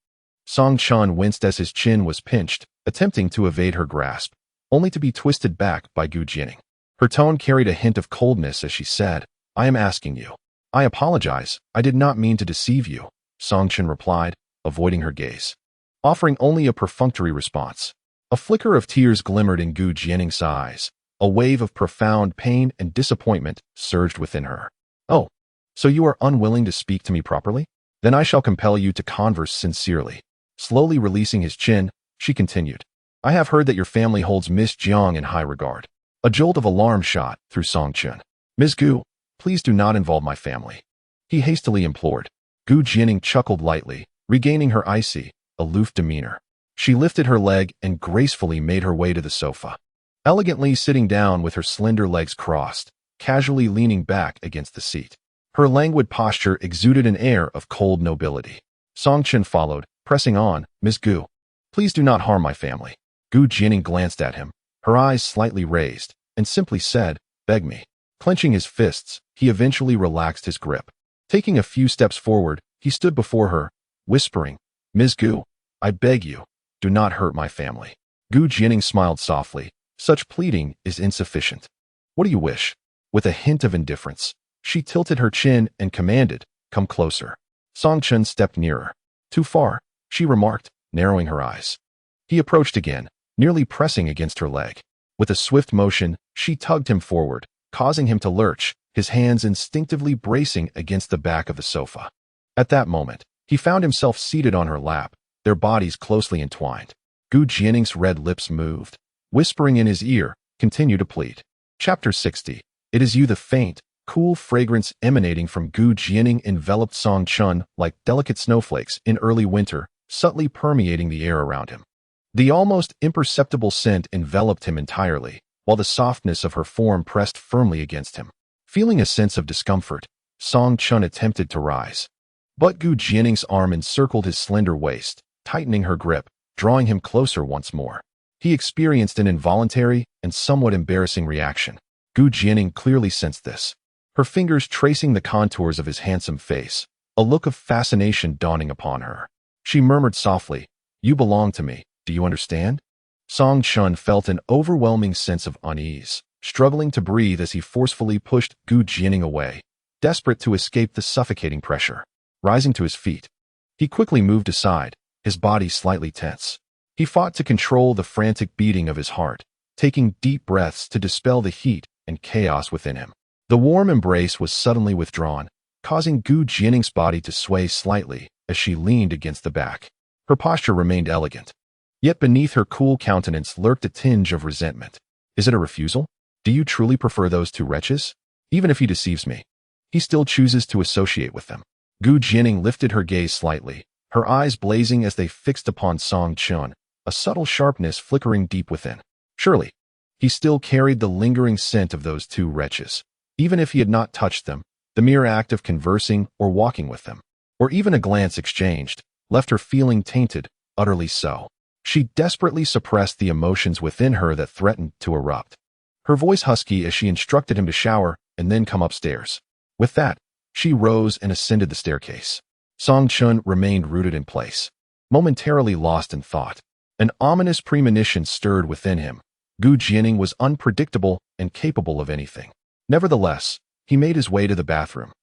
A: Song Chun winced as his chin was pinched, attempting to evade her grasp, only to be twisted back by Jianing. Her tone carried a hint of coldness as she said, "I am asking you." "I apologize, I did not mean to deceive you," Song Chun replied, avoiding her gaze, offering only a perfunctory response. A flicker of tears glimmered in Jianing's eyes. A wave of profound pain and disappointment surged within her. "Oh, so you are unwilling to speak to me properly? Then I shall compel you to converse sincerely." Slowly releasing his chin, she continued, "I have heard that your family holds Miss Jiang in high regard." A jolt of alarm shot through Song Chun. "Ms. Gu, please do not involve my family," he hastily implored. Jianing chuckled lightly, regaining her icy, aloof demeanor. She lifted her leg and gracefully made her way to the sofa. Elegantly sitting down with her slender legs crossed, casually leaning back against the seat. Her languid posture exuded an air of cold nobility. Song Chun followed, pressing on, "Ms. Gu, please do not harm my family." Jianing glanced at him, her eyes slightly raised, and simply said, "Beg me." Clenching his fists, he eventually relaxed his grip. Taking a few steps forward, he stood before her, whispering, "Ms. Gu, I beg you, do not hurt my family." Jianing smiled softly. "Such pleading is insufficient. What do you wish?" With a hint of indifference, she tilted her chin and commanded, "Come closer." Song Chun stepped nearer. "Too far," she remarked, narrowing her eyes. He approached again, nearly pressing against her leg. With a swift motion, she tugged him forward, causing him to lurch, his hands instinctively bracing against the back of the sofa. At that moment, he found himself seated on her lap, their bodies closely entwined. Jianing's red lips moved. Whispering in his ear, "Continue to plead." Chapter 60. It is you the faint, Cool fragrance emanating from Gu Jianing enveloped Song Chun like delicate snowflakes in early winter, subtly permeating the air around him. The almost imperceptible scent enveloped him entirely, while the softness of her form pressed firmly against him. Feeling a sense of discomfort, Song Chun attempted to rise. But Gu Jianing's arm encircled his slender waist, tightening her grip, drawing him closer once more. He experienced an involuntary and somewhat embarrassing reaction. Gu Jianing clearly sensed this. Her fingers tracing the contours of his handsome face, a look of fascination dawning upon her. She murmured softly, "You belong to me, do you understand?" Song Chun felt an overwhelming sense of unease, struggling to breathe as he forcefully pushed Gu Jianing away, desperate to escape the suffocating pressure. Rising to his feet, he quickly moved aside, his body slightly tense. He fought to control the frantic beating of his heart, taking deep breaths to dispel the heat and chaos within him. The warm embrace was suddenly withdrawn, causing Gu Jianing's body to sway slightly as she leaned against the back. Her posture remained elegant, yet beneath her cool countenance lurked a tinge of resentment. Is it a refusal? Do you truly prefer those two wretches? Even if he deceives me, he still chooses to associate with them. Gu Jianing lifted her gaze slightly, her eyes blazing as they fixed upon Song Chun, a subtle sharpness flickering deep within. Surely, he still carried the lingering scent of those two wretches. Even if he had not touched them, the mere act of conversing or walking with them, or even a glance exchanged, left her feeling tainted, utterly so. She desperately suppressed the emotions within her that threatened to erupt. Her voice husky as she instructed him to shower and then come upstairs. With that, she rose and ascended the staircase. Song Chun remained rooted in place, momentarily lost in thought. An ominous premonition stirred within him. Gu Jianing was unpredictable and capable of anything. Nevertheless, he made his way to the bathroom,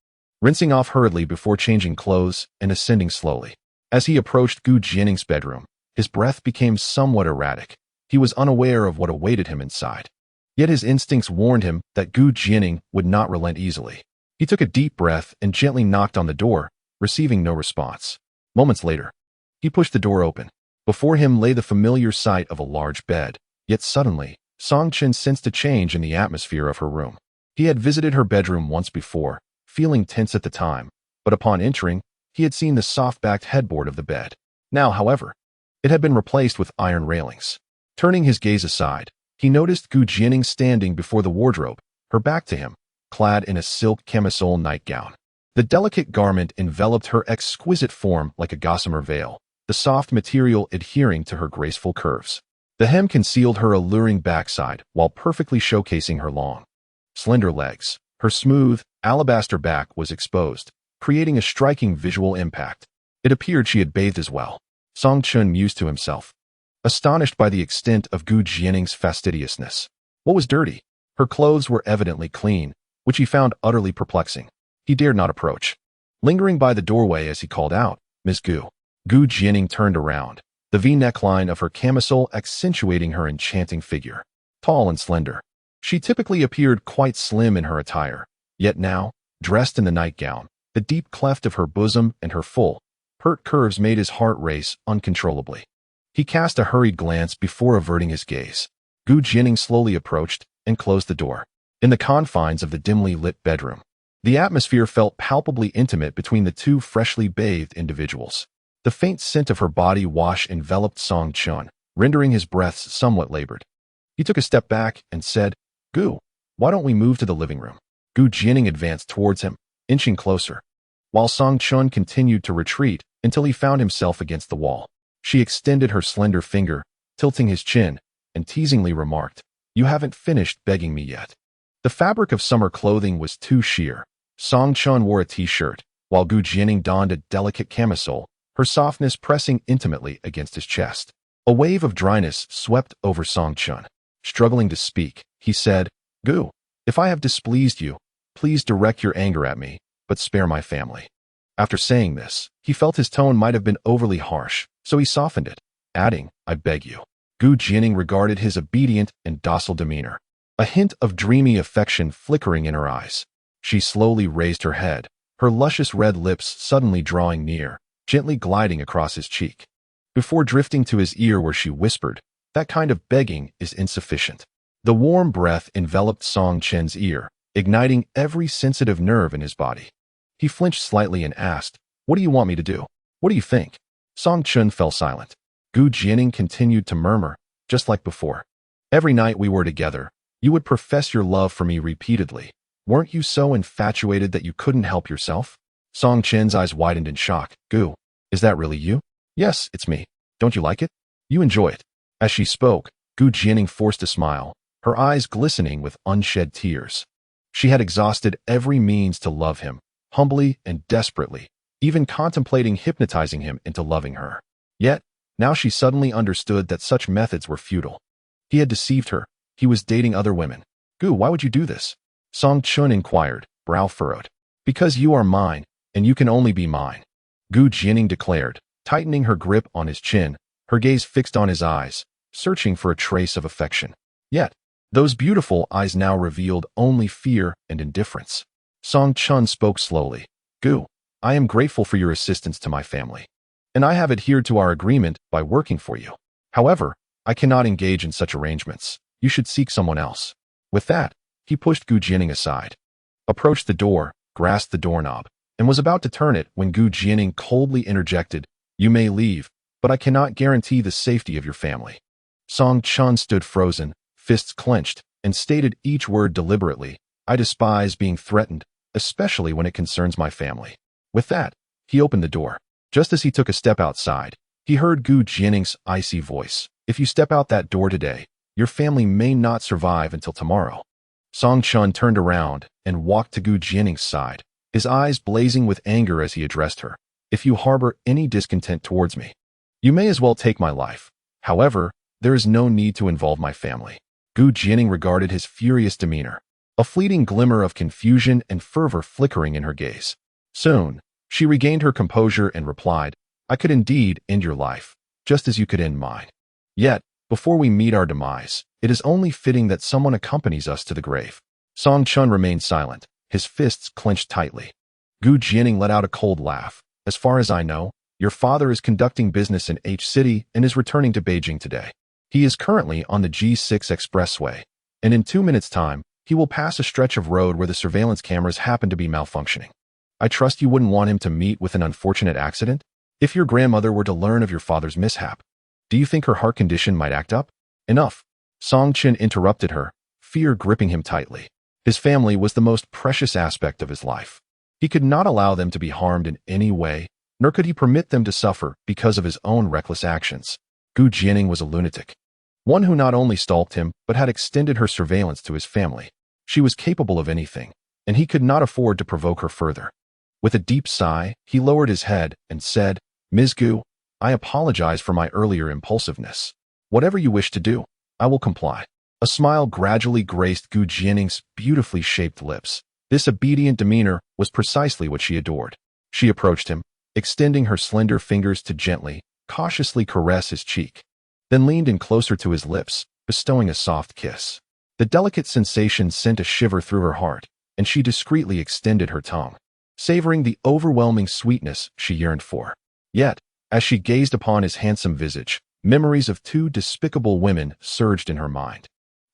A: rinsing off hurriedly before changing clothes and ascending slowly. As he approached Gu Jianing's bedroom, his breath became somewhat erratic. He was unaware of what awaited him inside. Yet his instincts warned him that Gu Jianing would not relent easily. He took a deep breath and gently knocked on the door, receiving no response. Moments later, he pushed the door open. Before him lay the familiar sight of a large bed. Yet suddenly, Song Chun sensed a change in the atmosphere of her room. He had visited her bedroom once before, feeling tense at the time, but upon entering, he had seen the soft-backed headboard of the bed. Now, however, it had been replaced with iron railings. Turning his gaze aside, he noticed Gu Jianing standing before the wardrobe, her back to him, clad in a silk camisole nightgown. The delicate garment enveloped her exquisite form like a gossamer veil, the soft material adhering to her graceful curves. The hem concealed her alluring backside while perfectly showcasing her long, slender legs. Her smooth, alabaster back was exposed, creating a striking visual impact. It appeared she had bathed as well. Song Chun mused to himself, astonished by the extent of Gu Jianing's fastidiousness. What was dirty? Her clothes were evidently clean, which he found utterly perplexing. He dared not approach. Lingering by the doorway as he called out, "Miss Gu." Gu Jianing turned around, the V neckline of her camisole accentuating her enchanting figure. Tall and slender, she typically appeared quite slim in her attire, yet now, dressed in the nightgown, the deep cleft of her bosom and her full, pert curves made his heart race uncontrollably. He cast a hurried glance before averting his gaze. Gu Jianing slowly approached and closed the door. In the confines of the dimly lit bedroom, the atmosphere felt palpably intimate between the two freshly bathed individuals. The faint scent of her body wash enveloped Song Chun, rendering his breaths somewhat labored. He took a step back and said, "Gu, why don't we move to the living room?" Gu Jianing advanced towards him, inching closer, while Song Chun continued to retreat until he found himself against the wall. She extended her slender finger, tilting his chin, and teasingly remarked, "You haven't finished begging me yet." The fabric of summer clothing was too sheer. Song Chun wore a t-shirt, while Gu Jianing donned a delicate camisole, her softness pressing intimately against his chest. A wave of dryness swept over Song Chun. Struggling to speak, he said, "Gu, if I have displeased you, please direct your anger at me, but spare my family." After saying this, he felt his tone might have been overly harsh, so he softened it, adding, "I beg you." Gu Jianing regarded his obedient and docile demeanor, a hint of dreamy affection flickering in her eyes. She slowly raised her head, her luscious red lips suddenly drawing near, gently gliding across his cheek, before drifting to his ear where she whispered, "That kind of begging is insufficient." The warm breath enveloped Song Chen's ear, igniting every sensitive nerve in his body. He flinched slightly and asked, "What do you want me to do? What do you think?" Song Chun fell silent. Jianing continued to murmur, just like before. "Every night we were together, you would profess your love for me repeatedly. Weren't you so infatuated that you couldn't help yourself?" Song Chen's eyes widened in shock. "Gu, is that really you?" "Yes, it's me. Don't you like it? You enjoy it." As she spoke, Jianing forced a smile, her eyes glistening with unshed tears. She had exhausted every means to love him, humbly and desperately, even contemplating hypnotizing him into loving her. Yet, now she suddenly understood that such methods were futile. He had deceived her. He was dating other women. "Gu, why would you do this?" Song Chun inquired, brow furrowed. "Because you are mine, and you can only be mine," Jianing declared, tightening her grip on his chin, her gaze fixed on his eyes, searching for a trace of affection. Yet, those beautiful eyes now revealed only fear and indifference. Song Chun spoke slowly. "Gu, I am grateful for your assistance to my family, and I have adhered to our agreement by working for you. However, I cannot engage in such arrangements. You should seek someone else." With that, he pushed Jianing aside, approached the door, grasped the doorknob, and was about to turn it when Jianing coldly interjected, "You may leave, but I cannot guarantee the safety of your family." Song Chun stood frozen, fists clenched, and stated each word deliberately. "I despise being threatened, especially when it concerns my family." With that, he opened the door. Just as he took a step outside, he heard Jianing's icy voice. "If you step out that door today, your family may not survive until tomorrow." Song Chun turned around and walked to Jianing's side, his eyes blazing with anger as he addressed her. "If you harbor any discontent towards me, you may as well take my life. However, there is no need to involve my family." Jianing regarded his furious demeanor, a fleeting glimmer of confusion and fervor flickering in her gaze. Soon, she regained her composure and replied, "I could indeed end your life, just as you could end mine. Yet, before we meet our demise, it is only fitting that someone accompanies us to the grave." Song Chun remained silent, his fists clenched tightly. Jianing let out a cold laugh. "As far as I know, your father is conducting business in H City and is returning to Beijing today. He is currently on the G6 expressway, and in 2 minutes' time, he will pass a stretch of road where the surveillance cameras happen to be malfunctioning. I trust you wouldn't want him to meet with an unfortunate accident? If your grandmother were to learn of your father's mishap, do you think her heart condition might act up?" "Enough." Song Chun interrupted her, fear gripping him tightly. His family was the most precious aspect of his life. He could not allow them to be harmed in any way, nor could he permit them to suffer because of his own reckless actions. Jianing was a lunatic, one who not only stalked him, but had extended her surveillance to his family. She was capable of anything, and he could not afford to provoke her further. With a deep sigh, he lowered his head and said, "Ms. Gu, I apologize for my earlier impulsiveness. Whatever you wish to do, I will comply." A smile gradually graced Jianing's beautifully shaped lips. This obedient demeanor was precisely what she adored. She approached him, extending her slender fingers to gently, cautiously caress his cheek, then leaned in closer to his lips, bestowing a soft kiss. The delicate sensation sent a shiver through her heart, and she discreetly extended her tongue, savoring the overwhelming sweetness she yearned for. Yet, as she gazed upon his handsome visage, memories of 2 despicable women surged in her mind.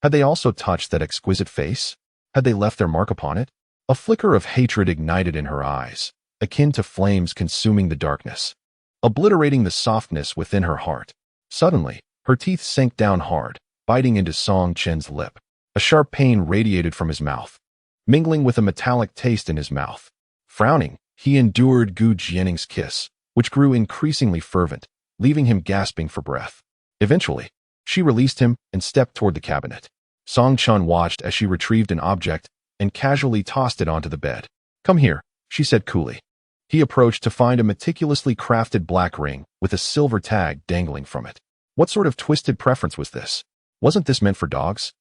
A: Had they also touched that exquisite face? Had they left their mark upon it? A flicker of hatred ignited in her eyes, akin to flames consuming the darkness, obliterating the softness within her heart. Suddenly, her teeth sank down hard, biting into Song Chen's lip. A sharp pain radiated from his mouth, mingling with a metallic taste in his mouth. Frowning, he endured Jianing's kiss, which grew increasingly fervent, leaving him gasping for breath. Eventually, she released him and stepped toward the cabinet. Song Chun watched as she retrieved an object and casually tossed it onto the bed. "Come here," she said coolly. He approached to find a meticulously crafted black ring with a silver tag dangling from it. What sort of twisted preference was this? Wasn't this meant for dogs?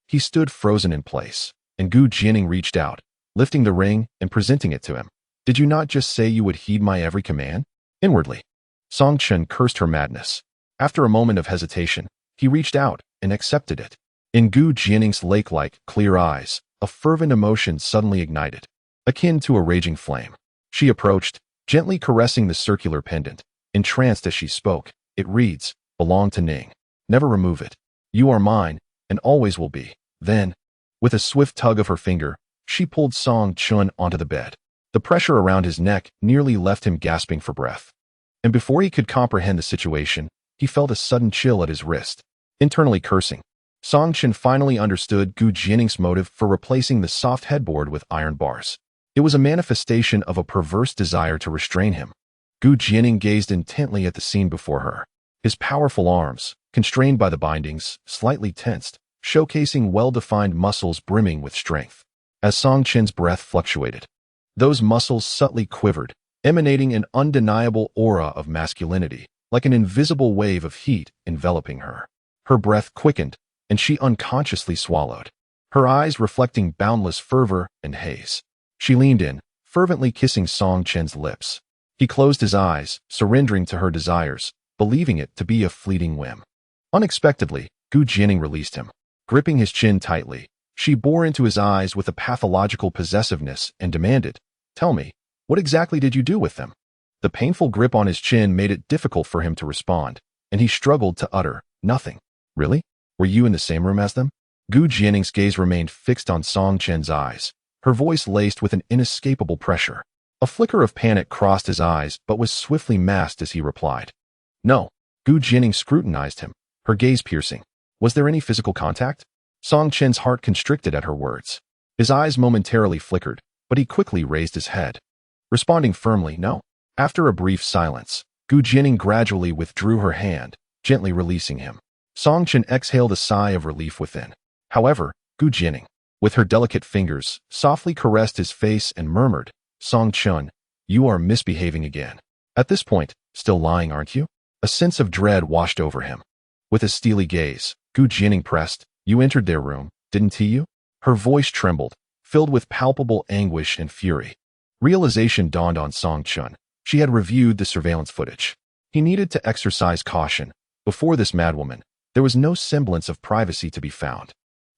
A: He stood frozen in place, and Jianing reached out, lifting the ring and presenting it to him. "Did you not just say you would heed my every command?" Inwardly, Song Chun cursed her madness. After a moment of hesitation, he reached out and accepted it. In Jianing's lake-like, clear eyes, a fervent emotion suddenly ignited, akin to a raging flame. She approached, gently caressing the circular pendant, entranced as she spoke. "It reads, 'Belong to Ning. Never remove it. You are mine, and always will be.'" Then, with a swift tug of her finger, she pulled Song Chun onto the bed. The pressure around his neck nearly left him gasping for breath. And before he could comprehend the situation, he felt a sudden chill at his wrist. Internally cursing, Song Chun finally understood Gu Jianing's motive for replacing the soft headboard with iron bars. It was a manifestation of a perverse desire to restrain him. Gu Jianing gazed intently at the scene before her. His powerful arms, constrained by the bindings, slightly tensed, showcasing well-defined muscles brimming with strength. As Song Chun's breath fluctuated, those muscles subtly quivered, emanating an undeniable aura of masculinity, like an invisible wave of heat enveloping her. Her breath quickened, and she unconsciously swallowed, her eyes reflecting boundless fervor and haze. She leaned in, fervently kissing Song Chun's lips. He closed his eyes, surrendering to her desires, believing it to be a fleeting whim. Unexpectedly, Gu Jianing released him. Gripping his chin tightly, she bore into his eyes with a pathological possessiveness and demanded, "Tell me, what exactly did you do with them?" The painful grip on his chin made it difficult for him to respond, and he struggled to utter, "Nothing." "Really? Were you in the same room as them?" Gu Jianing's gaze remained fixed on Song Chun's eyes, her voice laced with an inescapable pressure. A flicker of panic crossed his eyes but was swiftly masked as he replied, "No." Gu Jianing scrutinized him, her gaze piercing. Was there any physical contact? Song Chun's heart constricted at her words. His eyes momentarily flickered, but he quickly raised his head, responding firmly, "No." After a brief silence, Gu Jianing gradually withdrew her hand, gently releasing him. Song Chun exhaled a sigh of relief within. However, Gu Jianing, with her delicate fingers, softly caressed his face and murmured, "Song Chun, you are misbehaving again. At this point, still lying, aren't you?" A sense of dread washed over him. With a steely gaze, Gu Jianing pressed, "You entered their room, didn't you?" Her voice trembled, filled with palpable anguish and fury. Realization dawned on Song Chun. She had reviewed the surveillance footage. He needed to exercise caution. Before this madwoman, there was no semblance of privacy to be found.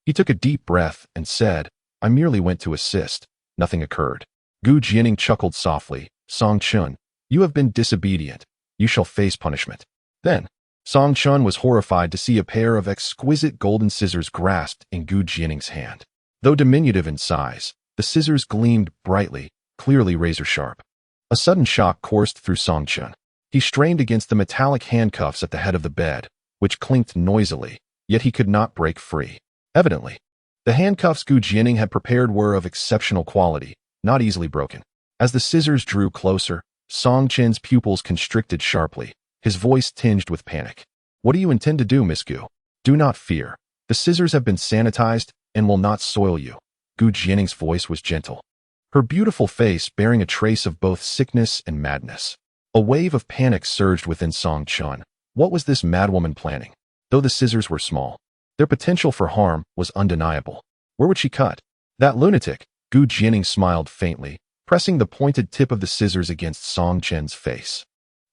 A: He took a deep breath and said, "I merely went to assist. Nothing occurred." Gu Jianing chuckled softly, "Song Chun, you have been disobedient. You shall face punishment." Then, Song Chun was horrified to see a pair of exquisite golden scissors grasped in Gu Jianing's hand. Though diminutive in size, the scissors gleamed brightly, clearly razor-sharp. A sudden shock coursed through Song Chun. He strained against the metallic handcuffs at the head of the bed, which clinked noisily, yet he could not break free. Evidently, the handcuffs Gu Jianing had prepared were of exceptional quality, not easily broken. As the scissors drew closer, Song Chun's pupils constricted sharply, his voice tinged with panic. "What do you intend to do, Miss Gu?" "Do not fear. The scissors have been sanitized and will not soil you." Gu Jianing's voice was gentle, her beautiful face bearing a trace of both sickness and madness. A wave of panic surged within Song Chun. What was this madwoman planning? Though the scissors were small, their potential for harm was undeniable. Where would she cut? That lunatic! Gu Jianing smiled faintly, pressing the pointed tip of the scissors against Song Chun's face.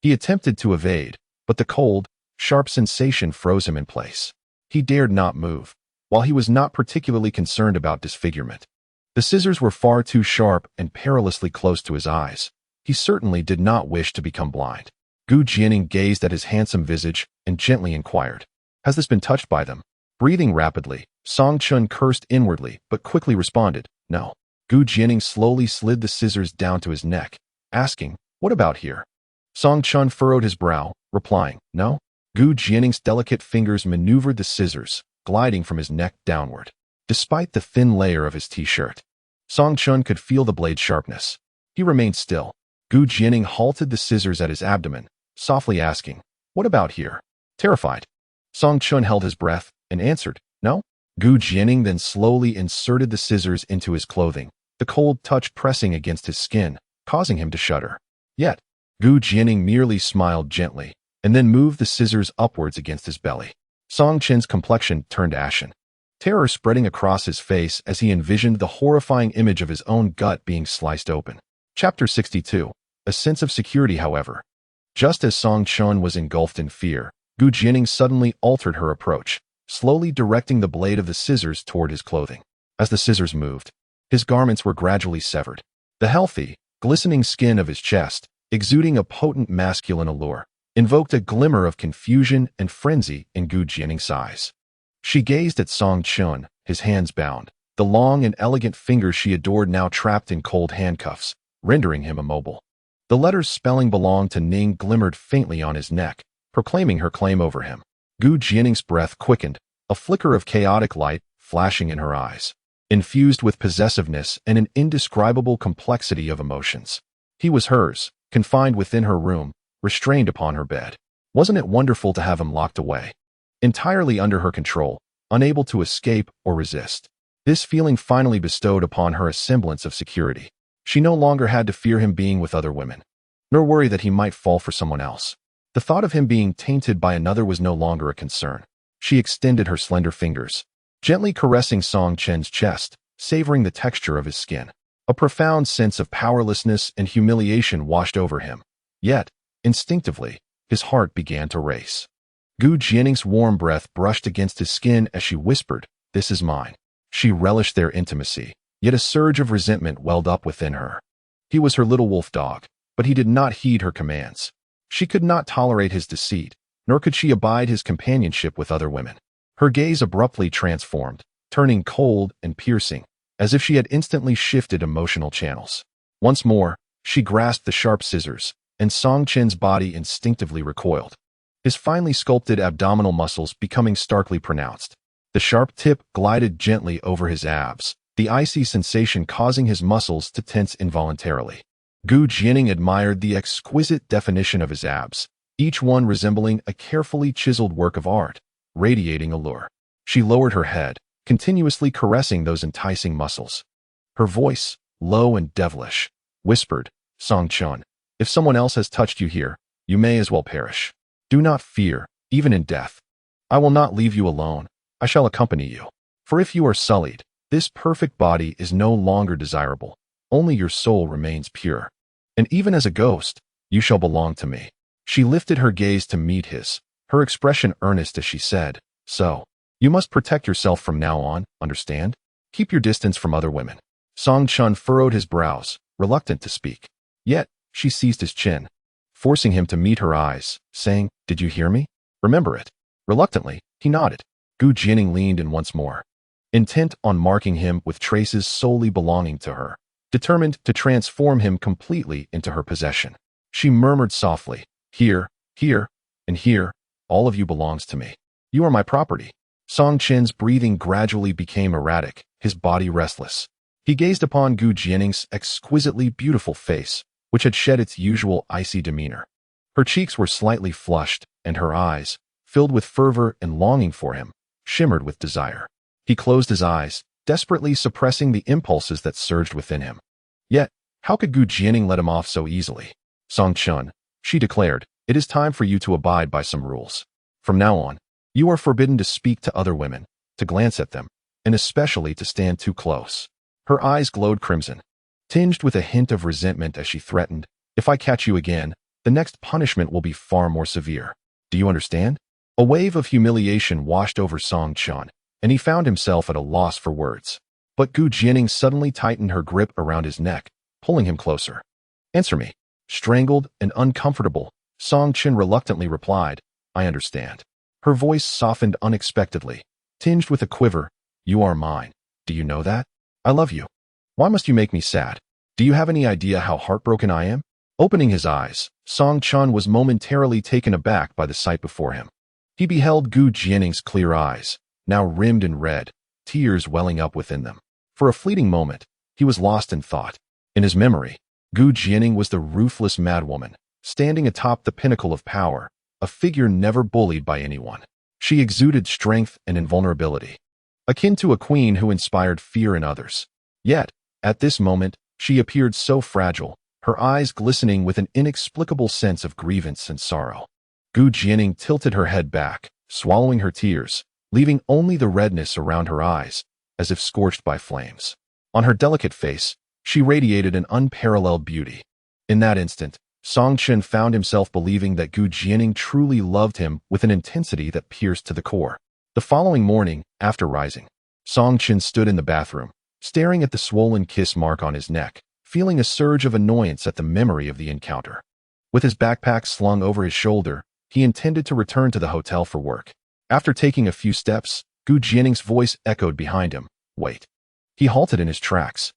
A: He attempted to evade, but the cold, sharp sensation froze him in place. He dared not move, while he was not particularly concerned about disfigurement. The scissors were far too sharp and perilously close to his eyes. He certainly did not wish to become blind. Gu Jianing gazed at his handsome visage and gently inquired, "Has this been touched by them?" Breathing rapidly, Song Chun cursed inwardly but quickly responded, "No." Gu Jianing slowly slid the scissors down to his neck, asking, "What about here?" Song Chun furrowed his brow, replying, "No." Gu Jianing's delicate fingers maneuvered the scissors, gliding from his neck downward. Despite the thin layer of his t-shirt, Song Chun could feel the blade's sharpness. He remained still. Gu Jianing halted the scissors at his abdomen, softly asking, "What about here?" Terrified, Song Chun held his breath and answered, "No." Gu Jianing then slowly inserted the scissors into his clothing, the cold touch pressing against his skin, causing him to shudder. Yet, Gu Jianing merely smiled gently, and then moved the scissors upwards against his belly. Song Chun's complexion turned ashen, terror spreading across his face as he envisioned the horrifying image of his own gut being sliced open. Chapter 62. A sense of security, however. Just as Song Chun was engulfed in fear, Gu Jianing suddenly altered her approach, slowly directing the blade of the scissors toward his clothing. As the scissors moved, his garments were gradually severed. The healthy, glistening skin of his chest, exuding a potent masculine allure, invoked a glimmer of confusion and frenzy in Gu Jianing's eyes. She gazed at Song Chun, his hands bound, the long and elegant fingers she adored now trapped in cold handcuffs, rendering him immobile. The letters spelling belong to Ning glimmered faintly on his neck, proclaiming her claim over him. Jianing's breath quickened, a flicker of chaotic light flashing in her eyes, infused with possessiveness and an indescribable complexity of emotions. He was hers, confined within her room, restrained upon her bed. Wasn't it wonderful to have him locked away? Entirely under her control, unable to escape or resist. This feeling finally bestowed upon her a semblance of security. She no longer had to fear him being with other women, nor worry that he might fall for someone else. The thought of him being tainted by another was no longer a concern. She extended her slender fingers, gently caressing Song Chen's chest, savoring the texture of his skin. A profound sense of powerlessness and humiliation washed over him. Yet, instinctively, his heart began to race. Jianing's warm breath brushed against his skin as she whispered, "This is mine." She relished their intimacy, yet a surge of resentment welled up within her. He was her little wolf dog, but he did not heed her commands. She could not tolerate his deceit, nor could she abide his companionship with other women. Her gaze abruptly transformed, turning cold and piercing, as if she had instantly shifted emotional channels. Once more, she grasped the sharp scissors, and Song Chen's body instinctively recoiled, his finely sculpted abdominal muscles becoming starkly pronounced. The sharp tip glided gently over his abs, the icy sensation causing his muscles to tense involuntarily. Jianing admired the exquisite definition of his abs, each one resembling a carefully chiseled work of art, radiating allure. She lowered her head, continuously caressing those enticing muscles. Her voice, low and devilish, whispered, "Song Chun, if someone else has touched you here, you may as well perish. Do not fear, even in death. I will not leave you alone. I shall accompany you. For if you are sullied, this perfect body is no longer desirable. Only your soul remains pure. And even as a ghost, you shall belong to me." She lifted her gaze to meet his, her expression earnest as she said, "So, you must protect yourself from now on, understand? Keep your distance from other women." Song Chun furrowed his brows, reluctant to speak. Yet, she seized his chin, forcing him to meet her eyes, saying, "Did you hear me? Remember it." Reluctantly, he nodded. Jianing leaned in once more, intent on marking him with traces solely belonging to her, determined to transform him completely into her possession. She murmured softly, "Here, here, and here, all of you belongs to me. You are my property." Song Chen's breathing gradually became erratic, his body restless. He gazed upon Jianing's exquisitely beautiful face, which had shed its usual icy demeanor. Her cheeks were slightly flushed, and her eyes, filled with fervor and longing for him, shimmered with desire. He closed his eyes, desperately suppressing the impulses that surged within him. Yet, how could Jianing let him off so easily? "Song Chun," she declared, "it is time for you to abide by some rules. From now on, you are forbidden to speak to other women, to glance at them, and especially to stand too close." Her eyes glowed crimson, tinged with a hint of resentment as she threatened, "If I catch you again, the next punishment will be far more severe. Do you understand?" A wave of humiliation washed over Song Chun, and he found himself at a loss for words. But Jianing suddenly tightened her grip around his neck, pulling him closer. "Answer me." Strangled and uncomfortable, Song Chun reluctantly replied, "I understand." Her voice softened unexpectedly, tinged with a quiver. "You are mine. Do you know that? I love you. Why must you make me sad? Do you have any idea how heartbroken I am?" Opening his eyes, Song Chun was momentarily taken aback by the sight before him. He beheld Jianing's clear eyes, now rimmed in red, tears welling up within them. For a fleeting moment, he was lost in thought. In his memory, Jianing was the ruthless madwoman, standing atop the pinnacle of power, a figure never bullied by anyone. She exuded strength and invulnerability, akin to a queen who inspired fear in others. Yet, at this moment, she appeared so fragile, her eyes glistening with an inexplicable sense of grievance and sorrow. Jianing tilted her head back, swallowing her tears, leaving only the redness around her eyes, as if scorched by flames. On her delicate face, she radiated an unparalleled beauty. In that instant, Song Chun found himself believing that Jianing truly loved him with an intensity that pierced to the core. The following morning, after rising, Song Chun stood in the bathroom, staring at the swollen kiss mark on his neck, feeling a surge of annoyance at the memory of the encounter. With his backpack slung over his shoulder, he intended to return to the hotel for work. After taking a few steps, Jianing's voice echoed behind him, "Wait." He halted in his tracks.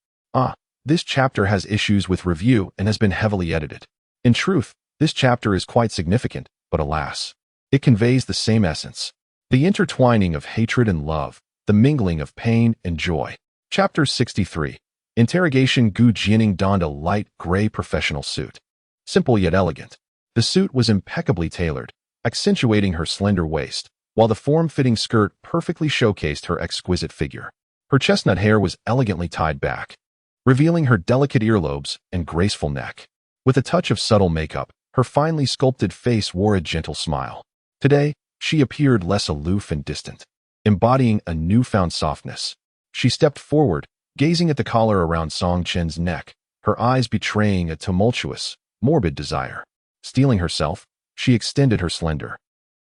A: This chapter has issues with review and has been heavily edited. In truth, this chapter is quite significant, but alas, it conveys the same essence. The intertwining of hatred and love, the mingling of pain and joy. Chapter 63. Interrogation. Jianing donned a light gray professional suit. Simple yet elegant. The suit was impeccably tailored, accentuating her slender waist, while the form-fitting skirt perfectly showcased her exquisite figure. Her chestnut hair was elegantly tied back, revealing her delicate earlobes and graceful neck. With a touch of subtle makeup, her finely sculpted face wore a gentle smile. Today, she appeared less aloof and distant, embodying a newfound softness. She stepped forward, gazing at the collar around Song Chen's neck, her eyes betraying a tumultuous, morbid desire. Steeling herself, she extended her slender,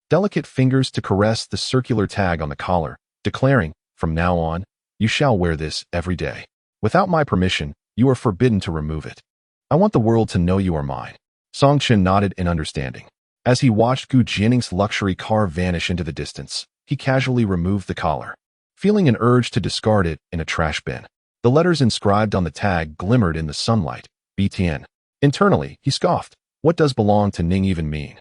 A: delicate fingers to caress the circular tag on the collar, declaring, "From now on, you shall wear this every day. Without my permission, you are forbidden to remove it. I want the world to know you are mine." Song Chen nodded in understanding. As he watched Jianing's luxury car vanish into the distance, he casually removed the collar, feeling an urge to discard it in a trash bin. The letters inscribed on the tag glimmered in the sunlight. BTN. Internally, he scoffed. What does belong to Ning even mean?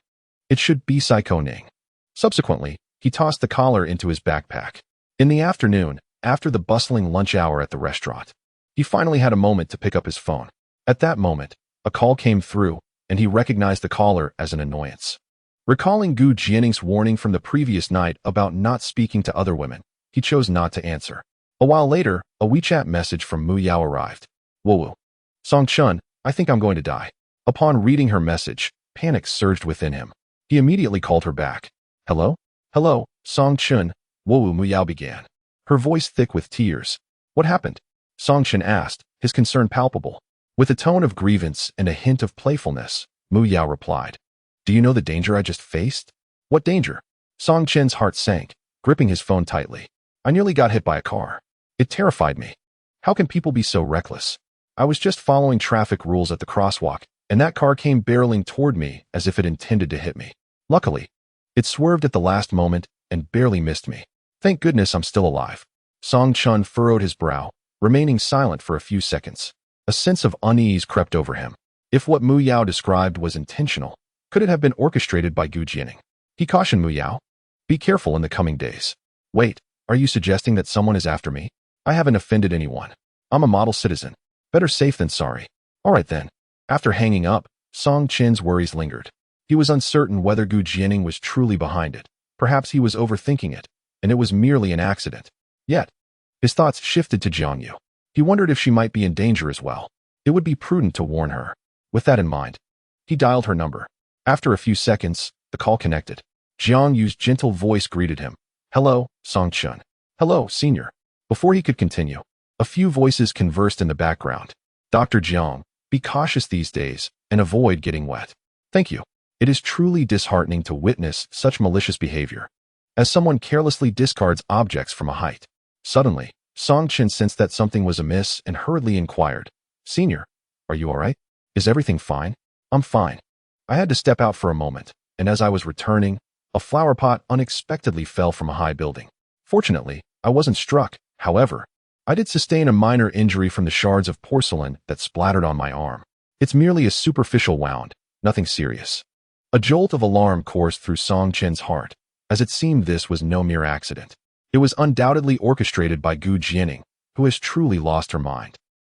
A: It should be Psycho Ning. Subsequently, he tossed the collar into his backpack. In the afternoon, after the bustling lunch hour at the restaurant, he finally had a moment to pick up his phone. At that moment, a call came through, and he recognized the caller as an annoyance. Recalling Jianing's warning from the previous night about not speaking to other women, he chose not to answer. A while later, a WeChat message from Mu Yao arrived. "Woo. Song Chun, I think I'm going to die." Upon reading her message, panic surged within him. He immediately called her back. "Hello? Hello, Song Chun," Mu Yao began, her voice thick with tears. "What happened?" Song Chen asked, his concern palpable. With a tone of grievance and a hint of playfulness, Mu Yao replied, "Do you know the danger I just faced?" "What danger?" Song Chen's heart sank, gripping his phone tightly. "I nearly got hit by a car. It terrified me. How can people be so reckless? I was just following traffic rules at the crosswalk, and that car came barreling toward me as if it intended to hit me. Luckily, it swerved at the last moment and barely missed me. Thank goodness I'm still alive." Song Chun furrowed his brow, remaining silent for a few seconds. A sense of unease crept over him. If what Mu Yao described was intentional, could it have been orchestrated by Jianing? He cautioned Mu Yao, "Be careful in the coming days." "Wait, are you suggesting that someone is after me? I haven't offended anyone. I'm a model citizen. Better safe than sorry." "All right then." After hanging up, Song Chen's worries lingered. He was uncertain whether Jianing was truly behind it. Perhaps he was overthinking it, and it was merely an accident. Yet, his thoughts shifted to Jiangyu. He wondered if she might be in danger as well. It would be prudent to warn her. With that in mind, he dialed her number. After a few seconds, the call connected. Jiangyu's gentle voice greeted him. "Hello, Song Chun." "Hello, Senior." Before he could continue, a few voices conversed in the background. "Dr. Jiang, be cautious these days and avoid getting wet." "Thank you. It is truly disheartening to witness such malicious behavior, as someone carelessly discards objects from a height." Suddenly, Song Chen sensed that something was amiss and hurriedly inquired, "Senior, are you all right? Is everything fine?" "I'm fine. I had to step out for a moment, and as I was returning, a flower pot unexpectedly fell from a high building. Fortunately, I wasn't struck. However, I did sustain a minor injury from the shards of porcelain that splattered on my arm. It's merely a superficial wound, nothing serious." A jolt of alarm coursed through Song Chen's heart, as it seemed this was no mere accident. It was undoubtedly orchestrated by Jianing, who has truly lost her mind.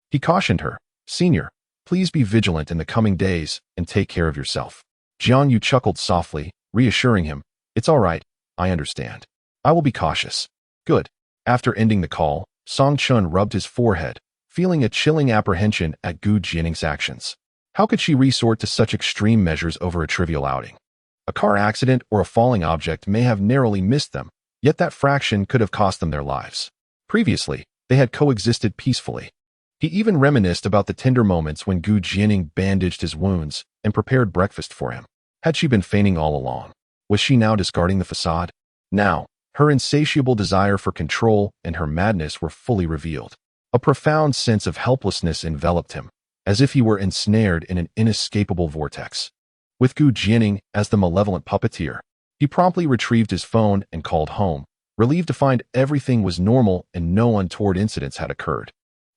A: He cautioned her, "Senior, please be vigilant in the coming days and take care of yourself." Jiangyu chuckled softly, reassuring him, "It's all right, I understand. I will be cautious." "Good." After ending the call, Song Chun rubbed his forehead, feeling a chilling apprehension at Jianing's actions. How could she resort to such extreme measures over a trivial outing? A car accident or a falling object may have narrowly missed them, yet that fraction could have cost them their lives. Previously, they had coexisted peacefully. He even reminisced about the tender moments when Jianing bandaged his wounds and prepared breakfast for him. Had she been feigning all along? Was she now discarding the facade? Now, her insatiable desire for control and her madness were fully revealed. A profound sense of helplessness enveloped him, as if he were ensnared in an inescapable vortex. With Jianing as the malevolent puppeteer, he promptly retrieved his phone and called home, relieved to find everything was normal and no untoward incidents had occurred.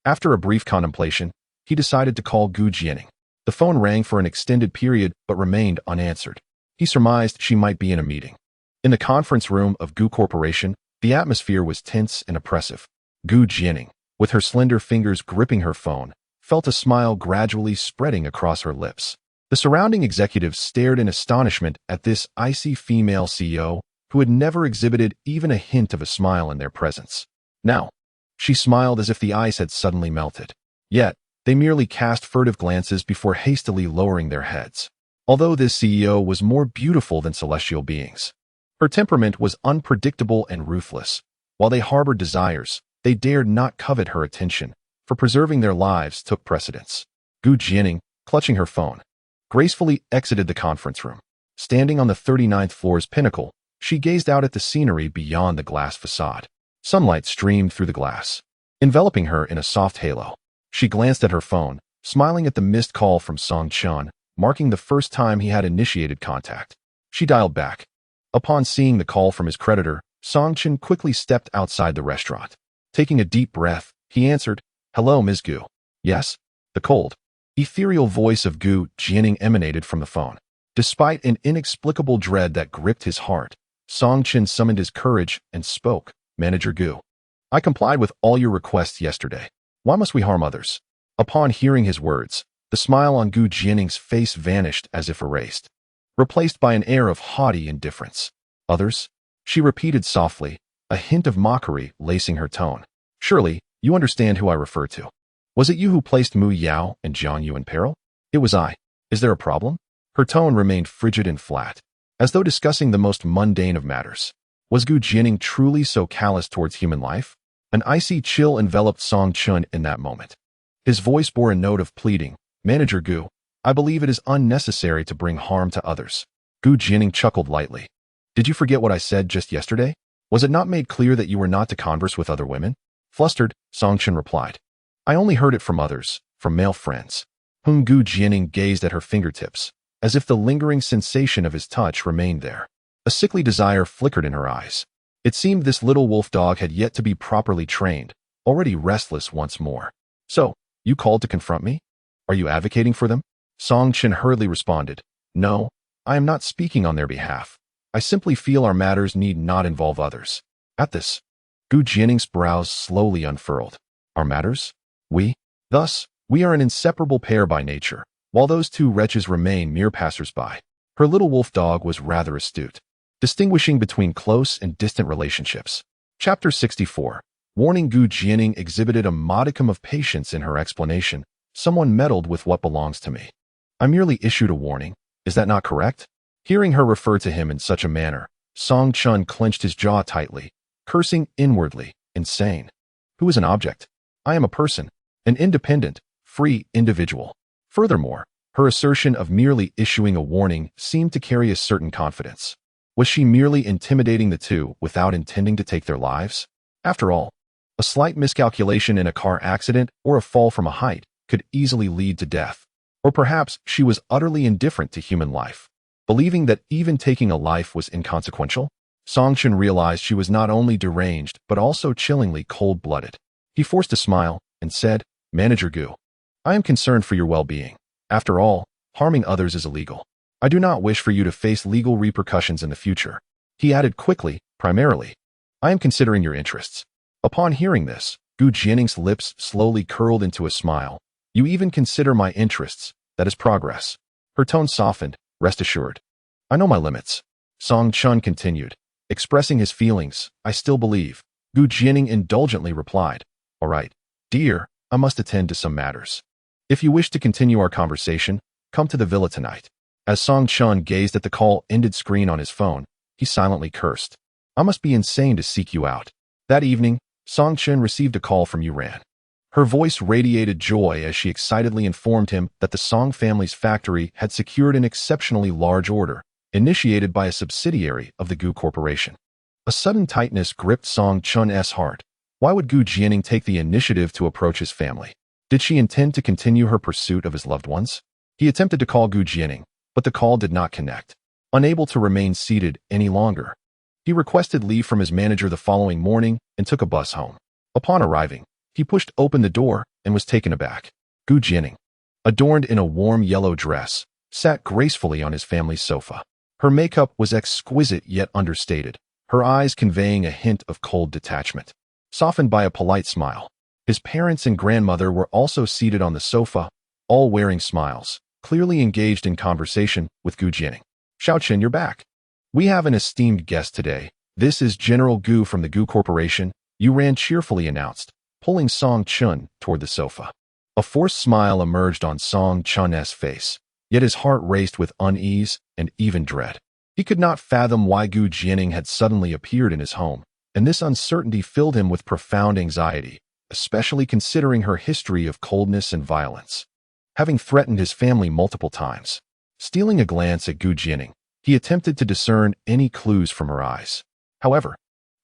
A: After a brief contemplation, he decided to call Jianing. The phone rang for an extended period but remained unanswered. He surmised she might be in a meeting. In the conference room of Corporation, the atmosphere was tense and oppressive. Jianing, with her slender fingers gripping her phone, felt a smile gradually spreading across her lips. The surrounding executives stared in astonishment at this icy female CEO who had never exhibited even a hint of a smile in their presence. Now, she smiled as if the ice had suddenly melted. Yet, they merely cast furtive glances before hastily lowering their heads. Although this CEO was more beautiful than celestial beings, her temperament was unpredictable and ruthless. While they harbored desires, they dared not covet her attention, for preserving their lives took precedence. Jianing, clutching her phone, gracefully exited the conference room. Standing on the 39th floor's pinnacle, she gazed out at the scenery beyond the glass facade. Sunlight streamed through the glass, enveloping her in a soft halo. She glanced at her phone, smiling at the missed call from Song Chun, marking the first time he had initiated contact. She dialed back. Upon seeing the call from his creditor, Song Chun quickly stepped outside the restaurant. Taking a deep breath, he answered, "Hello, Ms. Gu." "Yes?" The cold, ethereal voice of Jianing emanated from the phone. Despite an inexplicable dread that gripped his heart, Song Chun summoned his courage and spoke, "Manager Gu, I complied with all your requests yesterday. Why must we harm others?" Upon hearing his words, the smile on Jianing's face vanished as if erased, replaced by an air of haughty indifference. "Others?" she repeated softly, a hint of mockery lacing her tone. "Surely, you understand who I refer to. Was it you who placed Mu Yao and Jiang Yu in peril?" "It was I. Is there a problem?" Her tone remained frigid and flat, as though discussing the most mundane of matters. Was Jianing truly so callous towards human life? An icy chill enveloped Song Chun in that moment. His voice bore a note of pleading. "Manager Gu, I believe it is unnecessary to bring harm to others." Jianing chuckled lightly. "Did you forget what I said just yesterday? Was it not made clear that you were not to converse with other women?" Flustered, Song Chun replied, "I only heard it from others, from male friends." Jianing gazed at her fingertips, as if the lingering sensation of his touch remained there. A sickly desire flickered in her eyes. It seemed this little wolf dog had yet to be properly trained, already restless once more. "So, you called to confront me? Are you advocating for them?" Song Chun hurriedly responded, "No, I am not speaking on their behalf. I simply feel our matters need not involve others." At this, Jianing's brows slowly unfurled. "Our matters? Thus, we are an inseparable pair by nature, while those two wretches remain mere passers-by." Her little wolf dog was rather astute, distinguishing between close and distant relationships. Chapter 64. Warning. Jianing exhibited a modicum of patience in her explanation. "Someone meddled with what belongs to me. I merely issued a warning. Is that not correct?" Hearing her refer to him in such a manner, Song Chun clenched his jaw tightly, cursing inwardly, insane. Who is an object? I am a person, an independent, free individual. Furthermore, her assertion of merely issuing a warning seemed to carry a certain confidence. Was she merely intimidating the two without intending to take their lives? After all, a slight miscalculation in a car accident or a fall from a height could easily lead to death. Or perhaps she was utterly indifferent to human life, believing that even taking a life was inconsequential. Song Chun realized she was not only deranged but also chillingly cold-blooded. He forced a smile and said, "Manager Gu, I am concerned for your well-being. After all, harming others is illegal. I do not wish for you to face legal repercussions in the future." He added quickly, "Primarily, I am considering your interests." Upon hearing this, Jianing's lips slowly curled into a smile. "You even consider my interests, that is progress." Her tone softened, "Rest assured. I know my limits." Song Chun continued, expressing his feelings. "I still believe." Jianing indulgently replied, "All right, dear, I must attend to some matters. If you wish to continue our conversation, come to the villa tonight." As Song Chun gazed at the call-ended screen on his phone, he silently cursed. "I must be insane to seek you out." That evening, Song Chun received a call from Yuran. Her voice radiated joy as she excitedly informed him that the Song family's factory had secured an exceptionally large order, initiated by a subsidiary of the Corporation. A sudden tightness gripped Song Chun's heart. Why would Jianing take the initiative to approach his family? Did she intend to continue her pursuit of his loved ones? He attempted to call Jianing, but the call did not connect. Unable to remain seated any longer, He requested leave from his manager the following morning and took a bus home. Upon arriving, he pushed open the door and was taken aback. Jianing, adorned in a warm yellow dress, sat gracefully on his family's sofa. Her makeup was exquisite yet understated, her eyes conveying a hint of cold detachment, softened by a polite smile. His parents and grandmother were also seated on the sofa, all wearing smiles, clearly engaged in conversation with Jianing. Xiaochen, you're back. We have an esteemed guest today. This is General Gu from the Gu Corporation, Yuran cheerfully announced, pulling Song Chun toward the sofa. A forced smile emerged on Song Chun's face, yet his heart raced with unease and even dread. He could not fathom why Jianing had suddenly appeared in his home, and this uncertainty filled him with profound anxiety, especially considering her history of coldness and violence, having threatened his family multiple times. Stealing a glance at Jianing, he attempted to discern any clues from her eyes. However,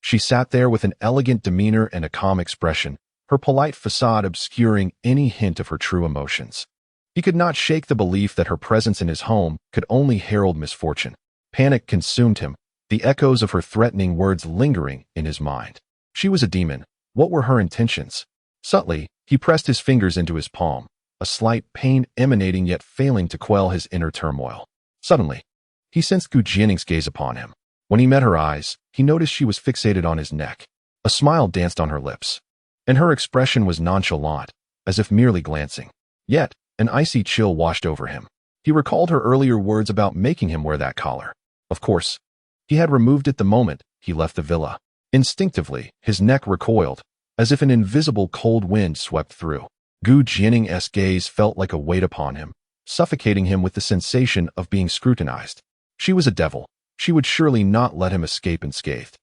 A: she sat there with an elegant demeanor and a calm expression, her polite facade obscuring any hint of her true emotions. He could not shake the belief that her presence in his home could only herald misfortune. Panic consumed him, the echoes of her threatening words lingering in his mind. She was a demon. What were her intentions? Subtly, he pressed his fingers into his palm, a slight pain emanating yet failing to quell his inner turmoil. Suddenly, he sensed Jianing's gaze upon him. When he met her eyes, he noticed she was fixated on his neck. A smile danced on her lips, and her expression was nonchalant, as if merely glancing. Yet, an icy chill washed over him. He recalled her earlier words about making him wear that collar. Of course, he had removed it the moment he left the villa. Instinctively, his neck recoiled, as if an invisible cold wind swept through. Jianing's gaze felt like a weight upon him, suffocating him with the sensation of being scrutinized. She was a devil. She would surely not let him escape unscathed.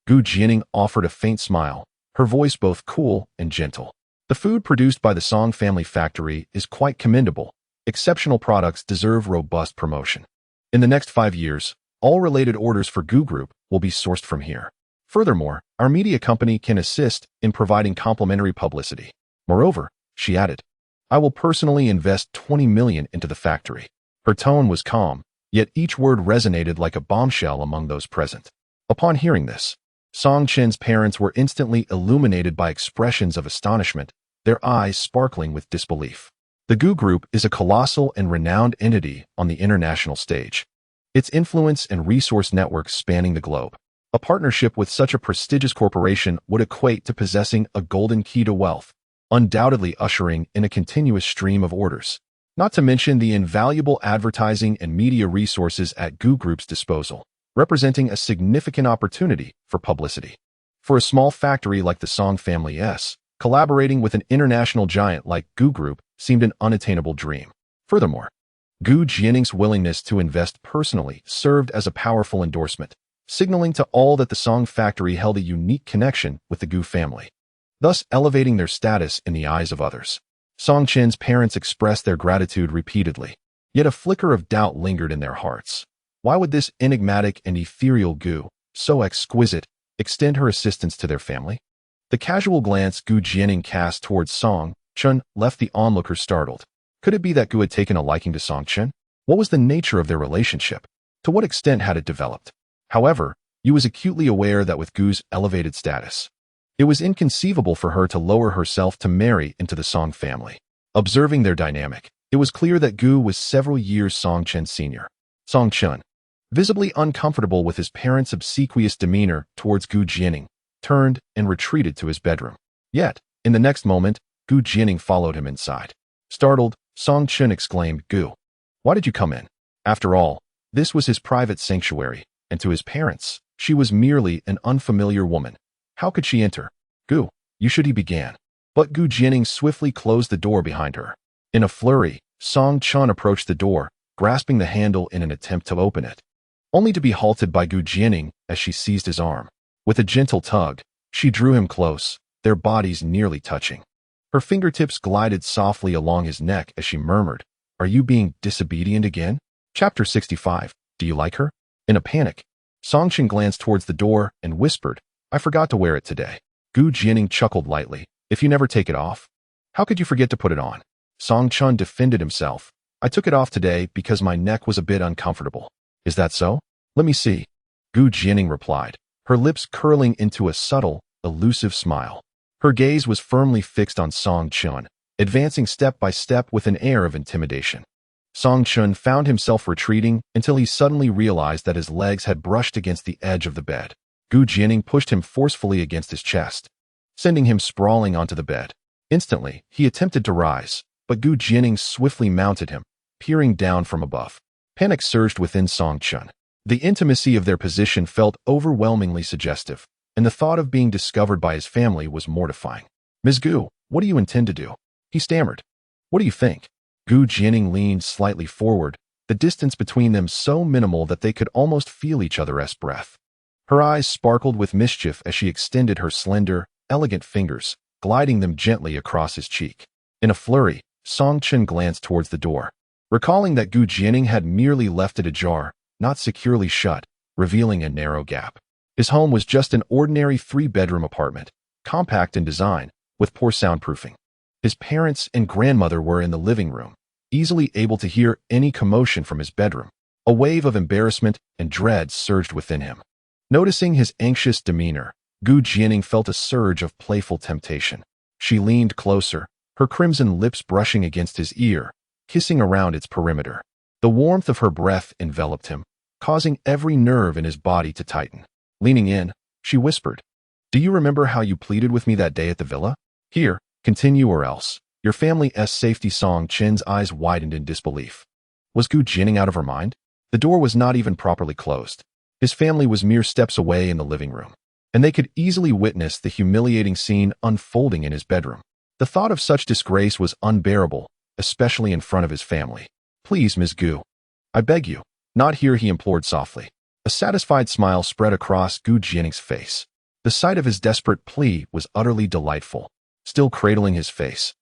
A: Jianing offered a faint smile, her voice both cool and gentle. The food produced by the Song family factory is quite commendable. Exceptional products deserve robust promotion. In the next 5 years, all related orders for Gu Group will be sourced from here. Furthermore, our media company can assist in providing complimentary publicity. Moreover, she added, I will personally invest 20 million into the factory. Her tone was calm, yet each word resonated like a bombshell among those present. Upon hearing this, Song Chen's parents were instantly illuminated by expressions of astonishment, their eyes sparkling with disbelief. The Gu Group is a colossal and renowned entity on the international stage. Its influence and resource networks spanning the globe. A partnership with such a prestigious corporation would equate to possessing a golden key to wealth, undoubtedly ushering in a continuous stream of orders. Not to mention the invaluable advertising and media resources at Gu Group's disposal, representing a significant opportunity for publicity. For a small factory like the Song family's, collaborating with an international giant like Gu Group seemed an unattainable dream. Furthermore, Jianing's willingness to invest personally served as a powerful endorsement, signaling to all that the Song factory held a unique connection with the Gu family, thus elevating their status in the eyes of others. Song Chen's parents expressed their gratitude repeatedly, yet a flicker of doubt lingered in their hearts. Why would this enigmatic and ethereal Gu, so exquisite, extend her assistance to their family? The casual glance Jianing cast towards Song Chen left the onlookers startled. Could it be that Gu had taken a liking to Song Chen? What was the nature of their relationship? To what extent had it developed? However, Yu was acutely aware that with Gu's elevated status, it was inconceivable for her to lower herself to marry into the Song family. Observing their dynamic, it was clear that Gu was several years Song Chen's senior. Song Chen, visibly uncomfortable with his parents' obsequious demeanor towards Jianing, turned and retreated to his bedroom. Yet, in the next moment, Jianing followed him inside. Startled, Song Chen exclaimed, Gu, why did you come in? After all, this was his private sanctuary, and to his parents, she was merely an unfamiliar woman. How could she enter? Gu, you should, he began. But Jianing swiftly closed the door behind her. In a flurry, Song Chen approached the door, grasping the handle in an attempt to open it, only to be halted by Jianing as she seized his arm. With a gentle tug, she drew him close, their bodies nearly touching. Her fingertips glided softly along his neck as she murmured, Are you being disobedient again? Chapter 65. Do you like her? In a panic, Song Chen glanced towards the door and whispered, I forgot to wear it today. Jianing chuckled lightly. If you never take it off, how could you forget to put it on? Song Chen defended himself. I took it off today because my neck was a bit uncomfortable. Is that so? Let me see. Jianing replied, her lips curling into a subtle, elusive smile. Her gaze was firmly fixed on Song Chun, advancing step by step with an air of intimidation. Song Chun found himself retreating until he suddenly realized that his legs had brushed against the edge of the bed. Jianing pushed him forcefully against his chest, sending him sprawling onto the bed. Instantly, he attempted to rise, but Jianing swiftly mounted him, peering down from above. Panic surged within Song Chun. The intimacy of their position felt overwhelmingly suggestive, and the thought of being discovered by his family was mortifying. "Ms. Gu, what do you intend to do?" he stammered. "What do you think?" Jianing leaned slightly forward, the distance between them so minimal that they could almost feel each other's breath. Her eyes sparkled with mischief as she extended her slender, elegant fingers, gliding them gently across his cheek. In a flurry, Song Chun glanced towards the door, recalling that Jianing had merely left it ajar, not securely shut, revealing a narrow gap. His home was just an ordinary 3-bedroom apartment, compact in design, with poor soundproofing. His parents and grandmother were in the living room, easily able to hear any commotion from his bedroom. A wave of embarrassment and dread surged within him. Noticing his anxious demeanor, Jianing felt a surge of playful temptation. She leaned closer, her crimson lips brushing against his ear, kissing around its perimeter. The warmth of her breath enveloped him, causing every nerve in his body to tighten. Leaning in, she whispered, "Do you remember how you pleaded with me that day at the villa? Here, continue or else. Your family's safety." Song Chun's eyes widened in disbelief. Was Jianing out of her mind? The door was not even properly closed. His family was mere steps away in the living room, and they could easily witness the humiliating scene unfolding in his bedroom. The thought of such disgrace was unbearable, especially in front of his family. "Please, Ms. Gu. I beg you. Not here," he implored softly. A satisfied smile spread across Jianing's face. The sight of his desperate plea was utterly delightful. Still cradling his face,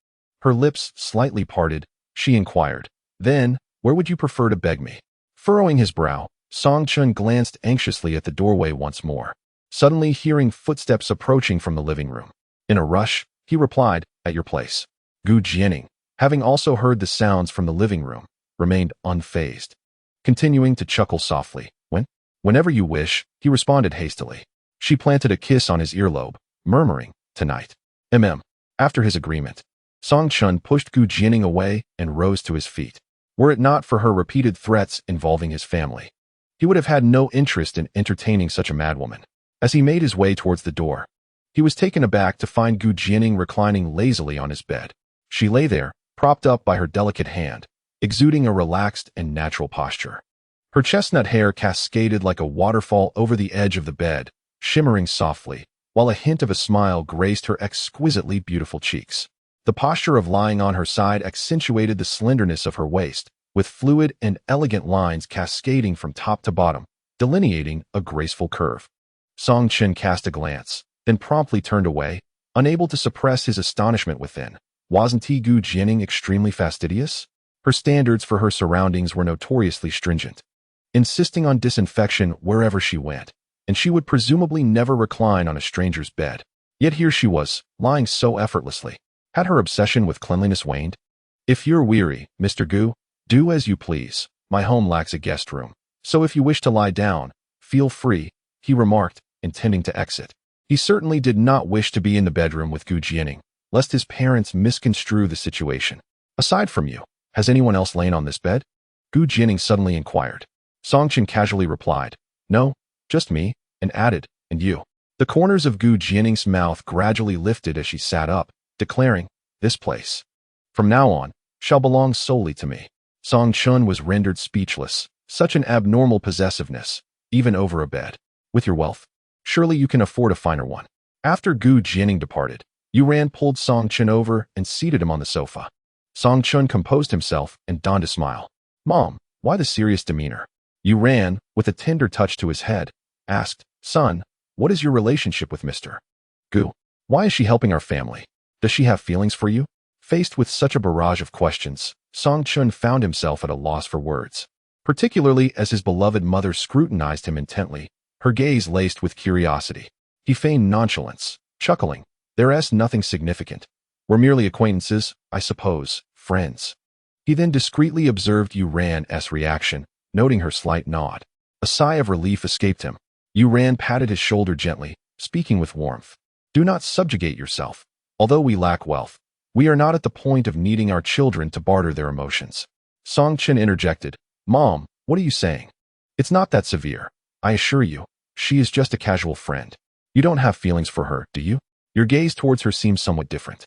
A: her lips slightly parted, she inquired, "Then, where would you prefer to beg me?" Furrowing his brow, Song Chun glanced anxiously at the doorway once more, suddenly hearing footsteps approaching from the living room. In a rush, he replied, "At your place." Jianing, having also heard the sounds from the living room, remained unfazed, continuing to chuckle softly. Whenever you wish," he responded hastily. She planted a kiss on his earlobe, murmuring, "Tonight." After his agreement, Song Chun pushed Jianing away and rose to his feet. Were it not for her repeated threats involving his family, he would have had no interest in entertaining such a madwoman. As he made his way towards the door, he was taken aback to find Jianing reclining lazily on his bed. She lay there, propped up by her delicate hand, exuding a relaxed and natural posture. Her chestnut hair cascaded like a waterfall over the edge of the bed, shimmering softly, while a hint of a smile graced her exquisitely beautiful cheeks. The posture of lying on her side accentuated the slenderness of her waist, with fluid and elegant lines cascading from top to bottom, delineating a graceful curve. Song Chun cast a glance, then promptly turned away, unable to suppress his astonishment within. Wasn't Jianing extremely fastidious? Her standards for her surroundings were notoriously stringent, insisting on disinfection wherever she went, and she would presumably never recline on a stranger's bed. Yet here she was, lying so effortlessly. Had her obsession with cleanliness waned? "If you're weary, Mr. Gu, do as you please. My home lacks a guest room, so if you wish to lie down, feel free," he remarked, intending to exit. He certainly did not wish to be in the bedroom with Jianing, lest his parents misconstrue the situation. "Aside from you, has anyone else lain on this bed?" Jianing suddenly inquired. Song Chun casually replied, "No, just me," and added, "And you?" The corners of Jianing's mouth gradually lifted as she sat up, declaring, "This place, from now on, shall belong solely to me." Song Chun was rendered speechless. Such an abnormal possessiveness, even over a bed. "With your wealth, surely you can afford a finer one." After Jianing departed, Yuran pulled Song Chun over and seated him on the sofa. Song Chun composed himself and donned a smile. "Mom, why the serious demeanor?" Yuran, with a tender touch to his head, asked, "Son, what is your relationship with Mr. Gu? Why is she helping our family? Does she have feelings for you?" Faced with such a barrage of questions, Song Chun found himself at a loss for words, particularly as his beloved mother scrutinized him intently, her gaze laced with curiosity. He feigned nonchalance, chuckling, "There's nothing significant. We're merely acquaintances, I suppose, friends." He then discreetly observed Yuran's reaction, noting her slight nod. A sigh of relief escaped him. Yuran patted his shoulder gently, speaking with warmth. Do not subjugate yourself. Although we lack wealth, we are not at the point of needing our children to barter their emotions. Song Chen interjected. Mom, what are you saying? It's not that severe. I assure you, she is just a casual friend. You don't have feelings for her, do you? Your gaze towards her seems somewhat different.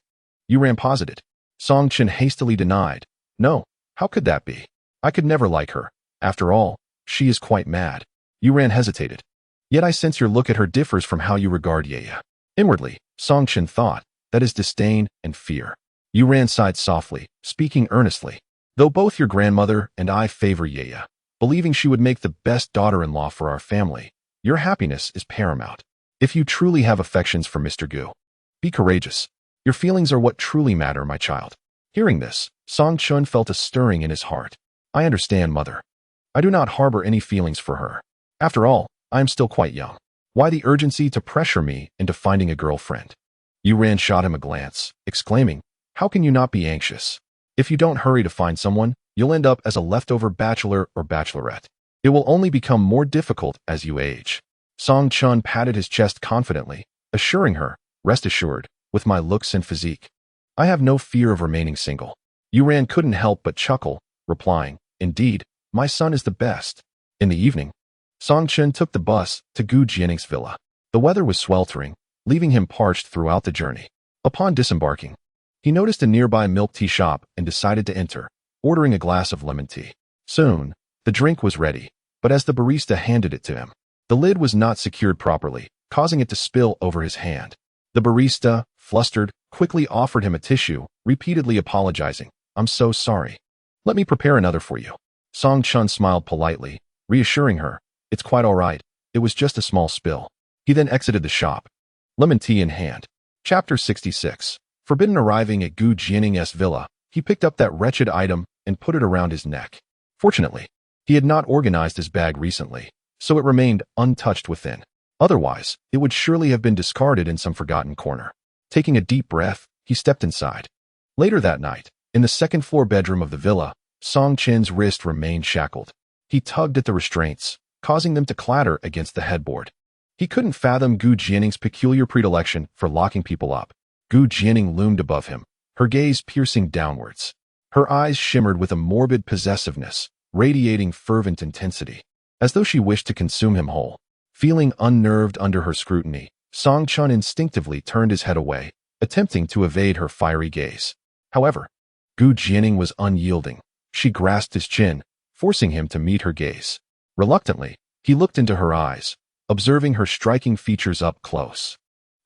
A: Yuran posited. Song Chen hastily denied. No, how could that be? I could never like her. After all, she is quite mad. Yuran hesitated. Yet I sense your look at her differs from how you regard Yeya. Inwardly, Song Chen thought, that is disdain and fear. Yuran sighed softly, speaking earnestly. Though both your grandmother and I favor Yeya, believing she would make the best daughter-in-law for our family, your happiness is paramount. If you truly have affections for Mr. Gu, be courageous. Your feelings are what truly matter, my child. Hearing this, Song Chen felt a stirring in his heart. I understand, mother. I do not harbor any feelings for her. After all, I am still quite young. Why the urgency to pressure me into finding a girlfriend? Yuran shot him a glance, exclaiming, how can you not be anxious? If you don't hurry to find someone, you'll end up as a leftover bachelor or bachelorette. It will only become more difficult as you age. Song Chen patted his chest confidently, assuring her, rest assured, with my looks and physique, I have no fear of remaining single. Yuran couldn't help but chuckle, replying, indeed, my son is the best. In the evening, Song Chen took the bus to Gu Jianing's villa. The weather was sweltering, leaving him parched throughout the journey. Upon disembarking, he noticed a nearby milk tea shop and decided to enter, ordering a glass of lemon tea. Soon, the drink was ready, but as the barista handed it to him, the lid was not secured properly, causing it to spill over his hand. The barista, flustered, quickly offered him a tissue, repeatedly apologizing. I'm so sorry. Let me prepare another for you. Song Chen smiled politely, reassuring her, it's quite all right. It was just a small spill. He then exited the shop, lemon tea in hand. Chapter 66. Forbidden. Arriving at Gu Jianing's villa, he picked up that wretched item and put it around his neck. Fortunately, he had not organized his bag recently, so it remained untouched within. Otherwise, it would surely have been discarded in some forgotten corner. Taking a deep breath, he stepped inside. Later that night, in the second-floor bedroom of the villa, Song Chen's wrist remained shackled. He tugged at the restraints, causing them to clatter against the headboard. He couldn't fathom Gu Jianing's peculiar predilection for locking people up. Gu Jianing loomed above him, her gaze piercing downwards. Her eyes shimmered with a morbid possessiveness, radiating fervent intensity, as though she wished to consume him whole. Feeling unnerved under her scrutiny, Song Chen instinctively turned his head away, attempting to evade her fiery gaze. However, Gu Jianing was unyielding. She grasped his chin, forcing him to meet her gaze. Reluctantly, he looked into her eyes, observing her striking features up close.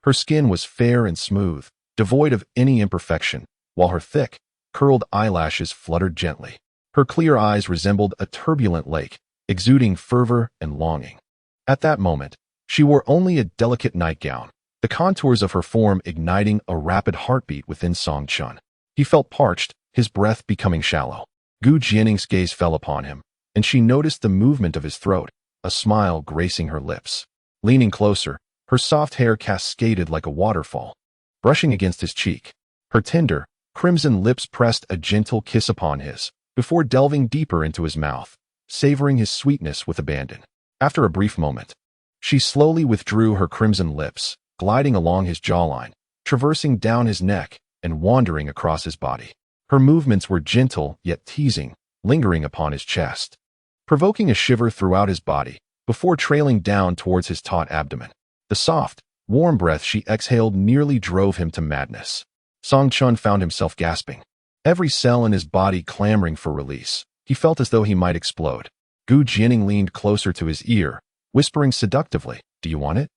A: Her skin was fair and smooth, devoid of any imperfection, while her thick, curled eyelashes fluttered gently. Her clear eyes resembled a turbulent lake, exuding fervor and longing. At that moment, she wore only a delicate nightgown, the contours of her form igniting a rapid heartbeat within Song Chen. He felt parched, his breath becoming shallow. Gu Jianing's gaze fell upon him, and she noticed the movement of his throat, a smile gracing her lips. Leaning closer, her soft hair cascaded like a waterfall, brushing against his cheek. Her tender, crimson lips pressed a gentle kiss upon his, before delving deeper into his mouth, savoring his sweetness with abandon. After a brief moment, she slowly withdrew her crimson lips, gliding along his jawline, traversing down his neck, and wandering across his body. Her movements were gentle yet teasing, lingering upon his chest, provoking a shiver throughout his body, before trailing down towards his taut abdomen. The soft, warm breath she exhaled nearly drove him to madness. Song Chen found himself gasping, every cell in his body clamoring for release. He felt as though he might explode. Gu Jianing leaned closer to his ear, whispering seductively, "Do you want it?"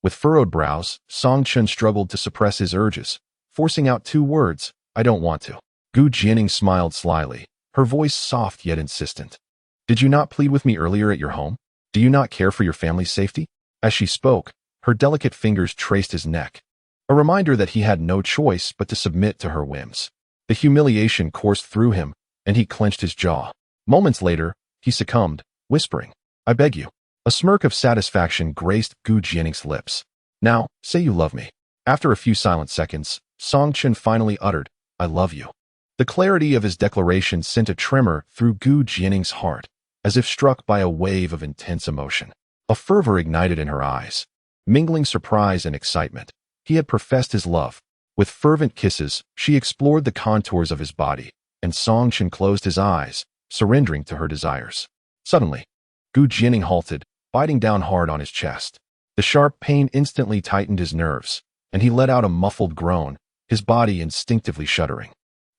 A: With furrowed brows, Song Chen struggled to suppress his urges, forcing out two words, "I don't want to." Gu Jianing smiled slyly, her voice soft yet insistent. "Did you not plead with me earlier at your home? Do you not care for your family's safety?" As she spoke, her delicate fingers traced his neck, a reminder that he had no choice but to submit to her whims. The humiliation coursed through him, and he clenched his jaw. Moments later, he succumbed, whispering, "I beg you." A smirk of satisfaction graced Gu Jianing's lips. "Now, say you love me." After a few silent seconds, Song Chen finally uttered, "I love you." The clarity of his declaration sent a tremor through Gu Jianing's heart, as if struck by a wave of intense emotion. A fervor ignited in her eyes, mingling surprise and excitement. He had professed his love. With fervent kisses, she explored the contours of his body, and Jianing closed his eyes, surrendering to her desires. Suddenly, Jianing halted, biting down hard on his chest. The sharp pain instantly tightened his nerves, and he let out a muffled groan, his body instinctively shuddering.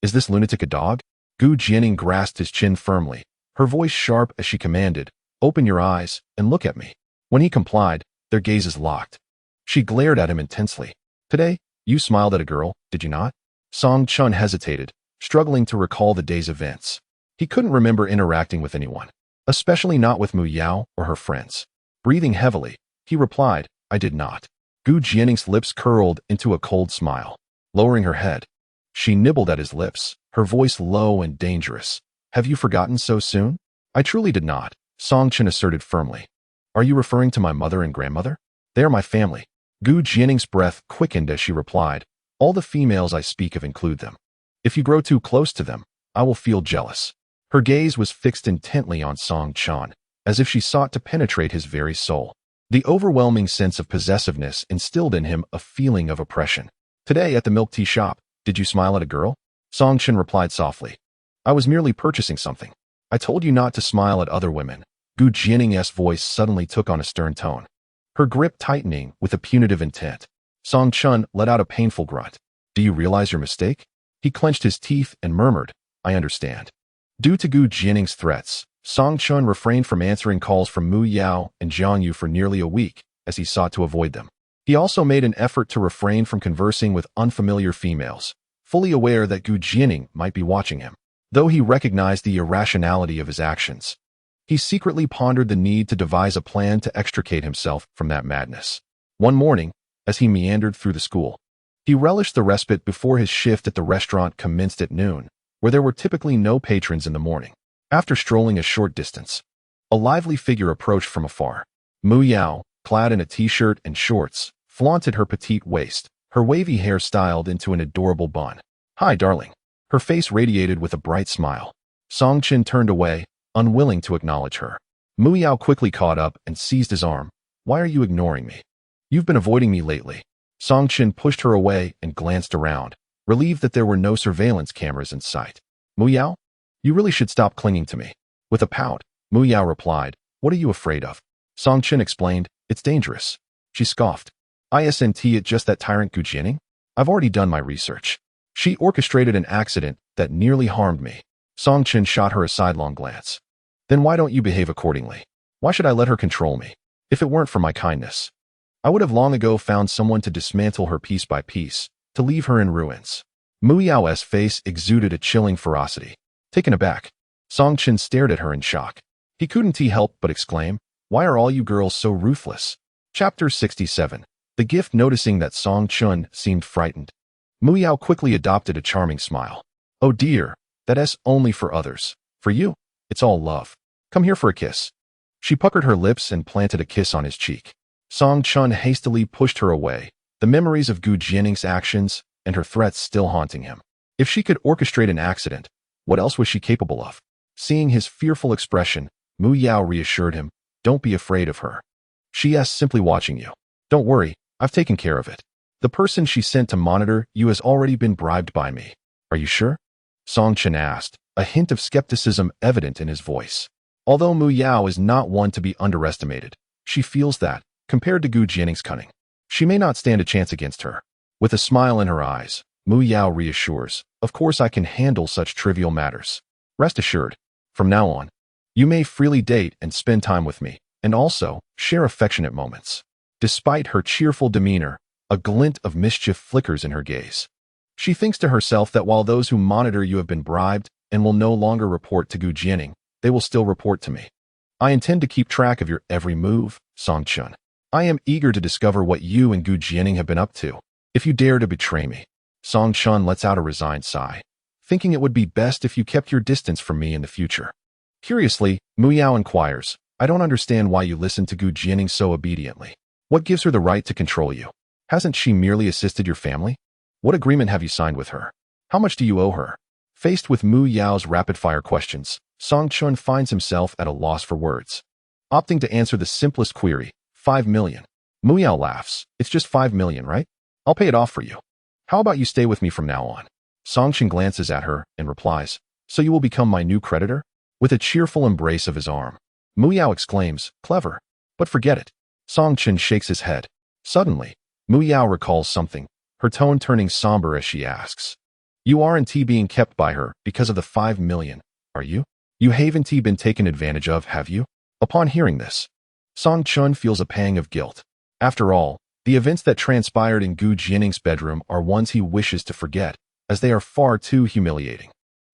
A: Is this lunatic a dog? Jianing grasped his chin firmly, her voice sharp as she commanded, open your eyes and look at me. When he complied, their gazes locked. She glared at him intensely. Today, you smiled at a girl, did you not? Jianing hesitated, struggling to recall the day's events. He couldn't remember interacting with anyone, especially not with Mu Yao or her friends. Breathing heavily, he replied, I did not. Jianing's lips curled into a cold smile. Lowering her head, she nibbled at his lips, her voice low and dangerous. Have you forgotten so soon? I truly did not, Jianing asserted firmly. Are you referring to my mother and grandmother? They are my family. Jianing's breath quickened as she replied, all the females I speak of include them. If you grow too close to them, I will feel jealous. Her gaze was fixed intently on Jianing, as if she sought to penetrate his very soul. The overwhelming sense of possessiveness instilled in him a feeling of oppression. Today at the milk tea shop, did you smile at a girl? Jianing replied softly. I was merely purchasing something. I told you not to smile at other women. Jianing's voice suddenly took on a stern tone, her grip tightening with a punitive intent. Jianing let out a painful grunt. Do you realize your mistake? He clenched his teeth and murmured, I understand. Due to Jianing's threats, Jianing refrained from answering calls from Mu Yao and Jiang Yu for nearly a week, as he sought to avoid them. He also made an effort to refrain from conversing with unfamiliar females, fully aware that Jianing might be watching him. Though he recognized the irrationality of his actions, he secretly pondered the need to devise a plan to extricate himself from that madness. One morning, as he meandered through the school, he relished the respite before his shift at the restaurant commenced at noon, where there were typically no patrons in the morning. After strolling a short distance, a lively figure approached from afar. Mu Yao, clad in a t-shirt and shorts, flaunted her petite waist, her wavy hair styled into an adorable bun. Hi, darling. Her face radiated with a bright smile. Jianing turned away, unwilling to acknowledge her. Mu Yao quickly caught up and seized his arm. Why are you ignoring me? You've been avoiding me lately. Jianing pushed her away and glanced around, relieved that there were no surveillance cameras in sight. Mu Yao? You really should stop clinging to me. With a pout, Mu Yao replied, what are you afraid of? Jianing explained, it's dangerous. She scoffed. Isn't it just that tyrant Jianing? I've already done my research. She orchestrated an accident that nearly harmed me. Jianing shot her a sidelong glance. Then why don't you behave accordingly? Why should I let her control me? If it weren't for my kindness, I would have long ago found someone to dismantle her piece by piece, to leave her in ruins. Mu Yao's face exuded a chilling ferocity. Taken aback, Jianing stared at her in shock. He couldn't help but exclaim, why are all you girls so ruthless? Chapter 67. The gift. Noticing that Jianing seemed frightened, Mu Yao quickly adopted a charming smile. Oh dear, that's only for others. For you, it's all love. Come here for a kiss. She puckered her lips and planted a kiss on his cheek. Jianing hastily pushed her away, the memories of Jianing's actions and her threats still haunting him. If she could orchestrate an accident, what else was she capable of? Seeing his fearful expression, Mu Yao reassured him, don't be afraid of her. She's simply watching you. Don't worry, I've taken care of it. The person she sent to monitor you has already been bribed by me. Are you sure? Jianing asked, a hint of skepticism evident in his voice. Although Mu Yao is not one to be underestimated, she feels that, compared to Jianing's cunning, she may not stand a chance against her. With a smile in her eyes, Mu Yao reassures, of course I can handle such trivial matters. Rest assured, from now on, you may freely date and spend time with me, and also share affectionate moments. Despite her cheerful demeanor, a glint of mischief flickers in her gaze. She thinks to herself that while those who monitor you have been bribed and will no longer report to Jianing, they will still report to me. I intend to keep track of your every move, Jianing. I am eager to discover what you and Jianing have been up to. If you dare to betray me. Jianing lets out a resigned sigh, thinking it would be best if you kept your distance from me in the future. Curiously, Mu Yao inquires, I don't understand why you listen to Jianing so obediently. What gives her the right to control you? Hasn't she merely assisted your family? What agreement have you signed with her? How much do you owe her? Faced with Mu Yao's rapid-fire questions, Jianing finds himself at a loss for words. opting to answer the simplest query, 5 million. Mu Yao laughs. It's just 5 million, right? I'll pay it off for you. How about you stay with me from now on? Songchen glances at her and replies, so you will become my new creditor? With a cheerful embrace of his arm. Mu Yao exclaims, clever. But forget it. Songchen shakes his head. Suddenly, Mu Yao recalls something, her tone turning somber as she asks, you aren't being kept by her because of the 5 million, are you? You haven't been taken advantage of, have you? Upon hearing this, Song Chun feels a pang of guilt. After all, the events that transpired in Gu Jianing's bedroom are ones he wishes to forget, as they are far too humiliating.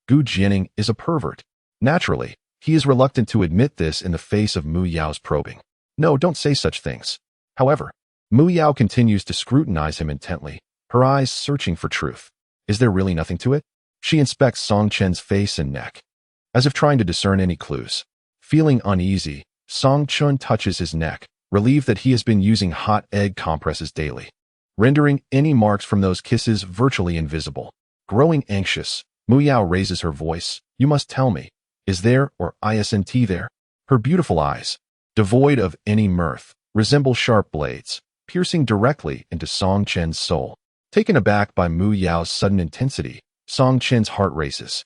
A: Gu Jianing is a pervert. Naturally, he is reluctant to admit this in the face of Mu Yao's probing. No, don't say such things. However, Mu Yao continues to scrutinize him intently, her eyes searching for truth. Is there really nothing to it? She inspects Song Chen's face and neck, as if trying to discern any clues. Feeling uneasy, Song Chun touches his neck, relieved that he has been using hot egg compresses daily, rendering any marks from those kisses virtually invisible. Growing anxious, Mu Yao raises her voice. You must tell me, is there or isn't there? Her beautiful eyes, devoid of any mirth, resemble sharp blades, piercing directly into Song Chen's soul. Taken aback by Mu Yao's sudden intensity, Song Chen's heart races.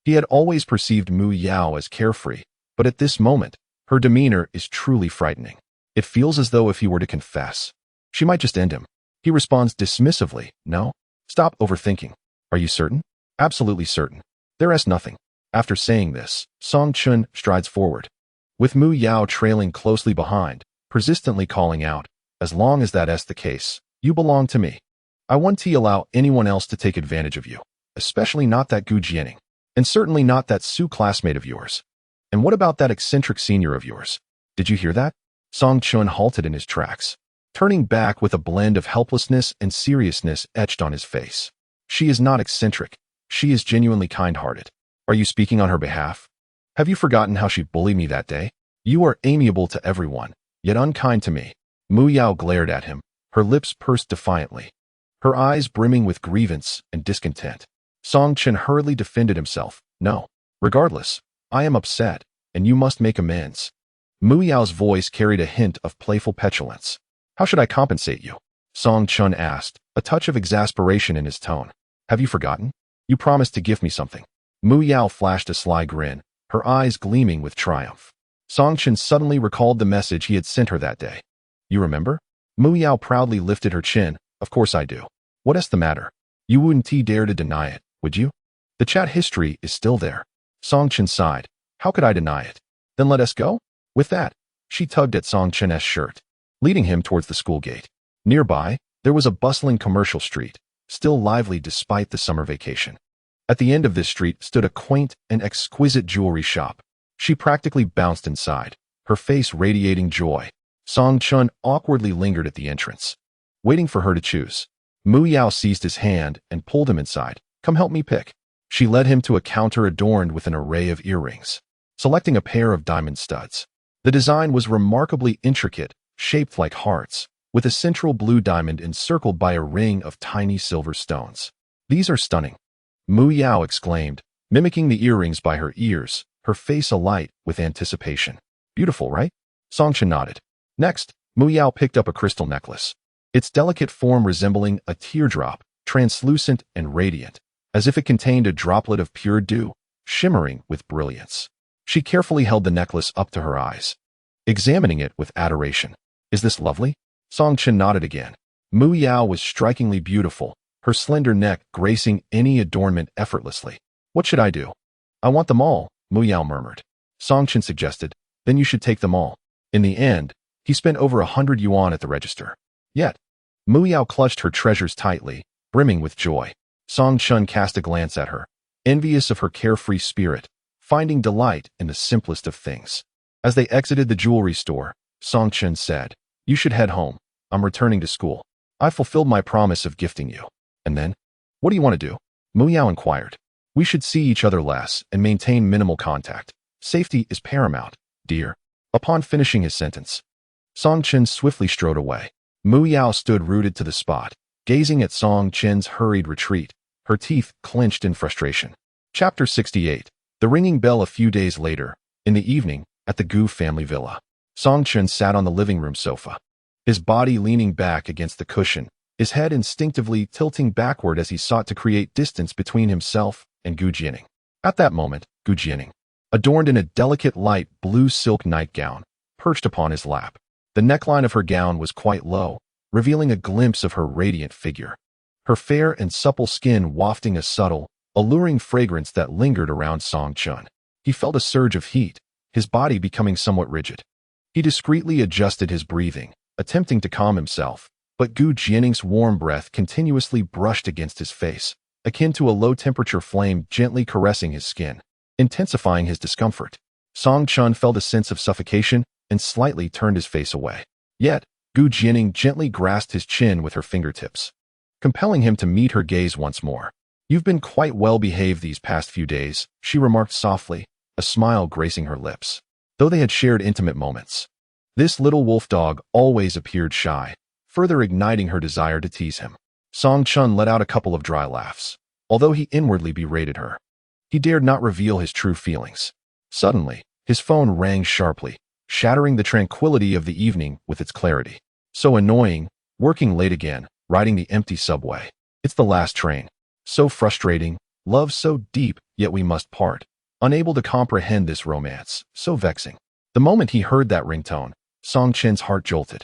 A: He had always perceived Mu Yao as carefree, but at this moment, her demeanor is truly frightening. It feels as though if he were to confess, she might just end him. He responds dismissively, no? Stop overthinking. Are you certain? Absolutely certain. There is nothing. After saying this, Song Chun strides forward, with Mu Yao trailing closely behind, persistently calling out, as long as that is the case, you belong to me. I won't allow anyone else to take advantage of you, especially not that Gu Jianing, and certainly not that Su classmate of yours. And what about that eccentric senior of yours? Did you hear that? Song Chun halted in his tracks, turning back with a blend of helplessness and seriousness etched on his face. She is not eccentric. She is genuinely kind-hearted. Are you speaking on her behalf? Have you forgotten how she bullied me that day? You are amiable to everyone, yet unkind to me. Mu Yao glared at him, her lips pursed defiantly, her eyes brimming with grievance and discontent. Song Chen hurriedly defended himself. No. Regardless, I am upset, and you must make amends. Mu Yao's voice carried a hint of playful petulance. How should I compensate you? Song Chun asked, a touch of exasperation in his tone. Have you forgotten? You promised to give me something. Mu Yao flashed a sly grin, her eyes gleaming with triumph. Song Chen suddenly recalled the message he had sent her that day. You remember? Mu Yao proudly lifted her chin. Of course I do. What is the matter? You wouldn't dare to deny it, would you? The chat history is still there. Song Chen sighed. How could I deny it? Then let us go? With that, she tugged at Song Chen's shirt, leading him towards the school gate. Nearby, there was a bustling commercial street, still lively despite the summer vacation. At the end of this street stood a quaint and exquisite jewelry shop. She practically bounced inside, her face radiating joy. Song Chun awkwardly lingered at the entrance, waiting for her to choose. Mu Yao seized his hand and pulled him inside. Come help me pick. She led him to a counter adorned with an array of earrings, selecting a pair of diamond studs. The design was remarkably intricate, shaped like hearts, with a central blue diamond encircled by a ring of tiny silver stones. These are stunning, Mu Yao exclaimed, mimicking the earrings by her ears, her face alight with anticipation. Beautiful, right? Song Chen nodded. Next, Mu Yao picked up a crystal necklace, its delicate form resembling a teardrop, translucent and radiant, as if it contained a droplet of pure dew, shimmering with brilliance. She carefully held the necklace up to her eyes, examining it with adoration. Is this lovely? Song Chen nodded again. Mu Yao was strikingly beautiful, her slender neck gracing any adornment effortlessly. What should I do? I want them all, Mu Yao murmured. Song Chen suggested, then you should take them all. In the end, he spent over 100 yuan at the register. Yet, Mu Yao clutched her treasures tightly, brimming with joy. Song Chun cast a glance at her, envious of her carefree spirit, finding delight in the simplest of things. As they exited the jewelry store, Song Chun said, you should head home. I'm returning to school. I fulfilled my promise of gifting you. And then? What do you want to do? Mu Yao inquired. We should see each other less and maintain minimal contact. Safety is paramount, dear. Upon finishing his sentence, Song Chen swiftly strode away. Mu Yao stood rooted to the spot, gazing at Song Chen's hurried retreat, her teeth clenched in frustration. Chapter 68. The ringing bell. A few days later, in the evening, at the Gu family villa. Song Chun sat on the living room sofa, his body leaning back against the cushion, his head instinctively tilting backward as he sought to create distance between himself and Gu Jianing. At that moment, Gu Jianing, adorned in a delicate light blue silk nightgown, perched upon his lap. The neckline of her gown was quite low, revealing a glimpse of her radiant figure, her fair and supple skin wafting a subtle, alluring fragrance that lingered around Song Chun. He felt a surge of heat, his body becoming somewhat rigid. He discreetly adjusted his breathing, attempting to calm himself, but Gu Jianing's warm breath continuously brushed against his face, akin to a low-temperature flame gently caressing his skin, intensifying his discomfort. Song Chun felt a sense of suffocation and slightly turned his face away. Yet, Gu Jianing gently grasped his chin with her fingertips, compelling him to meet her gaze once more. "You've been quite well behaved these past few days," she remarked softly, a smile gracing her lips. Though they had shared intimate moments, this little wolf dog always appeared shy, further igniting her desire to tease him. Song Chun let out a couple of dry laughs, although he inwardly berated her. He dared not reveal his true feelings. Suddenly, his phone rang sharply, shattering the tranquility of the evening with its clarity. So annoying, working late again, riding the empty subway. It's the last train. So frustrating, love so deep, yet we must part. Unable to comprehend this romance, so vexing. The moment he heard that ringtone, Song Chen's heart jolted.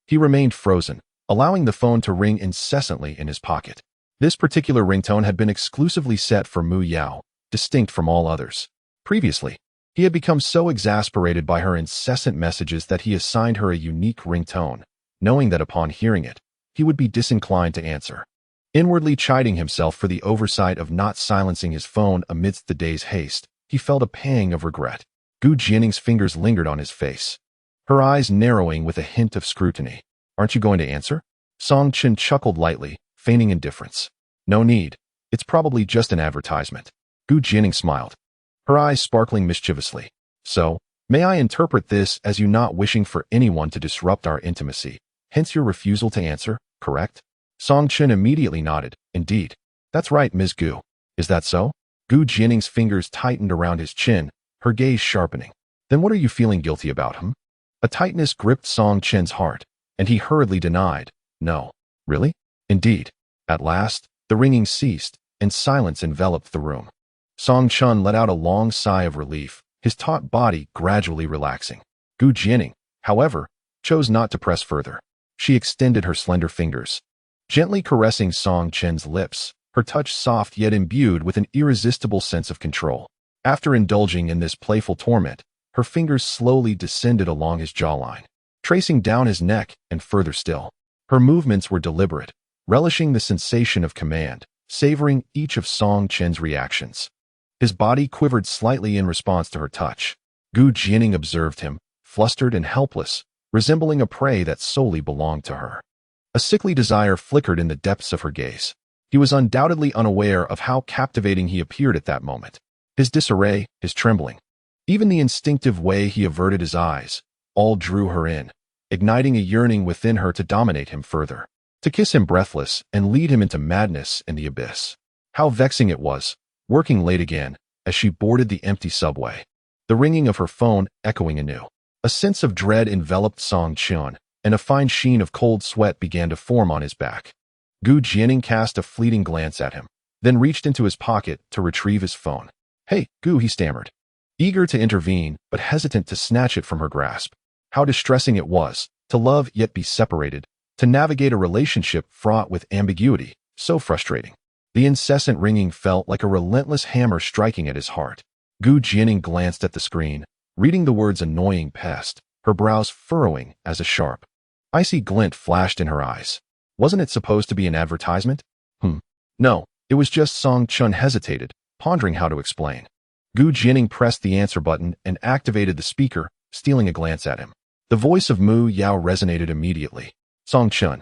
A: He remained frozen, allowing the phone to ring incessantly in his pocket. This particular ringtone had been exclusively set for Mu Yao, distinct from all others. Previously, he had become so exasperated by her incessant messages that he assigned her a unique ringtone, knowing that upon hearing it, he would be disinclined to answer. Inwardly chiding himself for the oversight of not silencing his phone amidst the day's haste, he felt a pang of regret. Gu Jianing's fingers lingered on his face, her eyes narrowing with a hint of scrutiny. "Aren't you going to answer?" Song Chun chuckled lightly, feigning indifference. "No need. It's probably just an advertisement." Gu Jianing smiled, her eyes sparkling mischievously. "So, may I interpret this as you not wishing for anyone to disrupt our intimacy, hence your refusal to answer, correct?" Song Chun immediately nodded. "Indeed. That's right, Ms. Gu. Is that so?" Gu Jianing's fingers tightened around his chin, her gaze sharpening. "Then what are you feeling guilty about, A tightness gripped Song Chen's heart, and he hurriedly denied. "No." "Really?" "Indeed." At last, the ringing ceased, and silence enveloped the room. Song Chun let out a long sigh of relief, his taut body gradually relaxing. Gu Jianing, however, chose not to press further. She extended her slender fingers, gently caressing Song Chen's lips, her touch soft yet imbued with an irresistible sense of control. After indulging in this playful torment, her fingers slowly descended along his jawline, tracing down his neck and further still. Her movements were deliberate, relishing the sensation of command, savoring each of Song Chen's reactions. His body quivered slightly in response to her touch. Gu Jianing observed him, flustered and helpless, resembling a prey that solely belonged to her. A sickly desire flickered in the depths of her gaze. He was undoubtedly unaware of how captivating he appeared at that moment. His disarray, his trembling, even the instinctive way he averted his eyes, all drew her in, igniting a yearning within her to dominate him further, to kiss him breathless and lead him into madness and the abyss. How vexing it was, working late again, as she boarded the empty subway, the ringing of her phone echoing anew. A sense of dread enveloped Song Chun, and a fine sheen of cold sweat began to form on his back. Gu Jianing cast a fleeting glance at him, then reached into his pocket to retrieve his phone. "Hey, Gu," he stammered, eager to intervene but hesitant to snatch it from her grasp. How distressing it was, to love yet be separated, to navigate a relationship fraught with ambiguity, so frustrating. The incessant ringing felt like a relentless hammer striking at his heart. Gu Jianing glanced at the screen, reading the words "annoying pest," her brows furrowing as a sharp, icy glint flashed in her eyes. Wasn't it supposed to be an advertisement? No, it was just. Song Chun hesitated, pondering how to explain. Gu Jianing pressed the answer button and activated the speaker, stealing a glance at him. The voice of Mu Yao resonated immediately. "Song Chun,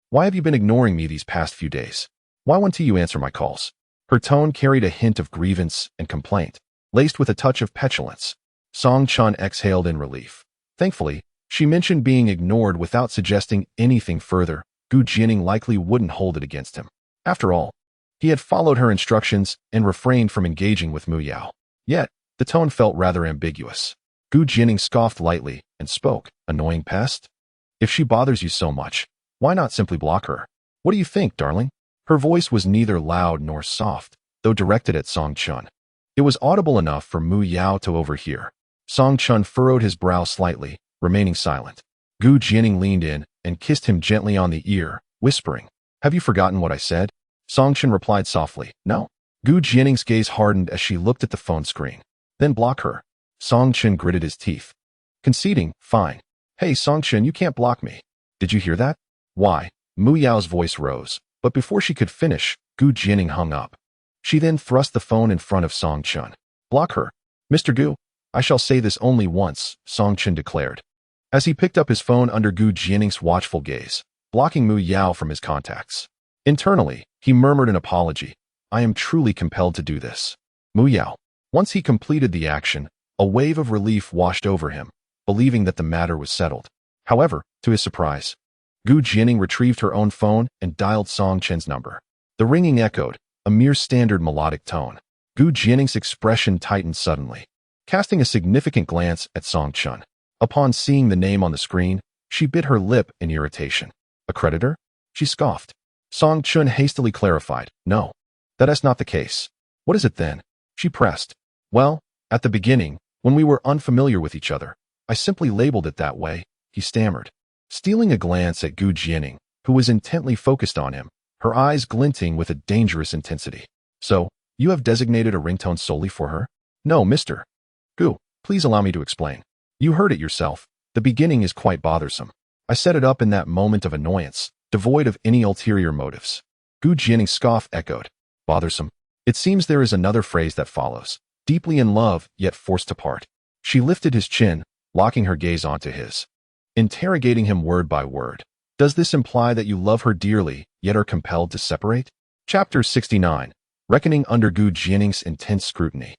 A: why have you been ignoring me these past few days? Why won't you answer my calls?" Her tone carried a hint of grievance and complaint, laced with a touch of petulance. Song Chun exhaled in relief. Thankfully, she mentioned being ignored without suggesting anything further. Gu Jianing likely wouldn't hold it against him. After all, he had followed her instructions and refrained from engaging with Mu Yao. Yet, the tone felt rather ambiguous. Gu Jianing scoffed lightly and spoke, "Annoying pest? If she bothers you so much, why not simply block her? What do you think, darling?" Her voice was neither loud nor soft, though directed at Song Chun. It was audible enough for Mu Yao to overhear. Song Chun furrowed his brow slightly, remaining silent. Gu Jianing leaned in and kissed him gently on the ear, whispering, "Have you forgotten what I said?" Song Chun replied softly, "No." Gu Jianing's gaze hardened as she looked at the phone screen. "Then block her." Song Chun gritted his teeth. Conceding, "Fine. Hey, Song Chun, you can't block me. Did you hear that?" "Why?" Mu Yao's voice rose, but before she could finish, Gu Jianing hung up. She then thrust the phone in front of Song Chun. "Block her." "Mr. Gu, I shall say this only once," Song Chun declared. As he picked up his phone under Gu Jianing's watchful gaze, blocking Mu Yao from his contacts. Internally, he murmured an apology. "I am truly compelled to do this." Mu Yao. Once he completed the action, a wave of relief washed over him, believing that the matter was settled. However, to his surprise, Gu Jianing retrieved her own phone and dialed Song Chun's number. The ringing echoed, a mere standard melodic tone. Gu Jianing's expression tightened suddenly, casting a significant glance at Song Chun. Upon seeing the name on the screen, she bit her lip in irritation. "A creditor?" She scoffed. Song Chun hastily clarified, "No, that is not the case." "What is it then?" She pressed. "Well, at the beginning, when we were unfamiliar with each other, I simply labeled it that way," he stammered. Stealing a glance at Gu Jianing, who was intently focused on him, her eyes glinting with a dangerous intensity. "So, you have designated a ringtone solely for her?" "No, Mr. Gu, please allow me to explain. You heard it yourself. The beginning is quite bothersome. I set it up in that moment of annoyance, devoid of any ulterior motives." Gu Jianing's scoff echoed. "Bothersome? It seems there is another phrase that follows. Deeply in love, yet forced to part." She lifted his chin, locking her gaze onto his, interrogating him word by word. "Does this imply that you love her dearly, yet are compelled to separate?" Chapter 69. Reckoning under Gu Jianing's intense scrutiny,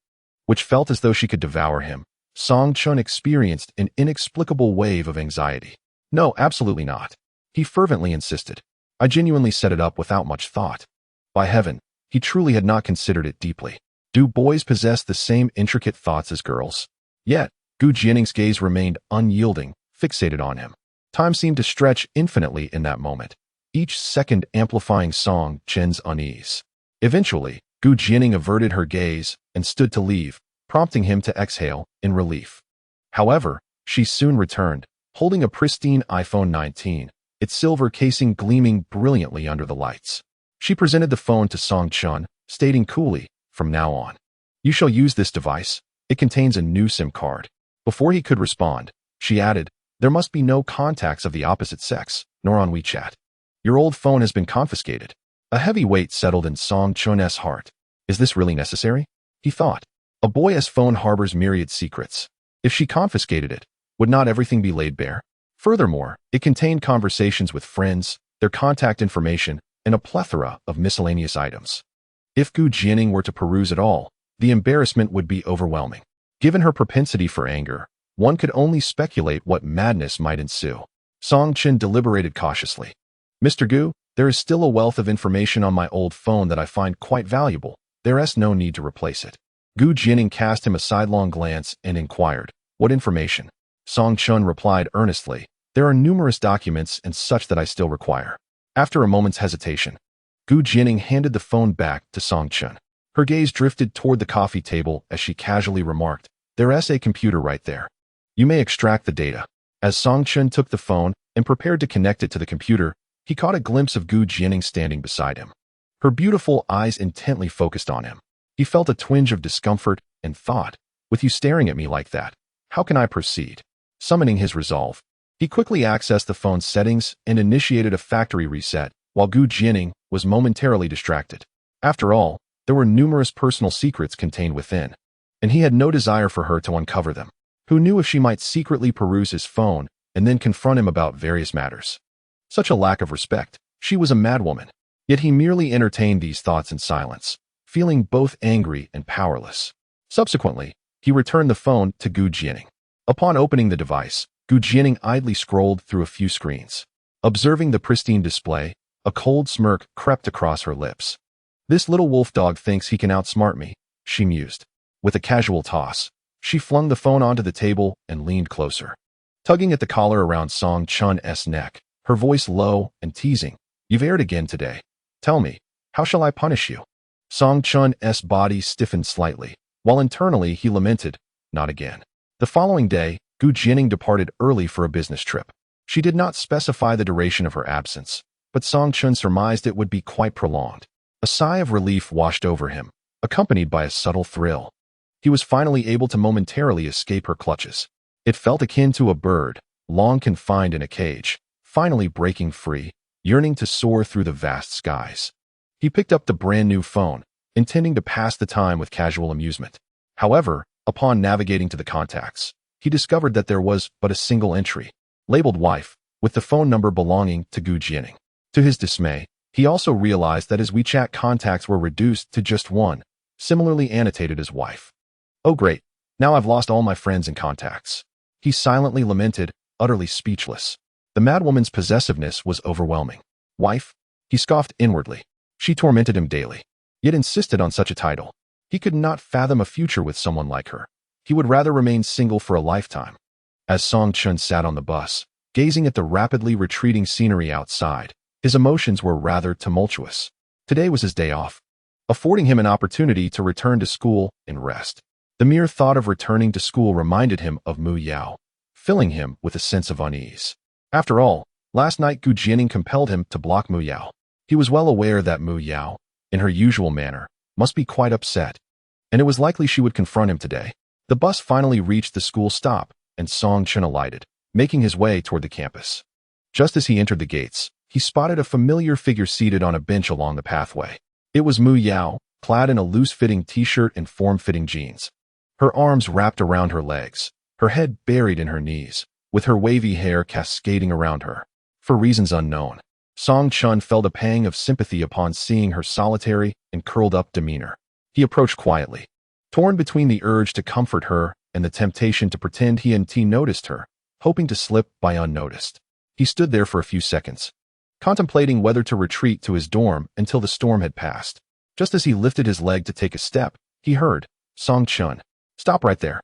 A: which felt as though she could devour him, Song Chun experienced an inexplicable wave of anxiety. "No, absolutely not," he fervently insisted. "I genuinely set it up without much thought." By heaven, he truly had not considered it deeply. Do boys possess the same intricate thoughts as girls? Yet, Gu Jianing's gaze remained unyielding, fixated on him. Time seemed to stretch infinitely in that moment, each second amplifying Song Chun's unease. Eventually, Gu Jianing averted her gaze and stood to leave, prompting him to exhale in relief. However, she soon returned, holding a pristine iPhone 19, its silver casing gleaming brilliantly under the lights. She presented the phone to Song Chun, stating coolly, "From now on, you shall use this device. It contains a new SIM card." Before he could respond, she added, "There must be no contacts of the opposite sex, nor on WeChat. Your old phone has been confiscated." A heavy weight settled in Song Chun's heart. Is this really necessary? He thought. A boy's phone harbors myriad secrets. If she confiscated it, would not everything be laid bare? Furthermore, it contained conversations with friends, their contact information, and a plethora of miscellaneous items. If Gu Jianing were to peruse it all, the embarrassment would be overwhelming. Given her propensity for anger, one could only speculate what madness might ensue. Song Chun deliberated cautiously. "Mr. Gu, there is still a wealth of information on my old phone that I find quite valuable. There is no need to replace it." Gu Jianing cast him a sidelong glance and inquired, "What information?" Song Chun replied earnestly, "There are numerous documents and such that I still require." After a moment's hesitation, Gu Jianing handed the phone back to Song Chun. Her gaze drifted toward the coffee table as she casually remarked, "There is a computer right there. You may extract the data." As Song Chun took the phone and prepared to connect it to the computer, he caught a glimpse of Gu Jianing standing beside him. Her beautiful eyes intently focused on him. He felt a twinge of discomfort and thought, "With you staring at me like that, how can I proceed?" Summoning his resolve, he quickly accessed the phone's settings and initiated a factory reset, while Gu Jianing was momentarily distracted. After all, there were numerous personal secrets contained within, and he had no desire for her to uncover them. Who knew if she might secretly peruse his phone and then confront him about various matters? Such a lack of respect. She was a madwoman. Yet he merely entertained these thoughts in silence, feeling both angry and powerless. Subsequently, he returned the phone to Gu Jianing. Upon opening the device, Gu Jianing idly scrolled through a few screens. Observing the pristine display, a cold smirk crept across her lips. "This little wolf dog thinks he can outsmart me," she mused. With a casual toss, She flung the phone onto the table and leaned closer, tugging at the collar around Song Chun's neck, her voice low and teasing. You've erred again today. Tell me, how shall I punish you? Song Chun's body stiffened slightly, while internally he lamented, not again. The following day, Jianing departed early for a business trip. She did not specify the duration of her absence, but Song Chun surmised it would be quite prolonged. A sigh of relief washed over him, accompanied by a subtle thrill. He was finally able to momentarily escape her clutches. It felt akin to a bird, long confined in a cage, finally breaking free, yearning to soar through the vast skies. He picked up the brand-new phone, intending to pass the time with casual amusement. However, upon navigating to the contacts, he discovered that there was but a single entry, labeled wife, with the phone number belonging to Jianing. To his dismay, he also realized that his WeChat contacts were reduced to just one, similarly annotated as wife. Oh great, now I've lost all my friends and contacts. He silently lamented, utterly speechless. The madwoman's possessiveness was overwhelming. Wife? He scoffed inwardly. She tormented him daily, yet insisted on such a title. He could not fathom a future with someone like her. He would rather remain single for a lifetime. As Song Chun sat on the bus, gazing at the rapidly retreating scenery outside, his emotions were rather tumultuous. Today was his day off, affording him an opportunity to return to school and rest. The mere thought of returning to school reminded him of Mu Yao, filling him with a sense of unease. After all, last night Jianing compelled him to block Mu Yao. He was well aware that Mu Yao, in her usual manner, must be quite upset, and it was likely she would confront him today. The bus finally reached the school stop, and Song Chun alighted, making his way toward the campus. Just as he entered the gates, he spotted a familiar figure seated on a bench along the pathway. It was Mu Yao, clad in a loose-fitting t-shirt and form-fitting jeans. Her arms wrapped around her legs, her head buried in her knees, with her wavy hair cascading around her. For reasons unknown, Song Chun felt a pang of sympathy upon seeing her solitary and curled-up demeanor. He approached quietly, torn between the urge to comfort her and the temptation to pretend he hadn't noticed her, hoping to slip by unnoticed. He stood there for a few seconds, contemplating whether to retreat to his dorm until the storm had passed. Just as he lifted his leg to take a step, he heard, Song Chun, stop right there.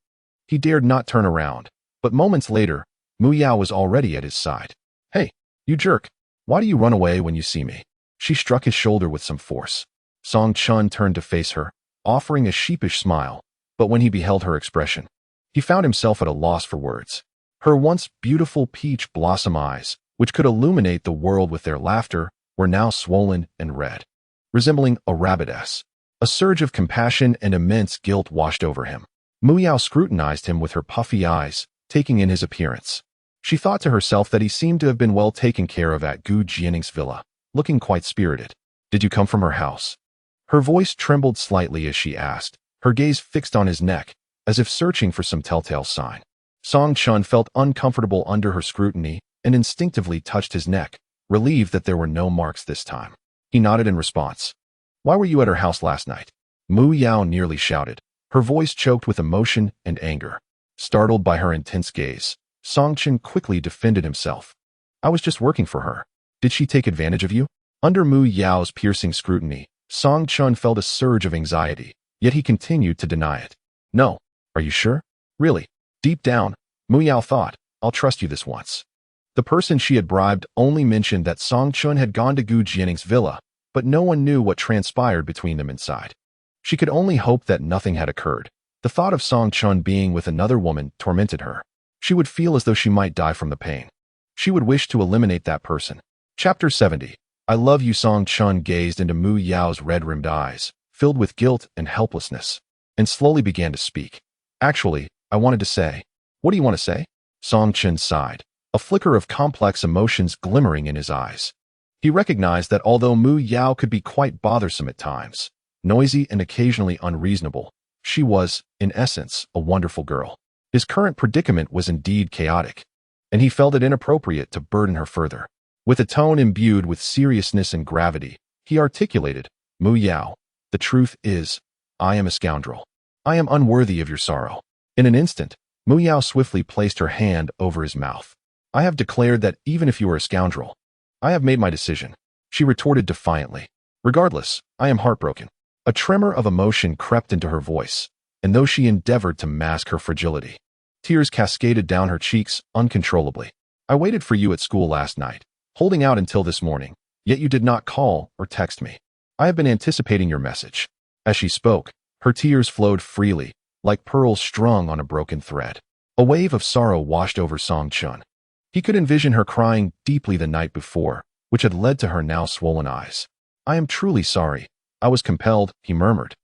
A: He dared not turn around, but moments later, Mu Yao was already at his side. Hey, you jerk. Why do you run away when you see me? She struck his shoulder with some force. Song Chun turned to face her, offering a sheepish smile, but when he beheld her expression, he found himself at a loss for words. Her once beautiful peach blossom eyes, which could illuminate the world with their laughter, were now swollen and red, resembling a rabbitess. A surge of compassion and immense guilt washed over him. Mu Yao scrutinized him with her puffy eyes, taking in his appearance. She thought to herself that he seemed to have been well taken care of at Jianing's villa, looking quite spirited. Did you come from her house? Her voice trembled slightly as she asked, her gaze fixed on his neck, as if searching for some telltale sign. Song Chun felt uncomfortable under her scrutiny and instinctively touched his neck, relieved that there were no marks this time. He nodded in response. Why were you at her house last night? Mu Yao nearly shouted, her voice choked with emotion and anger. Startled by her intense gaze, Song Chun quickly defended himself. I was just working for her. Did she take advantage of you? Under Mu Yao's piercing scrutiny, Song Chun felt a surge of anxiety, yet he continued to deny it. No. Are you sure? Really? Deep down, Mu Yao thought, I'll trust you this once. The person she had bribed only mentioned that Song Chun had gone to Jianing's villa, but no one knew what transpired between them inside. She could only hope that nothing had occurred. The thought of Song Chun being with another woman tormented her. She would feel as though she might die from the pain. She would wish to eliminate that person. Chapter 70. I love you. Song Chun gazed into Mu Yao's red-rimmed eyes, filled with guilt and helplessness, and slowly began to speak. Actually, I wanted to say. What do you want to say? Song Chun sighed, a flicker of complex emotions glimmering in his eyes. He recognized that although Mu Yao could be quite bothersome at times, noisy and occasionally unreasonable, she was, in essence, a wonderful girl. His current predicament was indeed chaotic, and he felt it inappropriate to burden her further. With a tone imbued with seriousness and gravity, he articulated, Mu Yao, the truth is, I am a scoundrel. I am unworthy of your sorrow. In an instant, Mu Yao swiftly placed her hand over his mouth. I have declared that even if you are a scoundrel, I have made my decision, she retorted defiantly. Regardless, I am heartbroken. A tremor of emotion crept into her voice, and though she endeavored to mask her fragility, tears cascaded down her cheeks uncontrollably. I waited for you at school last night, holding out until this morning, yet you did not call or text me. I have been anticipating your message. As she spoke, her tears flowed freely, like pearls strung on a broken thread. A wave of sorrow washed over Song Chun. He could envision her crying deeply the night before, which had led to her now swollen eyes. I am truly sorry. I was compelled, he murmured.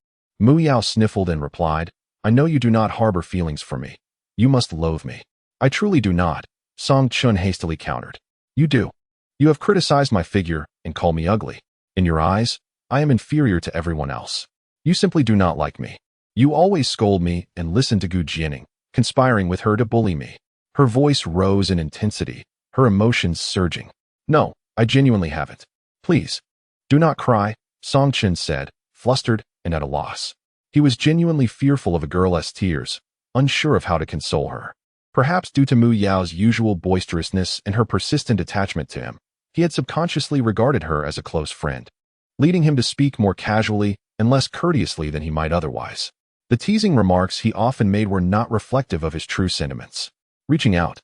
A: Mu Yao sniffled and replied, I know you do not harbor feelings for me. You must loathe me. I truly do not, Song Chun hastily countered. You do. You have criticized my figure and called me ugly. In your eyes, I am inferior to everyone else. You simply do not like me. You always scold me and listen to Jianing, conspiring with her to bully me. Her voice rose in intensity, her emotions surging. No, I genuinely haven't. Please, do not cry, Song Chun said, flustered and at a loss. He was genuinely fearful of a girl's tears, unsure of how to console her. Perhaps due to Mu Yao's usual boisterousness and her persistent attachment to him, he had subconsciously regarded her as a close friend, leading him to speak more casually and less courteously than he might otherwise. The teasing remarks he often made were not reflective of his true sentiments. Reaching out,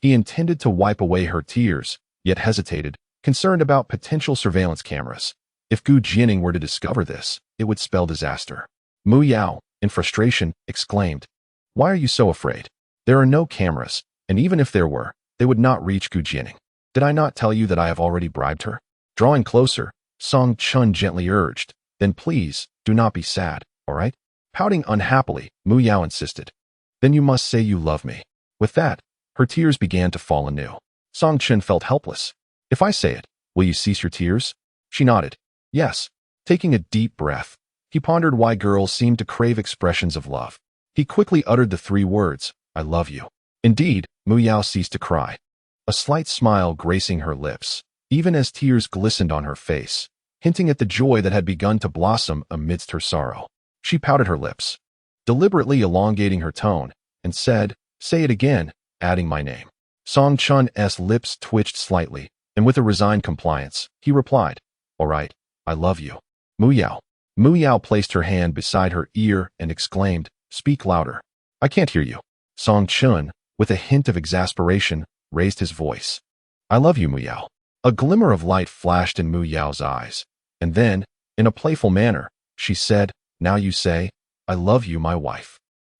A: he intended to wipe away her tears, yet hesitated, concerned about potential surveillance cameras. If Jianing were to discover this, it would spell disaster. Mu Yao, in frustration, exclaimed, Why are you so afraid? There are no cameras, and even if there were, they would not reach Jianing. Did I not tell you that I have already bribed her? Drawing closer, Song Chun gently urged, Then please, do not be sad, all right? Pouting unhappily, Mu Yao insisted. Then you must say you love me. With that, her tears began to fall anew. Song Chun felt helpless. If I say it, will you cease your tears? She nodded. Yes. Taking a deep breath, he pondered why girls seemed to crave expressions of love. He quickly uttered the 3 words, I love you. Indeed, Mu Yao ceased to cry, a slight smile gracing her lips, even as tears glistened on her face, hinting at the joy that had begun to blossom amidst her sorrow. She pouted her lips, deliberately elongating her tone, and said, Say it again, adding my name. Song Chun's lips twitched slightly, and with a resigned compliance, he replied, All right, I love you. Mu Yao. Mu Yao placed her hand beside her ear and exclaimed, Speak louder. I can't hear you. Song Chun, with a hint of exasperation, raised his voice. I love you, Mu Yao. A glimmer of light flashed in Mu Yao's eyes, and then, in a playful manner, she said, Now you say, I love you, my wife.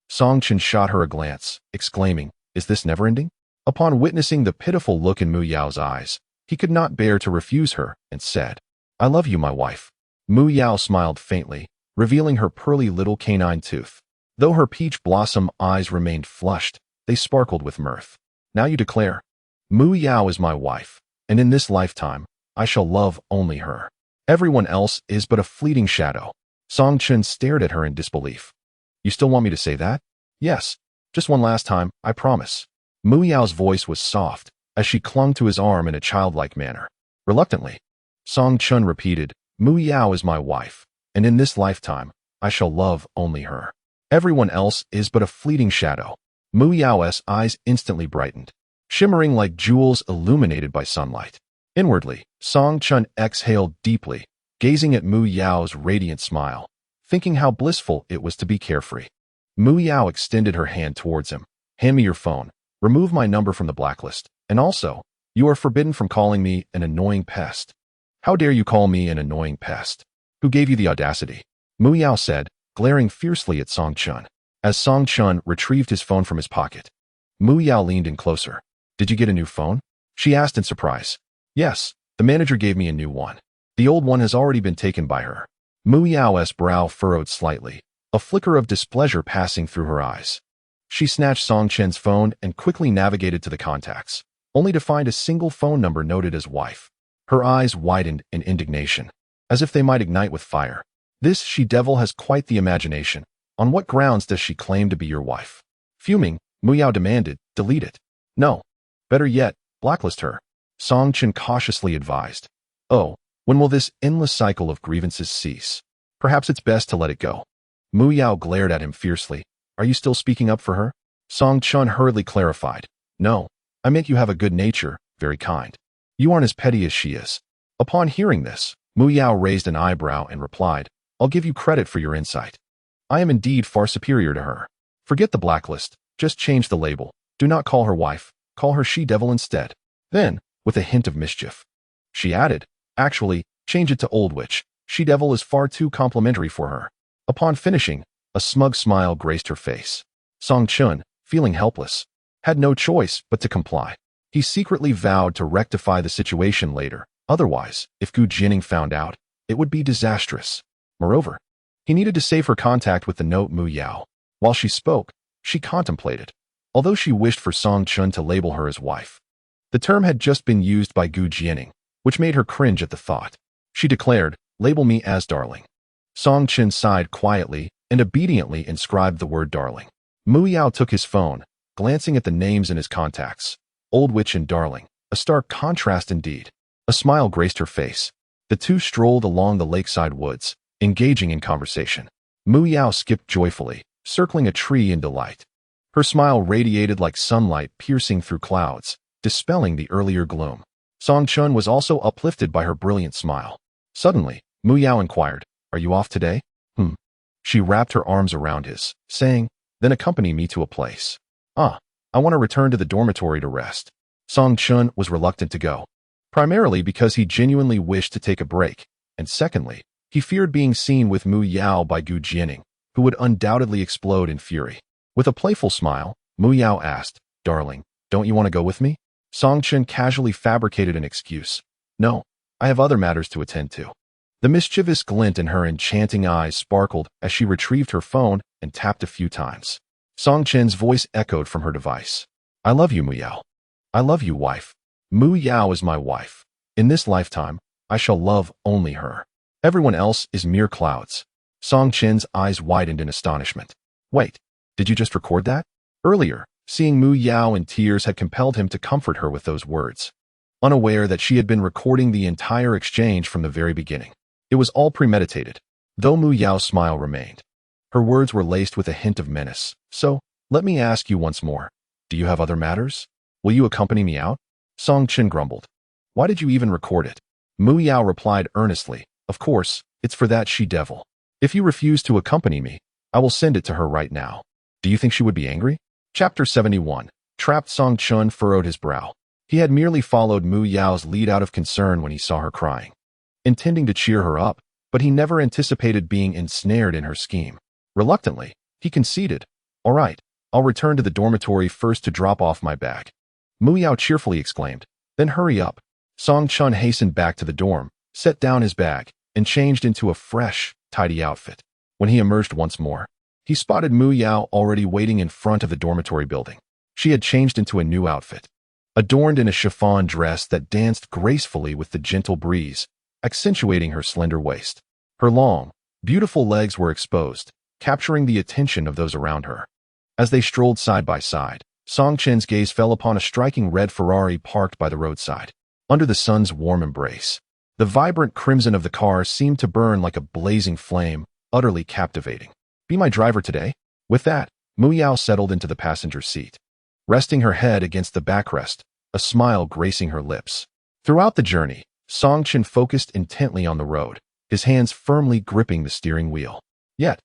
A: Song Chun shot her a glance, exclaiming, Is this never-ending? Upon witnessing the pitiful look in Mu Yao's eyes, he could not bear to refuse her, and said, I love you, my wife. Mu Yao smiled faintly, revealing her pearly little canine tooth. Though her peach blossom eyes remained flushed, they sparkled with mirth. Now you declare, Mu Yao is my wife, and in this lifetime, I shall love only her. Everyone else is but a fleeting shadow. Song Chun stared at her in disbelief. You still want me to say that? Yes. Just one last time, I promise. Mu Yao's voice was soft, as she clung to his arm in a childlike manner. Reluctantly, Song Chun repeated, Mu Yao is my wife, and in this lifetime, I shall love only her. Everyone else is but a fleeting shadow. Mu Yao's eyes instantly brightened, shimmering like jewels illuminated by sunlight. Inwardly, Song Chun exhaled deeply, gazing at Mu Yao's radiant smile, thinking how blissful it was to be carefree. Mu Yao extended her hand towards him. Hand me your phone. Remove my number from the blacklist. And also, you are forbidden from calling me an annoying pest. How dare you call me an annoying pest? Who gave you the audacity? Mu Yao said, glaring fiercely at Song Chun. As Song Chun retrieved his phone from his pocket, Mu Yao leaned in closer. Did you get a new phone? She asked in surprise. Yes, the manager gave me a new one. The old one has already been taken by her. Mu Yao's brow furrowed slightly, a flicker of displeasure passing through her eyes. She snatched Song Chen's phone and quickly navigated to the contacts, only to find a single phone number noted as wife. Her eyes widened in indignation, as if they might ignite with fire. This she-devil has quite the imagination. On what grounds does she claim to be your wife? Fuming, Mu Yao demanded, delete it. No. Better yet, blacklist her. Song Chen cautiously advised. Oh, when will this endless cycle of grievances cease? Perhaps it's best to let it go. Mu Yao glared at him fiercely. Are you still speaking up for her? Song Chun hurriedly clarified. No, I meant you have a good nature, very kind. You aren't as petty as she is. Upon hearing this, Mu Yao raised an eyebrow and replied, I'll give you credit for your insight. I am indeed far superior to her. Forget the blacklist, just change the label. Do not call her wife, call her she-devil instead. Then, with a hint of mischief, she added, actually, change it to old witch. She-devil is far too complimentary for her. Upon finishing, a smug smile graced her face. Song Chun, feeling helpless, had no choice but to comply. He secretly vowed to rectify the situation later. Otherwise, if Jianing found out, it would be disastrous. Moreover, he needed to save her contact with the note Mu Yao. While she spoke, she contemplated, although she wished for Song Chun to label her as wife. The term had just been used by Jianing, which made her cringe at the thought. She declared, label me as darling. Song Chun sighed quietly and obediently inscribed the word darling. Mu Yao took his phone, glancing at the names in his contacts. Old witch and darling, a stark contrast indeed. A smile graced her face. The two strolled along the lakeside woods, engaging in conversation. Mu Yao skipped joyfully, circling a tree in delight. Her smile radiated like sunlight piercing through clouds, dispelling the earlier gloom. Song Chun was also uplifted by her brilliant smile. Suddenly, Mu Yao inquired, are you off today? She wrapped her arms around his, saying, then accompany me to a place. I want to return to the dormitory to rest. Song Chun was reluctant to go, primarily because he genuinely wished to take a break, and secondly, he feared being seen with Mu Yao by Jianing, who would undoubtedly explode in fury. With a playful smile, Mu Yao asked, darling, don't you want to go with me? Song Chun casually fabricated an excuse. No, I have other matters to attend to. The mischievous glint in her enchanting eyes sparkled as she retrieved her phone and tapped a few times. Song Chun's voice echoed from her device. I love you, Mu Yao. I love you, wife. Mu Yao is my wife. In this lifetime, I shall love only her. Everyone else is mere clouds. Song Chun's eyes widened in astonishment. Wait, did you just record that? Earlier, seeing Mu Yao in tears had compelled him to comfort her with those words, unaware that she had been recording the entire exchange from the very beginning. It was all premeditated, though Mu Yao's smile remained. Her words were laced with a hint of menace. So, let me ask you once more. Do you have other matters? Will you accompany me out? Song Chun grumbled. Why did you even record it? Mu Yao replied earnestly, of course, it's for that she-devil. If you refuse to accompany me, I will send it to her right now. Do you think she would be angry? Chapter 71. Trapped. Song Chun furrowed his brow. He had merely followed Mu Yao's lead out of concern when he saw her crying, intending to cheer her up, but he never anticipated being ensnared in her scheme. Reluctantly, he conceded, all right, I'll return to the dormitory first to drop off my bag. Mu Yao cheerfully exclaimed, then hurry up. Song Chun hastened back to the dorm, set down his bag, and changed into a fresh, tidy outfit. When he emerged once more, he spotted Mu Yao already waiting in front of the dormitory building. She had changed into a new outfit, adorned in a chiffon dress that danced gracefully with the gentle breeze, accentuating her slender waist. Her long, beautiful legs were exposed, capturing the attention of those around her. As they strolled side by side, Song Chun's gaze fell upon a striking red Ferrari parked by the roadside. Under the sun's warm embrace, the vibrant crimson of the car seemed to burn like a blazing flame, utterly captivating. Be my driver today? With that, Mu Yao settled into the passenger seat, resting her head against the backrest, a smile gracing her lips. Throughout the journey, Song Chun focused intently on the road, his hands firmly gripping the steering wheel. Yet,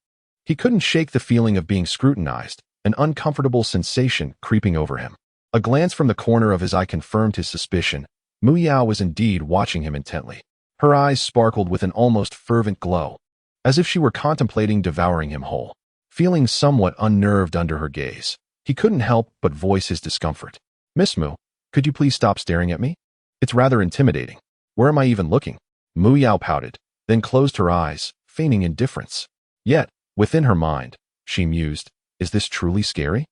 A: he couldn't shake the feeling of being scrutinized, an uncomfortable sensation creeping over him. A glance from the corner of his eye confirmed his suspicion. Mu Yao was indeed watching him intently. Her eyes sparkled with an almost fervent glow, as if she were contemplating devouring him whole. Feeling somewhat unnerved under her gaze, he couldn't help but voice his discomfort. Miss Mu, could you please stop staring at me? It's rather intimidating. Where am I even looking? Mu Yao pouted, then closed her eyes, feigning indifference. Yet, within her mind, she mused, is this truly scary?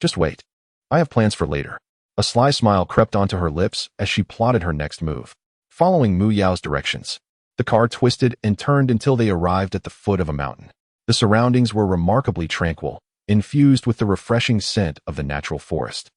A: Just wait. I have plans for later. A sly smile crept onto her lips as she plotted her next move. Following Mu Yao's directions, the car twisted and turned until they arrived at the foot of a mountain. The surroundings were remarkably tranquil, infused with the refreshing scent of the natural forest,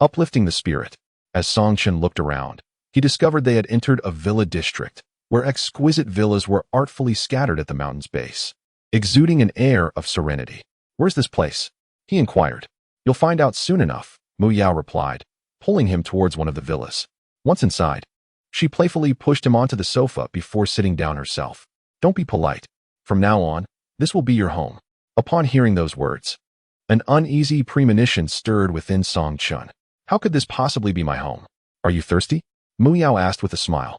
A: uplifting the spirit. As Song Chun looked around, he discovered they had entered a villa district, where exquisite villas were artfully scattered at the mountain's base, exuding an air of serenity. Where's this place? He inquired. You'll find out soon enough, Mu Yao replied, pulling him towards one of the villas. Once inside, she playfully pushed him onto the sofa before sitting down herself. Don't be polite. From now on, this will be your home. Upon hearing those words, an uneasy premonition stirred within Song Chun. How could this possibly be my home? Are you thirsty? Mu Yao asked with a smile.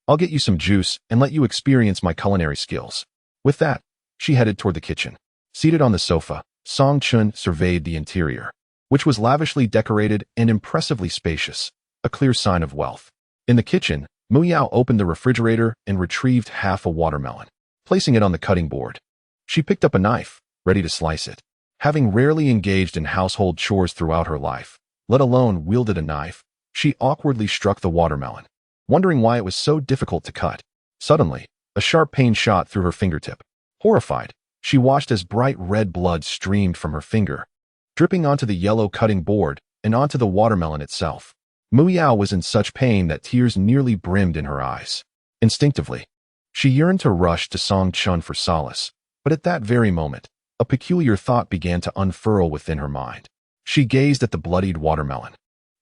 A: I'll get you some juice and let you experience my culinary skills. With that, she headed toward the kitchen. Seated on the sofa, Song Chun surveyed the interior, which was lavishly decorated and impressively spacious, a clear sign of wealth. In the kitchen, Mu Yao opened the refrigerator and retrieved half a watermelon, placing it on the cutting board. She picked up a knife, ready to slice it. Having rarely engaged in household chores throughout her life, let alone wielded a knife, she awkwardly struck the watermelon, wondering why it was so difficult to cut. Suddenly, a sharp pain shot through her fingertip. Horrified, she watched as bright red blood streamed from her finger, dripping onto the yellow cutting board and onto the watermelon itself. Mu Yao was in such pain that tears nearly brimmed in her eyes. Instinctively, she yearned to rush to Song Chun for solace, but at that very moment, a peculiar thought began to unfurl within her mind. She gazed at the bloodied watermelon,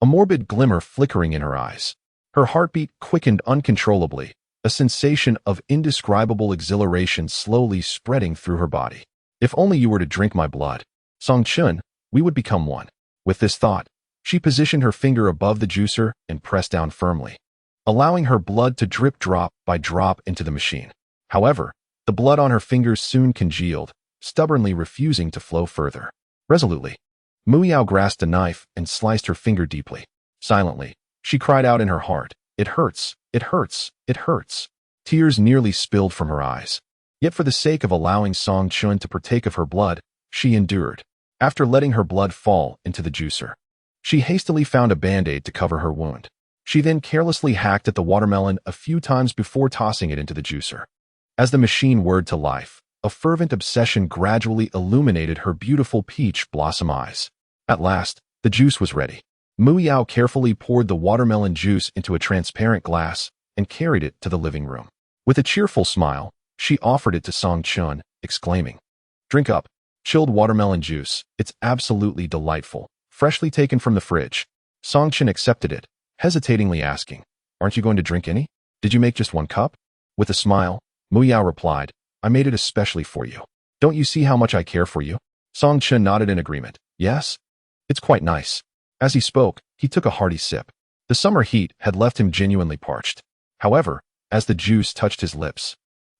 A: a morbid glimmer flickering in her eyes. Her heartbeat quickened uncontrollably, a sensation of indescribable exhilaration slowly spreading through her body. If only you were to drink my blood, Song Chun, we would become one. With this thought, she positioned her finger above the juicer and pressed down firmly, allowing her blood to drip drop by drop into the machine. However, the blood on her fingers soon congealed, stubbornly refusing to flow further. Resolutely, Mu Yao grasped a knife and sliced her finger deeply. Silently, she cried out in her heart, "It hurts, it hurts, it hurts." Tears nearly spilled from her eyes. Yet for the sake of allowing Song Chun to partake of her blood, she endured. After letting her blood fall into the juicer, she hastily found a band-aid to cover her wound. She then carelessly hacked at the watermelon a few times before tossing it into the juicer. As the machine whirred to life, a fervent obsession gradually illuminated her beautiful peach blossom eyes. At last, the juice was ready. Mu Yao carefully poured the watermelon juice into a transparent glass and carried it to the living room. With a cheerful smile, she offered it to Song Chun, exclaiming, "Drink up. Chilled watermelon juice. It's absolutely delightful. Freshly taken from the fridge." Song Chun accepted it, hesitatingly asking, "Aren't you going to drink any? Did you make just one cup?" With a smile, Mu Yao replied, "I made it especially for you. Don't you see how much I care for you?" Song Chun nodded in agreement. "Yes? It's quite nice." As he spoke, he took a hearty sip. The summer heat had left him genuinely parched. However, as the juice touched his lips,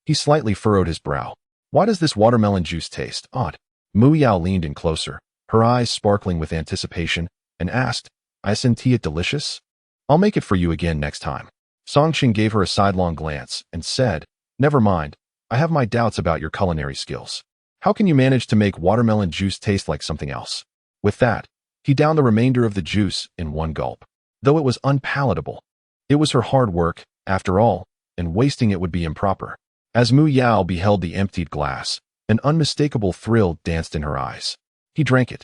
A: he slightly furrowed his brow. "Why does this watermelon juice taste odd?" Mu Yao leaned in closer, her eyes sparkling with anticipation, and asked, "Isn't it delicious? I'll make it for you again next time." Song Chun gave her a sidelong glance and said, "Never mind, I have my doubts about your culinary skills. How can you manage to make watermelon juice taste like something else?" With that, he downed the remainder of the juice in one gulp. Though it was unpalatable, it was her hard work, after all, and wasting it would be improper. As Mu Yao beheld the emptied glass, an unmistakable thrill danced in her eyes. He drank it.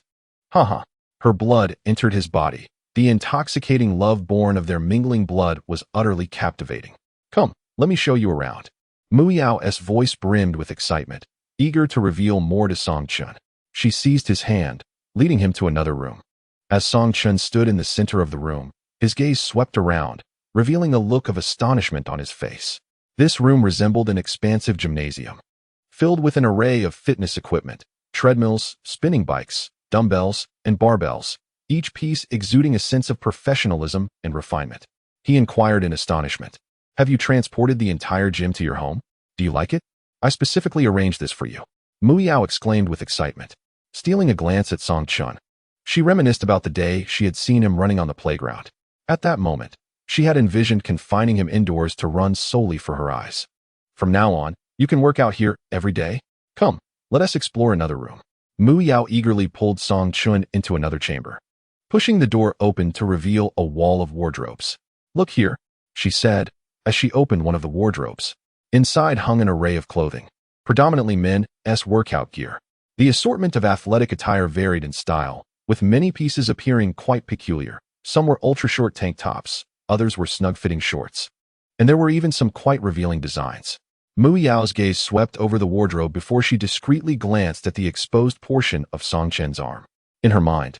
A: Ha! Her blood entered his body. The intoxicating love born of their mingling blood was utterly captivating. "Come, let me show you around." Mu Yao's voice brimmed with excitement, eager to reveal more to Song Chun. She seized his hand, leading him to another room. As Song Chun stood in the center of the room, his gaze swept around, revealing a look of astonishment on his face. This room resembled an expansive gymnasium, filled with an array of fitness equipment, treadmills, spinning bikes, dumbbells, and barbells, each piece exuding a sense of professionalism and refinement. He inquired in astonishment, "Have you transported the entire gym to your home? Do you like it? I specifically arranged this for you." Mu Yao exclaimed with excitement. Stealing a glance at Song Chun, she reminisced about the day she had seen him running on the playground. At that moment, she had envisioned confining him indoors to run solely for her eyes. "From now on, you can work out here every day. Come, let us explore another room." Mu Yao eagerly pulled Song Chun into another chamber, pushing the door open to reveal a wall of wardrobes. "Look here," she said, as she opened one of the wardrobes. Inside hung an array of clothing, predominantly men's workout gear. The assortment of athletic attire varied in style, with many pieces appearing quite peculiar. Some were ultra-short tank tops, others were snug-fitting shorts, and there were even some quite revealing designs. Mu Yao's gaze swept over the wardrobe before she discreetly glanced at the exposed portion of Song Chun's arm. In her mind,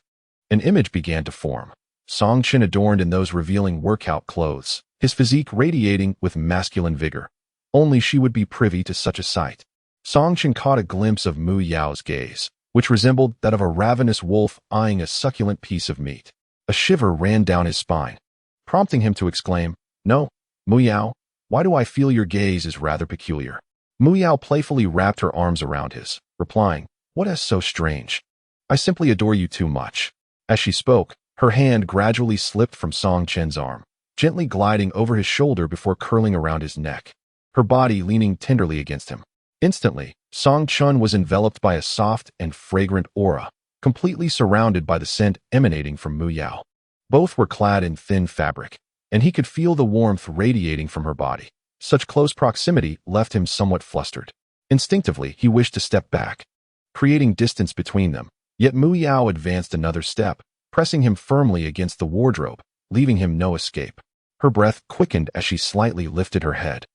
A: an image began to form. Song Chun adorned in those revealing workout clothes, his physique radiating with masculine vigor. Only she would be privy to such a sight. Song Chen caught a glimpse of Mu Yao's gaze, which resembled that of a ravenous wolf eyeing a succulent piece of meat. A shiver ran down his spine, prompting him to exclaim, "No, Mu Yao, why do I feel your gaze is rather peculiar?" Mu Yao playfully wrapped her arms around his, replying, "What is so strange? I simply adore you too much." As she spoke, her hand gradually slipped from Song Chen's arm, gently gliding over his shoulder before curling around his neck, her body leaning tenderly against him. Instantly, Song Chen was enveloped by a soft and fragrant aura, completely surrounded by the scent emanating from Mu Yao. Both were clad in thin fabric, and he could feel the warmth radiating from her body. Such close proximity left him somewhat flustered. Instinctively, he wished to step back, creating distance between them, yet Mu Yao advanced another step, pressing him firmly against the wardrobe, leaving him no escape. Her breath quickened as she slightly lifted her head,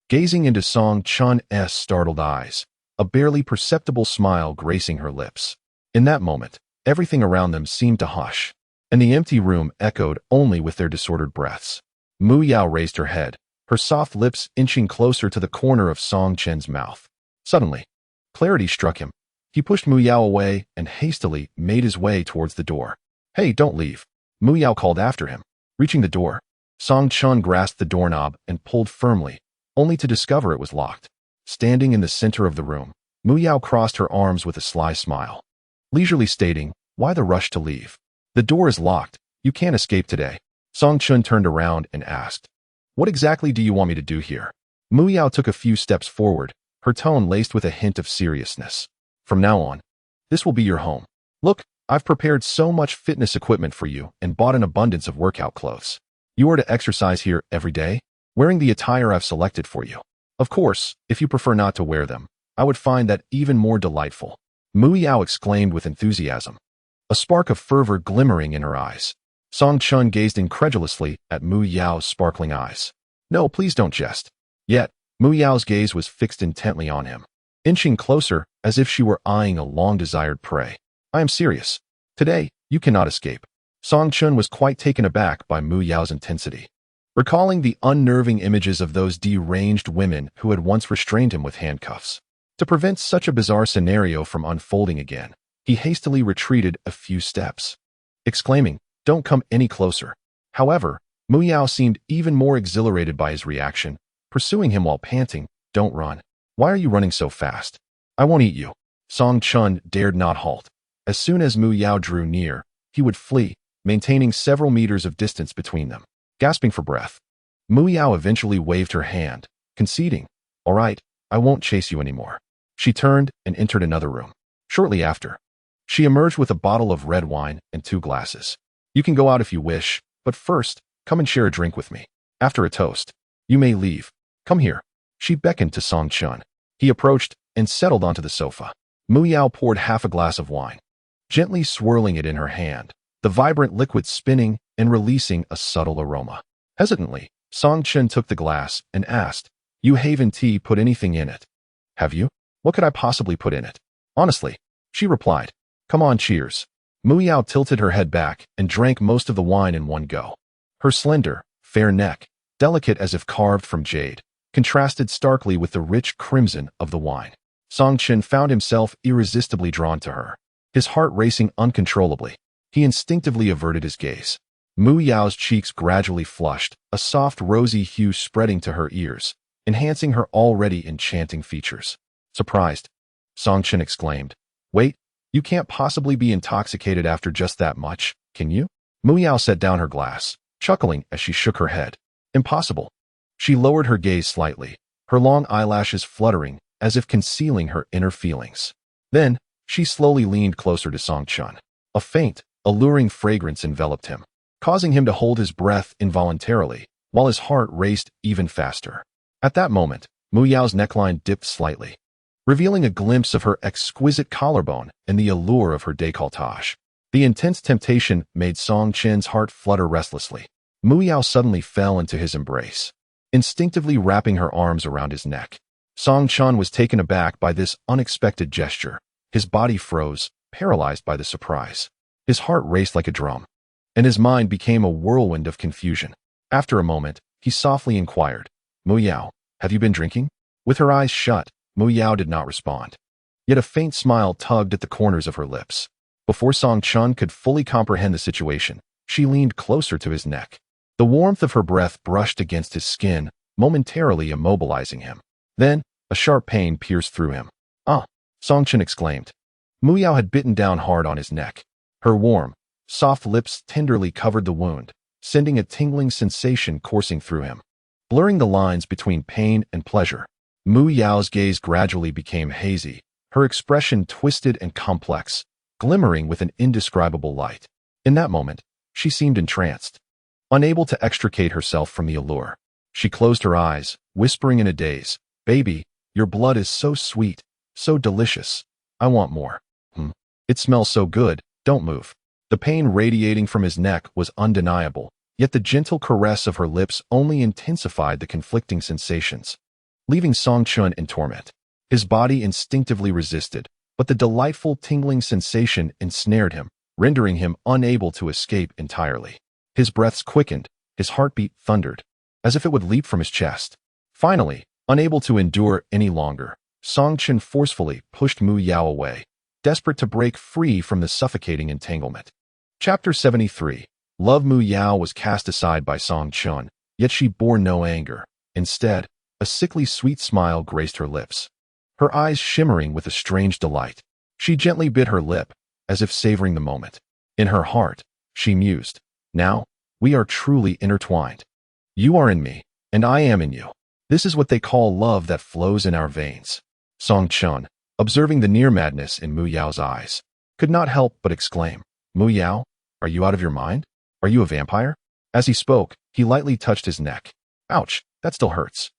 A: gazing into Song Chen's startled eyes, a barely perceptible smile gracing her lips. In that moment, everything around them seemed to hush, and the empty room echoed only with their disordered breaths. Mu Yao raised her head, her soft lips inching closer to the corner of Song Chen's mouth. Suddenly, clarity struck him. He pushed Mu Yao away and hastily made his way towards the door. "Hey, don't leave," Mu Yao called after him. Reaching the door, Song Chen grasped the doorknob and pulled firmly, only to discover it was locked. Standing in the center of the room, Mu Yao crossed her arms with a sly smile, leisurely stating, "Why the rush to leave? The door is locked. You can't escape today." Song Chen turned around and asked, "What exactly do you want me to do here?" Mu Yao took a few steps forward, her tone laced with a hint of seriousness. "From now on, this will be your home. Look, I've prepared so much fitness equipment for you and bought an abundance of workout clothes. You are to exercise here every day, wearing the attire I've selected for you. Of course, if you prefer not to wear them, I would find that even more delightful." Mu Yao exclaimed with enthusiasm, a spark of fervor glimmering in her eyes. Song Chen gazed incredulously at Mu Yao's sparkling eyes. "No, please don't jest." Yet, Mu Yao's gaze was fixed intently on him, inching closer as if she were eyeing a long-desired prey. "I am serious. Today, you cannot escape." Song Chen was quite taken aback by Mu Yao's intensity. Recalling the unnerving images of those deranged women who had once restrained him with handcuffs. To prevent such a bizarre scenario from unfolding again, he hastily retreated a few steps, exclaiming, "Don't come any closer." However, Mu Yao seemed even more exhilarated by his reaction, pursuing him while panting, "Don't run. Why are you running so fast? I won't eat you." Song Chen dared not halt. As soon as Mu Yao drew near, he would flee, maintaining several meters of distance between them. Gasping for breath, Mu Yao eventually waved her hand, conceding, "All right, I won't chase you anymore." She turned and entered another room. Shortly after, she emerged with a bottle of red wine and 2 glasses. "You can go out if you wish, but first, come and share a drink with me. After a toast, you may leave. Come here." She beckoned to Song Chen. He approached and settled onto the sofa. Mu Yao poured half a glass of wine, gently swirling it in her hand, the vibrant liquid spinning and releasing a subtle aroma. Hesitantly, Song Chen took the glass and asked, "You haven't put anything in it, have you?" "What could I possibly put in it? Honestly," she replied. "Come on, cheers." Mu Yao tilted her head back and drank most of the wine in one go. Her slender, fair neck, delicate as if carved from jade, contrasted starkly with the rich crimson of the wine. Song Chen found himself irresistibly drawn to her, his heart racing uncontrollably. He instinctively averted his gaze. Mu Yao's cheeks gradually flushed, a soft rosy hue spreading to her ears, enhancing her already enchanting features. Surprised, Song Chen exclaimed, "Wait, you can't possibly be intoxicated after just that much, can you?" Mu Yao set down her glass, chuckling as she shook her head. "Impossible." She lowered her gaze slightly, her long eyelashes fluttering as if concealing her inner feelings. Then, she slowly leaned closer to Song Chen. A faint, alluring fragrance enveloped him, causing him to hold his breath involuntarily, while his heart raced even faster. At that moment, Mu Yao's neckline dipped slightly, revealing a glimpse of her exquisite collarbone and the allure of her décolletage. The intense temptation made Song Chen's heart flutter restlessly. Mu Yao suddenly fell into his embrace, instinctively wrapping her arms around his neck. Song Chen was taken aback by this unexpected gesture. His body froze, paralyzed by the surprise. His heart raced like a drum, and his mind became a whirlwind of confusion. After a moment, he softly inquired, "Mu Yao, have you been drinking?" With her eyes shut, Mu Yao did not respond. Yet a faint smile tugged at the corners of her lips. Before Song Chun could fully comprehend the situation, she leaned closer to his neck. The warmth of her breath brushed against his skin, momentarily immobilizing him. Then, a sharp pain pierced through him. "Ah!" Song Chun exclaimed. Mu Yao had bitten down hard on his neck. Her warm, soft lips tenderly covered the wound, sending a tingling sensation coursing through him. Blurring the lines between pain and pleasure, Mu Yao's gaze gradually became hazy, her expression twisted and complex, glimmering with an indescribable light. In that moment, she seemed entranced. Unable to extricate herself from the allure, she closed her eyes, whispering in a daze, "Baby, your blood is so sweet, so delicious. I want more. It smells so good, don't move." The pain radiating from his neck was undeniable, yet the gentle caress of her lips only intensified the conflicting sensations. Leaving Song Chun in torment, his body instinctively resisted, but the delightful tingling sensation ensnared him, rendering him unable to escape entirely. His breaths quickened, his heartbeat thundered, as if it would leap from his chest. Finally, unable to endure any longer, Song Chun forcefully pushed Mu Yao away, desperate to break free from the suffocating entanglement. Chapter 73. Love. Mu Yao was cast aside by Song Chun, yet she bore no anger. Instead, a sickly sweet smile graced her lips. Her eyes shimmering with a strange delight, she gently bit her lip, as if savoring the moment. In her heart, she mused, "Now, we are truly intertwined. You are in me, and I am in you. This is what they call love that flows in our veins." Song Chun, observing the near madness in Mu Yao's eyes, could not help but exclaim, "Mu Yao, are you out of your mind? Are you a vampire?" As he spoke, he lightly touched his neck. "Ouch, that still hurts."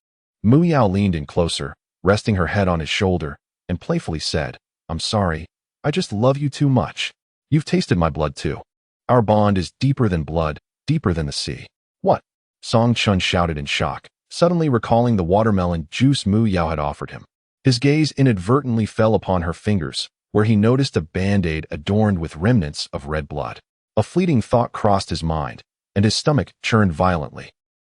A: Mu Yao leaned in closer, resting her head on his shoulder, and playfully said, "I'm sorry. I just love you too much. You've tasted my blood too. Our bond is deeper than blood, deeper than the sea." "What?" Song Chun shouted in shock, suddenly recalling the watermelon juice Mu Yao had offered him. His gaze inadvertently fell upon her fingers, where he noticed a band-aid adorned with remnants of red blood. A fleeting thought crossed his mind, and his stomach churned violently,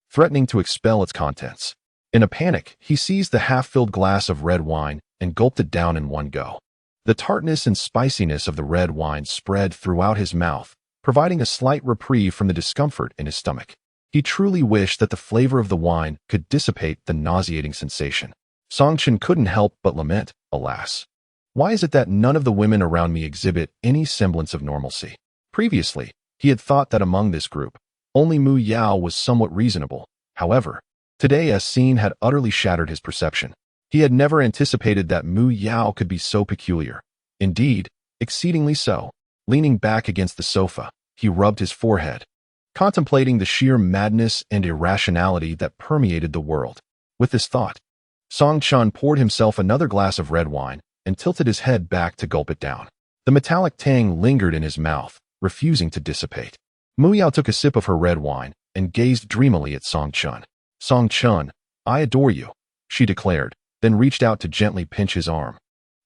A: threatening to expel its contents. In a panic, he seized the half-filled glass of red wine and gulped it down in one go. The tartness and spiciness of the red wine spread throughout his mouth, providing a slight reprieve from the discomfort in his stomach. He truly wished that the flavor of the wine could dissipate the nauseating sensation. Song Chun couldn't help but lament, "Alas, why is it that none of the women around me exhibit any semblance of normalcy?" Previously, he had thought that among this group, only Mu Yao was somewhat reasonable. However, today a scene had utterly shattered his perception. He had never anticipated that Mu Yao could be so peculiar. Indeed, exceedingly so. Leaning back against the sofa, he rubbed his forehead, contemplating the sheer madness and irrationality that permeated the world. With this thought, Song Chun poured himself another glass of red wine and tilted his head back to gulp it down. The metallic tang lingered in his mouth, refusing to dissipate. Mu Yao took a sip of her red wine and gazed dreamily at Song Chun. "Song Chun, I adore you," she declared, then reached out to gently pinch his arm.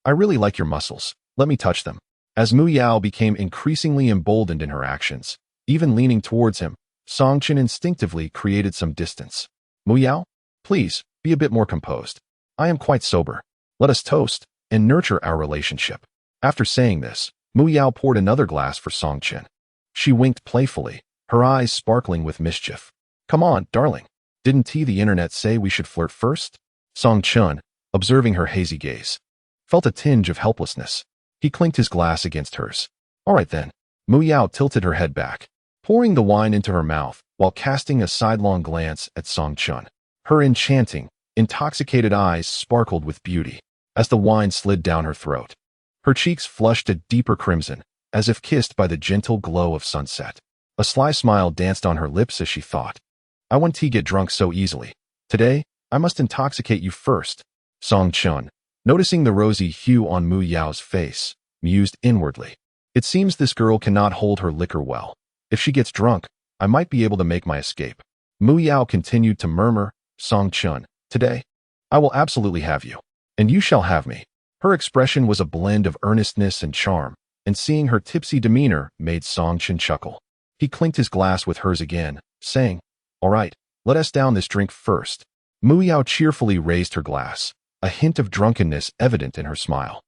A: "I really like your muscles. Let me touch them." As Mu Yao became increasingly emboldened in her actions, even leaning towards him, Song Chun instinctively created some distance. "Mu Yao, please, be a bit more composed. I am quite sober. Let us toast and nurture our relationship." After saying this, Mu Yao poured another glass for Song Chun. She winked playfully, her eyes sparkling with mischief. "Come on, darling. Didn't the internet say we should flirt first?" Song Chun, observing her hazy gaze, felt a tinge of helplessness. He clinked his glass against hers. "All right then." Mu Yao tilted her head back, pouring the wine into her mouth while casting a sidelong glance at Song Chun. Her enchanting, intoxicated eyes sparkled with beauty as the wine slid down her throat. Her cheeks flushed a deeper crimson, as if kissed by the gentle glow of sunset. A sly smile danced on her lips as she thought, "I won't get drunk so easily. Today, I must intoxicate you first." Song Chun, noticing the rosy hue on Mu Yao's face, mused inwardly. "It seems this girl cannot hold her liquor well. If she gets drunk, I might be able to make my escape." Mu Yao continued to murmur, "Song Chun, today, I will absolutely have you. And you shall have me." Her expression was a blend of earnestness and charm, and seeing her tipsy demeanor made Song Chun chuckle. He clinked his glass with hers again, saying, "All right, let us down this drink first." Mu Yao cheerfully raised her glass, a hint of drunkenness evident in her smile.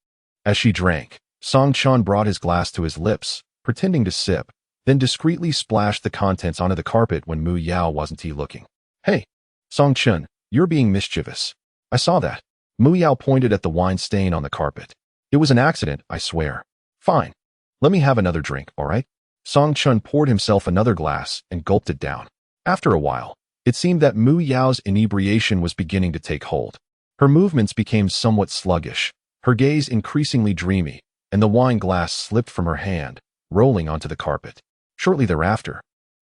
A: As she drank, Song Chun brought his glass to his lips, pretending to sip, then discreetly splashed the contents onto the carpet when Mu Yao wasn't looking. Hey, Song Chun, you're being mischievous. I saw that. Mu Yao pointed at the wine stain on the carpet. It was an accident, I swear. Fine. Let me have another drink, all right? Song Chun poured himself another glass and gulped it down. After a while, it seemed that Mu Yao's inebriation was beginning to take hold. Her movements became somewhat sluggish, her gaze increasingly dreamy, and the wine glass slipped from her hand, rolling onto the carpet. Shortly thereafter,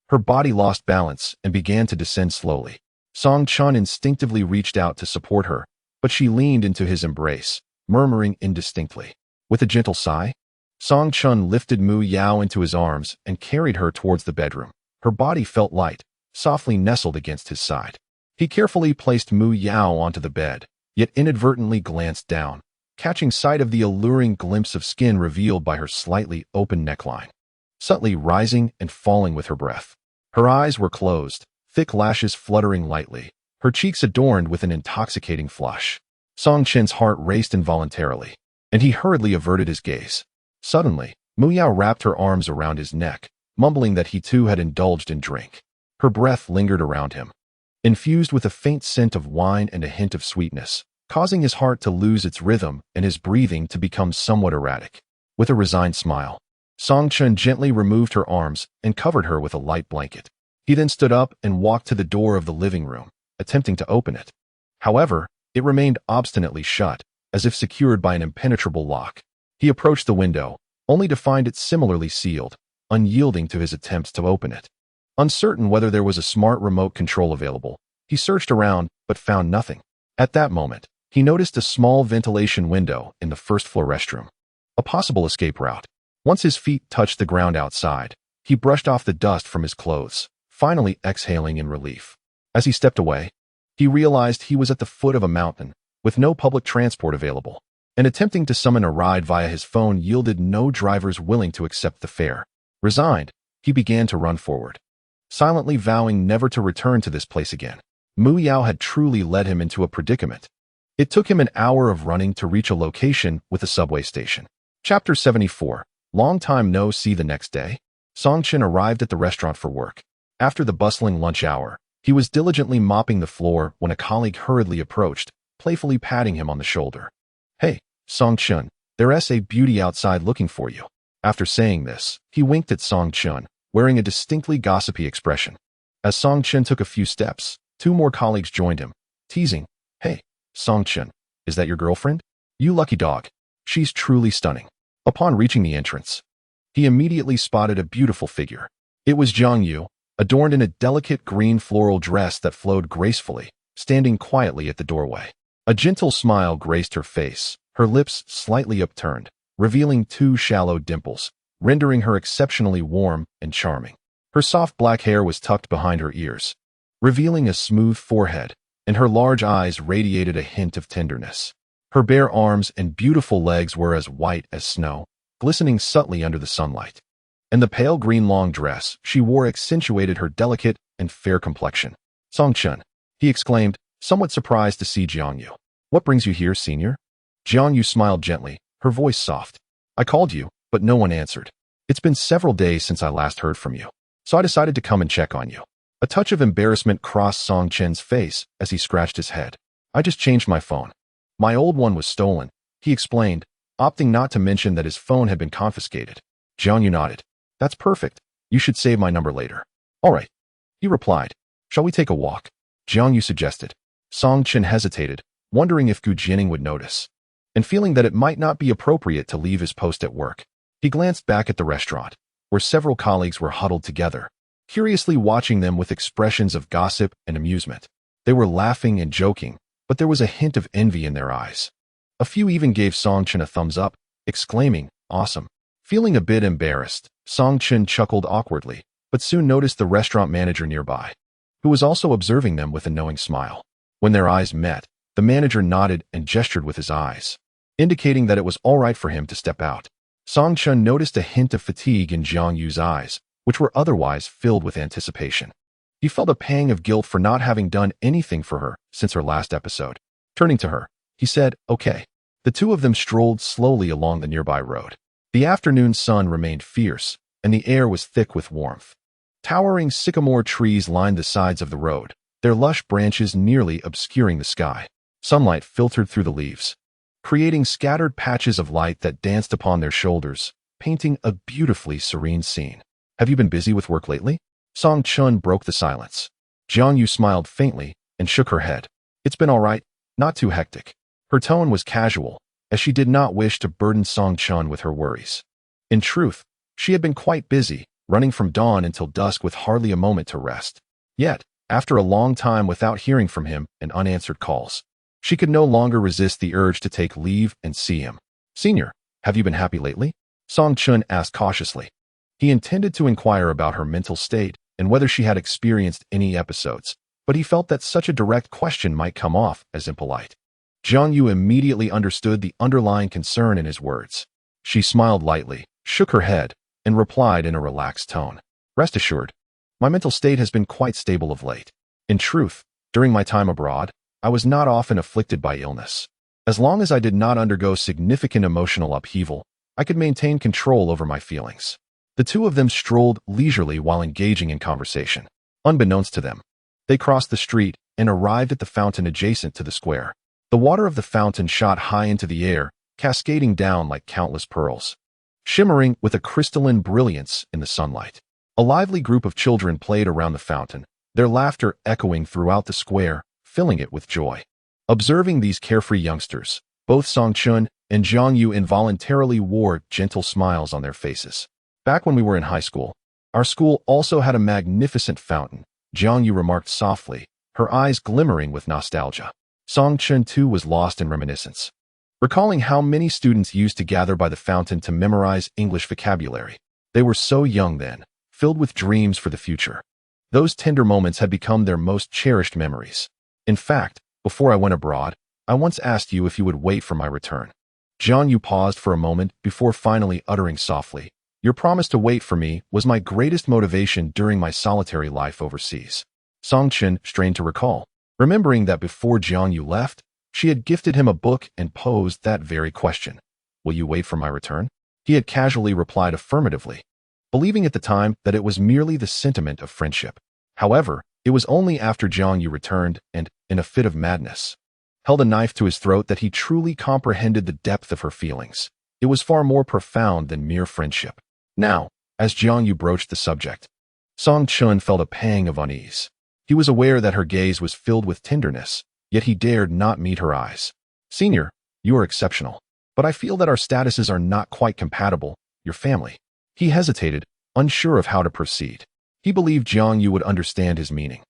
A: her body lost balance and began to descend slowly. Song Chun instinctively reached out to support her, but she leaned into his embrace, murmuring indistinctly. With a gentle sigh, Song Chun lifted Mu Yao into his arms and carried her towards the bedroom. Her body felt light, softly nestled against his side. He carefully placed Mu Yao onto the bed, yet inadvertently glanced down, catching sight of the alluring glimpse of skin revealed by her slightly open neckline, subtly rising and falling with her breath. Her eyes were closed, thick lashes fluttering lightly, her cheeks adorned with an intoxicating flush. Song Chen's heart raced involuntarily, and he hurriedly averted his gaze. Suddenly, Mu Yao wrapped her arms around his neck, mumbling that he too had indulged in drink. Her breath lingered around him, infused with a faint scent of wine and a hint of sweetness, causing his heart to lose its rhythm and his breathing to become somewhat erratic. With a resigned smile, Song Chun gently removed her arms and covered her with a light blanket. He then stood up and walked to the door of the living room, attempting to open it. However, it remained obstinately shut, as if secured by an impenetrable lock. He approached the window, only to find it similarly sealed, unyielding to his attempts to open it. Uncertain whether there was a smart remote control available, he searched around but found nothing. At that moment, he noticed a small ventilation window in the first-floor restroom. A possible escape route. Once his feet touched the ground outside, he brushed off the dust from his clothes, finally exhaling in relief. As he stepped away, he realized he was at the foot of a mountain, with no public transport available, and attempting to summon a ride via his phone yielded no drivers willing to accept the fare. Resigned, he began to run forward, silently vowing never to return to this place again. Mu Yao had truly led him into a predicament. It took him an hour of running to reach a location with a subway station. Chapter 74. Long time no see. The next day, Song Chen arrived at the restaurant for work. After the bustling lunch hour, he was diligently mopping the floor when a colleague hurriedly approached, playfully patting him on the shoulder. Hey, Song Chun, there's a beauty outside looking for you. After saying this, he winked at Song Chun, wearing a distinctly gossipy expression. As Song Chun took a few steps, two more colleagues joined him, teasing, Hey, Song Chun, is that your girlfriend? You lucky dog. She's truly stunning. Upon reaching the entrance, he immediately spotted a beautiful figure. It was Jiang, adorned in a delicate green floral dress that flowed gracefully, standing quietly at the doorway. A gentle smile graced her face, her lips slightly upturned, revealing two shallow dimples, rendering her exceptionally warm and charming. Her soft black hair was tucked behind her ears, revealing a smooth forehead, and her large eyes radiated a hint of tenderness. Her bare arms and beautiful legs were as white as snow, glistening subtly under the sunlight. And the pale green long dress she wore accentuated her delicate and fair complexion. Song Chun, he exclaimed, somewhat surprised to see Jiang. What brings you here, senior? Jiang smiled gently, her voice soft. I called you, but no one answered. It's been several days since I last heard from you, so I decided to come and check on you. A touch of embarrassment crossed Song Chen's face as he scratched his head. I just changed my phone. My old one was stolen, he explained, opting not to mention that his phone had been confiscated. Jiang nodded. That's perfect. You should save my number later. All right, he replied. Shall we take a walk? Jiang suggested. Song Chen hesitated, wondering if Jianing would notice, and feeling that it might not be appropriate to leave his post at work. He glanced back at the restaurant, where several colleagues were huddled together, curiously watching them with expressions of gossip and amusement. They were laughing and joking, but there was a hint of envy in their eyes. A few even gave Song Chen a thumbs up, exclaiming, awesome. Feeling a bit embarrassed, Song Chen chuckled awkwardly, but soon noticed the restaurant manager nearby, who was also observing them with a knowing smile. When their eyes met, the manager nodded and gestured with his eyes, indicating that it was all right for him to step out. Song Chen noticed a hint of fatigue in Jiang Yu's eyes, which were otherwise filled with anticipation. He felt a pang of guilt for not having done anything for her since her last episode. Turning to her, He said, "Okay." The two of them strolled slowly along the nearby road. The afternoon sun remained fierce, and the air was thick with warmth. Towering sycamore trees lined the sides of the road, their lush branches nearly obscuring the sky. Sunlight filtered through the leaves, creating scattered patches of light that danced upon their shoulders, painting a beautifully serene scene. "Have you been busy with work lately?" Song Chun broke the silence. Jiang smiled faintly and shook her head. "It's been all right, not too hectic." Her tone was casual, as she did not wish to burden Song Chun with her worries. In truth, she had been quite busy, running from dawn until dusk with hardly a moment to rest. Yet, after a long time without hearing from him and unanswered calls, she could no longer resist the urge to take leave and see him. "Senior, have you been happy lately?" Song Chun asked cautiously. He intended to inquire about her mental state and whether she had experienced any episodes, but he felt that such a direct question might come off as impolite. Jiang Yu immediately understood the underlying concern in his words. She smiled lightly, shook her head, and replied in a relaxed tone. "Rest assured, my mental state has been quite stable of late. In truth, during my time abroad, I was not often afflicted by illness. As long as I did not undergo significant emotional upheaval, I could maintain control over my feelings." The two of them strolled leisurely while engaging in conversation. Unbeknownst to them, they crossed the street and arrived at the fountain adjacent to the square. The water of the fountain shot high into the air, cascading down like countless pearls, shimmering with a crystalline brilliance in the sunlight. A lively group of children played around the fountain, their laughter echoing throughout the square, filling it with joy. Observing these carefree youngsters, both Song Chun and Jiang Yu involuntarily wore gentle smiles on their faces. "Back when we were in high school, our school also had a magnificent fountain," Jiang Yu remarked softly, her eyes glimmering with nostalgia. Song Chun too was lost in reminiscence, recalling how many students used to gather by the fountain to memorize English vocabulary. They were so young then, filled with dreams for the future. Those tender moments had become their most cherished memories. "In fact, before I went abroad, I once asked you if you would wait for my return." Jiang Yu paused for a moment before finally uttering softly, "Your promise to wait for me was my greatest motivation during my solitary life overseas." Song Chun strained to recall, remembering that before Jiang Yu left, she had gifted him a book and posed that very question. "Will you wait for my return?" He had casually replied affirmatively, believing at the time that it was merely the sentiment of friendship. However, it was only after Jiang Yu returned and, in a fit of madness, held a knife to his throat that he truly comprehended the depth of her feelings. It was far more profound than mere friendship. Now, as Jiang Yu broached the subject, Song Chun felt a pang of unease. He was aware that her gaze was filled with tenderness, yet he dared not meet her eyes. "Senior, you are exceptional, but I feel that our statuses are not quite compatible. Your family." He hesitated, unsure of how to proceed. He believed Jiang Yu would understand his meaning.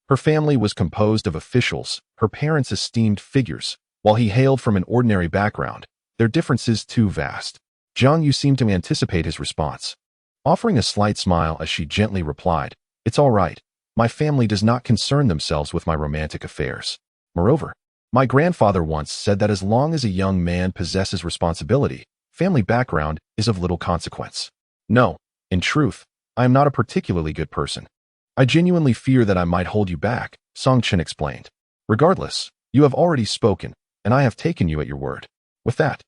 A: Her family was composed of officials, her parents esteemed figures. While he hailed from an ordinary background, their differences too vast. Jiang Yu seemed to anticipate his response, offering a slight smile as she gently replied, "It's all right. My family does not concern themselves with my romantic affairs. Moreover, my grandfather once said that as long as a young man possesses responsibility, family background is of little consequence." "No, in truth, I am not a particularly good person. I genuinely fear that I might hold you back," Song Chun explained. "Regardless, you have already spoken, and I have taken you at your word." With that,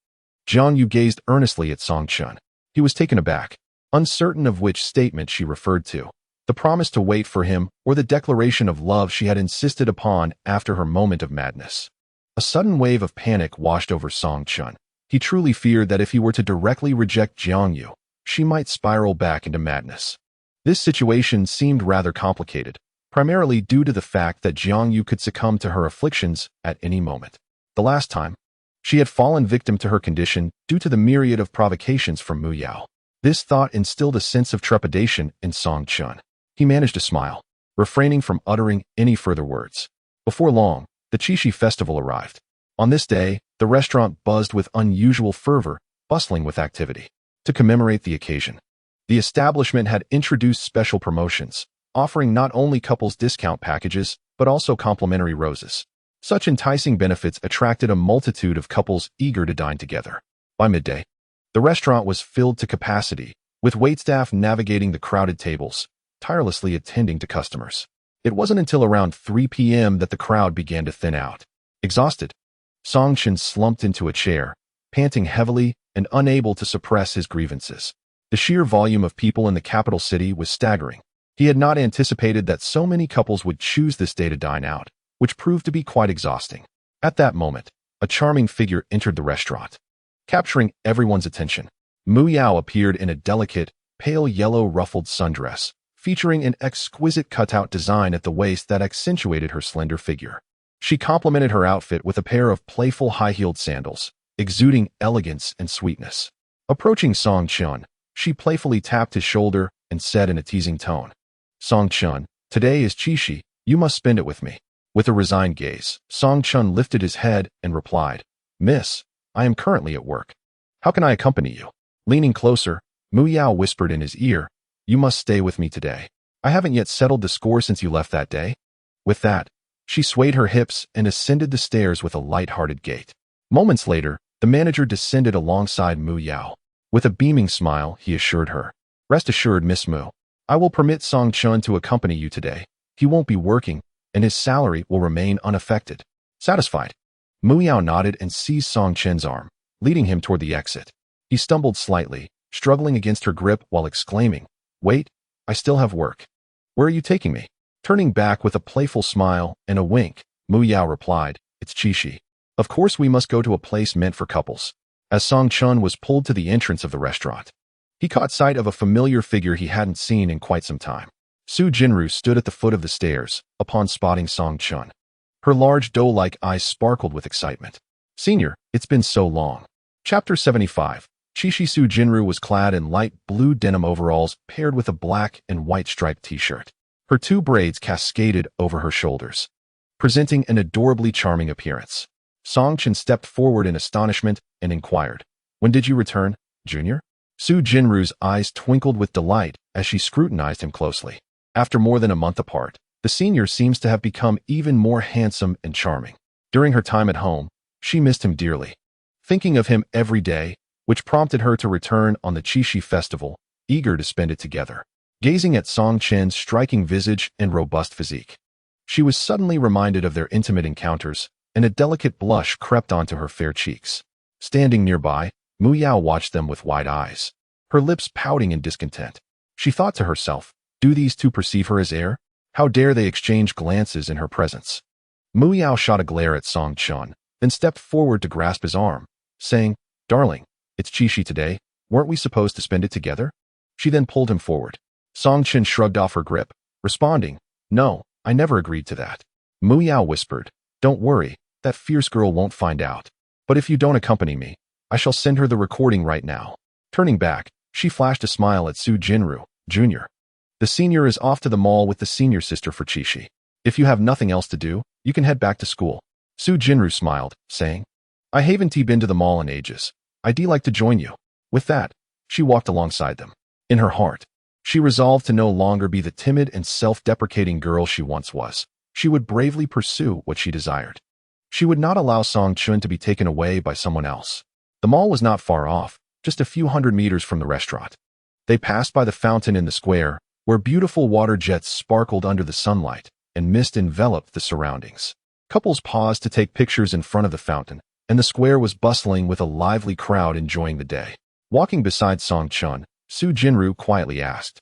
A: Jiang Yu gazed earnestly at Song Chun. He was taken aback, uncertain of which statement she referred to, the promise to wait for him or the declaration of love she had insisted upon after her moment of madness. A sudden wave of panic washed over Song Chun. He truly feared that if he were to directly reject Jiang Yu, she might spiral back into madness. This situation seemed rather complicated, primarily due to the fact that Jiang Yu could succumb to her afflictions at any moment. The last time, she had fallen victim to her condition due to the myriad of provocations from Mu Yao. This thought instilled a sense of trepidation in Song Chun. He managed to smile, refraining from uttering any further words. Before long, the Chi-shi festival arrived. On this day, the restaurant buzzed with unusual fervor, bustling with activity. To commemorate the occasion, the establishment had introduced special promotions, offering not only couples discount packages, but also complimentary roses. Such enticing benefits attracted a multitude of couples eager to dine together. By midday, the restaurant was filled to capacity, with waitstaff navigating the crowded tables, tirelessly attending to customers. It wasn't until around 3 p.m. that the crowd began to thin out. Exhausted, Song Chen slumped into a chair, panting heavily and unable to suppress his grievances. The sheer volume of people in the capital city was staggering. He had not anticipated that so many couples would choose this day to dine out, which proved to be quite exhausting. At that moment, a charming figure entered the restaurant. Capturing everyone's attention, Mu Yao appeared in a delicate, pale yellow ruffled sundress, featuring an exquisite cutout design at the waist that accentuated her slender figure. She complemented her outfit with a pair of playful high-heeled sandals, exuding elegance and sweetness. Approaching Song Chen, she playfully tapped his shoulder and said in a teasing tone, "Song Chen, today is Chi-shi, you must spend it with me." With a resigned gaze, Song Chen lifted his head and replied, "Miss, I am currently at work. How can I accompany you?" Leaning closer, Mu Yao whispered in his ear, "You must stay with me today. I haven't yet settled the score since you left that day." With that, she swayed her hips and ascended the stairs with a light-hearted gait. Moments later, the manager descended alongside Mu Yao. With a beaming smile, he assured her, "Rest assured, Miss Mu, I will permit Song Chen to accompany you today. He won't be working, and his salary will remain unaffected." Satisfied, Mu Yao nodded and seized Song Chen's arm, leading him toward the exit. He stumbled slightly, struggling against her grip while exclaiming, "Wait, I still have work. Where are you taking me?" Turning back with a playful smile and a wink, Mu Yao replied, "It's Chi-shi. Of course we must go to a place meant for couples." As Song Chen was pulled to the entrance of the restaurant, he caught sight of a familiar figure he hadn't seen in quite some time. Su Jinru stood at the foot of the stairs upon spotting Song Chen. Her large doe-like eyes sparkled with excitement. "Senior, it's been so long." Chapter 75. Chi-shi. Su Jinru was clad in light blue denim overalls paired with a black and white striped t-shirt. Her two braids cascaded over her shoulders, presenting an adorably charming appearance. Song Chen stepped forward in astonishment and inquired, "When did you return, Junior?" Su Jinru's eyes twinkled with delight as she scrutinized him closely. After more than a month apart, the senior seems to have become even more handsome and charming. During her time at home, she missed him dearly, thinking of him every day, which prompted her to return on the Chi-shi festival, eager to spend it together. Gazing at Song Chen's striking visage and robust physique, she was suddenly reminded of their intimate encounters, and a delicate blush crept onto her fair cheeks. Standing nearby, Mu Yao watched them with wide eyes, her lips pouting in discontent. She thought to herself, do these two perceive her as heir? How dare they exchange glances in her presence? Mu Yao shot a glare at Song Chen, then stepped forward to grasp his arm, saying, "Darling, it's Chi-shi today. Weren't we supposed to spend it together?" She then pulled him forward. Song Chen shrugged off her grip, responding, "No, I never agreed to that." Mu Yao whispered, "Don't worry, that fierce girl won't find out. But if you don't accompany me, I shall send her the recording right now." Turning back, she flashed a smile at Su Jinru, Jr. "The senior is off to the mall with the senior sister for Chi-shi. If you have nothing else to do, you can head back to school." Su Jinru smiled, saying, "I haven't been to the mall in ages. I'd like to join you." With that, she walked alongside them. In her heart, she resolved to no longer be the timid and self-deprecating girl she once was. She would bravely pursue what she desired. She would not allow Song Chen to be taken away by someone else. The mall was not far off, just a few hundred meters from the restaurant. They passed by the fountain in the square, where beautiful water jets sparkled under the sunlight, and mist enveloped the surroundings. Couples paused to take pictures in front of the fountain, and the square was bustling with a lively crowd enjoying the day. Walking beside Song Chen, Su Jinru quietly asked,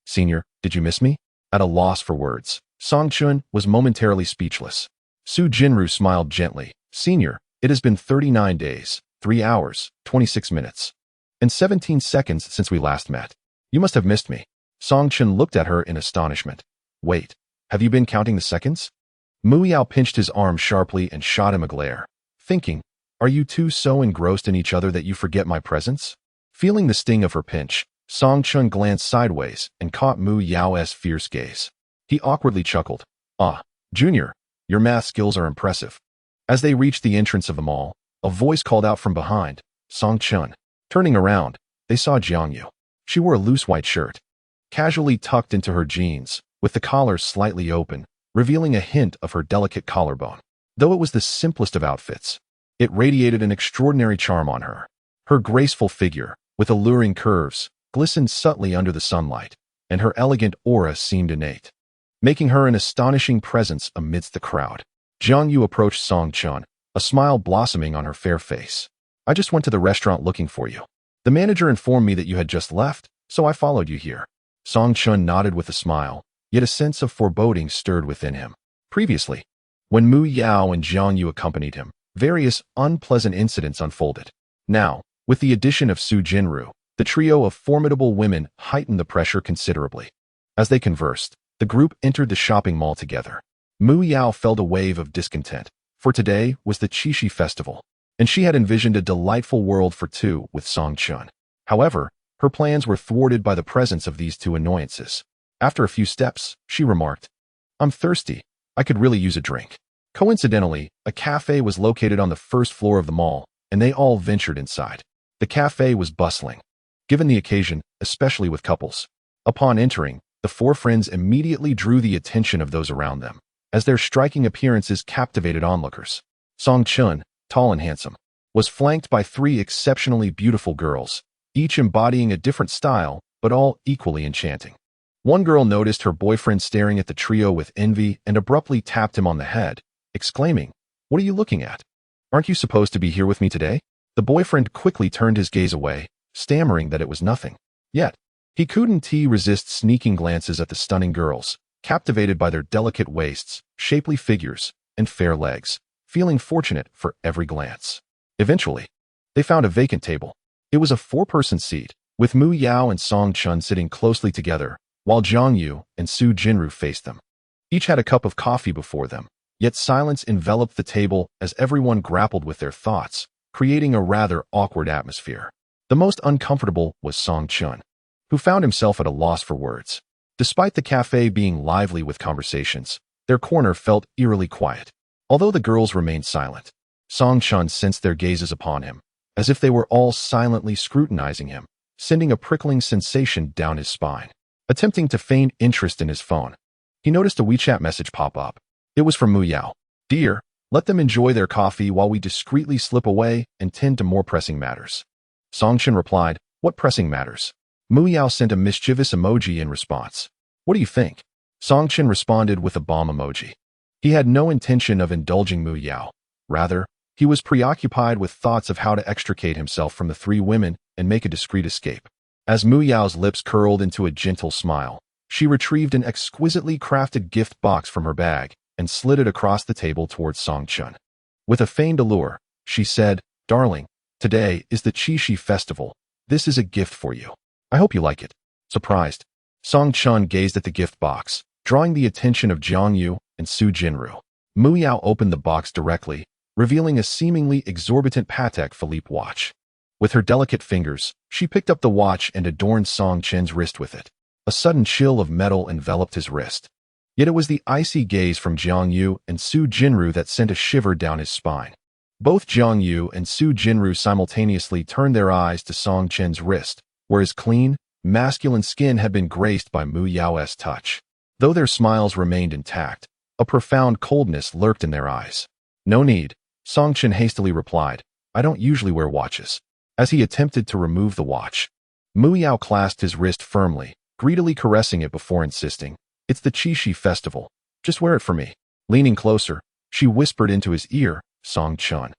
A: "Senior, did you miss me?" At a loss for words, Song Chen was momentarily speechless. Su Jinru smiled gently. "Senior, it has been 39 days, 3 hours, 26 minutes, and 17 seconds since we last met. You must have missed me." Song Chen looked at her in astonishment. "Wait, have you been counting the seconds?" Mu Yao pinched his arm sharply and shot him a glare, thinking, "Are you two so engrossed in each other that you forget my presence?" Feeling the sting of her pinch, Song Chen glanced sideways and caught Mu Yao's fierce gaze. He awkwardly chuckled. "Ah, Junior, your math skills are impressive." As they reached the entrance of the mall, a voice called out from behind, "Song Chen." Turning around, they saw Jianing. She wore a loose white shirt, casually tucked into her jeans, with the collar slightly open, revealing a hint of her delicate collarbone. Though it was the simplest of outfits, it radiated an extraordinary charm on her. Her graceful figure, with alluring curves, glistened subtly under the sunlight, and her elegant aura seemed innate, making her an astonishing presence amidst the crowd. Jiang Yu approached Song Chen, a smile blossoming on her fair face. "I just went to the restaurant looking for you. The manager informed me that you had just left, so I followed you here." Song Chun nodded with a smile, yet a sense of foreboding stirred within him. Previously, when Mu Yao and Jiang Yu accompanied him, various unpleasant incidents unfolded. Now, with the addition of Su Jinru, the trio of formidable women heightened the pressure considerably. As they conversed, the group entered the shopping mall together. Mu Yao felt a wave of discontent, for today was the Chi-shi festival, and she had envisioned a delightful world for two with Song Chun. However, her plans were thwarted by the presence of these two annoyances. After a few steps, she remarked, "I'm thirsty. I could really use a drink." Coincidentally, a cafe was located on the first floor of the mall, and they all ventured inside. The cafe was bustling, given the occasion, especially with couples. Upon entering, the four friends immediately drew the attention of those around them, as their striking appearances captivated onlookers. Song Chun, tall and handsome, was flanked by three exceptionally beautiful girls, each embodying a different style, but all equally enchanting. One girl noticed her boyfriend staring at the trio with envy and abruptly tapped him on the head, exclaiming, "What are you looking at? Aren't you supposed to be here with me today?" The boyfriend quickly turned his gaze away, stammering that it was nothing. Yet, he couldn't resist sneaking glances at the stunning girls, captivated by their delicate waists, shapely figures, and fair legs, feeling fortunate for every glance. Eventually, they found a vacant table. It was a four-person seat, with Mu Yao and Song Chun sitting closely together, while Jiang Yu and Su Jinru faced them. Each had a cup of coffee before them, yet silence enveloped the table as everyone grappled with their thoughts, creating a rather awkward atmosphere. The most uncomfortable was Song Chun, who found himself at a loss for words. Despite the cafe being lively with conversations, their corner felt eerily quiet. Although the girls remained silent, Song Chun sensed their gazes upon him, as if they were all silently scrutinizing him, sending a prickling sensation down his spine. Attempting to feign interest in his phone, he noticed a WeChat message pop up. It was from Mu Yao. "Dear, let them enjoy their coffee while we discreetly slip away and tend to more pressing matters." Song Chun replied, "What pressing matters?" Mu Yao sent a mischievous emoji in response. "What do you think?" Song Chun responded with a bomb emoji. He had no intention of indulging Mu Yao. Rather, he was preoccupied with thoughts of how to extricate himself from the three women and make a discreet escape. As Mu Yao's lips curled into a gentle smile, she retrieved an exquisitely crafted gift box from her bag and slid it across the table towards Song Chun. With a feigned allure, she said, "Darling, today is the Chi-shi festival. This is a gift for you. I hope you like it." Surprised, Song Chun gazed at the gift box, drawing the attention of Jiang Yu and Su Jinru. Mu Yao opened the box directly, revealing a seemingly exorbitant Patek Philippe watch. With her delicate fingers, she picked up the watch and adorned Song Chun's wrist with it. A sudden chill of metal enveloped his wrist. Yet it was the icy gaze from Jiang Yu and Su Jinru that sent a shiver down his spine. Both Jiang Yu and Su Jinru simultaneously turned their eyes to Song Chun's wrist, where his clean, masculine skin had been graced by Mu Yao's touch. Though their smiles remained intact, a profound coldness lurked in their eyes. "No need," Song Chun hastily replied. "I don't usually wear watches." As he attempted to remove the watch, Mu Yao clasped his wrist firmly, greedily caressing it before insisting, "It's the Chi-shi festival. Just wear it for me." Leaning closer, she whispered into his ear, "Song Chun,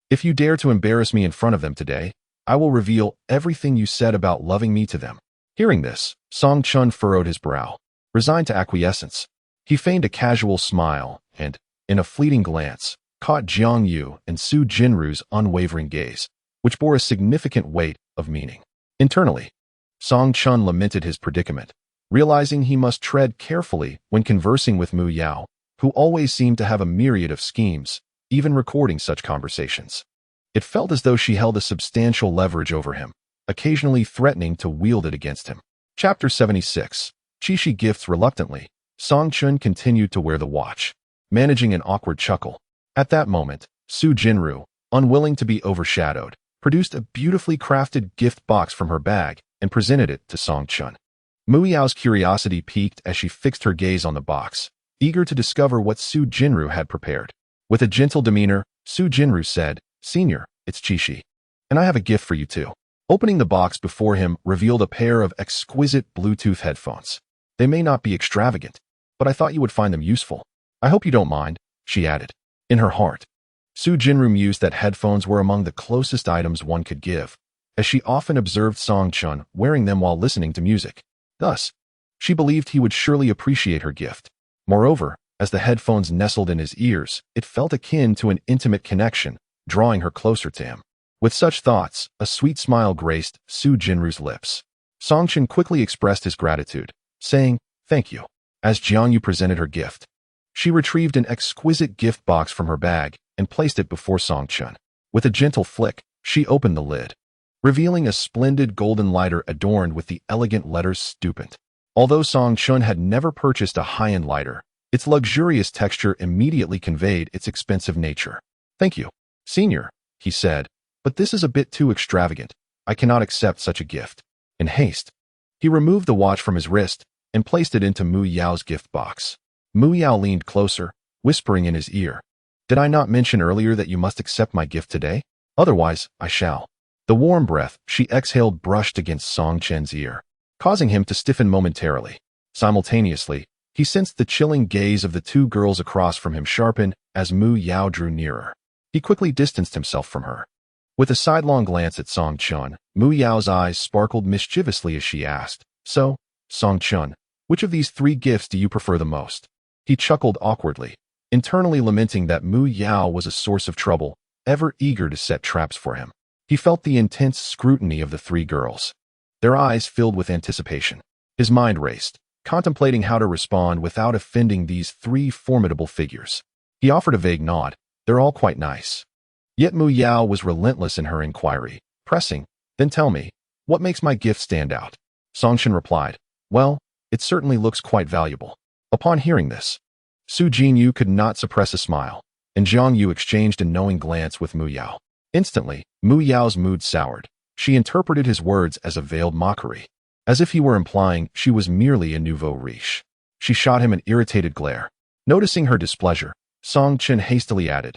A: if you dare to embarrass me in front of them today, I will reveal everything you said about loving me to them." Hearing this, Song Chun furrowed his brow, resigned to acquiescence. He feigned a casual smile and, in a fleeting glance, caught Jiang Yu and Su Jinru's unwavering gaze, which bore a significant weight of meaning. Internally, Song Chun lamented his predicament, realizing he must tread carefully when conversing with Mu Yao, who always seemed to have a myriad of schemes, even recording such conversations. It felt as though she held a substantial leverage over him, occasionally threatening to wield it against him. Chapter 76. Chi-shi gifts. Reluctantly, Song Chun continued to wear the watch, managing an awkward chuckle. At that moment, Su Jinru, unwilling to be overshadowed, produced a beautifully crafted gift box from her bag and presented it to Song Chun. Mu Yao's curiosity piqued as she fixed her gaze on the box, eager to discover what Su Jinru had prepared. With a gentle demeanor, Su Jinru said, "Senior, it's Chi-shi, and I have a gift for you too." Opening the box before him revealed a pair of exquisite Bluetooth headphones. "They may not be extravagant, but I thought you would find them useful. I hope you don't mind," she added. In her heart, Su Jinru mused that headphones were among the closest items one could give, as she often observed Song Chun wearing them while listening to music. Thus, she believed he would surely appreciate her gift. Moreover, as the headphones nestled in his ears, it felt akin to an intimate connection, drawing her closer to him. With such thoughts, a sweet smile graced Su Jinru's lips. Song Chun quickly expressed his gratitude, saying, "Thank you." As Jiang Yu presented her gift, she retrieved an exquisite gift box from her bag and placed it before Song Chun. With a gentle flick, she opened the lid, revealing a splendid golden lighter adorned with the elegant letters Stupend. Although Song Chun had never purchased a high-end lighter, its luxurious texture immediately conveyed its expensive nature. "Thank you, Senior," he said, "but this is a bit too extravagant. I cannot accept such a gift." In haste, he removed the watch from his wrist and placed it into Mu Yao's gift box. Mu Yao leaned closer, whispering in his ear, "Did I not mention earlier that you must accept my gift today? Otherwise, I shall." The warm breath she exhaled brushed against Song Chen's ear, causing him to stiffen momentarily. Simultaneously, he sensed the chilling gaze of the two girls across from him sharpen as Mu Yao drew nearer. He quickly distanced himself from her. With a sidelong glance at Song Chun, Mu Yao's eyes sparkled mischievously as she asked, "So, Song Chun, which of these three gifts do you prefer the most?" He chuckled awkwardly, internally lamenting that Mu Yao was a source of trouble, ever eager to set traps for him. He felt the intense scrutiny of the three girls, their eyes filled with anticipation. His mind raced, contemplating how to respond without offending these three formidable figures. He offered a vague nod. "They're all quite nice." Yet Mu Yao was relentless in her inquiry, pressing, "Then tell me, what makes my gift stand out?" Song Chun replied, "Well, it certainly looks quite valuable." Upon hearing this, Su Jinyu could not suppress a smile, and Jiang Yu exchanged a knowing glance with Mu Yao. Instantly, Mu Yao's mood soured. She interpreted his words as a veiled mockery, as if he were implying she was merely a nouveau riche. She shot him an irritated glare. Noticing her displeasure, Song Chun hastily added,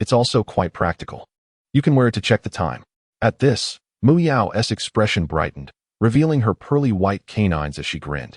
A: "It's also quite practical. You can wear it to check the time." At this, Mu Yao's expression brightened, revealing her pearly white canines as she grinned.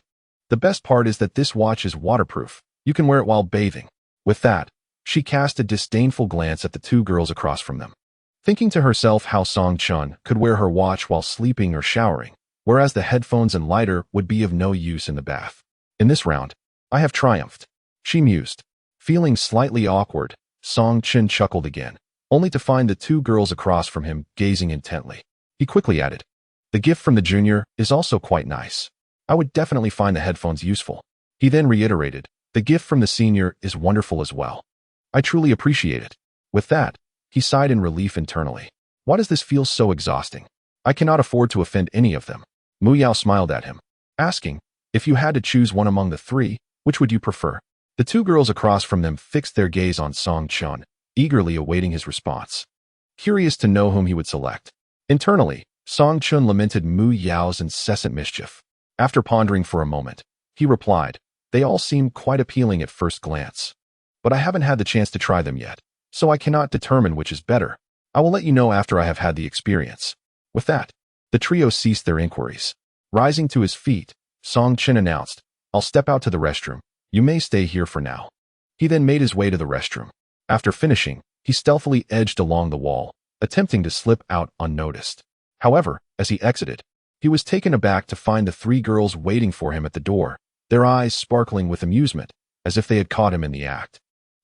A: "The best part is that this watch is waterproof. You can wear it while bathing." With that, she cast a disdainful glance at the two girls across from them, thinking to herself how Song Chun could wear her watch while sleeping or showering, whereas the headphones and lighter would be of no use in the bath. "In this round, I have triumphed," she mused. Feeling slightly awkward, Song Chun chuckled again, only to find the two girls across from him gazing intently. He quickly added, "The gift from the junior is also quite nice. I would definitely find the headphones useful." He then reiterated, "The gift from the senior is wonderful as well. I truly appreciate it." With that, he sighed in relief internally. "Why does this feel so exhausting? I cannot afford to offend any of them." Mu Yao smiled at him, asking, "If you had to choose one among the three, which would you prefer?" The two girls across from them fixed their gaze on Song Chun, eagerly awaiting his response, curious to know whom he would select. Internally, Song Chun lamented Mu Yao's incessant mischief. After pondering for a moment, he replied, "They all seem quite appealing at first glance, but I haven't had the chance to try them yet, so I cannot determine which is better. I will let you know after I have had the experience." With that, the trio ceased their inquiries. Rising to his feet, Song Chun announced, "I'll step out to the restroom. You may stay here for now." He then made his way to the restroom. After finishing, he stealthily edged along the wall, attempting to slip out unnoticed. However, as he exited, he was taken aback to find the three girls waiting for him at the door, their eyes sparkling with amusement, as if they had caught him in the act.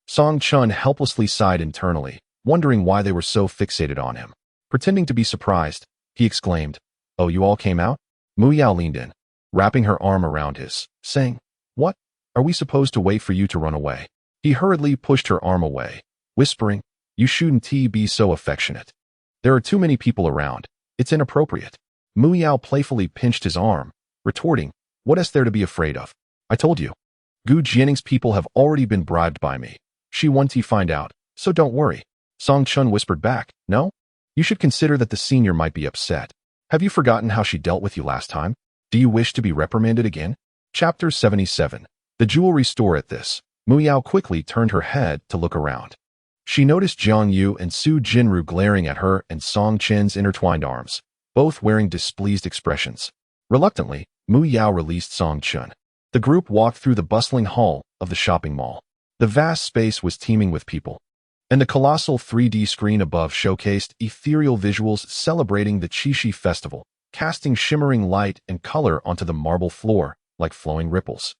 A: Song Chun helplessly sighed internally, wondering why they were so fixated on him. Pretending to be surprised, he exclaimed, "Oh, you all came out?" Mu Yao leaned in, wrapping her arm around his, saying, "What? Are we supposed to wait for you to run away?" He hurriedly pushed her arm away, whispering, "You shouldn't be so affectionate. There are too many people around. It's inappropriate." Mu Yao playfully pinched his arm, retorting, "What is there to be afraid of? I told you. Gu Jianing's people have already been bribed by me. She won't find out, so don't worry." Song Chun whispered back, "No? You should consider that the senior might be upset. Have you forgotten how she dealt with you last time? Do you wish to be reprimanded again?" Chapter 77. The jewelry store. At this, Mu Yao quickly turned her head to look around. She noticed Jiang Yu and Su Jinru glaring at her and Song Chen's intertwined arms, both wearing displeased expressions. Reluctantly, Mu Yao released Song Chun. The group walked through the bustling hall of the shopping mall. The vast space was teeming with people. and the colossal 3D screen above showcased ethereal visuals celebrating the Chi-shi festival, casting shimmering light and color onto the marble floor like flowing ripples.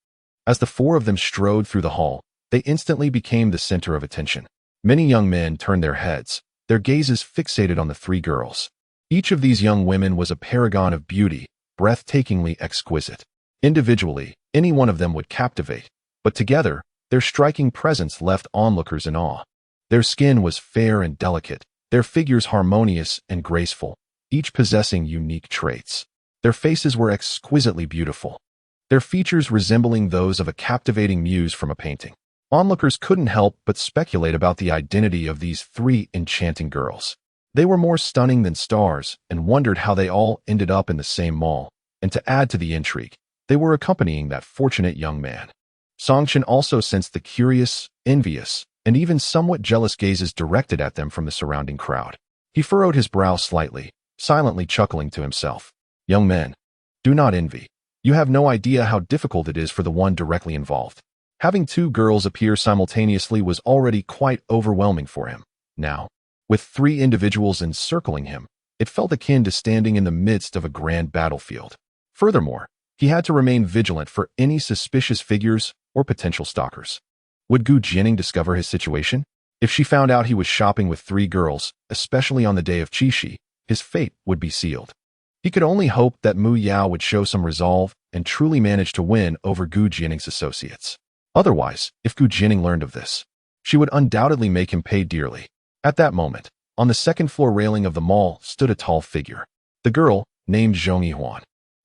A: As the four of them strode through the hall, they instantly became the center of attention. Many young men turned their heads, their gazes fixated on the three girls. Each of these young women was a paragon of beauty, breathtakingly exquisite. Individually, any one of them would captivate, but together, their striking presence left onlookers in awe. Their skin was fair and delicate, their figures harmonious and graceful, each possessing unique traits. Their faces were exquisitely beautiful, their features resembling those of a captivating muse from a painting. Onlookers couldn't help but speculate about the identity of these three enchanting girls. They were more stunning than stars and wondered how they all ended up in the same mall, and to add to the intrigue, they were accompanying that fortunate young man. Song-chen also sensed the curious, envious, and even somewhat jealous gazes directed at them from the surrounding crowd. He furrowed his brow slightly, silently chuckling to himself. Young men, do not envy. You have no idea how difficult it is for the one directly involved. Having two girls appear simultaneously was already quite overwhelming for him. Now, with three individuals encircling him, it felt akin to standing in the midst of a grand battlefield. Furthermore, he had to remain vigilant for any suspicious figures or potential stalkers. Would Jianing discover his situation? If she found out he was shopping with three girls, especially on the day of Chi-shi, his fate would be sealed. He could only hope that Mu Yao would show some resolve and truly manage to win over Jianing's associates. Otherwise, if Jianing learned of this, she would undoubtedly make him pay dearly. At that moment, on the second-floor railing of the mall stood a tall figure. The girl, named Zhong Yihuan,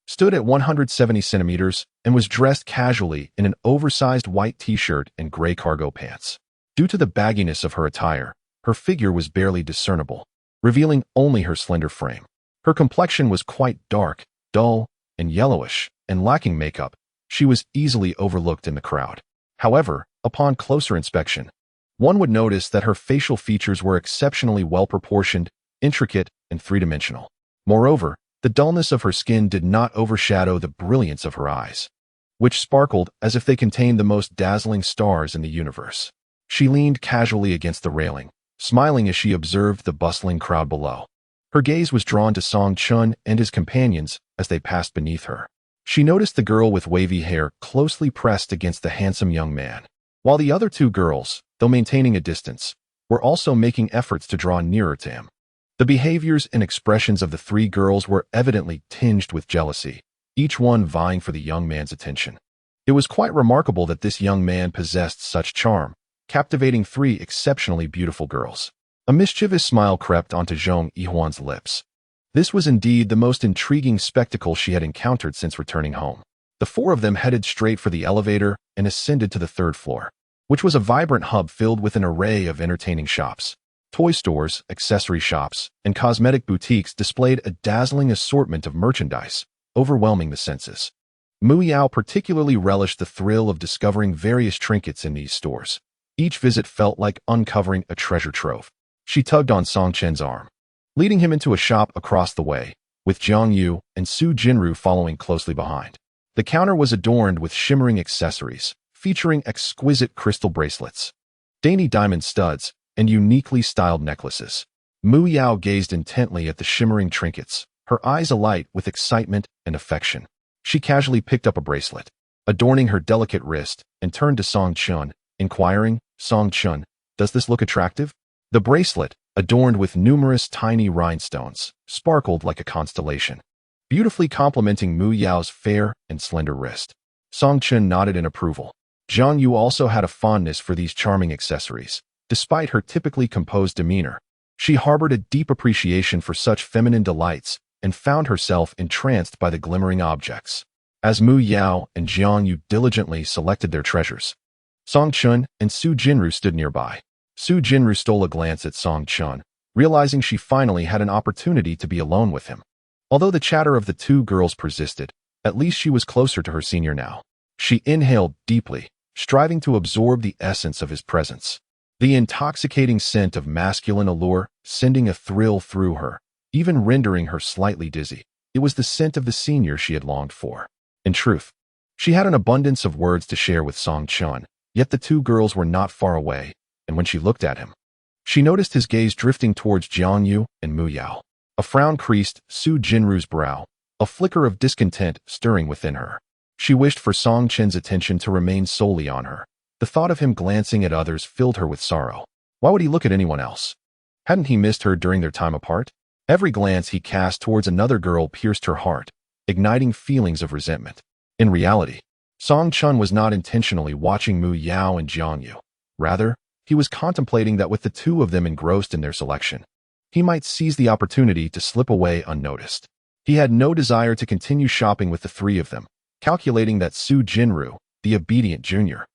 A: stood at 170 centimeters and was dressed casually in an oversized white t-shirt and gray cargo pants. Due to the bagginess of her attire, her figure was barely discernible, revealing only her slender frame. Her complexion was quite dark, dull, and yellowish, and lacking makeup. She was easily overlooked in the crowd. However, upon closer inspection, one would notice that her facial features were exceptionally well-proportioned, intricate, and three-dimensional. Moreover, the dullness of her skin did not overshadow the brilliance of her eyes, which sparkled as if they contained the most dazzling stars in the universe. She leaned casually against the railing, smiling as she observed the bustling crowd below. Her gaze was drawn to Song-chen and his companions as they passed beneath her. She noticed the girl with wavy hair closely pressed against the handsome young man, while the other two girls, though maintaining a distance, were also making efforts to draw nearer to him. The behaviors and expressions of the three girls were evidently tinged with jealousy, each one vying for the young man's attention. It was quite remarkable that this young man possessed such charm, captivating three exceptionally beautiful girls. A mischievous smile crept onto Zhong Yihuan's lips. This was indeed the most intriguing spectacle she had encountered since returning home. The four of them headed straight for the elevator and ascended to the third floor, which was a vibrant hub filled with an array of entertaining shops. Toy stores, accessory shops, and cosmetic boutiques displayed a dazzling assortment of merchandise, overwhelming the senses. Mu Yao particularly relished the thrill of discovering various trinkets in these stores. Each visit felt like uncovering a treasure trove. She tugged on Song-chen's arm, leading him into a shop across the way, with Jiang Yu and Su Jinru following closely behind. The counter was adorned with shimmering accessories, featuring exquisite crystal bracelets, dainty diamond studs, and uniquely styled necklaces. Mu Yao gazed intently at the shimmering trinkets, her eyes alight with excitement and affection. She casually picked up a bracelet, adorning her delicate wrist, and turned to Song-chen, inquiring, "Song-chen, does this look attractive?" The bracelet, adorned with numerous tiny rhinestones, sparkled like a constellation, beautifully complementing Mu Yao's fair and slender wrist. Song-chen nodded in approval. Jiang Yu also had a fondness for these charming accessories. Despite her typically composed demeanor, she harbored a deep appreciation for such feminine delights and found herself entranced by the glimmering objects. As Mu Yao and Jiang Yu diligently selected their treasures, Song-chen and Su Jinru stood nearby. Su Jinru stole a glance at Song-chen, realizing she finally had an opportunity to be alone with him. Although the chatter of the two girls persisted, at least she was closer to her senior now. She inhaled deeply, striving to absorb the essence of his presence. The intoxicating scent of masculine allure sending a thrill through her, even rendering her slightly dizzy. It was the scent of the senior she had longed for. In truth, she had an abundance of words to share with Song-chen, yet the two girls were not far away, and when she looked at him, She noticed his gaze drifting towards Jiang and Mu Yao. A frown creased Su Jinru's brow, a flicker of discontent stirring within her. She wished for Song Chen's attention to remain solely on her. The thought of him glancing at others filled her with sorrow. Why would he look at anyone else? Hadn't he missed her during their time apart? Every glance he cast towards another girl pierced her heart, igniting feelings of resentment. In reality, Song Chen was not intentionally watching Mu Yao and Jiang Yu. Rather, he was contemplating that with the two of them engrossed in their selection, he might seize the opportunity to slip away unnoticed. He had no desire to continue shopping with the three of them, calculating that Su Jinru, the obedient junior,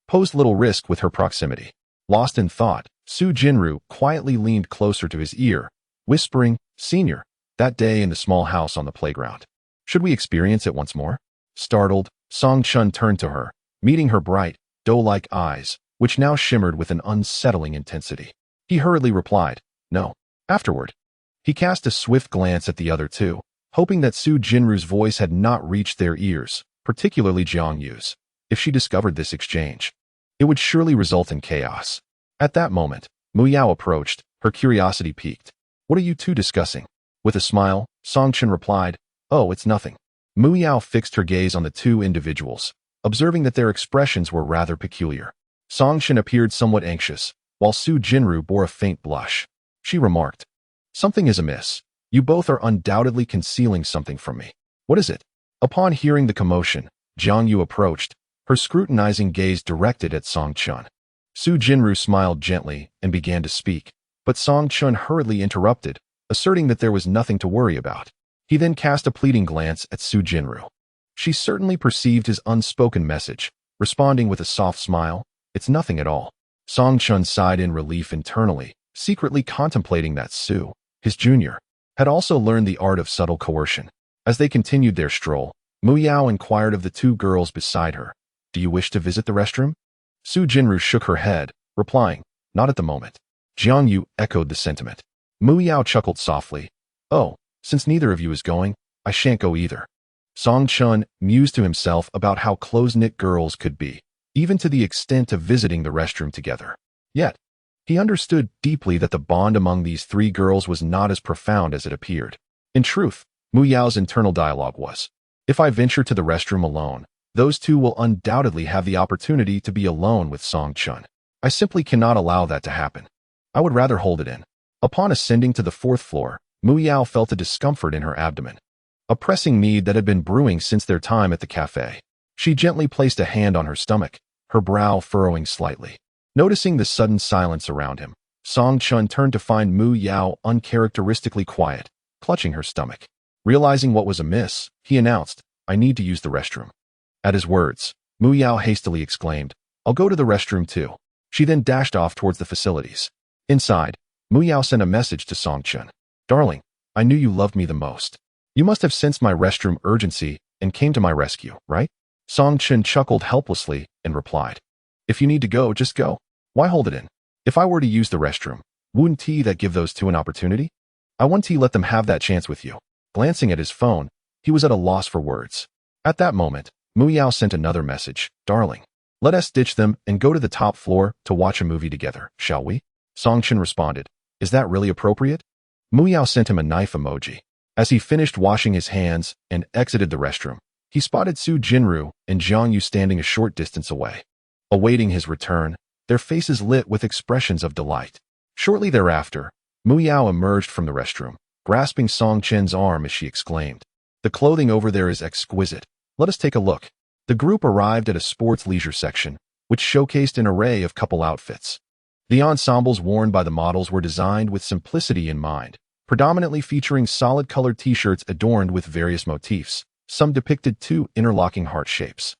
A: posed little risk with her proximity. Lost in thought, Su Jinru quietly leaned closer to his ear, whispering, "Senior, that day in the small house on the playground. Should we experience it once more?" Startled, Song Chun turned to her, meeting her bright, doe-like eyes, which now shimmered with an unsettling intensity. He hurriedly replied, "No. Afterward." He cast a swift glance at the other two, hoping that Su Jinru's voice had not reached their ears, particularly Jiang Yu's. If she discovered this exchange, it would surely result in chaos. At that moment, Mu Yao approached, her curiosity piqued. "What are you two discussing?" With a smile, Song Chen replied, "Oh, it's nothing." Mu Yao fixed her gaze on the two individuals, observing that their expressions were rather peculiar. Song Chen appeared somewhat anxious, while Su Jinru bore a faint blush. She remarked, "Something is amiss. You both are undoubtedly concealing something from me. What is it?" Upon hearing the commotion, Jiang Yu approached, her scrutinizing gaze directed at Song Chun. Su Jinru smiled gently and began to speak, but Song Chun hurriedly interrupted, asserting that there was nothing to worry about. He then cast a pleading glance at Su Jinru. She certainly perceived his unspoken message, responding with a soft smile, "It's nothing at all." Song Chun sighed in relief internally, secretly contemplating that Su, his junior, had also learned the art of subtle coercion. As they continued their stroll, Mu Yao inquired of the two girls beside her, "Do you wish to visit the restroom?" Su Jinru shook her head, replying, "Not at the moment." Jiang Yu echoed the sentiment. Mu Yao chuckled softly, "Oh, since neither of you is going, I shan't go either." Song Chun mused to himself about how close-knit girls could be, even to the extent of visiting the restroom together. Yet, he understood deeply that the bond among these three girls was not as profound as it appeared. In truth, Mu Yao's internal dialogue was, "If I venture to the restroom alone, those two will undoubtedly have the opportunity to be alone with Song Chun. I simply cannot allow that to happen. I would rather hold it in." Upon ascending to the fourth floor, Mu Yao felt a discomfort in her abdomen, a pressing need that had been brewing since their time at the cafe. She gently placed a hand on her stomach, her brow furrowing slightly. Noticing the sudden silence around him, Song Chun turned to find Mu Yao uncharacteristically quiet, clutching her stomach. Realizing what was amiss, he announced, "I need to use the restroom." At his words, Mu Yao hastily exclaimed, "I'll go to the restroom too." She then dashed off towards the facilities. Inside, Mu Yao sent a message to Song Chun. "Darling, I knew you loved me the most. You must have sensed my restroom urgency and came to my rescue, right?" Song Chun chuckled helplessly and replied, "If you need to go, just go. Why hold it in? If I were to use the restroom, wouldn't that give those two an opportunity? I wouldn't let them have that chance with you." Glancing at his phone, he was at a loss for words. At that moment, Mu Yao sent another message, "Darling, let us ditch them and go to the top floor to watch a movie together, shall we?" Song Chun responded, "Is that really appropriate?" Mu Yao sent him a knife emoji. As he finished washing his hands and exited the restroom, he spotted Su Jinru and Jiang Yu standing a short distance away. Awaiting his return, their faces lit with expressions of delight. Shortly thereafter, Mu Yao emerged from the restroom, grasping Song Chen's arm as she exclaimed, "The clothing over there is exquisite. Let us take a look." The group arrived at a sports leisure section, which showcased an array of couple outfits. The ensembles worn by the models were designed with simplicity in mind, predominantly featuring solid-colored t-shirts adorned with various motifs. Some depicted two interlocking heart shapes,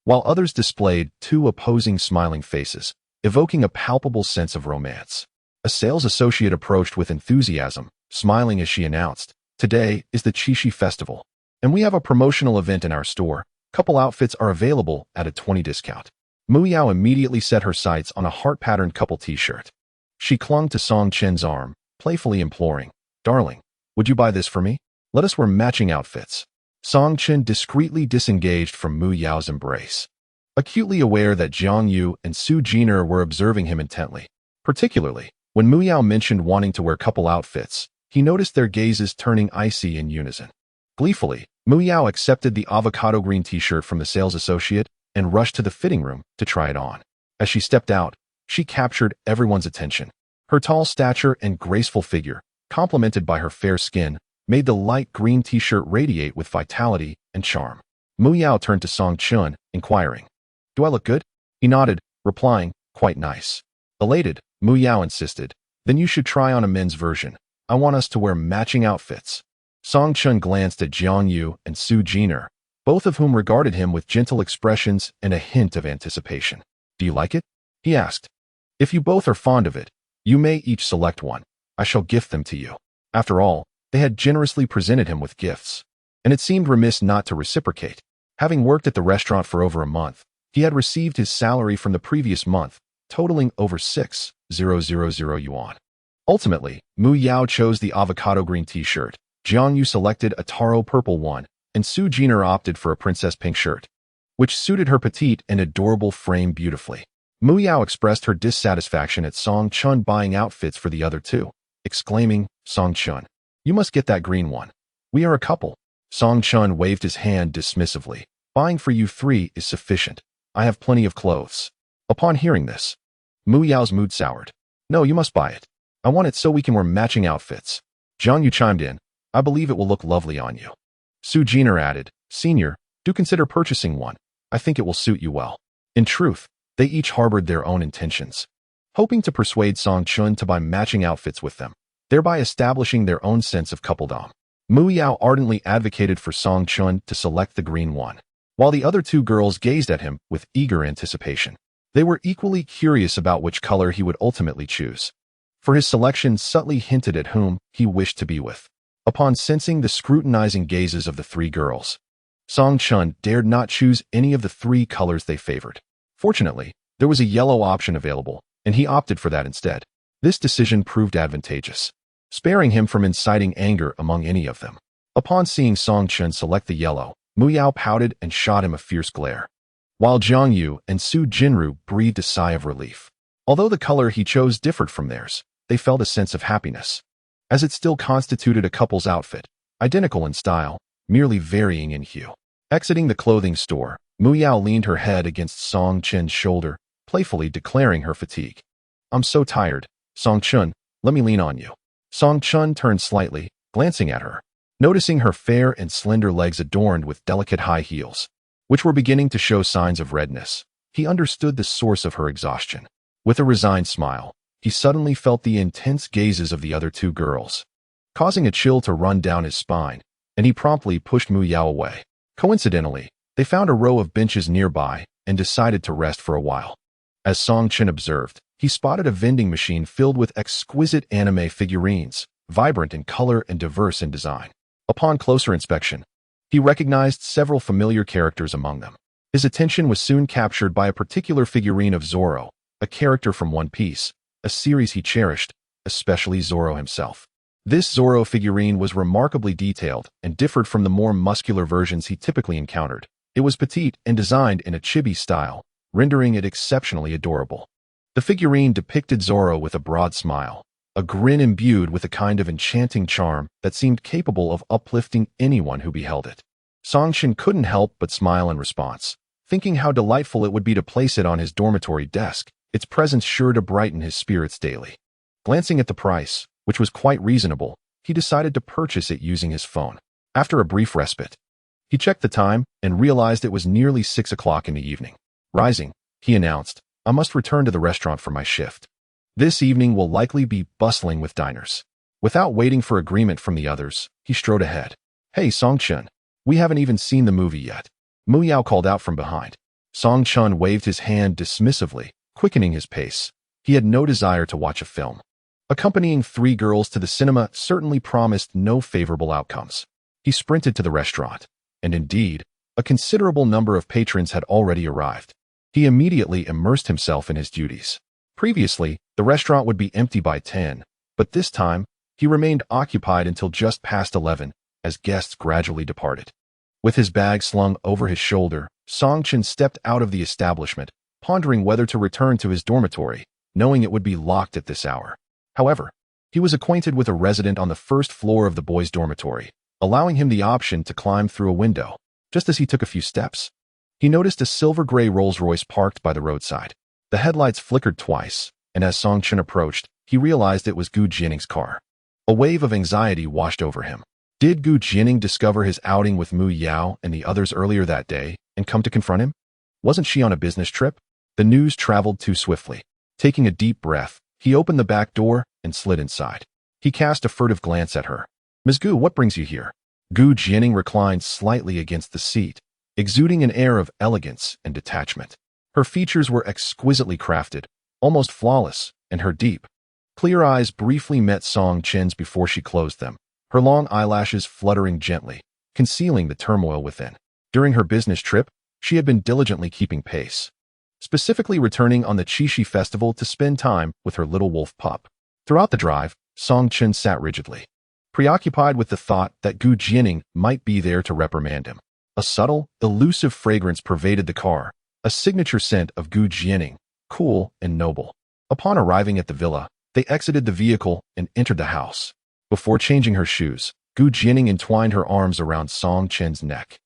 A: while others displayed two opposing smiling faces, evoking a palpable sense of romance. A sales associate approached with enthusiasm, smiling as she announced, "Today is the Chi-shi festival, and we have a promotional event in our store. Couple outfits are available at a 20% discount." Mu Yao immediately set her sights on a heart-patterned couple t-shirt. She clung to Song Chen's arm, playfully imploring, "Darling, would you buy this for me? Let us wear matching outfits." Song Chen discreetly disengaged from Mu Yao's embrace, acutely aware that Jiang Yu and Su Jinru were observing him intently, particularly When Muyao mentioned wanting to wear couple outfits, he noticed their gazes turning icy in unison. Gleefully, Muyao accepted the avocado green t-shirt from the sales associate and rushed to the fitting room to try it on. As she stepped out, she captured everyone's attention. Her tall stature and graceful figure, complemented by her fair skin, made the light green t-shirt radiate with vitality and charm. Muyao turned to Song Chun, inquiring, "Do I look good?" He nodded, replying, "Quite nice." Elated, Muyao insisted, "Then you should try on a men's version. I want us to wear matching outfits." Song Chun glanced at Jiang Yu and Su Jiner, both of whom regarded him with gentle expressions and a hint of anticipation. "Do you like it?" he asked. "If you both are fond of it, you may each select one. I shall gift them to you." After all, they had generously presented him with gifts, and it seemed remiss not to reciprocate. Having worked at the restaurant for over a month, he had received his salary from the previous month, totaling over 6,000 yuan. Ultimately, Mu Yao chose the avocado green t-shirt, Jiang Yu selected a taro purple one, and Su Jiner opted for a princess pink shirt, which suited her petite and adorable frame beautifully. Mu Yao expressed her dissatisfaction at Song Chun buying outfits for the other two, exclaiming, "Song Chun, you must get that green one. We are a couple." Song Chun waved his hand dismissively. "Buying for you three is sufficient. I have plenty of clothes." Upon hearing this, Mu Yao's mood soured. "No, you must buy it. I want it so we can wear matching outfits." Jiang Yu chimed in, "I believe it will look lovely on you." Su Jiner added, "Senior, do consider purchasing one. I think it will suit you well." In truth, they each harbored their own intentions, hoping to persuade Song Chun to buy matching outfits with them, thereby establishing their own sense of coupledom. Mu Yao ardently advocated for Song Chun to select the green one, while the other two girls gazed at him with eager anticipation. They were equally curious about which color he would ultimately choose, for his selection subtly hinted at whom he wished to be with. Upon sensing the scrutinizing gazes of the three girls, Song Chun dared not choose any of the three colors they favored. Fortunately, there was a yellow option available, and he opted for that instead. This decision proved advantageous, sparing him from inciting anger among any of them. Upon seeing Song Chun select the yellow, Mu Yao pouted and shot him a fierce glare, while Jiang Yu and Su Jinru breathed a sigh of relief. Although the color he chose differed from theirs, they felt a sense of happiness, as it still constituted a couple's outfit, identical in style, merely varying in hue. Exiting the clothing store, Mu Yao leaned her head against Song Chun's shoulder, playfully declaring her fatigue. "I'm so tired. Song Chun, let me lean on you." Song Chun turned slightly, glancing at her, noticing her fair and slender legs adorned with delicate high heels, which were beginning to show signs of redness. He understood the source of her exhaustion. With a resigned smile, he suddenly felt the intense gazes of the other two girls, causing a chill to run down his spine, and he promptly pushed Mu Yao away. Coincidentally, they found a row of benches nearby and decided to rest for a while. As Song Chun observed, he spotted a vending machine filled with exquisite anime figurines, vibrant in color and diverse in design. Upon closer inspection, he recognized several familiar characters among them. His attention was soon captured by a particular figurine of Zoro, a character from One Piece, a series he cherished, especially Zoro himself. This Zoro figurine was remarkably detailed and differed from the more muscular versions he typically encountered. It was petite and designed in a chibi style, rendering it exceptionally adorable. The figurine depicted Zoro with a broad smile, a grin imbued with a kind of enchanting charm that seemed capable of uplifting anyone who beheld it. Song Chun couldn't help but smile in response, thinking how delightful it would be to place it on his dormitory desk, its presence sure to brighten his spirits daily. Glancing at the price, which was quite reasonable, he decided to purchase it using his phone. After a brief respite, he checked the time and realized it was nearly 6 o'clock in the evening. Rising, he announced, "I must return to the restaurant for my shift. This evening will likely be bustling with diners." Without waiting for agreement from the others, he strode ahead. "Hey, Song Chun, we haven't even seen the movie yet." Mu Yao called out from behind. Song Chun waved his hand dismissively, quickening his pace. He had no desire to watch a film. Accompanying three girls to the cinema certainly promised no favorable outcomes. He sprinted to the restaurant, and indeed, a considerable number of patrons had already arrived. He immediately immersed himself in his duties. Previously, the restaurant would be empty by 10, but this time, he remained occupied until just past 11, as guests gradually departed. With his bag slung over his shoulder, Song Chun stepped out of the establishment, pondering whether to return to his dormitory, knowing it would be locked at this hour. However, he was acquainted with a resident on the first floor of the boys' dormitory, allowing him the option to climb through a window. Just as he took a few steps, he noticed a silver-gray Rolls-Royce parked by the roadside. The headlights flickered twice, and as Song Chen approached, he realized it was Gu Jianing's car. A wave of anxiety washed over him. Did Gu Jianing discover his outing with Mu Yao and the others earlier that day and come to confront him? Wasn't she on a business trip? The news traveled too swiftly. Taking a deep breath, he opened the back door and slid inside. He cast a furtive glance at her. "Ms. Gu, what brings you here?" Gu Jianing reclined slightly against the seat, exuding an air of elegance and detachment. Her features were exquisitely crafted, almost flawless, and her deep, clear eyes briefly met Song Chen's before she closed them, her long eyelashes fluttering gently, concealing the turmoil within. During her business trip, she had been diligently keeping pace, specifically returning on the Chi-shi festival to spend time with her little wolf pup. Throughout the drive, Song Chen sat rigidly, preoccupied with the thought that Gu Jianing might be there to reprimand him. A subtle, elusive fragrance pervaded the car, a signature scent of Gu Jianing, cool and noble. Upon arriving at the villa, they exited the vehicle and entered the house. Before changing her shoes, Gu Jianing entwined her arms around Song Chen's neck.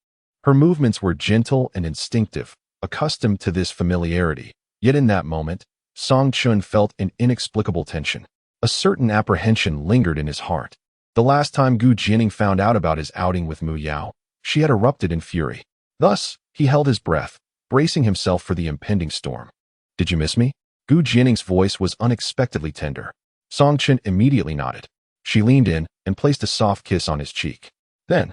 A: Her movements were gentle and instinctive, accustomed to this familiarity. Yet in that moment, Song Chen felt an inexplicable tension. A certain apprehension lingered in his heart. The last time Gu Jianing found out about his outing with Mu Yao, she had erupted in fury. Thus, he held his breath, bracing himself for the impending storm. "Did you miss me?" Gu Jianing's voice was unexpectedly tender. Song Chen immediately nodded. She leaned in and placed a soft kiss on his cheek. Then,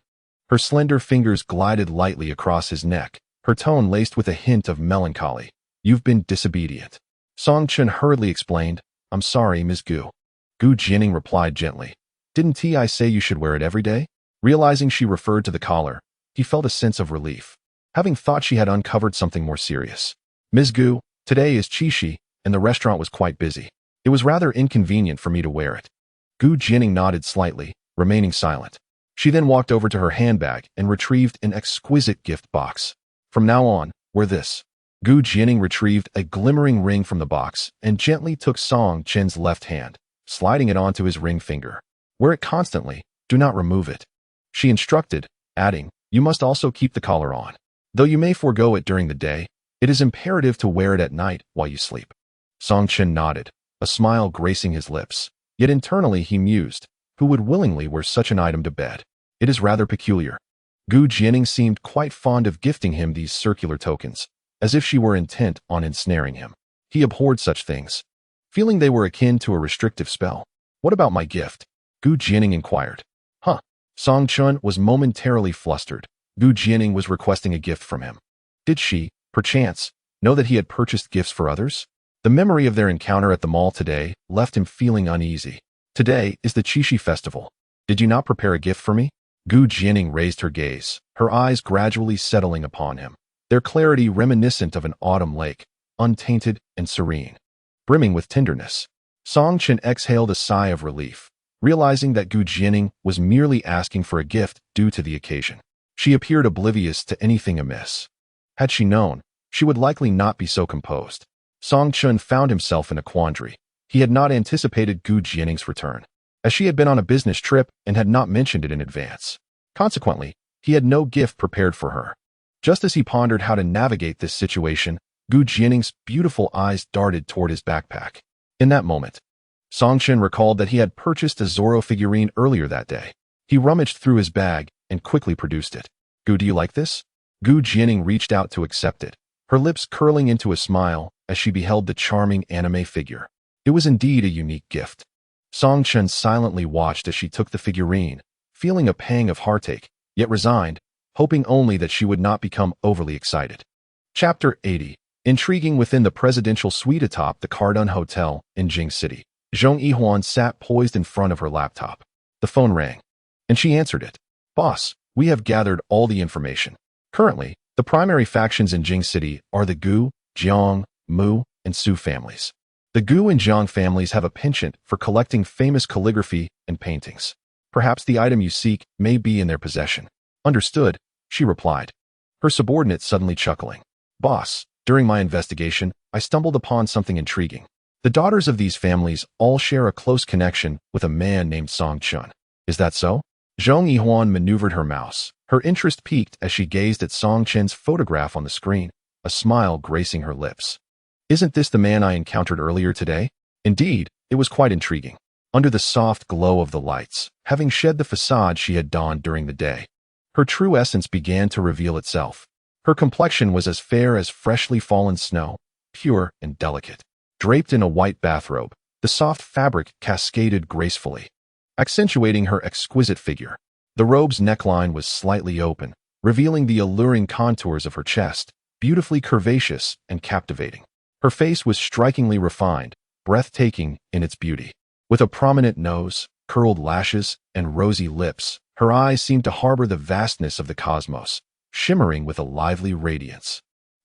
A: her slender fingers glided lightly across his neck, her tone laced with a hint of melancholy. "You've been disobedient." Song Chen hurriedly explained, "I'm sorry, Ms. Gu." Gu Jianing replied gently, "Didn't I say you should wear it every day?" Realizing she referred to the collar, he felt a sense of relief, having thought she had uncovered something more serious. "Ms. Gu, today is Chi-shi, and the restaurant was quite busy. It was rather inconvenient for me to wear it." Gu Jianing nodded slightly, remaining silent. She then walked over to her handbag and retrieved an exquisite gift box. "From now on, wear this." Gu Jianing retrieved a glimmering ring from the box and gently took Song Chen's left hand, sliding it onto his ring finger. "Wear it constantly, do not remove it," she instructed, adding, "You must also keep the collar on. Though you may forego it during the day, it is imperative to wear it at night while you sleep." Song Chen nodded, a smile gracing his lips. Yet internally he mused, who would willingly wear such an item to bed? It is rather peculiar. Gu Jianing seemed quite fond of gifting him these circular tokens, as if she were intent on ensnaring him. He abhorred such things, feeling they were akin to a restrictive spell. "What about my gift?" Gu Jianing inquired. "Huh." Song Chen was momentarily flustered. Gu Jianing was requesting a gift from him. Did she, perchance, know that he had purchased gifts for others? The memory of their encounter at the mall today left him feeling uneasy. "Today is the Chi-shi festival. Did you not prepare a gift for me?" Gu Jianing raised her gaze, her eyes gradually settling upon him, their clarity reminiscent of an autumn lake, untainted and serene, brimming with tenderness. Song Chen exhaled a sigh of relief, realizing that Gu Jianing was merely asking for a gift due to the occasion. She appeared oblivious to anything amiss. Had she known, she would likely not be so composed. Song Chen found himself in a quandary. He had not anticipated Gu Jianing's return, as she had been on a business trip and had not mentioned it in advance. Consequently, he had no gift prepared for her. Just as he pondered how to navigate this situation, Gu Jianing's beautiful eyes darted toward his backpack. In that moment, Song Chen recalled that he had purchased a Zorro figurine earlier that day. He rummaged through his bag and quickly produced it. "Gu, do you like this?" Gu Jianing reached out to accept it, her lips curling into a smile as she beheld the charming anime figure. It was indeed a unique gift. Song Chen silently watched as she took the figurine, feeling a pang of heartache, yet resigned, hoping only that she would not become overly excited. Chapter 80. Intriguing within the presidential suite atop the Cardun Hotel in Jing City, Zhong Yihuan sat poised in front of her laptop. The phone rang, and she answered it. "Boss, we have gathered all the information. Currently, the primary factions in Jing City are the Gu, Jiang, Mu, and Su families. The Gu and Jiang families have a penchant for collecting famous calligraphy and paintings. Perhaps the item you seek may be in their possession." "Understood," she replied, her subordinate suddenly chuckling. "Boss, during my investigation, I stumbled upon something intriguing." The daughters of these families all share a close connection with a man named Song Chun. Is that so? Zhong Yihuan maneuvered her mouse. Her interest peaked as she gazed at Song Chen's photograph on the screen, a smile gracing her lips. Isn't this the man I encountered earlier today? Indeed, it was quite intriguing. Under the soft glow of the lights, having shed the facade she had donned during the day, her true essence began to reveal itself. Her complexion was as fair as freshly fallen snow, pure and delicate. Draped in a white bathrobe, the soft fabric cascaded gracefully, accentuating her exquisite figure. The robe's neckline was slightly open, revealing the alluring contours of her chest, beautifully curvaceous and captivating. Her face was strikingly refined, breathtaking in its beauty. With a prominent nose, curled lashes, and rosy lips, her eyes seemed to harbor the vastness of the cosmos, shimmering with a lively radiance.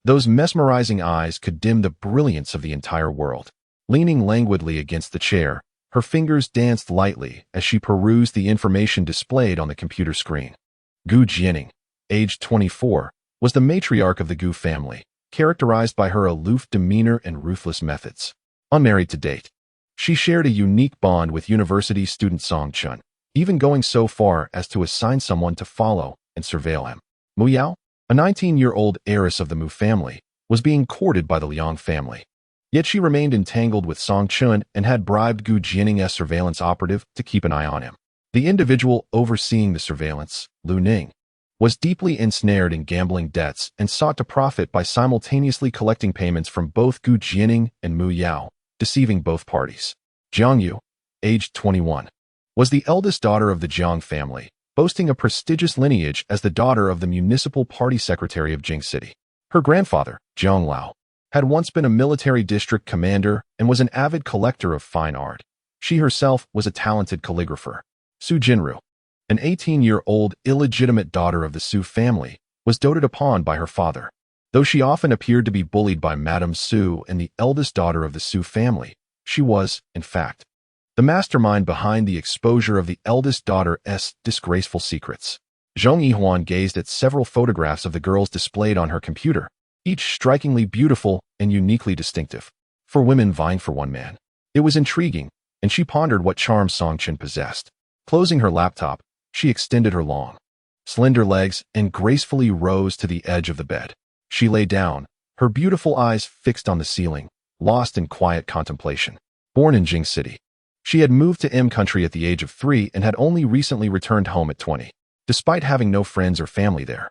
A: Those mesmerizing eyes could dim the brilliance of the entire world. Leaning languidly against the chair, her fingers danced lightly as she perused the information displayed on the computer screen. Gu Jianing, aged 24, was the matriarch of the Gu family, characterized by her aloof demeanor and ruthless methods. Unmarried to date, she shared a unique bond with university student Song Chun, even going so far as to assign someone to follow and surveil him. Mu Yao, a 19-year-old heiress of the Mu family, was being courted by the Liang family. Yet she remained entangled with Song Chun and had bribed Gu Jianing's surveillance operative to keep an eye on him. The individual overseeing the surveillance, Lu Ning, was deeply ensnared in gambling debts and sought to profit by simultaneously collecting payments from both Gu Jianing and Mu Yao, deceiving both parties. Jiang Yu, aged 21, was the eldest daughter of the Jiang family, boasting a prestigious lineage as the daughter of the municipal party secretary of Jing City. Her grandfather, Jiang Lao, had once been a military district commander and was an avid collector of fine art. She herself was a talented calligrapher. Su Jinru, an 18-year-old illegitimate daughter of the Su family, was doted upon by her father. Though she often appeared to be bullied by Madame Su and the eldest daughter of the Su family, she was, in fact, the mastermind behind the exposure of the eldest daughter's disgraceful secrets. Zhong Yihuan gazed at several photographs of the girls displayed on her computer, each strikingly beautiful and uniquely distinctive. For women vying for one man, it was intriguing, and she pondered what charm Song Chen possessed. Closing her laptop, she extended her long, slender legs and gracefully rose to the edge of the bed. She lay down, her beautiful eyes fixed on the ceiling, lost in quiet contemplation. Born in Jing City, she had moved to M country at the age of 3 and had only recently returned home at 20. Despite having no friends or family there,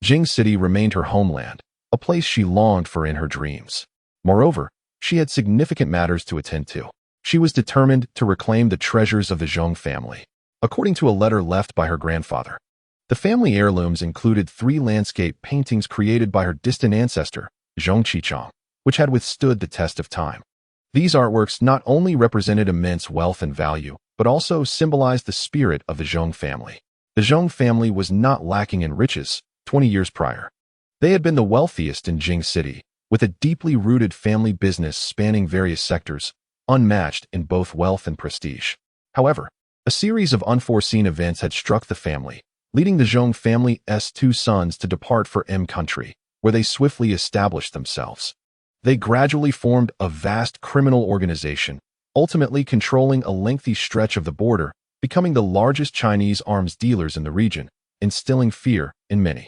A: Jing City remained her homeland, a place she longed for in her dreams. Moreover, she had significant matters to attend to. She was determined to reclaim the treasures of the Zhong family. According to a letter left by her grandfather, the family heirlooms included 3 landscape paintings created by her distant ancestor, Zhong Qichang, which had withstood the test of time. These artworks not only represented immense wealth and value, but also symbolized the spirit of the Zhong family. The Zhong family was not lacking in riches 20 years prior. They had been the wealthiest in Jing City, with a deeply rooted family business spanning various sectors, unmatched in both wealth and prestige. However, a series of unforeseen events had struck the family, leading the Zhong family's 2 sons to depart for M country, where they swiftly established themselves. They gradually formed a vast criminal organization, ultimately controlling a lengthy stretch of the border, becoming the largest Chinese arms dealers in the region, instilling fear in many.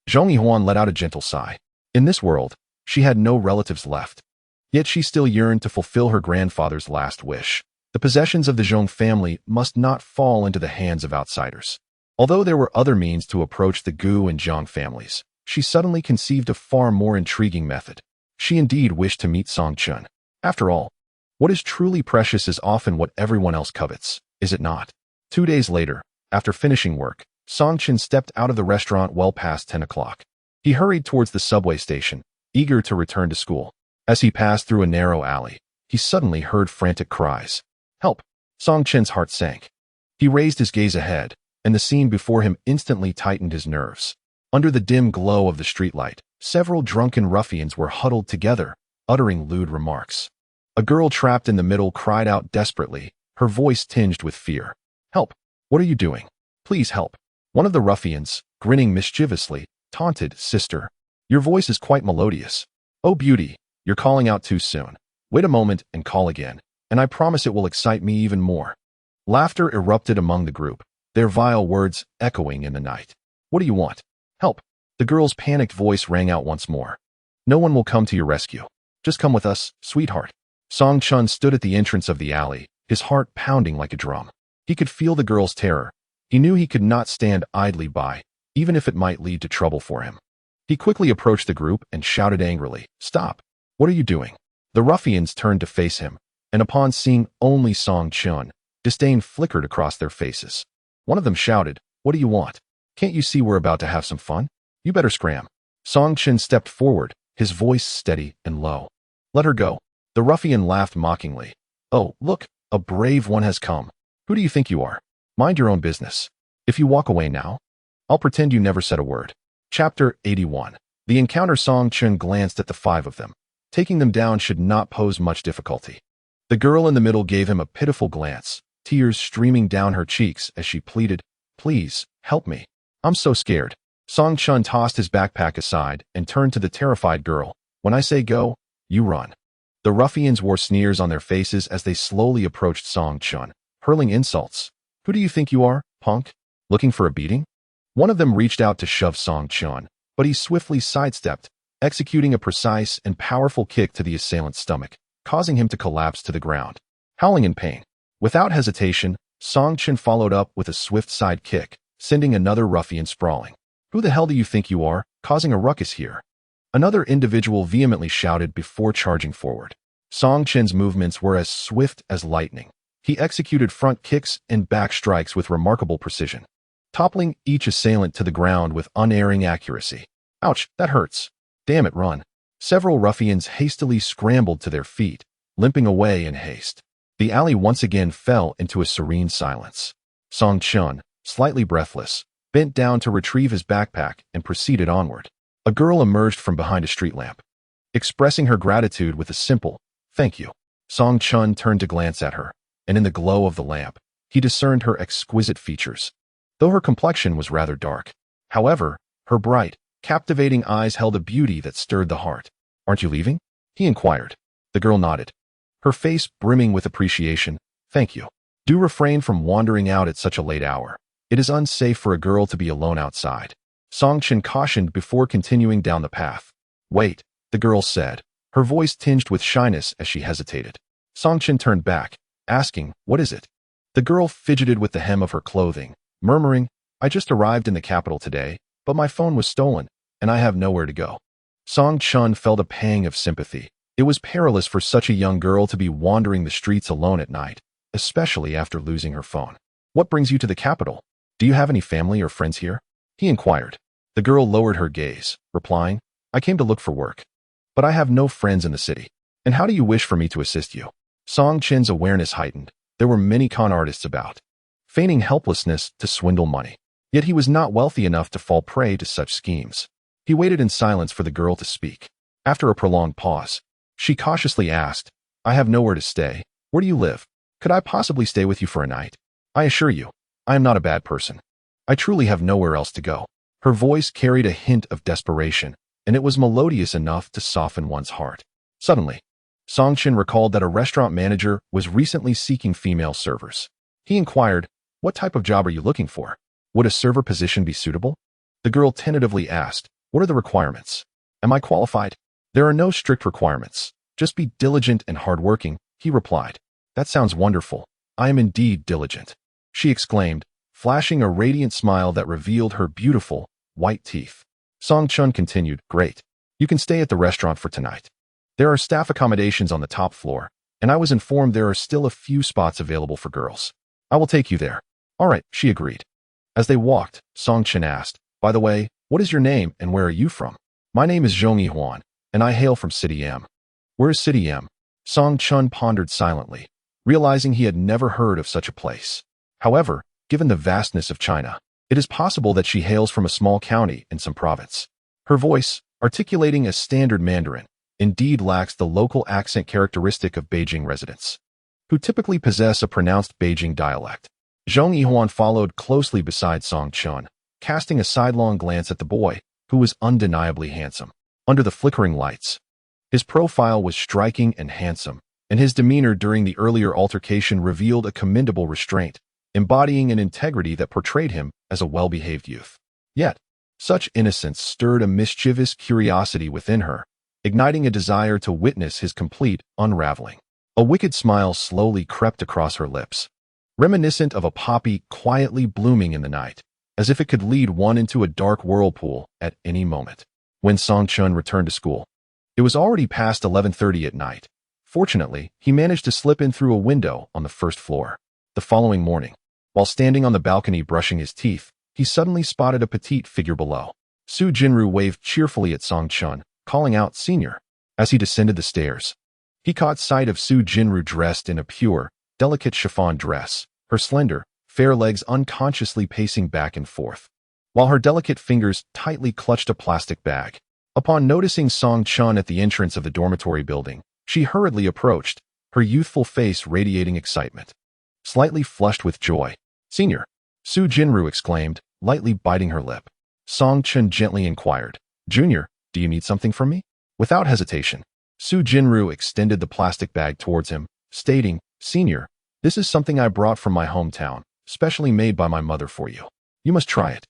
A: Zhong Yihuan let out a gentle sigh. In this world, she had no relatives left. Yet she still yearned to fulfill her grandfather's last wish. The possessions of the Zhong family must not fall into the hands of outsiders. Although there were other means to approach the Gu and Jiang families, she suddenly conceived a far more intriguing method. She indeed wished to meet Song Chun. After all, what is truly precious is often what everyone else covets, is it not? 2 days later, after finishing work, Song Chun stepped out of the restaurant well past 10 o'clock. He hurried towards the subway station, eager to return to school. As he passed through a narrow alley, he suddenly heard frantic cries. Help! Song Chun's heart sank. He raised his gaze ahead, and the scene before him instantly tightened his nerves. Under the dim glow of the streetlight, several drunken ruffians were huddled together, uttering lewd remarks. A girl trapped in the middle cried out desperately, her voice tinged with fear. Help! What are you doing? Please help! One of the ruffians, grinning mischievously, taunted, Sister, your voice is quite melodious. Oh beauty, you're calling out too soon. Wait a moment and call again, and I promise it will excite me even more. Laughter erupted among the group, their vile words echoing in the night. What do you want? Help. The girl's panicked voice rang out once more. No one will come to your rescue. Just come with us, sweetheart. Song Chun stood at the entrance of the alley, his heart pounding like a drum. He could feel the girl's terror. He knew he could not stand idly by, even if it might lead to trouble for him. He quickly approached the group and shouted angrily, "Stop! What are you doing?" The ruffians turned to face him, and upon seeing only Song Chun, disdain flickered across their faces. One of them shouted, "What do you want? Can't you see we're about to have some fun? You better scram." Song Chun stepped forward, his voice steady and low. "Let her go." The ruffian laughed mockingly. "Oh, look, a brave one has come. Who do you think you are? Mind your own business. If you walk away now, I'll pretend you never said a word." Chapter 81. The encounter. Song Chun glanced at the five of them. Taking them down should not pose much difficulty. The girl in the middle gave him a pitiful glance, tears streaming down her cheeks as she pleaded, "Please, help me. I'm so scared." Song Chun tossed his backpack aside and turned to the terrified girl. "When I say go, you run." The ruffians wore sneers on their faces as they slowly approached Song Chun, hurling insults. "Who do you think you are, punk? Looking for a beating?" One of them reached out to shove Song Chun, but he swiftly sidestepped, executing a precise and powerful kick to the assailant's stomach, causing him to collapse to the ground, howling in pain. Without hesitation, Song Chun followed up with a swift side kick, sending another ruffian sprawling. "Who the hell do you think you are, causing a ruckus here?" Another individual vehemently shouted before charging forward. Song Chun's movements were as swift as lightning. He executed front kicks and back strikes with remarkable precision, toppling each assailant to the ground with unerring accuracy. "Ouch, that hurts. Damn it, run." Several ruffians hastily scrambled to their feet, limping away in haste. The alley once again fell into a serene silence. Song Chun, slightly breathless, bent down to retrieve his backpack and proceeded onward. A girl emerged from behind a street lamp, expressing her gratitude with a simple, "Thank you." Song Chun turned to glance at her, and in the glow of the lamp, he discerned her exquisite features, though her complexion was rather dark. However, her bright, captivating eyes held a beauty that stirred the heart. "Aren't you leaving?" he inquired. The girl nodded, her face brimming with appreciation. "Thank you. Do refrain from wandering out at such a late hour. It is unsafe for a girl to be alone outside." Song Chun cautioned before continuing down the path. "Wait," the girl said, her voice tinged with shyness as she hesitated. Song Chun turned back, asking, "What is it?" The girl fidgeted with the hem of her clothing, murmuring, "I just arrived in the capital today, but my phone was stolen, and I have nowhere to go." Song Chun felt a pang of sympathy. It was perilous for such a young girl to be wandering the streets alone at night, especially after losing her phone. "What brings you to the capital? Do you have any family or friends here?" he inquired. The girl lowered her gaze, replying, "I came to look for work, but I have no friends in the city. And how do you wish for me to assist you?" Song Chun's awareness heightened. There were many con artists about, feigning helplessness to swindle money. Yet he was not wealthy enough to fall prey to such schemes. He waited in silence for the girl to speak. After a prolonged pause, she cautiously asked, "I have nowhere to stay. Where do you live? Could I possibly stay with you for a night? I assure you, I am not a bad person. I truly have nowhere else to go." Her voice carried a hint of desperation, and it was melodious enough to soften one's heart. Suddenly, Song Chun recalled that a restaurant manager was recently seeking female servers. He inquired, "What type of job are you looking for? Would a server position be suitable?" The girl tentatively asked, "What are the requirements? Am I qualified?" "There are no strict requirements. Just be diligent and hardworking," he replied. "That sounds wonderful. I am indeed diligent," she exclaimed, flashing a radiant smile that revealed her beautiful, white teeth. Song Chun continued, "Great. You can stay at the restaurant for tonight. There are staff accommodations on the top floor, and I was informed there are still a few spots available for girls. I will take you there." "All right," she agreed. As they walked, Song Chun asked, "By the way, what is your name and where are you from?" "My name is Zhong Huan, and I hail from City M." "Where is City M?" Song Chun pondered silently, realizing he had never heard of such a place. However, given the vastness of China, it is possible that she hails from a small county in some province. Her voice, articulating a standard Mandarin, indeed lacks the local accent characteristic of Beijing residents, who typically possess a pronounced Beijing dialect. Zhong Yihuan followed closely beside Song Chun, casting a sidelong glance at the boy, who was undeniably handsome. Under the flickering lights, His profile was striking and handsome, and his demeanor during the earlier altercation revealed a commendable restraint, embodying an integrity that portrayed him as a well-behaved youth. Yet, such innocence stirred a mischievous curiosity within her, igniting a desire to witness his complete unraveling. A wicked smile slowly crept across her lips, reminiscent of a poppy quietly blooming in the night, as if it could lead one into a dark whirlpool at any moment. When Song-chun returned to school, it was already past 11:30 at night. Fortunately, he managed to slip in through a window on the first floor. The following morning, while standing on the balcony brushing his teeth, he suddenly spotted a petite figure below. Su Jinru waved cheerfully at Song-chun, calling out, "Senior." As he descended the stairs, he caught sight of Su Jinru dressed in a pure, delicate chiffon dress, her slender, fair legs unconsciously pacing back and forth, while her delicate fingers tightly clutched a plastic bag. Upon noticing Song-chun at the entrance of the dormitory building, she hurriedly approached, her youthful face radiating excitement. Slightly flushed with joy, "Senior," Su Jinru exclaimed, lightly biting her lip. Song-chun gently inquired, "Junior, do you need something from me?" Without hesitation, Su Jinru extended the plastic bag towards him, stating, "Senior, this is something I brought from my hometown, specially made by my mother for you. You must try it.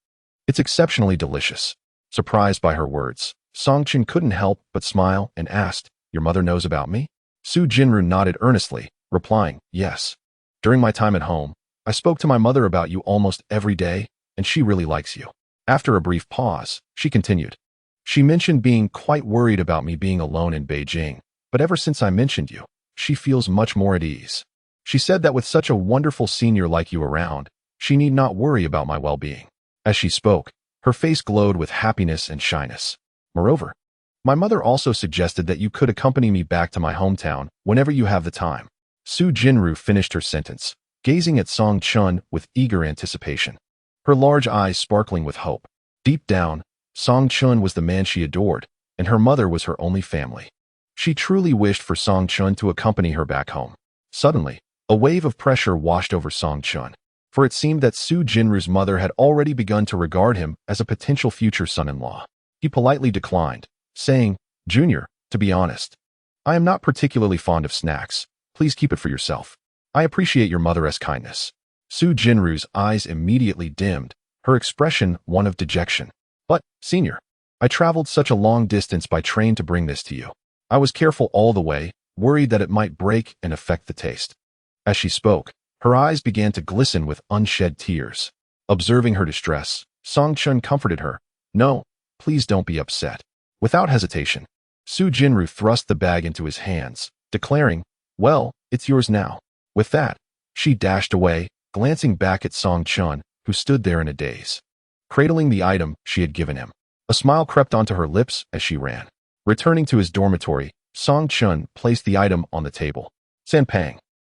A: It's exceptionally delicious." Surprised by her words, Song-chun couldn't help but smile and asked, "Your mother knows about me?" Su Jinru nodded earnestly, replying, "Yes. During my time at home, I spoke to my mother about you almost every day, and she really likes you." After a brief pause, she continued, "She mentioned being quite worried about me being alone in Beijing, but ever since I mentioned you, she feels much more at ease. She said that with such a wonderful senior like you around, she need not worry about my well-being." As she spoke, her face glowed with happiness and shyness. "Moreover, my mother also suggested that you could accompany me back to my hometown whenever you have the time." Su Jinru finished her sentence, gazing at Song-chun with eager anticipation, her large eyes sparkling with hope. Deep down, Song-chun was the man she adored, and her mother was her only family. She truly wished for Song-chun to accompany her back home. Suddenly, a wave of pressure washed over Song-chun, for it seemed that Su Jinru's mother had already begun to regard him as a potential future son-in-law. He politely declined, saying, "Junior, to be honest, I am not particularly fond of snacks. Please keep it for yourself. I appreciate your mother's kindness." Su Jinru's eyes immediately dimmed, her expression one of dejection. "But, senior, I traveled such a long distance by train to bring this to you. I was careful all the way, worried that it might break and affect the taste." As she spoke, her eyes began to glisten with unshed tears. Observing her distress, Song-chun comforted her, "No, please don't be upset." Without hesitation, Su Jinru thrust the bag into his hands, declaring, "Well, it's yours now." With that, she dashed away, glancing back at Song-chun, who stood there in a daze, cradling the item she had given him. A smile crept onto her lips as she ran. Returning to his dormitory, Song-chun placed the item on the table. "Sanpang."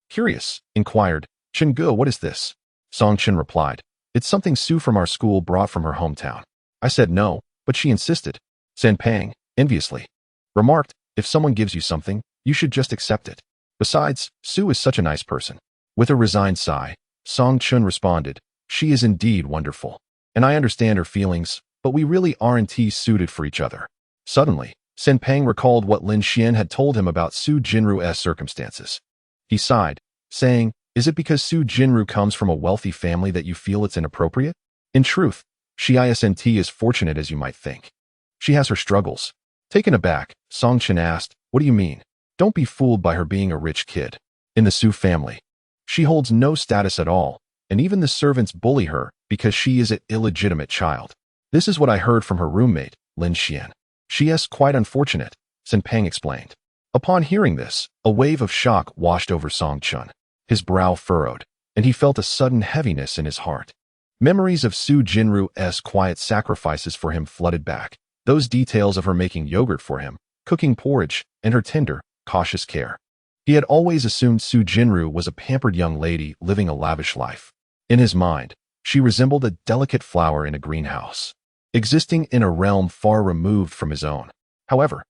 A: Curious, inquired, "Chungu, what is this?" Song-chun replied, "It's something Su from our school brought from her hometown." I said no, but she insisted. Sanpang, enviously, remarked, "If someone gives you something, you should just accept it. Besides, Su is such a nice person." With a resigned sigh, Song-chun responded, "She is indeed wonderful, and I understand her feelings, but we really aren't suited for each other." Suddenly, Sanpang recalled what Lin Xian had told him about Su Jinru's circumstances. He sighed, saying, "Is it because Su Jinru comes from a wealthy family that you feel it's inappropriate? In truth, she isn't as fortunate as you might think. She has her struggles." Taken aback, Song-chun asked, "What do you mean?" "Don't be fooled by her being a rich kid. In the Su family, she holds no status at all, and even the servants bully her because she is an illegitimate child. This is what I heard from her roommate, Lin Xian. She is quite unfortunate," Sanpang explained. Upon hearing this, a wave of shock washed over Song-chun. His brow furrowed, and he felt a sudden heaviness in his heart. Memories of Su Jinru's quiet sacrifices for him flooded back, those details of her making yogurt for him, cooking porridge, and her tender, cautious care. He had always assumed Su Jinru was a pampered young lady living a lavish life. In his mind, she resembled a delicate flower in a greenhouse, existing in a realm far removed from his own. However,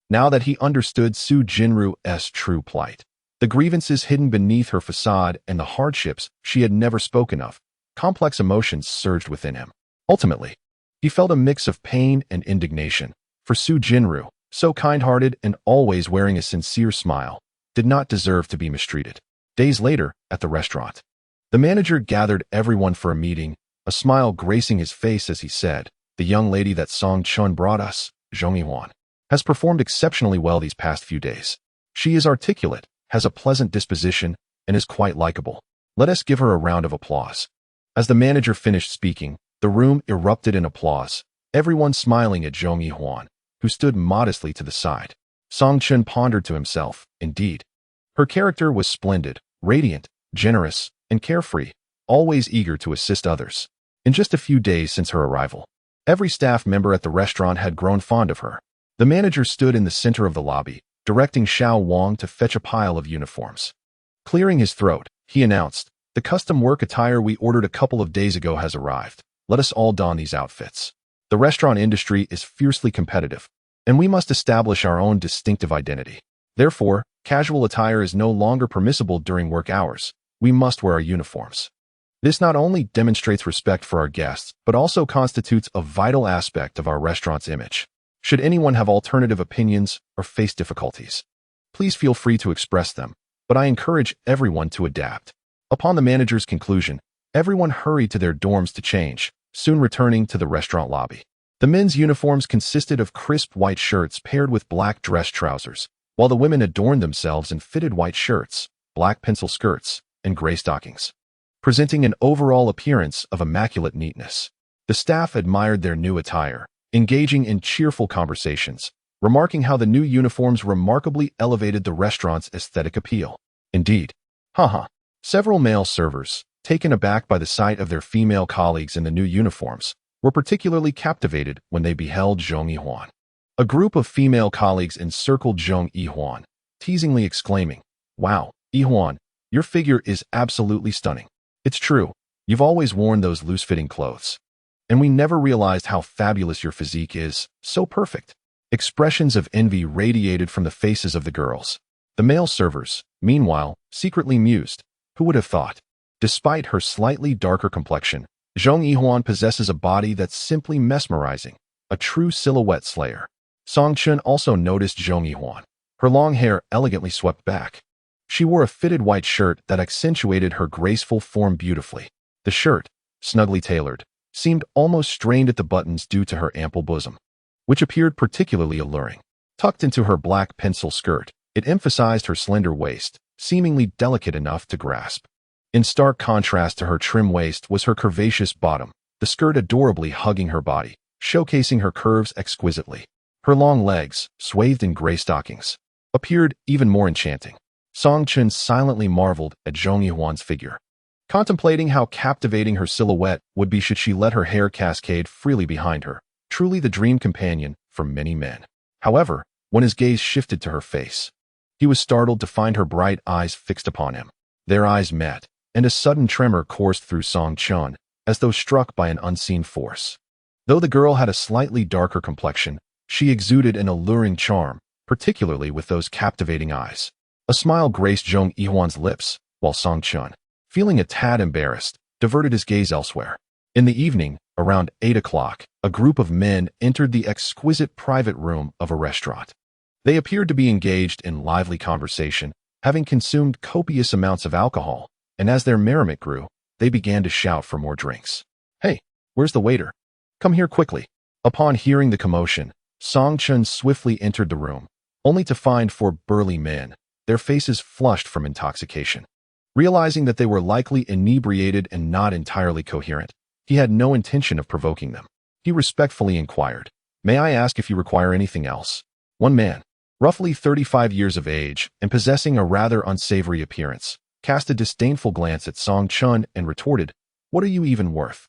A: now that he understood Su Jinru's true plight, the grievances hidden beneath her facade and the hardships she had never spoken of, complex emotions surged within him. Ultimately, he felt a mix of pain and indignation. For Su Jinru, so kind-hearted and always wearing a sincere smile, did not deserve to be mistreated. Days later, at the restaurant, the manager gathered everyone for a meeting, a smile gracing his face as he said, "The young lady that Song Chun brought us, Zhong Yihuan, has performed exceptionally well these past few days. She is articulate, has a pleasant disposition, and is quite likable. Let us give her a round of applause." As the manager finished speaking, the room erupted in applause, everyone smiling at Zhong Yihuan, who stood modestly to the side. Song Chun pondered to himself, indeed. Her character was splendid, radiant, generous, and carefree, always eager to assist others. In just a few days since her arrival, every staff member at the restaurant had grown fond of her. The manager stood in the center of the lobby, directing Xiao Wang to fetch a pile of uniforms. Clearing his throat, he announced, "The custom work attire we ordered a couple of days ago has arrived. Let us all don these outfits. The restaurant industry is fiercely competitive, and we must establish our own distinctive identity. Therefore, casual attire is no longer permissible during work hours. We must wear our uniforms." This not only demonstrates respect for our guests, but also constitutes a vital aspect of our restaurant's image. Should anyone have alternative opinions or face difficulties, please feel free to express them, but I encourage everyone to adapt. Upon the manager's conclusion, everyone hurried to their dorms to change, soon returning to the restaurant lobby. The men's uniforms consisted of crisp white shirts paired with black dress trousers, while the women adorned themselves in fitted white shirts, black pencil skirts, and gray stockings, presenting an overall appearance of immaculate neatness. The staff admired their new attire, engaging in cheerful conversations, remarking how the new uniforms remarkably elevated the restaurant's aesthetic appeal. Indeed. Several male servers, taken aback by the sight of their female colleagues in the new uniforms, were particularly captivated when they beheld Zhong Yihuan. A group of female colleagues encircled Zhong Yihuan, teasingly exclaiming, "Wow, Yihuan, your figure is absolutely stunning. It's true, you've always worn those loose-fitting clothes. And we never realized how fabulous your physique is, so perfect." Expressions of envy radiated from the faces of the girls. The male servers, meanwhile, secretly mused, "Who would have thought?" Despite her slightly darker complexion, Zhong Yihuan possesses a body that's simply mesmerizing, a true silhouette slayer. Song Chun also noticed Zhong Yihuan, her long hair elegantly swept back. She wore a fitted white shirt that accentuated her graceful form beautifully. The shirt, snugly tailored, seemed almost strained at the buttons due to her ample bosom, which appeared particularly alluring. Tucked into her black pencil skirt, it emphasized her slender waist, seemingly delicate enough to grasp. In stark contrast to her trim waist was her curvaceous bottom, the skirt adorably hugging her body, showcasing her curves exquisitely. Her long legs, swathed in gray stockings, appeared even more enchanting. Song Chun silently marveled at Zhong Yihuan's figure, contemplating how captivating her silhouette would be should she let her hair cascade freely behind her, truly the dream companion for many men. However, when his gaze shifted to her face, he was startled to find her bright eyes fixed upon him. Their eyes met, and a sudden tremor coursed through Song Chun, as though struck by an unseen force. Though the girl had a slightly darker complexion, she exuded an alluring charm, particularly with those captivating eyes. A smile graced Zhong Yihuan's lips, while Song Chun, feeling a tad embarrassed, diverted his gaze elsewhere. In the evening, around 8 o'clock, a group of men entered the exquisite private room of a restaurant. They appeared to be engaged in lively conversation, having consumed copious amounts of alcohol, and as their merriment grew, they began to shout for more drinks. "Hey, where's the waiter? Come here quickly." Upon hearing the commotion, Song Chun swiftly entered the room, only to find 4 burly men, their faces flushed from intoxication. Realizing that they were likely inebriated and not entirely coherent, he had no intention of provoking them. He respectfully inquired, "May I ask if you require anything else?" One man, roughly 35 years of age and possessing a rather unsavory appearance, cast a disdainful glance at Song Chun and retorted, "What are you even worth?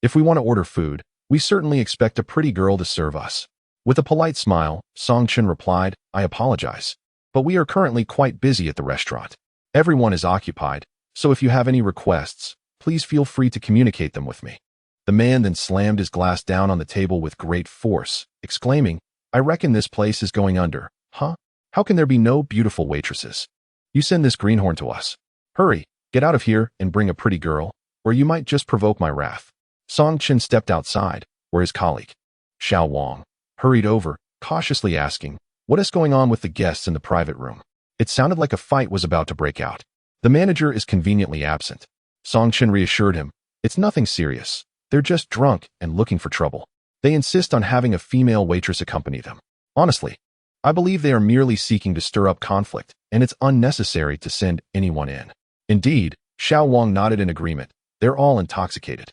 A: If we want to order food, we certainly expect a pretty girl to serve us." With a polite smile, Song Chun replied, "I apologize, but we are currently quite busy at the restaurant. Everyone is occupied, so if you have any requests, please feel free to communicate them with me." The man then slammed his glass down on the table with great force, exclaiming, "I reckon this place is going under, huh? How can there be no beautiful waitresses? You send this greenhorn to us. Hurry, get out of here and bring a pretty girl, or you might just provoke my wrath." Song Chun stepped outside, where his colleague, Xiao Wang, hurried over, cautiously asking, What is going on with the guests in the private room? It sounded like a fight was about to break out. The manager is conveniently absent. Song Chen reassured him. It's nothing serious. They're just drunk and looking for trouble. They insist on having a female waitress accompany them. Honestly, I believe they are merely seeking to stir up conflict, and it's unnecessary to send anyone in. Indeed, Xiao Wang nodded in agreement. They're all intoxicated.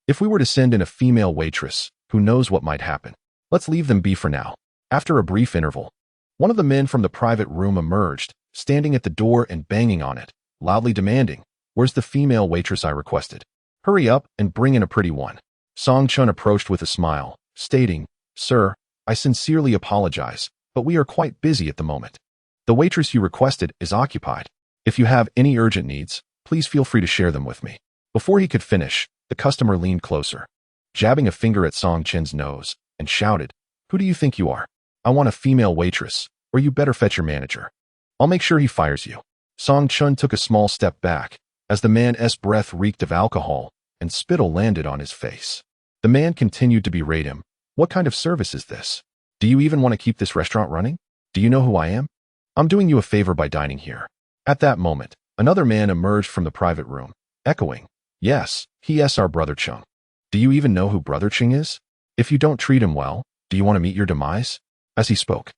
A: If we were to send in a female waitress, who knows what might happen? Let's leave them be for now. After a brief interval, one of the men from the private room emerged, standing at the door and banging on it, loudly demanding, "Where's the female waitress I requested? Hurry up and bring in a pretty one." Song Chun approached with a smile, stating, "Sir, I sincerely apologize, but we are quite busy at the moment. The waitress you requested is occupied. If you have any urgent needs, please feel free to share them with me." Before he could finish, the customer leaned closer, jabbing a finger at Song Chen's nose, and shouted, "Who do you think you are? I want a female waitress, or you better fetch your manager. I'll make sure he fires you." Song Chun took a small step back, as the man's breath reeked of alcohol, and spittle landed on his face. The man continued to berate him. "What kind of service is this? Do you even want to keep this restaurant running? Do you know who I am? I'm doing you a favor by dining here." At that moment, another man emerged from the private room, echoing, "Yes, he's our Brother Chung. Do you even know who Brother Chung is? If you don't treat him well, do you want to meet your demise?" As he spoke,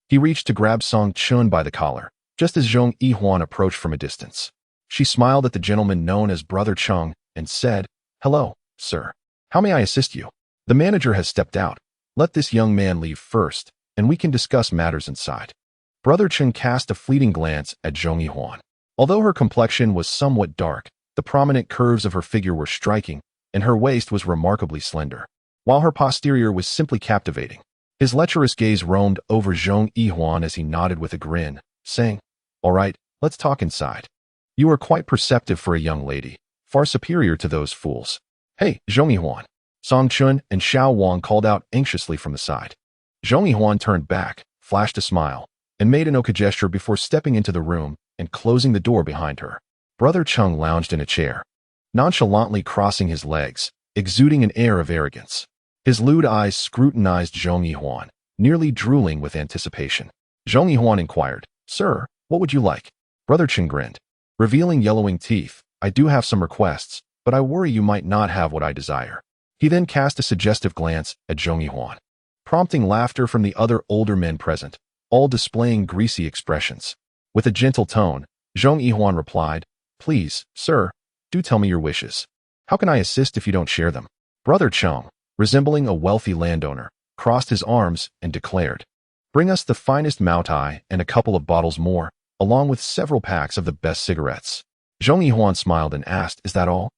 A: he reached to grab Song Chun by the collar, just as Zhong Yihuan approached from a distance. She smiled at the gentleman known as Brother Chung and said, "Hello, sir. How may I assist you? The manager has stepped out. Let this young man leave first, and we can discuss matters inside." Brother Chung cast a fleeting glance at Zhong Yihuan. Although her complexion was somewhat dark, the prominent curves of her figure were striking, and her waist was remarkably slender, while her posterior was simply captivating. His lecherous gaze roamed over Zhong Yihuan as he nodded with a grin, saying, "All right, let's talk inside. You are quite perceptive for a young lady, far superior to those fools." "Hey, Zhong Yihuan." Song Chun and Xiao Wang called out anxiously from the side. Zhong Yihuan turned back, flashed a smile, and made an okay gesture before stepping into the room and closing the door behind her. Brother Chung lounged in a chair, nonchalantly crossing his legs, exuding an air of arrogance. His lewd eyes scrutinized Zhong Yihuan, nearly drooling with anticipation. Zhong Yihuan inquired, "Sir, what would you like?" Brother Chung grinned, revealing yellowing teeth. "I do have some requests, but I worry you might not have what I desire." He then cast a suggestive glance at Zhong Yihuan, prompting laughter from the other older men present, all displaying greasy expressions. With a gentle tone, Zhong Yihuan replied, "Please, sir, do tell me your wishes. How can I assist if you don't share them?" Brother Chung, resembling a wealthy landowner, crossed his arms and declared, "Bring us the finest Moutai and a couple of bottles more, along with several packs of the best cigarettes." Zhong Yihuan smiled and asked, "Is that all?"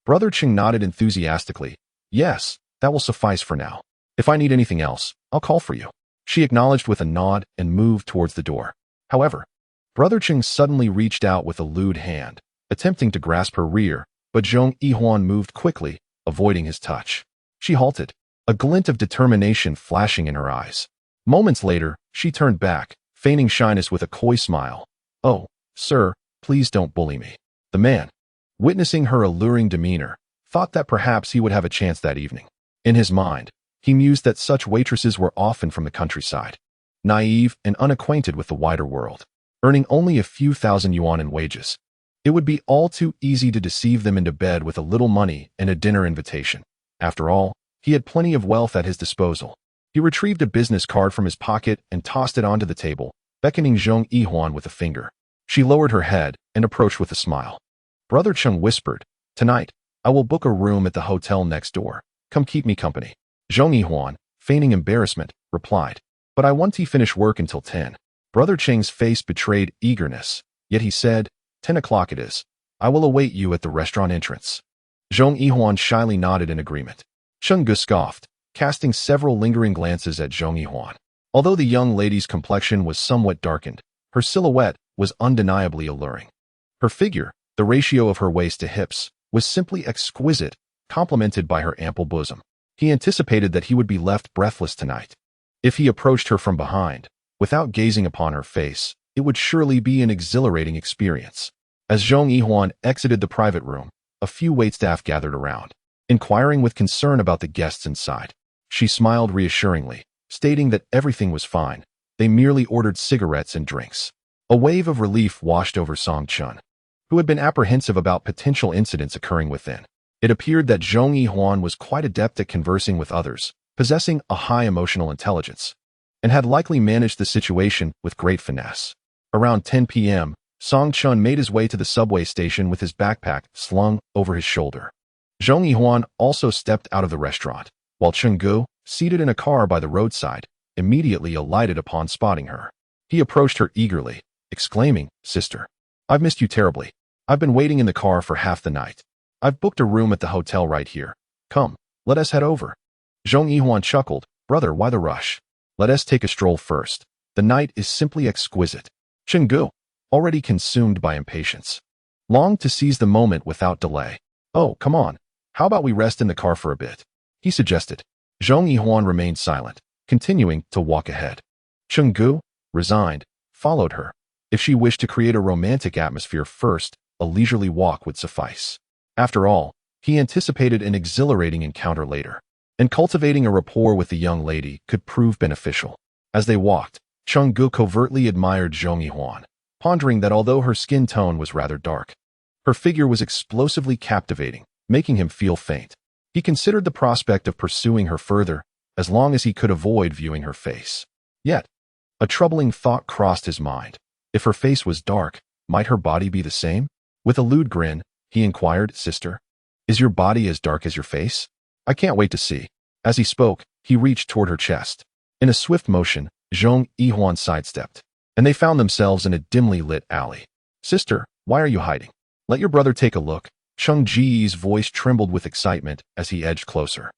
A: Brother Chung nodded enthusiastically. "Yes, that will suffice for now. If I need anything else, I'll call for you." She acknowledged with a nod and moved towards the door. However, Brother Chung suddenly reached out with a lewd hand, attempting to grasp her rear, but Zhong Yihuan moved quickly, avoiding his touch. She halted, a glint of determination flashing in her eyes. Moments later, she turned back, feigning shyness with a coy smile. "Oh, sir, please don't bully me." The man, witnessing her alluring demeanor, thought that perhaps he would have a chance that evening. In his mind, he mused that such waitresses were often from the countryside, naive and unacquainted with the wider world, earning only a few thousand yuan in wages. It would be all too easy to deceive them into bed with a little money and a dinner invitation. After all, he had plenty of wealth at his disposal. He retrieved a business card from his pocket and tossed it onto the table, beckoning Zhong Yihuan with a finger. She lowered her head and approached with a smile. Brother Chung whispered, "Tonight, I will book a room at the hotel next door. Come keep me company." Zhong Yihuan, feigning embarrassment, replied, "But I won't finish work until 10. Brother Cheng's face betrayed eagerness, yet he said, 10 o'clock it is. I will await you at the restaurant entrance." Zhong Yihuan shyly nodded in agreement. Cheng Gu scoffed, casting several lingering glances at Zhong Yihuan. Although the young lady's complexion was somewhat darkened, her silhouette was undeniably alluring. Her figure, the ratio of her waist to hips, was simply exquisite, complemented by her ample bosom. He anticipated that he would be left breathless tonight. If he approached her from behind, without gazing upon her face, it would surely be an exhilarating experience. As Zhong Yihuan exited the private room, a few waitstaff gathered around, inquiring with concern about the guests inside. She smiled reassuringly, stating that everything was fine, They merely ordered cigarettes and drinks. A wave of relief washed over Song Chun, who had been apprehensive about potential incidents occurring within. It appeared that Zhong Yihuan was quite adept at conversing with others, possessing a high emotional intelligence, and had likely managed the situation with great finesse. Around 10 p.m., Song Chun made his way to the subway station with his backpack slung over his shoulder. Zhong Yihuan also stepped out of the restaurant, while Chenggu, seated in a car by the roadside, immediately alighted upon spotting her. He approached her eagerly, exclaiming, "Sister, I've missed you terribly. I've been waiting in the car for half the night. I've booked a room at the hotel right here. Come, let us head over." Zhong Yihuan chuckled, "Brother, why the rush? Let us take a stroll first. The night is simply exquisite." Chenggu, already consumed by impatience, longed to seize the moment without delay. "Oh, come on. How about we rest in the car for a bit?" he suggested. Zhong Yihuan remained silent, continuing to walk ahead. Chenggu, resigned, followed her. If she wished to create a romantic atmosphere first, a leisurely walk would suffice. After all, he anticipated an exhilarating encounter later, and cultivating a rapport with the young lady could prove beneficial. As they walked, Chenggu covertly admired Zhong Yihuan, pondering that although her skin tone was rather dark, her figure was explosively captivating, making him feel faint. He considered the prospect of pursuing her further, as long as he could avoid viewing her face. Yet, a troubling thought crossed his mind. If her face was dark, might her body be the same? With a lewd grin, he inquired, "Sister, is your body as dark as your face? I can't wait to see." As he spoke, he reached toward her chest. In a swift motion, Zhong Yihuan sidestepped, and they found themselves in a dimly lit alley. "Sister, why are you hiding? Let your brother take a look." Cheng Ji's voice trembled with excitement as he edged closer.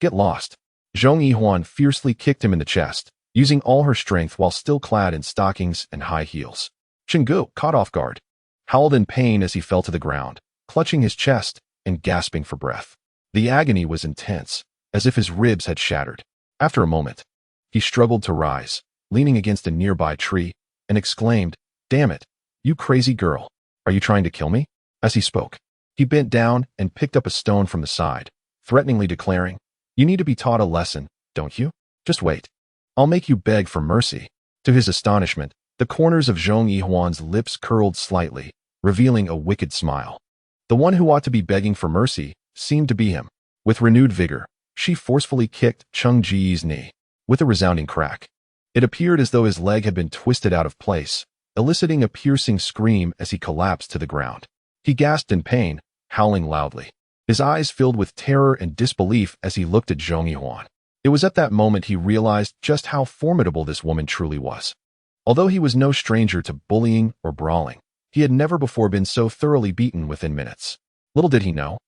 A: "Get lost." Zhong Yihuan fiercely kicked him in the chest, using all her strength while still clad in stockings and high heels. Chenggu, caught off guard, howled in pain as he fell to the ground, clutching his chest and gasping for breath. The agony was intense, as if his ribs had shattered. After a moment, he struggled to rise, leaning against a nearby tree, and exclaimed, "Damn it, you crazy girl. Are you trying to kill me?" As he spoke, he bent down and picked up a stone from the side, threateningly declaring, "You need to be taught a lesson, don't you? Just wait. I'll make you beg for mercy." To his astonishment, the corners of Zhong Yihuan's lips curled slightly, revealing a wicked smile. The one who ought to be begging for mercy seemed to be him. With renewed vigor, she forcefully kicked Cheng Ji's knee. With a resounding crack, it appeared as though his leg had been twisted out of place, eliciting a piercing scream as he collapsed to the ground. He gasped in pain, howling loudly. His eyes filled with terror and disbelief as he looked at Zhong Yihuan. It was at that moment he realized just how formidable this woman truly was. Although he was no stranger to bullying or brawling, he had never before been so thoroughly beaten within minutes. Little did he know,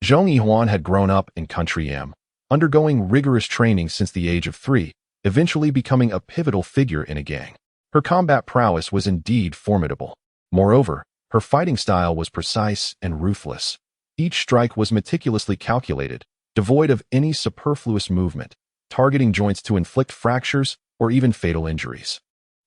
A: Zhong Yihuan had grown up in Country M, undergoing rigorous training since the age of 3, eventually becoming a pivotal figure in a gang. Her combat prowess was indeed formidable. Moreover, her fighting style was precise and ruthless. Each strike was meticulously calculated, devoid of any superfluous movement, targeting joints to inflict fractures or even fatal injuries.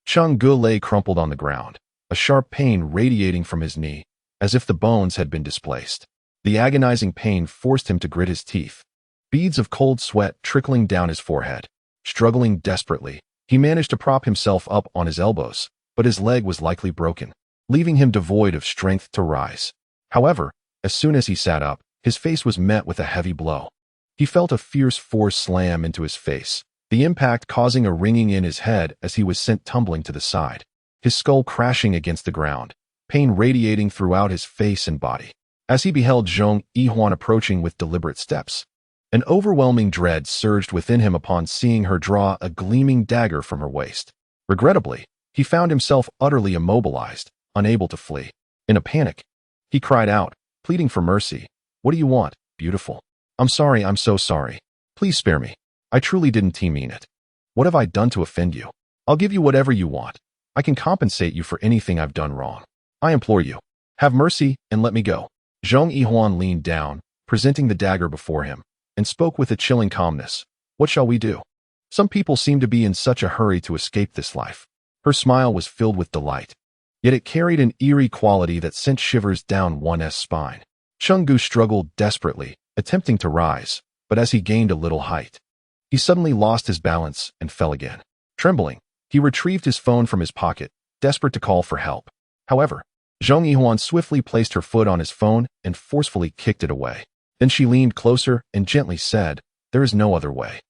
A: Chenggu lay crumpled on the ground, a sharp pain radiating from his knee, as if the bones had been displaced. The agonizing pain forced him to grit his teeth, beads of cold sweat trickling down his forehead. Struggling desperately, he managed to prop himself up on his elbows, but his leg was likely broken, leaving him devoid of strength to rise. However, as soon as he sat up, his face was met with a heavy blow. He felt a fierce force slam into his face, the impact causing a ringing in his head as he was sent tumbling to the side, his skull crashing against the ground, pain radiating throughout his face and body. As he beheld Zhong Yihuan approaching with deliberate steps, an overwhelming dread surged within him upon seeing her draw a gleaming dagger from her waist. Regrettably, he found himself utterly immobilized, unable to flee. In a panic, he cried out, pleading for mercy. "What do you want, beautiful? I'm sorry, I'm so sorry. Please spare me. I truly didn't mean it. What have I done to offend you? I'll give you whatever you want. I can compensate you for anything I've done wrong. I implore you, have mercy and let me go." Zhong Yihuan leaned down, presenting the dagger before him, and spoke with a chilling calmness. "What shall we do? Some people seem to be in such a hurry to escape this life." Her smile was filled with delight, yet it carried an eerie quality that sent shivers down one's spine. Chenggu struggled desperately, attempting to rise, but as he gained a little height, he suddenly lost his balance and fell again. Trembling, He retrieved his phone from his pocket, desperate to call for help. However, Zhong Yihuan swiftly placed her foot on his phone and forcefully kicked it away. Then she leaned closer and gently said, "There is no other way.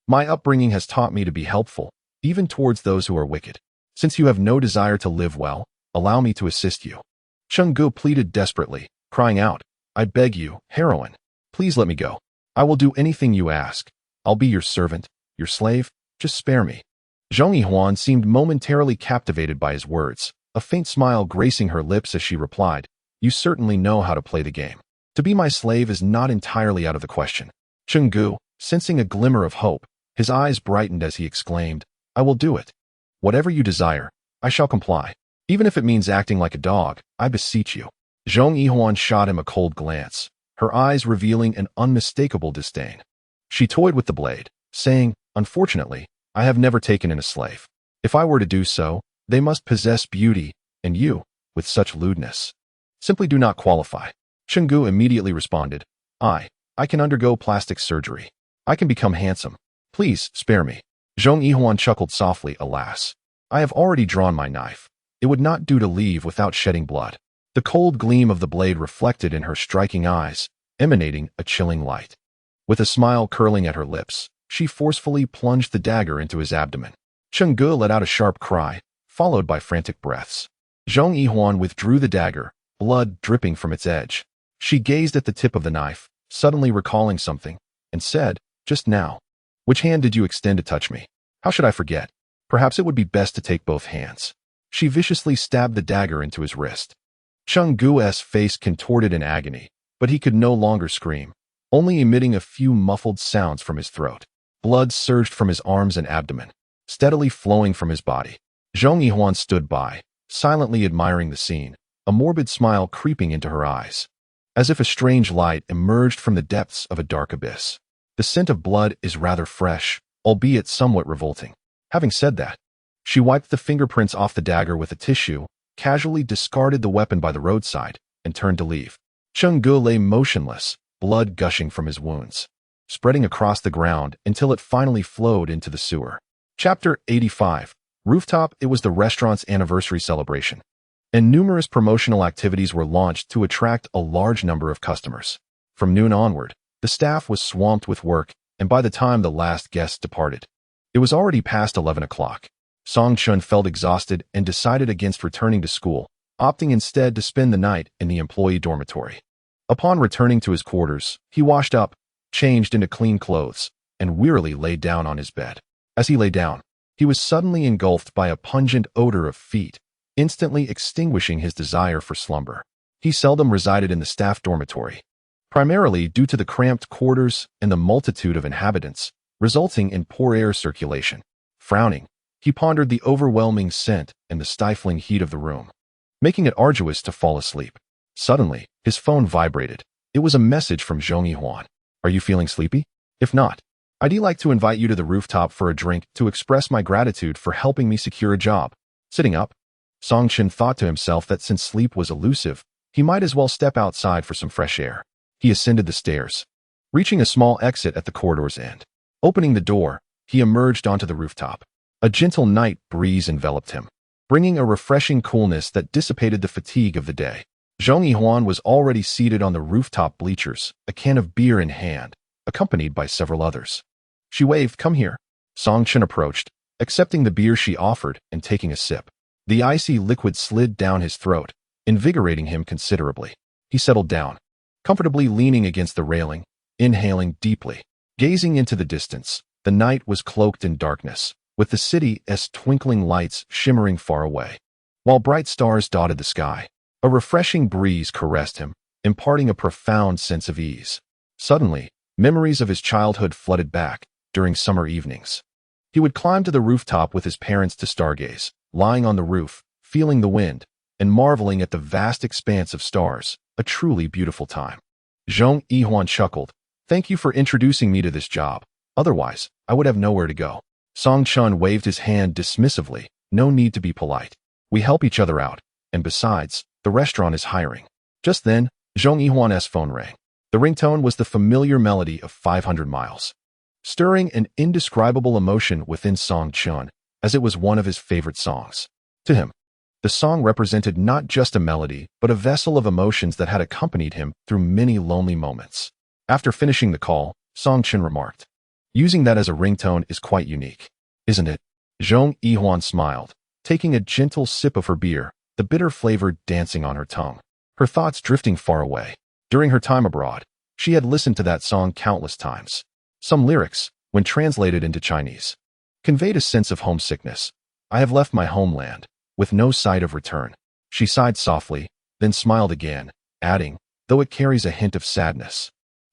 A: My upbringing has taught me to be helpful, even towards those who are wicked. Since you have no desire to live well, allow me to assist you." Chenggu pleaded desperately, crying out, "I beg you, heroine, please let me go. I will do anything you ask. I'll be your servant, your slave, just spare me." Zhong Yihuan seemed momentarily captivated by his words, a faint smile gracing her lips as she replied, "You certainly know how to play the game. To be my slave is not entirely out of the question." Chenggu, sensing a glimmer of hope, his eyes brightened as he exclaimed, "I will do it. Whatever you desire, I shall comply. Even if it means acting like a dog, I beseech you." Zhong Yihuan shot him a cold glance, her eyes revealing an unmistakable disdain. She toyed with the blade, saying, "Unfortunately, I have never taken in a slave. If I were to do so, they must possess beauty, and you, with such lewdness, simply do not qualify." Chenggu immediately responded, I can undergo plastic surgery. I can become handsome. Please, spare me." Zhong Yihuan chuckled softly, "Alas, I have already drawn my knife. It would not do to leave without shedding blood." The cold gleam of the blade reflected in her striking eyes, emanating a chilling light. With a smile curling at her lips, she forcefully plunged the dagger into his abdomen. Chenggu let out a sharp cry, followed by frantic breaths. Zhong Yihuan withdrew the dagger, blood dripping from its edge. She gazed at the tip of the knife, suddenly recalling something, and said, "Just now. Which hand did you extend to touch me? How should I forget? Perhaps it would be best to take both hands." She viciously stabbed the dagger into his wrist. Chenggu's face contorted in agony, but he could no longer scream, only emitting a few muffled sounds from his throat. Blood surged from his arms and abdomen, steadily flowing from his body. Zhong Yihuan stood by, silently admiring the scene, a morbid smile creeping into her eyes, as if a strange light emerged from the depths of a dark abyss. The scent of blood is rather fresh, albeit somewhat revolting. Having said that, she wiped the fingerprints off the dagger with a tissue, casually discarded the weapon by the roadside, and turned to leave. Chenggu lay motionless, blood gushing from his wounds, spreading across the ground until it finally flowed into the sewer. Chapter 85. Rooftop. It was the restaurant's anniversary celebration, and numerous promotional activities were launched to attract a large number of customers. From noon onward, the staff was swamped with work, and by the time the last guests departed, it was already past 11 o'clock. Song Chun felt exhausted and decided against returning to school, opting instead to spend the night in the employee dormitory. Upon returning to his quarters, he washed up, changed into clean clothes, and wearily lay down on his bed. As he lay down, he was suddenly engulfed by a pungent odor of feet, instantly extinguishing his desire for slumber. He seldom resided in the staff dormitory, primarily due to the cramped quarters and the multitude of inhabitants, resulting in poor air circulation. Frowning, he pondered the overwhelming scent and the stifling heat of the room, making it arduous to fall asleep. Suddenly, his phone vibrated. It was a message from Zhong Yihuan. "Are you feeling sleepy? If not, I'd like to invite you to the rooftop for a drink to express my gratitude for helping me secure a job." Sitting up, Song Chen thought to himself that since sleep was elusive, he might as well step outside for some fresh air. He ascended the stairs, reaching a small exit at the corridor's end. Opening the door, he emerged onto the rooftop. A gentle night breeze enveloped him, bringing a refreshing coolness that dissipated the fatigue of the day. Zhong Yihuan was already seated on the rooftop bleachers, a can of beer in hand, accompanied by several others. She waved, "Come here." Song Chen approached, accepting the beer she offered and taking a sip. The icy liquid slid down his throat, invigorating him considerably. He settled down, comfortably leaning against the railing, inhaling deeply. Gazing into the distance, the night was cloaked in darkness, with the city's twinkling lights shimmering far away, while bright stars dotted the sky. A refreshing breeze caressed him, imparting a profound sense of ease. Suddenly, memories of his childhood flooded back. During summer evenings, he would climb to the rooftop with his parents to stargaze, lying on the roof, feeling the wind, and marveling at the vast expanse of stars, a truly beautiful time. Zhong Yihuan chuckled. "Thank you for introducing me to this job. Otherwise, I would have nowhere to go." Song Chun waved his hand dismissively. "No need to be polite. We help each other out, and besides, the restaurant is hiring." Just then, Zhong Yihuan's phone rang. The ringtone was the familiar melody of 500 miles. Stirring an indescribable emotion within Song Chun, as it was one of his favorite songs. To him, the song represented not just a melody, but a vessel of emotions that had accompanied him through many lonely moments. After finishing the call, Song-chen remarked, "Using that as a ringtone is quite unique, isn't it?" Zhong Yihuan smiled, taking a gentle sip of her beer, the bitter flavor dancing on her tongue, her thoughts drifting far away. During her time abroad, she had listened to that song countless times. Some lyrics, when translated into Chinese, conveyed a sense of homesickness. "I have left my homeland, with no sight of return." She sighed softly, then smiled again, adding, "Though it carries a hint of sadness,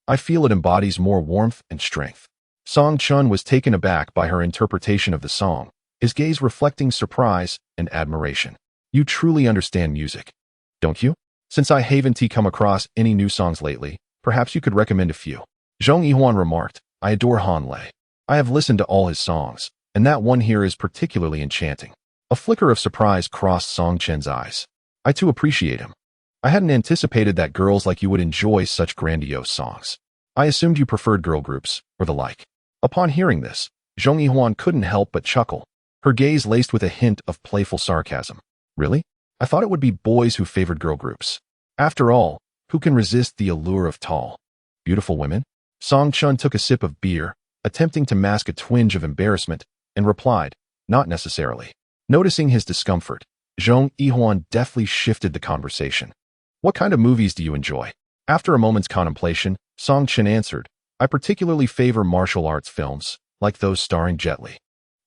A: I feel it embodies more warmth and strength." Song-chen was taken aback by her interpretation of the song, his gaze reflecting surprise and admiration. "You truly understand music, don't you? Since I haven't come across any new songs lately, perhaps you could recommend a few." Zhong Yihuan remarked, "I adore Han Lei. I have listened to all his songs, and that one here is particularly enchanting." A flicker of surprise crossed Song-chen's eyes. "I too appreciate him. I hadn't anticipated that girls like you would enjoy such grandiose songs. I assumed you preferred girl groups, or the like." Upon hearing this, Zhong Yihuan couldn't help but chuckle, her gaze laced with a hint of playful sarcasm. "Really? I thought it would be boys who favored girl groups. After all, who can resist the allure of tall, beautiful women?" Song-chen took a sip of beer, attempting to mask a twinge of embarrassment, and replied, "Not necessarily." Noticing his discomfort, Zhong Yihuan deftly shifted the conversation. "What kind of movies do you enjoy?" After a moment's contemplation, Song-chen answered, "I particularly favor martial arts films, like those starring Jet Li."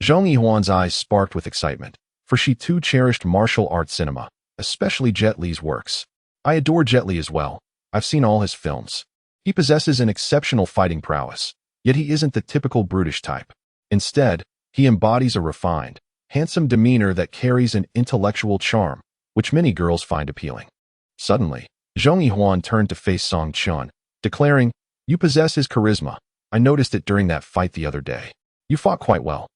A: Zhong Yihuan's eyes sparked with excitement, for she too cherished martial arts cinema, especially Jet Li's works. "I adore Jet Li as well. I've seen all his films. He possesses an exceptional fighting prowess, yet he isn't the typical brutish type. Instead, he embodies a refined, handsome demeanor that carries an intellectual charm, which many girls find appealing." Suddenly, Zhong Yihuan turned to face Song-chen, declaring, "You possess his charisma. I noticed it during that fight the other day. You fought quite well."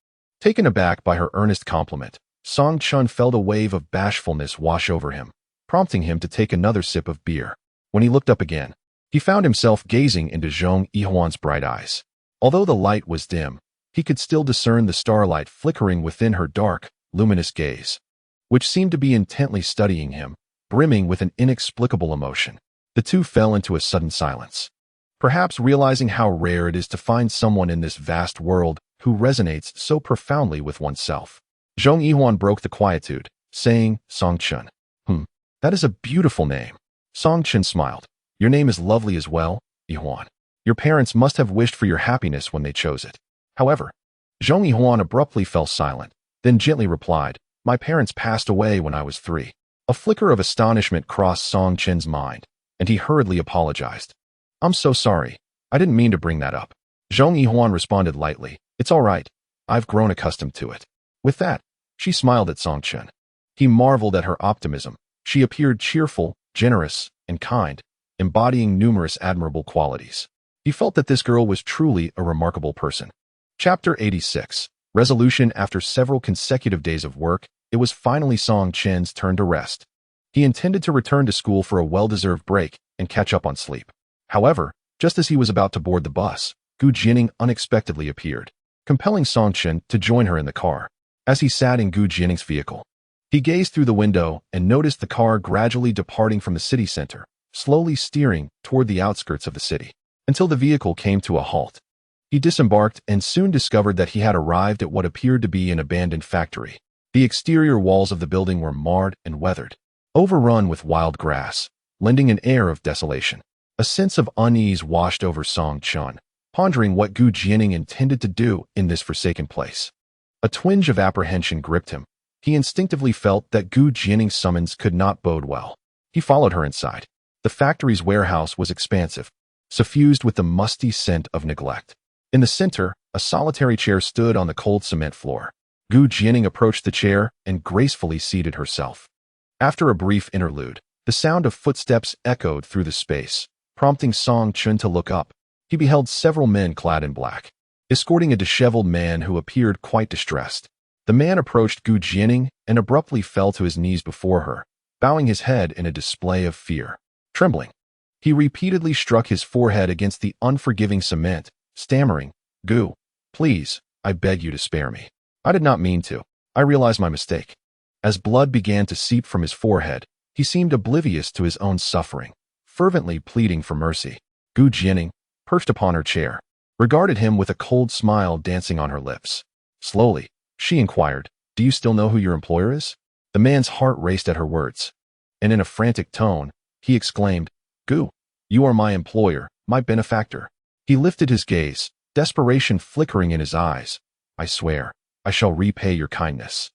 A: Taken aback by her earnest compliment, Song-chen felt a wave of bashfulness wash over him, prompting him to take another sip of beer. When he looked up again, he found himself gazing into Zhong Yihuan's bright eyes. Although the light was dim, he could still discern the starlight flickering within her dark, luminous gaze, which seemed to be intently studying him, brimming with an inexplicable emotion. The two fell into a sudden silence, perhaps realizing how rare it is to find someone in this vast world who resonates so profoundly with oneself. Zhong Yihuan broke the quietude, saying, "Song-chen. That is a beautiful name." Song-chen smiled. "Your name is lovely as well, Yihuan. Your parents must have wished for your happiness when they chose it." However, Zhong Yihuan abruptly fell silent, then gently replied, "My parents passed away when I was 3. A flicker of astonishment crossed Song-chen's mind, and he hurriedly apologized. "I'm so sorry. I didn't mean to bring that up." Zhong Yihuan responded lightly, "It's all right. I've grown accustomed to it." With that, she smiled at Song-chen. He marveled at her optimism. She appeared cheerful, generous, and kind, embodying numerous admirable qualities. He felt that this girl was truly a remarkable person. Chapter 86. Resolution. After several consecutive days of work, it was finally Song-chen's turn to rest. He intended to return to school for a well-deserved break and catch up on sleep. However, just as he was about to board the bus, Jianing unexpectedly appeared, compelling Song-chen to join her in the car. As he sat in Jianing's vehicle, he gazed through the window and noticed the car gradually departing from the city center, slowly steering toward the outskirts of the city, until the vehicle came to a halt. He disembarked and soon discovered that he had arrived at what appeared to be an abandoned factory. The exterior walls of the building were marred and weathered, overrun with wild grass, lending an air of desolation. A sense of unease washed over Song-chen, pondering what Jianing intended to do in this forsaken place. A twinge of apprehension gripped him. He instinctively felt that Jianing's summons could not bode well. He followed her inside. The factory's warehouse was expansive, suffused with the musty scent of neglect. In the center, a solitary chair stood on the cold cement floor. Jianing approached the chair and gracefully seated herself. After a brief interlude, the sound of footsteps echoed through the space, prompting Song-chen to look up. He beheld several men clad in black, escorting a disheveled man who appeared quite distressed. The man approached Jianing and abruptly fell to his knees before her, bowing his head in a display of fear. Trembling, he repeatedly struck his forehead against the unforgiving cement, stammering, "Please, I beg you to spare me. I did not mean to." I realize my mistake. As blood began to seep from his forehead, he seemed oblivious to his own suffering, fervently pleading for mercy. Gu Jianing, perched upon her chair, regarded him with a cold smile dancing on her lips. Slowly, she inquired, "Do you still know who your employer is?" The man's heart raced at her words, and in a frantic tone, he exclaimed, "Gu, you are my employer, my benefactor." He lifted his gaze, desperation flickering in his eyes. "I swear, I shall repay your kindness.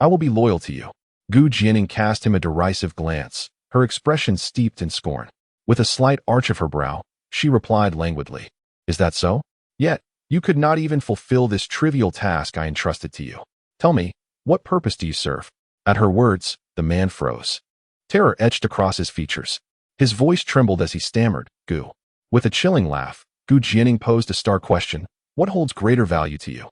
A: I will be loyal to you." Gu Jianing cast him a derisive glance, her expression steeped in scorn. With a slight arch of her brow, she replied languidly, "Is that so? Yet, you could not even fulfill this trivial task I entrusted to you. Tell me, what purpose do you serve?" At her words, the man froze. Terror etched across his features. His voice trembled as he stammered, "Gu." With a chilling laugh, Gu Jianing posed a stark question, "What holds greater value to you?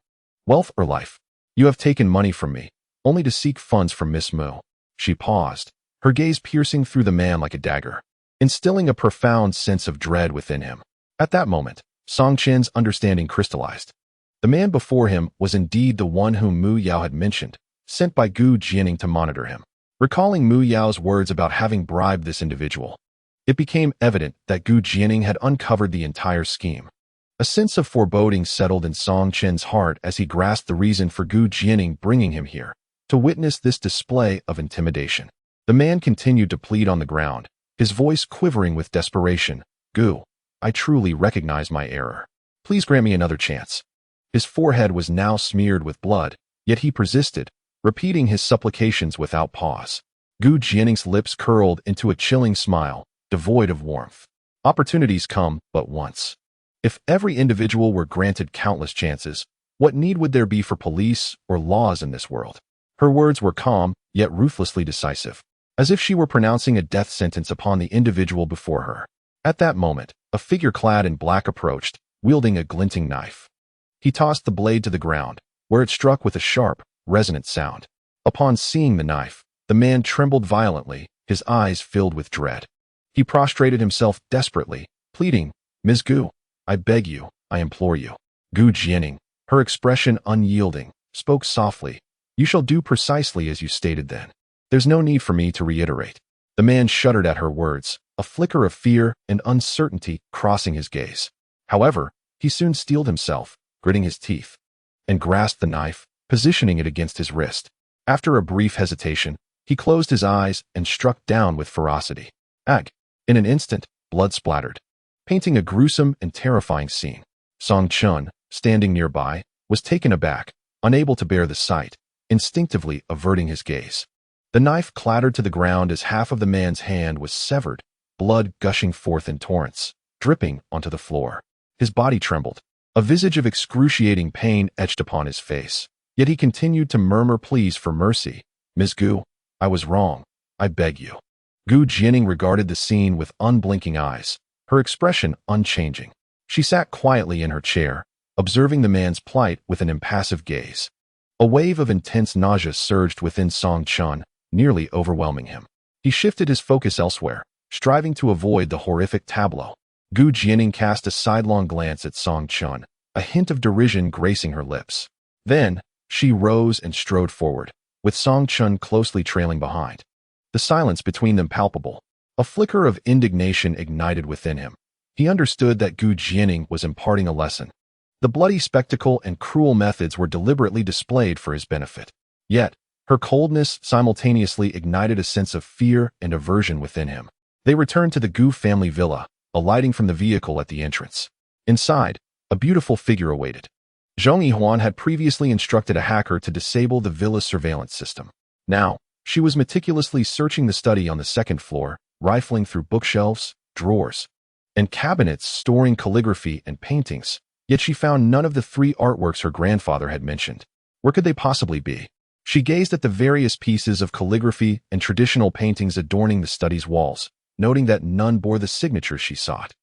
A: Wealth or life? You have taken money from me, only to seek funds from Miss Mu." She paused, her gaze piercing through the man like a dagger, instilling a profound sense of dread within him. At that moment, Song Chen's understanding crystallized. The man before him was indeed the one whom Mu Yao had mentioned, sent by Gu Jianing to monitor him. Recalling Mu Yao's words about having bribed this individual, it became evident that Gu Jianing had uncovered the entire scheme. A sense of foreboding settled in Song Chen's heart as he grasped the reason for Gu Jianing bringing him here, to witness this display of intimidation. The man continued to plead on the ground, his voice quivering with desperation. "Gu, I truly recognize my error. Please grant me another chance." His forehead was now smeared with blood, yet he persisted, repeating his supplications without pause. Gu Jianing's lips curled into a chilling smile, devoid of warmth. Opportunities come but once. If every individual were granted countless chances, what need would there be for police or laws in this world? Her words were calm, yet ruthlessly decisive, as if she were pronouncing a death sentence upon the individual before her. At that moment, a figure clad in black approached, wielding a glinting knife. He tossed the blade to the ground, where it struck with a sharp, resonant sound. Upon seeing the knife, the man trembled violently, his eyes filled with dread. He prostrated himself desperately, pleading, "Ms. Gu, I beg you, I implore you." Gu Jianing, her expression unyielding, spoke softly, "You shall do precisely as you stated then. There's no need for me to reiterate." The man shuddered at her words, a flicker of fear and uncertainty crossing his gaze. However, he soon steeled himself, gritting his teeth, and grasped the knife, positioning it against his wrist. After a brief hesitation, he closed his eyes and struck down with ferocity. Ag! In an instant, blood splattered, painting a gruesome and terrifying scene. Song Chun, standing nearby, was taken aback, unable to bear the sight, instinctively averting his gaze. The knife clattered to the ground as half of the man's hand was severed, blood gushing forth in torrents, dripping onto the floor. His body trembled. A visage of excruciating pain etched upon his face, yet he continued to murmur pleas for mercy. "Ms. Gu, I was wrong. I beg you." Gu Jianing regarded the scene with unblinking eyes, her expression unchanging. She sat quietly in her chair, observing the man's plight with an impassive gaze. A wave of intense nausea surged within Song Chun, nearly overwhelming him. He shifted his focus elsewhere, striving to avoid the horrific tableau. Gu Jianing cast a sidelong glance at Song Chun, a hint of derision gracing her lips. Then, she rose and strode forward, with Song Chun closely trailing behind. The silence between them palpable. A flicker of indignation ignited within him. He understood that Gu Jianing was imparting a lesson. The bloody spectacle and cruel methods were deliberately displayed for his benefit. Yet, her coldness simultaneously ignited a sense of fear and aversion within him. They returned to the Gu family villa, alighting from the vehicle at the entrance. Inside, a beautiful figure awaited. Zhong Yihuan had previously instructed a hacker to disable the villa's surveillance system. Now, she was meticulously searching the study on the second floor, rifling through bookshelves, drawers, and cabinets storing calligraphy and paintings, yet she found none of the 3 artworks her grandfather had mentioned. Where could they possibly be? She gazed at the various pieces of calligraphy and traditional paintings adorning the study's walls, noting that none bore the signature she sought.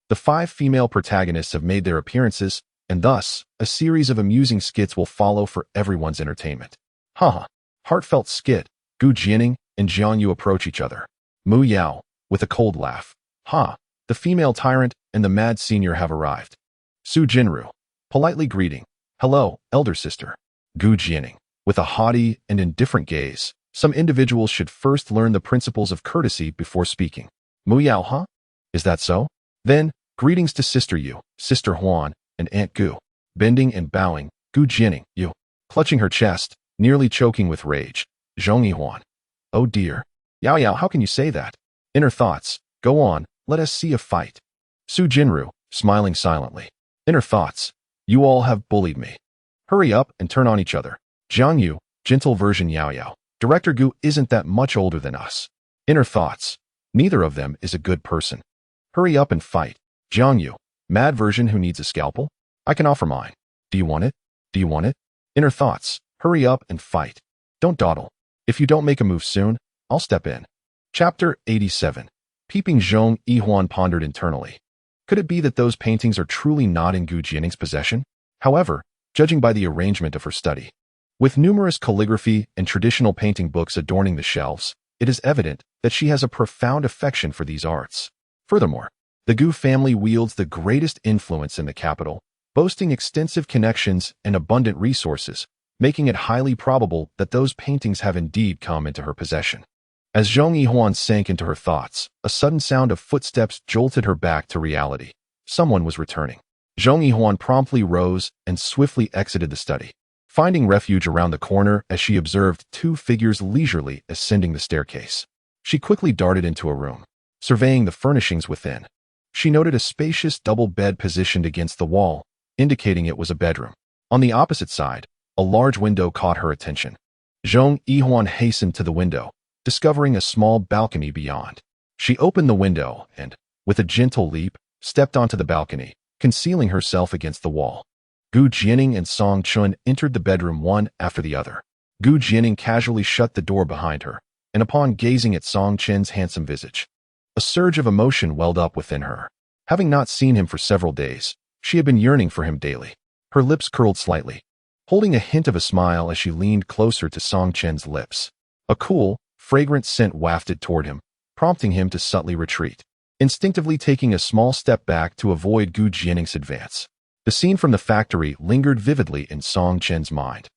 A: The 5 female protagonists have made their appearances, and thus, a series of amusing skits will follow for everyone's entertainment. Haha. Heartfelt skit. Gu Jianing and Jiang Yu approach each other. Mu Yao, with a cold laugh. Ha! The female tyrant and the mad senior have arrived. Su Jinru, politely greeting. Hello, elder sister. Gu Jianing. with a haughty and indifferent gaze. Some individuals should first learn the principles of courtesy before speaking. Mu Yao, huh? Is that so? Then, greetings to Sister Yu, Sister Huan, and Aunt Gu. Bending and bowing, Gu Jianing, Yu. Clutching her chest, nearly choking with rage. Zhong Huan. Oh dear. Yao Yao, how can you say that? Inner thoughts. Go on, let us see a fight. Su Jinru, smiling silently. Inner thoughts. You all have bullied me. Hurry up and turn on each other. Jiang Yu, gentle version Yao Yao. Director Gu isn't that much older than us. Inner thoughts. Neither of them is a good person. Hurry up and fight. Jiang Yu, mad version who needs a scalpel? I can offer mine. Do you want it? Do you want it? Inner thoughts. Hurry up and fight. Don't dawdle. If you don't make a move soon, I'll step in. Chapter 87. Peeping Zhong Yihuan pondered internally. Could it be that those paintings are truly not in Gu Jianing's possession? However, judging by the arrangement of her study, with numerous calligraphy and traditional painting books adorning the shelves, it is evident that she has a profound affection for these arts. Furthermore, the Gu family wields the greatest influence in the capital, boasting extensive connections and abundant resources, making it highly probable that those paintings have indeed come into her possession. As Zhong Yihuan sank into her thoughts, a sudden sound of footsteps jolted her back to reality. Someone was returning. Zhong Yihuan promptly rose and swiftly exited the study, finding refuge around the corner as she observed two figures leisurely ascending the staircase. She quickly darted into a room, surveying the furnishings within. She noted a spacious double bed positioned against the wall, indicating it was a bedroom. On the opposite side, a large window caught her attention. Zhong Yihuan hastened to the window, discovering a small balcony beyond. She opened the window and, with a gentle leap, stepped onto the balcony, concealing herself against the wall. Gu Jianing and Song Chun entered the bedroom one after the other. Gu Jianing casually shut the door behind her, and upon gazing at Song Chen's handsome visage, a surge of emotion welled up within her. Having not seen him for several days, she had been yearning for him daily. Her lips curled slightly, holding a hint of a smile as she leaned closer to Song Chen's lips. A cool, fragrant scent wafted toward him, prompting him to subtly retreat, instinctively taking a small step back to avoid Gu Jianing's advance. The scene from the factory lingered vividly in Song Chen's mind,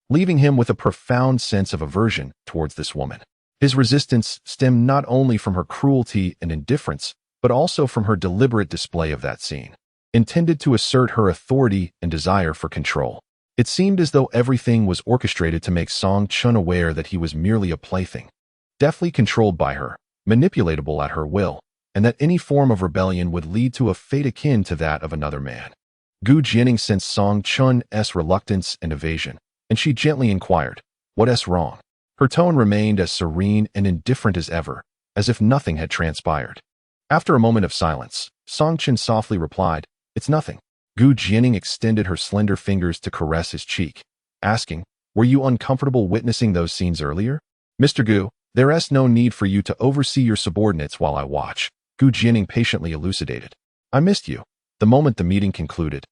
A: leaving him with a profound sense of aversion towards this woman. His resistance stemmed not only from her cruelty and indifference, but also from her deliberate display of that scene, intended to assert her authority and desire for control. It seemed as though everything was orchestrated to make Song Chun aware that he was merely a plaything, deftly controlled by her, manipulatable at her will, and that any form of rebellion would lead to a fate akin to that of another man. Gu Jianing sensed Song Chun's reluctance and evasion, and she gently inquired, "What's wrong?" Her tone remained as serene and indifferent as ever, as if nothing had transpired. After a moment of silence, Song Chun softly replied, "It's nothing." Gu Jianing extended her slender fingers to caress his cheek, asking, "Were you uncomfortable witnessing those scenes earlier?" "Mr. Gu, there's no need for you to oversee your subordinates while I watch," Gu Jianing patiently elucidated. "I missed you the moment the meeting concluded.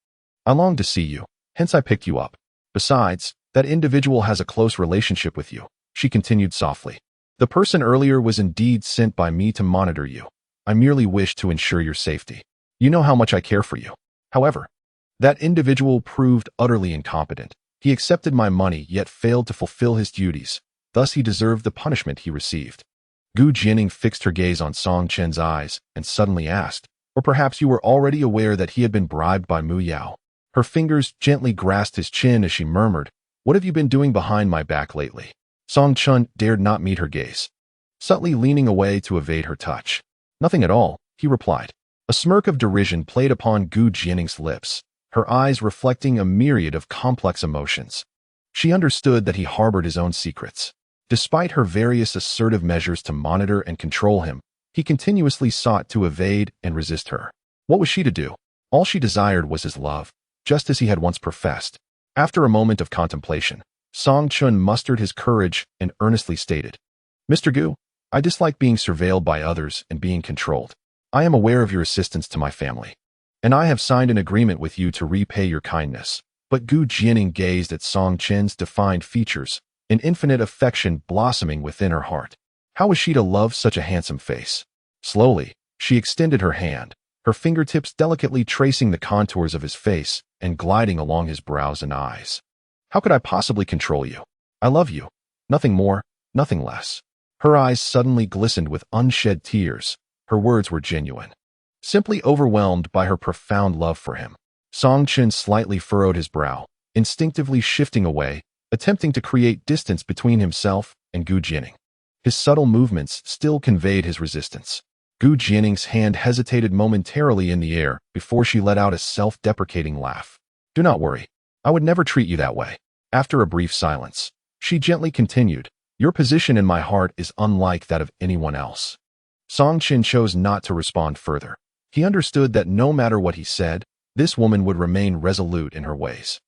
A: I longed to see you, hence I picked you up. Besides, that individual has a close relationship with you," she continued softly. "The person earlier was indeed sent by me to monitor you. I merely wished to ensure your safety. You know how much I care for you. However, that individual proved utterly incompetent. He accepted my money yet failed to fulfill his duties. Thus he deserved the punishment he received." Gu Jianing fixed her gaze on Song Chen's eyes and suddenly asked, "Or perhaps you were already aware that he had been bribed by Mu Yao?" Her fingers gently grasped his chin as she murmured, "What have you been doing behind my back lately?" Song Chun dared not meet her gaze, subtly leaning away to evade her touch. "Nothing at all," he replied. A smirk of derision played upon Gu Jianing's lips, her eyes reflecting a myriad of complex emotions. She understood that he harbored his own secrets. Despite her various assertive measures to monitor and control him, he continuously sought to evade and resist her. What was she to do? All she desired was his love, just as he had once professed. After a moment of contemplation, Song Chun mustered his courage and earnestly stated, "Mr. Gu, I dislike being surveilled by others and being controlled. I am aware of your assistance to my family, and I have signed an agreement with you to repay your kindness." But Gu Jianing gazed at Song Chen's defined features, an infinite affection blossoming within her heart. How was she to love such a handsome face? Slowly, she extended her hand, her fingertips delicately tracing the contours of his face and gliding along his brows and eyes. "How could I possibly control you? I love you. Nothing more, nothing less. Her eyes suddenly glistened with unshed tears. Her words were genuine. Simply overwhelmed by her profound love for him. Song Chen slightly furrowed his brow, instinctively shifting away, attempting to create distance between himself and Gu Jianing. His subtle movements still conveyed his resistance. Gu Jianing's hand hesitated momentarily in the air before she let out a self-deprecating laugh. Do not worry. I would never treat you that way. After a brief silence, she gently continued, your position in my heart is unlike that of anyone else. Song Chen chose not to respond further. He understood that no matter what he said, this woman would remain resolute in her ways.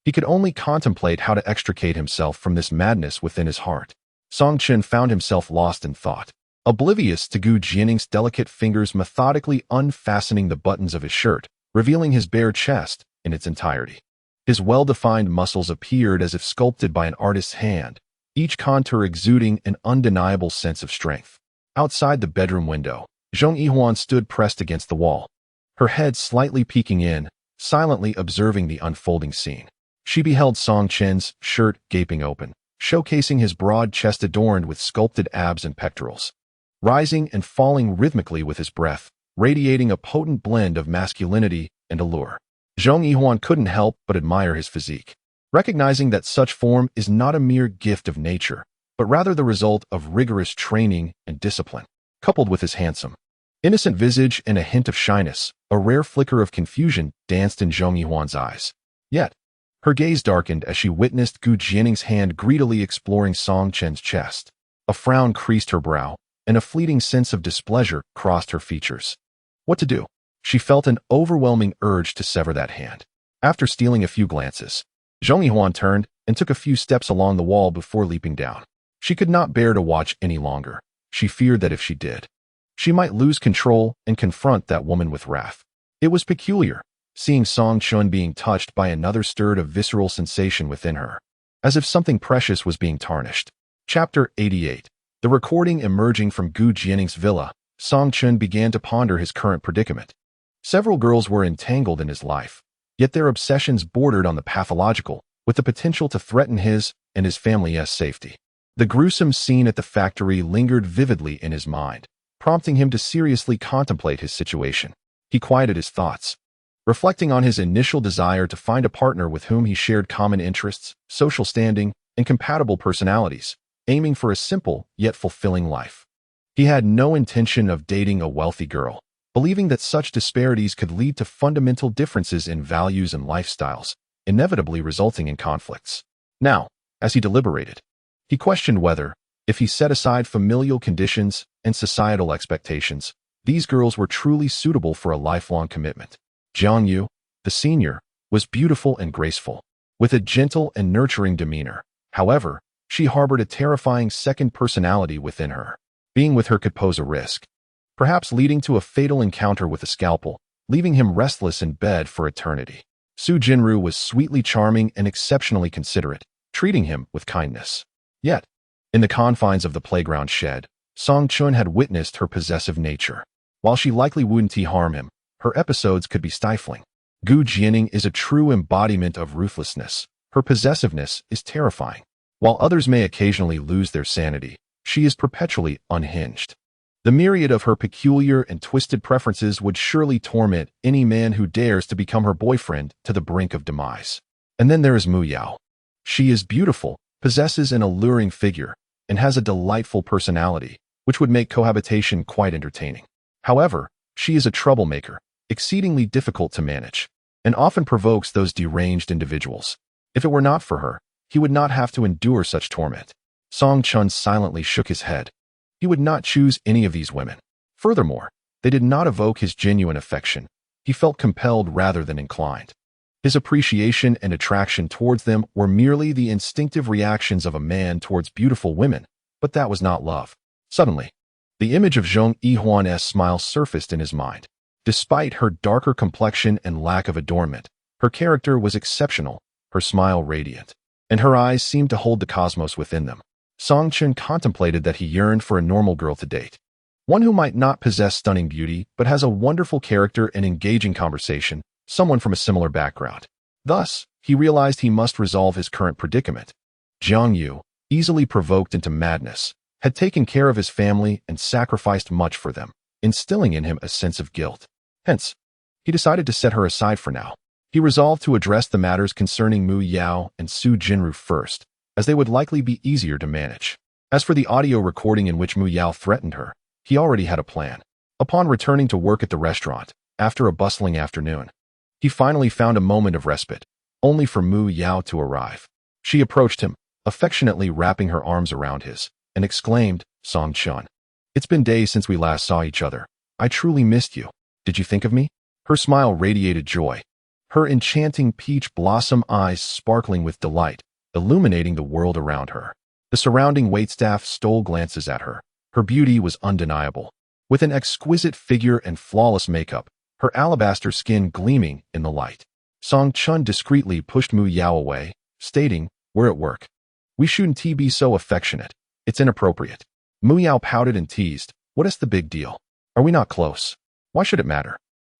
A: He could only contemplate how to extricate himself from this madness within his heart. Song Chen found himself lost in thought, oblivious to Gu Jianing's delicate fingers methodically unfastening the buttons of his shirt, revealing his bare chest in its entirety. His well-defined muscles appeared as if sculpted by an artist's hand, each contour exuding an undeniable sense of strength. Outside the bedroom window, Zhong Yihuan stood pressed against the wall, her head slightly peeking in, silently observing the unfolding scene. She beheld Song Chen's shirt gaping open, showcasing his broad chest adorned with sculpted abs and pectorals, rising and falling rhythmically with his breath, radiating a potent blend of masculinity and allure. Zhong Yihuan couldn't help but admire his physique, recognizing that such form is not a mere gift of nature, but rather the result of rigorous training and discipline. Coupled with his handsome, innocent visage and a hint of shyness, a rare flicker of confusion danced in Zhong Yihuan's eyes. Yet, her gaze darkened as she witnessed Gu Jianing's hand greedily exploring Song Chen's chest. A frown creased her brow, and a fleeting sense of displeasure crossed her features. What to do? She felt an overwhelming urge to sever that hand. After stealing a few glances, Zhong Yihuan turned and took a few steps along the wall before leaping down. She could not bear to watch any longer. She feared that if she did, she might lose control and confront that woman with wrath. It was peculiar, seeing Song Chun being touched by another stirred a visceral sensation within her, as if something precious was being tarnished. Chapter 88. The recording emerging from Gu Jianing's villa, Song Chun began to ponder his current predicament. Several girls were entangled in his life, yet their obsessions bordered on the pathological, with the potential to threaten his and his family's safety. The gruesome scene at the factory lingered vividly in his mind, prompting him to seriously contemplate his situation. He quieted his thoughts, reflecting on his initial desire to find a partner with whom he shared common interests, social standing, and compatible personalities, aiming for a simple yet fulfilling life. He had no intention of dating a wealthy girl, believing that such disparities could lead to fundamental differences in values and lifestyles, inevitably resulting in conflicts. Now, as he deliberated, he questioned whether, if he set aside familial conditions and societal expectations, these girls were truly suitable for a lifelong commitment. Jiang Yu, the senior, was beautiful and graceful, with a gentle and nurturing demeanor. However, she harbored a terrifying second personality within her. Being with her could pose a risk, perhaps leading to a fatal encounter with a scalpel, leaving him restless in bed for eternity. Su Jinru was sweetly charming and exceptionally considerate, treating him with kindness. Yet, in the confines of the playground shed, Song Chun had witnessed her possessive nature. While she likely wouldn't harm him, her episodes could be stifling. Gu Jianing is a true embodiment of ruthlessness. Her possessiveness is terrifying. While others may occasionally lose their sanity, she is perpetually unhinged. The myriad of her peculiar and twisted preferences would surely torment any man who dares to become her boyfriend to the brink of demise. And then there is Mu Yao. She is beautiful, possesses an alluring figure, and has a delightful personality, which would make cohabitation quite entertaining. However, she is a troublemaker, exceedingly difficult to manage, and often provokes those deranged individuals. If it were not for her, he would not have to endure such torment. Song Chun silently shook his head. He would not choose any of these women. Furthermore, they did not evoke his genuine affection. He felt compelled rather than inclined. His appreciation and attraction towards them were merely the instinctive reactions of a man towards beautiful women, but that was not love. Suddenly, the image of Zhong Yihuan's smile surfaced in his mind. Despite her darker complexion and lack of adornment, her character was exceptional, her smile radiant, and her eyes seemed to hold the cosmos within them. Song Chun contemplated that he yearned for a normal girl to date. One who might not possess stunning beauty, but has a wonderful character and engaging conversation, someone from a similar background. Thus, he realized he must resolve his current predicament. Jiang, easily provoked into madness, had taken care of his family and sacrificed much for them, instilling in him a sense of guilt. Hence, he decided to set her aside for now. He resolved to address the matters concerning Mu Yao and Su Jinru first, as they would likely be easier to manage. As for the audio recording in which Mu Yao threatened her, he already had a plan. Upon returning to work at the restaurant, after a bustling afternoon, he finally found a moment of respite, only for Mu Yao to arrive. She approached him, affectionately wrapping her arms around his, and exclaimed, "Song Chun, it's been days since we last saw each other. I truly missed you. Did you think of me?" Her smile radiated joy, her enchanting peach blossom eyes sparkling with delight, illuminating the world around her. The surrounding waitstaff stole glances at her. Her beauty was undeniable. With an exquisite figure and flawless makeup, her alabaster skin gleaming in the light. Song Chun discreetly pushed Mu Yao away, stating, "We're at work. We shouldn't be so affectionate. It's inappropriate." Mu Yao pouted and teased, "What is the big deal? Are we not close? Why should it matter?"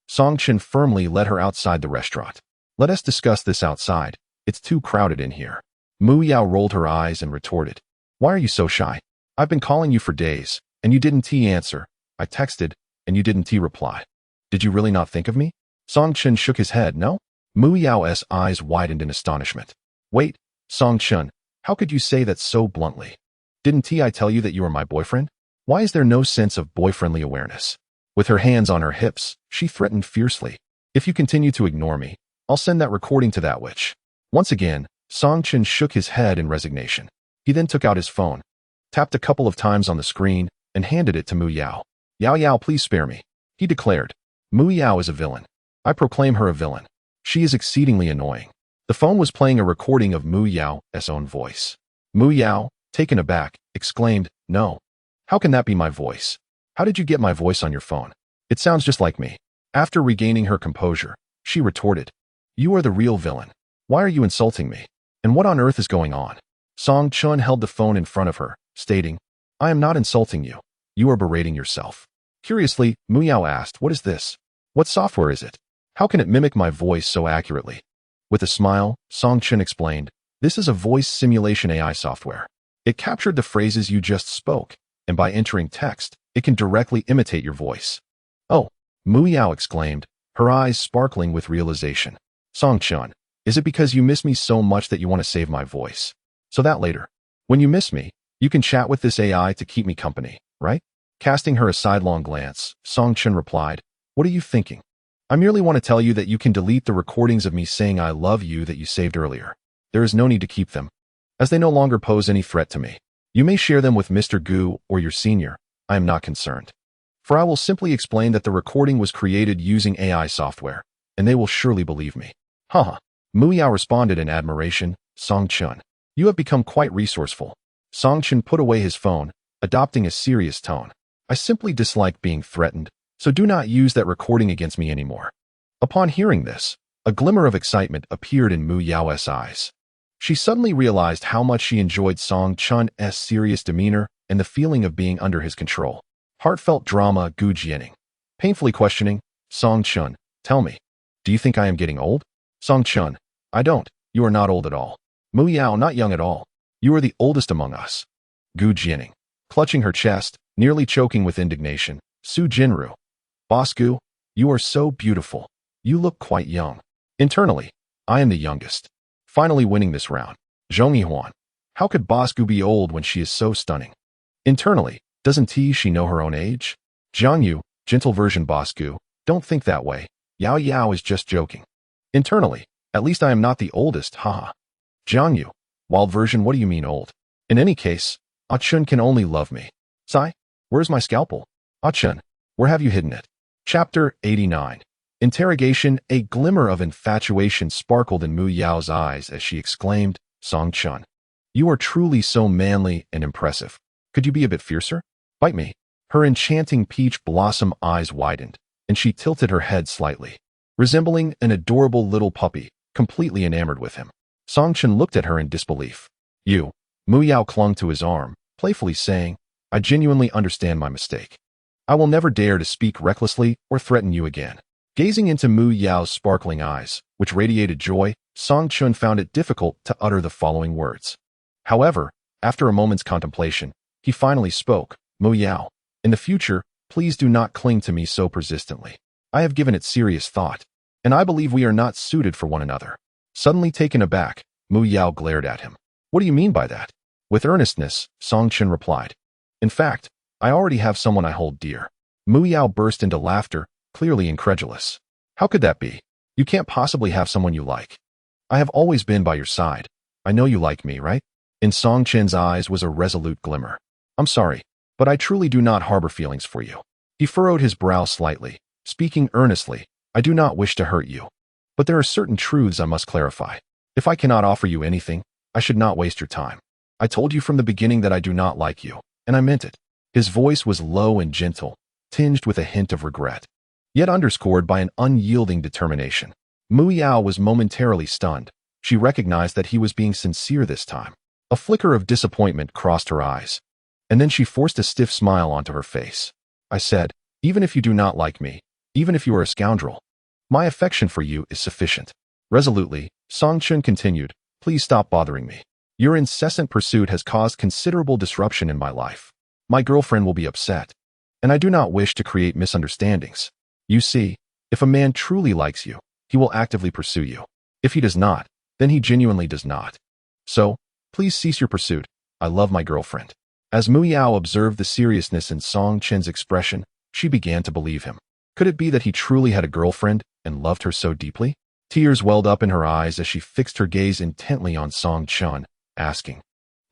A: Song Chun firmly led her outside the restaurant. "Let us discuss this outside. It's too crowded in here." Mu Yao rolled her eyes and retorted, "Why are you so shy? I've been calling you for days, and you didn't answer. I texted, and you didn't reply. Did you really not think of me?" Song Chun shook his head, "No?" Mu Yao's eyes widened in astonishment. "Wait, Song Chun, how could you say that so bluntly? Didn't I tell you that you were my boyfriend? Why is there no sense of boyfriendly awareness?" With her hands on her hips, she threatened fiercely, "If you continue to ignore me, I'll send that recording to that witch." Once again, Song Chun shook his head in resignation. He then took out his phone, tapped a couple of times on the screen, and handed it to Mu Yao. "Yao Yao, please spare me," he declared. "Mu Yao is a villain. I proclaim her a villain. She is exceedingly annoying." The phone was playing a recording of Mu Yao's own voice. Mu Yao, taken aback, exclaimed, "No. How can that be my voice? How did you get my voice on your phone? It sounds just like me." After regaining her composure, she retorted, "You are the real villain. Why are you insulting me? And what on earth is going on?" Song Chun held the phone in front of her, stating, "I am not insulting you. You are berating yourself." Curiously, Mu Yao asked, "What is this? What software is it? How can it mimic my voice so accurately?" With a smile, Song Chun explained, "This is a voice simulation AI software. It captured the phrases you just spoke, and by entering text, it can directly imitate your voice." "Oh," Mu Yao exclaimed, her eyes sparkling with realization. "Song Chun, is it because you miss me so much that you want to save my voice? So that later, when you miss me, you can chat with this AI to keep me company, right?" Casting her a sidelong glance, Song Chun replied, "What are you thinking? I merely want to tell you that you can delete the recordings of me saying I love you that you saved earlier. There is no need to keep them, as they no longer pose any threat to me. You may share them with Mr. Gu or your senior. I am not concerned. For I will simply explain that the recording was created using AI software, and they will surely believe me." "Haha." Mu Yao responded in admiration, "Song Chun, you have become quite resourceful." Song Chun put away his phone, adopting a serious tone. "I simply dislike being threatened, so do not use that recording against me anymore." Upon hearing this, a glimmer of excitement appeared in Mu Yao's eyes. She suddenly realized how much she enjoyed Song Chun's serious demeanor and the feeling of being under his control. Heartfelt drama Gu Jianing, painfully questioning, "Song Chun, tell me, do you think I am getting old?" "Song Chun, I don't. You are not old at all. Mu Yao, not young at all. You are the oldest among us." Gu Jianing, clutching her chest, nearly choking with indignation, "Su Jinru, Boss Gu, you are so beautiful. You look quite young." Internally, "I am the youngest. Finally winning this round. Zhong Yihuan, how could Boss Gu be old when she is so stunning?" Internally, "Doesn't she know her own age?" "Jiang Yu, gentle version Boss Gu, don't think that way. Yao Yao is just joking." Internally, "At least I am not the oldest, haha." "Jiang Yu, wild version, what do you mean old? In any case, Ah Chun can only love me." "Sai, where's my scalpel? Ah Chun, where have you hidden it?" Chapter 89. Interrogation. A glimmer of infatuation sparkled in Mu Yao's eyes as she exclaimed, "Song Chun, you are truly so manly and impressive. Could you be a bit fiercer? Bite me." Her enchanting peach blossom eyes widened, and she tilted her head slightly, resembling an adorable little puppy, completely enamored with him. Song Chun looked at her in disbelief. "You." Mu Yao clung to his arm, playfully saying, "I genuinely understand my mistake. I will never dare to speak recklessly or threaten you again." Gazing into Mu Yao's sparkling eyes, which radiated joy, Song Chun found it difficult to utter the following words. However, after a moment's contemplation, he finally spoke. Mu Yao, in the future, please do not cling to me so persistently. I have given it serious thought, and I believe we are not suited for one another. Suddenly taken aback, Mu Yao glared at him. What do you mean by that? With earnestness, Song Chen replied. In fact, I already have someone I hold dear. Mu Yao burst into laughter, clearly incredulous. How could that be? You can't possibly have someone you like. I have always been by your side. I know you like me, right? In Song Chen's eyes was a resolute glimmer. I'm sorry, but I truly do not harbor feelings for you. He furrowed his brow slightly, speaking earnestly. I do not wish to hurt you. But there are certain truths I must clarify. If I cannot offer you anything, I should not waste your time. I told you from the beginning that I do not like you, and I meant it. His voice was low and gentle, tinged with a hint of regret, yet underscored by an unyielding determination. Mu Yao was momentarily stunned. She recognized that he was being sincere this time. A flicker of disappointment crossed her eyes, and then she forced a stiff smile onto her face. I said, even if you do not like me, even if you are a scoundrel, my affection for you is sufficient. Resolutely, Song Chen continued, please stop bothering me. Your incessant pursuit has caused considerable disruption in my life. My girlfriend will be upset, and I do not wish to create misunderstandings. You see, if a man truly likes you, he will actively pursue you. If he does not, then he genuinely does not. So, please cease your pursuit. I love my girlfriend. As Mu Yao observed the seriousness in Song Chen's expression, she began to believe him. Could it be that he truly had a girlfriend and loved her so deeply? Tears welled up in her eyes as she fixed her gaze intently on Song Chen, asking,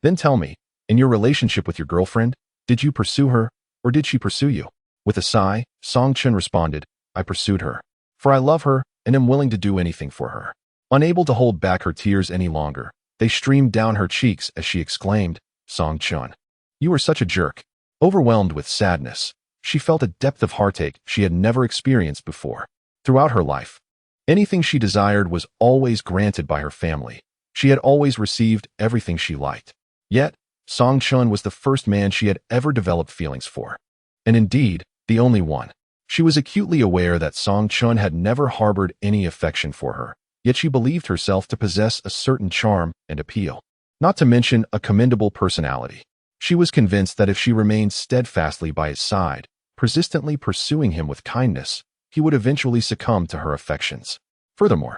A: then tell me, in your relationship with your girlfriend, did you pursue her, or did she pursue you? With a sigh, Song Chen responded, I pursued her. For I love her and am willing to do anything for her. Unable to hold back her tears any longer, they streamed down her cheeks as she exclaimed, Song Chen, you are such a jerk. Overwhelmed with sadness, she felt a depth of heartache she had never experienced before. Throughout her life, anything she desired was always granted by her family. She had always received everything she liked. Yet, Song Chen was the first man she had ever developed feelings for. And indeed, the only one. She was acutely aware that Song Chen had never harbored any affection for her, yet she believed herself to possess a certain charm and appeal, not to mention a commendable personality. She was convinced that if she remained steadfastly by his side, persistently pursuing him with kindness, he would eventually succumb to her affections. Furthermore,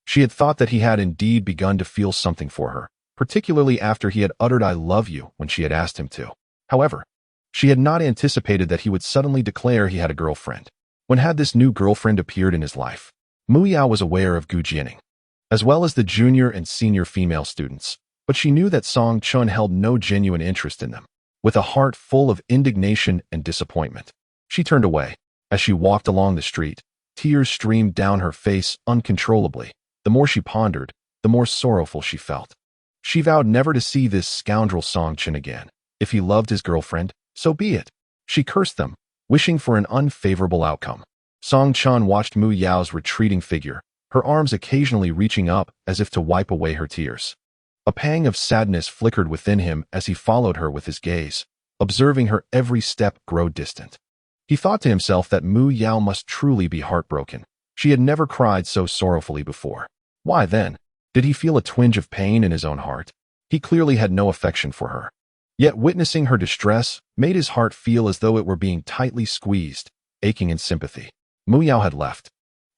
A: she had thought that he had indeed begun to feel something for her, particularly after he had uttered I love you when she had asked him to. However, she had not anticipated that he would suddenly declare he had a girlfriend. When had this new girlfriend appeared in his life? Mu Yao was aware of Jianing, as well as the junior and senior female students, but she knew that Song Chen held no genuine interest in them. With a heart full of indignation and disappointment, she turned away. As she walked along the street, tears streamed down her face uncontrollably. The more she pondered, the more sorrowful she felt. She vowed never to see this scoundrel Song Chen again. If he loved his girlfriend, so be it. She cursed them, wishing for an unfavorable outcome. Song Chen watched Mu Yao's retreating figure, her arms occasionally reaching up as if to wipe away her tears. A pang of sadness flickered within him as he followed her with his gaze, observing her every step grow distant. He thought to himself that Mu Yao must truly be heartbroken. She had never cried so sorrowfully before. Why then? Did he feel a twinge of pain in his own heart? He clearly had no affection for her. Yet witnessing her distress made his heart feel as though it were being tightly squeezed, aching in sympathy. Mu Yao had left,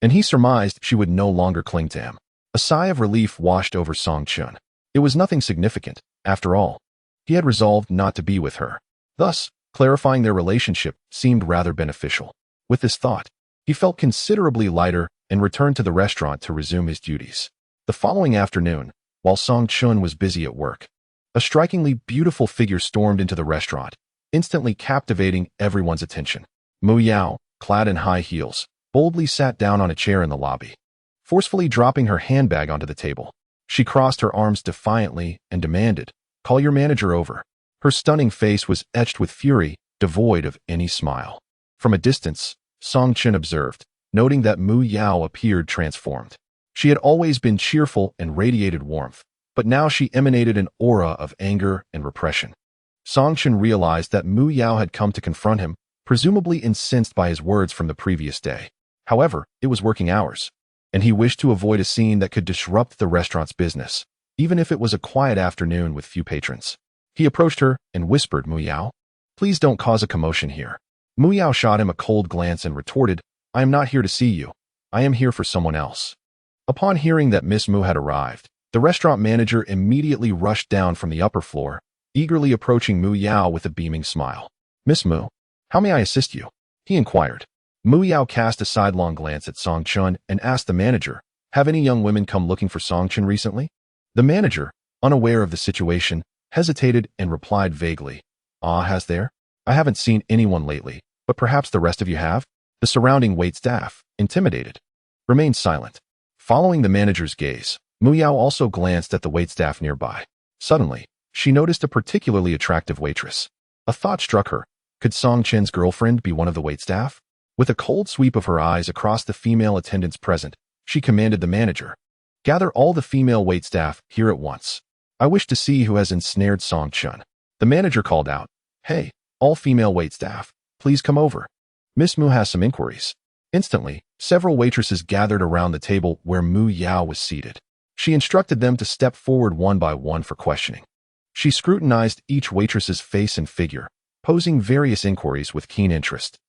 A: and he surmised she would no longer cling to him. A sigh of relief washed over Song Chen. It was nothing significant, after all. He had resolved not to be with her. Thus, clarifying their relationship seemed rather beneficial. With this thought, he felt considerably lighter and returned to the restaurant to resume his duties. The following afternoon, while Song Chen was busy at work, a strikingly beautiful figure stormed into the restaurant, instantly captivating everyone's attention. Mu Yao, clad in high heels, boldly sat down on a chair in the lobby, forcefully dropping her handbag onto the table. She crossed her arms defiantly and demanded, "Call your manager over." Her stunning face was etched with fury, devoid of any smile. From a distance, Song Chen observed, noting that Mu Yao appeared transformed. She had always been cheerful and radiated warmth, but now she emanated an aura of anger and repression. Song Chen realized that Mu Yao had come to confront him, presumably incensed by his words from the previous day. However, it was working hours, and he wished to avoid a scene that could disrupt the restaurant's business. even if it was a quiet afternoon with few patrons. He approached her and whispered, "Mu Yao, please don't cause a commotion here." Mu Yao shot him a cold glance and retorted, "I am not here to see you. I am here for someone else." Upon hearing that Miss Mu had arrived, the restaurant manager immediately rushed down from the upper floor, eagerly approaching Mu Yao with a beaming smile. "Miss Mu, how may I assist you?" he inquired. Mu Yao cast a sidelong glance at Song Chun and asked the manager, "Have any young women come looking for Song Chun recently?" The manager, unaware of the situation, hesitated and replied vaguely, "Ah, has there? I haven't seen anyone lately, but perhaps the rest of you have?" The surrounding waitstaff, intimidated, remained silent. Following the manager's gaze, Mu Yao also glanced at the waitstaff nearby. Suddenly, she noticed a particularly attractive waitress. A thought struck her. Could Song Chen's girlfriend be one of the waitstaff? With a cold sweep of her eyes across the female attendants present, she commanded the manager, "Gather all the female waitstaff here at once. I wish to see who has ensnared Song Chun." The manager called out, "Hey, all female waitstaff, please come over. Miss Mu has some inquiries." Instantly, several waitresses gathered around the table where Mu Yao was seated. She instructed them to step forward one by one for questioning. She scrutinized each waitress's face and figure, posing various inquiries with keen interest.